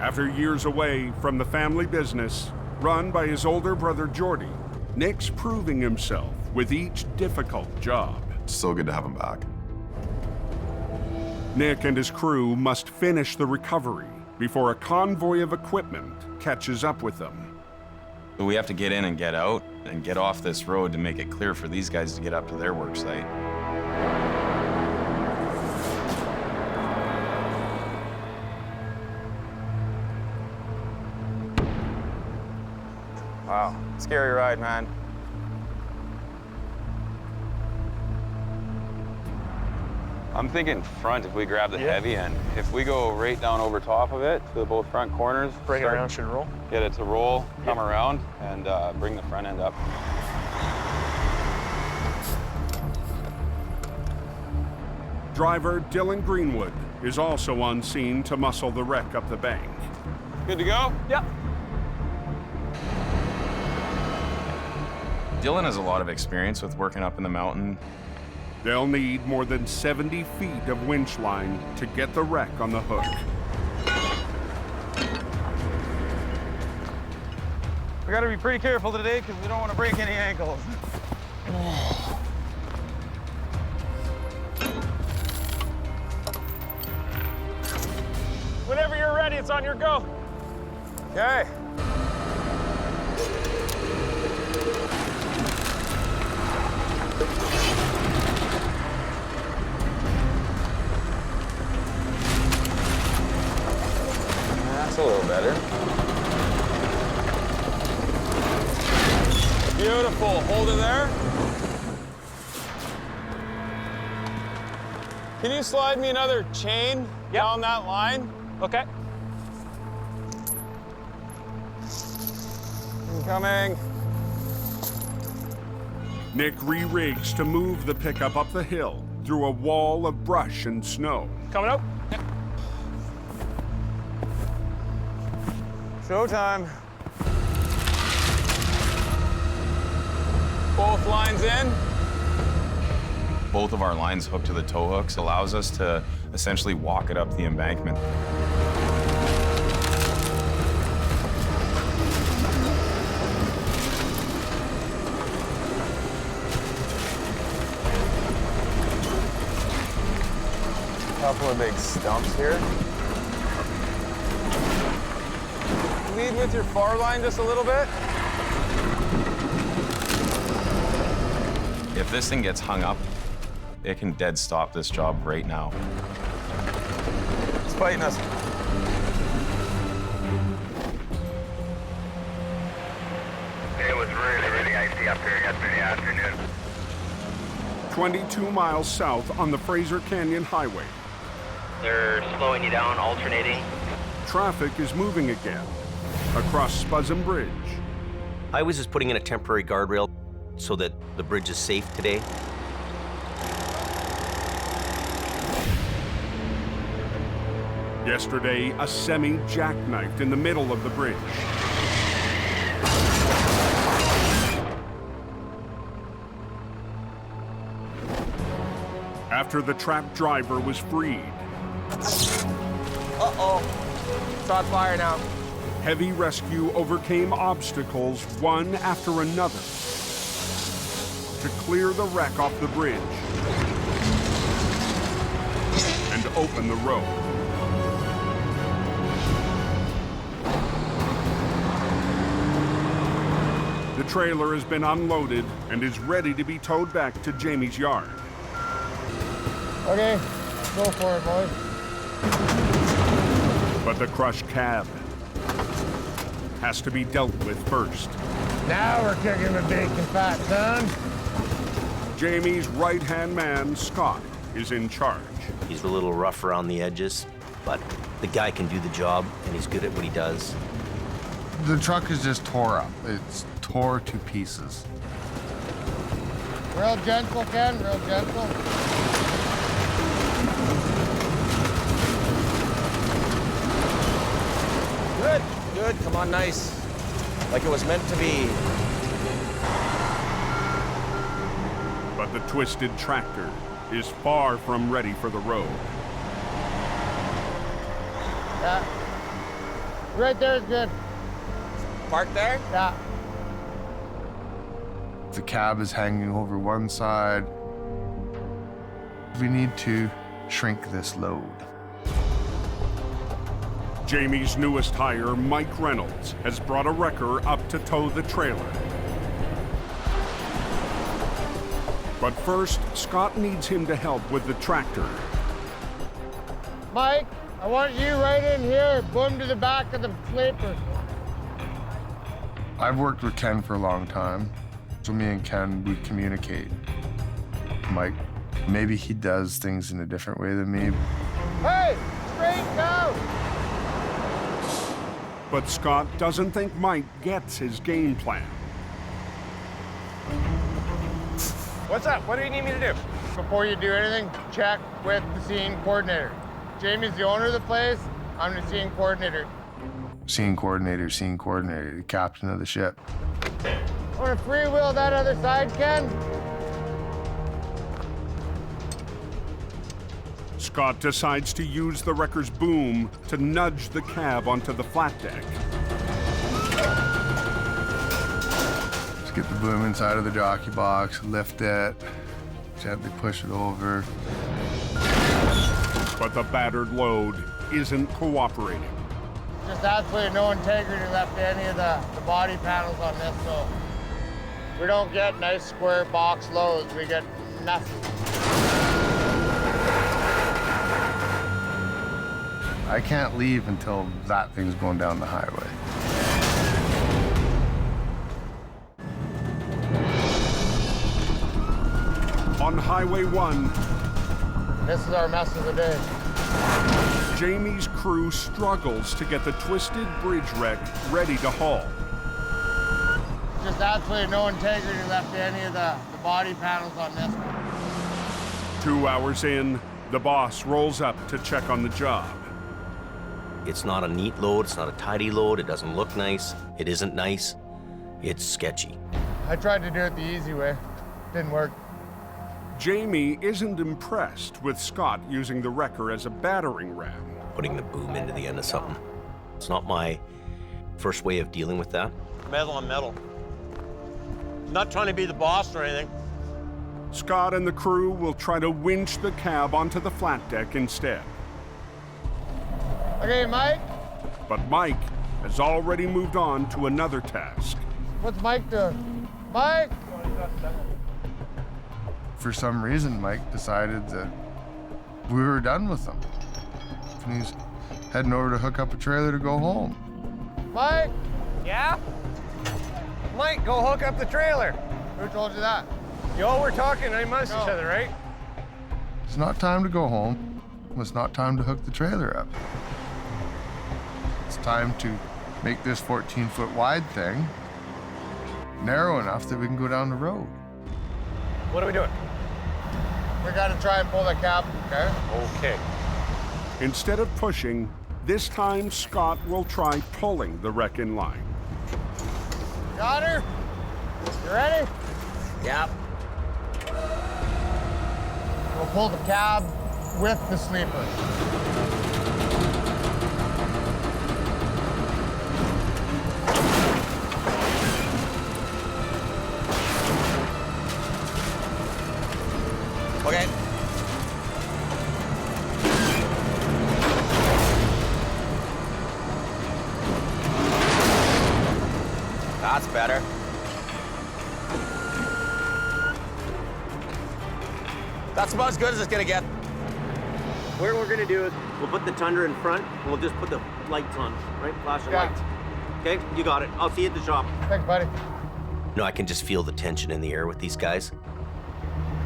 After years away from the family business, run by his older brother Jordy, Nick's proving himself with each difficult job. It's so good to have him back. Nick and his crew must finish the recovery before a convoy of equipment catches up with them. So we have to get in and get out and get off this road to make it clear for these guys to get up to their work site. Wow, scary ride, man. I'm thinking front if we grab the heavy end. If we go right down over top of it to both front corners. Bring it around, should roll? Get it to roll, come around, and bring the front end up. Driver Dylan Greenwood is also on scene to muscle the wreck up the bank. Good to go? Yep. Dylan has a lot of experience with working up in the mountain. They'll need more than 70 feet of winch line to get the wreck on the hook. We gotta be pretty careful today because we don't want to break any ankles. Whenever you're ready, it's on your go. Okay. That's a little better. Beautiful. Hold it there. Can you slide me another chain down that line? Okay. Incoming. Nick re-rigs to move the pickup up the hill through a wall of brush and snow. Coming out. Yep. Showtime. Both lines in. Both of our lines hooked to the tow hooks allows us to essentially walk it up the embankment. Couple of big stumps here. Lead with your far line just a little bit. If this thing gets hung up, it can dead stop this job right now. It's fighting us. It was really, really icy up here yesterday afternoon. 22 miles south on the Fraser Canyon Highway. They're slowing you down, alternating. Traffic is moving again across Spuzzum Bridge. I was just putting in a temporary guardrail so that the bridge is safe today. Yesterday, a semi jackknifed in the middle of the bridge. After the trapped driver was freed. Uh-oh. It's on fire now. Heavy rescue overcame obstacles one after another to clear the wreck off the bridge and open the road. The trailer has been unloaded and is ready to be towed back to Jamie's yard. Okay, go for it, boys. But the crushed cab has to be dealt with first. Now we're kicking the bacon fat, son. Jamie's right-hand man, Scott, is in charge. He's a little rough around the edges, but the guy can do the job, and he's good at what he does. The truck is just tore up. It's tore to pieces. Real gentle, Ken, real gentle. Good, good, come on, nice. Like it was meant to be. But the twisted tractor is far from ready for the road. Yeah. Right there is good. Park there? Yeah. The cab is hanging over one side. We need to shrink this load. Jamie's newest hire, Mike Reynolds, has brought a wrecker up to tow the trailer. But first, Scott needs him to help with the tractor. Mike, I want you right in here. Boom to the back of the sleeper. I've worked with Ken for a long time, so me and Ken, we communicate. Mike, maybe he does things in a different way than me. Hey, straight go! But Scott doesn't think Mike gets his game plan. What's up? What do you need me to do? Before you do anything, check with the scene coordinator. Jamie's the owner of the place. I'm the scene coordinator. Scene coordinator, the captain of the ship. Want to freewheel that other side, Ken? Scott decides to use the wrecker's boom to nudge the cab onto the flat deck. Just get the boom inside of the jockey box, lift it, gently push it over. But the battered load isn't cooperating. Just absolutely no integrity left to any of the body panels on this, so we don't get nice square box loads. We get nothing. I can't leave until that thing's going down the highway. On Highway 1, this is our mess of the day. Jamie's crew struggles to get the twisted bridge wreck ready to haul. Just absolutely no integrity left to any of the body panels on this. 2 hours in, the boss rolls up to check on the job. It's not a neat load, it's not a tidy load, it doesn't look nice, it isn't nice, it's sketchy. I tried to do it the easy way. Didn't work. Jamie isn't impressed with Scott using the wrecker as a battering ram. Putting the boom into the end of something. It's not my first way of dealing with that. Metal on metal. Not trying to be the boss or anything. Scott and the crew will try to winch the cab onto the flat deck instead. Okay, Mike. But Mike has already moved on to another task. What's Mike doing? Mike! For some reason, Mike decided that we were done with him. And he's heading over to hook up a trailer to go home. Mike! Yeah? Mike, go hook up the trailer. Who told you that? Yo, we're talking amongst each other, right? It's not time to go home. It's not time to hook the trailer up. It's time to make this 14-foot wide thing narrow enough that we can go down the road. What are we doing? We gotta try and pull the cab, okay? Okay. Instead of pushing, this time Scott will try pulling the wreck in line. Got her? You ready? Yep. We'll pull the cab with the sleeper. Okay. That's better. That's about as good as it's gonna get. What we're gonna do is we'll put the Tundra in front and we'll just put the lights on, right? Flashing lights. Okay, you got it. I'll see you at the shop. Thanks, buddy. No, I can just feel the tension in the air with these guys.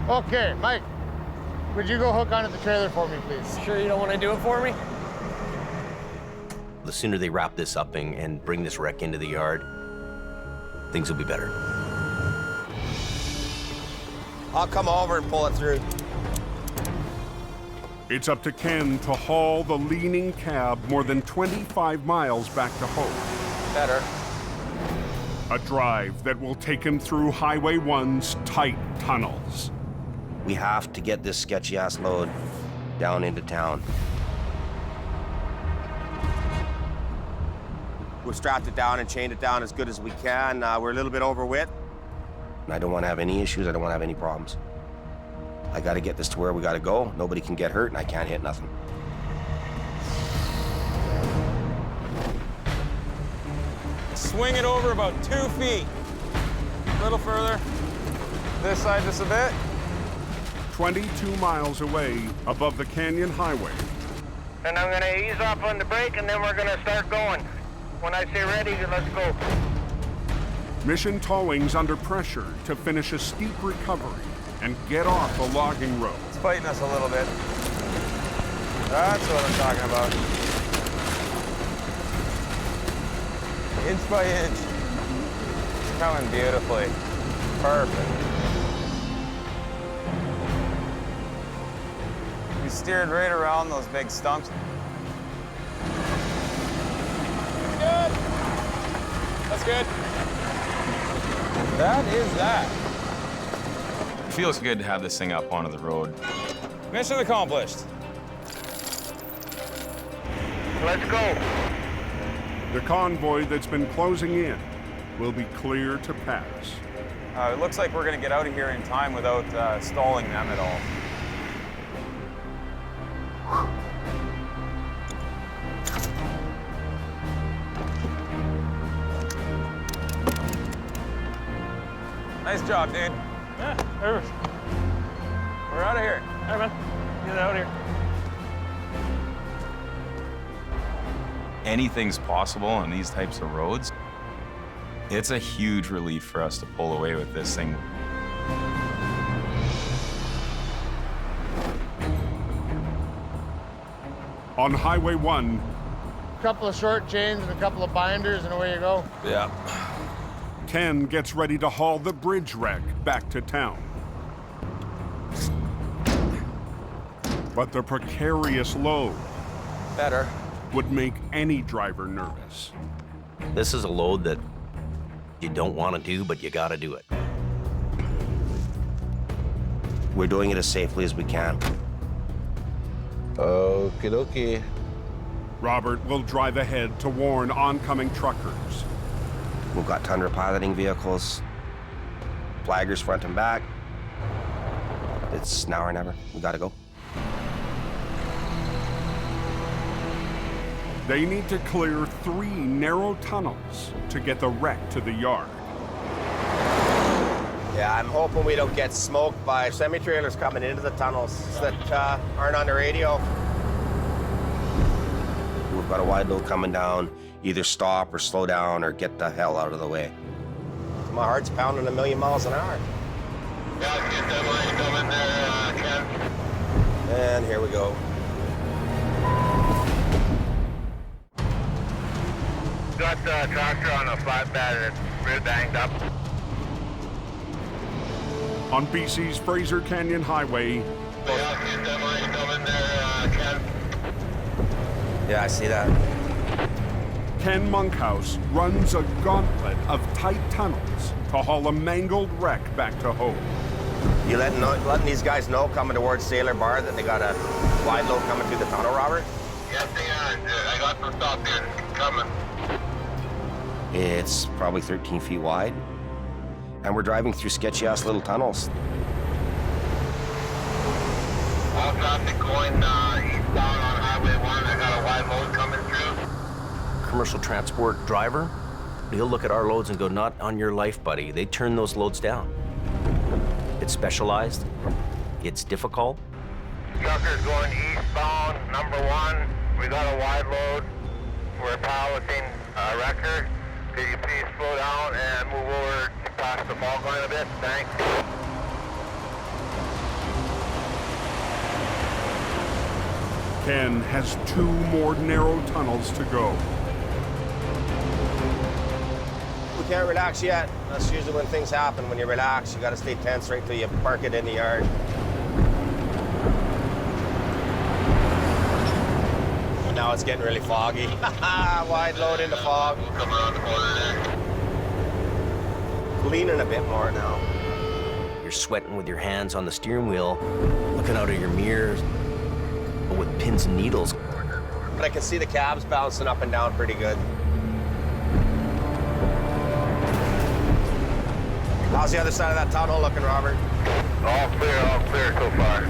Okay, Mike, would you go hook onto the trailer for me, please? Sure you don't want to do it for me? The sooner they wrap this up and bring this wreck into the yard, things will be better. I'll come over and pull it through. It's up to Ken to haul the leaning cab more than 25 miles back to home. Better. A drive that will take him through Highway 1's tight tunnels. We have to get this sketchy-ass load down into town. We've strapped it down and chained it down as good as we can. We're a little bit overweight. And I don't want to have any issues. I don't want to have any problems. I got to get this to where we got to go. Nobody can get hurt, and I can't hit nothing. Swing it over about 2 feet. A little further. This side just a bit. 22 miles away above the Canyon Highway. And I'm gonna ease off on the brake and then we're gonna start going. When I say ready, let's go. Mission Towing's under pressure to finish a steep recovery and get off the logging road. It's fighting us a little bit. That's what I'm talking about. Inch by inch. It's coming beautifully. Perfect. We steered right around those big stumps. Good. That's good. That is that. It feels good to have this thing up onto the road. Mission accomplished. Let's go. The convoy that's been closing in will be clear to pass. It looks like we're going to get out of here in time without stalling them at all. Nice job, dude. Yeah, perfect. We're out of here. All right, man. Get out of here. Anything's possible on these types of roads. It's a huge relief for us to pull away with this thing. On Highway 1, A couple of short chains and a couple of binders and away you go. Yeah. Ken gets ready to haul the bridge wreck back to town. But the precarious load Better. would make any driver nervous. This is a load that you don't want to do, but you got to do it. We're doing it as safely as we can. Okie dokie. Robert will drive ahead to warn oncoming truckers. We've got tundra piloting vehicles, flaggers front and back. It's now or never. We gotta go. They need to clear 3 narrow tunnels to get the wreck to the yard. Yeah, I'm hoping we don't get smoked by semi-trailers coming into the tunnels that aren't on the radio. We've got a wide load coming down. Either stop or slow down or get the hell out of the way. My heart's pounding 1,000,000 miles an hour. Yeah, get that line coming there, Ken. And here we go. Got the tractor on a flatbed and it's real banged up. On BC's Fraser Canyon Highway, Yeah, get that line coming there, Ken. Yeah, I see that. Ken Monkhouse runs a gauntlet of tight tunnels to haul a mangled wreck back to home. You letting these guys know coming towards Sailor Bar that they got a wide load coming through the tunnel, Robert? Yes, they are. I got them stopped in. Coming. It's probably 13 feet wide. And we're driving through sketchy-ass little tunnels. All traffic going eastbound on Highway 1. I got a wide load coming through. Commercial transport driver, he'll look at our loads and go, not on your life, buddy. They turn those loads down. It's specialized. It's difficult. Truckers going eastbound, number 1. We got a wide load. We're piloting a wrecker. Could you please slow down and move over past the fog line a bit? Thanks. Ken has 2 more narrow tunnels to go. We can't relax yet. That's usually when things happen. When you relax, you gotta stay tense right till you park it in the yard. And now it's getting really foggy. Wide load in the fog. Come around the corner there. Leaning a bit more now. You're sweating with your hands on the steering wheel, looking out of your mirrors, but with pins and needles. But I can see the cabs bouncing up and down pretty good. How's the other side of that tunnel looking, Robert? All clear so far.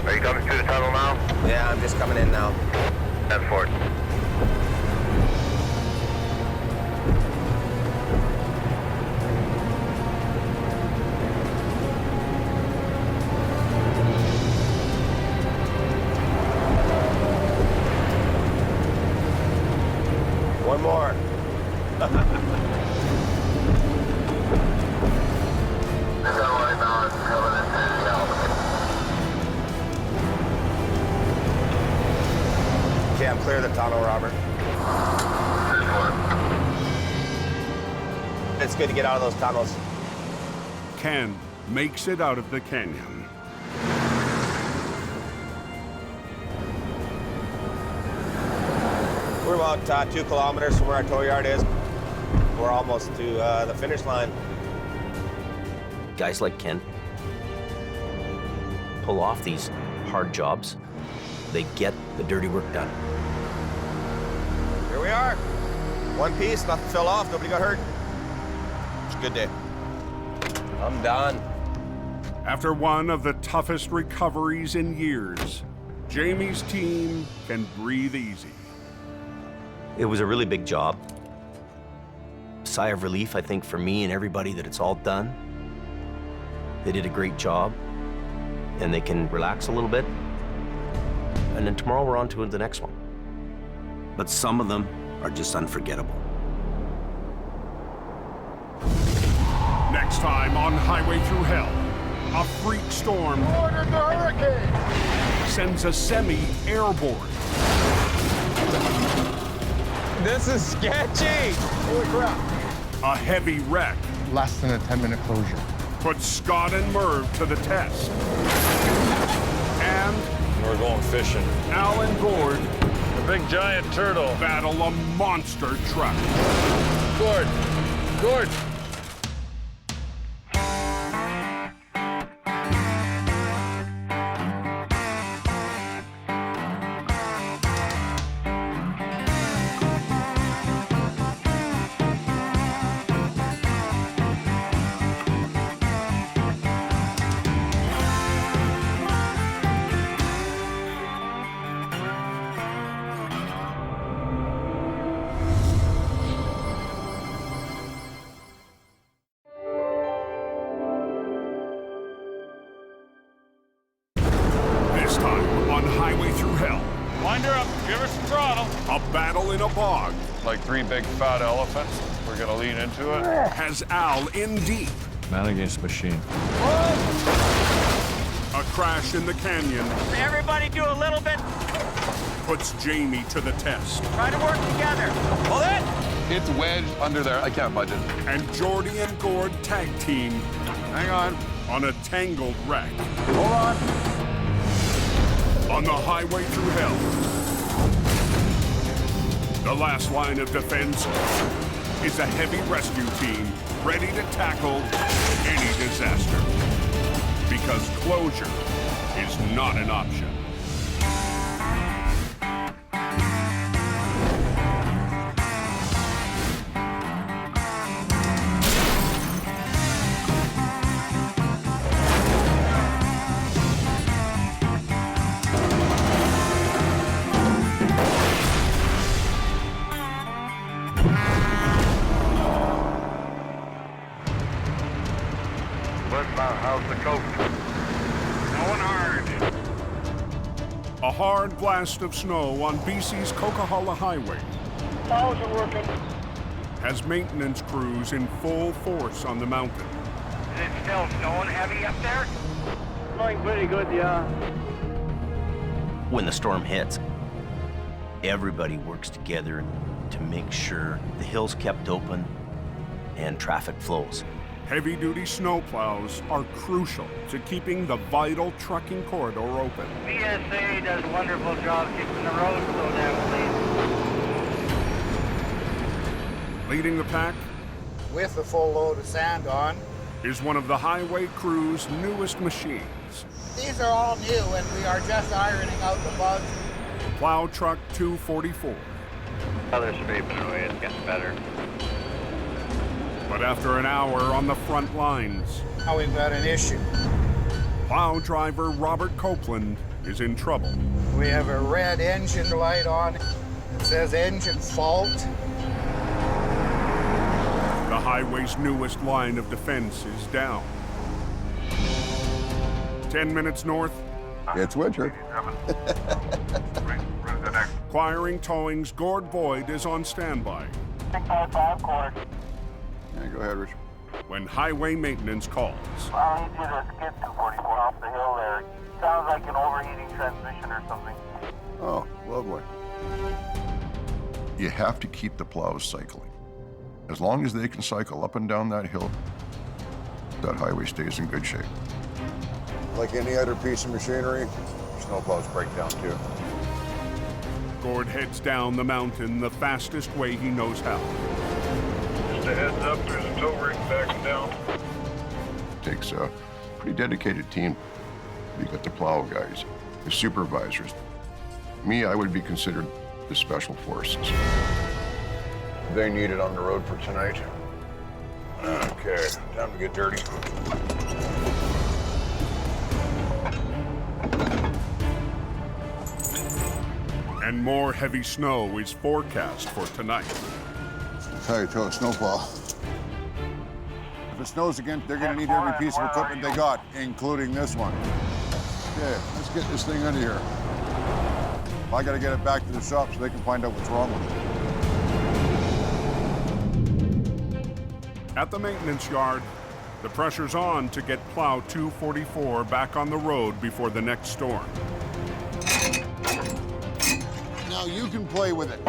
Are you coming through the tunnel now? Yeah, I'm just coming in now. Head for it. One more. Okay, I'm clear of the tunnel, Robert. It's good to get out of those tunnels. Ken makes it out of the canyon. We're about 2 kilometers from where our tow yard is. We're almost to the finish line. Guys like Ken pull off these hard jobs. They get the dirty work done. Here we are. One piece, nothing fell off, nobody got hurt. It's a good day. I'm done. After one of the toughest recoveries in years, Jamie's team can breathe easy. It was a really big job. Sigh of relief, I think, for me and everybody that it's all done. They did a great job, and they can relax a little bit. And then tomorrow we're on to the next one. But some of them are just unforgettable. Next time on Highway Through Hell, a freak storm Ordered the hurricane sends a semi airborne. This is sketchy. Holy crap. A heavy wreck Less than a 10-minute closure. puts Scott and Merv to the test. And We're going fishing. Al and Gord, The big giant turtle. battle a monster truck. Gord, Wind her up. Give her some throttle. A battle in a bog. Like 3 big fat elephants. We're gonna lean into it. Has Al in deep. Man against machine. A crash in the canyon. Everybody do a little bit. Puts Jamie to the test. Try to work together. Pull it. It's wedged under there. I can't budge it. And Jordy and Gord tag team. Hang on. On a tangled wreck. Hold on. On the highway through hell. The last line of defense is a heavy rescue team ready to tackle any disaster. Because closure is not an option. How's the coach? Going hard. A hard blast of snow on BC's Coquihalla Highway Plows are working. has maintenance crews in full force on the mountain. Is it still snowing heavy up there? Going pretty good, yeah. When the storm hits, everybody works together to make sure the hill's kept open and traffic flows. Heavy-duty snowplows are crucial to keeping the vital trucking corridor open. BSA does a wonderful job keeping the roads so damn clean. Leading the pack With a full load of sand on. is one of the highway crew's newest machines. These are all new, and we are just ironing out the bugs. Plow Truck 244. They're scraping away. It's getting better. But after an hour on the front lines, Now we've got an issue. plow driver Robert Copeland is in trouble. We have a red engine light on. It says engine fault. The highway's newest line of defense is down. 10 minutes north, It's winter. Quiring Towing's Gord Boyd is on standby 655 quarter. Yeah, go ahead, Richard. when highway maintenance calls. I'll need you to skid 244 off the hill there. Sounds like an overheating transmission or something. Oh, lovely. You have to keep the plows cycling. As long as they can cycle up and down that hill, that highway stays in good shape. Like any other piece of machinery, snowplows break down too. Gord heads down the mountain the fastest way he knows how. Just a heads up, there's a tow rig backing down. Takes a pretty dedicated team. You got the plow guys, the supervisors. Me, I would be considered the special forces. They need it on the road for tonight. Okay, time to get dirty. And more heavy snow is forecast for tonight. How you tow a snowplow. If it snows again, they're gonna need every piece of equipment they got, including this one. Okay, let's get this thing out of here. I gotta get it back to the shop so they can find out what's wrong with it. At the maintenance yard, the pressure's on to get Plow 244 back on the road before the next storm. Now you can play with it.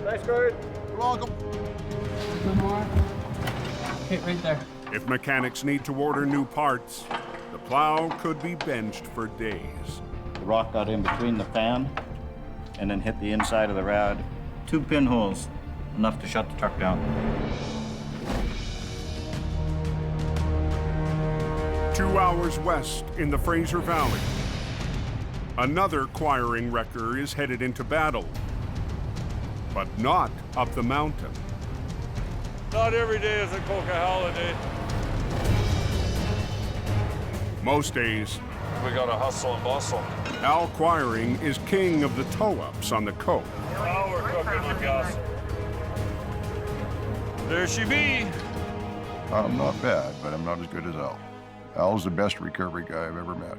Thanks, Gord. You're welcome. Okay, right there. If mechanics need to order new parts, the plow could be benched for days. The rock got in between the fan and then hit the inside of the rad. 2 pinholes, enough to shut the truck down. 2 hours west in the Fraser Valley, another Quiring wrecker is headed into battle, but not up the mountain. Not every day is a Coquihalla day. Most days, We gotta hustle and bustle. Al Quiring is king of the tow-ups on the coast. Now we're cooking with gas. There she be. I'm not bad, but I'm not as good as Al. Al's the best recovery guy I've ever met.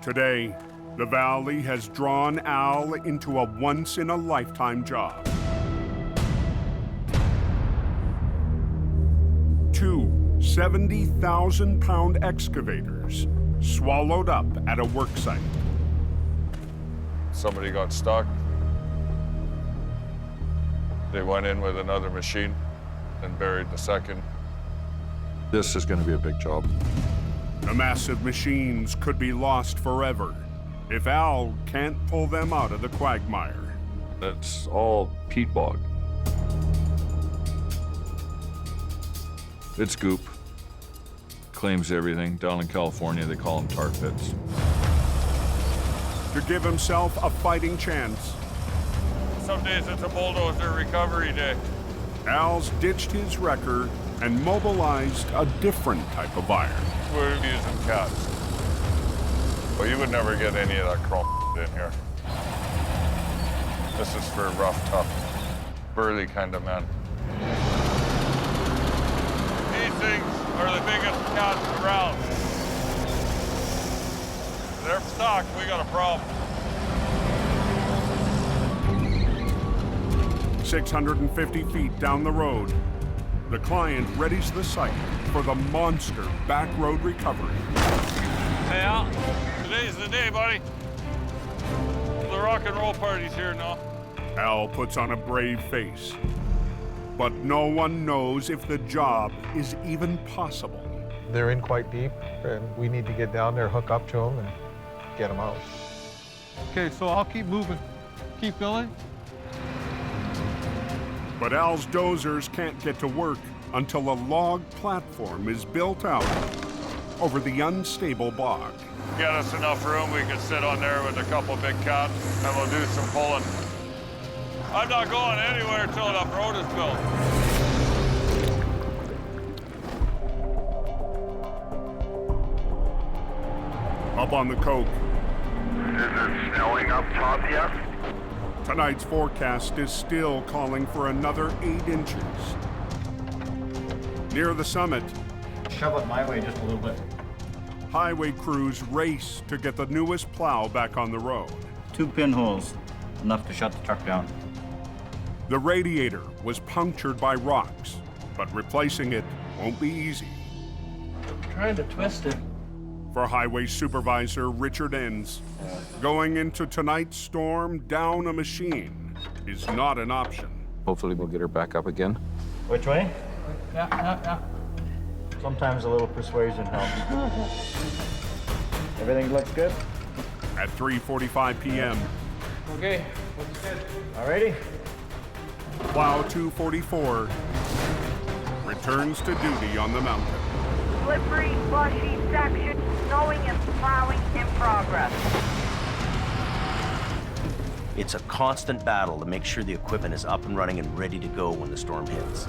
Today, The valley has drawn Al into a once-in-a-lifetime job. 2 70,000-pound excavators swallowed up at a work site. Somebody got stuck. They went in with another machine and buried the second. This is going to be a big job. The massive machines could be lost forever if Al can't pull them out of the quagmire. It's all peat bog. It's goop. Claims everything. Down in California, they call them tar pits. To give himself a fighting chance, Some days it's a bulldozer recovery day. Al's ditched his wrecker and mobilized a different type of iron. We're using cats. Well, you would never get any of that chrome in here. This is for rough, tough, burly kind of men. These things are the biggest cats around. They're stuck, we got a problem. 650 feet down the road, the client readies the site for the monster back road recovery. Hey, Al, today's the day, buddy. The rock and roll party's here now. Al puts on a brave face, but no one knows if the job is even possible. They're in quite deep, and we need to get down there, hook up to them, and get them out. Okay, so I'll keep moving. Keep going. But Al's dozers can't get to work until a log platform is built out over the unstable bog. Get us enough room, we can sit on there with a couple big cats, and we'll do some pulling. I'm not going anywhere until that road is built. Up on the Coke. Is it snowing up top yet? Tonight's forecast is still calling for another 8 inches. Near the summit, Shove it my way just a little bit. highway crews race to get the newest plow back on the road. 2 pinholes, enough to shut the truck down. The radiator was punctured by rocks, but replacing it won't be easy. I'm trying to twist it. For Highway Supervisor Richard Enns, going into tonight's storm down a machine is not an option. Hopefully we'll get her back up again. Which way? Yeah. Sometimes a little persuasion helps. Everything looks good? At 3:45 p.m., Okay, looks good. Alrighty. Plow 244 returns to duty on the mountain. Slippery, slushy section, snowing and plowing in progress. It's a constant battle to make sure the equipment is up and running and ready to go when the storm hits.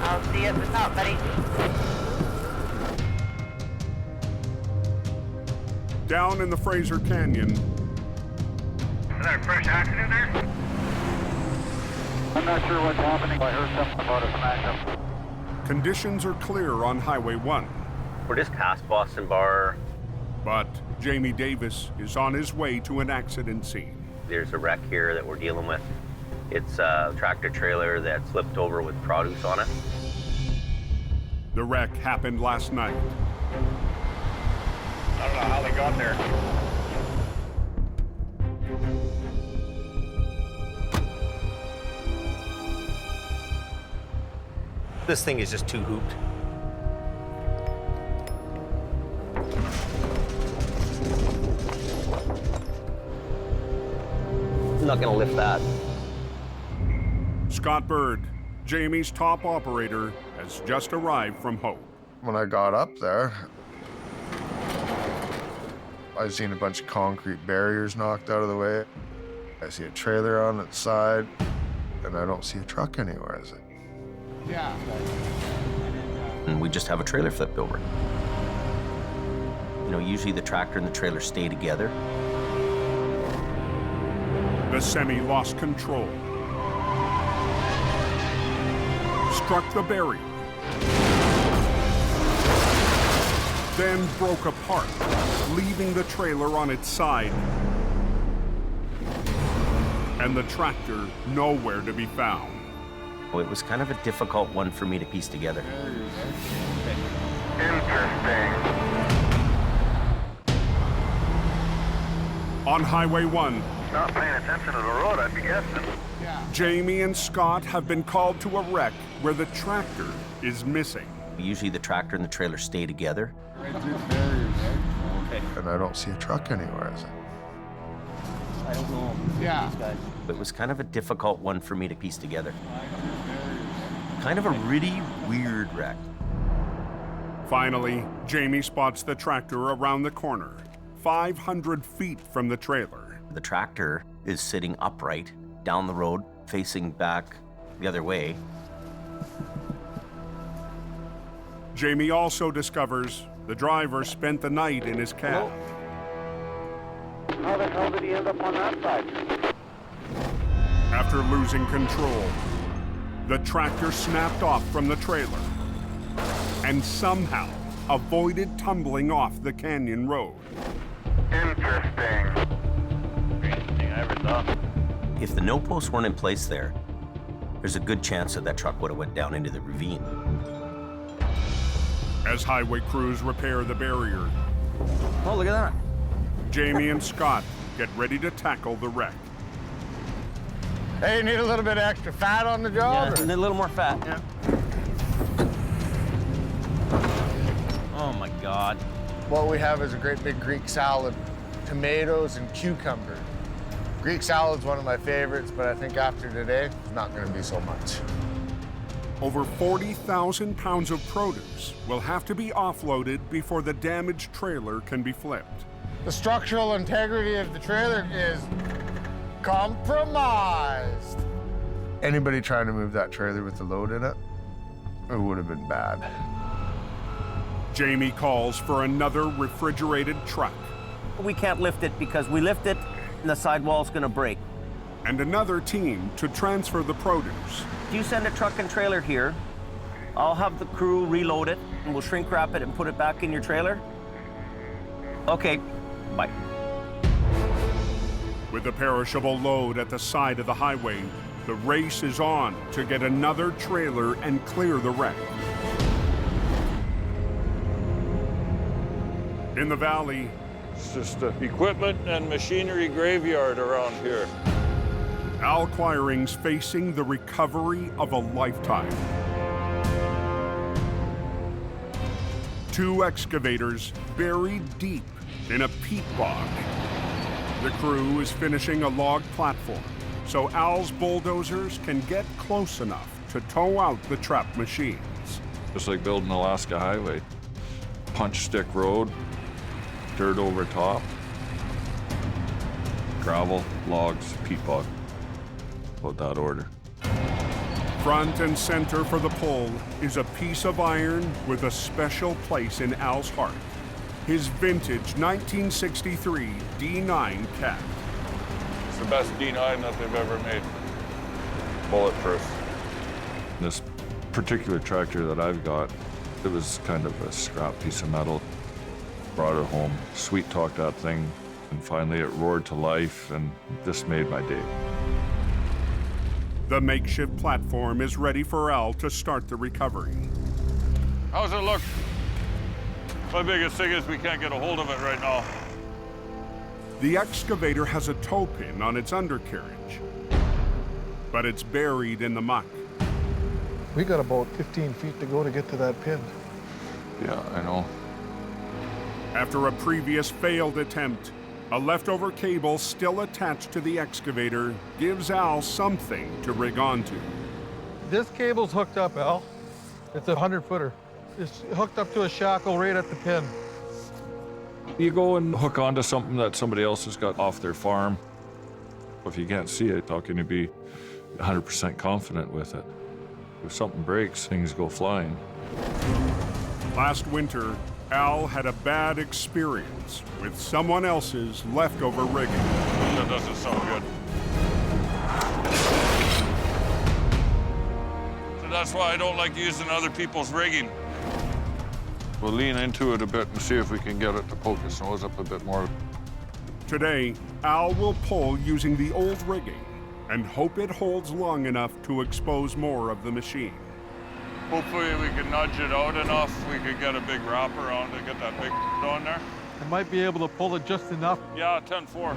I'll see you at the top, buddy. Down in the Fraser Canyon, Is there a fresh accident there? I'm not sure what's happening. I heard something about a smash-up. conditions are clear on Highway 1. We're just past Boston Bar. But Jamie Davis is on his way to an accident scene. There's a wreck here that we're dealing with. It's a tractor trailer that slipped over with produce on it. The wreck happened last night. I don't know how they got there. This thing is just too hooped. I'm not gonna lift that. Scott Bird, Jamie's top operator, has just arrived from Hope. When I got up there, I seen a bunch of concrete barriers knocked out of the way. I see a trailer on its side, and I don't see a truck anywhere, is it? Yeah. And we just have a trailer flipped over. You know, usually the tractor and the trailer stay together. The semi lost control. Struck the barrier. then broke apart, leaving the trailer on its side and the tractor nowhere to be found. It was kind of a difficult one for me to piece together. Interesting. On Highway 1, Not paying attention to the road, I'd be guessing. Jamie and Scott have been called to a wreck where the tractor is missing. Usually the tractor and the trailer stay together. Okay. And I don't see a truck anywhere, is it? I don't know. Yeah. It was kind of a difficult one for me to piece together. Kind of a really weird wreck. Finally, Jamie spots the tractor around the corner, 500 feet from the trailer. The tractor is sitting upright down the road, facing back the other way. Jamie also discovers the driver spent the night in his cab. How the hell did he end up on that side? After losing control, the tractor snapped off from the trailer and somehow avoided tumbling off the canyon road. Interesting. Greatest thing I ever saw. If the no posts weren't in place there, there's a good chance that that truck would have went down into the ravine. As highway crews repair the barrier, Oh, look at that. Jamie and Scott get ready to tackle the wreck. Hey, you need a little bit of extra fat on the job? Yeah, and a little more fat. Yeah. Oh my God. What we have is a great big Greek salad, tomatoes and cucumber. Greek salad's one of my favorites, but I think after today, it's not gonna be so much. Over 40,000 pounds of produce will have to be offloaded before the damaged trailer can be flipped. The structural integrity of the trailer is compromised. Anybody trying to move that trailer with the load in it, it would have been bad. Jamie calls for another refrigerated truck. We can't lift it because we lift it and the sidewall's gonna break. And another team to transfer the produce. You send a truck and trailer here, I'll have the crew reload it and we'll shrink wrap it and put it back in your trailer. Okay, bye. With the perishable load at the side of the highway, the race is on to get another trailer and clear the wreck. In the valley, It's just an equipment and machinery graveyard around here. Al Quiring's facing the recovery of a lifetime. 2 excavators buried deep in a peat bog. The crew is finishing a log platform so Al's bulldozers can get close enough to tow out the trapped machines. Just like building Alaska Highway. Punch stick road, dirt over top, gravel, logs, peat bog. About that order. Front and center for the pull is a piece of iron with a special place in Al's heart. His vintage 1963 D9 cat. It's the best D9 that they've ever made. Bulletproof. This particular tractor that I've got, it was kind of a scrap piece of metal. Brought it home, sweet talked that thing, and finally it roared to life, and this made my day. The makeshift platform is ready for Al to start the recovery. How's it look? My biggest thing is we can't get a hold of it right now. The excavator has a tow pin on its undercarriage, but it's buried in the muck. We got about 15 feet to go to get to that pin. Yeah, I know. After a previous failed attempt, a leftover cable still attached to the excavator gives Al something to rig onto. This cable's hooked up, Al. It's a 100-footer. It's hooked up to a shackle right at the pin. You go and hook onto something that somebody else has got off their farm. If you can't see it, how can you be 100% confident with it? If something breaks, things go flying. Last winter, Al had a bad experience with someone else's leftover rigging. That doesn't sound good. So that's why I don't like using other people's rigging. We'll lean into it a bit and see if we can get it to poke its nose up a bit more. Today, Al will pull using the old rigging and hope it holds long enough to expose more of the machine. Hopefully we can nudge it out enough, we could get a big wrap around to get that big on there. I might be able to pull it just enough. Yeah, 10-4.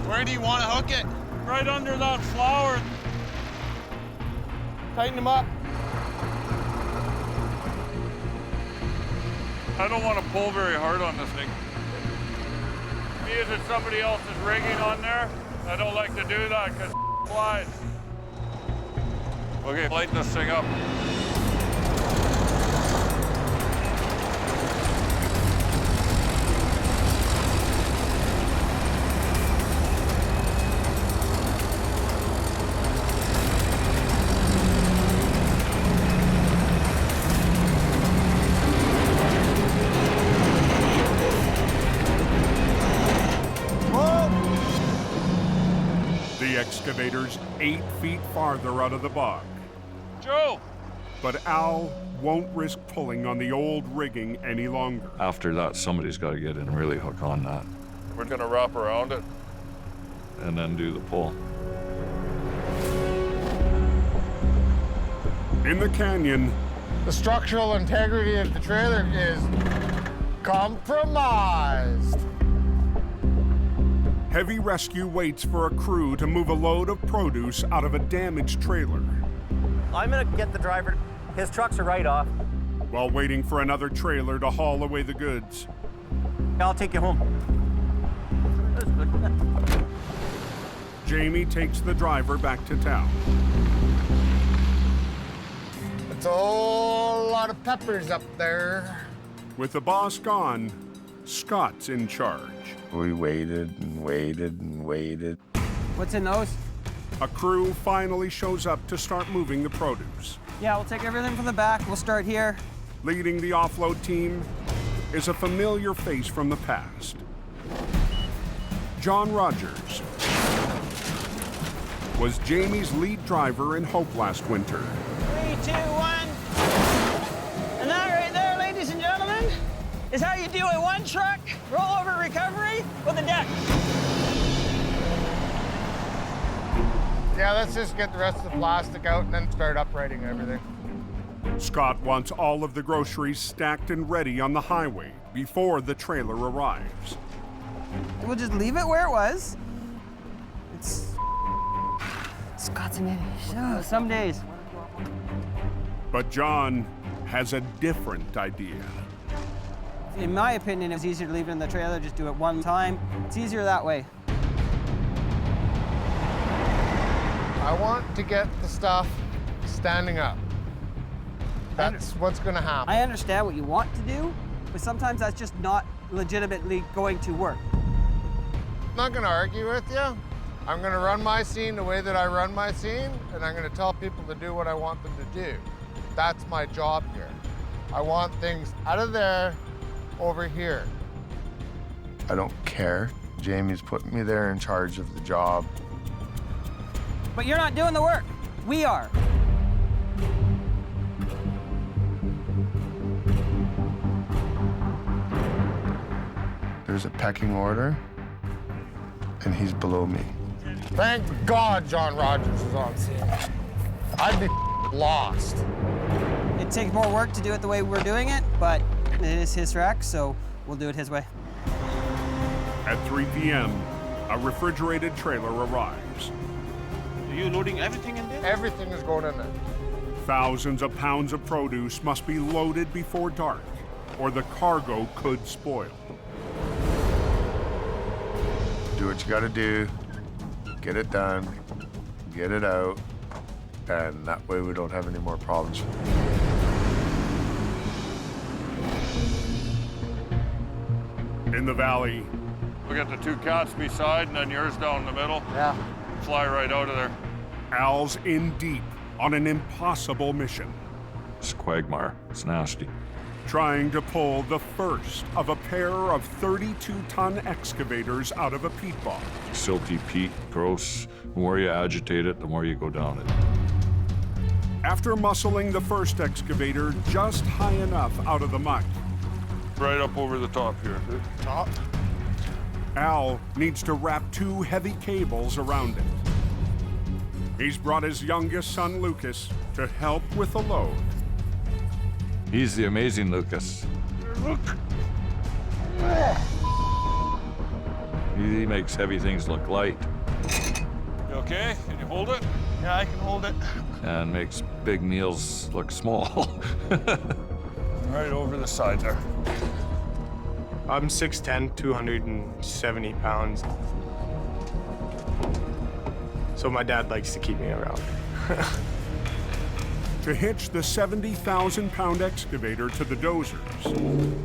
Where do you want to hook it? Right under that flower. Tighten them up. I don't want to pull very hard on this thing. Me, is it somebody else's rigging on there? I don't like to do that because it flies. Okay, lighten this thing up. The excavator's 8 feet farther out of the bog. Joe! But Al won't risk pulling on the old rigging any longer. After that, somebody's got to get in and really hook on that. We're gonna wrap around it. And then do the pull. In the canyon, The structural integrity of the trailer is compromised. heavy rescue waits for a crew to move a load of produce out of a damaged trailer. I'm gonna get the driver. His trucks are right off. While waiting for another trailer to haul away the goods. I'll take you home. Jamie takes the driver back to town. It's a whole lot of peppers up there. With the boss gone, Scott's in charge. We waited and waited and waited. What's in those? A crew finally shows up to start moving the produce. Yeah, we'll take everything from the back. We'll start here. Leading the offload team is a familiar face from the past. John Rogers was Jamie's lead driver in Hope last winter. 3, 2, 1. And that right there, ladies and gentlemen, is how you do a one-truck rollover recovery with a deck. Yeah, let's just get the rest of the plastic out and then start uprighting everything. Scott wants all of the groceries stacked and ready on the highway before the trailer arrives. We'll just leave it where it was. Scott's an idiot. Oh, some days. But John has a different idea. In my opinion, it's easier to leave it in the trailer, just do it one time. It's easier that way. I want to get the stuff standing up. That's what's gonna happen. I understand what you want to do, but sometimes that's just not legitimately going to work. I'm not gonna argue with you. I'm gonna run my scene the way that I run my scene, and I'm gonna tell people to do what I want them to do. That's my job here. I want things out of there, over here. I don't care. Jamie's put me there in charge of the job. But you're not doing the work. We are. There's a pecking order, and he's below me. Thank God John Rogers is on scene. I'd be lost. It takes more work to do it the way we're doing it, but it is his wreck, so we'll do it his way. At 3 p.m., a refrigerated trailer arrives. Are you loading everything in there? Everything is going in there. Thousands of pounds of produce must be loaded before dark, or the cargo could spoil. Do what you gotta do, get it done, get it out, and that way we don't have any more problems. In the valley, We got the two cats beside and then yours down the middle. Yeah. Fly right out of there. Al's in deep on an impossible mission. It's quagmire. It's nasty. Trying to pull the first of a pair of 32-ton excavators out of a peat bog. Silty peat, gross. The more you agitate it, the more you go down it. After muscling the first excavator just high enough out of the muck, Right up over the top here. Top? Al needs to wrap 2 heavy cables around it. He's brought his youngest son, Lucas, to help with the load. He's the amazing Lucas. Look. He makes heavy things look light. You okay? Can you hold it? Yeah, I can hold it. And makes big meals look small. Right over the side there. I'm 6'10", 270 pounds. So my dad likes to keep me around. To hitch the 70,000-pound excavator to the dozers,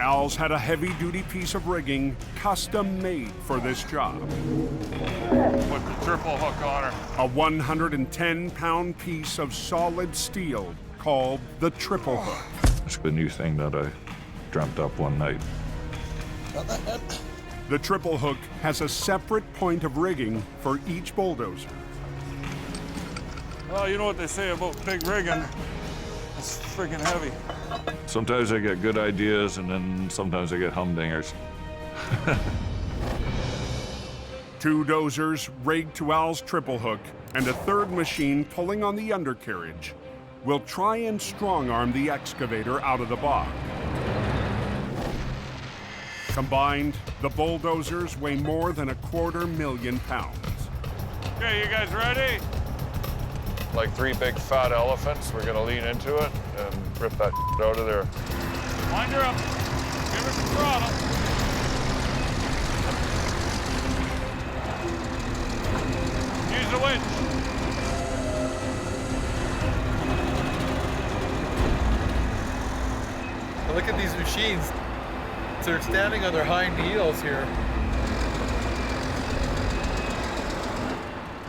Al's had a heavy-duty piece of rigging custom-made for this job. Put the triple hook on her. A 110-pound piece of solid steel called the triple hook. It's the new thing that I dreamt up one night. The triple hook has a separate point of rigging for each bulldozer. Well, you know what they say about big rigging. It's friggin' heavy. Sometimes I get good ideas, and then sometimes I get humdingers. 2 dozers rigged to Al's triple hook and a third machine pulling on the undercarriage will try and strong-arm the excavator out of the bog. Combined, the bulldozers weigh more than 250,000 pounds. Okay, you guys ready? Like 3 big fat elephants, we're gonna lean into it and rip that out of there. Wind her up. Give her some throttle. Use the winch. Look at these machines. They're standing on their hind heels here.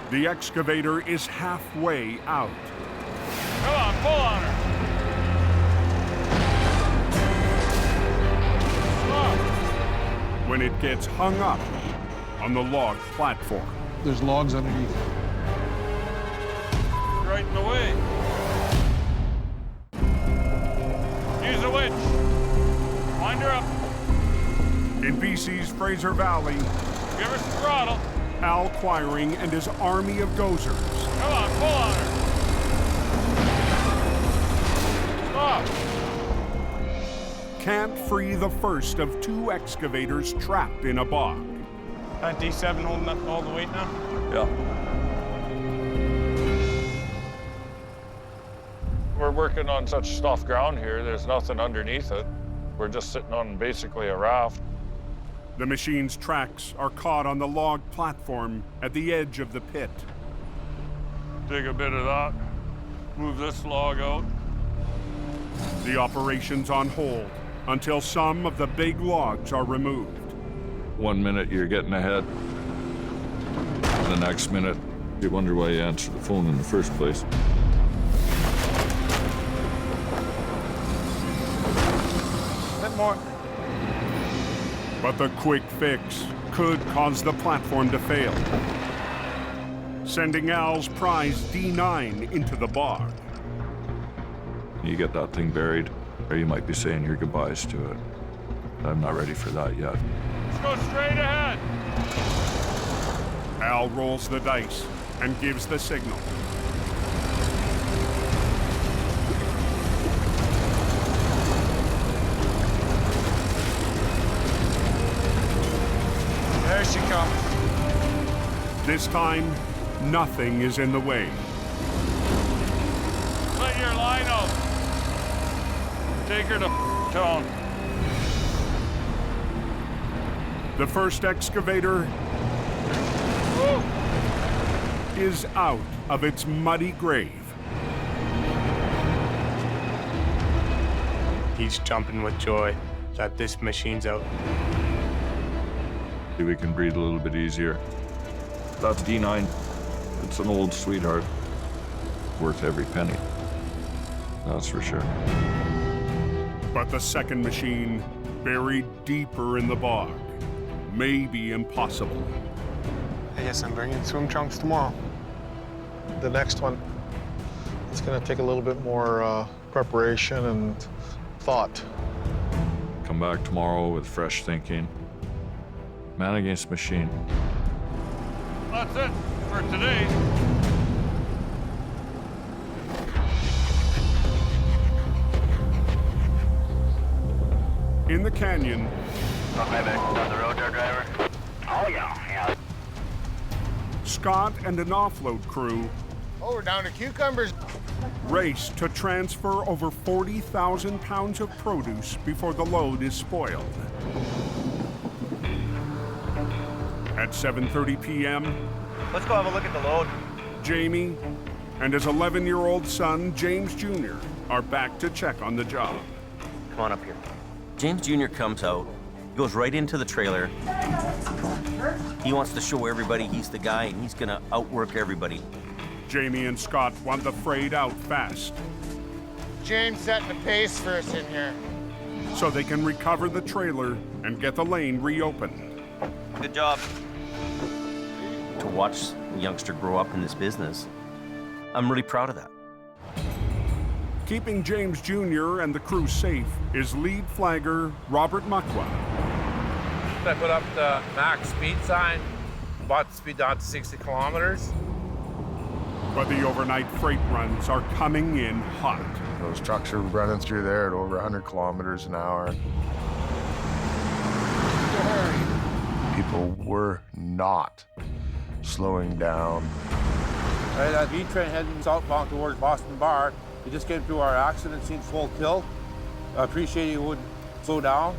The excavator is halfway out. Come on, pull on her. Stop. When it gets hung up on the log platform. There's logs underneath. Right in the way. Use the winch. Wind her up. In BC's Fraser Valley, Give her some throttle. Al Quiring and his army of dozers. Come on, pull on her. Stop. Can't free the first of 2 excavators trapped in a bog. D7 holding up all the weight now? Yeah. We're working on such soft ground here, there's nothing underneath it. We're just sitting on basically a raft. The machine's tracks are caught on the log platform at the edge of the pit. Dig a bit of that, move this log out. The operation's on hold until some of the big logs are removed. 1 minute you're getting ahead. The next minute you wonder why you answered the phone in the first place. A bit more. But the quick fix could cause the platform to fail, sending Al's prize D9 into the bog. You get that thing buried, or you might be saying your goodbyes to it. I'm not ready for that yet. Let's go straight ahead. Al rolls the dice and gives the signal. There she comes. This time, nothing is in the way. Let your line out. Take her to town. The first excavator is out of its muddy grave. He's jumping with joy that this machine's out. Maybe we can breathe a little bit easier. That's D9. It's an old sweetheart. Worth every penny. That's for sure. But the second machine, buried deeper in the bog, may be impossible. I guess I'm bringing swim trunks tomorrow. The next one It's going to take a little bit more preparation and thought. Come back tomorrow with fresh thinking. Man against machine. That's it for today. In the canyon, Okay, back down the road there, driver. Oh, yeah. Scott and an offload crew Oh, we're down to cucumbers. race to transfer over 40,000 pounds of produce before the load is spoiled. At 7:30 p.m., Let's go have a look at the load. Jamie and his 11-year-old son, James Jr., are back to check on the job. Come on up here. James Jr. comes out, goes right into the trailer. He wants to show everybody he's the guy and he's gonna outwork everybody. Jamie and Scott want the freight out fast James setting the pace for us in here. so they can recover the trailer and get the lane reopened. Good job. To watch a youngster grow up in this business, I'm really proud of that. Keeping James Jr. and the crew safe is lead flagger Robert Muckwa. I put up the max speed sign, brought the speed down to 60 kilometers. But the overnight freight runs are coming in hot. Those trucks are running through there at over 100 kilometers an hour. People were not slowing down. Right, that V train heading southbound towards Boston Bar. We just came through our accident scene full tilt. I appreciate you wouldn't slow down.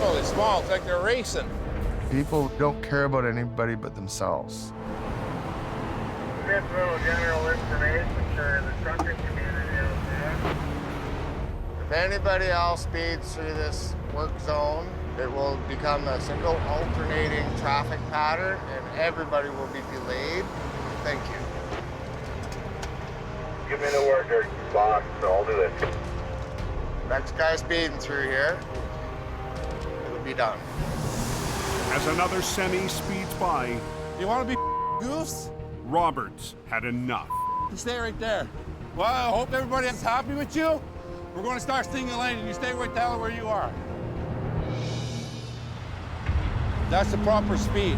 Holy small, it's like they're racing. People don't care about anybody but themselves. This little general information for the trucking community out there. If anybody else speeds through this work zone, it will become a single alternating traffic pattern and everybody will be delayed. Thank you. Give me the word there, boss, so I'll do it. Next guy speeding through here, it'll be done. As another semi speeds by, You want to be goose? Roberts had enough. You stay right there. Well, I hope everybody is happy with you. We're going to start stinging the lane and you stay right down where you are. That's the proper speed.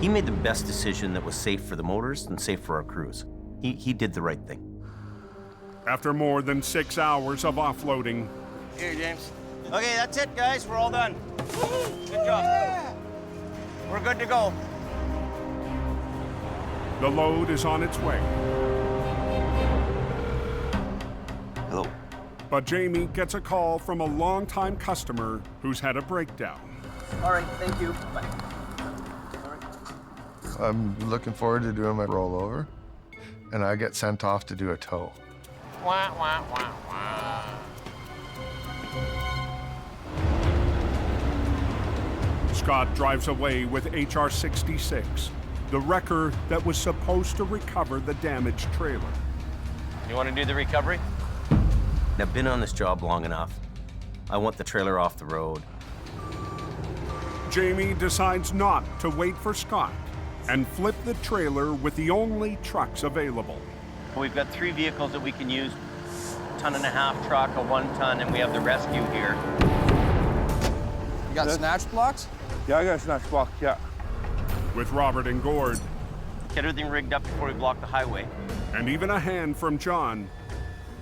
He made the best decision that was safe for the motors and safe for our crews. He did the right thing. After more than 6 hours of offloading, Here, James. Okay, that's it, guys. We're all done. Good job. We're good to go. the load is on its way. Hello. But Jamie gets a call from a longtime customer who's had a breakdown. All right, thank you. Bye. I'm looking forward to doing my rollover, and I get sent off to do a tow. Wah, wah, wah, wah. Scott drives away with HR 66, the wrecker that was supposed to recover the damaged trailer. You want to do the recovery? I've been on this job long enough. I want the trailer off the road. Jamie decides not to wait for Scott and flip the trailer with the only trucks available. We've got 3 vehicles that we can use. 1.5-ton truck, a 1-ton, and we have the rescue here. You got snatch blocks? Yeah, I got a snatch block, yeah. With Robert and Gord, Get everything rigged up before we block the highway. and even a hand from John,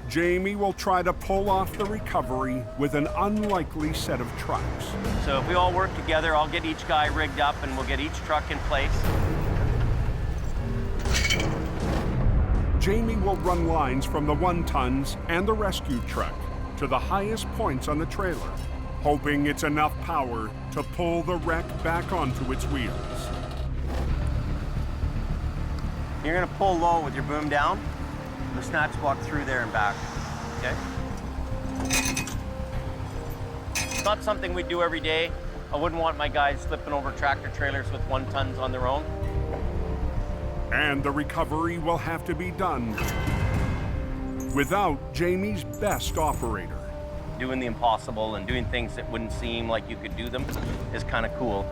Jamie will try to pull off the recovery with an unlikely set of trucks. So if we all work together, I'll get each guy rigged up and we'll get each truck in place. Jamie will run lines from the 1-tons and the rescue truck to the highest points on the trailer, hoping it's enough power to pull the wreck back onto its wheels. You're gonna pull low with your boom down, the snatch block through there and back, okay? It's not something we do every day. I wouldn't want my guys flipping over tractor trailers with 1-tons on their own. And the recovery will have to be done without Jamie's best operator. Doing the impossible and doing things that wouldn't seem like you could do them is kind of cool.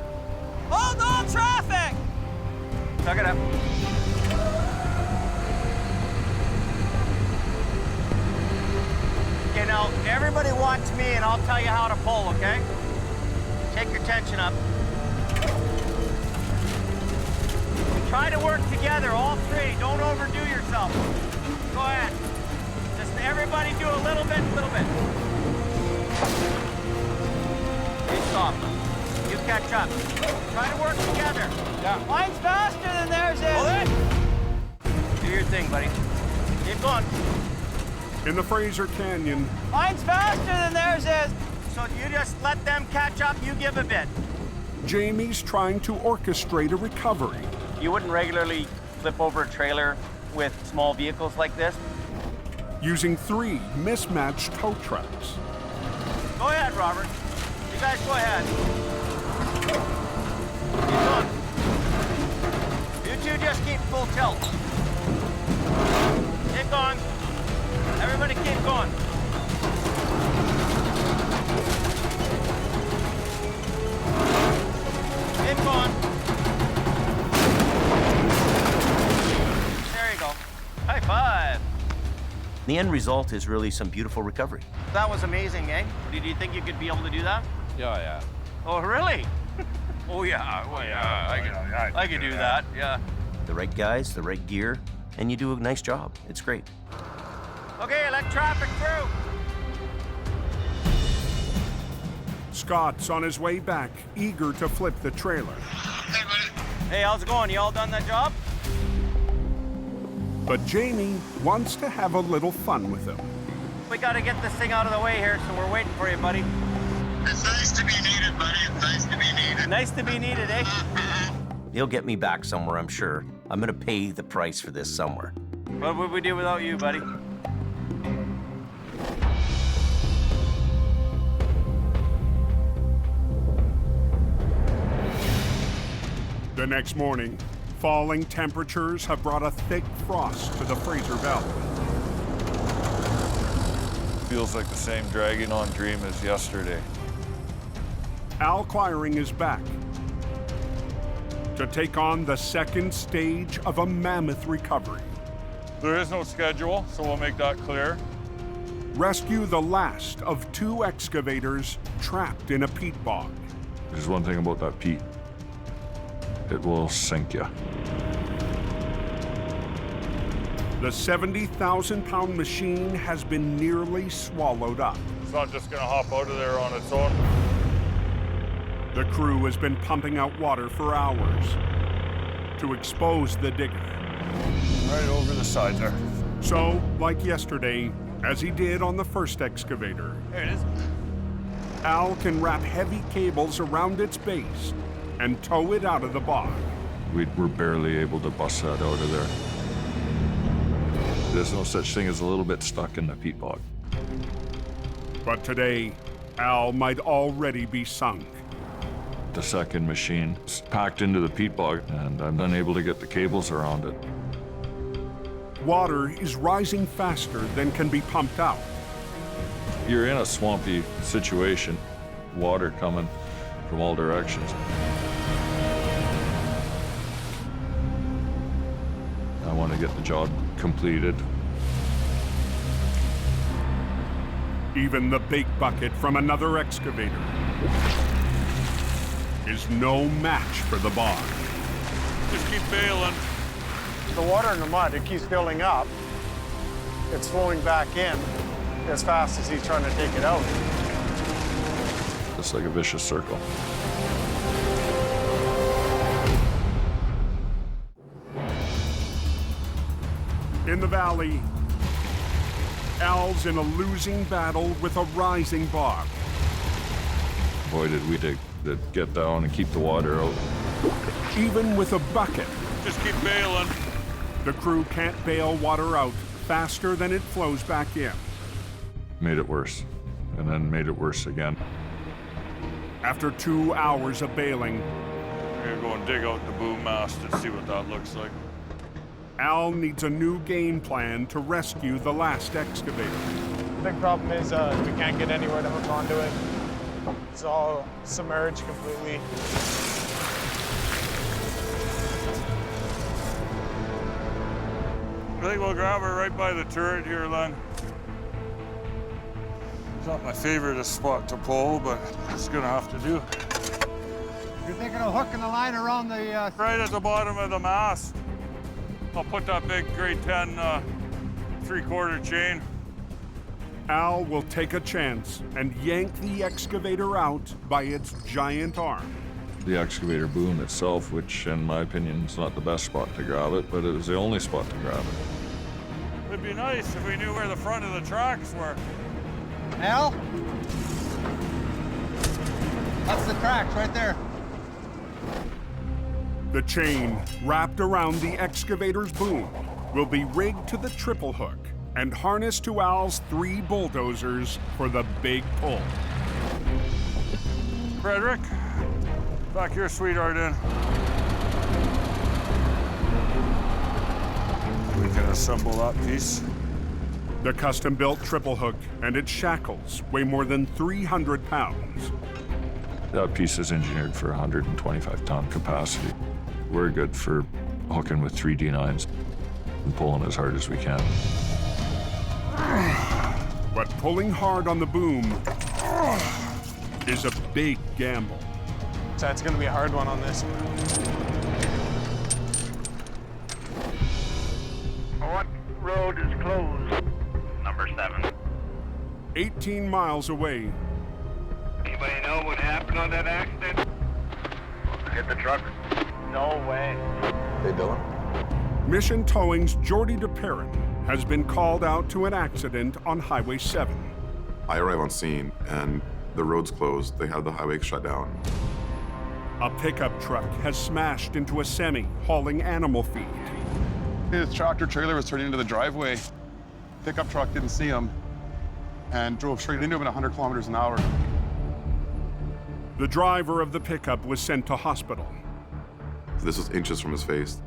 Hold all traffic! Tuck it up. now everybody watch me and I'll tell you how to pull, okay? Take your tension up. Try to work together, all three. Don't overdo yourself. Go ahead. Just everybody do a little bit, Okay, stop. You catch up. Try to work together. Yeah. Mine's faster than theirs is. Pull it. Do your thing, buddy. Keep going. In the Fraser Canyon, Mine's faster than theirs is. So you just let them catch up, you give a bit. Jamie's trying to orchestrate a recovery. You wouldn't regularly flip over a trailer with small vehicles like this? Using 3 mismatched tow trucks. Go ahead, Robert. You guys go ahead. Keep going. You two just keep full tilt. Keep going. Everybody keep going. Keep going. There you go. High five. The end result is really some beautiful recovery. That was amazing, eh? Did you think you could be able to do that? Yeah. Oh, really? Oh, yeah. Well, yeah. I could do that, yeah. The right guys, the right gear, and you do a nice job. It's great. Okay, let traffic through. Scott's on his way back, eager to flip the trailer. Hey, how's it going? You all done that job? But Jamie wants to have a little fun with him. We gotta get this thing out of the way here, so we're waiting for you, buddy. It's nice to be needed, buddy. It's nice to be needed. Nice to be needed, eh? He'll get me back somewhere, I'm sure. I'm gonna pay the price for this somewhere. What would we do without you, buddy? The next morning, falling temperatures have brought a thick frost to the Fraser Valley. Feels like the same dragging on dream as yesterday. Al Quiring is back to take on the second stage of a mammoth recovery. There is no schedule, so we'll make that clear. Rescue the last of 2 excavators trapped in a peat bog. There's one thing about that peat. It will sink you. The 70,000-pound machine has been nearly swallowed up. It's not just gonna hop out of there on its own. The crew has been pumping out water for hours to expose the digger. Right over the side there. So, like yesterday, as he did on the first excavator, There it is. Al can wrap heavy cables around its base and tow it out of the bog. We were barely able to bust that out of there. There's no such thing as a little bit stuck in the peat bog. But today, Al might already be sunk. The second machine is packed into the peat bog, and I'm unable to get the cables around it. Water is rising faster than can be pumped out. You're in a swampy situation, water coming from all directions. I want to get the job completed. Even the big bucket from another excavator is no match for the bog. Just keep bailing. The water in the mud, it keeps building up. It's flowing back in as fast as he's trying to take it out. It's like a vicious circle. In the valley, Al's in a losing battle with a rising bog. Boy, did we to get down and keep the water out. Even with a bucket, Just keep bailing. the crew can't bail water out faster than it flows back in. Made it worse, and then made it worse again. After 2 hours of bailing, We're gonna go and dig out the boom mast and see what that looks like. Al needs a new game plan to rescue the last excavator. The big problem is we can't get anywhere to hook onto it. It's all submerged completely. I think we'll grab her right by the turret here, Len. It's not my favorite spot to pull, but it's gonna have to do. You're thinking of hooking the line around the... Right at the bottom of the mast. I'll put that big grade 10 3/4 chain. Al will take a chance and yank the excavator out by its giant arm. The excavator boom itself, which in my opinion is not the best spot to grab it, but it was the only spot to grab it. It'd be nice if we knew where the front of the tracks were. Al? That's the tracks right there. The chain wrapped around the excavator's boom will be rigged to the triple hook and harnessed to Al's 3 bulldozers for the big pull. Frederick, back your sweetheart in. We can assemble that piece. The custom-built triple hook and its shackles weigh more than 300 pounds. That piece is engineered for 125-ton capacity. We're good for hooking with 3 D9s and pulling as hard as we can. But pulling hard on the boom is a big gamble. So it's gonna be a hard one on this. What road is closed? Number 7. 18 miles away. Anybody know what happened on that accident? Hit the truck? No way. Hey, Dylan. Mission Towing's Jordy DePerrin has been called out to an accident on Highway 7. I arrive on scene and the road's closed. They have the highway shut down. A pickup truck has smashed into a semi hauling animal feed. His tractor trailer was turning into the driveway. Pickup truck didn't see him and drove straight into him at 100 kilometers an hour. The driver of the pickup was sent to hospital. This was inches from his face.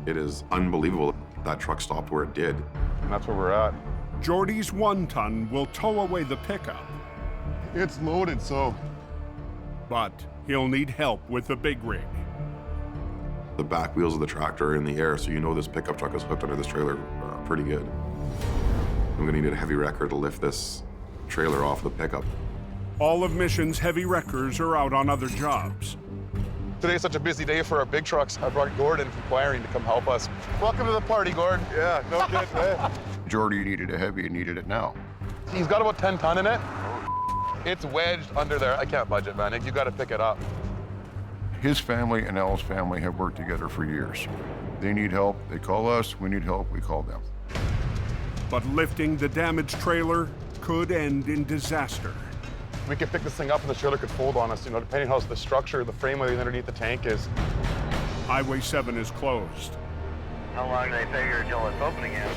It is unbelievable that truck stopped where it did. And that's where we're at. Jordy's 1-ton will tow away the pickup. It's loaded, so. But he'll need help with the big rig. The back wheels of the tractor are in the air, so you know this pickup truck is hooked under this trailer pretty good. I'm gonna need a heavy wrecker to lift this trailer off the pickup. All of Mission's heavy wreckers are out on other jobs. Today's such a busy day for our big trucks. I brought Gordon from Quiring to come help us. Welcome to the party, Gordon. Yeah, no kidding, man. Jordy needed a heavy and needed it now. He's got about 10 ton in it. It's wedged under there. I can't budge it, man. You got to pick it up. His family and Al's family have worked together for years. They need help, they call us. We need help, we call them. But lifting the damaged trailer could end in disaster. We could pick this thing up and the trailer could fold on us, you know, depending how the structure, the frameway underneath the tank is. Highway 7 is closed. How long do they figure until it's open again?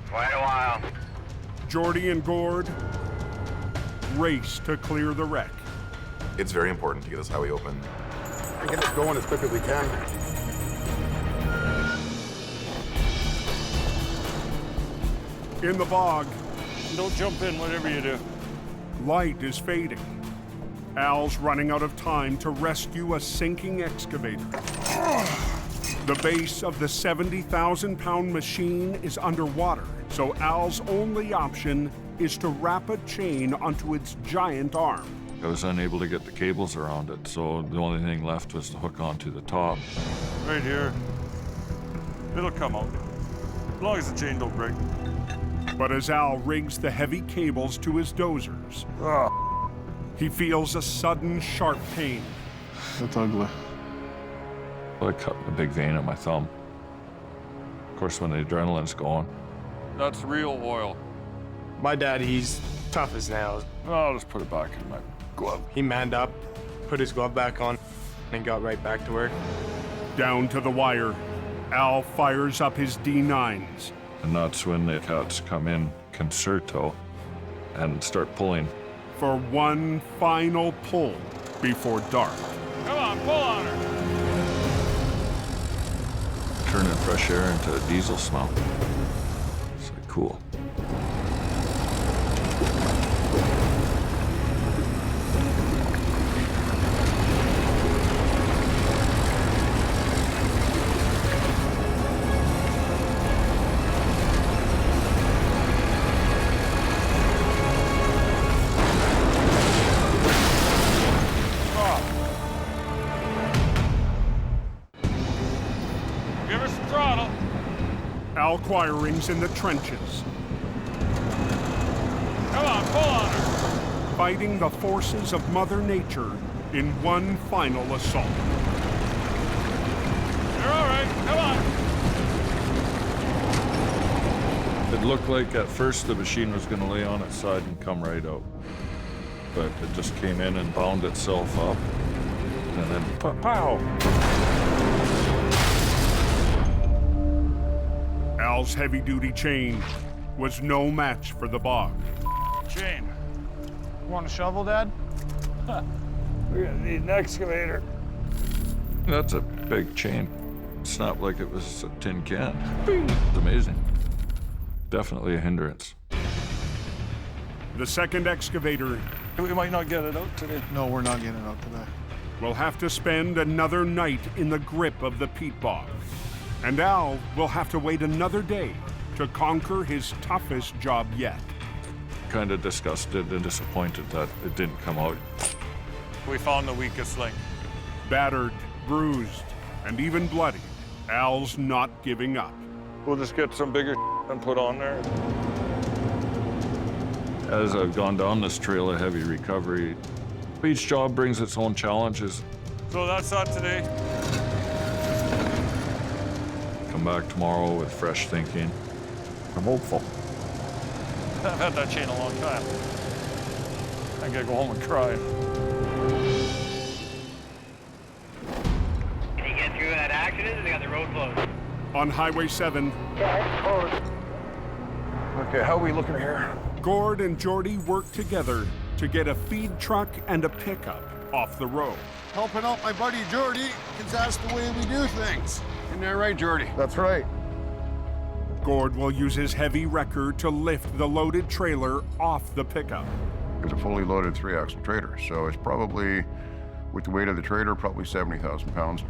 Quite a while. Jordy and Gord race to clear the wreck. It's very important to get this highway open. And get it going as quick as we can. In the bog. Don't jump in, whatever you do. Light is fading. Al's running out of time to rescue a sinking excavator. The base of the 70,000-pound machine is underwater, so Al's only option is to wrap a chain onto its giant arm. I was unable to get the cables around it, so the only thing left was to hook onto the top. Right here. It'll come out. As long as the chain don't break. But as Al rigs the heavy cables to his dozers, he feels a sudden sharp pain. That's ugly. I cut a big vein in my thumb. Of course, when the adrenaline's going. That's real oil. My dad, he's tough as nails. I'll just put it back in my glove. He manned up, put his glove back on, and got right back to work. Down to the wire, Al fires up his D9s. And that's when the cats come in concerto and start pulling. For one final pull before dark. Come on, pull on her. Turning fresh air into a diesel smell. It's like cool. Al Quiring's in the trenches. Come on, pull on her. Fighting the forces of Mother Nature in one final assault. You're all right, come on. It looked like at first the machine was going to lay on its side and come right out. But it just came in and bound itself up. And then pow! Al's heavy-duty chain was no match for the bog. Chain. Want a shovel, Dad? We're gonna need an excavator. That's a big chain. Snapped like it was a tin can. It's amazing. Definitely a hindrance. The second excavator We might not get it out today. No, we're not getting it out today. will have to spend another night in the grip of the peat bog. And Al will have to wait another day to conquer his toughest job yet. Kind of disgusted and disappointed that it didn't come out. We found the weakest link. Battered, bruised, and even bloodied, Al's not giving up. We'll just get some bigger and put on there. As I've gone down this trail of heavy recovery, each job brings its own challenges. So that's that today. Come back tomorrow with fresh thinking. I'm hopeful. I've had that chain a long time. I gotta go home and cry. Can you get through that accident, or they got the road closed? On Highway 7, Okay, how are we looking here? Gord and Geordie work together to get a feed truck and a pickup off the road. Helping out my buddy Geordie, because that's the way we do things. Isn't that right, Geordie? That's right. Gord will use his heavy wrecker to lift the loaded trailer off the pickup. It's a fully loaded 3-axle trailer, so it's probably, with the weight of the trailer, probably 70,000 pounds.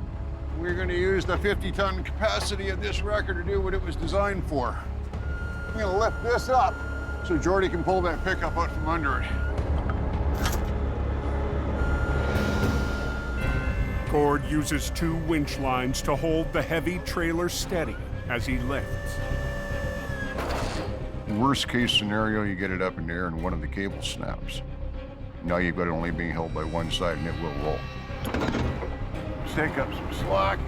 We're going to use the 50-ton capacity of this wrecker to do what it was designed for. I'm going to lift this up so Geordie can pull that pickup out from under it. Gord uses 2 winch lines to hold the heavy trailer steady as he lifts. Worst case scenario, you get it up in the air and one of the cables snaps. Now you've got it only being held by one side and it will roll. Take up some slack.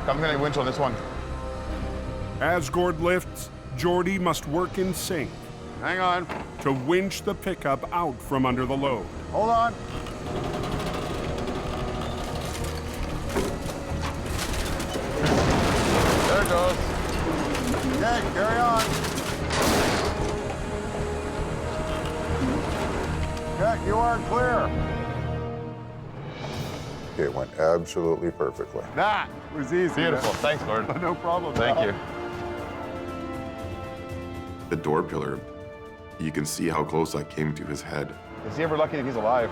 I'm gonna winch on this one. As Gord lifts, Geordie must work in sync. Hang on. To winch the pickup out from under the load. Hold on. There it goes. Okay, carry on. Okay, you are clear. It went absolutely perfectly. That was easy. Beautiful. Thanks, Gordon. No problem. Thank you. The door pillar, you can see how close I came to his head. Is he ever lucky that he's alive?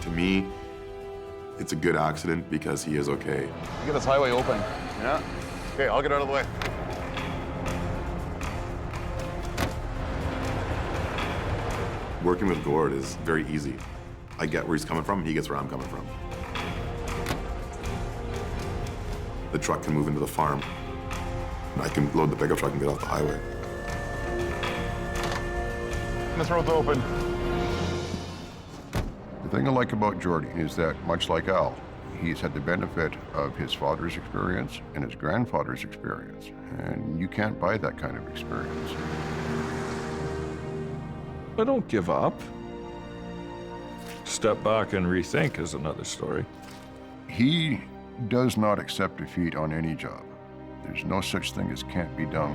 To me, it's a good accident because he is okay. Get this highway open. Yeah. Okay, I'll get out of the way. Working with Gord is very easy. I get where he's coming from, he gets where I'm coming from. The truck can move into the farm, and I can load the pickup truck and get off the highway. This road's open. The thing I like about Geordie is that, much like Al, he's had the benefit of his father's experience and his grandfather's experience, and you can't buy that kind of experience. I don't give up. Step back and rethink is another story. He does not accept defeat on any job. There's no such thing as can't be done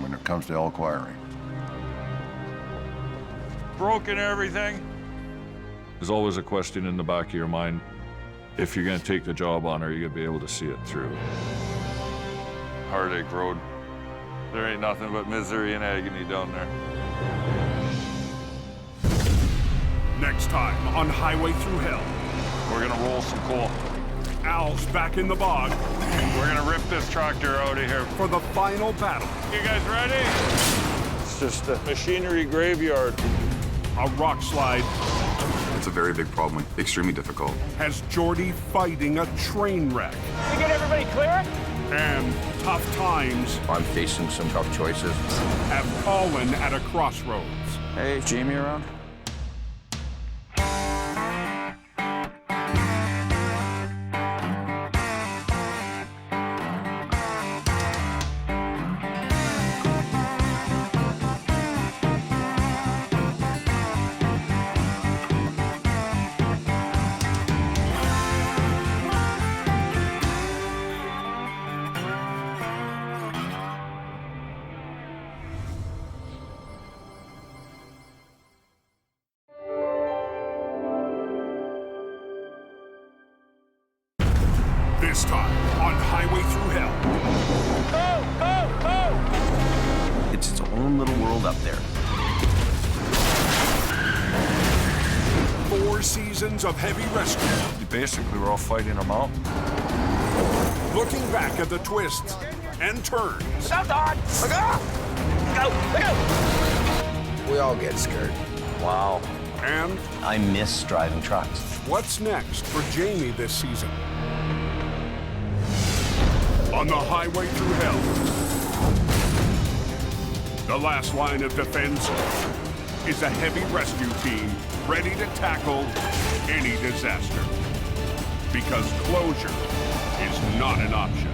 when it comes to Al Quiring. Broken everything. There's always a question in the back of your mind. If you're gonna take the job on, are you gonna be able to see it through? Heartache Road. There ain't nothing but misery and agony down there. Next time on Highway Through Hell. We're gonna roll some coal. Al's back in the bog. We're gonna rip this tractor out of here. For the final battle. You guys ready? It's just a machinery graveyard. A rock slide. It's a very big problem, extremely difficult. Has Geordie fighting a train wreck. We get everybody clear? And tough times I'm facing some tough choices. have fallen at a crossroads. Hey, is Jamie around? This time on Highway Through Hell. Go, go, go! It's its own little world up there. 4 seasons of heavy rescue. Basically, we're all fighting them out. Looking back at the twists and turns. Look out, Don! Look out! Look out! We all get scared. Wow. And I miss driving trucks. what's next for Jamie this season? On the Highway Through Hell, the last line of defense is a heavy rescue team ready to tackle any disaster. Because closure is not an option.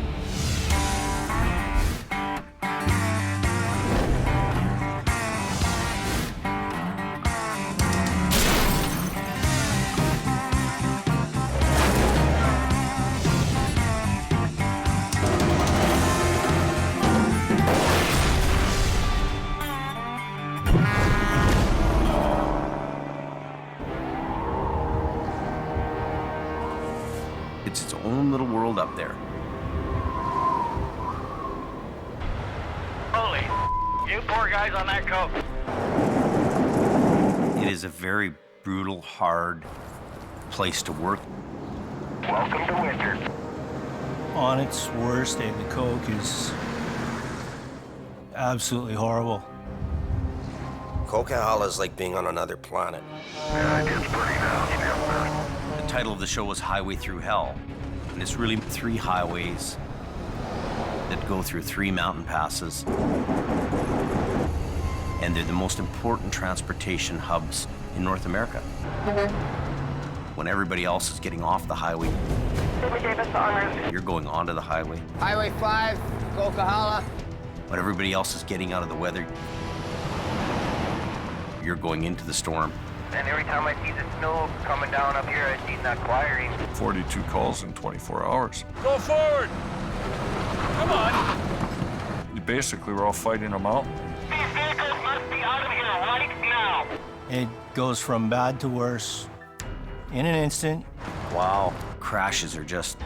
It's its own little world up there. Holy, you poor guys on that coat. It is a very brutal, hard place to work. Welcome to winter. On its worst day, the Coke is absolutely horrible. Coquihalla is like being on another planet. Yeah, it gets pretty nasty up there. The title of the show was Highway Through Hell, and it's really 3 highways that go through 3 mountain passes. And they're the most important transportation hubs in North America. When everybody else is getting off the highway, you're going onto the highway. Highway 5, Coquihalla. When everybody else is getting out of the weather, you're going into the storm. And every time I see the snow coming down up here, I see that quiring. 42 calls in 24 hours. Go forward! Come on! Basically, we're all fighting them out. These vehicles must be out of here right now! It goes from bad to worse in an instant. Wow. Crashes are just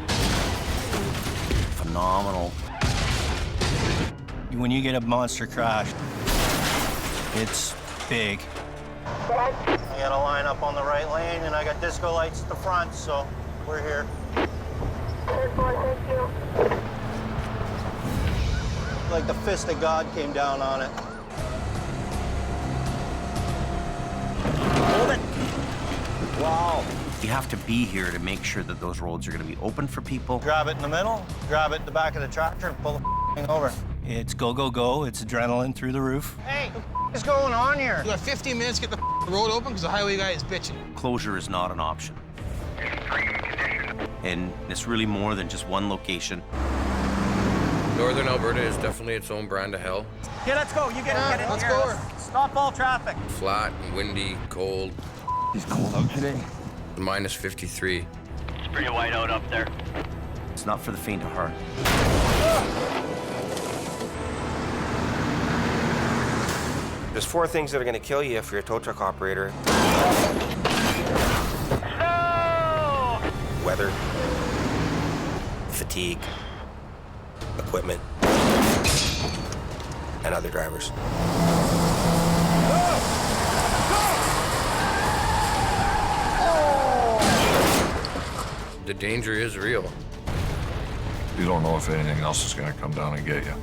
phenomenal. When you get a monster crash, it's big. I got a line up on the right lane, and I got disco lights at the front, so we're here. Like the fist of God came down on it. Hold it! Wow. You have to be here to make sure that those roads are going to be open for people. Grab it in the middle, grab it in the back of the tractor, and pull the thing over. It's go, go, go. It's adrenaline through the roof. Hey, what is going on here? You got 15 minutes to get the road open because the highway guy is bitching. Closure is not an option. And it's really more than just one location. Northern Alberta is definitely its own brand of hell. Okay, let's go. You get it. Let's go. Stop all traffic. Flat and windy, cold. It's cold out today. Minus 53. It's pretty white out up there. It's not for the faint of heart. There's 4 things that are going to kill you if you're a tow truck operator. No! Weather, fatigue, equipment, and other drivers. The danger is real. You don't know if anything else is going to come down and get you.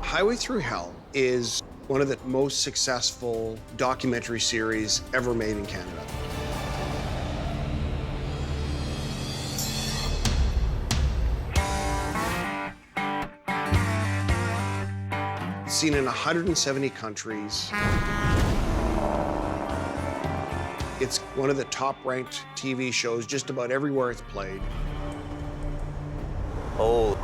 Highway Through Hell is one of the most successful documentary series ever made in Canada. seen in 170 countries. It's one of the top-ranked TV shows just about everywhere it's played. Oh,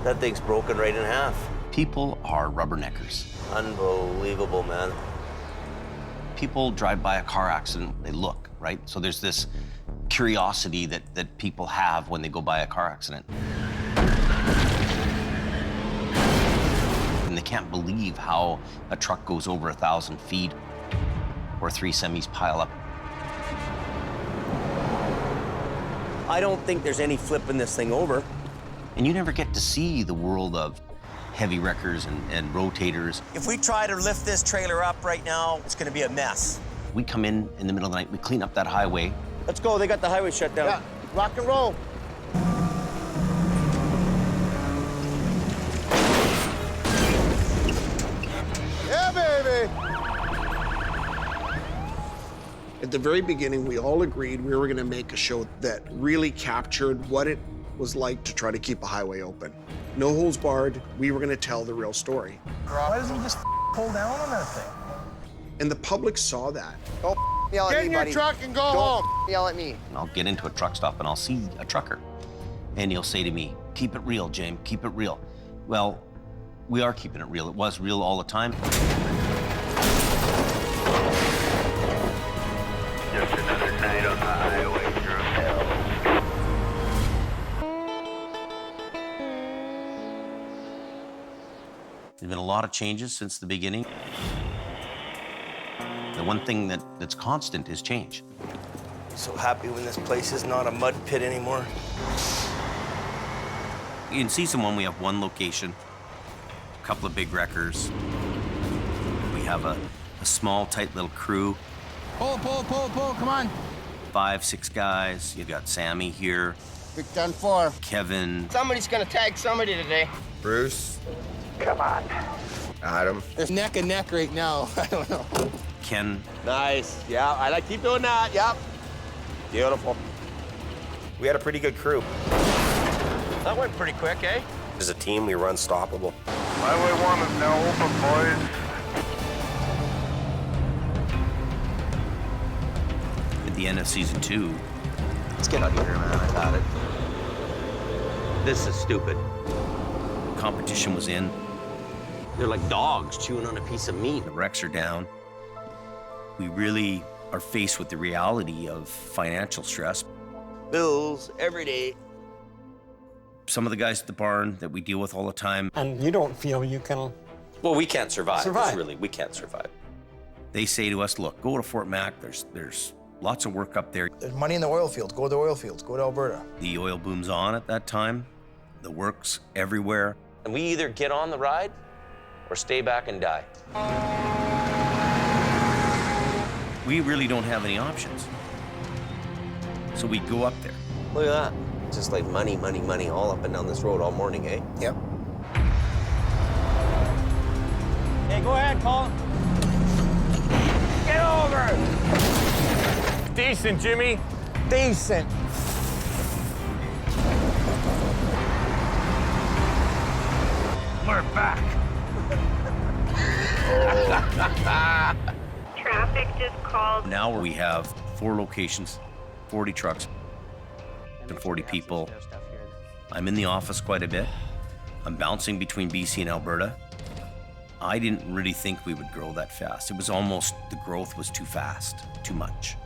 that thing's broken right in half. People are rubberneckers. Unbelievable, man. People drive by a car accident, they look, right? So there's this curiosity that people have when they go by a car accident. And they can't believe how a truck goes over 1,000 feet or 3 semis pile up. I don't think there's any flipping this thing over. And you never get to see the world of heavy wreckers and rotators. If we try to lift this trailer up right now, it's gonna be a mess. We come in the middle of the night, we clean up that highway. Let's go, they got the highway shut down. Yeah, rock and roll. Yeah, baby. At the very beginning, we all agreed we were gonna make a show that really captured what it was like to try to keep a highway open. No holds barred, we were gonna tell the real story. Why doesn't he just pull down on that thing? And the public saw that. Don't yell at me, buddy. Get in your truck and go home. Yell at me. And I'll get into a truck stop and I'll see a trucker. And he'll say to me, keep it real, James, keep it real. Well, we are keeping it real. It was real all the time. Just another night on the highway through hell. There's been a lot of changes since the beginning. The one thing that's constant is change. So happy when this place is not a mud pit anymore. In season 1, we have one location, a couple of big wreckers. We have a small, tight little crew. Pull, come on. 5, 6 guys. You've got Sammy here. Big done 4. Kevin. Somebody's gonna tag somebody today. Bruce. Come on. Adam. There's neck and neck right now. I don't know. Ken. Nice. Yeah, I like keep doing that. Yep. Beautiful. We had a pretty good crew. That went pretty quick, eh? As a team, we were unstoppable. Highway 1 is now open, boys. At the end of season 2, Let's get out of here, man. I've had it. this is stupid. Competition was in. They're like dogs chewing on a piece of meat. The wrecks are down. We really are faced with the reality of financial stress. Bills every day. Some of the guys at the barn that we deal with all the time. And you don't feel you can... Well, we can't survive. Survive. Really, we can't survive. They say to us, look, go to Fort Mac. There's lots of work up there. There's money in the oil fields. Go to the oil fields. Go to Alberta. The oil boom's on at that time. The work's everywhere. And we either get on the ride or stay back and die. We really don't have any options. So we go up there. Look at that. Just like money, money, money all up and down this road all morning, eh? Yep. Hey, go ahead, Colin. Get over! Decent, Jimmy. Decent. We're back. Traffic just called. Now we have 4 locations, 40 trucks, and 40 people. I'm in the office quite a bit. I'm bouncing between BC and Alberta. I didn't really think we would grow that fast. It was almost, the growth was too fast, too much.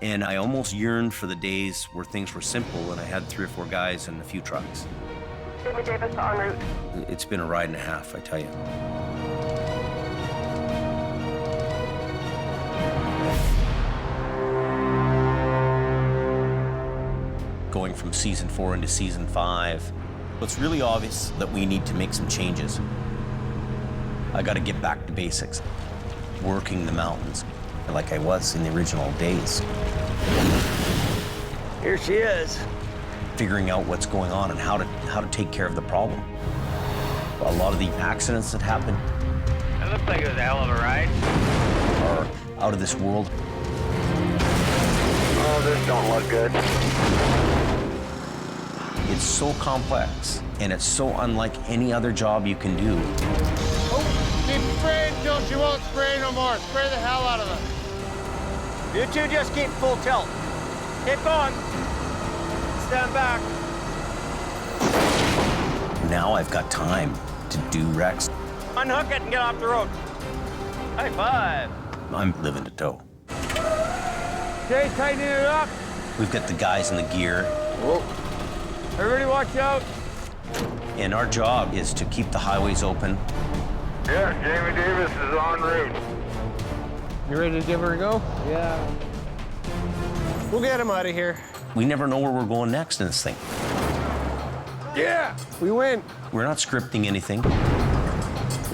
And I almost yearned for the days where things were simple and I had 3 or 4 guys and a few trucks. Jimmy Davis en route. It's been a ride and a half, I tell you. Going from season 4 into season 5, it's really obvious that we need to make some changes. I got to get back to basics, working the mountains like I was in the original days. Here she is. Figuring out what's going on and how to take care of the problem. A lot of the accidents that happen It looks like it was a hell of a ride. are out of this world. Oh, this don't look good. It's so complex, and it's so unlike any other job you can do. Oh, keep spraying till she won't spray no more. Spray the hell out of her. You two just keep full tilt. Keep going. Stand back. Now I've got time to do Rex. Unhook it and get off the road. High five. I'm living to tow. Okay, tighten it up. We've got the guys in the gear. Whoa. Everybody watch out. And our job is to keep the highways open. Yeah, Jamie Davis is en route. You ready to give her a go? Yeah. We'll get him out of here. We never know where we're going next in this thing. Yeah, we win. We're not scripting anything.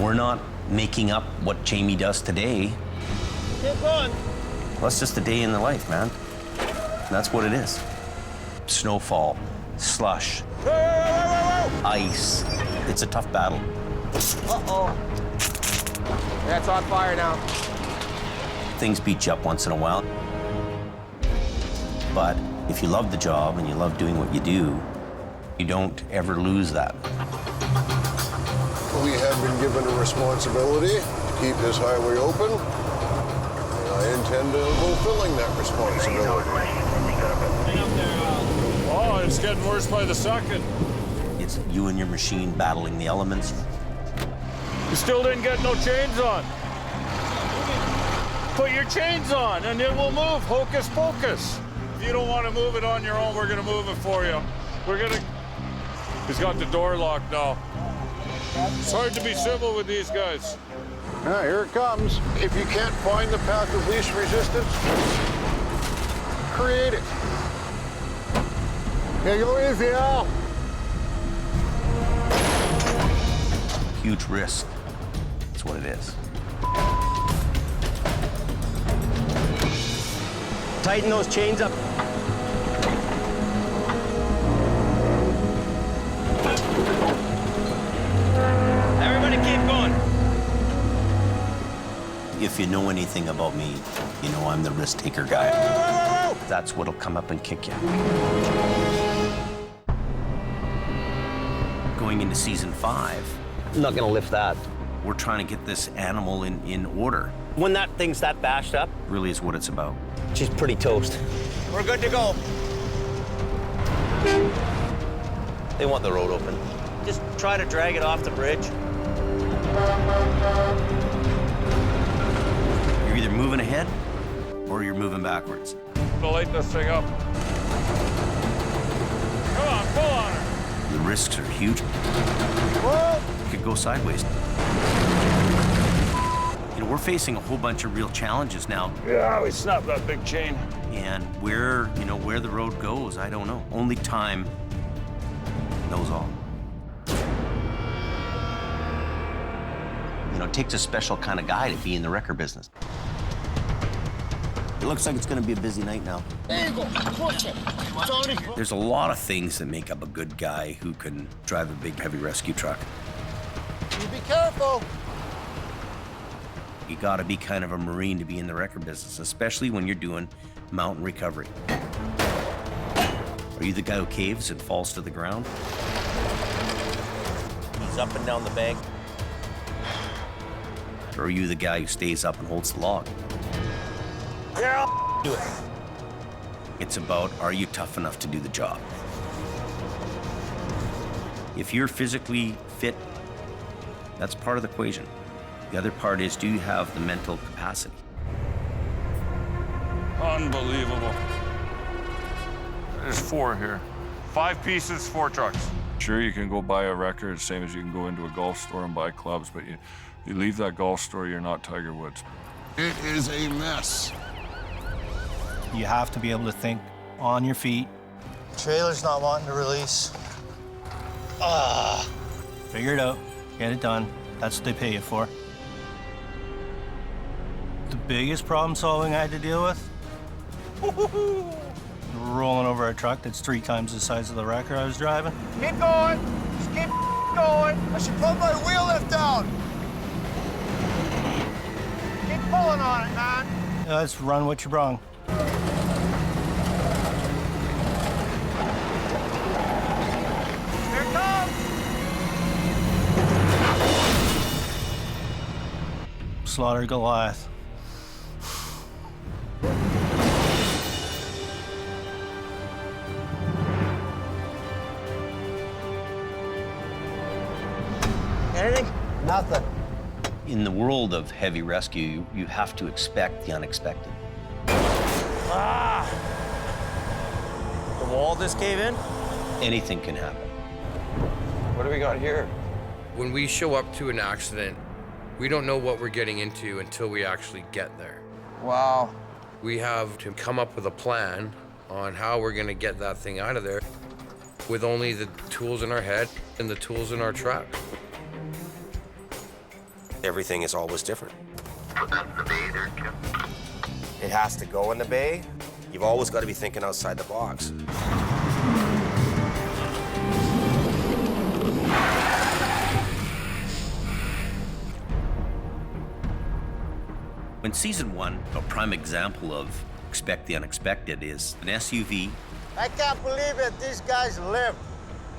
We're not making up what Jamie does today. Keep going. Well, it's just a day in the life, man. That's what it is. Snowfall, slush, ice. It's a tough battle. Uh-oh. Yeah, it's on fire now. Things beat you up once in a while. But if you love the job and you love doing what you do, you don't ever lose that. We have been given a responsibility to keep this highway open, and I intend on fulfilling that responsibility. Oh, it's getting worse by the second. It's you and your machine battling the elements. You still didn't get no chains on. Put your chains on and it will move. Hocus pocus. If you don't want to move it on your own, we're going to move it for you. He's got the door locked now. It's hard to be civil with these guys. Now, here it comes. If you can't find the path of least resistance, create it. Yeah, go easy, Al. Huge risk. That's what it is. Tighten those chains up. Everybody keep going. If you know anything about me, you know I'm the risk taker guy. That's what'll come up and kick you. Going into season 5, I'm not gonna lift that. we're trying to get this animal in order. When that thing's that bashed up, Really is what it's about. she's pretty toast. We're good to go. They want the road open. Just try to drag it off the bridge. You're either moving ahead or you're moving backwards. To light this thing up. Come on, pull on her. The risks are huge. Whoa! It could go sideways. You know, we're facing a whole bunch of real challenges now. Yeah, we snapped that big chain. And where the road goes, I don't know. Only time knows all. You know, it takes a special kind of guy to be in the wrecker business. It looks like it's gonna be a busy night now. There you go. Push it. It's on here. There's a lot of things that make up a good guy who can drive a big, heavy rescue truck. You be careful. You gotta be kind of a Marine to be in the wrecker business, especially when you're doing mountain recovery. Are you the guy who caves and falls to the ground? He's up and down the bank. Or are you the guy who stays up and holds the log? Yeah, I'll do it. It's about, are you tough enough to do the job? If you're physically fit, that's part of the equation. The other part is, do you have the mental capacity? Unbelievable. There's 4 here. 5 pieces, 4 trucks. Sure, you can go buy a wrecker, same as you can go into a golf store and buy clubs, but you leave that golf store, you're not Tiger Woods. It is a mess. You have to be able to think on your feet. Trailer's not wanting to release. Figure it out, get it done. That's what they pay you for. The biggest problem solving I had to deal with? Rolling over a truck that's 3 times the size of the wrecker I was driving. Keep going. Just keep going. I should put my wheel lift down. Keep pulling on it, man. Let's run what you brung. slaughter Goliath. Anything? Nothing. In the world of heavy rescue, you have to expect the unexpected. Ah! The wall just cave in? Anything can happen. What do we got here? When we show up to an accident, we don't know what we're getting into until we actually get there. Wow. We have to come up with a plan on how we're gonna get that thing out of there with only the tools in our head and the tools in our truck. Everything is always different. It has to go in the bay. You've always got to be thinking outside the box. In season 1, a prime example of expect the unexpected is an SUV. I can't believe it. These guys live.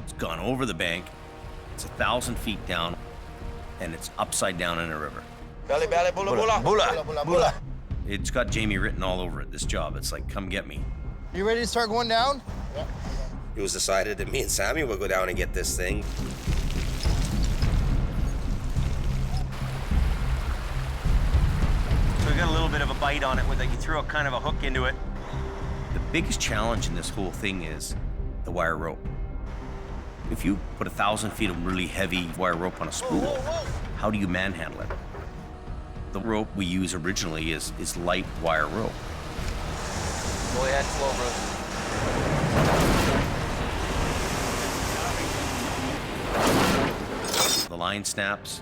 It's gone over the bank. It's 1,000 feet down, and it's upside down in a river. Belly, belly, bula, bula. Bula, bula, bula. It's got Jamie written all over it, this job. It's like, come get me. You ready to start going down? Yeah. It was decided that me and Sammy would go down and get this thing. So we got a little bit of a bite on it with it. You threw a kind of a hook into it. The biggest challenge in this whole thing is the wire rope. If you put 1,000 feet of really heavy wire rope on a spool, how do you manhandle it? The rope we use originally is light wire rope. Go ahead, slow, bro. The line snaps.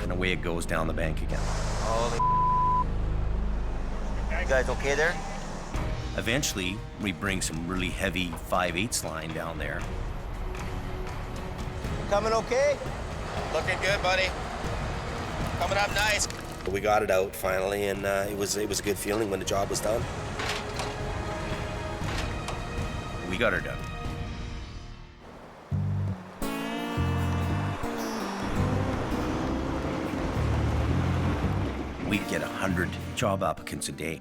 And away it goes down the bank again. Holy. You guys okay there? Eventually, we bring some really heavy 5/8 line down there. Coming okay? Looking good, buddy. Coming up nice. We got it out finally, and it was a good feeling when the job was done. We got her done. We get 100 job applicants a day.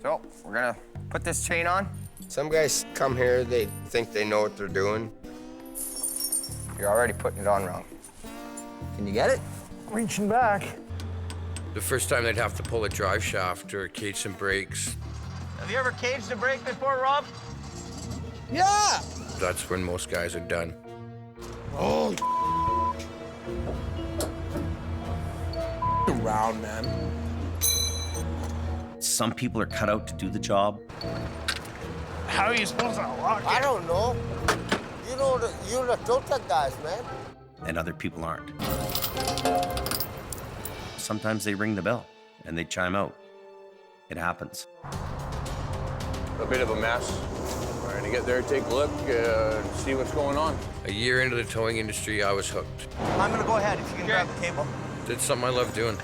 So, we're gonna put this chain on. Some guys come here, they think they know what they're doing. You're already putting it on wrong. Can you get it? Reaching back. The first time they'd have to pull a drive shaft or cage some brakes, Have you ever caged a brake before, Rob? Yeah! that's when most guys are done. Oh, around, man. Some people are cut out to do the job. How are you supposed to lock it? I don't know. You're the total guys, man. And other people aren't. Sometimes they ring the bell and they chime out. It happens. A bit of a mess. Trying to get there, take a look, see what's going on. A year into the towing industry, I was hooked. I'm gonna go ahead if you can grab the cable. Did something I love doing.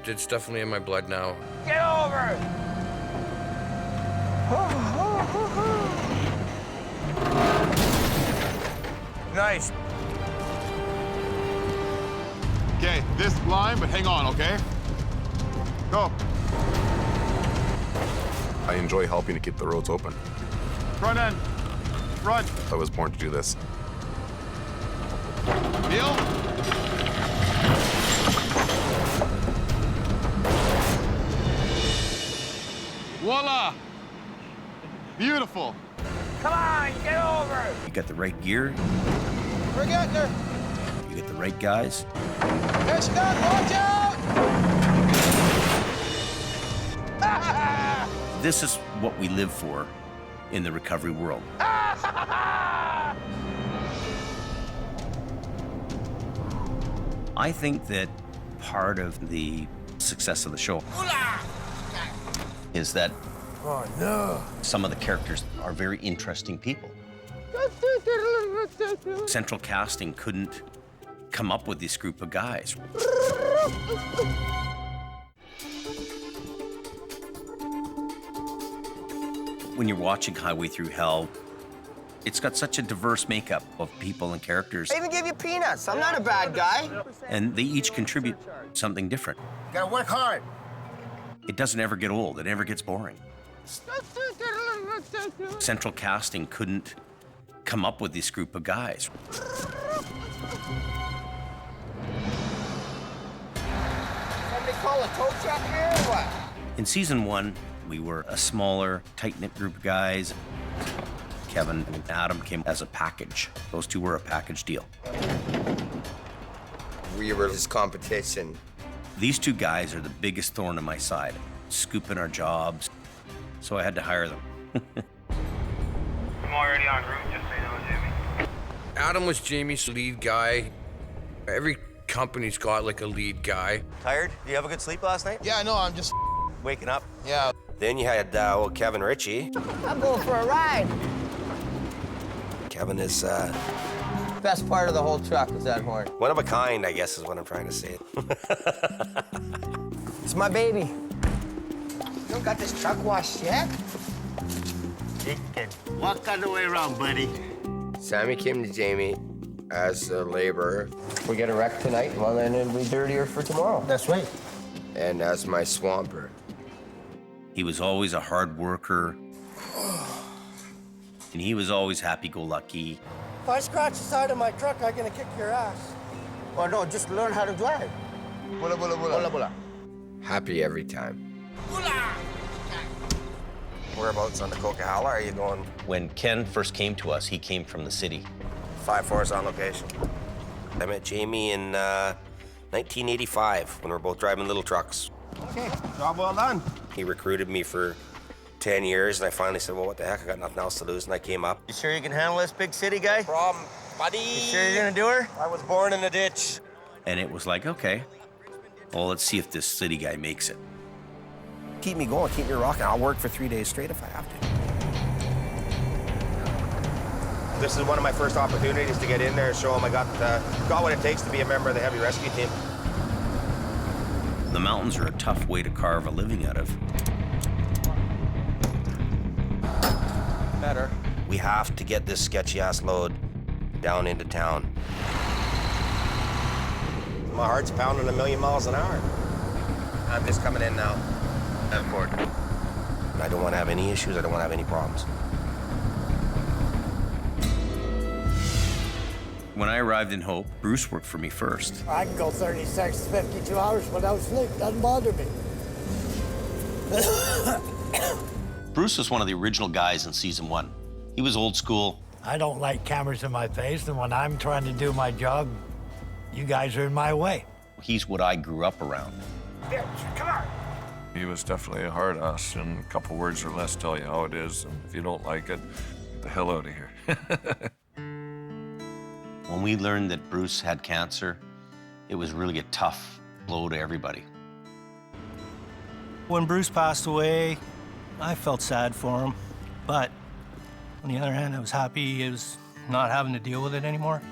It's definitely in my blood now. Get over! Nice. Okay, this line, but hang on, okay? Go. I enjoy helping to keep the roads open. Front end. Run. I was born to do this. Neil. Voila. Beautiful. Come on, get over! You got the right gear, We're getting there. you get the right guys. There's none, watch out! This is what we live for in the recovery world. I think that part of the success of the show is that some of the characters are very interesting people. Central Casting couldn't come up with this group of guys. When you're watching Highway Through Hell, It's got such a diverse makeup of people and characters. I even gave you peanuts. I'm not a bad guy. And they each contribute something different. You gotta work hard. It doesn't ever get old. It never gets boring. Central Casting couldn't come up with this group of guys. Somebody call a tow truck here or what? In season 1, we were a smaller, tight-knit group of guys. Kevin and Adam came as a package. Those two were a package deal. We were his competition. These two guys are the biggest thorn in my side, scooping our jobs, so I had to hire them. I'm already en route, just so you know, Jimmy. Adam was Jamie's lead guy. Every company's got like a lead guy. Tired? Did you have a good sleep last night? Yeah, no, I'm just Waking up? Yeah. Then you had old Kevin Ritchie. I'm going for a ride. Kevin is, Best part of the whole truck is that horn. one of a kind, I guess is what I'm trying to say. It's my baby. You don't got this truck washed yet? Chicken. Walk all the way around, buddy. Sammy came to Jamie as a laborer. We get a wreck tonight, well, then it'll be dirtier for tomorrow. That's right. And as my swamper. He was always a hard worker, and he was always happy-go-lucky. If I scratch the side of my truck, I'm gonna kick your ass. Or no, just learn how to drive. Bula, bula, bula. Bula, bula. Happy every time. Whereabouts on the Coquihalla are you going? When Ken first came to us, he came from the city. 5-4's on location. I met Jamie in 1985 when we were both driving little trucks. Okay, job well done. He recruited me for 10 years, and I finally said, well, what the heck, I got nothing else to lose, and I came up. You sure you can handle this big city guy? No problem, buddy. You sure you're gonna do her? I was born in a ditch. And it was like, okay, well, let's see if this city guy makes it. Keep me going, keep me rocking. I'll work for 3 days straight if I have to. This is one of my first opportunities to get in there and show them I got what it takes to be a member of the heavy rescue team. The mountains are a tough way to carve a living out of. Better. We have to get this sketchy-ass load down into town. My heart's pounding 1,000,000 miles an hour. I'm just coming in now. I'm bored. I don't want to have any issues. I don't want to have any problems. When I arrived in Hope, Bruce worked for me first. I can go 36, 52 hours without sleep. Doesn't bother me. Bruce was one of the original guys in season 1. He was old school. I don't like cameras in my face, and when I'm trying to do my job, you guys are in my way. He's what I grew up around. Come on. He was definitely a hard ass, and a couple words or less tell you how it is. And if you don't like it, get the hell out of here. When we learned that Bruce had cancer, it was really a tough blow to everybody. When Bruce passed away, I felt sad for him, but on the other hand, I was happy he was not having to deal with it anymore.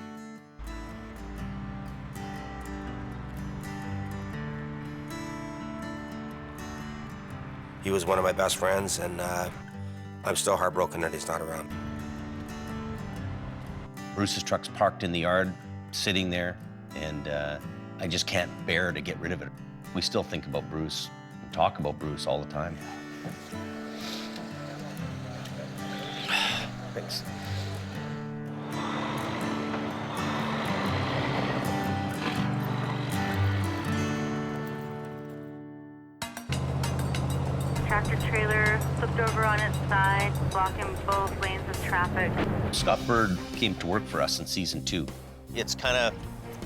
He was one of my best friends, and I'm still heartbroken that he's not around. Bruce's truck's parked in the yard, sitting there, and I just can't bear to get rid of it. We still think about Bruce and talk about Bruce all the time. Thanks. Tractor trailer flipped over on its side, blocking both lanes of traffic. Scott Bird came to work for us in season 2. It's kind of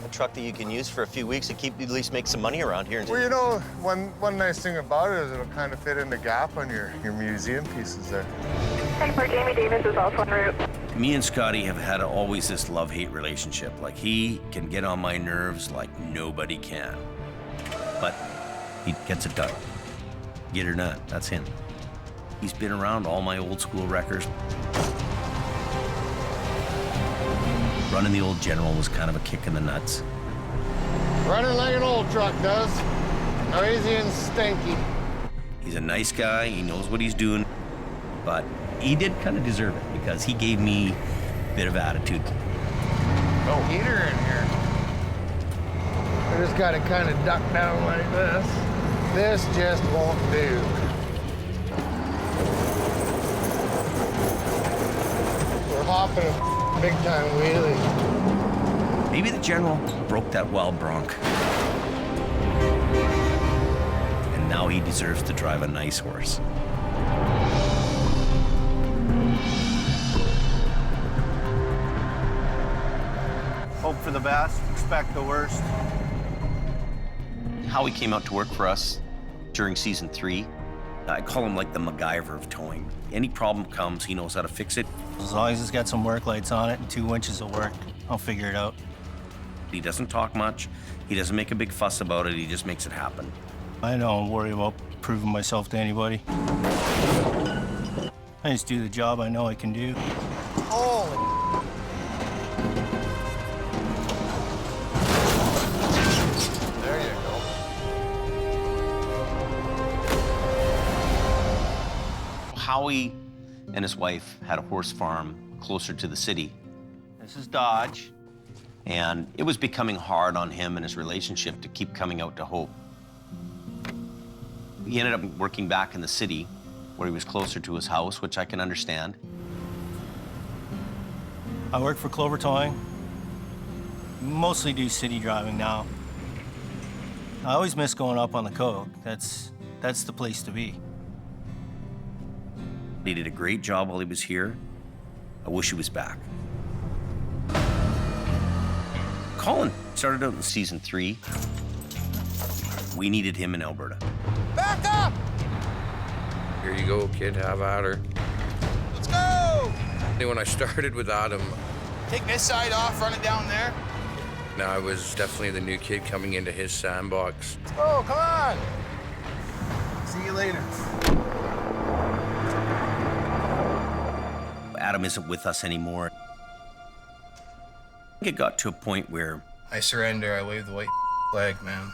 a truck that you can use for a few weeks and at least make some money around here. Well, you know, one nice thing about it is it'll kind of fit in the gap on your museum pieces there. And for Jamie Davis is also en route. Me and Scotty have had always this love-hate relationship. Like, he can get on my nerves like nobody can. But he gets it done. Get or not, that's him. He's been around all my old school wreckers. Running the old General was kind of a kick in the nuts. Running like an old truck does. Noisy and stinky. He's a nice guy, he knows what he's doing. but he did kind of deserve it because he gave me a bit of attitude. No heater in here. I just got to kind of duck down like this. This just won't do. We're hopping a big time wheelie. Maybe the general broke that wild bronc. And now he deserves to drive a nice horse. Hope for the best, expect the worst. Howie came out to work for us during season 3. I call him like the MacGyver of towing. Any problem comes, he knows how to fix it. As long as it's got some work lights on it and 2 winches of work, I'll figure it out. He doesn't talk much. He doesn't make a big fuss about it. He just makes it happen. I don't worry about proving myself to anybody. I just do the job I know I can do. Holy. There you go. Howie and his wife had a horse farm closer to the city. This is Dodge. And it was becoming hard on him and his relationship to keep coming out to Hope. He ended up working back in the city where he was closer to his house, which I can understand. I work for Clover Towing. Mostly do city driving now. I always miss going up on the Coke. That's the place to be. He did a great job while he was here. I wish he was back. Colin started out in season 3. We needed him in Alberta. Back up! Here you go, kid, have at her. Let's go! When I started with Adam, Take this side off, run it down there. now I was definitely the new kid coming into his sandbox. Let's go, come on! See you later. Adam isn't with us anymore. I think it got to a point where I surrender, I wave the white flag, man.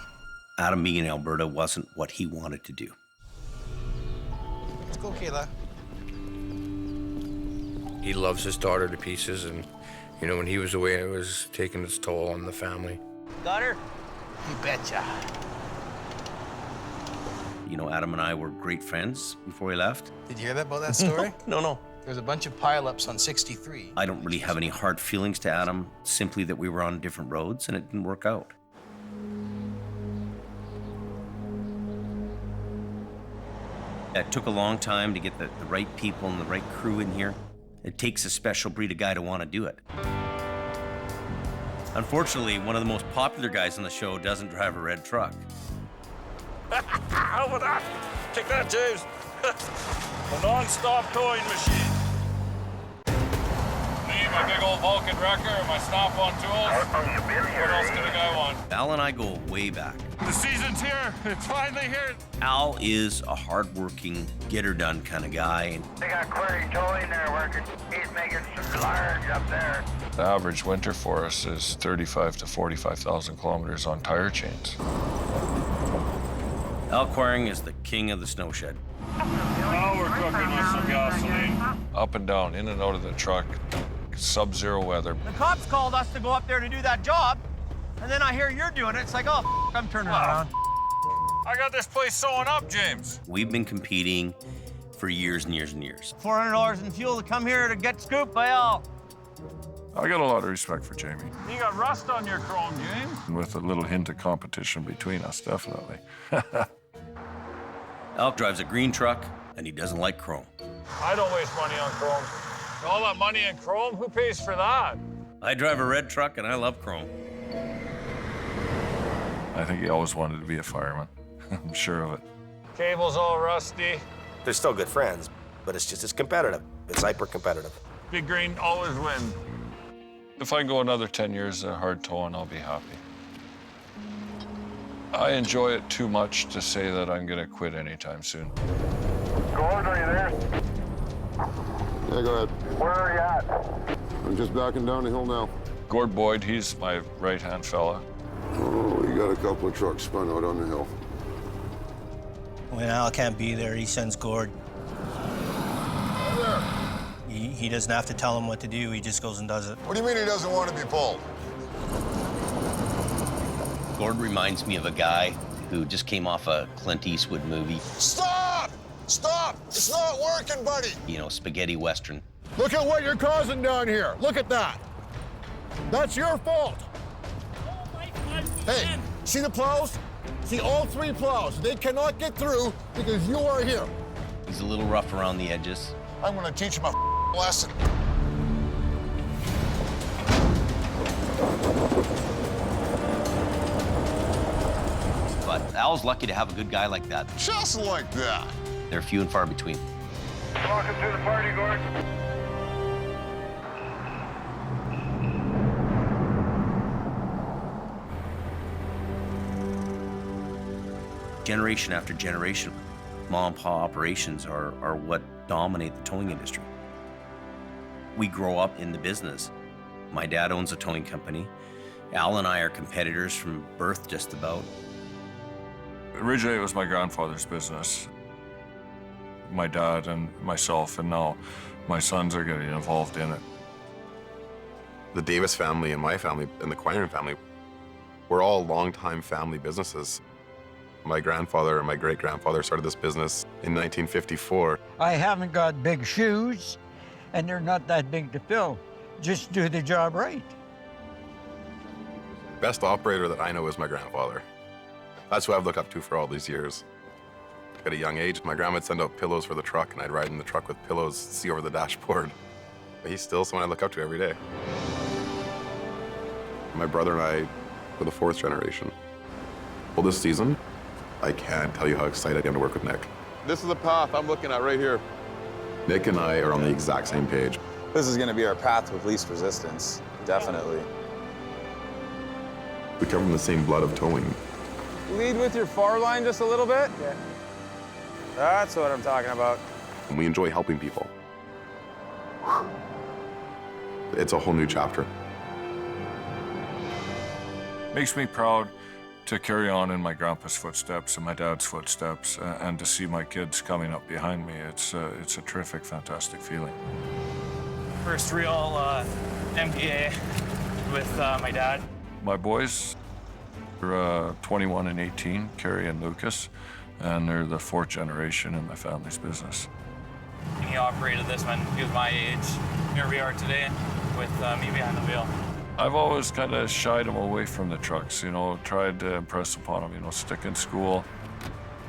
Adam being in Alberta wasn't what he wanted to do. Let's go, Kayla. He loves his daughter to pieces, and you know, when he was away, it was taking its toll on the family. Got her? You betcha. You know, Adam and I were great friends before he left. Did you hear that about that story? No. There's a bunch of pileups on 63. I don't really have any hard feelings to Adam, simply that we were on different roads and it didn't work out. It took a long time to get the right people and the right crew in here. It takes a special breed of guy to want to do it. Unfortunately, one of the most popular guys on the show doesn't drive a red truck. How about that? Take that, James. A non-stop towing machine. Me, my big old Vulcan wrecker, and my snap-on tools. What else could a guy want? Al and I go way back. The season's here. It's finally here. Al is a hard-working, get-her-done kind of guy. And They got Quiring towing there working. He's making some large up there. The average winter for us is 35 to 45,000 kilometers on tire chains. Al Quiring is the king of the snow shed. Now we're cooking with some gasoline. Up and down, in and out of the truck, sub-zero weather. The cops called us to go up there to do that job, and then I hear you're doing it. It's like, oh, I'm turning around. I got this place sewing up, James. We've been competing for years and years and years. $400 in fuel to come here to get scooped by Al. I got a lot of respect for Jamie. You got rust on your chrome, James. With a little hint of competition between us, definitely. Al drives a green truck, and he doesn't like chrome. I don't waste money on chrome. All that money in chrome, who pays for that? I drive a red truck, and I love chrome. I think he always wanted to be a fireman. I'm sure of it. Cable's all rusty. They're still good friends, but it's competitive. It's hyper-competitive. Big green always win. If I go another 10 years of hard towing, I'll be happy. I enjoy it too much to say that I'm gonna quit anytime soon. Gord, are you there? Yeah, go ahead. Where are you at? I'm just backing down the hill now. Gord Boyd, he's my right-hand fella. Oh, we got a couple of trucks spun out on the hill. When Al can't be there, he sends Gord. He doesn't have to tell him what to do. He just goes and does it. What do you mean he doesn't want to be pulled? Gord reminds me of a guy who just came off a Clint Eastwood movie. Stop! Stop! It's not working, buddy! You know, spaghetti western. Look at what you're causing down here. Look at that. That's your fault. Hey, see the plows? See all 3 plows. They cannot get through because you are here. He's a little rough around the edges. I'm gonna teach him a lesson. But Al's lucky to have a good guy like that. Just like that. They're few and far between. Welcome to the party, Gord. Generation after generation, mom and pop operations are what dominate the towing industry. We grow up in the business. My dad owns a towing company. Al and I are competitors from birth, just about. Originally, it was my grandfather's business. My dad and myself, and now my sons are getting involved in it. The Davis family and my family and the Quiring family, we're all longtime family businesses. My grandfather and my great-grandfather started this business in 1954. I haven't got big shoes, and they're not that big to fill. Just do the job right. Best operator that I know is my grandfather. That's who I've looked up to for all these years. At a young age, my grandma would send out pillows for the truck, and I'd ride in the truck with pillows, see over the dashboard. But he's still someone I look up to every day. My brother and I were the 4th generation. Well, this season, I can't tell you how excited I am to work with Nick. This is the path I'm looking at right here. Nick and I are on the exact same page. This is going to be our path with least resistance, definitely. We come from the same blood of towing. Lead with your far line just a little bit. Yeah. That's what I'm talking about. And we enjoy helping people. It's a whole new chapter. Makes me proud to carry on in my grandpa's footsteps and my dad's footsteps, and to see my kids coming up behind me. It's a terrific, fantastic feeling. First real MPA with my dad. My boys are 21 and 18, Carrie and Lucas, and they're the 4th generation in my family's business. He operated this when he was my age. Here we are today with me behind the wheel. I've always kind of shied him away from the trucks, you know, tried to impress upon him, you know, stick in school,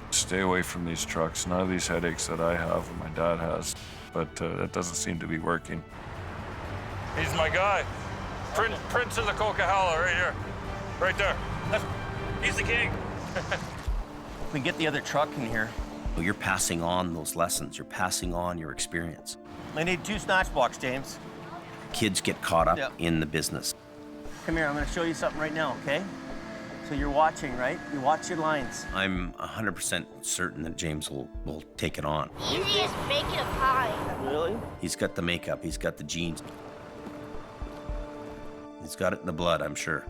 stay away from these trucks, none of these headaches that I have and my dad has, but it doesn't seem to be working. He's my guy. Prince of the Coquihalla, right here. Right there. He's the king. We get the other truck in here. You're passing on those lessons. You're passing on your experience. I need 2 snatch blocks, James. Kids get caught up in the business. Come here, I'm going to show you something right now, okay? So you're watching, right? You watch your lines. I'm 100% certain that James will take it on. Easy as making a pie. Really? He's got the makeup. He's got the genes. He's got it in the blood, I'm sure.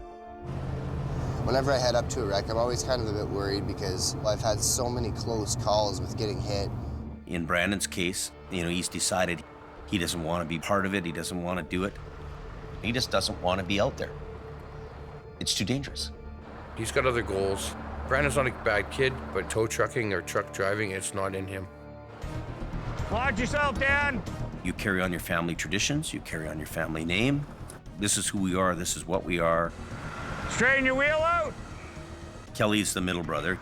Whenever I head up to a wreck, I'm always kind of a bit worried because I've had so many close calls with getting hit. In Brandon's case, you know, he's decided he doesn't want to be part of it. He doesn't want to do it. He just doesn't want to be out there. It's too dangerous. He's got other goals. Brandon's not a bad kid, but tow trucking or truck driving, it's not in him. Watch yourself, Dan. You carry on your family traditions. You carry on your family name. This is who we are. This is what we are. Straighten your wheel out. Kelly's the middle brother.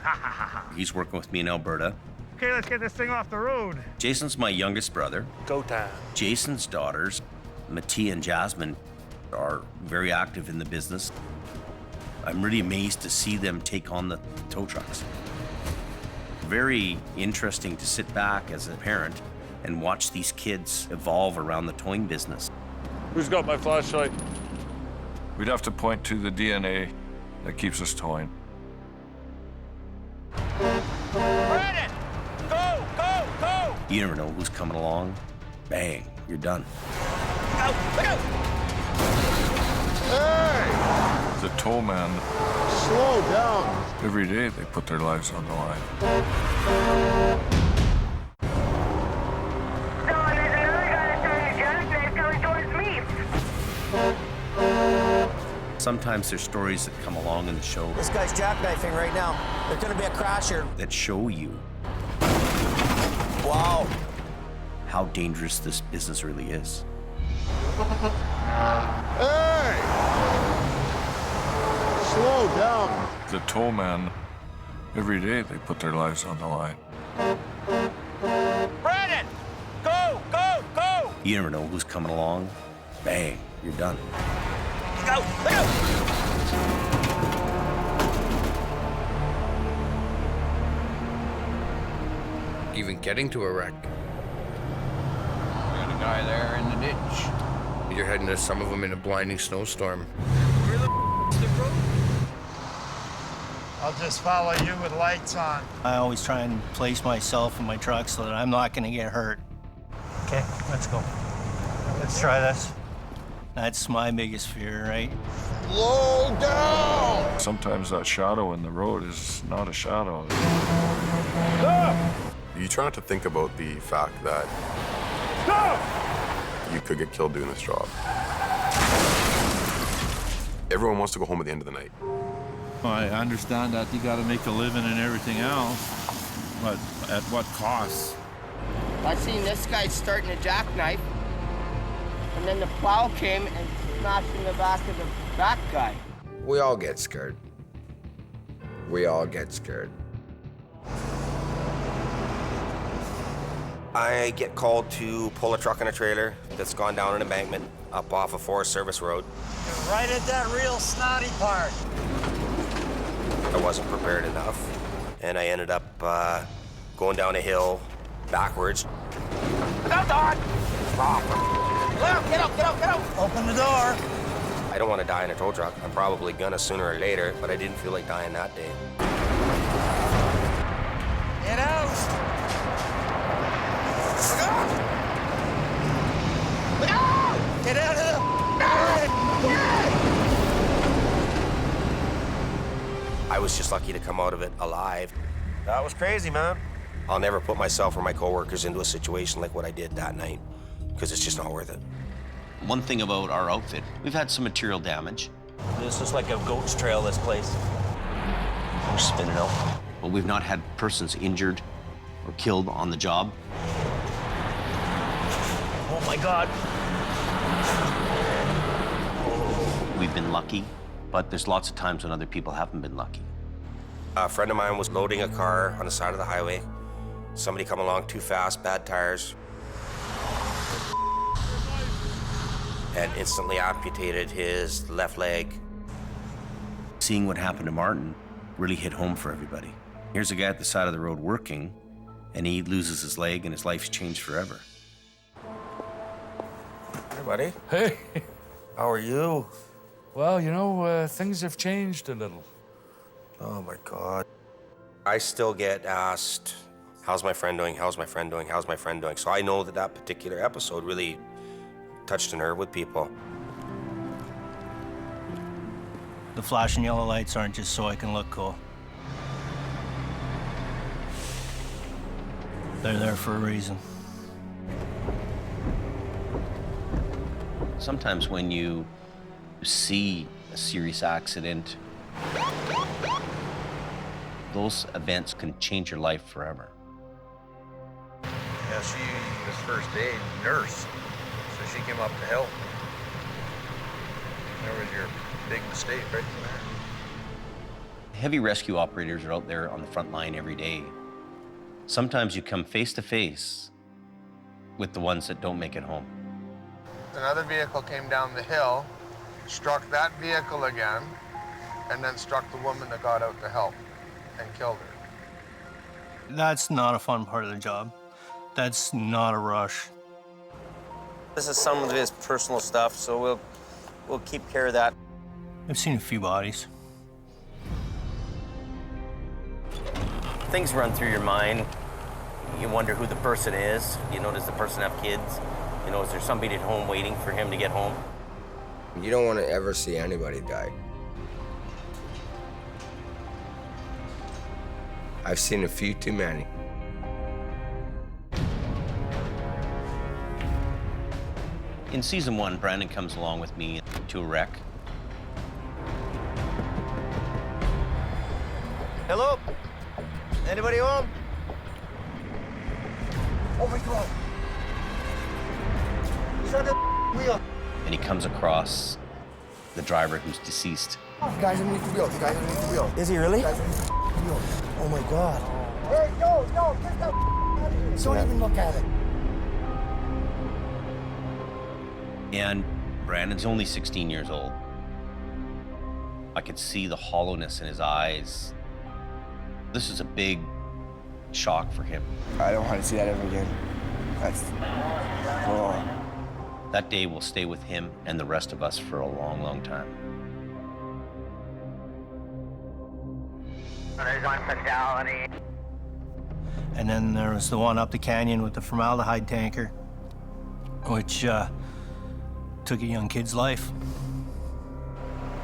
He's working with me in Alberta. Okay, let's get this thing off the road. Jason's my youngest brother. Go time. Jason's daughters, Mattia and Jasmine, are very active in the business. I'm really amazed to see them take on the tow trucks. Very interesting to sit back as a parent and watch these kids evolve around the towing business. Who's got my flashlight? We'd have to point to the DNA that keeps us towing. Brandon! Go, go, go! You never know who's coming along. Bang, you're done. Out, look out! The tow man, Slow down. every day they put their lives on the line. Sometimes there's stories that come along in the show This guy's jackknifing right now. There's gonna be a crash here. that show you Wow. how dangerous this business really is. Hey! Slow down. The tow man, every day they put their lives on the line. Brandon! Go, go, go! You never know who's coming along. Bang, you're done. Look out, look out! Even getting to a wreck. We got a guy there in the ditch. You're heading to some of them in a blinding snowstorm. Where the f***'s the road? I'll just follow you with lights on. I always try and place myself in my truck so that I'm not gonna get hurt. Okay, let's go. Let's try this. That's my biggest fear, right? Slow down! Sometimes that shadow in the road is not a shadow. You try not to think about the fact that you could get killed doing this job. Everyone wants to go home at the end of the night. I understand that you gotta make a living and everything else, but at what cost? I seen this guy starting a jackknife, and then the plow came and smashed in the back of the back guy. We all get scared. We all get scared. I get called to pull a truck and a trailer that's gone down an embankment up off a Forest Service road. You're right at that real snotty part. I wasn't prepared enough, and I ended up going down a hill backwards. Look out, Don! Get out, get out, get out! Open the door. I don't want to die in a tow truck. I'm probably gonna sooner or later, but I didn't feel like dying that day. Get out! Look out! Get out of the... I was just lucky to come out of it alive. That was crazy, man. I'll never put myself or my coworkers into a situation like what I did that night, because it's just not worth it. One thing about our outfit, we've had some material damage. This is like a goat's trail, this place. We're spinning out. But we've not had persons injured or killed on the job. Oh my God. We've been lucky, but there's lots of times when other people haven't been lucky. A friend of mine was loading a car on the side of the highway. Somebody come along too fast, bad tires, and instantly amputated his left leg. Seeing what happened to Martin really hit home for everybody. Here's a guy at the side of the road working, and he loses his leg and his life's changed forever. Hey, buddy. Hey. How are you? Well, you know, things have changed a little. Oh, my God. I still get asked, how's my friend doing? How's my friend doing? How's my friend doing? So I know that that particular episode really touched a nerve with people. The flashing yellow lights aren't just so I can look cool. They're there for a reason. Sometimes when you see a serious accident, those events can change your life forever. Yeah, she was first aid nurse, so she came up to help. There was your big mistake right there. Heavy rescue operators are out there on the front line every day. Sometimes you come face to face with the ones that don't make it home. Another vehicle came down the hill, struck that vehicle again, and then struck the woman that got out to help and killed her. That's not a fun part of the job. That's not a rush. This is some of his personal stuff, so we'll keep care of that. I've seen a few bodies. Things run through your mind. You wonder who the person is. You know, does the person have kids? You know, is there somebody at home waiting for him to get home? You don't want to ever see anybody die. I've seen a few too many. In season 1, Brandon comes along with me to a wreck. Hello? Anybody home? Oh my God. He's on the wheel. And he comes across the driver who's deceased. The guy's underneath the wheel. The guy's underneath the wheel. Is he really? The guy's underneath the wheel. Oh my God. Hey, no, get that out of here. Don't even look at it. And Brandon's only 16 years old. I could see the hollowness in his eyes. This is a big shock for him. I don't want to see that ever again. That's... Oh. That day will stay with him and the rest of us for a long, long time. There's one fatality. And then there was the one up the canyon with the formaldehyde tanker, which took a young kid's life.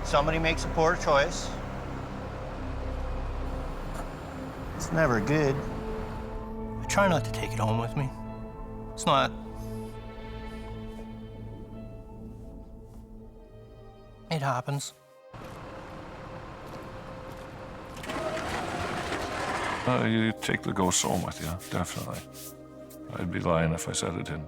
Somebody makes a poor choice. It's never good. I try not to take it home with me. It's not. It happens. You take the ghost home with you, definitely. I'd be lying if I said it didn't.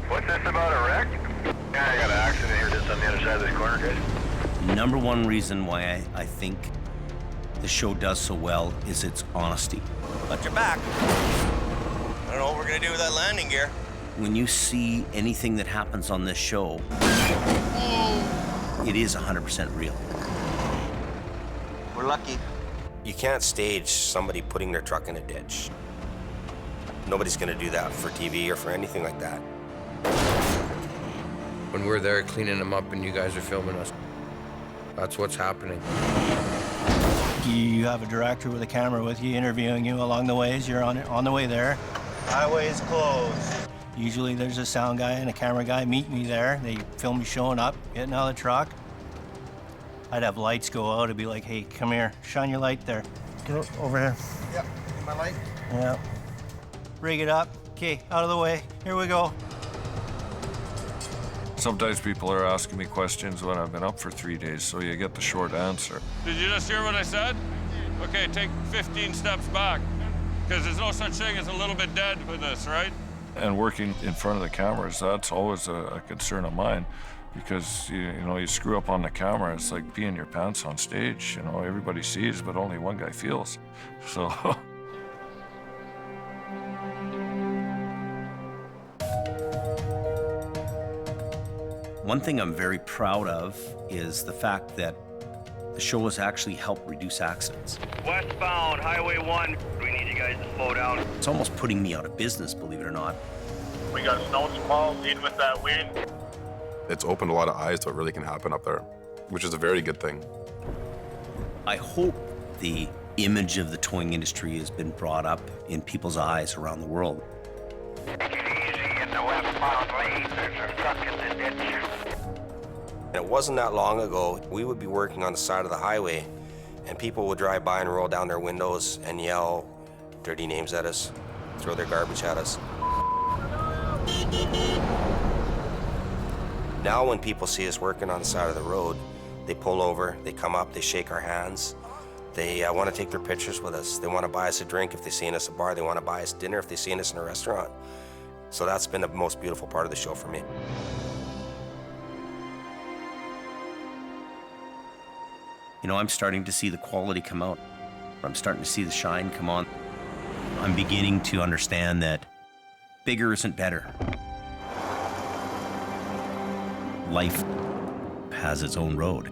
What's this about a wreck? Yeah, I got an accident here just on the other side of this corner, guys. Number one reason why I think the show does so well is its honesty. But you're back. I don't know what we're gonna do with that landing gear. When you see anything that happens on this show, it is 100% real. We're lucky. You can't stage somebody putting their truck in a ditch. Nobody's gonna do that for TV or for anything like that. When we're there cleaning them up and you guys are filming us, that's what's happening. You have a director with a camera with you, interviewing you along the way as you're on the way there. Highway is closed. Usually there's a sound guy and a camera guy meet me there. They film me showing up, getting out of the truck. I'd have lights go out. I'd be like, hey, come here, shine your light there. Get over here. Yep, my light. Yeah. Rig it up. Okay, out of the way. Here we go. Sometimes people are asking me questions when I've been up for 3 days, so you get the short answer. Did you just hear what I said? Okay, take 15 steps back, because there's no such thing as a little bit dead with this, right? And working in front of the cameras, that's always a concern of mine, because you screw up on the camera, it's like peeing your pants on stage. Everybody sees, but only one guy feels. So. One thing I'm very proud of is the fact that the show has actually helped reduce accidents. Westbound, Highway 1. We need you guys to slow down. It's almost putting me out of business, believe it or not. We got snow squalls in with that wind. It's opened a lot of eyes to what really can happen up there, which is a very good thing. I hope the image of the towing industry has been brought up in people's eyes around the world. Take it easy in the westbound lane. There's a truck in the ditch. And it wasn't that long ago, we would be working on the side of the highway, and people would drive by and roll down their windows and yell dirty names at us, throw their garbage at us. Now when people see us working on the side of the road, they pull over, they come up, they shake our hands. They want to take their pictures with us. They want to buy us a drink if they see us at a bar. They want to buy us dinner if they see us in a restaurant. So that's been the most beautiful part of the show for me. I'm starting to see the quality come out. I'm starting to see the shine come on. I'm beginning to understand that bigger isn't better. Life has its own road.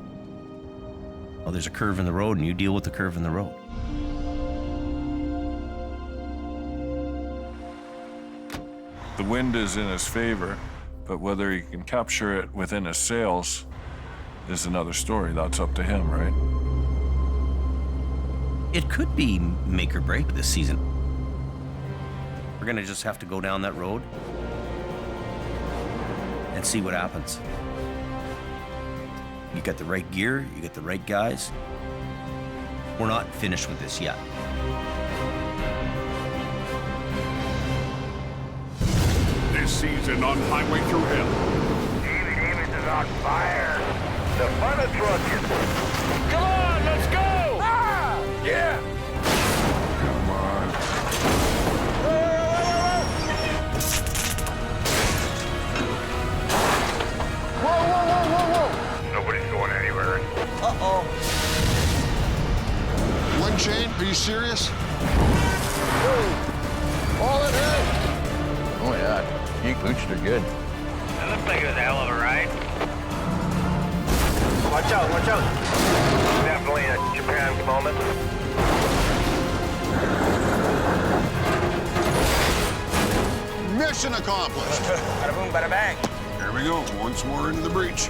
Well, there's a curve in the road, and you deal with the curve in the road. The wind is in his favor, but whether he can capture it within his sails is another story. That's up to him, right? It could be make or break this season. We're gonna just have to go down that road and see what happens. You got the right gear, you got the right guys. We're not finished with this yet. This season on Highway Through Hell, is on fire. The fun of trucking. Come on, let's go! Ah! Yeah! Come on. Whoa, whoa, whoa, whoa, whoa! Nobody's going anywhere. Uh-oh. One chain? Are you serious? All in here. Oh yeah, you Winch are good. That looks like it was a hell of a ride. Watch out, watch out. Definitely a Japan's moment. Mission accomplished. Bada boom, bada bang. Here we go, once more into the breach.